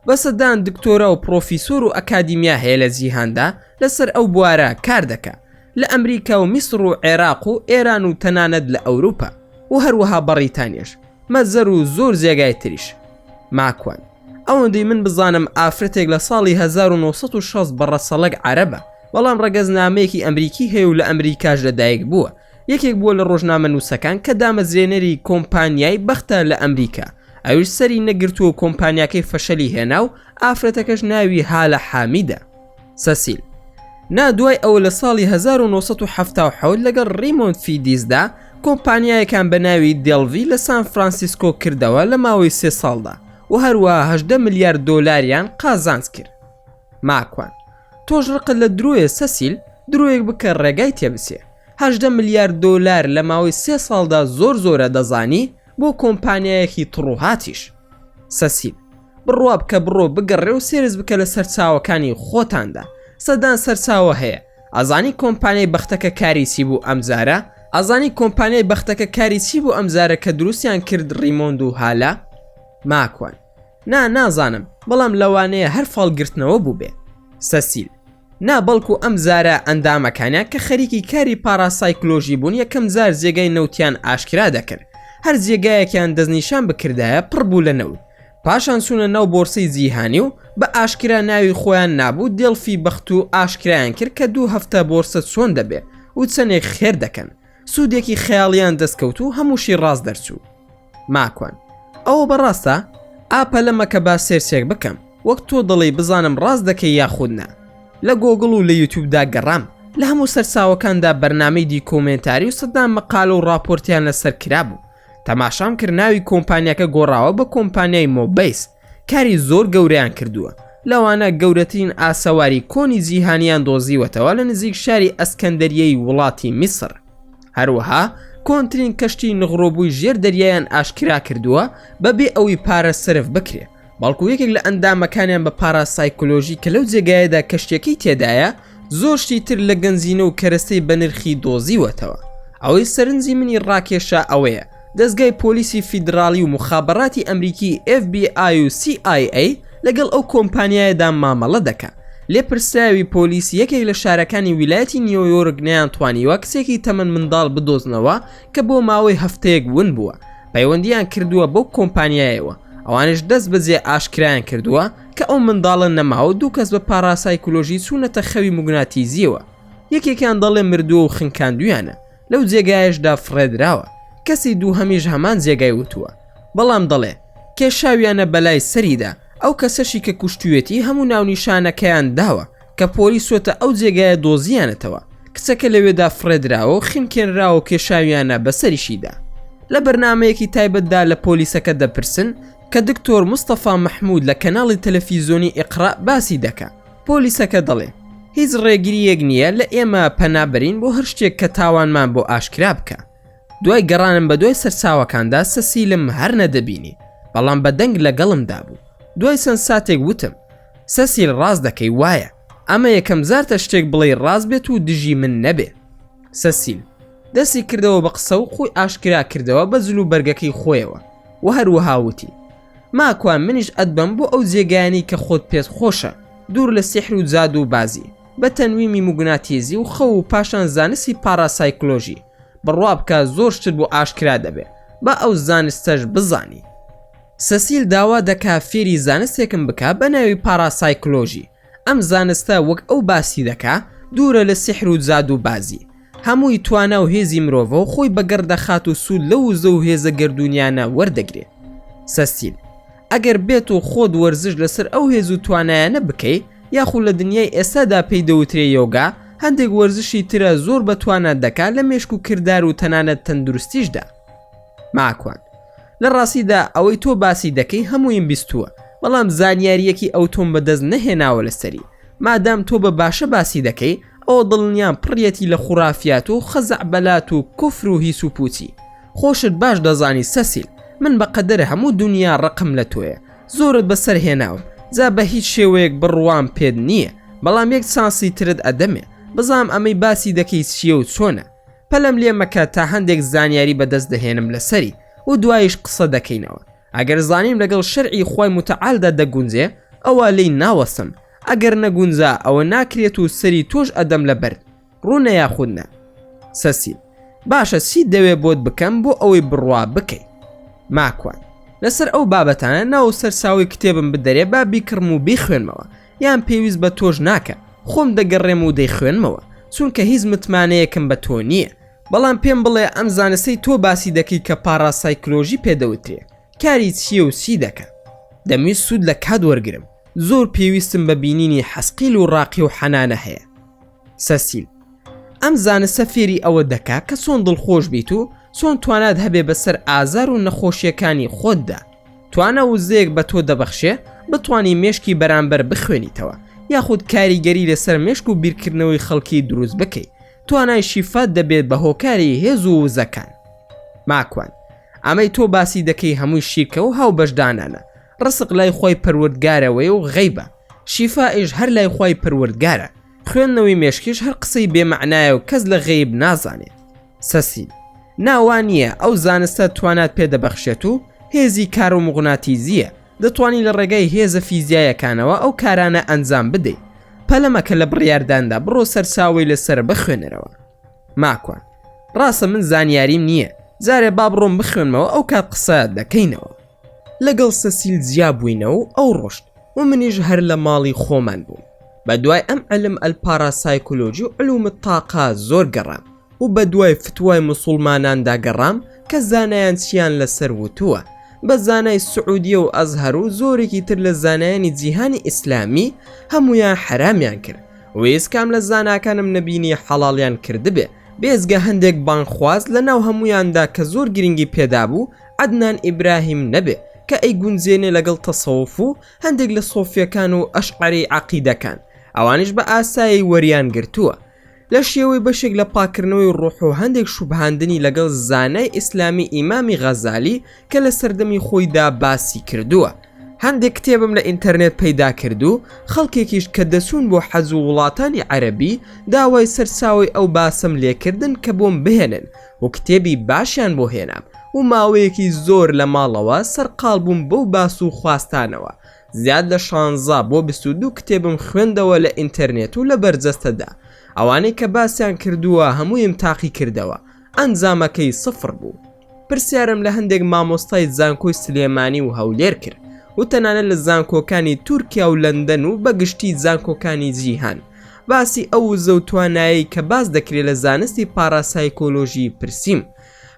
بەسەدان دکتۆرە و پرۆفیسۆر و ئەکادیمیا هەیە لە جیهاندا لەسەر ئەو بوارە کار دەکا، لە ئەمریکا و میسر و عێراق و ئێران و تەنانەت لە ئەوروپا و هەروەها بەڕیتانیاش، مەزەر و زۆر جێگای تریش. ماکوان: ئەوەندەی من بزانم ئافرەتێک لە ساڵی 1960 بەڕەسەڵک عەرەبە، بەڵام ڕەگەزنامەیەکی ئەمریکی هەیە و لە ئەمریکاش لەدایک بووە، یەکێک بووە لە ڕۆژنامە نووسەکان کە دامەزرێنەری کۆمپانیای بەختە لە ئەمریکا، ئەویش سەری نەگرتووە کۆمپانیاکەی فەشەلی هێنا و ئافرەتەکەش ناوی هالە حامیدە. سەسیل: نادوای ئەوە لە ساڵی 1970 لەگەڵ ڕیمۆند فیدیزدا کۆمپانیایەکان بە ناوی دێڵڤی لە سان فرانسیسکۆ کردەوە لە ماوەی 3 ساڵدا و هەروەها 18 ملیار دۆلاریان قازانج کرد. ماکوان: تۆش ڕقت لە درۆیە سەسیل، درۆیەک بکە ڕێگای تێبسێ. 18 ملیار دۆلار لە ماوەی 3 ساڵدا زۆر زۆرە دەزانی بۆ کۆمپانیایەکی تڕوهاتیش. سەسیل: بڕوا بکە بڕۆ بگەڕێ و سێرز بکە لە سەرچاوەکانی خۆتاندا، سەدان سەرچاوە هەیە. ئازانی کۆمپانیای بەختەکە کاری چی بوو ئەمجارە؟ ئازانی کۆمپانیای بەختەکە کاری چی بوو ئەمجارە کە دروستیان کرد ڕیمۆند و هالە؟ ماکوان: نازانم، بەڵام لەوانەیە هەر فاڵگرتنەوە بوو بێ. سەسیل: نا بەڵکو ئەم زارە ئەندامەکانیان کە خەریکی کاری پاراسایکلۆژی بوون یەکەم زار جێگای نەوتیان ئاشکرا دەکرد، هەر جێگایەکیان دەستنیشان بکردایە پڕ بوو لە نەوت، پاشان چوونە ناو بۆرسەی جیهانی و بە ئاشکرا ناوی خۆیان نابوو دێڵفی بەخت و ئاشکرایان کرد کە 2 هەفتە بۆرسە چۆن دەبێ و چەندێک خێر دەکەن، سوودێکی خەیاڵیان دەستکەوت و هەمووشی ڕاست دەرچوو. ماکوان: ئەوە بەڕاستە؟ ئاپە لەمەکە با سێرچێک بکەم، وەک تۆ دڵی بزانم ڕاست دەکەی یاخودنا. لە گۆگڵ و لە یوتیوبدا گەڕام، لە هەموو سەرچاوەکاندا بەرنامەی دیکۆمنتاری و سەدان مەقالە و راپۆرتیان لەسەر کرابوو. تەماشام کرد ناوی کۆمپانیاکە گۆڕاوە بە کۆمپانیای مۆبیس، کاری زۆر گەورەیان کردووە، لەوانە گەورەترین ئاسەواری کۆنی جیهانیان دۆزیوەتەوە لە نزیک شاری ئەسکەندەریەی وڵاتی میسر. هەروەها کۆنترین کەشتی نغڕۆبووی ژێر دەریایان ئاشکرا کردووە بەبێ ئەوی پارە سرف بکرێ، بەڵکو یەکێک لە ئەندامەکانیان بە پاراسایکۆلۆژی کە لەو جێگایەدا کەشتێکی تێدایە زۆر شتی تر لە گەنزینە و کەرەستەی بە نرخی دۆزیوەتەوە. ئەوەی سەرنجی منی ڕاکێشە ئەوەیە دەستگای پۆلیسی فیدرالی و مخابەڕاتی ئەمریکی FBI و CIA لەگەڵ ئەو کۆمپانیایەدا مامەڵە دەکات. لێپرسراوی پۆلیس یەکێک لە شارەکانی ویلایەتی نیویۆرک نەیانتوانیوە کچێکی تەمەن منداڵ بدۆزنەوە کە بۆ ماوەی هەفتەیەک ون بووە. پەیوەندیان کردووە بەو کۆمپانیایەوە، ئەوانش دەست بەجێ ئاشکرایان کردووە کە ئەو منداڵە نەماوە دوو کەس بە پاراسایکۆلۆژی چوونەتە خەوی موگناتیزیەوە. یەکێکیان دەڵێ مردووە و خنکاندویانە، لەو جێگایشدا فڕێدراوە. کەسی دووهەمیش هەمان جێگای وتووە، بەڵام دەڵێ کێشاویانە بەلای سەریدا. ئەو کەسەشی کە کوشتوێتی هەموو ناونیشانەکەیان داوە کە پۆلیسۆتە ئەو جێگایە دۆزیانەتەوە. کچەکە لەوێدا فڕێدراوە و خینکێنراوە و کێشاویانە بەسەریشیدا. لە بەرنامەیەکی تایبەتدا لە پۆلیسەکە دەپرسن کە دکتۆر مستەفا مەحموود لە کەناڵی تەلەڤیزیۆنی ئیقرا باسی دەکات. پۆلیسەکە دەڵێ هیچ ڕێگریەک نییە لە ئێمە پەنابەرین بۆ هەر شتێک کە تاوانمان بۆ ئاشکرا بکە. دوای گەڕانم بە دوای سەرچاوەکاندا سەسیلم هەر نەدەبینی، بەڵام بە دەنگ لەگەڵمدا بوو. دوای چەند ساتێک وتم سەسیل ڕاست دەکەی وایە ئەمە یەکەم زارتە شتێک بڵێ ڕاست بێت و دژی من نەبێ. سەسیل دەستی کردەوە بە قسە و خۆی ئاشکرا کردەوە بە جلو بەرگەکەی خۆیەوە و هەروەها وتی ماکوان منیش ئەدبم بۆ ئەو جێگایانی کە خۆت پێت خۆشە، دوور لە سیحر و جاد و بازی، بە تەنویمی موگناتیزی و خەو و پاشان زانستی پاراسایکۆلۆژی. بڕوا بکە زۆر شت بۆ ئاشکرا دەبێ با ئەو زانستەش بزانی. سەسیل داوا دەکا فێری زانستێکم بکە بە ناوی پاراسایکۆلۆژی. ئەم زانستە وەک ئەو باسی دەکا دوورە لە سیحر و جاد و بازی، هەمووی توانە و هێزی مرۆڤە و خۆی بەگەردەخات و سوود لە وزە و هێزە گردونیانە وەردەگرێت. سەسیل ئەگەر بێت و خۆت وەرزش لەسەر ئەو هێز و توانایانە بکەی، یاخود لە دنیای ئێستادا پێی دەوترێ یۆگا، هەندێک وەرزشی ترە زۆر بەتوانە دەکات لە مێشک و کردار و تەنانەت تەندروستیشدا. ماکوان لە ڕاستیدا ئەوەی تۆ باسی دەکەی هەموویم بیستووە، بەڵام زانیاریەکی ئەو تۆم بەدەست نەهێناوە لەسەری. مادام تۆ بە باشە باسی دەکەی ئەوە دڵنیان پڕیەتی لە خوڕافیات و خەزع بەلات و کوفر و هیس و پوچی. خۆشت باش دەزانی سەسیل من بەقەدەر هەموو دنیا ڕقم لە تۆیە، زۆرت بەسەر هێناوم، جا بە هیچ شێوەیەک بڕوام پێت نییە، بەڵام یەک چانسی ترت ئەدەمێ بزام ئەمەی باسی دەکەی چییە و چۆنە. پەلەم لێ مەکە تا هەندێک زانیاری بەدەست دەهێنم لەسەری و دوایش قسە دەکەینەوە. ئەگەر زانیم لەگەڵ شەرعی خوای متعالدا دەگونجێ ئەوە لی ناوەسم، ئەگەر نەگونجا ئەوە ناکرێت و سەری تۆش ئەدەم لەبەر ڕوونە یاخودنە. سەسیل باشە چی دەوێ بۆت بکەم بۆ ئەوەی بڕوا بکەی. ماکوان لەسەر ئەو بابەتانە ناو سەرساوی کتێبم بدەرێ با بیکڕم و بیخوێنمەوە، یان پێویست بە تۆش ناکە، خۆم دەگەڕێم و دەیخوێنمەوە چونکە هیچ متمانەیەکم بە تۆ نییە. بەڵام پێم بڵێ ئەم زانستەی تۆ باسی دەکەی کە پاراسایکۆلۆژی پێدەوترێ کاری چییە و چی دەکە؟ دەمویست سوود لە کات وەرگرم، زۆر پێویستم بە بینینی حەسقیل و ڕاقی و حەنانە هەیە. سەسیل ئەم زانستە فێری ئەوە دەکا کە چۆن دڵخۆش بیت و چۆن توانات هەبێ بەسەر ئازار و نەخۆشیەکانی خۆتدا. توانە وزەیەک بە تۆ دەبەخشێ بتوانی مێشکی بەرامبەر بخوێنیتەوە، یاخود کاریگەری لەسەر مێشک و بیرکردنەوەی خەڵکی دروست بکەیت. توانای شیفات دەبێت بە هۆکاری هێز و وزەکان. ماکوان ئەمەی تۆ باسی دەکەی هەمووی شیرکە و هاو بەشدانانە، ڕسق لای خۆی پەروەردگارەوەی و غەیبە، شیفائیش هەر لای خۆی پەروەردگارە، خوێندنەوەی مێشکیش هەر قسەی بێمەعنایە و کەس لە غەیب نازانێت. سەسیل ناوانییە ئەو زانستە توانات پێدەبەخشێت و هێزی کار و موغناتیزیە، دەتوانی لە ڕێگای هێزە فیزیایەکانەوە ئەو کارانە ئەنجام بدەیت. پەلەمەکە لە بڕیارداندا بڕۆ سەرساوی لەسەر بخوێنەرەوە. ماکوان ڕاستە من زانیاریم نییە، جارێ با بڕۆم بخوێنمەوە ئەو کات قسە دەکەینەوە. لەگەڵ سەسیل جیا بووینەوە ئەو ڕۆشت و منیش هەر لە ماڵی خۆمان بووم. بە دوای ئەم علم ئەلپاراسایکۆلۆژی و علومت تاقا زۆر گەڕام و بە دوای فتوای موسڵماناندا گەڕام کە زانایان چیان لەسەر وتووە. بە زانای سعودیە و ئەزهەر و زۆرێکی تر لە زانایانی جیهانی ئیسلامی هەمویان حرامیان کرد و هیچکام لە زاناکانم نەبینی حەڵاڵیان کردبێ بێزگە هەندێک بانخواز لە ناو هەمویاندا کە زۆر گرنگی پێدا بوو عەدنان ئیبراهیم نەبێ کە ئەی گونجێنێ لەگەڵ تەسەووف و هەندێک لە سۆفیەکان و ئەشعەری عەقیدەکان، ئەوانش بە ئاسایی وەریان گرتووە. لە شێوەی بەشێک لە پاکردنەوەی ڕوح و هەندێک شوبهاندنی لەگەڵ زانای ئیسلامی ئیمامی غەزالی کە لە سەردەمی خۆیدا باسی کردووە. هەندێک کتێبم لە ئینتەرنێت پەیدا کردو، خەڵکێکیش کە دەچوون بۆ حەز و وڵاتانی عەرەبی داوای سەرچاوی ئەو باسم لێکردن کە بۆم بهێنن و کتێبی باشیان بۆ هێنام و ماوەیەکی زۆر لە ماڵەوە سەرقاڵ بووم بەو باس و خواستانەوە. زیاد لە 16 بۆ 22 کتێبم خوێندەوە لە ئینتەرنێت و لە بەرجەستەدا. ئەوانەی کە باسییان کردووە هەموویم تاقی کردەوە، ئەنجامەکەی سفر بوو. پرسیارم لە هەندێک مامۆستای زانکۆی سلێمانی و هەولێر کرد و تەنانەت لە زانکۆکانی تورکیا و لەندەن و بەگشتی زانکۆکانی جیهان. باسی ئەو وزە و توانایی کە باس دەکرێت لە زانستی پاراسایکۆلۆژی پرسییم.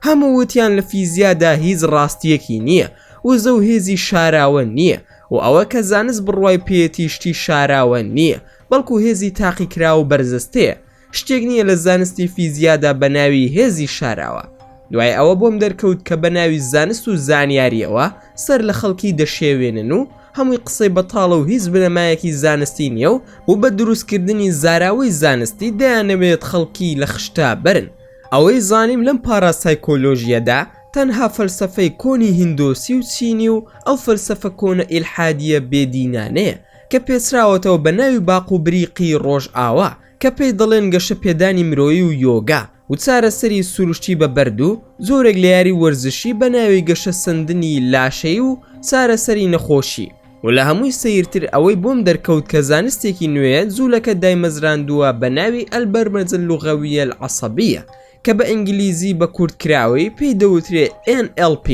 هەموو وتیان لە فیزیادا هیچ ڕاستیەکی نییە، وزە و هێزی شاراوە نییە و ئەوە کە زانست بڕوای پێێتی شتی شاراوە نییە، بەڵکو هێزی تاقی کرا و بەرزەستەیە. شتێک نییە لە زانستی فیزیادا بە ناوی هێزی شاراوە. دوای ئەوە بۆم دەرکەوت کە بە ناوی زانست و زانیاریەوە سەر لە خەڵکی دەشێوێنن و هەمووی قسەی بەتاڵە و هیچ بنەمایەکی زانستی نییە و بە دروستکردنی زاراوەی زانستی دەیانەوێت خەڵکی لە خشتا برن. ئەوەی زانیم لەم پاراسایکۆلۆژیەدا تەنها فەلسەفەی کۆنی هیندۆسی و چینی و ئەو فەلسەفە کۆنە ئیلحادیە بێدینانەیە کە پێچراوەتەوە بە ناوی باق و بریقی ڕۆژ ئاوا کە پێی دەڵێن گەشە پێدانی مرۆیی و یۆگا و چارەسەری سروشتی بە بەرد و زۆرێک لە یاری وەرزشی بە ناوی گەشە سندنی لاشەی و چارەسەری نەخۆشی. و لە هەمووی سەیرتر ئەوەی بۆم دەرکەوت کە زانستێکی نوێیە جوولەکە دایمەزراندووە بە ناوی ئەلبەرمەجە اللوغەویە العەسەبیە کە بە ئینگلیزی بە کورتکراوی پێی دەوترێت NLP.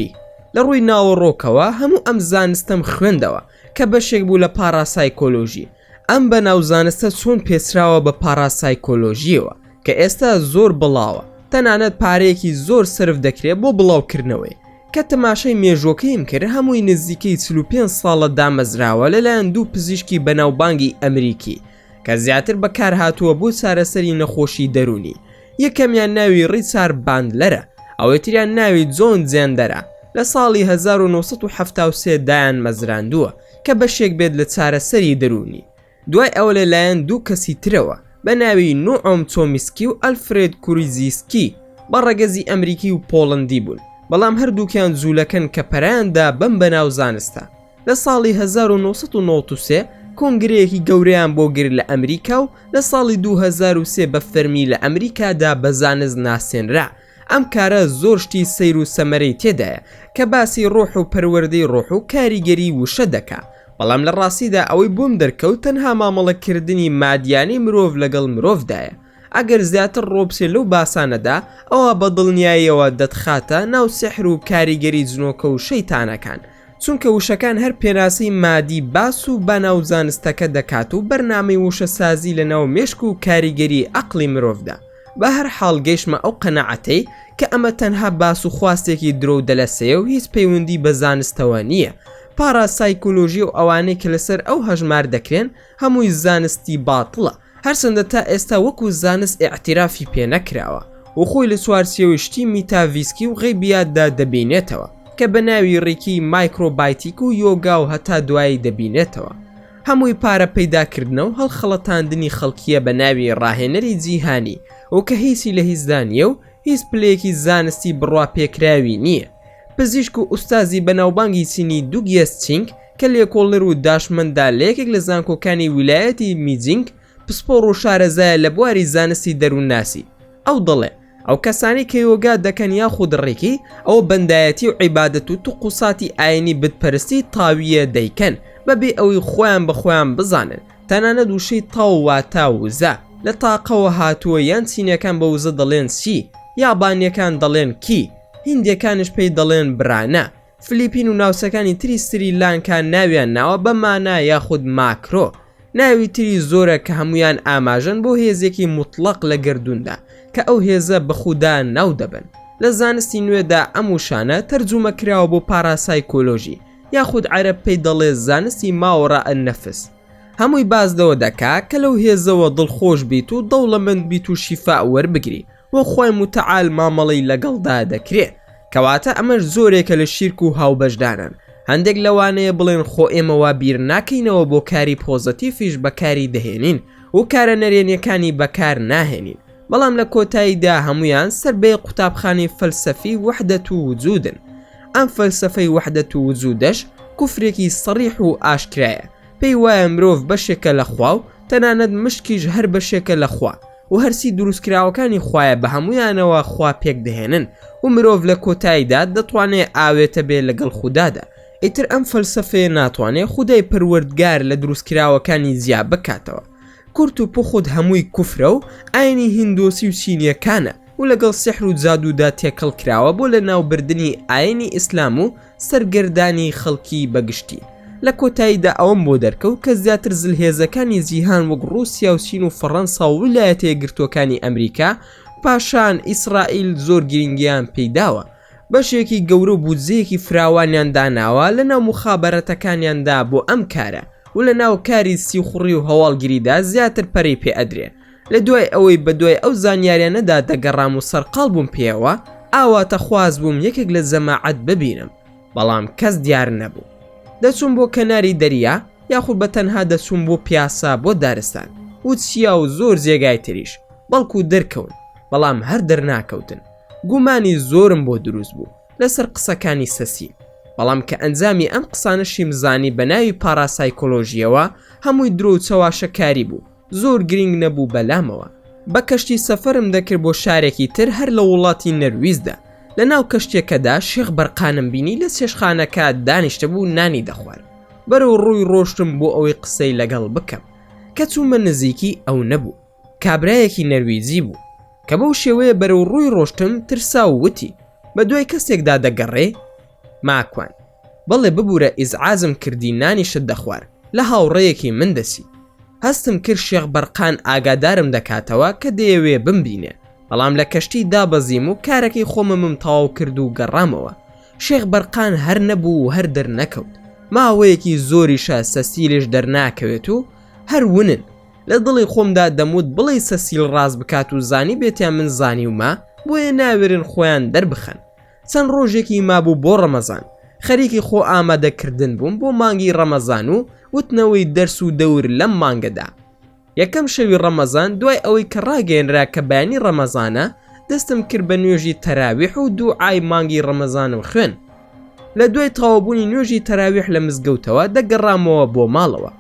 لە ڕووی ناوەڕۆکەوە هەموو ئەم زانستەم خوێندەوە کە بەشێک بوو لە پاراسایکۆلۆژی. ئەم بە ناوزانستە چۆن پێچراوە بە پاراسایکۆلۆژیەوە کە ئێستا زۆر بڵاوە، تەنانەت پارەیەکی زۆر سرف دەکرێت بۆ بڵاوکردنەوەی. کە تەماشای مێژوەکەیم کرد هەمووی نزیکەی 45 ساڵە دامەزراوە لەلایەن دوو پزیشکی بەناوبانگی ئەمریکی کە زیاتر بەکار هاتووە بۆ چارەسەری نەخۆشی دەرونی. یەکەمیان ناوی ڕیچارد باندلەرە، ئەوەی تریان ناوی جۆن جێندەرە. لە ساڵی 1973 دایان مەزراندووە کە بەشێک بێت لە چارەسەری دەرونی. دوای ئەوە لەلایەن دوو کەسی ترەوە بە ناوی نوعۆم چۆمیسکی و ئەلفرێد کوریزیسکی بە ڕەگەزی ئەمریکی و پۆڵندی بوون، بەڵام هەردووکیان جوولەکەن کە پەرایاندا بەم بەناو زانستە. لە ساڵی 1993 کۆنگرەیەکی گەورەیان بۆ گر لە ئەمریکا و لە ساڵی 2003 بە فەرمی لە ئەمریکادا بە زانست ناسێنرا. ئەم کارە زۆر شتی سەیر و سەمەرەی تێدایە کە باسی ڕۆح و پەروەردەی ڕۆح و کاریگەری وشە دەکا، بەڵام لە ڕاستیدا ئەوەی بۆم دەرکەوت تەنها مامەڵەکردنی مادیانی مرۆڤ لەگەڵ مرۆڤدایە. ئەگەر زیاتر ڕۆبسێ لەو باسانەدا ئەوە بە دڵنیاییەوە دەتخاتە ناو سحر و کاریگەری جنۆکە و شەیتانەکان، چونکە وشەکان هەر پێناسەی مادی باس و بەناو زانستەکە دەکات و بەرنامەی وشە سازی لە ناو مێشک و کاریگەری عەقڵی مرۆڤدا. بە هەر حاڵ گەیشتمە ئەو قەنەعەتەی کە ئەمە تەنها باس و خواستێکی درۆ دەلەسەیە و هیچ پەیوەندی بە زانستەوە نییە. پاراسایکۆلۆژی و ئەوانەی کە لەسەر ئەو هەژمار دەکرێن هەمووی زانستی باتڵە، هەرچەندە تا ئێستا وەکو زانست ئیعترافی پێ نەکراوە و خۆی لە چوارچێوەی شتی میتاڤیسکی و غەیبیاتدا دەبینێتەوە کە بە ناوی ڕێکی مایکرۆبایتیک و یۆگا و هەتا دوایی دەبینێتەوە. هەمووی پارە پەیداکردنە و هەڵخەڵەتاندنی خەڵکیە بە ناوی ڕاهێنەری جیهانی و کە هیچی لە هیچدانیە و هیچ پلەیەکی زانستی بڕوا پێکراوی نییە. پزیشک و ئوستازی بەناوبانگی چینی دوگیەس چینگ کە لێکۆڵەر و داشمەندا لە یەکێک لە زانکۆکانی ویلایەتی میجینگ پسپۆڕ و شارەزایە لە بواری زانستی دەروونناسی. ئەو دەڵێ ئەو کەسانی کە یۆگا دەکەن یاخود ڕێکی ئەو بەندایەتی و عیبادەت و توقوساتی ئاینی بتپەرستی تاویە دەیکەن بەبێ ئەوەی خۆیان بەخۆیان بزانن، تەنانەت وشەی تاو واتە وزە لە تاقەوە هاتووە، یان چینەکان بە وزە دەڵێن چی، یابانیەکان دەڵێن کی، هیندیەکانش پێی دەڵێن برانە، فلیپین و ناوچەکانی تری سریلانکا ناویان ناوە بە مانا یاخود ماکرۆ. ناوی تری زۆرە کە هەمویان ئاماژن بۆ هێزێکی مطلق لە گردووندا کە ئەو هێزە بە خودا ناو دەبن. لە زانستی نوێدا ئەم وشانە تەرجومە کراوە بۆ پاراسایکۆلۆژی یاخود عەرەب پێی دەڵێ زانستی ماوەڕائە نەفس. هەمووی بازدەوە دەکا کە لەو هێزەوە دڵخۆش بیت و دەوڵەمەند بیت و شیفا وەربگری و خۆی متعال مامەڵی لەگەڵدا دەکرێت، کەواتە ئەمەش زۆرێکە لە شیرک و هاوبەشدانن. هەندێک لەوانەیە بڵێن خۆ ئێمەوا بیر ناکەینەوە بۆ کاری پۆزەتیفیش بەکاری دەهێنین و کارە نەرێنیەکانی بەکار ناهێنین، بەڵام لە کۆتاییدا هەمویان سەر بێ قوتابخانەی فەلسەفی وەحدەت و وجودن. ئەم فەلسەفەی وەحدەت و وجودەش کوفرێکی سەریح و ئاشکرایە، پێی وایە مرۆڤ بەشێکە لە خوا و تەنانەت مشکیش هەر بەشێکە لە خوا و هەرسی دروستکراوەکانی خوایە بە هەمویانەوە خوا پێک دەهێنن و مرۆڤ لە کۆتاییدا دەتوانێت ئاوێتە بێ لەگەڵ خوددادا. ئیتر ئەم فەلسەفەیە ناتوانێت خودای پەروەردگار لە دروستکراوەکانی زیا بکاتەوە. کورت و پوخود هەمووی کوفرە و ئاینی هیندۆسی و چینیەکانە و لەگەڵ سحر و جادوودا تێکەڵ کراوە بۆ لە ناوبردنی ئاینی ئیسلام و سەرگەردانی خەڵکی بەگشتی. لە کۆتاییدا ئەوەم بۆ دەرکەوت کە زیاتر زلهێزەکانی جیهان وەک ڕووسیا و چین و فەڕەنسا و ویلایەتە یەکگرتووەکانی ئەمریکا پاشان ئیسرائیل زۆر گرنگیان پێداوە. بەشێکی گەورە و بودجەیەکی فراوانیان داناوە لە ناو مخابەرەتەکانیاندا بۆ ئەم کارە و لە ناو کاری سیخوڕی و هەواڵگیریدا زیاتر پەرەی پێ ئەدرێ. لە دوای ئەوەی بەدوای ئەو زانیاریانەدا دەگەڕام و سەرقاڵ بووم پێوە ئاواتە خواز بووم یەکێک لە جەماعەت ببینم، بەڵام کەس دیار نەبوو. دەچوون بۆ کەناری دەریا یاخود بە تەنها دەچوون بۆ پیاسا بۆ دارستان و چیا و زۆر جێگای تریش، بەڵکو دەرکەون بەڵام هەر دەرناکەوتن. گومانی زۆرم بۆ دروست بوو لەسەر قسەکانی سەسیل، بەڵام کە ئەنجامی ئەم قسانەشی مزانی بە ناوی پاراسایکۆلۆژیەوە هەمووی درۆ و چەواشەکاری بوو، زۆر گرنگ نەبوو بەلامەوە. بە کەشتی سەفەرم دەکرد بۆ شارێکی تر هەر لە وڵاتی نەرویزدا. لە ناو کەشتێکەدا شێخ بەرقانم بینی لە چێشخانەکە دانیشتە بوو نانی دەخوارد. بەرەو ڕووی ڕۆشتم بۆ ئەوەی قسەی لەگەڵ بکەم کە چوومە نزیکی ئەو نەبوو، کابرایەکی نەرویزی بوو کە بەو شێوەیە بەرەو ڕووی ڕۆشتم ترسا و وتی بە دوای کەسێکدا دەگەڕێ؟ ماکوان بەڵێ ببوورە ئیزعازم کردی نانیشت دەخوار لە هاوڕێیەکی من دەسی. هەستم کرد شێخ بەرقان ئاگادارم دەکاتەوە کە دەیەوێ بمبینێ، بەڵام لە کەشتی دابەزیم و کارەکەی خۆمەمم تەواو کرد و گەڕامەوە. شێخ بەرقان هەر نەبوو و هەر دەرنەکەوت، ماوەیەکی زۆریشە سەسیلش دەرناکەوێت و هەر ونن. لە دڵی خۆمدا دەموت بڵێ سەسیل ڕاز بکات و زانی بێتیان من زانی وما بۆیە ناوێرن خۆیان دەربخەن. چەند ڕۆژێکی مابوو بۆ ڕەمەزان، خەریکی خۆ ئامادەکردن بووم بۆ مانگی ڕەمەزان و وتنەوەی دەرس و دەور لەم مانگەدا. یەکەم شەوی ڕەمەزان دوای ئەوەی کە ڕاگەێنرا کە بەیانی ڕەمەزانە دەستم کرد بە نوێژی تەراویح و دوعای مانگی ڕەمەزانم خوێن. لە دوای تەواوبوونی نوێژی تەراویح لە مزگەوتەوە دەگەڕامەوە بۆ ماڵەوە.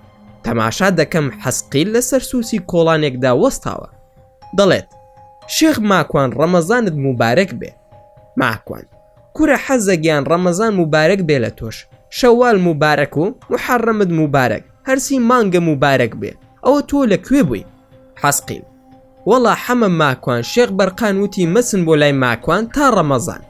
تەماشا دەکەم حەسقیل لەسەر سووسی کۆڵانێکدا وەستاوە، دەڵێت شێخ ماکوان ڕەمەزانت موبارەک بێ. ماکوان کورە حەزەگیان ڕەمەزان موبارەک بێ لە تۆش، شەوال موبارەک و محەڕەمت موبارەک، هەرسی مانگە موبارەک بێ. ئەوە تۆ لەکوێ بووی؟ حەسقیل وەڵا حەمە ماکوان شێخ بەرقان وتی مەچن بۆ لای ماکوان تا ڕەمەزان.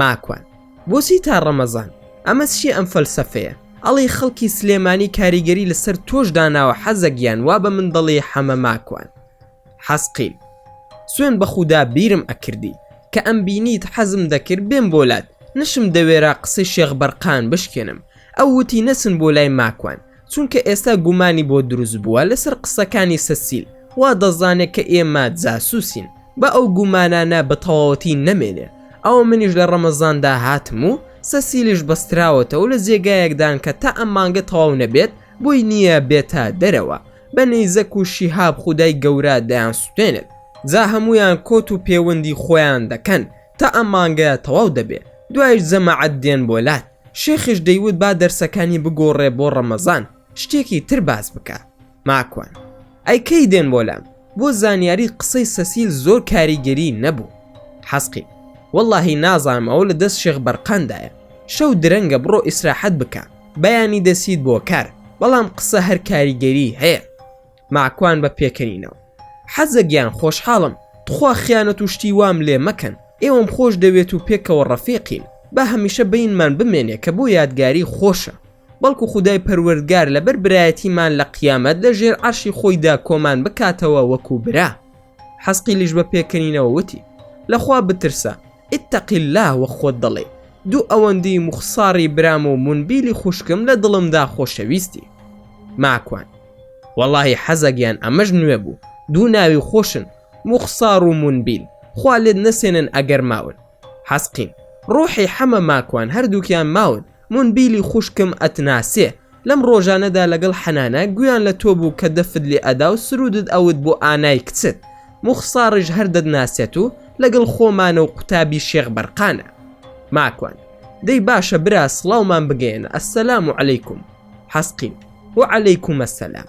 ماکوان بۆچی تا ڕەمەزان؟ ئەمە چی ئەم فەلسەفەیە؟ ئەڵێ خەڵکی سلێمانی کاریگەری لەسەر تۆش داناوە حەزەگیان وا بە من دەڵێ حەمە ماکوان. حەسقیل سوێن بە خودا بیرم ئەکردی کە ئەم بینیت حەزم دەکرد بێم بۆلات نشم دەوێرا قسەی شێخ بەرقان بشکێنم. ئەو وتی نەچن بۆ لای ماکوان چونکە ئێستا گومانی بۆ دروست بووە لەسەر قسەکانی سەسیل، وا دەزانێت کە ئێمە جاسووسین، بە ئەو گومانانە بە تەواوەتی نەمێنێ. ئەو منیش لە ڕەمەزاندا هاتم و سەسیلیش بەستراوەتەوە لە جێگایەکدان کە تا ئەم مانگە تەواو نەبێت بۆی نییە بێتە دەرەوە. بە نەیزەک و شیهاب خودای گەورە دەیان سوتێنێت، جا هەمویان کۆت و پەیوەندی خۆیان دەکەن تا ئەم مانگە تەواو دەبێت. دوایش جەماعەت دێن بۆلات، شێخش دەیوت با دەرسەکانی بگۆڕێ بۆ ڕەمەزان شتێکی تر باس بکە. ماکوان ئەی کەی دێن بۆلام؟ بۆ زانیاری قسەی سەسیل زۆر کاریگەری نەبوو. حەسقی واللهی نازانم ئەو لە دەست شێخ بەرقاندایە، شەو درەنگە بڕۆ ئیسراحەت بکە، بەیانی دەسیت بۆ کار، بەڵام قسە هەر کاریگەری هەیە. ماکوان بە پێکەنینەوە حەزەگیان خۆشحاڵم، تخوا خیانەت و شتی وام لێ مەکەن، ئێوەم خۆش دەوێت و پێکەوە ڕەفیقین، با هەمیشە بینمان بمێنێ کە بۆ یادگاری خۆشە. بەڵکو خودای پەروەردگار لەبەر برایەتیمان لە قیامەت لە ژێر عەرشی خۆیدا کۆمان بکاتەوە وەکو برا. حەسقیلیش بە پێکەنینەوە وتی لەخوا بترسە، ئیتەقی الله وە خۆت دەڵێ دوو ئەوەندەی مخساری برام و منبیلی خوشکم لە دڵمدا خۆشەویستی. ماکوان وەڵاهی حەزەگیان ئەمەش نوێ بوو، دوو ناوی خۆشن، مخسار و منبیل، خوا لێت نەسێنن ئەگەر ماون. حەسقین ڕۆحی حەمە ماکوان هەردووکیان ماون، منبیلی خوشکم ئەتناسێ. لەم ڕۆژانەدا لەگەڵ حەنانە گویان لە تۆ بوو کە دەفت لێ ئەدا و سرودت ئەوت بۆ ئانای کچت، مخسارج هەردەد ناسێت و لەگەڵ خۆمانە و قوتابی شێخ بەرقانە. ماکوان دەی باشە برا سڵاومان بگەێنە. ئەسەلام عەلەیکوم. حەسقیم وعەلەیکوم ئەسەلام.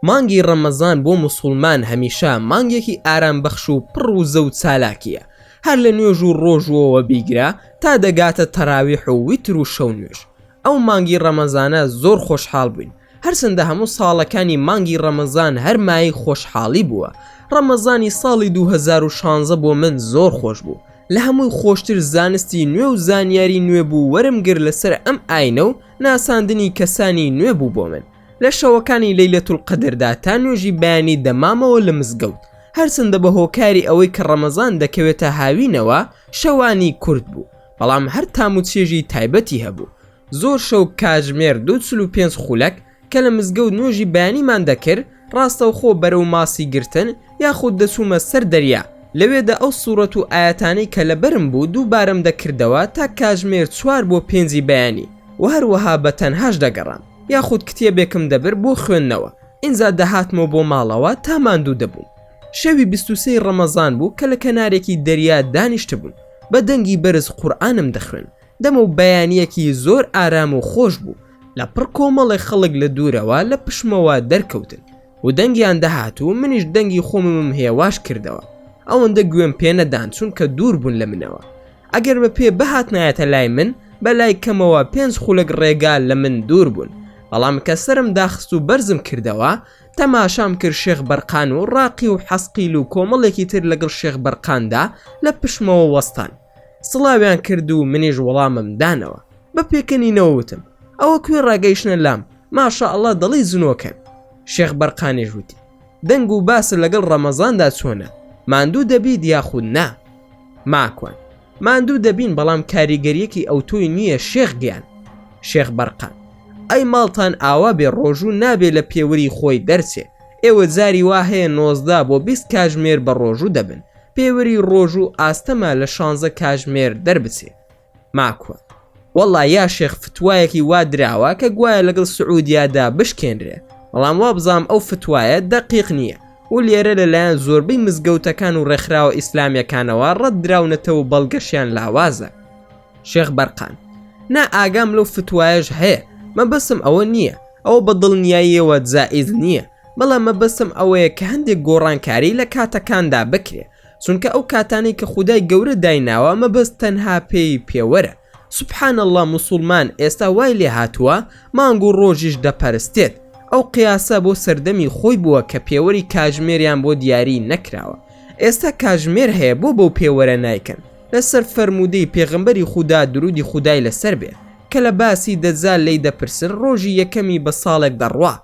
مانگی ڕەمەزان بۆ موسڵمان هەمیشە مانگێکی ئارام بەخش و پڕ و زەوت چالاکیە. هەر لە نوێژ و ڕۆژوەوە بیگرا تا دەگاتە تەراویح و ویتر و شەو نوێژ. ئەو مانگی ڕەمەزانە زۆر خۆشحاڵ بووین. هەرچەندە هەموو ساڵەکانی مانگی ڕەمەزان هەر مای خۆشحاڵی بووە. ڕەمەزانی ساڵی 2016 بۆ من زۆر خۆش بوو. لە هەمووی خۆشتر زانستی نوێ و زانیاری نوێ بوو وەرم گر لەسەر ئەم ئاینە و ناساندنی کەسانی نوێ بوو بۆ من. لە شەوەکانی لەیلەتول قەدردا تا نوێژی بەیانی دەمامەوە لە مزگەوت. هەرچەندە بە هۆکاری ئەوەی کە ڕەمەزان دەکەوێتە هاوینەوە شەوانی کورد بوو، بەڵام هەر تام و چێژی تایبەتی هەبوو. زۆر شەو کاتژمێر 2:45 خولەک کە لە مزگەوت نوێژی بەیانیمان دەکرد ڕاستەوخۆ بەرەو ماسی گرتن یاخود دەچوومە سەر دەریا. لەوێدا ئەو سوورەت و ئاەتانەی کە لەبەرم بوو دووبارەم دەکردەوە تا کاتژمێر 4 بۆ 5 بەیانی و هەروەها بە تەنهاش دەگەڕام یاخود کتێبێکم دەبر بۆ خوێندنەوە. ئینجا دەهاتمەوە بۆ ماڵەوە تا ماندوو دەبووم. شەوی 23 ڕەمەزان بوو کە لە کەنارێکی دەریا دانیشتە بوون. بە دەنگی بەرز قورئانم دەخوێن. دەمە و بەیانیەکی زۆر ئارام و خۆش بوو. لە پڕ کۆمەڵی خەڵک لە دوورەوە لە پشمەوە دەرکەوتن و دەنگیان دەهات و منیش دەنگی خۆمم هێواش کردەوە. ئەوەندە گوێم پێ نەدان چونکە دوور بوون لە منەوە. ئەگەر بە پێ بەهات نایەتە لای من بە لای کەمەوە 5 خولەک ڕێگا لە من دوور بوون. بەڵام کە سرم داخست و بەرزم کردەوە تەماشام کرد شێخ بەرقان و ڕاقی و حەسقیل و کۆمەڵێکی تر لەگەڵ شێخ بەرقاندا لە پشمەوە وەستان. سڵاویان کرد و منیش وەڵامم دانەوە. بە پێکەنینەوە وتم ئەوە کوێ ڕاگەیشتنە لام؟ ماشەئەڵڵا دەڵی زنۆکەن. شێخ بەرقانیش وتی دەنگ و باسە لەگەڵ ڕەمەزاندا چۆنە؟ ماندوو دەبیت یاخود نا؟ ماکوان ماندوو دەبین بەڵام کاریگەریەکی ئەو تۆی نییە شێخ گیان. شێخ بەرقان ئەی ماڵتان ئاوا بێ ڕۆژوو نابێ لە پێوەری خۆی دەرچێ. ئێوە جاری وا هەیە 19 بۆ 20 کاتژمێر بە ڕۆژوو دەبن. پێوەری ڕۆژوو ئاستەمە لە 16 کاتژمێر دەربچێ. ماکوان وەڵڵا یا شێخ فتوایەکی وا دراوە کە گوایە لەگەڵ سعودیادا بشکێنرێ، بەڵام وا بزام ئەو فتوایە دەقیق نییە و لێرە لەلایەن زۆربەی مزگەوتەکان و ڕێکخراوە ئیسلامیەکانەوە ڕەت دراونەتەوە و بەڵگەشیان لاوازە. شێخ بەرقان نا ئاگام لەو فتوایەش هەیە، مەبەسم ئەوە نییە، ئەوە بە دڵنیاییەوە جائز نییە، بەڵام مەبەسم ئەوەیە کە هەندێک گۆڕانکاری لە کاتەکاندا بکرێ، چونکە ئەو کاتانەی کە خودای گەورە دایناوە مەبەست تەنها پێی پێوەرە. سوبحان الله موسڵمان ئێستا وای لێ هاتووە مانگ و ڕۆژیش دەپەرستێت. ئەو قیاسە بۆ سەردەمی خۆی بووە کە پێوەری کاتژمێریان بۆ دیاری نەکراوە. ئێستا کاتژمێر هەیە بۆ بەو پێوەرە نایکەن. لەسەر فەرمودەی پێغەمبەری خودا درودی خودای لەسەر بێ کە لە باسی دەجال لی دەپرسن ڕۆژی یەکەمی بە ساڵێک دەڕوا.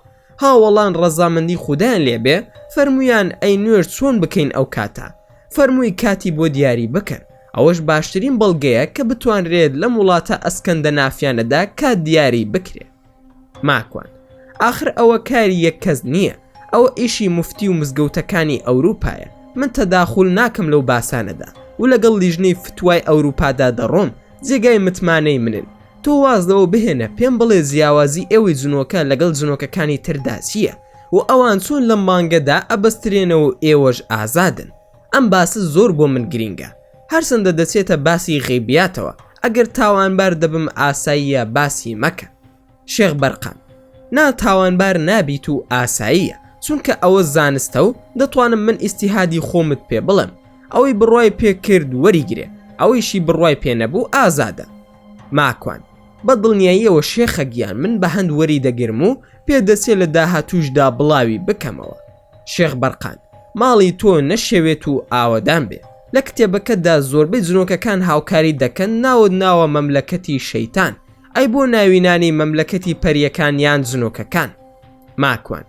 هاوەڵان ڕەزامەندی خودایان لێبێ فەرمویان ئەی نوێژ چۆن بکەین ئەو کاتە؟ فەرمووی کاتی بۆ دیاری بکەن. ئەوەش باشترین بەڵگەیە کە بتوانرێت لە وڵاتە ئەسکەندە نافیانەدا کات دیاری بکرێت. ماکوان آخر ئەوە کاری یەک کەس نییە، ئەوە ئیشی مفتی و مزگەوتەکانی ئەوروپایە. من تەداخل ناکەم لەو باسانەدا و لەگەڵ لیژنەی فتوای ئەوروپادا دەڕۆم، جێگای متمانەی منن. تۆ وازدەوە بهێنە پێم بڵێ جیاوازی ئێوەی جنۆکە لەگەڵ جنۆکەکانی تردا چییە و ئەوان چۆن لەم مانگەدا ئەبەسترێنەوە ئێوەش ئازادن. ئەم باسە زۆر بۆ من گرینگە، هەرچەندە دەچێتە باسی غیبیاتەوە. ئەگەر تاوانبار دەبم ئاساییە باسی مەکە. شێخ بەرقان نا تاوانبار نابیت و ئاساییە، چونکە ئەوە زانستە و دەتوانم من ئیستیهادی خۆمت پێ بڵم. ئەوەی بڕوای پێ کرد وەریگرێ، ئەوەیشی بڕوای پێ نەبوو ئازادە. ماکوان بە دڵنیاییەوە شێخە گیان من بە هەند وەری دەگرم و پێدەچێت لە داهاتووشدا بڵاوی بکەمەوە. شێخ بەرقان ماڵی تۆ نەشێوێت و ئاوەدان بێ. لە کتێبەکەتدا زۆربەی جنۆکەکان هاوکاری دەکەن ناوە مەملەکەتی شەیتان. ئەی بۆ ناوینانی مەملەکەتی پەریەکان یان جنۆکەکان؟ ماکوان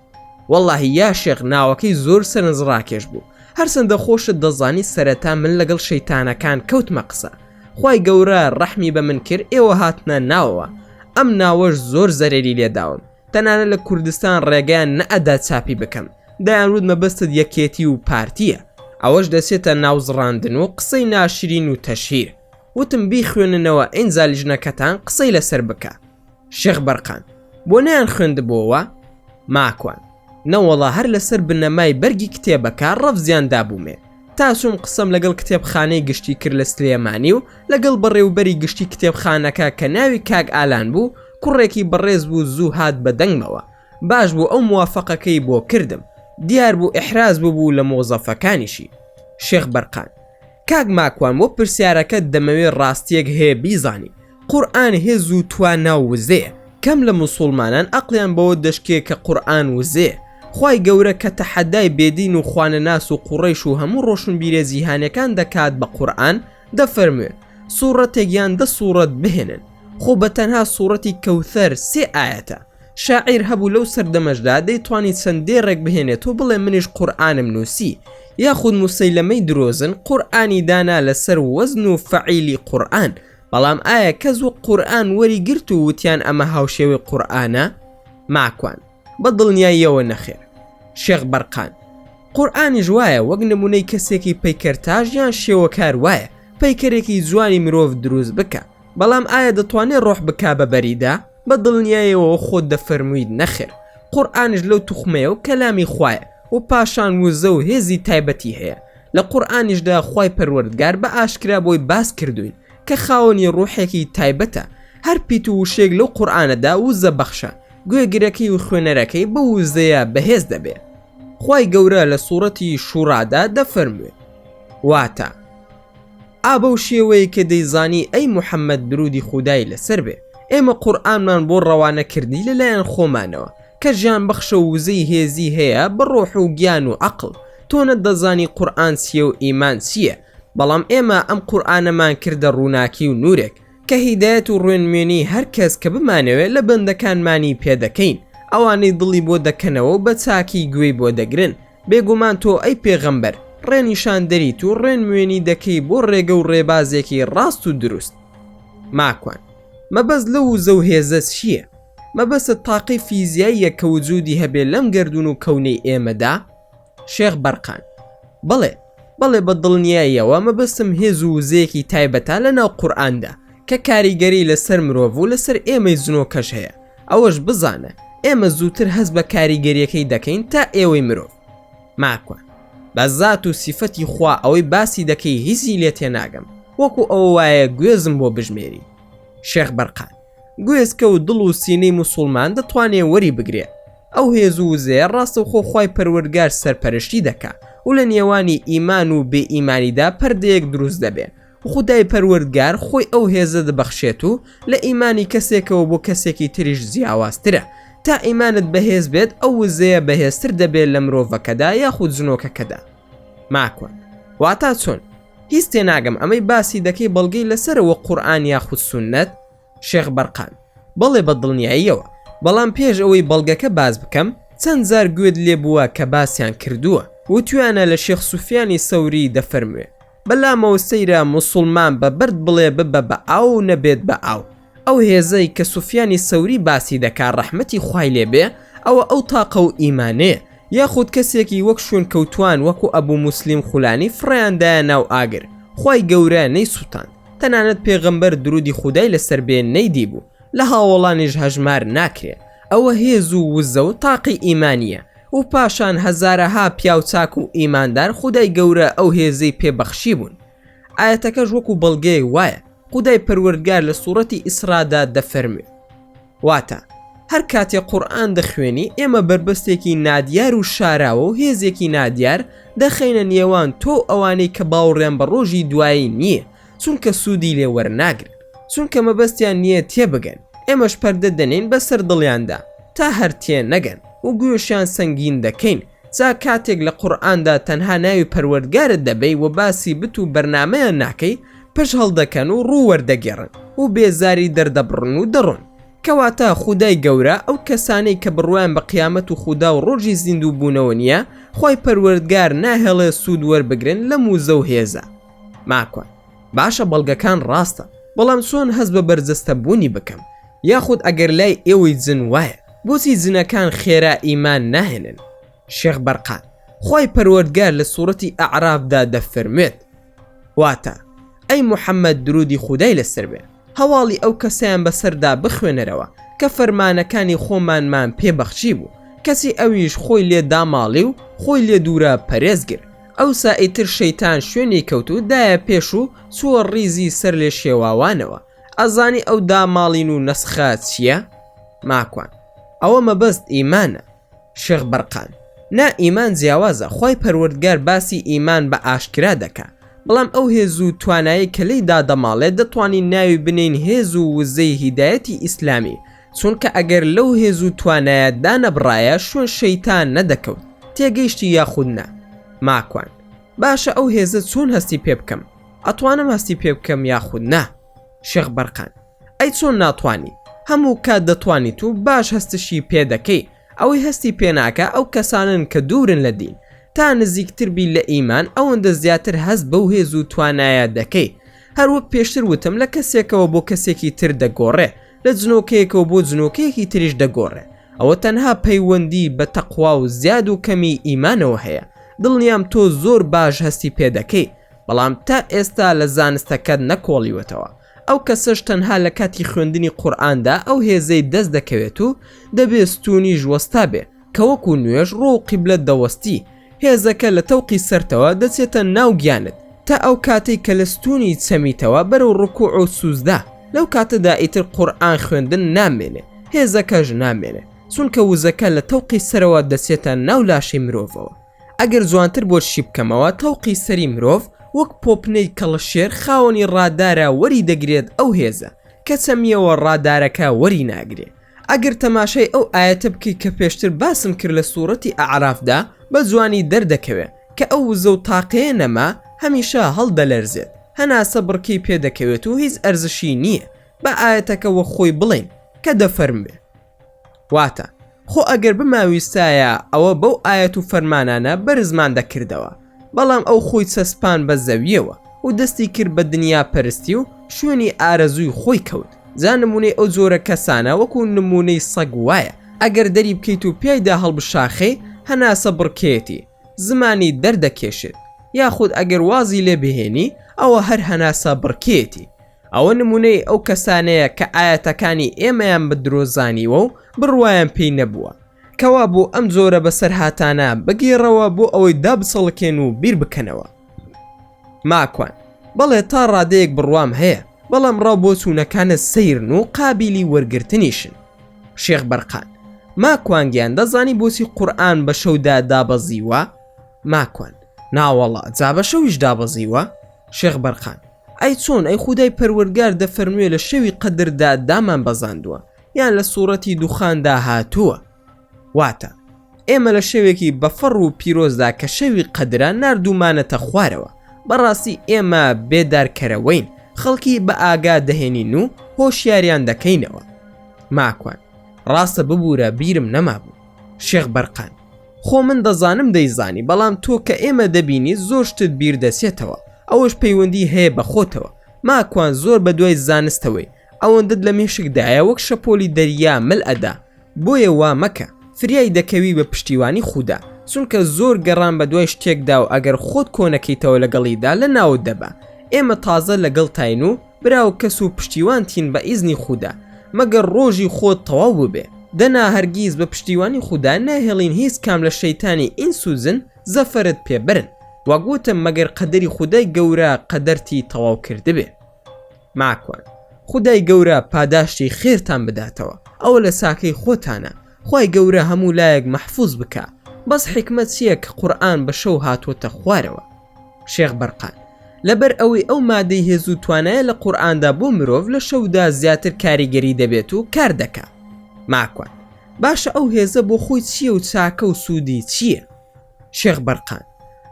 وەڵڵاهی یا شێخ ناوەکەی زۆر سەرنجڕاکێش بوو. هەرچەندە خۆشت دەزانی سەرەتا من لەگەڵ شەیتانەکان کەوتمە قسە. خوای گەورە ڕەحمی بە من کرد ئێوە هاتنە ناوەوە. ئەم ناوەش زۆر زەرێری لێداوم، تەنانە لە کوردستان ڕێگەیان نەئەدا چاپی بکەم. دەیانرود مەبەستت یەکێتی و پارتیە، ئەوەش دەچێتە ناوزڕاندن و قسەی ناشرین و تەشهیر. وتم بیخوێننەوە ئینجا لیژنەکەتان قسەی لەسەر بکە. شێخ بەرقان بۆ نەیان خوێندبووەوە؟ ماکوان نەوەڵا هەر لەسەر بنەمای بەرگی کتێبەکە ڕەفزیان دابوومێ. تاسوم قسەم لەگەڵ کتێبخانەی گشتی کرد لە سلێمانی و لەگەڵ بەڕێوبەری گشتی کتێبخانەکە کە ناوی کاک ئالان بوو، کوڕێکی بەڕێز بوو زوو هات بە دەنگمەوە. باش بوو ئەو موافقەکەی بۆ کردم. دیار بوو ئیحراز بوو لە مۆزەفەکانیشی. شێخ بەرقان: کاک ماکوان، بۆ پرسیارەکەت دەمەوێت ڕاستیەک هەیە بیزانی. قورئان هێز و توانا و وزەیە. کەم لە موسڵمانان ئەقلیان بەوە دەشکێ کە قورئان وزەیە. خوای گەورە کە تەحەدای بێدین و خوانەناس و قوڕەیش و هەموو ڕۆشنبیرە جیهانیەکان دەکات بە قورئان، دەفەرموێت سوورەتێکیان 10 سوورەت بهێنن. خۆ بە تەنها سوورەتی کەوثەر 3 ئایەتە. شاعیر هەبوو لەو سەردەمەشدا دەیتوانیت چەندێڕێک بهێنێت و بڵێ منیش قورئانم نووسی. یاخود موسەیلەمەی درۆزن قورئانی دانا لەسەر وەزن و فەعیلی قورئان. بەڵام ئایا کەس وەک قورئان وەریگرت و وتیان ئەمە هاوشێوەی قورئانە؟ ماکوان: بە دڵنیاییەوە نەخێر. شێخ بەرقان: قورئانیش وایە وەک نمونەی کەسێکی پەیکەرتاژ یان شێوەکار وایە پەیکەرێکی جوانی مرۆڤ دروست بکە. بەڵام ئایا دەتوانێت ڕۆح بکا بە بەریدا؟ بە دڵنیاییەوە خۆت دەفەرموویت نەخێر. قورئانیش لەو توخمەیە و کەلامی خوایە و پاشان وزە و هێزی تایبەتی هەیە. لە قورئانیشدا خوای پەروەردگار بە ئاشکرا بۆی باس کردوین کە خاوەنی ڕوحێکی تایبەتە. هەر پیت و وشێک لەو قورئانەدا وزە بەخشە، گوێگرەکەی و خوێنەرەکەی بە وزەیە بەهێز دەبێت. خوای گەورە لە سوورەتی شوڕادا دەفەرموێت: واتە ئابە و شێوەیە کە دەیزانی ئەی موحەممەد درودی خودای لەسەر بێ، ئێمە قورئانمان بۆ ڕەوانە کردی لەلایەن خۆمانەوە کە ژیان بەخشە و وزەی هێزی هەیە بە ڕۆح و گیان و عەقڵ. تۆ نەدەزانی قورئان چییە و ئیمان چییە، بەڵام ئێمە ئەم قورئانەمان کردە ڕووناکی و نورێک کە هیدایەت و ڕوێنمێنی هەر کەس کە بمانەوێت لە بەندەکانمانی پێدەکەین. ئەوانەی دڵی بۆ دەکەنەوە و بە چاکی گوێی بۆ دەگرن. بێگومان تۆ ئەی پێغەمبەر ڕێنیشان دەریت و ڕێنموێنی دەکەی بۆ ڕێگە و ڕێبازێکی ڕاست و دروست. ماکوان: مەبەست لە وزە و هێزە چییە؟ مەبەستە تاقی فیزیاییە کە وجودی هەبێت لەم گەردون و کەونەی ئێمەدا؟ شێخ بەرقان: بەڵێ بە دڵنیاییەوە مەبەستم هێز و وزەیەکی تایبەتە لە ناو قورئاندا کە کاریگەری لەسەر مرۆڤ و لەسەر ئێمەی زنۆکەش هەیە. ئەوەش بزانە ئێمە زووتر هەست بە کاریگەریەکەی دەکەین تا ئێوەی مرۆڤ. ماکوان: بە زات و سیفەتی خوا ئەوەی باسی دەکەی هیچی لێ تێناگەم، وەکو ئەو وایە گوێزم بۆ بژمێری. شێخ بەرقان: گوێزکە و دڵ و سینەی موسڵمان دەتوانێت وەری بگرێت. ئەو هێز و وزەیە ڕاستە و خوای پەروەردگار سەرپەرشتی دەکا و لە نێوانی ئیمان و بێ ئیمانیدا پەردەیەک دروست دەبێت و خودای پەروەردگار خۆی ئەو هێزە دەبەخشێت و لە ئیمانی کەسێکەوە بۆ کەسێکی تریش جیاوازترە. تا ئیمانت بەهێز بێت ئەو وزەیە بەهێزتر دەبێت لە مرۆڤەکەدا یاخود جنۆکەکەدا. ماکوان: واتا چۆن؟ هیچ تێناگەم ئەمەی باسی دەکەی بەڵگەی لەسەرەوە قورئان یاخود سوننەت؟ شێخ بەرقان: بەڵێ بە دڵنیاییەوە. بەڵام پێش ئەوەی بەڵگەکە باز بکەم چەند زار گوێت لێ بووە کە باسییان کردووە و توانە لە شێخ سوفیانی سەوری دەفەرموێ: بەلامەوە سەیرە موسڵمان بە بەرد بڵێ ببە بە ئاو نەبێت بە ئاو. ئەو هێزەی کە سوفیانی سەوری باسی دەکات ڕەحمەتی خوای لێبێ ئەوە ئەو تاقە و ئیمانەیە. یاخود کەسێکی وەک شوێن کەوتوان وەکو ئەبوو موسلیم خولانی فڕیاندایە ناو ئاگر، خوای گەورە نەیسووتان. تەنانەت پێغەمبەر درودی خودای لەسەر بێ نەیدی بوو، لە هاوڵانیش هەژمار ناکرێت. ئەوە هێز و وزە و تاقی ئیمانیە و پاشان هەزارەها پیاو چاک و ئیماندار خودای گەورە ئەو هێزەی پێبەخشی بوون. ئاەتەکەش وەکو بەڵگەیەک وایە خودای پەروەردگار لە سوورەتی ئیسرادا دەفەرمێت: واتە هەر کاتێ قورئان دەخوێنی ئێمە بربەستێکی نادیار و شاراوە و هێزێکی نادیار دەخەینە نێوان تۆ ئەوانەی کە باوەڕیان بە ڕۆژی دوایی نییە، چونکە سوودی لێ وەرناگرن، چونکە مەبەستیان نییە تێبگەن. ئێمەش پەردە دەنین بەسەر دڵیاندا تا هەر تێ نەگەن و گوێشیان سەنگین دەکەین. جا کاتێک لە قورئاندا تەنها ناوی پەروەردگارت دەبەی و باسی بت و بەرنامەیان ناکەی، پێش هەڵدەکەن و ڕوووەردەگێڕن و بێزاری دەردەبڕن و دەڕۆن. کەواتە خودای گەورە ئەو کەسانەی کە بڕوایان بە قیامەت و خودا و ڕۆژی زیندوو بوونەوە نییە، خۆی پەروەردگار ناهێڵێ سوود وەربگرن لە موزە و هێزە. ماکوان: باشە بەڵگەکان ڕاستە، بەڵام چۆن هەست بە بەرجەستە بوونی بکەم؟ یاخود ئەگەر لای ئێوەی جن وایە بۆچی جنەکان خێرا ئیمان ناهێنن؟ شێخ بەرقان: خۆی پەروەردگار لە سوورەتی ئەعرافدا دەفەرمێت: واتە ئەی موحەممەد درودی خودای لەسەر بێ، هەواڵی ئەو کەسیان بەسەردا بخوێنەرەوە کە فەرمانەکانی خۆمانمان پێبەخشی بوو کەسی ئەویش خۆی لێ داماڵی و خۆی لێ دوورە پەرێزگر ئەوسا ئیتر شەیتان شوێنی کەوت و دایە پێش و چووە ڕیزی سەر لێ شێواوانەوە. ئەزانی ئەو داماڵین و نەسخە چییە؟ ماکوان ئەوە مەبەست ئیمانە. شێخ بەرقان نا ئیمان جیاوازە، خۆی پەروەردگار باسی ئیمان بە ئاشکرا دەکا، بەڵام ئەو هێز و توانایی کە لێیدا دەماڵێت دەتوانین ناوی بنین هێز و وزەی هیدایەتی ئیسلامی، چونکە ئەگەر لەو هێز و توانایەتدا نەبڕایە شوێن شەیتان نەدەکەوت تێگەیشتی یاخود نا. ماکوان باشە ئەو هێزە چۆن هەستی پێ بکەم؟ ئەتوانم هەستی پێ بکەم یاخود نا؟ شێخ بەرقان ئەی چۆن ناتوانی؟ هەموو کات دەتوانیت و باش هەستشی پێ دەکەی. ئەوەی هەستی پێناکە ئەو کەسانن کە دوورن لە دین، تا نزیکتر بی لە ئیمان ئەوەندە زیاتر هەست بەو هێز و توانایە دەکەی. هەروەک پێشتر وتم لە کەسێکەوە بۆ کەسێکی تر دەگۆڕێ، لە جنۆکەیەکەوە بۆ جنۆکەیەکی تریش دەگۆڕێ. ئەوە تەنها پەیوەندی بە تەقوا و زیاد و کەمی ئیمانەوە هەیە. دڵنیام تۆ زۆر باش هەستی پێ دەکەی، بەڵام تا ئێستا لە زانستەکەت نەکۆڵیوەتەوە. ئەو کەسەش تەنها لە کاتی خوێندنی قورئاندا ئەو هێزەی دەست دەکەوێت و دەبێت ستونیش وەستا بێ کە وەکو نوێژ ڕۆ و قیبلەت دەوەستی. هێزەکە لە تەوقی سەرتەوە دەچێتە ناو گیانت تا ئەو کاتەی کە لە ستونی چەمیتەوە بەرەو ڕکوع و سوزدا. لەو کاتەدا ئیتر قورئان خوێندن نامێنێ، هێزەکەش نامێنێ، چونکە وزەکە لە تەوقی سەرەوە دەچێتە ناو لاشی مرۆڤەوە. ئەگەر جوانتر بۆ شی بکەمەوە تەوقی سەری مرۆڤ وەک پۆپنەی کەڵەشێر خاوەنی ڕادارە وەری دەگرێت ئەو هێزە کە چەمیەوە ڕادارەکە وەری ناگرێ. ئەگەر تەماشای ئەو ئاەتە بکەی کە پێشتر باسم کرد لە سوورەتی ئەعرافدا بە جوانی دەردەکەوێت کە ئەو وزە و تاقەیە نەما هەمیشە هەڵدەلەرزێت، هەناسە بڕکەی پێدەکەوێت و هیچ ئەرزشی نییە بە ئاەتەکەوە خۆی بڵێن کە دەفەرمێ. واتە خۆ ئەگەر بماویستایە ئەوە بەو ئاەت و فەرمانانە بەرزمان دەکردەوە، بەڵام ئەو خۆی چەسپان بە زەویەوە و دەستی کرد بە دنیا پەرستی و شوێنی ئارەزووی خۆی کەوت. جا نمونەی ئەو جۆرە کەسانە وەکو نمونەی سەگ وایە، ئەگەر دەری بکەیت و پیایدا هەڵبشاخێ هەناسە بڕکێتی زمانی دەردەکێشێت، یاخود ئەگەر وازی لێ بهێنی ئەوە هەر هەناسە بڕکێتی. ئەوە نمونەی ئەو کەسانەیە کە ئاەتەکانی ئێمەیان بە درۆزانیوە و بڕوایان پێی نەبووە، کەوا بۆ ئەم جۆرە بەسەر هاتانە بگیرەوە بۆ ئەوەی دابسەڵکێن و بیر بکەنەوە. ماکوان بەڵێ تا ڕادەیەک بڕوام هەیە، بەڵام ڕاو بۆ چوونەکانە سەیرن و قابلی وەرگرتنیشن. شێخ بەرقان ماکوانگیان دەزانی بۆچی قورئان بە شەودا دابەزیوە؟ ماکوان ناوەڵا جا بە شەویش دابەزیوە؟ شێخ بەرقان ئەی چۆن ئەی خودای پەروەردگار دەفەرموێ لە شەوی قەدردا دامان بەزاندووە یان لە سوورەتی دوخاندا هاتووە. واتە ئێمە لە شەوێکی بەفەڕ و پیرۆزدا کە شەوی قەدرە نردومانەتە خوارەوە. بەڕاستی ئێمە بێدارکەرەوەین، خەڵکی بە ئاگا دەهێنین و هۆشیاریان دەکەینەوە. ماکوان ڕاستە ببوورە بیرم نەمابوو. شێخ بەرقان خۆ من دەزانم دەیزانی، بەڵام تۆ کە ئێمە دەبینی زۆر شتت بیر دەچێتەوە، ئەوەش پەیوەندی هەیە بە خۆتەوە. ماکوان زۆر بە دوای زانستەوەی ئەوەندەت لە مێشکدایە وەک شەپۆلی دەریا مل ئەدا، بۆیە وا مەکە فریای دەکەوی بە پشتیوانی خودا، چونکە زۆر گەڕان بە دوای شتێکدا و ئەگەر خۆت کۆنەکەیتەوە لەگەڵیدا لە ناوت دەبا. ئێمە تازە لەگەڵ تاین و براو کەس و پشتیوانتین بە ئیزنی خودا، مەگەر ڕۆژی خۆت تەواو ببێ. دەنا هەرگیز بە پشتیوانی خودا ناهێڵین هیچ کام لە شەیتانی ئینسوزن زەفەرت پێبرن، وەگوتم مەگەر قەدەری خودای گەورە قەدەرتی تەواو کردبێ. ماکوان خودای گەورە پاداشتی خێرتان بداتەوە، ئەوە لە ساکەی خۆتانە. خوای گەورە هەموو لایەک مەحفوظ بکە. بەس حکمت چییە کە قورئان بە شەو هاتوۆتە خوارەوە؟ شێخ بەرقان لەبەر ئەوەی ئەو مادەی هێز و توانایە لە قورئاندا بۆ مرۆڤ لە شەودا زیاتر کاریگەری دەبێت و کار دەکا. ماکوان باشە ئەو هێزە بۆ خۆی چییە و چاکە و سوودی چییە؟ شێخ بەرقان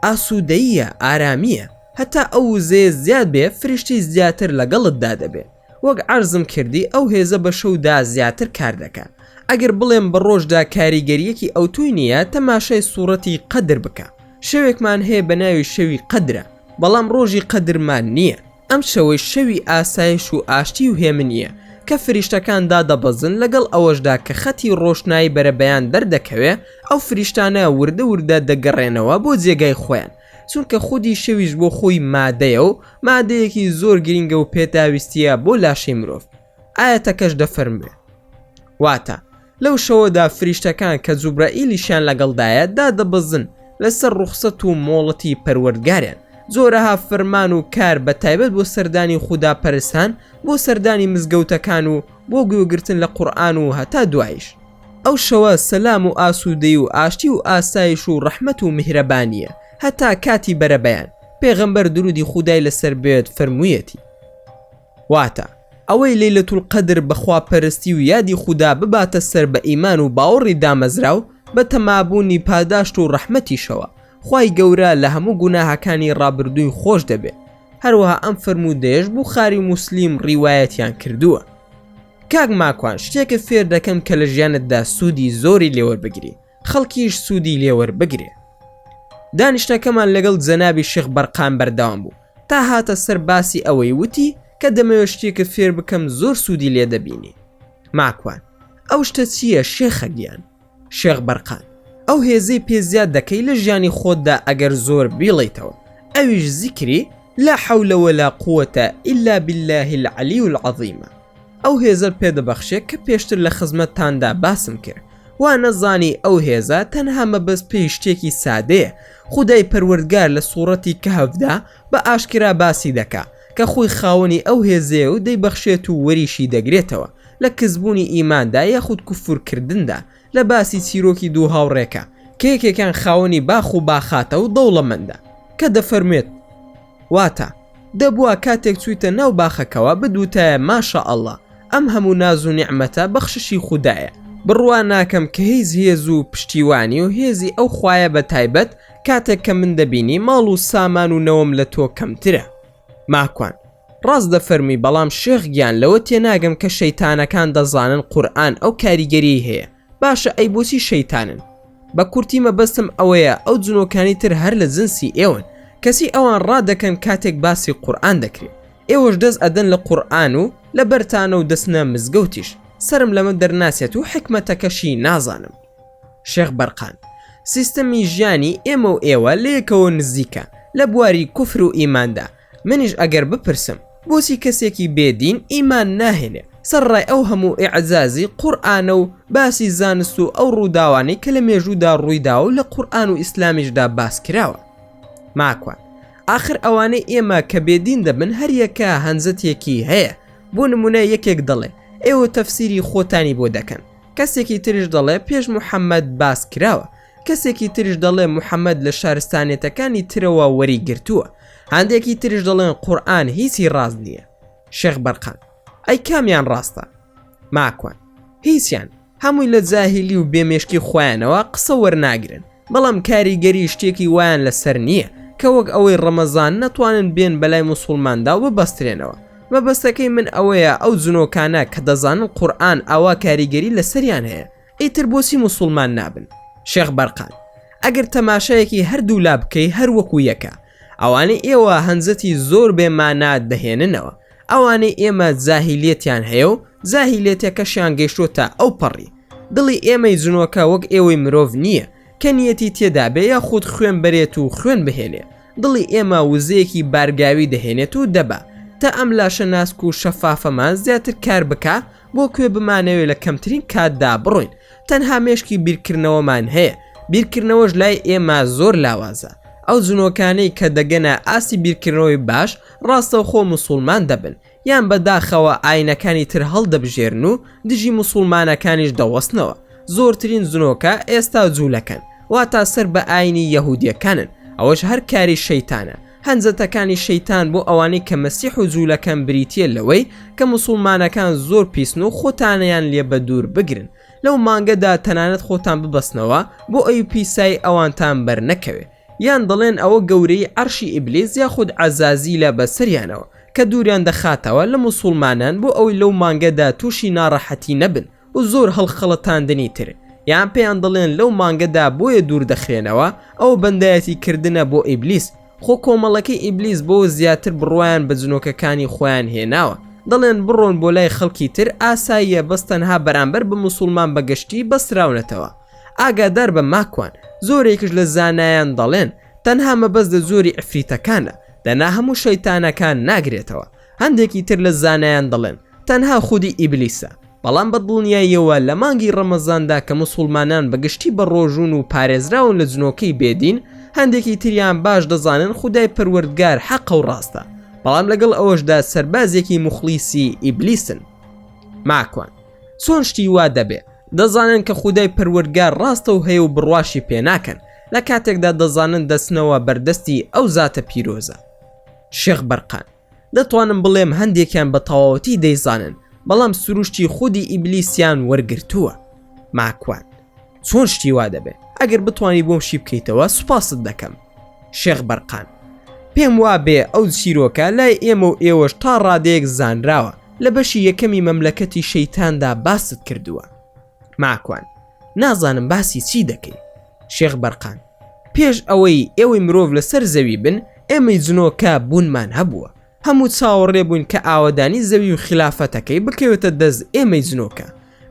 ئاسوودەییە، ئارامیە، هەتا ئەو وزەیە زیاد بێ فریشتی زیاتر لەگەڵتدا دەبێت. وەک عەرزم کردی ئەو هێزە بە شەودا زیاتر کار دەکات. ئەگەر بڵێم بە ڕۆژدا کاریگەریەکی ئەوتوی نییە تەماشای سوورەتی قەدر بکە. شەوێکمان هەیە بە ناوی شەوی قەدرە، بەڵام ڕۆژی قەدرمان نییە. ئەم شەوەی شەوی ئاسایش و ئاشتی و هێمنیە کە فریشتەکان دادەبەزن، لەگەڵ ئەوەشدا کە خەتی ڕۆشنایی بەرەبەیان دەردەکەوێ ئەو فریشتانە وردە وردە دەگەڕێنەوە بۆ جێگای خۆیان، چونکە خودی شەویش بۆ خۆی مادەیە و مادەیەکی زۆر گرینگە و پێداویستیە بۆ لاشەی مرۆڤ. ئاەتەکەش دەفەرموێ. واتە لەو شەوەدا فریشتەکان کە جوبرائیلیشیان لەگەڵدایە دادەبەزن لەسەر ڕوخسەت و مۆڵەتی پەروەردگاریان. زۆرەها فەرمان و کار بە تایبەت بۆ سەردانی خوداپەرستان، بۆ سەردانی مزگەوتەکان و بۆ گوێگرتن لە قورئان و هەتا دوایش. ئەو شەوە سەلام و ئاسوودەی و ئاشتی و ئاسایش و ڕەحمەت و میهرەبانیە هەتا کاتی بەرەبەیان. پێغەمبەر درودی خودای لەسەر بێت فەرموویەتی: واتە ئەوەی لەیلەتول قەدر بەخواپەرستی و یادی خوددا بباتە سەر بە ئیمان و باوەڕی دامەزراو بە تەمابوونی پاداشت و ڕەحمەتیشەوە، خوای گەورە لە هەموو گوناهەکانی ڕابردووی خۆش دەبێت. هەروەها ئەم فەرموودەیەش بوخاری و موسلیم ڕیوایەتیان کردووە. کاک ماکوان، شتێکە فێر دەکەم کە لە ژیانتدا سوودی زۆری لێوەربگری، خەڵکیش سوودی لێوەربگرێ. دانیشتەکەمان لەگەڵ جەنابی شێخ بەرقان بەردەوام بوو تا هاتە سەر باسی ئەوەی وتی کە دەمەوێت شتێکە فێر بکەم زۆر سوودی لێ دەبینی. ماکوان: ئەو شتە چییە شێخە گیان؟ شێخ بەرقان: ئەو هێزەی پێزیاد دەکەی لە ژیانی خۆتدا ئەگەر زۆر بیڵیتەوە، ئەویش زیکری لا حول ولا قوة إلا بالله العلي العظيم. ئەو هێزە پێدەبەخشێت کە پێشتر لە خزمەتتاندا باسم کرد. وا نەزانی ئەو هێزە تەنها مەبەست پێی شتێکی سادەیە. خودای پەروەردگار لە سوورەتی کەهەفدا بە ئاشکرا باسی دەکا کە خۆی خاوەنی ئەو هێزەیە و دەیبەخشێت و وەریشی دەگرێتەوە لە کەسبوونی ئیماندا یاخود کوفورکردندا. لە باسی چیرۆکی دوو هاوڕێکە کە یەکێکیان خاوەنی باخ و باخاتە و دەوڵەمەندە کە دەفەرمێت: واتە دەبووە کاتێک چوویتە ناو باخەکەوە بدوتایە ماشە ئەڵڵا، ئەم هەموو ناز و نیعمەتە بەخششی خوددایە. بڕوان ناکەم کە هێز و پشتیوانی و هێزی ئەو خوایە بە تایبەت کاتێک کە من دەبینی ماڵ و سامان و نەوەم لە تۆ کەمترە. ماکوان: ڕاست دەفەرمی، بەڵام شێخ گیان لەوە تێناگەم کە شەیتانەکان دەزانن قورئان ئەو کاریگەری هەیە. باشە ئەی بۆچی شەیتانن؟ بە کورتی مەبەستم ئەوەیە ئەو جنۆکانی تر هەر لە جنسی ئێوەن. کەسی ئەوان ڕادەکەن کاتێک باسی قورئان دەکرێت، ئێوەش دەست ئەدەن لە قورئان و لە بەرتانە و دەستنە مزگەوتیش. سرم لەمە دەرناسێت و حکمەتەکەشی نازانم. شێخ بەرقان: سیستەمی ژیانی ئێمە و ئێوە لە یەکەوە نزیکە لە بواری کوفر و ئیماندا. منیش ئەگەر بپرسم بۆچی کەسێکی بێدین ئیمان ناهێنێ سەرڕای ئەو هەموو ئیعزازی قورئانە و باسی زانست و ئەو ڕووداوانەی کە لە مێژوودا ڕوویدا و لە قورئان و ئیسلامیشدا باس کراوە. ماکوان: آخر ئەوانەی ئێمە کە بێدین دەبن هەر یەکە هەنجەتێکی هەیە. بۆ نمونە یەکێک دەڵێ ئێوە تەفسیری خۆتانی بۆ دەکەن، کەسێکی تریش دەڵێ پێش محەممەد باس کراوە، کەسێکی تریش دەڵێ محەممەد لە شارستانێتەکانی ترەوە وەری گرتووە، هەندێکی تریش دەڵێن قورئان هیچی ڕاست نییە. شێخ بەرقان: ئەی کامیان ڕاستە؟ ماکوان: هیچیان، هەمووی لە جاهیلی و بێمێشکی خۆیانەوە قسە وەرناگرن، بەڵام کاریگەری شتێکی وایان لەسەر نییە کە وەک ئەوەی ڕەمەزان نەتوانن بێن بەلای موسڵماندا و ببەسترێنەوە. مەبەستەکەی من ئەوەیە ئەو جنۆکانە کە دەزانن قورئان ئاوا کاریگەری لەسەریان هەیە، ئیتر بۆچی موسڵمان نابن؟ شێخ بەرقان: ئەگەر تەماشایەکی هەردوو لا بکەی هەر وەکو یەکە. ئەوانەی ئێوە هەنجەتی زۆر بێمانات دەهێننەوە، ئەوانەی ئێمە جاهیلێتیان هەیە و جاهیلێتەکەشیان گەیشتۆتە ئەو پەڕی. دڵی ئێمەی جنۆکە وەک ئێوەی مرۆڤ نییە کە نیەتی تێدا بێ یا خود خوێن بەرێت و خوێن بهێنێ. دڵی ئێمە وزەیەکی بارگاوی دەهێنێت و دەبا تا ئەم لاشە ناسک و شەفافەمان زیاتر کار بکە بۆ کوێ بمانەوێت لە کەمترین کاتدا بڕۆین. تەنها مێشکی بیرکردنەوەمان هەیە، بیرکردنەوەش لای ئێمە زۆر لاوازە. ئەو جنۆکانەی کە دەگەنە ئاسی بیرکردنەوەی باش ڕاستەوخۆ موسڵمان دەبن، یان بەداخەوە ئاینەکانی تر هەڵدەبژێرن و دژی موسڵمانەکانیش دەوەستنەوە. زۆرترین جنۆکە ئێستا جوولەکەن، واتە سەر بە ئاینی یەهودیەکانن. ئەوەش هەر کاری شەیتانە، هەنجەتەکانی شەیتان بۆ ئەوانەی کە مەسیح و جوولەکان بریتیە لەوەی کە موسڵمانەکان زۆر پیسن و خۆتانیان لێ بە دوور بگرن. لەو مانگەدا تەنانەت خۆتان ببەستنەوە بۆ ئەوی پیسایی ئەوانتان بەرنەکەوێ، یان دەڵێن ئەوە گەورەی عەرشی ئیبلیس یاخود عەزازیلە بەسەریانەوە کە دووریان دەخاتەوە لە موسڵمانان بۆ ئەوی لەو مانگەدا تووشی ناڕەحەتی نەبن و زۆر هەڵخەڵەتاندنی تر، یان پێیان دەڵێن لەو مانگەدا بۆیە دوور دەخرێنەوە ئەو بەندایەتی کردنە بۆ ئیبلیس. خۆ کۆمەڵەکەی ئیبلیس بۆ زیاتر بڕوایان بە جنۆکەکانی خۆیان هێناوە، دەڵێن بڕۆن بۆ لای خەڵکی تر ئاساییە، بەستەنها بەرامبەر بە موسڵمان بەگشتی بەسراونەتەوە. ئاگادار بە ماکوان، زۆرێکش لە زانایان دەڵێن تەنها مەبەست لە زۆری ئەفریتەکانە، دەنا هەموو شەیتانەکان ناگرێتەوە. هەندێکی تر لە زانایان دەڵێن تەنها خودی ئیبلیسە. بەڵام بە دڵنیاییەوە لە مانگی ڕەمەزاندا کە موسڵمانان بەگشتی بە ڕۆژون و پارێزراون لە جنۆکەی بێدین، هەندێکی تریان باش دەزانن خودای پەروەردگار حەق و ڕاستە، بەڵام لەگەڵ ئەوەشدا سەربازێکی مخلیسی ئیبلیسن. ماکوان چۆن شتی وا دەبێ دەزانن کە خودای پەروەردگار ڕاستە و هەیە و بڕواشی پێ ناکەن لە کاتێکدا دەزانن دەستنەوە بەردەستی ئەو زاتە پیرۆزە. شێخ بەرقان دەتوانم بڵێم هەندێکیان بە تەواوەتی دەیزانن، بەڵام سروشتی خودی ئیبلیسیان وەرگرتووە. ماکوان چۆن شتی وا دەبێ؟ ئەگەر بتوانی بۆم شی بکەیتەوە سوپاست دەکەم. شێخ بەرقان پێم وابێ ئەو چیرۆکە لای ئێمە و ئێوەش تا ڕادەیەک زانراوە لە بەشی یەکەمی مەملەکەتی شەیتاندا باست کردووە. ماکوان نازانم باسی چی دەکەی. شێخ بەرقان پێش ئەوەی ئێوەی مرۆڤ لەسەر زەوی بن، ئێمەی جنۆکە بوونمان هەبووە، هەموو چاوەڕێ بووین کە ئاوەدانی زەوی و خلافەتەکەی بکەوێتە دەست ئێمەی جنۆکە.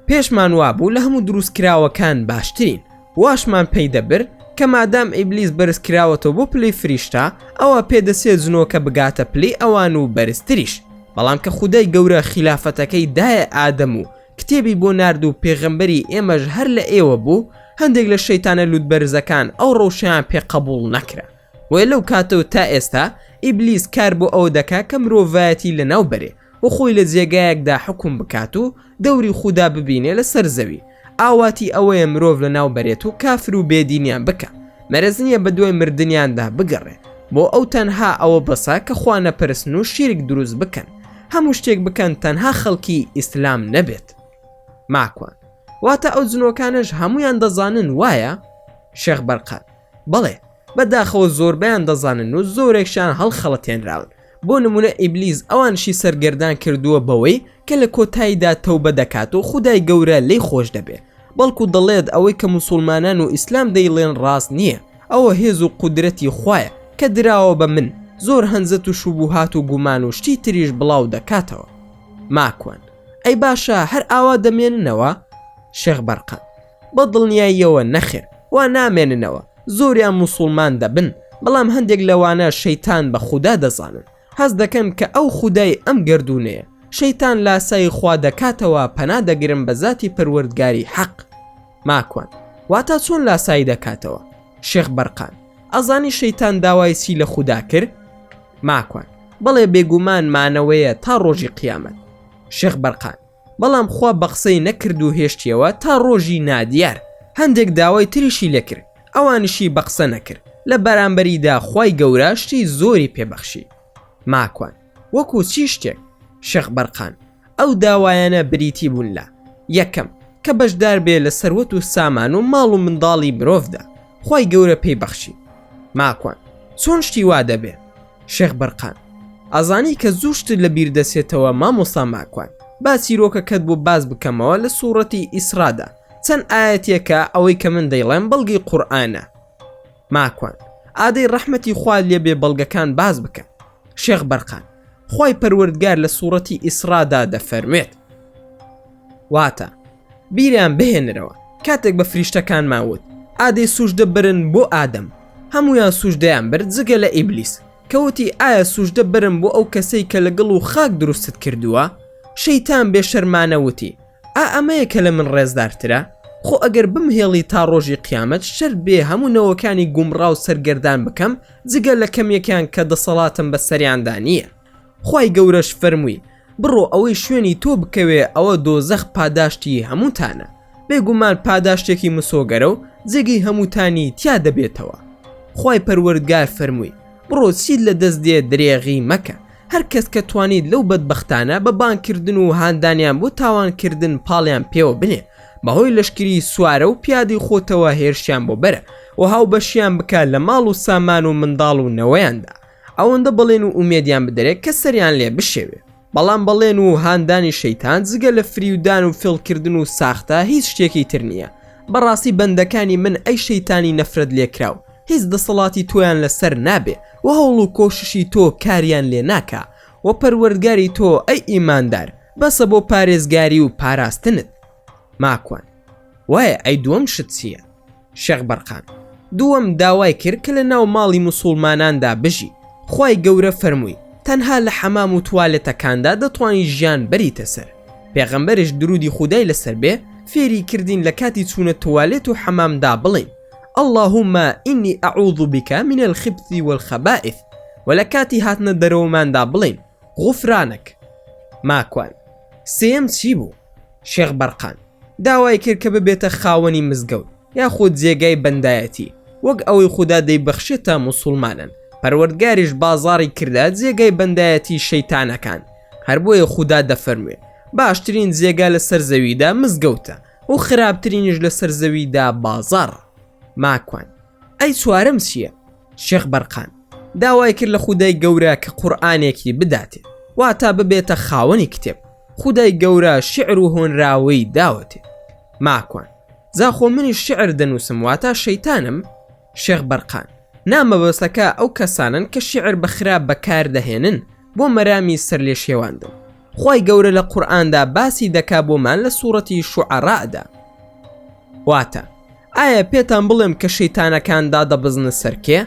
پێشمان وابوو لە هەموو دروستکراوەکان باشترین، واشمان پێی دەبر کە مادام ئیبلیس بەرز کراوەتەوە بۆ پلەی فریشتا، ئەوە پێدەسێت جنۆکە بگاتە پلەی ئەوان و بەرزتریش. بەڵام کە خودای گەورە خلافەتەکەی دایە ئادەم و کتێبی بۆ نارد و پێغەمبەری ئێمەش هەر لە ئێوە بوو، هەندێک لە شەیتانە لوتبەرزەکان ئەو ڕەوشیان پێ قبول نەکرا. وێ لەو کاتەوە تا ئێستا ئیبلیس کار بۆ ئەو دەکا کە مرۆڤایەتی لە ناو بەرێ و خۆی لە جێگایەکدا حکوم بکات و دەوری خوددا ببینێ لە سەر زەوی. ئاواتی ئەوەیە مرۆڤ لە ناو بەرێت و کافر و بێدینیان بکە، مەرەز نییە بە دوای مردنیاندا بگەڕێ، بۆ ئەو تەنها ئەوە بەسا کە خوا نەپەرستن و شیرک دروست بکەن، هەموو شتێک بکەن تەنها خەڵکی ئیسلام نەبێت. ماکوان واتە ئەو جنۆکانش هەمویان دەزانن وایە؟ شێخ بەرقان بەڵێ، بەداخەوە زۆربیان دەزانن و زۆرێکشان هەڵخەڵەتێنراون. بۆ نمونە ئیبلیس ئەوانشی سەرگەردان کردووە بەوەی کە لە کۆتاییدا تەوبە دەکات و خودای گەورە لی خۆش دەبێ، بەڵکو دەڵێت ئەوەی کە موسڵمانان و ئیسلام دەیڵێن ڕاست نییە، ئەوە هێز و قودرەتی خوایە کە دراوە بە من، زۆر هەنزەت و شوبوهات و گومان و شتی تریش بڵاو دەکاتەوە. ماکوان ئەی باشە هەر ئاوا دەمێننەوە؟ شێخ بەرقان بە دڵنیاییەوە نەخێر، وا نامێننەوە، زۆریان موسڵمان دەبن، بەڵام هەندێک لەوانە شەیتان بە خودا دەزانن، هەز دەکەن کە ئەو خودای ئەم گردونەیە. شەیتان لاسای خوا دەکاتەوە پەنا دەگرن بە زاتی پەروەردگاری حەق. ماکوان واتە چۆن لاسایی دەکاتەوە؟ شێخ بەرقان ئەزانی شەیتان داوای چی لە خودا کرد؟ ماکوان بەڵێ بێگومان مانەوەیە تا ڕۆژی قیامەت. شێخ بەرقان بەڵام خوا بە قسەی نەکرد و هێشتیەوە تا ڕۆژی نادیار، هەندێک داوای تریشی لەکرد، ئەوانشی بە قسە نەکرد، لە بەرامبەریدا خوای گەورە شتی زۆری پێبەخشی. ماکوان وەکو چی شتێک؟ شێخ بەرقان ئەو داوایانە بریتی بوون لە یەکەم کە بەشدار بێ لە سەروەت و سامان و ماڵ و منداڵی مرۆڤدا، خوای گەورە پێی بەخشی. ماکوان چۆن شتی وا دەبێ؟ شێخ بەرقان ئەزانی کە زوو شت لە بیر دەسێتەوە مامۆستا ماکوان، با چیرۆکەکەت بۆ باز بکەمەوە لە سوورەتی ئیسرادا، چەند ئاەتێکە ئەوەی کە من دەیڵێم بەڵگی قورئانە. ماکوان ئادەی ڕەحمەتی خوا لێبێ بەڵگەکان باز بکەن. شێخ بەرقان خوای پەروەردگار لە سوورەتی ئیسرادا دەفەرمێت، واتە بیریان بهێنرەوە کاتێک بە فریشتەکان ماوت ئادەی سوژدە برن بۆ ئادەم، هەمویان سوژدەیان برد جگە لە ئیبلیس، کەوتی ئایا سوژدە برن بۆ ئەو کەسەی کە لەگەڵ و خاک دروستت کردووە؟ شەیتان بێشەرمانەوتی ئەمەیە کە لە من ڕێزدارترە؟ خۆ ئەگەر بمهێڵی تا ڕۆژی قیامەت شەر بێ هەموو نەوەکانی گومڕا و سەرگەردان بکەم جگە لە کەمێکیان کە دەسەڵاتم بە سەریاندا نییە. خوای گەورەش فەرمووی بڕۆ ئەوەی شوێنی تۆ بکەوێ، ئەوە دۆزەخ پاداشتی هەمووتانە، بێگومان پاداشتێکی مسۆگەرە و جێگەی هەمووتانی تیا دەبێتەوە. خوای پەروەردگار فەرمووی بڕۆ چیت لە دەست دێ درێغی مەکە، هەر کەس کە توانیت لەو بەدبەختانە بە بانکردن و هاندانیان بۆ تاوانکردن پاڵیان پێوە بنێ، بەهۆی لەشکری سوارە و پیادی خۆتەوە هێرشیان بۆ بەرە و هاو بەشیان بکە لە ماڵ و سامان و منداڵ و نەوەیاندا، ئەوەندە بەڵێن و ئومێدیان بدەرێت کە سەریان لێ بشێوێ. بەڵام بەڵێن و هاندانی شەیتان جگە لە فریودان و فێڵکردن و ساختە هیچ شتێکی تر نییە. بەڕاستی بەندەکانی من ئەی شەیتانی نەفرەت لێکراو، هیچ دەسەڵاتی تۆیان لەسەر نابێ و هەوڵ و کۆششی تۆ کاریان لێ ناکا و پەروەردگاری تۆ ئەی ئیماندار بەسە بۆ پارێزگاری و پاراستنت. ماکوان وایە ئەی دووەم شت چییە؟ شێخ بەرقان دووەم داوای کرد کە لە ناو ماڵی موسڵماناندا بژی. خوای گەورە فەرمووی تەنها لە حەمام و توالێتەکاندا دەتوانی ژیان بەریتە سەر. پێغەمبەرش درودی خودای لەسەر بێ فێری کردین لە کاتی چوونە توالێت و حەمامدا بڵین اللهم إني أعوذ بك من الخبث والخبائث ولا كاتي هاتنا دروماندا بڵین غفرانك ماکوان. سێم چی بوو؟ شێخ بەرقان داوای کرد کە ببێتە خاوەنی مزگەوت یاخود جێگای بەندایەتی وەک ئەوەی خوددا دەیبەخشێتە موسڵمانن. پەروەردگاریش بازاڕی کردا جێگای بەندایەتی شەیتانەکان. هەر بۆیە خوددا دەفەرموێ باشترین جێگا لە سەر زەویدا مزگەوتە و خراپترینیش لە سەر زەویدا بازاڕ. ماکوان ئەی چوارەم چییە؟ شێخ بەرقان داوای کرد لە خودای گەورە کە قورئانێکی بداتێ واتە ببێتە خاوەنی کتێب. خودای گەورە شعر و هۆنراوەی داوەتێ. ماکوان زاخۆ منی شعر دەنووسم واتە شەیتانم؟ شێخ بەرقان نامەبەستەکە ئەو کەسانن کە شعر بە خراپ بەکار دەهێنن بۆ مەرامی سەر لێ شێواندن. خوای گەورە لە قورئاندا باسی دەکا بۆمان لە سوورەتی شوعەڕادا. واتە ئایا پێتان بڵێم کە شەیتانەکان دادەبزنە سەر کێ؟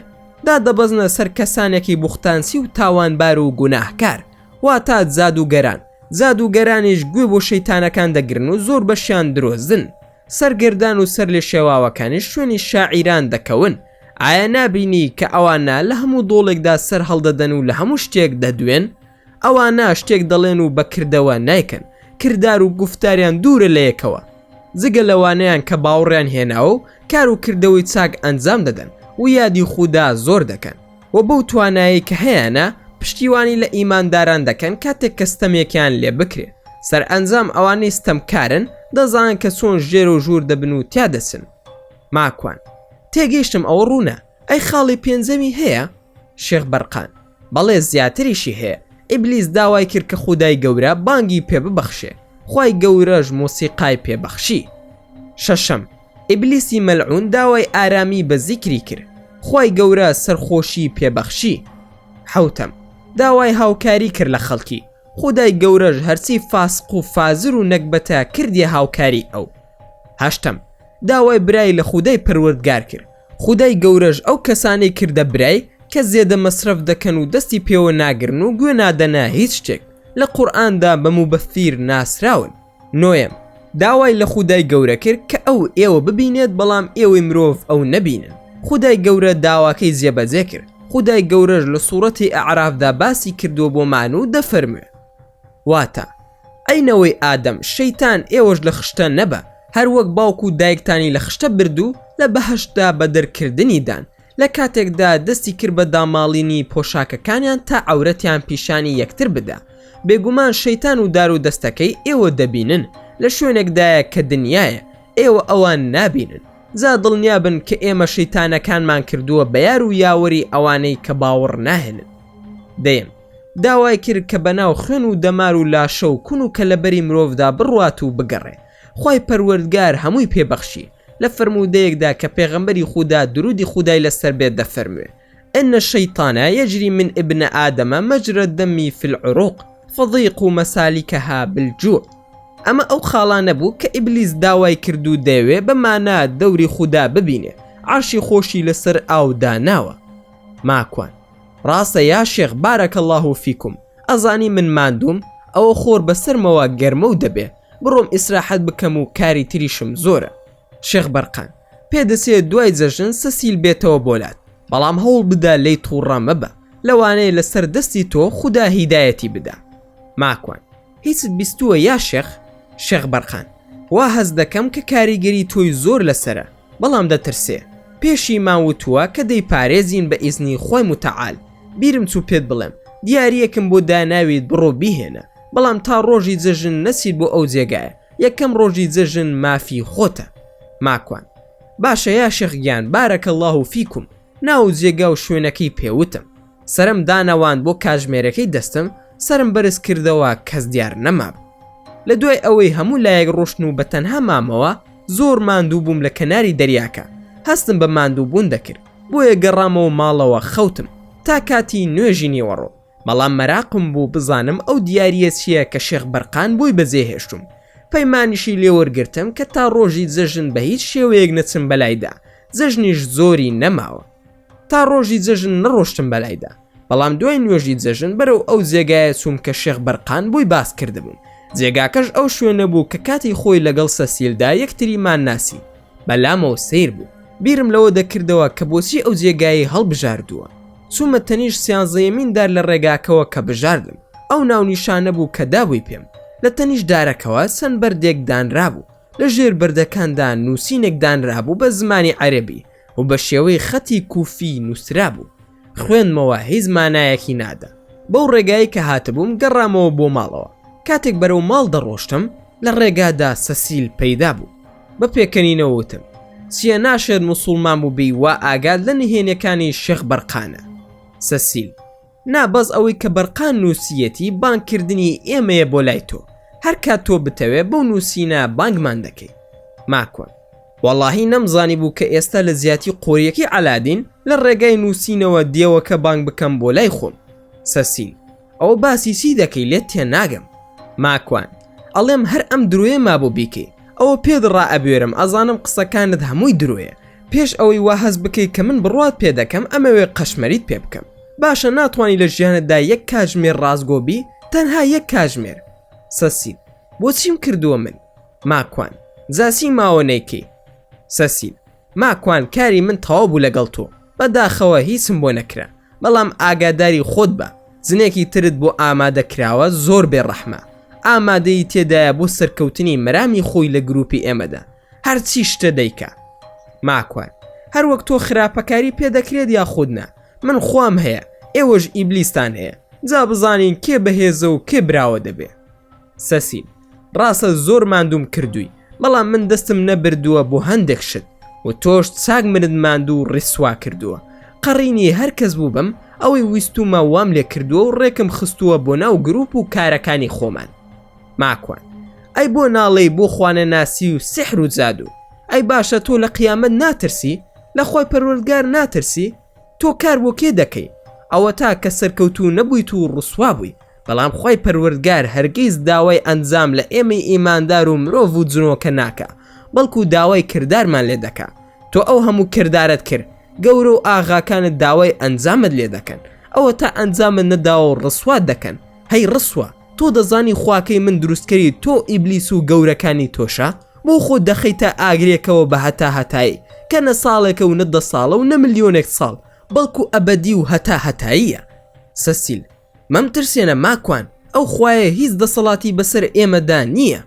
دادەبەزنە سەر کەسانێکی بوختانسی و تاوانبار و گوناهکار واتە جادوگەران. جادوگەرانیش گوێ بۆ شەیتانەکان دەگرن و زۆر بەشیان درۆزن. سەرگردان و سەر لێ شێواوەکانی شوێنی شاعیران دەکەون. ئایا نابینی کە ئەوانە لە هەموو دۆڵێکدا سەر هەڵدەدەن و لە هەموو شتێک دەدوێن؟ ئەوانە شتێک دەڵێن و بەکردەوە نایکەن. کردار و گفتاریان دوورە لە یەکەوە. جگە لەوانەیان کە باوەڕیان هێناوە و کار و کردەوەی چاک ئەنجام دەدەن و یادی خوددا زۆر دەکەن و بەو توانایی کە هەیەە پشتیوانی لە ئیمانداران دەکەن کاتێک کە ستەمێکیان لێ بکرێ. سەر ئەنجام ئەوانەی ستەمکارن دەزانن کە چۆن ژێر و ژوور دەبن و تیا دەچن. ماکوان تێگەیشتم ئەوە ڕوونە. ئەی خاڵی پێنجەمی هەیە؟ شێخ بەرقان بەڵێ زیاتریشی هەیە. ئیبلیس داوای کرد کە خودای گەورە بانگی پێ ببەخشێ. خوای گەورەش مۆسیقای پێبەخشی. شەشەم ئیبلیسی مەلعون داوای ئارامی بە زیکری کرد. خوای گەورە سەرخۆشی پێبەخشی. حەوتەم داوای هاوکاری کرد لە خەڵکی. خودای گەورەش هەرچی فاسق و فازر و نەکبەتە کردیە هاوکاری ئەو. هەشتەم داوای برای لە خودای پەروەردگار کرد. خودای گەورەش ئەو کەسانەی کردە برای کە زێدە مەسرف دەکەن و دەستی پێوە ناگرن و گوێ نادەنا هیچ شتێک لە قورئاندا بە موبەثیر ناسراون. نۆیەم داوای لە خودای گەورە کرد کە ئەو ئێوە ببینێت بەڵام ئێوەی مرۆڤ ئەو نەبینن. خودای گەورە داواکەی جێبەجێ کرد. خودای گەورەش لە سوورەتی ئەعرافدا باسی کردووە بۆمان و دەفەرموێ واتە ئەینەوەی ئادەم شەیتان ئێوەش لە خشتە نەبە هەر وەک باوک و دایکتانی لە خشتە بردو لە بەهەشتدا بە دەرکردنی دان لە کاتێکدا دەستی کرد بە داماڵینی پۆشاکەکانیان تا عەورەتیان پیشانی یەکتر بدا. بێگومان شەیتان و دار و دەستەکەی ئێوە دەبینن لە شوێنێکدایە کە دنیایە ئێوە ئەوان نابینن. جا دڵنیابن کە ئێمە شەیتانەکانمان کردووە بە یار و یاوەری ئەوانەی کە باوەڕ ناهێنن. دەیەم داوای کرد کە بەناو خوێن و دەمار و لاشە و کون و کە لەبەری مرۆڤدا بڕوات و بگەڕێ. خوای پەروەردگار هەمووی پێبەخشی لە فەرموودەیەکدا کە پێغەمبەری خوددا درودی خودای لەسەر بێت دەفەرموێ إن الشيطان يجري من ابن آدم مجرى الدم في العروق فضيق مسالكها بالجوع. ئەمە ئەو خاڵانە بوو کە ئیبلیس داوای کرد و دەیەوێ بەمانە دەوری خوددا ببینێ عەرشی خۆشی لەسەر ئاو داناوە. ماکوان ڕاستە یا شێخ بارەکە الله فیکم ئەزانی من ماندوم ئەوە خۆر بەسەرمەوە گەرمە و دەبێ بڕۆم ئیسراحەت بکەم و کاری تریشم زۆرە. شێخ بەرقان پێدەچێت دوای جەژن سەسیل بێتەوە بۆلات بەڵام هەوڵ بدا لێی تووڕە مەبە لەوانەیە لەسەر دەستی تۆ خوددا هیدایەتی بدا. ماکوان هیچت بیستووە یا شێخ؟ شێخ بەرقان وا هەز دەکەم کە کاریگەری تۆی زۆر لەسرە بەڵام دەترسێ پێشی ماوتووە کە دەی پارێزین بە ئیزنی خۆی متعال. بیرم چوو پێت بڵێم دیارەکم بۆ داناویت بڕۆ بیهێنە بەڵام تا ڕۆژی جەژن نەچیت بۆ ئەو جێگایە یەکەم ڕۆژی جەژن مافی خۆتە. ماکوان باشە یا شێخ گیان بارەکە الله فیکم ناو جێگا و شوێنەکەی پێوتم سرم دانەوان بۆ کاتژمێرەکەی دەستم سرم بەرز کردەوە کەس دیار نەماب. لە دوای ئەوەی هەموو لایەک ڕۆشن و بە تەنها مامەوە زۆر ماندوو بووم لە کەناری دەریاکە هەستم بە ماندووبوون دەکرد بۆیە گەڕامەوە ماڵەوە خەوتم تا کاتی نوێژی نیوەڕۆ بەڵام مەراقم بوو بزانم ئەو دیارە چییە کە شێخ بەرقان بووی بەجێهێشتم. پەیمانیشی لێوەرگرتم کە تا ڕۆژی جەژن بە هیچ شێوەیەک نەچم بەلایدا جەژنیش زۆری نەماوە. تا ڕۆژی جەژن نەڕۆشتم بەلایدا بەڵام دوای نوێژی جەژن بەرەو ئەو جێگایە چووم کە شێخ بەرقان بووی باس کردبووم جێگاکەش ئەو شوێنە بوو کە کاتی خۆی لەگەڵ سەسیلدا یەکتریمان ناسی. بەلامەوە سیر بوو. بیرم لەوە دەکردەوە کە بۆچی ئەو جێگایی هەڵبژاردووە. چوومە تەنیش سیانزەیەمیندار لە ڕێگاکەوە کە بژاردم. ئەو ناونیشانە بوو کە دابووی پێم. لە تەنیش دارەکەوە چەند بەردێک دانرابوو. لە ژێر بەردەکاندا نووسینێک دانرابوو بە زمانی عەرەبی و بە شێوەی خەتی کوفی نووسرا بوو. خوێندمەوە هیچ مانایەکی نادا. بەو ڕێگایی کە هاتبووم گەڕامەوە بۆ ماڵەوە. کاتێک بەرەو ماڵ دەڕۆشتم لە ڕێگادا سەسیل پەیدا بوو. بە پێکەنینەوە وتم: چیە ناشێت موسڵمان بوو بی وا ئاگاد لە نهێنیەکانی شێخ بەرقانە؟ سەسیل: نابەز ئەوەی کە بەرقان نووسیەتی بانگکردنی ئێمەیە بۆ لای تۆ. هەر کات تۆ بتەوێ بەو نووسینە بانگمان دەکەی. ماکۆن: وەڵاهی نەمزانی بوو کە ئێستا لە زیاتی قۆریەکی عەلادین لە ڕێگای نووسینەوە دیەوە کە بانگ بکەم بۆ لای خۆم. سەسیل: ئەوە باسی چی دەکەی؟ لێت تێناگەم. ماکوان: ئەڵێم هەر ئەم درۆیە مابوو بیکەی. ئەوە پێت ڕائەبوێرم، ئەزانم قسەکانت هەمووی درۆیە. پێش ئەوەی وا هەز بکەی کە من بڕوات پێ دەکەم ئەمەوێ قەشمەریت پێ بکەم. باشە ناتوانانی لە ژیانتدا یەک کاتژمێر ڕازگۆبی، تەنها یەک کاتژمێر. سەسیل: بۆچیم کردووە من؟ ماکوان: جاسی ماوە نەیکەی. سەسیل: ماکوان کاری من تەواو بوو لەگەڵ تۆ. بەداخەوە هیچم بۆ نەکرا. بەڵام ئاگاداری خۆت بە. جنێکی ترت بۆ ئامادەکراوە زۆر بێڕەحمە. ئامادەی تێدایە بۆ سەرکەوتنی مەرامی خۆی لە گروپی ئێمەدا. هەرچی شتە دەیکا. ماکوان: هەر وەک تۆ خراپەکاری پێدەکرێت یا خودنا. من خۆم هەیە، ئێوەش ئیبلیستان هەیە. جا بزانین کێ بەهێزە و کێ براوە دەبێ. سەسیل: ڕاستە زۆر ماندوم کردووی، بەڵام من دەستم نەبردووە بۆ هەندێک شت و تۆش چاک منت ماندوو ڕیسوا کردووە. قەڕینی هەر کەس بوو بم ئەوەی ویستومە وام لێ کردووە و ڕێکم خستووە بۆ ناو گروپ و کارەکانی خۆمان. ماکوان: ئەی بۆ ناڵێی بۆ خوانە ناسی و سحر و جادو. ئەی باشە تۆ لە قیامەت ناترسی؟ لە خۆی پەروەردگار ناترسی؟ تۆ کار بۆ کێ دەکەی؟ ئەوە تا کە سەرکەوتوو نەبوویت و ڕسوا بووی. بەڵام خۆی پەروەردگار هەرگیز داوای ئەنجام لە ئێمەی ئیماندار و مرۆڤ و جنۆکە ناکە، بەڵکو داوای کردارمان لێ دەکا. تۆ ئەو هەموو کردارت کرد، گەورە و ئاغاکانت داوای ئەنجامت لێ دەکەن. ئەوە تا ئەنجامت نەداوە و ڕسوات دەکەن. هەی ڕسوە، تۆ دەزانی خواکەی من دروستکەری تۆ ئیبلیس و گەورەکانی تۆشە؟ بۆ خۆ دەخەیتە ئاگرێکەوە بە هەتا هەتایی کە نە ساڵێکە و نە 10 ساڵە و نە ملیۆنێک ساڵ، بەڵکو ئەبەدی و هەتا هەتاییە. سەسیل: مەم ترسێنە ماکوان، ئەو خوایە هیچ دەسەڵاتی بەسەر ئێمەدا نییە.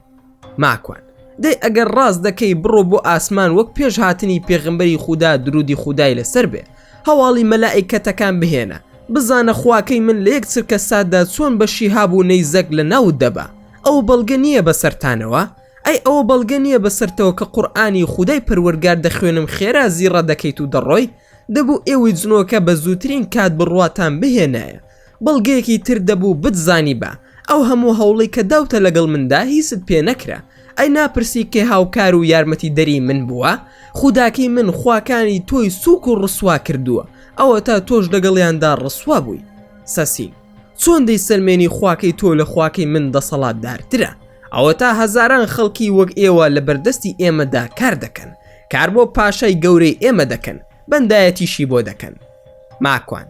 ماکوان: دەی ئەگەر ڕاست دەکەی بڕۆ بۆ ئاسمان وەک پێش هاتنی پێغمبەری خودا درودی خودای لەسەر بێ، هەواڵی مەلائیکەتەکان بهێنە، بزانە خواکەی من لە یەک چرکە ساددا چۆن بە شیهاب و نەیزەک لە ناوت دەبا. ئەو بەڵگە نییە بەسەرتانەوە؟ ئەی ئەوە بەڵگە نییە بەسەرتەوە کە قورئانی خودای پەروەردگار دەخوێنم خێرا زیڕە دەکەیت و دەڕۆی؟ دەبوو ئێوەی جنۆکە بە زووترین کات بڕواتان بهێنایە. بەڵگەیەکی تر دەبوو بتزانی بە ئەو هەموو هەوڵی کە داوتە لەگەڵ مندا هیچت پێ نەکرا. ئەی ناپرسی کێ هاوکار و یارمەتی دەری من بووە؟ خوداکی من خواکانی تۆی سووک و ڕسوا کردووە، ئەوە تا تۆش لەگەڵیاندا ڕسوا بووی. سەسیل: چۆن دەی سەرمێنی خواکەی تۆ لە خواکەی من دەسەڵاتدارترە؟ ئەوە تا هەزاران خەڵکی وەک ئێوە لە بەردەستی ئێمەدا کار دەکەن، کار بۆ پاشای گەورەی ئێمە دەکەن، بەندایەتیشی بۆ دەکەن. ماکوان: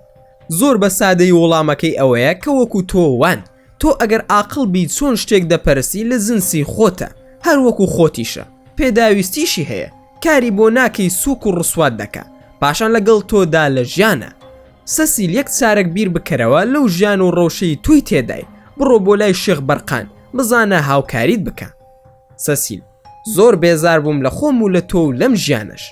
زۆر بە سادەی وەڵامەکەی ئەوەیە کە وەکو تۆ وان، تۆ ئەگەر عاقڵ بیت چۆن شتێک دەپەرستی لە زنسی خۆتە، هەر وەکو خۆتیشە، پێداویستیشی هەیە، کاری بۆ ناکەی سووک و ڕسوات دەکا، پاشان لەگەڵ تۆدا لە ژیانە. سەسیل: یەک چارەک بیر بکەرەوە لەو ژیان و ڕەوشەی توی تێدای، بڕۆ بۆ لای شێخ بەرقان، بزانە هاوکاریت بکە. سەسیل: زۆر بێزار بووم لە خۆم و لە تۆ و لەم ژیانەش.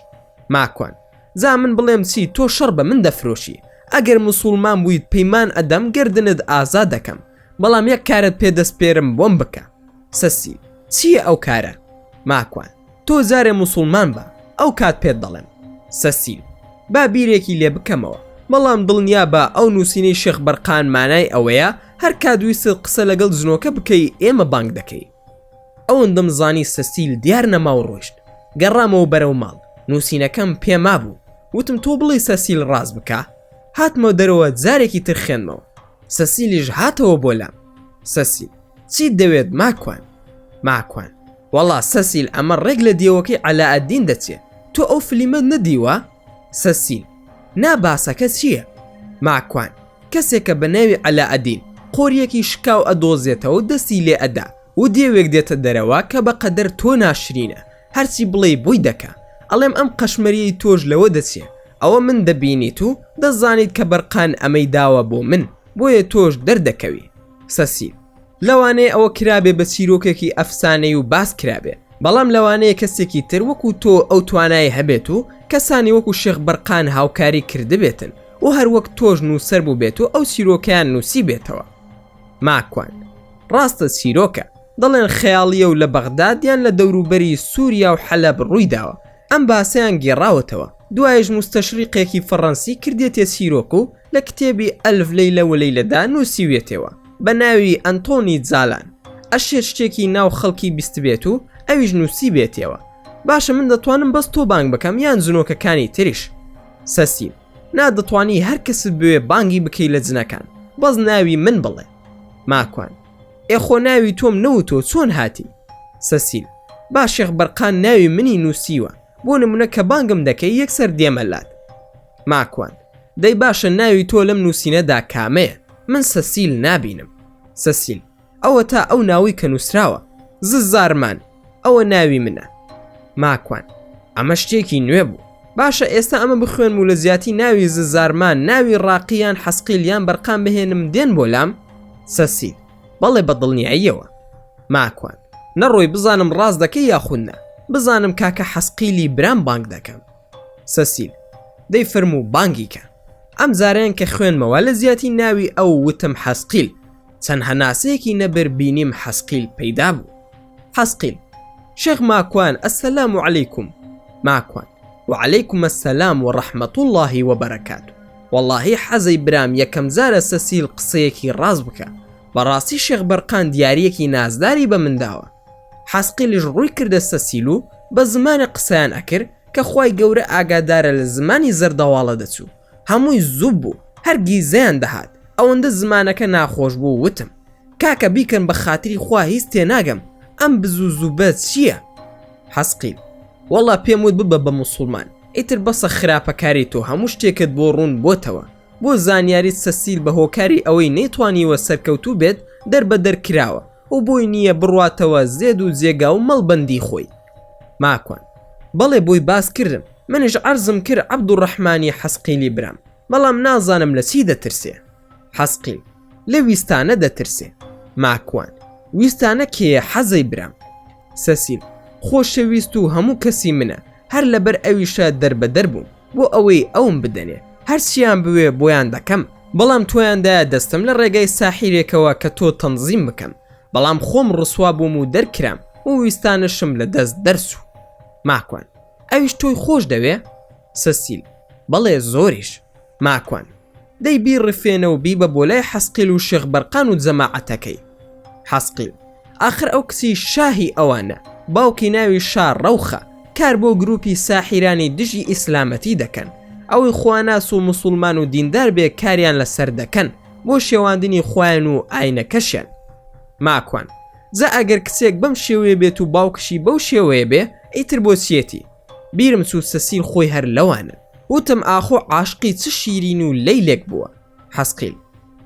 ماکوان: جا من بڵێم چی؟ تۆ شەڕ بە من دەفرۆشی. ئەگەر موسڵمان بوویت پەیمان ئەدەم گردنت ئازاد دەکەم، بەڵام یەک کارت پێدەست پێرم بۆم بکە. سەسیل: چییە ئەو کارە؟ ماکوان: تۆ زارێ موسڵمان بە، ئەو کات پێت دەڵێم. سەسیل: با بیرێکی لێ بکەمەوە، بەڵام دڵنیا بە ئەو نووسینەی شێخ بەرقان مانای ئەوەیە هەر کاتویست قسە لەگەڵ جنۆکە بکەی ئێمە بانگ دەکەی. ئەوەندەم زانی سەسیل دیار نەما و ڕۆیشت. گەڕامەوە بەرەو ماڵ، نووسینەکەم پێما بوو. وتم تۆ بڵێ سەسیل ڕاست بکە. هاتمە دەرەوە جارێکی تر خوێنمەوە. سەسیلیش هاتەوە بۆ لام. سەسیل: چیت دەوێت ماکوان؟ ماکوان: وەڵا سەسیل، ئەمە ڕێک لە دیەوەکەی عەلاءەدین دەچێت. تۆ ئەو فلیمە نەدیوە؟ سەسیل: ناباسەکە چییە؟ ماکوان: کەسێکە بە ناوی عەلاءەدین قۆریەکی شکاو ئەدۆزێتەوە و دەستی لێ ئەدا و دیوێک دێتە دەرەوە کە بەقەدەر تۆ ناشرینە هەرچی بڵێ بۆی دەکا ئەڵێم ئەم قەشمەریەی تۆش لەوە دەچێ ئەوە من دەبینیت و دەزانیت کە بەرقان ئەمەی داوە بۆ من بۆیە تۆش دەردەکەوی. سەسیل لەوانەیە ئەوە کرابێ بە چیرۆکێکی ئەفسانەی و باس کرابێ بەڵام لەوانەیە کەسێکی تر وەکو تۆ ئەو توانای هەبێت و کەسانی وەکو شێخ بەرقان هاوکاری کردبێتن و هەروەک تۆش نووسەر بوو بێت و ئەو چیرۆکیان نووسی بێتەوە. ماکوان ڕاستە چیرۆکە دەڵێن خەیاڵیە و لە بەغدادیان لە دەوروبەری سووریا و حەلەب ڕوویداوە ئەم باسەیان گێڕاوەتەوە دوایش مستەشریقێکی فەڕەنسی کردێتە چیرۆک و لە کتێبی ئەلف لەیلە و لەیلەدا نووسیوێتەوە بە ناوی ئەنتۆنی جالان ئەشێ شتێکی ناو خەڵکی بیست بێت و ئەویش نووسی بێتەوە. باشە من دەتوانم بەس تۆ بانگ بکەم یان جنۆکەکانی تریش؟ سەسیل نادەتوانی هەر کەست بوێ بانگی بکەی لە جنەکان بەس ناوی من بڵێ. ماکوان ئێخۆ ناوی تۆم نەوتۆ چۆن هاتی؟ سەسیل با شێخ بەرقان ناوی منی نووسیوە بۆ نمونە کە بانگم دەکەی یەکسەر دێمەلات. ماکوان دەی باشە ناوی تۆ لەم نووسینەدا کامەیە؟ من سەسیل نابینم. سەسیل ئەوە تا ئەو ناوی کە نووسراوە زارمان ئەوە ناوی منە. ماکوان ئەمە شتێکی نوێ بوو باشە ئێستا ئەمە بخوێنم و لە زیاتی ناوی زارمان ناوی ڕاقییان حەسقیلیان بەرقان بهێنم دێن بۆ لام؟ سەسیل بەڵێ بە دڵنیاییەوە. ماکوان نەڕۆی بزانم ڕاست دەکەی یاخودنا بزانم کاکە حەسقیلی برام بانگ دەکەم. سەسیل دەی فەرموو بانگی کە ئەم زارەیان کە خوێنمەوە لە زیاتی ناوی ئەو وتم حەسقیل چەند هەناسەیەکی نەبەر بینیم حەسقیل پەیدا بوو. حەسقیل شێخ ماکوان ئەسەلام عەلەیکوم. ماکوان وعەلەیکوم ئەسەلام وەڕەحمەت اللهی وەبەرەکاتوه. وەڵڵاهی حەزەی برام یەکەم جارە سەسیل قسەیەکی ڕاست بکە بەڕاستی شێخ بەرقان دیارەیەکی نازداری بە من داوە. حەسقیلیش ڕووی کردە سەسیل و بە زمانە قسەیان ئەکرد کە خوای گەورە ئاگادارە لە زمانی زەردەواڵە دەچوو هەمووی زوو بوو هەرگیزیان دەهات ئەوەندە زمانەکە ناخۆش بوو وتم کاکە بیکەن بە خاتری خوا هیچ تێناگەم ئەم بزوو زووبەت چییە؟ حەسقیل وەڵا پێم وت ببە بە موسڵمان ئیتر بەسە خراپەکاری تۆ هەموو شتێکت بۆ ڕوون بۆتەوە بۆ زانیاریت سەسیل بە هۆکاری ئەوەی نەیتوانیوە سەرکەوتوو بێت دەربەدەر کراوە و بۆی نییە بڕواتەوە زێد و جێگا و مەڵبەندی خۆی. ماکوان بەڵێ بۆی باس کردم منیش عەرزم کرد عەبدوڕەحمانی حەسقیلی برام بەڵام نازانم لە چی دەترسێ. حەسقیل لە ویستانە دەترسێ. ماکوان ویستانە کێیە حەزەی برام؟ سەسیل خۆشەویست و هەموو کەسی منە هەر لەبەر ئەویشە دەربەدەر بووم بۆ ئەوەی ئەوم بدەنێ هەرچیان بوێ بۆیان دەکەم بەڵام تۆیاندایە دەستم لە ڕێگەی ساحیرێکەوە کە تۆ تەنزیم بکەم بەڵام خۆم ڕسوا بووم و دەرکرام و ویستانشم لە دەست دەرسوو. ماکوان ئەویش تۆی خۆش دەوێ؟ سەسیل بەڵێ زۆریش. ماکوان دەی بیڕفێنە و بیبە بۆ لای حەسقیل و شێخ بەرقان و جەماعەتەکەی. حەسقیل ئاخر ئەو کچی شاهی ئەوانە باوکی ناوی شار ڕەوخە کار بۆ گروپی ساحیرانی دژی ئیسلامەتی دەکەن ئەوەی خواناس و موسڵمان و دیندار بێ کاریان لەسەر دەکەن بۆ شێواندنی خوایان و ئاینەکەشیان. ماکوان جا ئەگەر کچێک بەم شێوەیە بێت و باوکشی بەو شێوەیە بێ ئیتر بۆ چیەتی؟ بیرم چوو سەسیل خۆی هەر لەوانە وتم ئاخۆ عاشقی چ شیرین و لەیلێک بووە. حەسقیل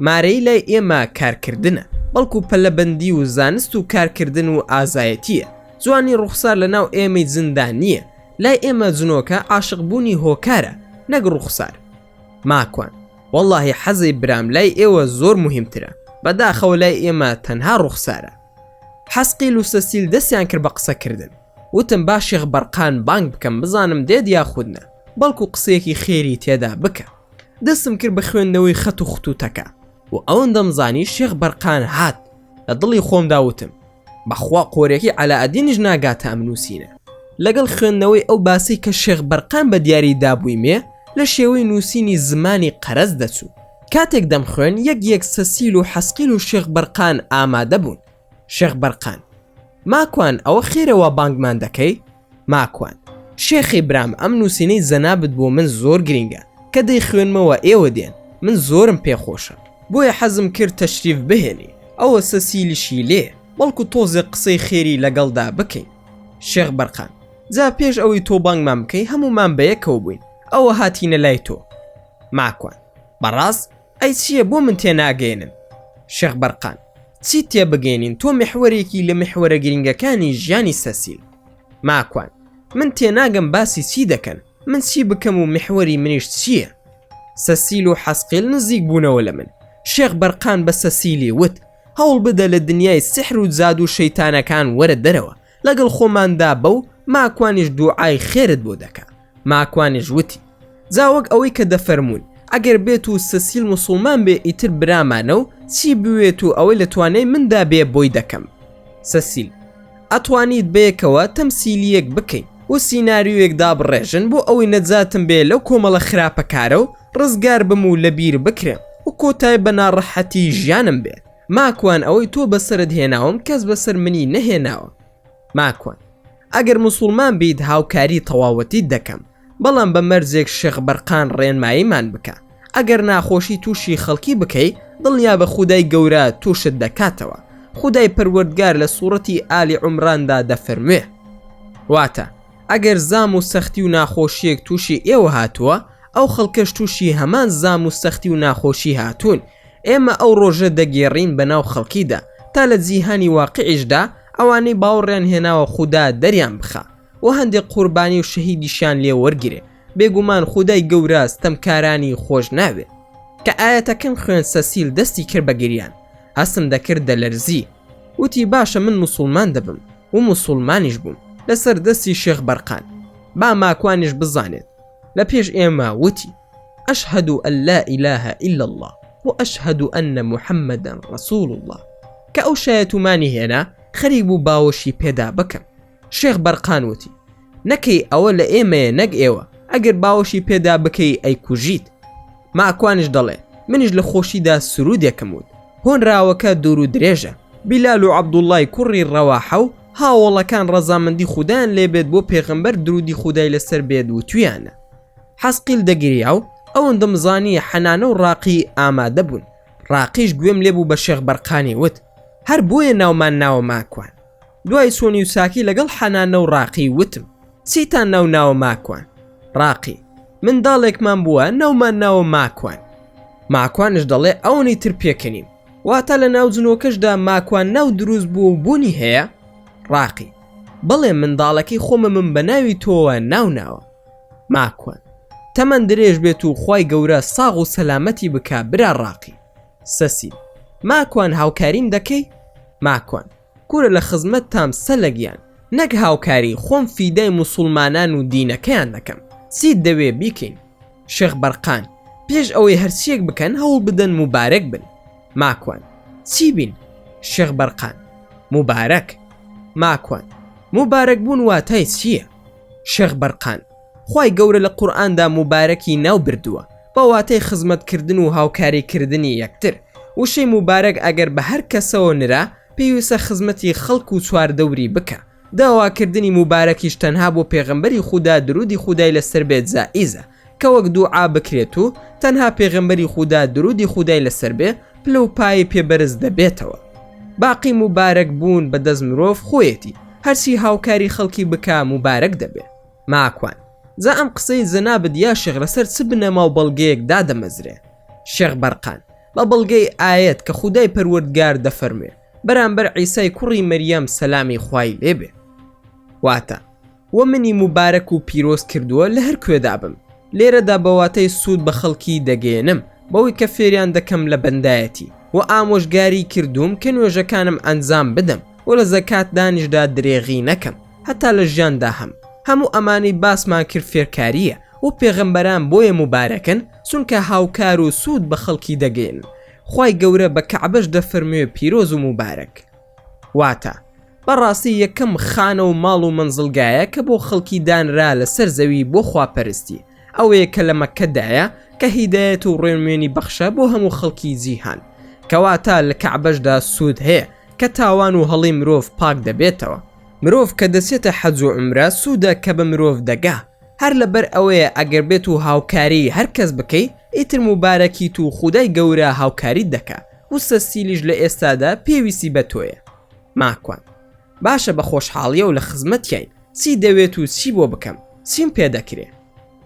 مارەی لای ئێمە کارکردنە بەڵکو پەلەبەندی و زانست و کارکردن و ئازایەتیە جوانی ڕوخسار لە ناو ئێمەی زندان نییە لای ئێمە جنۆکە عاشقبوونی هۆکارە نەک ڕوخسار. ماکوان وەڵڵاهی حەزەی برام لای ئێوە زۆر مهمترە بەداخەوە لای ئێمە تەنها ڕوخسارە. حەسقیل و سەسیل دەستیان کرد بە قسەکردن وتم با شێخ بەرقان بانگ بکەم بزانم دێت یاخودنا بەڵکو قسەیەکی خێری تێدا بکە. دەستم کرد بە خوێندنەوەی خەت و خوتوتەکە و ئەوەندەم زانی شێخ بەرقان هات لە دڵی خۆمدا وتم بەخوا قۆرێکی عەلاءەدینیش ناگاتە ئەم نووسینە. لەگەڵ خوێندنەوەی ئەو باسی کە شێخ بەرقان بە دیاری دابوویمێ لە شێوەی نووسینی زمانی قەرەز دەچوو کاتێک دەم خوێن یەک سەسیل و حەسقیل و شێخ بەرقان ئامادە بوون. شێخ بەرقان ماکوان ئەوە خێرەوە بانگمان دەکەی؟ ماکوان شێخی برام ئەم نووسینەی زەنابت بۆ من زۆر گرینگە کە دەی خوێنمەوە ئێوە دێن من زۆرم پێخۆشە بۆیە حەزم کرد تەشریف بهێنی ئەوە سەسیلیشی لێ بەڵکو تۆزێ قسەی خێری لەگەڵدا بکەین. شێخ بەرقان جا پێش ئەوەی تۆ بانگمان بکەی هەمومان بەیەکەوە بووین ئەوە هاتینە لای تۆ. ماکوان بەڕاست ئەی چییە بۆ من تێناگەێنن؟ شێخ بەرقان چی تێبگەێنین تۆ محوەرێکی لە محوەرە گرنگەکانی ژیانی سەسیل. ماکوان من تێناگەم باسی چی دەکەن، من چی بکەم و محوەری منیش چییە؟ سەسیل و حەسقیل نزیک بوونەوە لە من. شێخ بەرقان بە سەسیلی وت هەوڵ بدە لە دنیای سحر و زاد و شەیتانەکان وەرە دەرەوە، لەگەڵ خۆماندا بەو. ماکوانیش دوعای خێرت بۆ دەکا. ماکوانیش وتی جاوەک ئەوەی کە دەفەرمونون ئەگەر بێت و سەسیل مسلمان بێ ئیتر برامانە و چی بوێت و ئەوەی لە توانای مندا بێ بۆی دەکەم. سەسیل ئەتوانیت بەیەکەوە تەمسیلیەک بکەین و سیناریۆیەک دابڕێژن بۆ ئەوەی نەجاتم بێ لەو کۆمەڵە خراپەکارە و ڕزگار بم و لەبیر بکرێم و کۆتای بە ناڕەحەتی ژیانم بێ. ماکوان ئەوەی تۆ بەسرت هێناوم کەس بەسەر منی نەهێناوە. ماکوان ئەگەر مسلمان بیت هاوکاری تەواوەتی دەکەم، بەڵام بە مەرجێک شێخ بەرقان ڕێنماییمان بکە. ئەگەر ناخۆشی تووشی خەڵکی بکەی دڵنیا بە خودای گەورە تووشت دەکاتەوە. خودای پەروەردگار لە سوورەتی ئالی عومراندا دەفەرموێ واتە ئەگەر زام و سەختی و ناخۆشیەک تووشی ئێوە هاتووە ئەو خەڵکەش تووشی هەمان زام و سەختی و ناخۆشی هاتوون، ئێمە ئەو ڕۆژە دەگێڕین بەناو خەڵکیدا تا لە جیهانی واقعیشدا ئەوانەی باوەڕیان هێناوە خوددا دەریان بخە و هەندێک قوربانی و شەهیدیشان لێ وەرگێ. بێگومان خودای گەورە ستەمکارانی خۆش ناوێت. کە ئاەتەکەم خوێن سەسیل دەستی کرد بە گریان، هەستم دەکرد دەلەرزی. وتی باشە من مسلمان دەبم و مسلمانیش بووم لەسەر دەستی شێخ بەرقان. با ماکوانیش بزانێت لە پێش ئێمە وتی ئەشهد ئەن لا ئیلاهە ئیلا الله و ئەشهد ئەن محەممەدەن ڕەسوول الله. کە ئەو شایەتومانی هێنا خەریک بوو باوەشی پێدا بکەم. شێخ بەرقان وتی نەکەی ئەوە لە ئێمەیە نەک ئێوە، ئەگەر باوەشی پێدا بکەی ئەی کوژیت. ماکوانیش دەڵێ منیش لە خۆشیدا سرودێکم وت. هۆنراوەکە دوور و درێژە. بیلال و عەبدوڵڵای کوڕی ڕەواحە و هاوڵەکان ڕەزامەندی خودایان لێبێت بۆ پێغەمبەر درودی خودای لەسەر بێت و تویانە. حەسقیل دەگریا و ئەوەندە مزانی حەنانە و ڕاقی ئامادە بوون. ڕاقیش گوێم لێبوو بە شێخ بەرقانی وت هەر بۆیە ناومان ناوە ماکوان. دوای سۆنی و ساکی لەگەڵ حەنانە و ڕاقی وتم چیتان ناوە ماکوان؟ ڕاقی منداڵێکمان بووە ناومان ناوە ماکوان. ماکوانش دەڵێ ئەوەی تر پێکەنیم، واتە لە ناو جنۆکەشدا ماکوان ناو دروست بوو و بوونی هەیە؟ ڕاقی بەڵێ منداڵەکەی خۆمە من بە ناوی تۆوە ناوناوە. ماکوان تەمەەن درێژ بێت و خوای گەورە ساغ و سەلامەتی بکە برا ڕاقی. سەسیل ماکوان هاوکاریم دەکەی؟ ماکوان کوورە لە خزمەت تام سەلەگیان نەک هاوکاری خۆم فیدای مسلمانان و دینەکەیان دەکەم. چیت دەوێ بیکەین؟ شێخ بەرقان پێش ئەوەی هەرچیەک بکەن هەوڵ بدەن مبارەک بن. ماکوان چی بین؟ شێخ بەرقان مبارەک. ماکوان مبارەک بوون واتای چییە؟ شێخ بەرقان خوای گەورە لە قورئاندا مبارەکی ناو بردووە بە واتای خزمەتکردن و هاوکاریکردنی یەکتر. وشەی مبارەک ئەگەر بە هەر کەسەوە نرا پێویستە خزمەتی خەڵک و چواردەوری بکە. داواکردنی مبارەکیش تەنها بۆ پێغەمبەری خودا درودی خودای لەسەر بێت جائیزە کە وەک دوعا بکرێت و تەنها پێغەمبەری خودا درودی خودای لەسەر بێ پلە و پای پێبەرز دەبێتەوە. باقی مبارەک بوون بە دەست مرۆڤ خۆیەتی، هەرچی هاوکاری خەڵکی بکە مبارەک دەبێ. ماکوان جا ئەم قسەی جەنابەت یا شێخ لەسەر چ بنەما و بەڵگەیەک دادەمەزرێ؟ شێخ بەرقان بە بەڵگەی ئاەت کە خودای پەروەردگار دەفەرمێ بەرامبەر عیسای کوڕی مەریەم سەلامی خوای لێبێ واتە وە منی مبارەک و پیرۆز کردووە لە هەر کوێدا بم. لێرەدا بەواتەی سوود بە خەڵکی دەگەێنم بەوەی کە فێریان دەکەم لە بەندایەتی و ئامۆژگاری کردوم کە نوێژەکانم ئەنجام بدەم و لە زەکات دانیشدا درێغی نەکەم هەتا لە ژیاندا هەموو ئەمانەی باسمان کرد فێرکاریە و پێغەمبەران بۆیە مبارەکن چونکە هاوکار و سوود بە خەڵکی دەگەێن. خوای گەورە بە کەعبەش دەفەرموێ پیرۆز و مبارەک. واتە بەڕاستی یەکەم خانە و ماڵ و منزڵگایە کە بۆ خەڵکی دانرا لەسەر زەوی بۆ خواپەرستی، ئەوەیە کە لە مەککەدایە کە هیدایەت و ڕێنموێنی بەخشە بۆ هەموو خەڵکی جیهان. کەواتە لە کەعبەشدا سوود هەیە کە تاوان و هەڵی مرۆڤ پاک دەبێتەوە. مرۆڤ کە دەچێتە حەج و عومرە سوودە کە بە مرۆڤ دەگا. هەر لەبەر ئەوەیە ئەگەر بێت و هاوکاری هەر کەس بکەی ئیتر مبارەکیت و خودای گەورە هاوکاریت دەکا و سەسیلیش لە ئێستادا پێویستی بە تۆیە. ماکوان باشە بە خۆشحاڵیە و لە خزمەتیاین، چی دەوێت و چی بۆ بکەم؟ چیم پێدەکرێ؟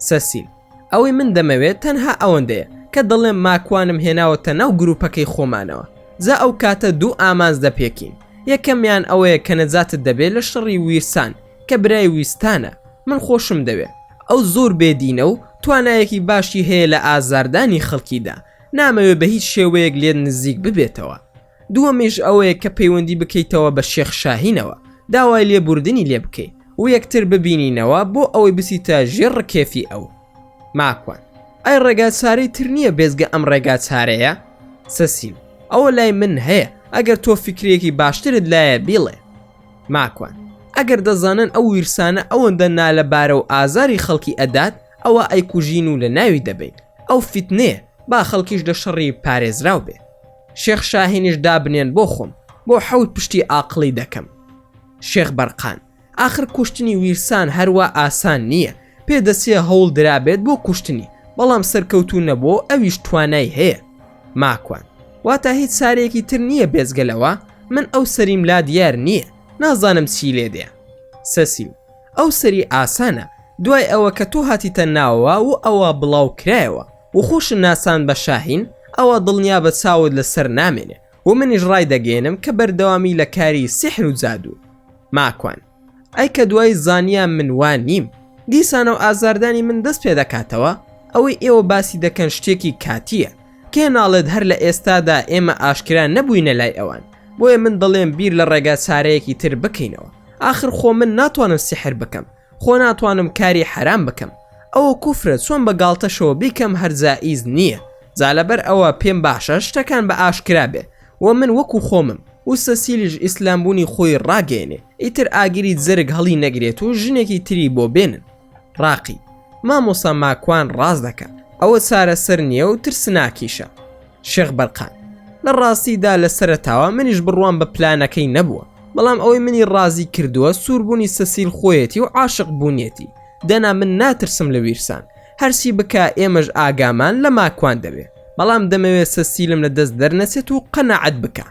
سەسیل ئەوەی من دەمەوێت تەنها ئەوەندەیە کە دەڵێم ماکوانم هێناوەتە ناو گروپەکەی خۆمانەوە زا ئەو کاتە دوو ئامانز دەپێکین. یەکەمیان ئەوەیە کە نەجاتت دەبێت لە شەڕی ویرسان کە برای ویستانە. من خۆشم دەوێت ئەو زۆر بێدینە و توانایەکی باشی هەیە لە ئازاردانی خەڵکیدا، نامەوێت بە هیچ شێوەیەک لێت نزیک ببێتەوە. دووەمیش ئەوەیە کە پەیوەندی بکەیتەوە بە شێخ شاهینەوە، داوای لێبوردنی لێ بکەیت و یەکتر ببینینەوە بۆ ئەوەی بسیتە ژێر ڕکێفی ئەو. ماکوان: ئەی ڕێگا چارەی تر نییە بێزگە ئەم ڕێگا چارەیە؟ سەسیل: ئەوە لای من هەیە، ئەگەر تۆ فکرێکی باشترت لایە بیڵێ. ماکوان: ئەگەر دەزانن ئەو ویرسانە ئەوەندە نالەبارە و ئازاری خەڵکی ئەدات، ئەوە ئەیکوژین و لە ناوی دەبین. ئەو فیتنەیە، با خەڵکیش لە شەڕی پارێزراو بێ. شێخ شاهینیش دابنێن بۆ خۆم، بۆ حەوت پشتی ئاقڵی دەکەم. شێخ بەرقان: ئاخر کوشتنی ویرسان هەروە ئاسان نییە، پێدەچێ هەوڵ درابێت بۆ کوشتنی، بەڵام سەرکەوتو نەبوو ئەویش توانای هەیە. ماکوان: واتە هیچ سارێکی تر نییە بێزگەلەوە؟ من ئەو سەریم لا دیار نییە، نازانم چی لێدێ. سەسیل: ئەو سەری ئاسانە، دوای ئەوە کە تۆ هاتیتە ناوەوە و ئەوە بڵاو کرایەوە و خۆشن ناسان بە شاهین، ئەوە دڵنیا بە چاوت لەسەر نامێنێ و منیش ڕای دەگەێنم کە بەردەوامی لە کاری سیحر و جادو. ماکوان: ئەی کە دوای زانیان من وان نیم، دیسانە و ئازاردانی من دەست پێ دەکاتەوە. ئەوەی ئێوە باسی دەکەن شتێکی کاتیە، کێ ناڵێت هەر لە ئێستادا ئێمە ئاشکرا نەبووینە لای ئەوان، بۆیە من دەڵێم بیر لە ڕێگا چارەیەکی تر بکەینەوە. آخر خۆ من ناتوانم سیحر بکەم، خۆ ناتوانم کاری حرام بکەم، ئەوە کوفرە، چۆن بە گاڵتەشەوە بیکەم هەر جائیز نییە. جالەبەر ئەوە پێم باشە شتەکان بە ئاشکرا بێ و من وەکو خۆمم و سەسیلیش ئیسلامبوونی خۆی ڕاگەێنێ، ئیتر ئاگری جەرگ هەڵی نەگرێت و ژنێکی تری بۆ بێنن. ڕاقی: مامۆسا ماکوان ڕاز دەکات، ئەوە چارە سەر نییە و ترسناکیشە. شێخ بەرقان: لە ڕاستیدا لە سەرەتاوە منیش بڕوان بە پلانەکەی نەبووە، بەڵام ئەوەی منی ڕازی کردووە سووربوونی سەسیل خۆیەتی و عاشق بوونیەتی. دەنا من ناترسم لە ویرسان، هەرچی بکە ئێمەش ئاگامان لە ماکوان دەبێ، بەڵام دەمەوێت سەسیلم لە دەست دەرنەچێت و قەنەعەت بکە.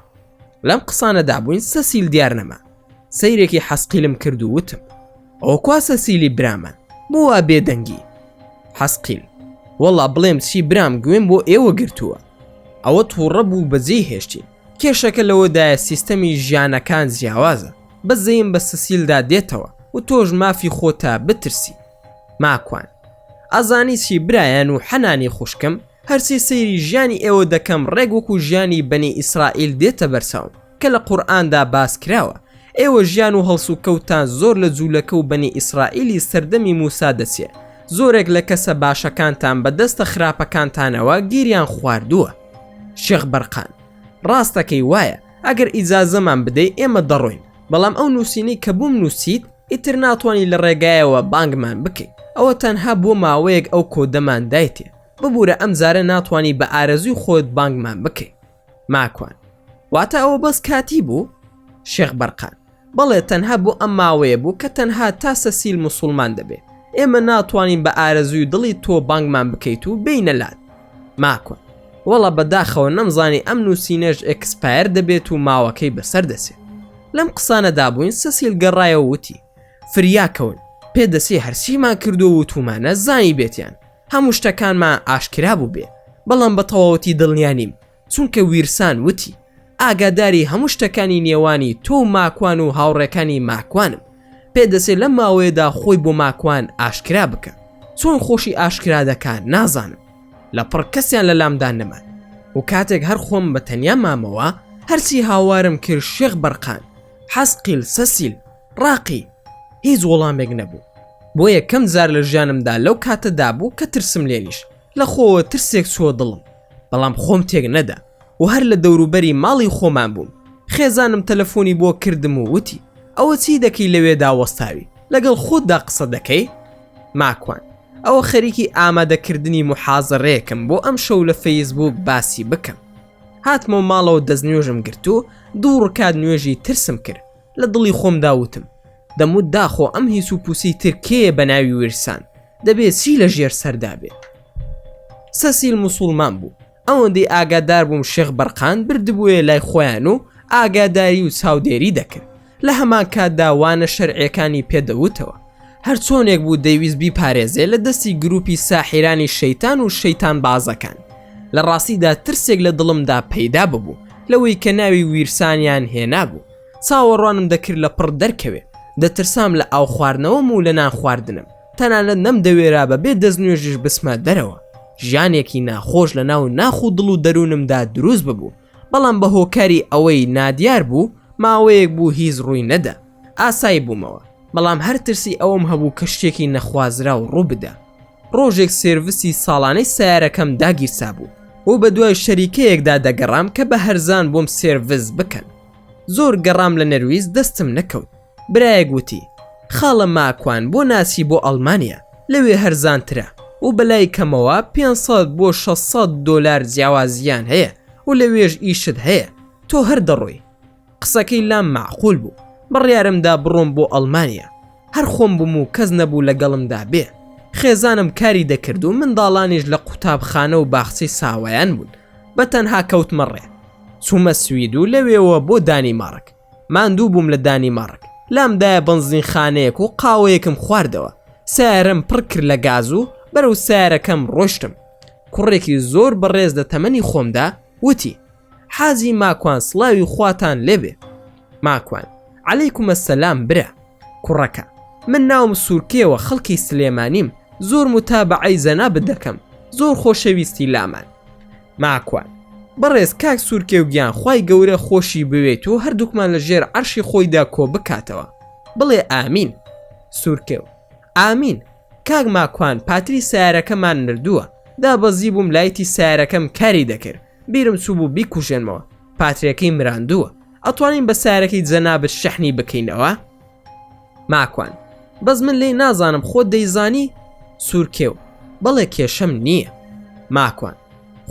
لەم قسانەدا بووین سەسیل دیار نەما. سەیرێکی حەسقیلم کرد و وتم: ئەوە کوا سەسیلی برامان، بۆ وا بێدەنگی؟ حەسقیل: وەڵا بڵێم چی برام، گوێم بۆ ئێوە گرتووە. ئەوە تووڕە بوو بەجێی هێشتین، کێشەکە لەوەدایە سیستەمی ژیانەکان جیاوازە، بەزەیم بە سەسیلدا دێتەوە و تۆش مافی خۆتا بترسی. ماکوان: ئازانی چی برایان و حەنانی خوشکم، هەرچی سەیری ژیانی ئێوە دەکەم ڕێک وەکو ژیانی بەنی ئیسرائیل دێتە بەرساوم کە لە قورئاندا باس کراوە. ئێوە ژیان و هەڵسو کەوتان زۆر لە جوولەکە و بەنی ئیسرائیلی سەردەمی موسا دەچێ، زۆرێک لە کەسە باشەکانتان بە دەستە خراپەکانتانەوە گیریان خواردووە. شێخ بەرقان: ڕاستەکەی وایە، ئەگەر ئیجازەمان بدەیت ئێمە دەڕۆین، بەڵام ئەو نووسینەی کە بووم نووسیت ئیتر ناتوانانی لە ڕێگایەوە بانگمان بکەیت، ئەوە تەنها بۆ ماوەیەک ئەو کۆدەمان دایتێ، ببوورە ئەم جارە ناتوانانی بە ئارەزوی خۆت بانگمان بکەیت. ماکوان: واتە ئەوە بەس کاتی بوو؟ شێخ بەرقان: بەڵێ، تەنها بۆ ئەم ماوەیە بوو کە تەنها تا سەسیل موسڵمان دەبێت، ئێمە ناتوانین بە ئارەزوی دڵی تۆ بانگمان بکەیت و بینە لات. ماکوان: وەڵا بەداخەوە نەمزانی ئەم نووسینەش ئەکسپایر دەبێت و ماوەکەی بەسەر دەچێت. لەم قسانەدا بووین سەسیل گەڕایەوە وتی: فریاکەون، پێدەچێ هەرچیمان کردو و تومانە زانی بێتیان، هەموو شتەکانمان ئاشکرا بوو بێ، بەڵام بە تەواوەتی دڵنیا نیم، چونکە ویرسان وتی: ئاگاداری هەموو شتەکانی نێوانی تۆ و ماکوان و هاوڕێکانی ماکوانم، پێدەچێت لەم ماوەیەدا خۆی بۆ ماکوان ئاشکرا بکە. چۆن خۆشی ئاشکرا دەکات نازانم، لە پڕ کەسیان لە لامدان نەمان، و کاتێک هەر خۆم بە تەنیا مامەوە هەرچی هاوارم کرد شێخ بەرقان، حەسقیل، سەسیل، ڕاقی، هیچ وەڵامێک نەبوو. بۆ یەکەم جار لە ژیانمدا لەو کاتەدا بوو کە ترسم لێنیش، لە خۆوە ترسێک چوە دڵم، بەڵام خۆم تێک نەدا و هەر لە دەوروبەری ماڵی خۆمان بووم. خێزانم تەلەفۆنی بۆ کردم و وتی: ئەوە چی دەکەی لەوێدا وەستاوی، لەگەڵ خۆتدا قسە دەکەی؟ ماکوان: ئەوە خەریکی ئامادەکردنی محازەڕەیەکم بۆ ئەم شەو لە فەیسبوک باسی بکەم. هاتمە ماڵەوە دەستنوێژم گرت و دوو ڕکات نوێژی ترسم کرد. لە دڵی خۆم داوتم: دەموت داخۆ ئەم هیچ و پوسی ترکێیە بە ناوی ویرسان، دەبێت چی لە ژێر سەردا بێت. سەسیل موسڵمان بوو، ئەوەندەی ئاگادار بووم شێخ بەرقان بردبووە لای خۆیان و ئاگاداری و چاودێری دەکرد. لە هەمان کاتدا وانە شەرعیەکانی پێدەوتەوە، هەر چۆنێک بوو دەیویست بیپارێزێ لە دەستی گروپی ساحیرانی شەیتان و شەیتان بازەکان. لە ڕاستیدا ترسێک لە دڵمدا پەیدا ببوو، لەوەی کە ناوی ویرسانیان هێنابوو. چاوەڕوانم دەکرد لە پڕ دەرکەوێ، دەترسام لە ئاو خواردنەوەم و لە نان خواردنم، تەنانەت نەمدەوێرا بەبێ دەستنوێژش بسمە دەرەوە. ژیانێکی ناخۆش لە ناو ناخ و دڵ و دەروونمدا دروست ببوو، بەڵام بە هۆکاری ئەوەی نادیار بوو ماوەیەک بوو هیچ ڕووی نەدا. ئاسایی بوومەوە، بەڵام هەر ترسی ئەوم هەبوو کە شتێکی نەخوازرا و ڕوو بدە. ڕۆژێک سێرڤیسی ساڵانەی سیارەکەم داگیرسا بوو و بە دوای شەریکەیەکدا دەگەڕام کە بە هەرزان بۆم سێرڤیس بکەن. زۆر گەڕام لە نەرویز دەستم نەکەوت. برایەک گوتی خاڵە ماکوان بۆ ناسی بۆ ئەڵمانیا، لەوێ هەرزانترە و بەلای کەمەوە 500 بۆ 600 دۆلار جیاوازیان هەیە و لەوێژ ئیشت هەیە، تۆ هەر دەڕۆی. قسەکەی لام معقول بوو. بڕیارمدا بڕۆم بۆ ئەڵمانیا. هەر خۆم بووم و کەس نەبوو لەگەڵمدا بێ. خێزانم کاری دەکرد و منداڵانیش لە قوتابخانە و باخچەی ساوایان بوون. بەتەنها کەوتمە ڕێ. چوومە سوید و لەوێەوە بۆ دانیمارک. ماندوو بووم لە دانیمارک. لامدایە بنزین خانەیەک و قاوەیەکم خواردەوە. سیارەم پڕ کرد لە گاز و بەرەو سیارەکەم ڕۆشتم. کوڕێکی زۆر بەڕێز لە تەمەنی خۆمدا وتی حازی ماکوان سڵاوی خواتان لێبێ. ماکوان عەلەیکومە سەلام برا. کوڕەکە من ناوم سوورکێوە، خەڵکی سلێمانیم، زۆر متابعەی زەنابت دەکەم، زۆر خۆشەویستی لامان. ماکوان بەڕێز کاک سوورکێ و گیان خوای گەورە خۆشی بوێت و هەردووکمان لە ژێر عەرشی خۆیدا کۆ بکاتەوە. بڵێ ئامین. سوورکێو ئامین. کاک ماکوان پاتری سیارەکەمان نردووە، دابەزی بووم لایەتی سیارەکەم کاری دەکرد، بیرم چوو بوو بیکوژێنمەوە، پاترەکەی مراندووە. ئەتوانین بە سیارەکەی جەنابەت شەحنی بکەینەوە؟ ماکوان بەس من لێی نازانم، خۆت دەیزانی؟ سوورکێو بەڵێ کێشەم نییە. ماکوان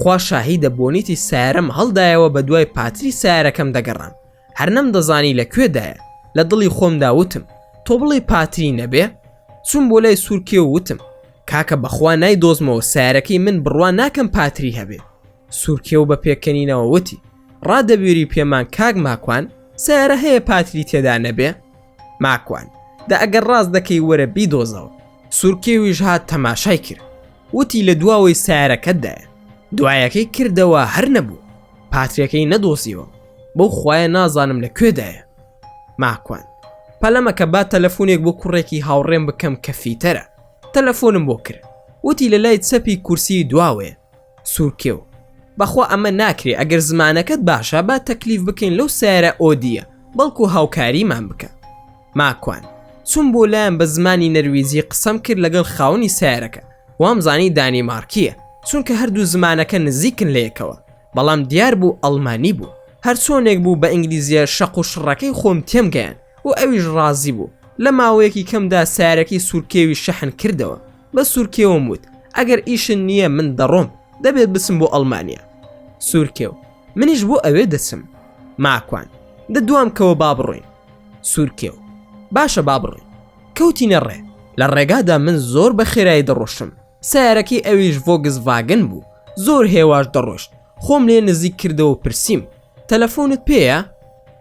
خوا شاهیدە بۆنیتی سیارەم هەڵدایەوە بە دوای پاتری سیارەکەم دەگەڕام، هەر نەمدەزانی لەکوێدایە. لە دڵی خۆمدا وتم تۆ بڵێ پاتری نەبێ؟ چوون بۆ لای سوورکێ و وتم کاکە بەخوا نایدۆزمەوە، سیارەکەی من بڕوان ناکەم پاتری هەبێ. سوورکێ و بە پێکەنینەوە وتی ڕادەبیری پێمان کاک ماکوان، سیارە هەیە پاتری تێدا نەبێ؟ ماکوان دا ئەگەر ڕاست دەکەی وەرە بیدۆزەوە. سوورکێویش هات تەماشای کرد، وتی لە دواوەی سیارەکەتدایە. دوایەکەی کردەوە هەر نەبوو، پاترەکەی نەدۆزیەوە، بەو خوایە نازانم لەکوێدایە. ماکوان پەلەمەکە با تەلەفۆنێک بۆ کوڕێکی هاوڕێم بکەم کە فیتەرە. تەلەفۆنم بۆ کرد، وتی لە لای چەپی کورسی دواوەیە. سوورکێو بەخوا ئەمە ناکرێ، ئەگەر زمانەکەت باشە با تەکلیف بکەین لەو سیارە ئۆدیە، بەڵکو هاوکاریمان بکە. ماکوان چوون بۆ لایەن بە زمانی نەرویزی قسەم کرد لەگەڵ خاوەنی سیارەکە، وامزانی دانیمارکیە، چونکە هەردوو زمانەکە نزیکن لە یەکەوە، بەڵام دیار بوو ئەڵمانی بوو. هەر چۆنێک بوو بە ئینگلیزیە شەق و شڕەکەی خۆم تێمگەیان و ئەویش ڕازی بوو. لە ماوەیەکی کەمدا سیارەکەی سوورکێوی شەحن کردەوە. بە سوورکێوم وت ئەگەر ئیشن نییە من دەڕۆم، دەبێت بچم بۆ ئەڵمانیا. سوورکێو منیش بۆ ئەوێ دەچم. ماکوان دەدوام کەوە با بڕۆین. سوورکێو باشە با بڕۆین. کەوتینە ڕێ. لە ڕێگادا من زۆر بە خێرایی دەڕۆشتم. سیارەکەی ئەویش ڤۆگزڤاگن بوو، زۆر هێواش دەڕۆشت. خۆم لێ نزیک کردەوە پرسییم تەلەفۆنت پێیە؟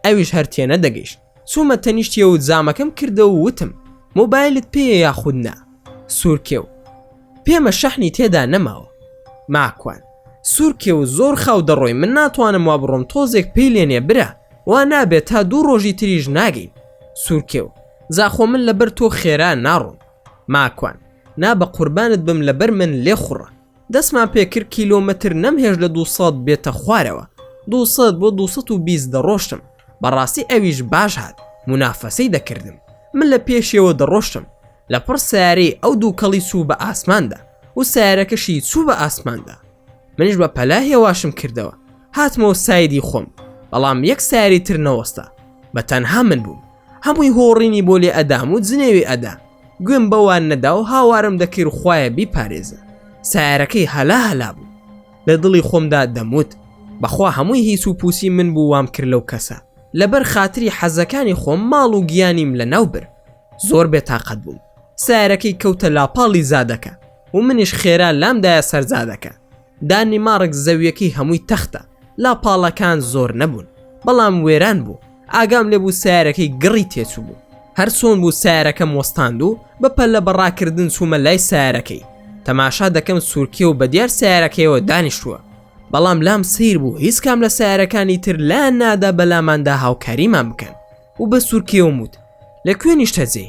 ئەویش هەر تێنە دەگەیشت. چوومە تەنیشتیە و جامەکەم کردەوە و وتم مۆبایلت پێیە یاخود نا؟ سوورکێو پێمە شەحنی تێدا نەماوە. ماکوان سوورکێو زۆر خاو دەڕۆی، من ناتوانم وا بڕۆم، تۆزێک پێی لێنێ برا، وا نابێت تا 2 ڕۆژی تریژ ناگەین. سوورکێو زاخۆ من لەبەر تۆ خێرا ناڕۆم. ماکوان نا بە قوربانت بم، لەبەر من لێ خوڕە. دەستمان پێکرد کیلۆمەتر نەمهێش لە 200 بێتە خوارەوە. 200 بۆ 220 دەڕۆشتم. بەڕاستی ئەویش باش هات، منافەسەی دەکردم. من لە پێشەوە دەڕۆشتم، لە پڕ سیارەی ئەو دوو کەڵی چوو بە ئاسماندا و سیارەکەشی چوو بە ئاسماندا. منیش بە پەلا هێواشم کردەوە، هاتمەوە سایدی خۆم، بەڵام یەک سیاری تر نەوەستا. بە تەنها من بووم، هەمووی هۆڕینی بۆ لێ ئەدام و جنێوی ئەدا. گوێم بەوان نەدا و هاوارم دەکرد خوایە بیپارێزە. سیارەکەی هەلا بوو. لە دڵی خۆمدا دەموت بەخوا هەمووی هیچ و پوسی من بوو وام کرد لەو کەسە. لەبەر خاتری حەزەکانی خۆم ماڵ و گیانیم لە ناوبر. زۆر بێتاقەت بووم. سیارەکەی کەوتە لاپاڵی زادەکە و منیش خێرا لامدایە سەر زادەکە. دانیمارک زەویەکەی هەمووی تەختە، لاپاڵەکان زۆر نەبوون، بەڵام وێران بوو. ئاگام لێبوو سیارەکەی گڕی تێچوو بوو. هەر چۆن بوو سیارەکەم وەستاند و بەپەل لە بەڕاکردن چوومە لای سیارەکەی. تەماشا دەکەم سوورکێ و بەدیار سیارەکەیەوە دانیشتووە. بەڵام لام سیر بوو هیچ کام لە سیارەکانی تر لایەن نادا بەلاماندا هاوکاریمان بکەن و بە سوورکێوم وت لەکوێ نیشتەجێ؟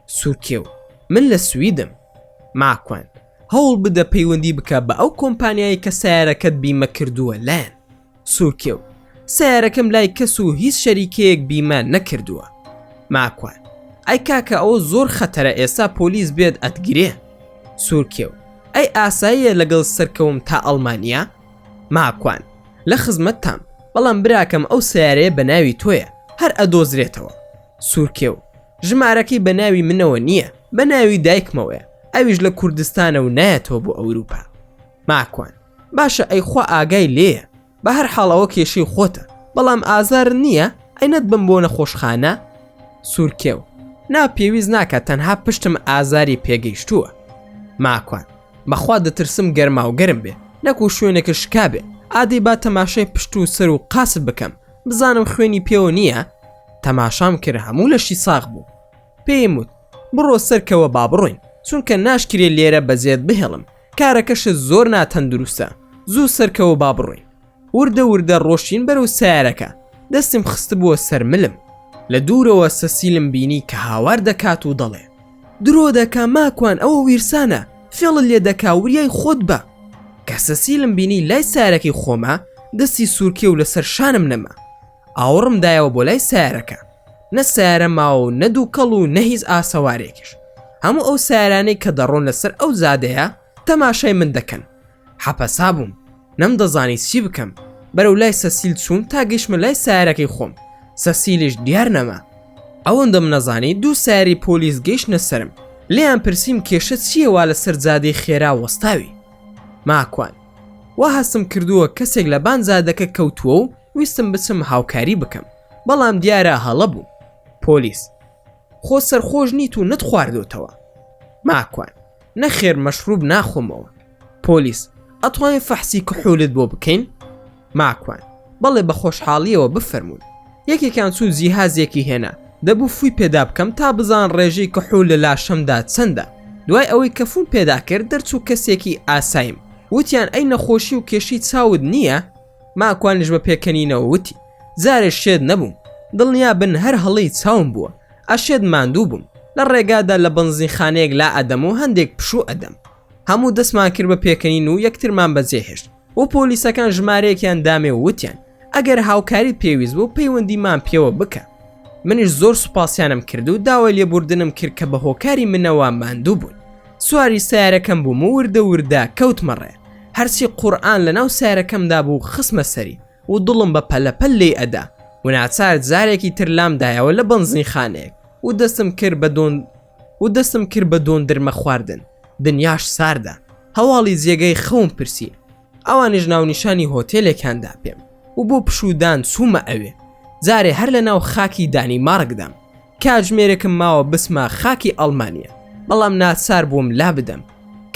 سوورکێو من لە سویدم. ماکوان هەوڵ بدە پەیوەندی بکە بە ئەو کۆمپانیایی کە سیارەکەت بیمە کردووە لایەن. سوورکێو سیارەکەم لای کەس و هیچ شەریکەیەک بیمە نەکردووە. ماکوان ئەی کاکە ئەوە زۆر خەتەرە ئێستا پۆلیس بێت ئەتگرێ. سوورکێو ئەی ئاساییە لەگەڵ سەرکەوم تا ئەڵمانیا؟ ماکوان لە خزمەتتام بەڵام براکەم ئەو سیارەیە بە ناوی تۆیە هەر ئەدۆزرێتەوە. سوورکێو ژمارەکەی بە ناوی منەوە نییە بە ناوی دایکمەوەیە ئەویش لە کوردستانە و نایەتەوە بۆ ئەوروپا. ماکوان باشە ئەی خوا ئاگای لێیە بە هەر حاڵەوە کێشەی خۆتە بەڵام ئازار نییە ئەینەت بم بۆ نەخۆشخانە. سوورکێو نا پێویست ناکە تەنها پشتم ئازاری پێگەیشتووە. ماکوان بەخوا دەترسم گەرما و گەرم بێ نەکو شوێنێکە شکابێ ئادەی با تەماشای پشت و سەر و قاسب بکەم بزانم خوێنی پێوە نییە. تەماشام کرد هەموو لەشی ساغ بوو. پێم وت بڕۆ سەرکەوە با بڕۆین چونکە ناشکرێ لێرە بەزێت بهێڵم کارەکەشت زۆر ناتەندروستە زوو سەرکەوە با بڕۆین. وردە وردە ڕۆشتین بەرەو سیارەکە دەستم خست بووە سەرملم. لە دوورەوە سەسیلم بینی کە هاوار دەکات و دەڵێ درۆ دەکا ماکوان ئەوە ویرسانە فێڵت لێ دەکا وریای خۆت بە. کە سەسیلم بینی لای سیارەکەی خۆمە دەستی سوورکێ و لەسەر شانم نەما ئاوەڕم دایەوە بۆ لای سیارەکە نە سیارە ماوە و نەدوو کەڵ و نەهیز ئاسەوارێکیش هەموو ئەو سیارانەی کە دەڕۆن لەسەر ئەو زادەیە تەماشای من دەکەن. حەپەسا بووم نەم دەزانی چی بکەم بەرەو لای سەسیل چووم تا گەیشتمە لای سیارەکەی خۆم. سەسیلیش دیار نەما ئەوەندەم نەزانی دوو سیاری پۆلیس گەیشتنە سرم لێیان پرسیم کێشە چییە وا لەسەر زادەی خێرا وەستاوی. ماکوان وا هەستم کردووە کەسێک لە بان زادەکە کەوتووە و ویستم بچم هاوکاری بکەم بەڵام دیارە هەڵە بوو. پۆلیس خۆ سەرخۆش نیت و نەت خواردوتەوە. ماکوان نەخێر مەشروب ناخۆمەوە. پۆلیس ئەتوانین فەحسی کحوولت بۆ بکەین؟ ماکوان بەڵێ بە خۆشحاڵیەوە بفەرمون. یەکێکیان چوو جیهازێکی هێنا دەبوو فوی پێدا بکەم تا بزان ڕێژەی کحوول لە لاشەمدا چەندە. دوای ئەوەی کەفون پێدا کرد دەرچوو کەسێکی ئاسایم وتیان ئەی نەخۆشی و کێشی چاود نییە؟ ماکوانش بە پێکەنینەوە وتی زارێ شێد نەبووم دڵنیا بن هەر هەڵەی چاوم بووە ئەشێد ماندوو بووم لە ڕێگادا لە بنزینخانەیەک لا ئەدەم و هەندێک پشوو ئەدەم هەموو دەستمان کرد بە پێکەنین و یەکترمان بەجێهێشت و پۆلیسەکان ژمارەیەکیان دامێ و وتیان ئەگەر هاوکاریت پێویست بوو پەیوەندیمان پێوە بکە. منیش زۆر سوپاسیانم کرد و داوای لێبوردنم کرد کە بە هۆکاری منەوە ماندوو بوون. سواری سیارەکەم بووم و وردە وردە کەوتمەڕێ هەرچی قورئان لەناو سیارەکەمدا بوو خسمە سەری و دڵم بە پەلەپەل لێ ئەدا و ناچار جارێکی تر لام دایەوە لە بنزینخانەیەک و دەستم کرد بە دۆندرمە خواردن. دنیاش ساردا هەواڵی جێگەی خەوم پرسی ئەوانش ناونیشانی هۆتێلێکیاندا پێم و بۆ پشودان چوومە ئەوێ جارێ هەر لە ناو خاکی دانیمارکدام کاتژمێرێکم ماوە بسمە خاکی ئەڵمانیا بەڵام ناچار بووم لا بدەم.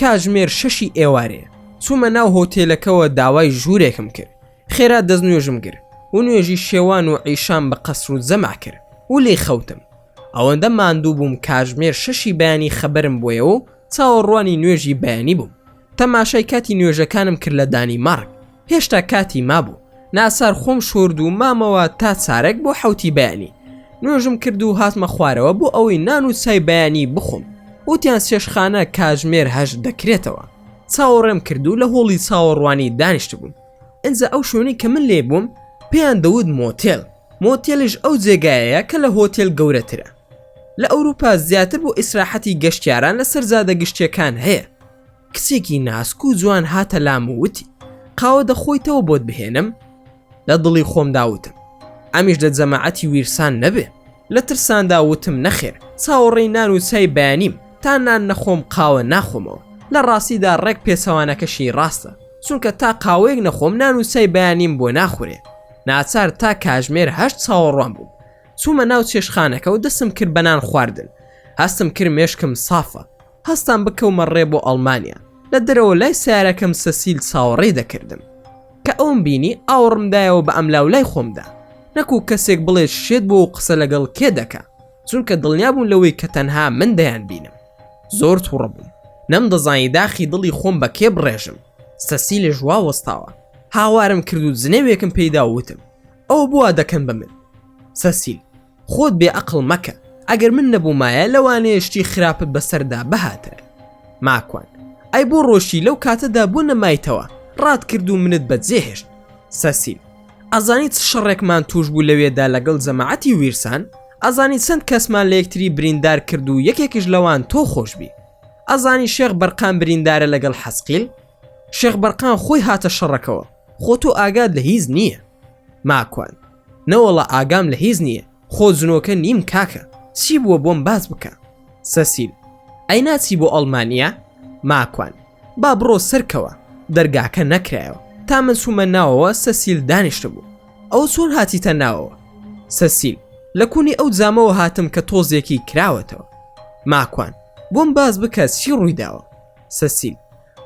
کاتژمێر 6 ئێوارەیە چوومە ناو هۆتێلەکەوە داوای ژوورێکم کرد خێرا دەستنوێژم کرد و نوێژی شێوان و عیشان بە قەسر و جەما کرد و لێی خەوتم. ئەوەندە ماندوو بووم کاتژمێر 6 بەیانی خەبەرم بۆیەوە و چاوەڕوانی نوێژی بەیانی بووم. تەماشای کاتی نوێژەکانم کرد لە دانیمارک هێشتا کاتی مابوو ناسار خۆم شۆرد و مامەوە تا چارێک بۆ 7 بەیانی نوێژم کرد و هاتمە خوارەوە بۆ ئەوەی نان و چای بەیانی بخۆم. وتیان سێشخانە کاتژمێر 8 دەکرێتەوە. چاوەڕێم کرد و لە هۆڵی چاوەڕوانی دانیشت بووم. ئەنجا ئەو شوێنەی کە من لێ بووم پێیان دەوت مۆتێل. مۆتێلش ئەو جێگایەیە کە لە هۆتێل گەورەترە. لە ئەوروپا زیاتر بۆ ئیسراحەتی گەشتیاران لەسەر زادە گشتیەکان هەیە. کچێکی ناسک و جوان هاتە لام و وتی قاوە دەخۆیتەوە بۆت بهێنم؟ لە دڵی خۆم داوتم ئەمیش دە جەماعەتی ویرسان نەبێ. لە ترساندا وتم نەخێر چاوەڕێی نان و چای بەیانیم تا نان نەخۆم قاوە ناخۆمەوە. لە ڕاستیدا ڕێک پێچەوانەکەشی ڕاستە چونکە تا قاوەیەک نەخۆم نان و چای بەیانیم بۆ ناخورێ. ناچار تا کاتژمێر 8 چاوەڕوان بووم. چوومە ناو چێشخانەکە و دەستم کرد بە نان خواردن. هەستم کرد مێشکم سافە هەستان بکەومە ڕێ بۆ ئەڵمانیا. لە دەرەوە لای سیارەکەم سەسیل چاوەڕێی دەکردم کە ئەوم بینی ئاوڕمدایەوە بە ئەملاو لای خۆمدا نەکوو کەسێک بڵێ شێت بۆ و قسە لەگەڵ کێ دەکا چونکە دڵنیا بوون لەوەی کە تەنها من دەیان بینم. زۆر تووڕە بووم نەم دەزانی داخی دڵی خۆم بە کێ بڕێژم. سەسیلش وا وەستاوە هاوارم کرد و زنێوێکم پێیدا وتم ئەو بوا دەکەن بە من. سەسیل خۆت بێ عەقڵ مەکە، ئەگەر من نەبوومایە لەوانەیە شتی خراپت بەسەردا بەهاتە. ماکوان ئەی بۆ ڕۆشی لەو کاتەدا بۆ نەمایتەوە ڕات کرد و منت بەجێهێشت. سەسیل ئەزانیت شەڕێکمان توش بوو لەوێدا لەگەڵ جەماعەتی ویرسان؟ ئەزانی چەند کەسمان لە یەکتری بریندار کرد و یەکێکیش لەوان تۆ خۆشبی؟ ئەزانی شێخ بەرقان بریندارە لەگەڵ حەسقیل؟ شێخ بەرقان خۆی هاتە شەڕەکەوە، خۆ تۆ ئاگاد لە هیچ نییە. ماکوان نەوەڵە ئاگام لە هیچ نییە، خۆ جنۆکە نیم کاکە، چی بووە بۆم باز بکە؟ سەسیل ئەی ناچی بۆ ئەڵمانیا؟ ماکوان با بڕۆ سەرکەوە، دەرگاکە نەکرایەوە، تا من چوومە ناوەوە سەسیل دانیشتە بوو. ئەو چۆن هاتیتە ناوەوە؟ سەسیل لە کوونی ئەو جامەوە هاتم کە تۆزێکی کراوەتەوە. ماکوان بۆم باز بکە چی ڕوویداوە؟ سەسیل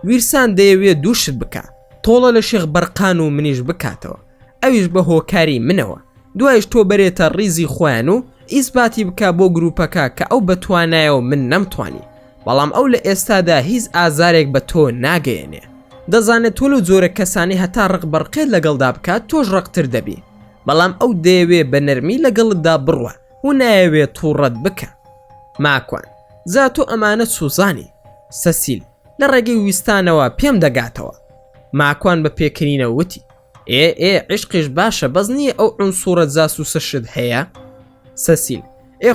ویرسان دەیەوێت دووشت بکە، تۆڵە لە شێخ بەرقان و منیش بکاتەوە، ئەویش بە هۆکاری منەوە، دوایش تۆ بەرێتە ڕیزی خۆیان و ئیسباتی بکە بۆ گروپەکە کە ئەو بەتوانایەوە من نەمتوانی، بەڵام ئەو لە ئێستادا هیچ ئازارێک بە تۆ ناگەیەنێ. دەزانێت تۆ لە جۆرە کەسانی هەتا ڕق بەرقێت لەگەڵدا بکات تۆش ڕقتر دەبی، بەڵام ئەو دەیەوێ بە نەرمی لەگەڵتدا بڕوە و نایەوێت تووڕەت بکە. ماکوان جا تۆ ئەمانە سوزانی. سەسیل لە ڕێگەی ویستانەوە پێم دەگاتەوە. ماکوان بە پێکەنینە وتی عشقیش باشە، بەس نییە ئەو عنسوورە جاسووسەشت هەیە؟ سەسیل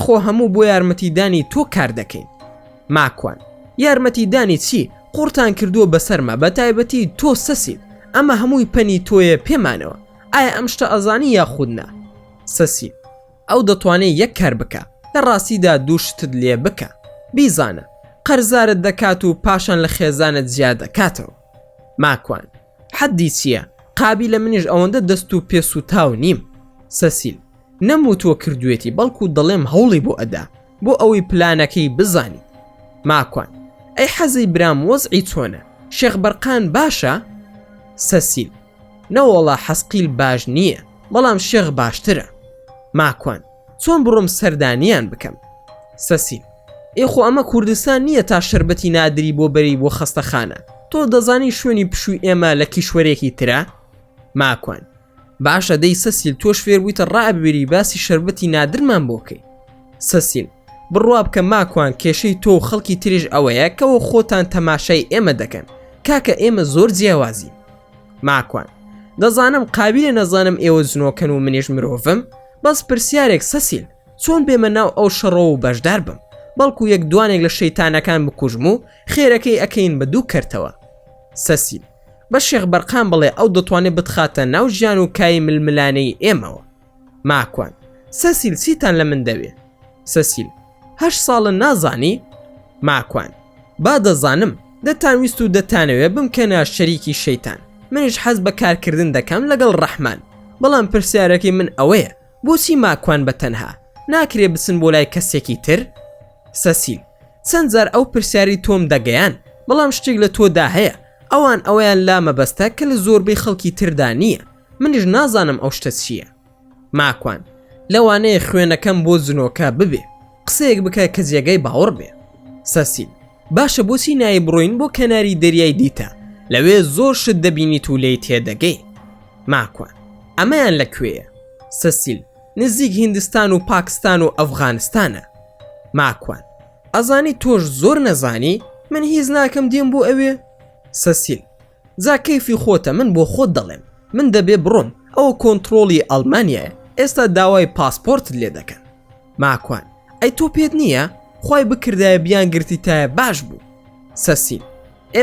خۆ هەموو بۆ یارمەتیدانی تۆ کار دەکەین. ماکوان یارمەتیدانی چی؟ قورتان کردووە بەسەرمە، بە تایبەتی تۆ سەسیل، ئەمە هەمووی پەنی تۆیە پێمانەوە، ئایا ئەم شتە ئەزانی یاخودنا؟ سەسیل ئەو دەتوانێت یەک کار بکە، لە ڕاستیدا دووشتت لێ بکە، بیزانە قەرزارت دەکات و پاشان لە خێزانت زیاد دەکاتەوە. ماکوان حەدی چییە؟ قابی لە منیش ئەوەندە دەست و پێس و تاو نیم. سەسیل نەموتوە کردوێتی، بەڵکو دەڵێم هەوڵی بۆ ئەدا بۆ ئەوەی پلانەکەی بزانی. ماکوان ئەی حەزی برام وەزعی چۆنە؟ شێخ بەرقان باشە؟ سەسیل نەوەڵا حەسقیل باش نییە، بەڵام شێخ باشترە. ماکوان چۆن بڕۆم سەردانیان بکەم؟ سەسیل خۆ ئەمە کوردستان نییە تا شەربەتی نادری بۆ بەری بۆ خەستەخانە، تۆ دەزانی شوێنی پشووی ئێمە لە کیشوەرێکی ترە؟ ماکوان باشە دەی سەسیل تۆش فێر بوویتە ڕائبوێری باسی شەربەتی نادرمان بۆکەی. سەسیل بڕوا بکە ماکوان کێشەی تۆ و خەڵکی تریش ئەوەیە کەەوە خۆتان تەماشای ئێمە دەکەن، کاکە ئێمە زۆر جیاوازی. ماکوان دەزانم قابلە نەزانم ئێوە جنۆکەن و منیش مرۆڤم، بەس پرسیارێک سەسیل چۆن بێمە ناو ئەو شەڕۆ و بەشدار بم، بەڵکو یەک دوانێک لە شەیتانەکان بکوژم و خێرەکەی ئەکەین بە دوو کەرتەوە. سەسیل بە شێخ بەرقان بڵێ ئەو دەتوانێت بتخاتە ناو ژیان و کای ململانەی ئێمەوە. ماکوان سەسیل چیتان لە من دەوێ؟ سەسیل 8 ساڵە نازانی؟ ماکوان با دەزانم، دەتانویست و دەتانەوێت بمکەنە شەریکی شەیتان، منیش حەز بە کارکردن دەکەم لەگەڵ ڕەحمان، بەڵام پرسیارەکەی من ئەوەیە بۆچی ماکوان بەتەنها ناکرێ بچن بۆ لای کەسێکی تر؟ سەسیل چەند جار ئەو پرسیاری تۆم دەگەیان، بەڵام شتێک لە تۆدا هەیە، ئەویان لا مەبەستە کە لە زۆربەی خەڵکی تردا نییە، منیش نازانم ئەو شتە چییە. ماکوان لەوانەیە خوێنەکەم بۆ جنۆکە ببێ، قسەیەک بکە کە جێگەی باوەڕ بێ. سەسیل باشە بۆچی نایی بڕۆین بۆ کەناری دەریای دیتە، لەوێ زۆر شت دەبینیت و لێی تێدەگەی. ماکوان ئەمەیان لەکوێیە؟ سەسیل نزیک هیندستان و پاکستان و ئەفغانستانە. ماکوان ئەزانی تۆش زۆر نەزانی، من هیچ ناکەم دێم بۆ ئەوێ. سەسیل جا کەیفی خۆتە، من بۆ خۆت دەڵێم، من دەبێ بڕۆم، ئەوە کۆنتڕۆڵی ئەڵمانیایە، ئێستا داوای پاسپۆرت لێ دەکەن. ماکوان ئەی تۆ پێت نییە خۆی بکردایە بیان گرتیتایە باش بوو. سەسیل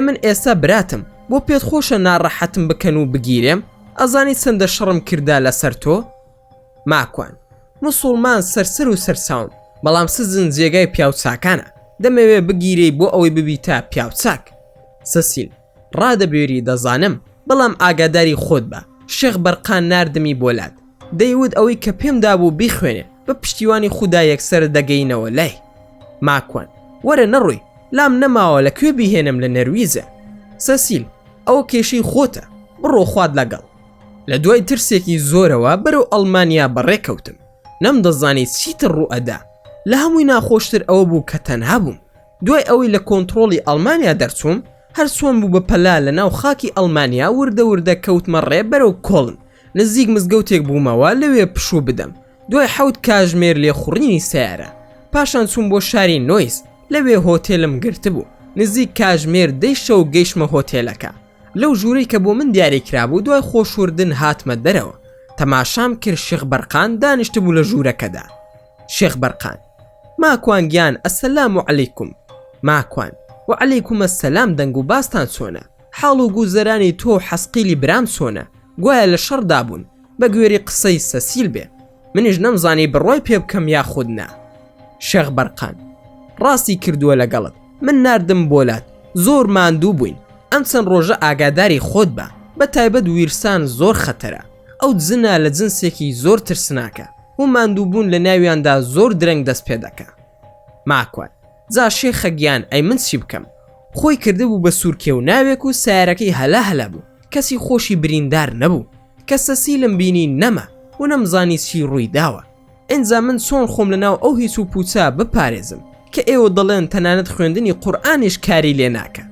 من ئێستا براتم، بۆ پێت خۆشە ناڕەحەتم بکەن و بگیرێم، ئەزانی چەندە شەڕم کردا لەسەر تۆ؟ ماکوان موسڵمان سەرسەر و سەرساون، بەڵام سزن جێگای پیاوچاکانە، دەمەوێ بگیرەی بۆ ئەوەی ببیتە پیاوچاک. سەسیل ڕادەبێری دەزانم، بەڵام ئاگاداری خۆت بە، شێخ بەرقان ناردمی بۆلات، دەیوت ئەوەی کە پێم دابوو بیخوێنێ، بە پشتیوانی خودا یەکسەر دەگەینەوە لای. ماکوان وەرە نەڕووی، لام نەماوە لەکوێ بیهێنم لە نەرویزە. سەسیل ئەوە کێشەی خۆتە، بڕۆ خوات لەگەڵ. لە دوای ترسێکی زۆرەوە بەرەو ئەڵمانیا بەڕێکەوتم، نەمدەزانی چیتر ڕوو ئەدا، لە هەمووی ناخۆشتر ئەوە بوو کە تەنها بووم. دوای ئەوەی لە کۆنتڕۆڵی ئەڵمانیا دەرچووم، هەر سۆن بوو بە پەلا لە ناو خاکی ئەڵمانیا وردە کەوتمە ڕێ بەرەو کۆڵن نزیک مزگەوتێک بوومەوە لەوێ پشوو بدەم دوای 7 کاتژمێر لێخوڕینی سیارە پاشان چوون بۆ شاری نۆیس لەوێ هۆتێلم گرتبوو نزیک کاتژمێر 10 شەو گەیشتمە هۆتێلەکە لەو ژوورەی کە بۆ من دیاریکرابوو دوای خۆشوردن هاتمە دەرەوە تەماشام کرد شێخ بەرقان دانیشتبوو لە ژوورەکەدا شێخ بەرقان ماکوان گیان ئەسەلام عەلەیکوم ماکوان وعەلەیکوم ئەسەلام دەنگ و باستان چۆنە حاڵ و گوزەرانی تۆ حەسقیلی برام چۆنە گوایە لە شەڕدا بوون بە گوێری قسەی سەسیل بێ منیش نەمزانی بڕوای پێ بکەم یاخود نا شێخ بەرقان ڕاستی کردووە لەگەڵت من ناردم بۆلات زۆر ماندوو بووین ئەم چەند ڕۆژە ئاگاداری خۆت بە بە تایبەت ویرسان زۆر خەتەرە ئەو جنە لە جنسێکی زۆر ترسناکە و ماندووبوون لە ناویاندا زۆر درەنگ دەست پێ دەکە ماکوان جا شێخە گیان ئەی من چی بکەم خۆی کردبوو بە سوورکێ و ناوێک و سیارەکەی هەلا بوو کەسی خۆشی بریندار نەبوو کە سەسیلم بینی نەما و نەمزانی چی ڕووی داوە ئینجا من چۆن خۆم لەناو ئەو هیچ و پوچە بپارێزم کە ئێوە دەڵێن تەنانەت خوێندنی قورئانیش کاری لێ ناکە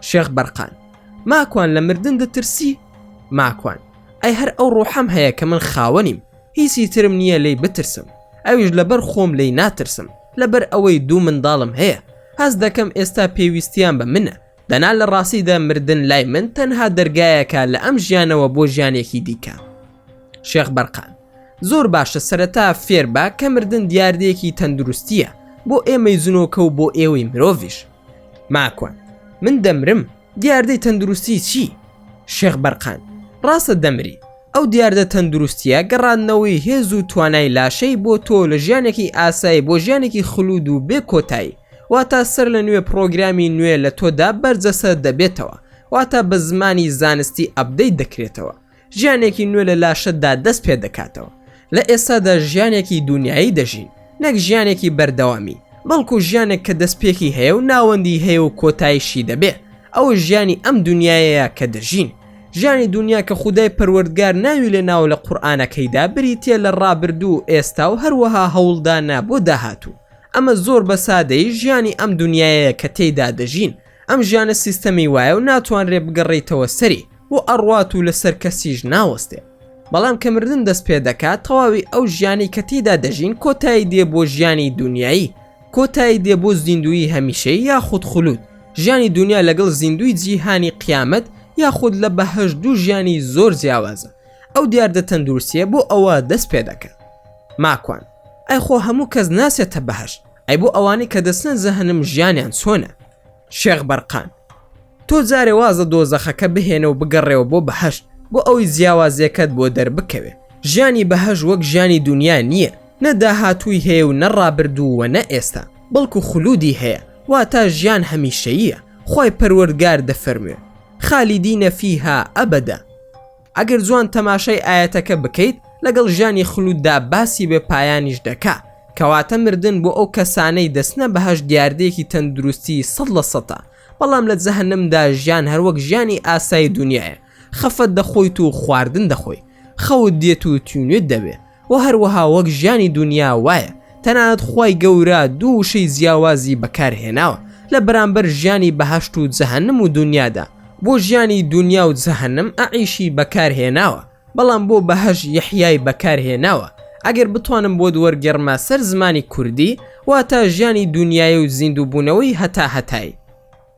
شێخ بەرقان ماکوان لە مردن دەترسی ماکوان ئەی هەر ئەو ڕۆحەم هەیە کە من خاوەنیم هیچی ترم نییە لێی بترسم ئەویش لەبەر خۆم لێی ناترسم لەبەر ئەوەی 2 منداڵم هەیە هەست دەکەم ئێستا پێویستیان بە منە دەنا لە ڕاستیدا مردن لای من تەنها دەرگایەکە لە ئەم ژیانەوە بۆ ژیانێکی دیکە شێخ بەرقان زۆر باشە سەرەتا فێر بە کە مردن دیاردەیەکی تەندروستیە بۆ ئێمەی زنۆکە و بۆ ئێوەی مرۆڤیش ماکوان من دەمرم دیاردەی تەندروستی چی شێخ بەرقان ڕاستە دەمری ئەو دیاردە تەندروستیە گەڕاندنەوەی هێز و توانای لاشەی بۆ تۆ لە ژیانێکی ئاسایی بۆ ژیانێکی خلود و بێ کۆتایی واتە سەر لە نوێ پرۆگرامی نوێ لە تۆدا بەرجەسە دەبێتەوە واتە بە زمانی زانستی ئەپدەیت دەکرێتەوە ژیانێکی نوێ لە لاشەدا دەست پێ دەکاتەوە لە ئێستادا ژیانێکی دنیایی دەژین نەک ژیانێکی بەردەوامی بەڵکو ژیانێک کە دەستپێکی هەیە و ناوەندی هەیە و کۆتاییشی دەبێ ئەو ژیانی ئەم دنیایەیە کە دەژین ژیانی دنیا کە خودای پەروەردگار ناوی لە ناو لە قورئانەکەیدا بریتێ لە ڕابردوو ئێستا و هەروەها هەوڵدانا بۆ داهاتوو ئەمە زۆر بە سادەی ژیانی ئەم دنیایەیە کە تێیدا دەژین ئەم ژیانە سیستەمی وایە و ناتوانرێ بگەڕێیتەوە سەری و ئەڕوات و لەسەر کەسیش ناوەستێ بەڵام کە مردن دەست پێ دەکات تەواوی ئەو ژیانی کە تێیدا دەژین کۆتایی دێ بۆ ژیانی دنیایی کۆتایی دێ بۆ زیندوی هەمیشەی یاخود خولود ژیانی دنیا لەگەڵ زیندوی جیهانی قیامەت یاخود لە بەهەشت دوو ژیانی زۆر جیاوازە ئەو دیاردە تەندروستیە بۆ ئەوە دەست پێ دەکەن ماکوان ئەی خۆ هەموو کەس ناسێتە بەهەشت ئەی بۆ ئەوانەی کە دەستن زەهەنم ژیانیان چۆنە شێخ بەرقان تۆ جارێ وازە دۆزەخەکە بهێنە و بگەڕێەوە بۆ بەهەشت بۆ ئەوەی جیاوازیەکەت بۆ دەربکەوێ ژیانی بەهەشت وەک ژیانی دنیا نییە نە داهاتووی هەیە و نەڕابردووە نە ئێستا بەڵکو خولودی هەیە واتە ژیان هەمیشەییە خۆی پەروەردگار دەفەرموێ خالیدینە فیها ئەبەدا ئەگەر جوان تەماشای ئاەتەکە بکەیت لەگەڵ ژیانی خولوددا باسی بێ پایانیش دەکا کەواتە مردن بۆ ئەو کەسانەی دەستنە بەهەشت دیاردەیەکی تەندروستی 100% بەڵام لە جەهەنەمدا ژیان هەروەک ژیانی ئاسایی دنیاە خەفەت دەخۆیت و خواردن دەخۆی خەوت دێت و تونوێت دەبێ و هەروەها وەک ژیانی دنیا وایە تەنانەت خوای گەورە دوو وشەی جیاوازی بەکارهێناوە لە بەرامبەر ژیانی بەهەشت و جەهەنەم و دنیادا بۆ ژیانی دنیا و جەهەنەم ئەعیشی بەکارهێناوە بەڵام بۆ بەهەشت یەحیای بەکارهێناوە ئەگەر بتوانم بۆ دووەرگەڕمە سەر زمانی کوردی واتە ژیانی دنیای و زیندووبوونەوەی هەتا هەتایی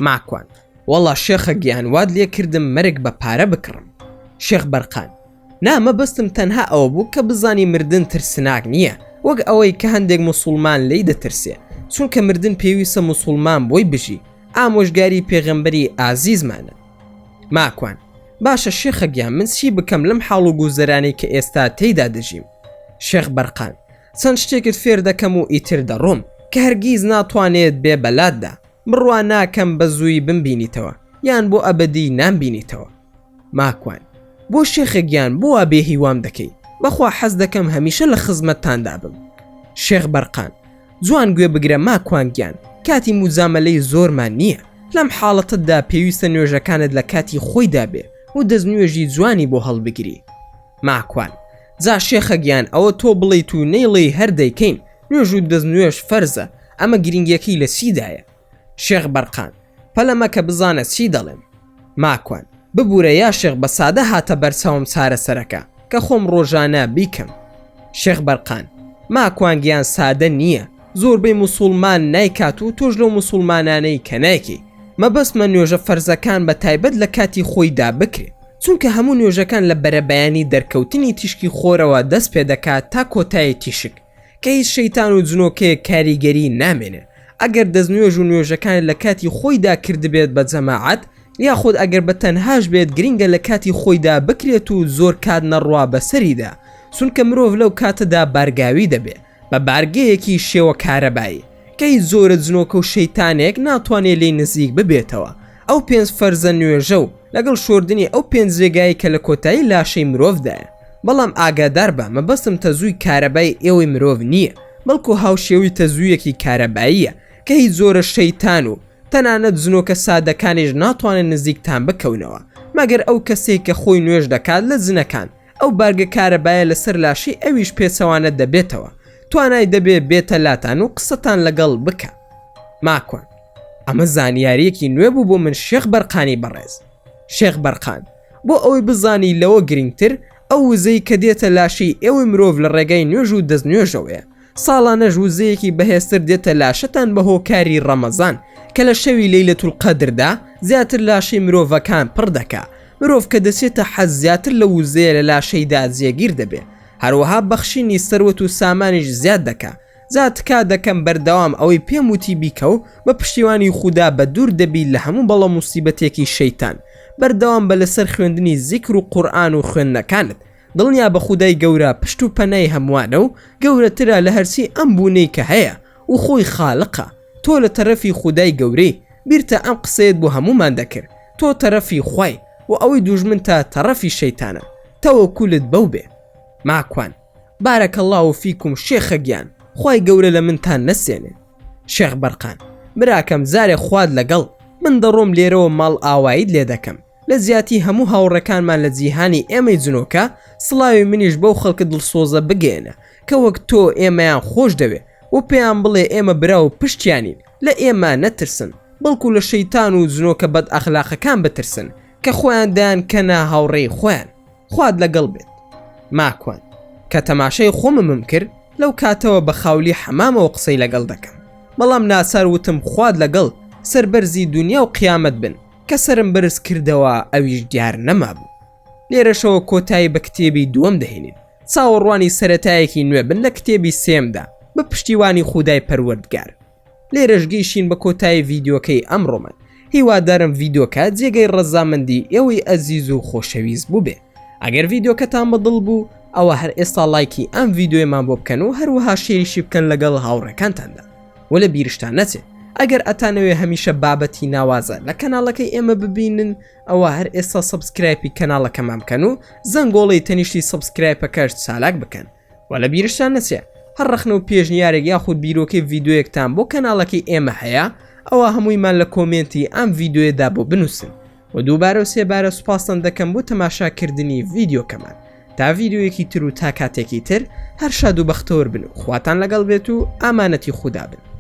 ماکوان وەڵا شێخە گیان واد لێ کردم مەرگ بە پارە بکڕم شێخ بەرقان نامە بەستم تەنها ئەوە بوو کە بزانی مردن ترسناک نییە وەک ئەوەی کە هەندێک موسڵمان لی دەترسێ چونکە مردن پێویستە موسڵمان بۆی بژی ئامۆژگاری پێغەمبەری ئازیزمانە ماکوان باشە شێخە گیان من چی بکەم لەم حاڵ و گوزەرانەی کە ئێستا تێیدا دەژیم شێخ بەرقان چەند شتێکت فێر دەکەم و ئیتر دەڕۆم کە هەرگیز ناتوانێت بێ بەلاتدا بڕوان ناکەم بە زووی بمبینیتەوە یان بۆ ئەبەدی نامبینیتەوە ماکوان بۆ شێخە گیان بۆ وا بێ هیوام دەکەی بەخوا حەز دەکەم هەمیشە لە خزمەتتاندا بم شێخ بەرقان جوان گوێ بگرە ماکوان گیان کاتی موزامەلەی زۆرمان نییە لەم حاڵەتتدا پێویستە نوێژەکانت لە کاتی خۆیدا بێ و دەستنوێژی جوانی بۆ هەڵبگیری ماکوان جا شێخە گیان ئەوە تۆ بڵیت و نەیڵێ هەر دەیکەین نوێژ و دەستنوێژ فەرزە ئەمە گرنگیەکەی لە چیدایە شێخ بەرقان پەلەمە کە بزانە چی دەڵێم. ماکوان ببوورە یا شێخ بە سادە هاتە بەرچاوم چارە سەرەکە کە خۆم ڕۆژانە بیکەم. شێخ بەرقان ماکوان گیان سادە نییە، زۆربەی موسڵمان نایکات و تۆش لەو موسڵمانانەی کە نایکی. مەبەستمە نوێژە فەرزەکان بە تایبەت لە کاتی خۆیدا بکرێت، چونکە هەموو نوێژەکان لە بەرەبەیانی دەرکەوتنی تیشکی خۆرەوە دەست پێ دەکات تا کۆتایی تیشک کە هیچ شەیتان و جنۆکەیە کاریگەری نامێنێ. ئەگەر دەستنوێژ و نوێژەکان لە کاتی خۆیدا کردبێت بە جەماعەت یاخود ئەگەر بە تەنهاش بێت گرینگە لە کاتی خۆیدا بکرێت و زۆر کات نەڕوا بەسەریدا، چونکە مرۆڤ لەو کاتەدا بارگاوی دەبێت بە بارگەیەکی شێوە کارەبایی کە هیچ زۆرە جنۆکە و شەیتانێک ناتوانێت لێی نزیک ببێتەوە. ئەو 5 فەرزە نوێژە و لەگەڵ شۆردنی ئەو 5 جێگایی کە لە کۆتایی لاشەی مرۆڤدایە. بەڵام ئاگادار بە مەبەستم تەزووی کارەبای ئێوەی مرۆڤ نییە، بەڵکو هاوشێوی تەزوویەکی کارەباییە کە هیچ زۆرە شەیتان و تەنانەت جنۆکە سادەکانیش ناتوانن نزیکتان بکەونەوە مەگەر ئەو کەسێک کە خۆی نوێژ دەکات لە جنەکان. ئەو بارگە کارەبایە لەسەر لاشی ئەویش پێچەوانە دەبێتەوە، توانای دەبێت بێتە لاتان و قسەتان لەگەڵ بکە. ماکوان ئەمە زانیاریەکی نوێ بوو بۆ من شێخ بەرقانی بەڕێز. شێخ بەرقان بۆ ئەوەی بزانی لەوە گرنگتر ئەو وزەی کە دێتە لاشی ئێوەی مرۆڤ لە ڕێگەی نوێژ و دەستنوێژەوەیە. ساڵانەش وزەیەکی بەهێزتر دێتە لاشەتان بە هۆکاری ڕەمەزان کە لە شەوی لەیلەتول قەدردا زیاتر لاشەی مرۆڤەکان پڕ دەکا. مرۆڤ کە دەچێتە حەز زیاتر لە وزەیە لە لاشەیدا جێگیر دەبێ. هەروەها بەخشینی سەروەت و سامانیش زیاد دەکا. زیاتکا دەکەم بەردەوام ئەوەی پێم وتی بیکە و بە پشتیوانی خوددا بە دوور دەبی لە هەموو بەڵە موسیبەتێکی شەیتان. بەردەوام بە لەسەر خوێندنی زیکر و قورئان و خوێندنەکانت. دڵنیا بە خودای گەورە پشت و پەنای هەمووانە و گەورەترە لە هەرچی ئەم بوونەی کە هەیە و خۆی خاڵقە. تۆ لە تەرەفی خودای گەورەی، بیرتە ئەم قسەیت بۆ هەمومان دەکرد. تۆ تەرەفی خوای و ئەوەی دوژمن تا تەرەفی شەیتانە. تەوەکولت بەو بێ. ماکوان بارەکەڵڵاو فیکم شێخە گیان، خوای گەورە لە منتان نەسێنێ. شێخ بەرقان براکەم زارێ خواد لەگەڵ، من دەڕۆم لێرەوە ماڵ ئاواییت لێ دەکەم. لە زیاتی هەموو هاوڕەکانمان لە جیهانی ئێمەی جنۆکە سڵاوی منیش بەو خەڵکە دڵسۆزە بگێنە کە وەک تۆ ئێمەیان خۆش دەوێ و پێیان بڵێ ئێمە برا و پشتیانین، لە ئێمە نەترسن بەڵکو لە شەیتان و جنۆکە بەد ئەخلاقەکان بترسن کە خۆیان دایان کەنا هاوڕێی خۆیان. خواد لەگەڵ بێت. ماکوان کە تەماشای خۆمم کرد لەو کاتەوە بە خاولی حەمامەوە قسەی لەگەڵ دەکەم، بەڵام ناسار وتم خواد لەگەڵ سەربەرزی دنیا و قیامەت بن کە سرم بەرز کردەوە ئەویش دیار نەمابوو. لێرەشەوە کۆتایی بە کتێبی دووەم دەهێنین. چاوەڕوانی سەرەتایەکی نوێ بن لە کتێبی سێمدا بە پشتیوانی خودای پەروەردگار. لێرەش گەیشتین بە کۆتایی ڤیدیۆکەی ئەمڕۆمان. هیوادارم ڤیدیۆکە جێگەی ڕەزامەندی ئێوەی ئەزیز و خۆشەویست بوو بێ. ئەگەر ڤیدیۆکەتان بەدڵ بوو ئەوە هەر ئێستا لایکی ئەم ڤیدیۆیمان بۆ بکەن و هەروەها شێریشی بکەن لەگەڵ هاوڕێکانتاندا. و لە بیرشتان نەچێت ئەگەر ئەتانەوێ هەمیشە بابەتی ناوازە لە کەناڵەکەی ئێمە ببینن ئەوە هەر ئێستا سەبسکرایبی کەناڵەکەمان بکەن و زەنگۆڵی تەنیشتی سەبسکرایبەکەش چالاک بکەن. و لە بیرشتان نەچێت هەر ڕەخنە و پێشنیارێک یاخود بیرۆکەی ڤیدیۆیەکتان بۆ کەناڵەکەی ئێمە هەیە ئەوە هەموویمان لە کۆمنتی ئەم ڤیدیۆیەدا بۆ بنووسن. و دووبارە و سێبارە سوپاسان دەکەم بۆ تەماشاکردنی ڤیدیۆکەمان. تا ڤیدیۆیەکی تر و تا کاتێکی تر هەر شاد و بەختەوەر بن و خواتان لەگەڵ بێت و ئامانەتی خوددا بن.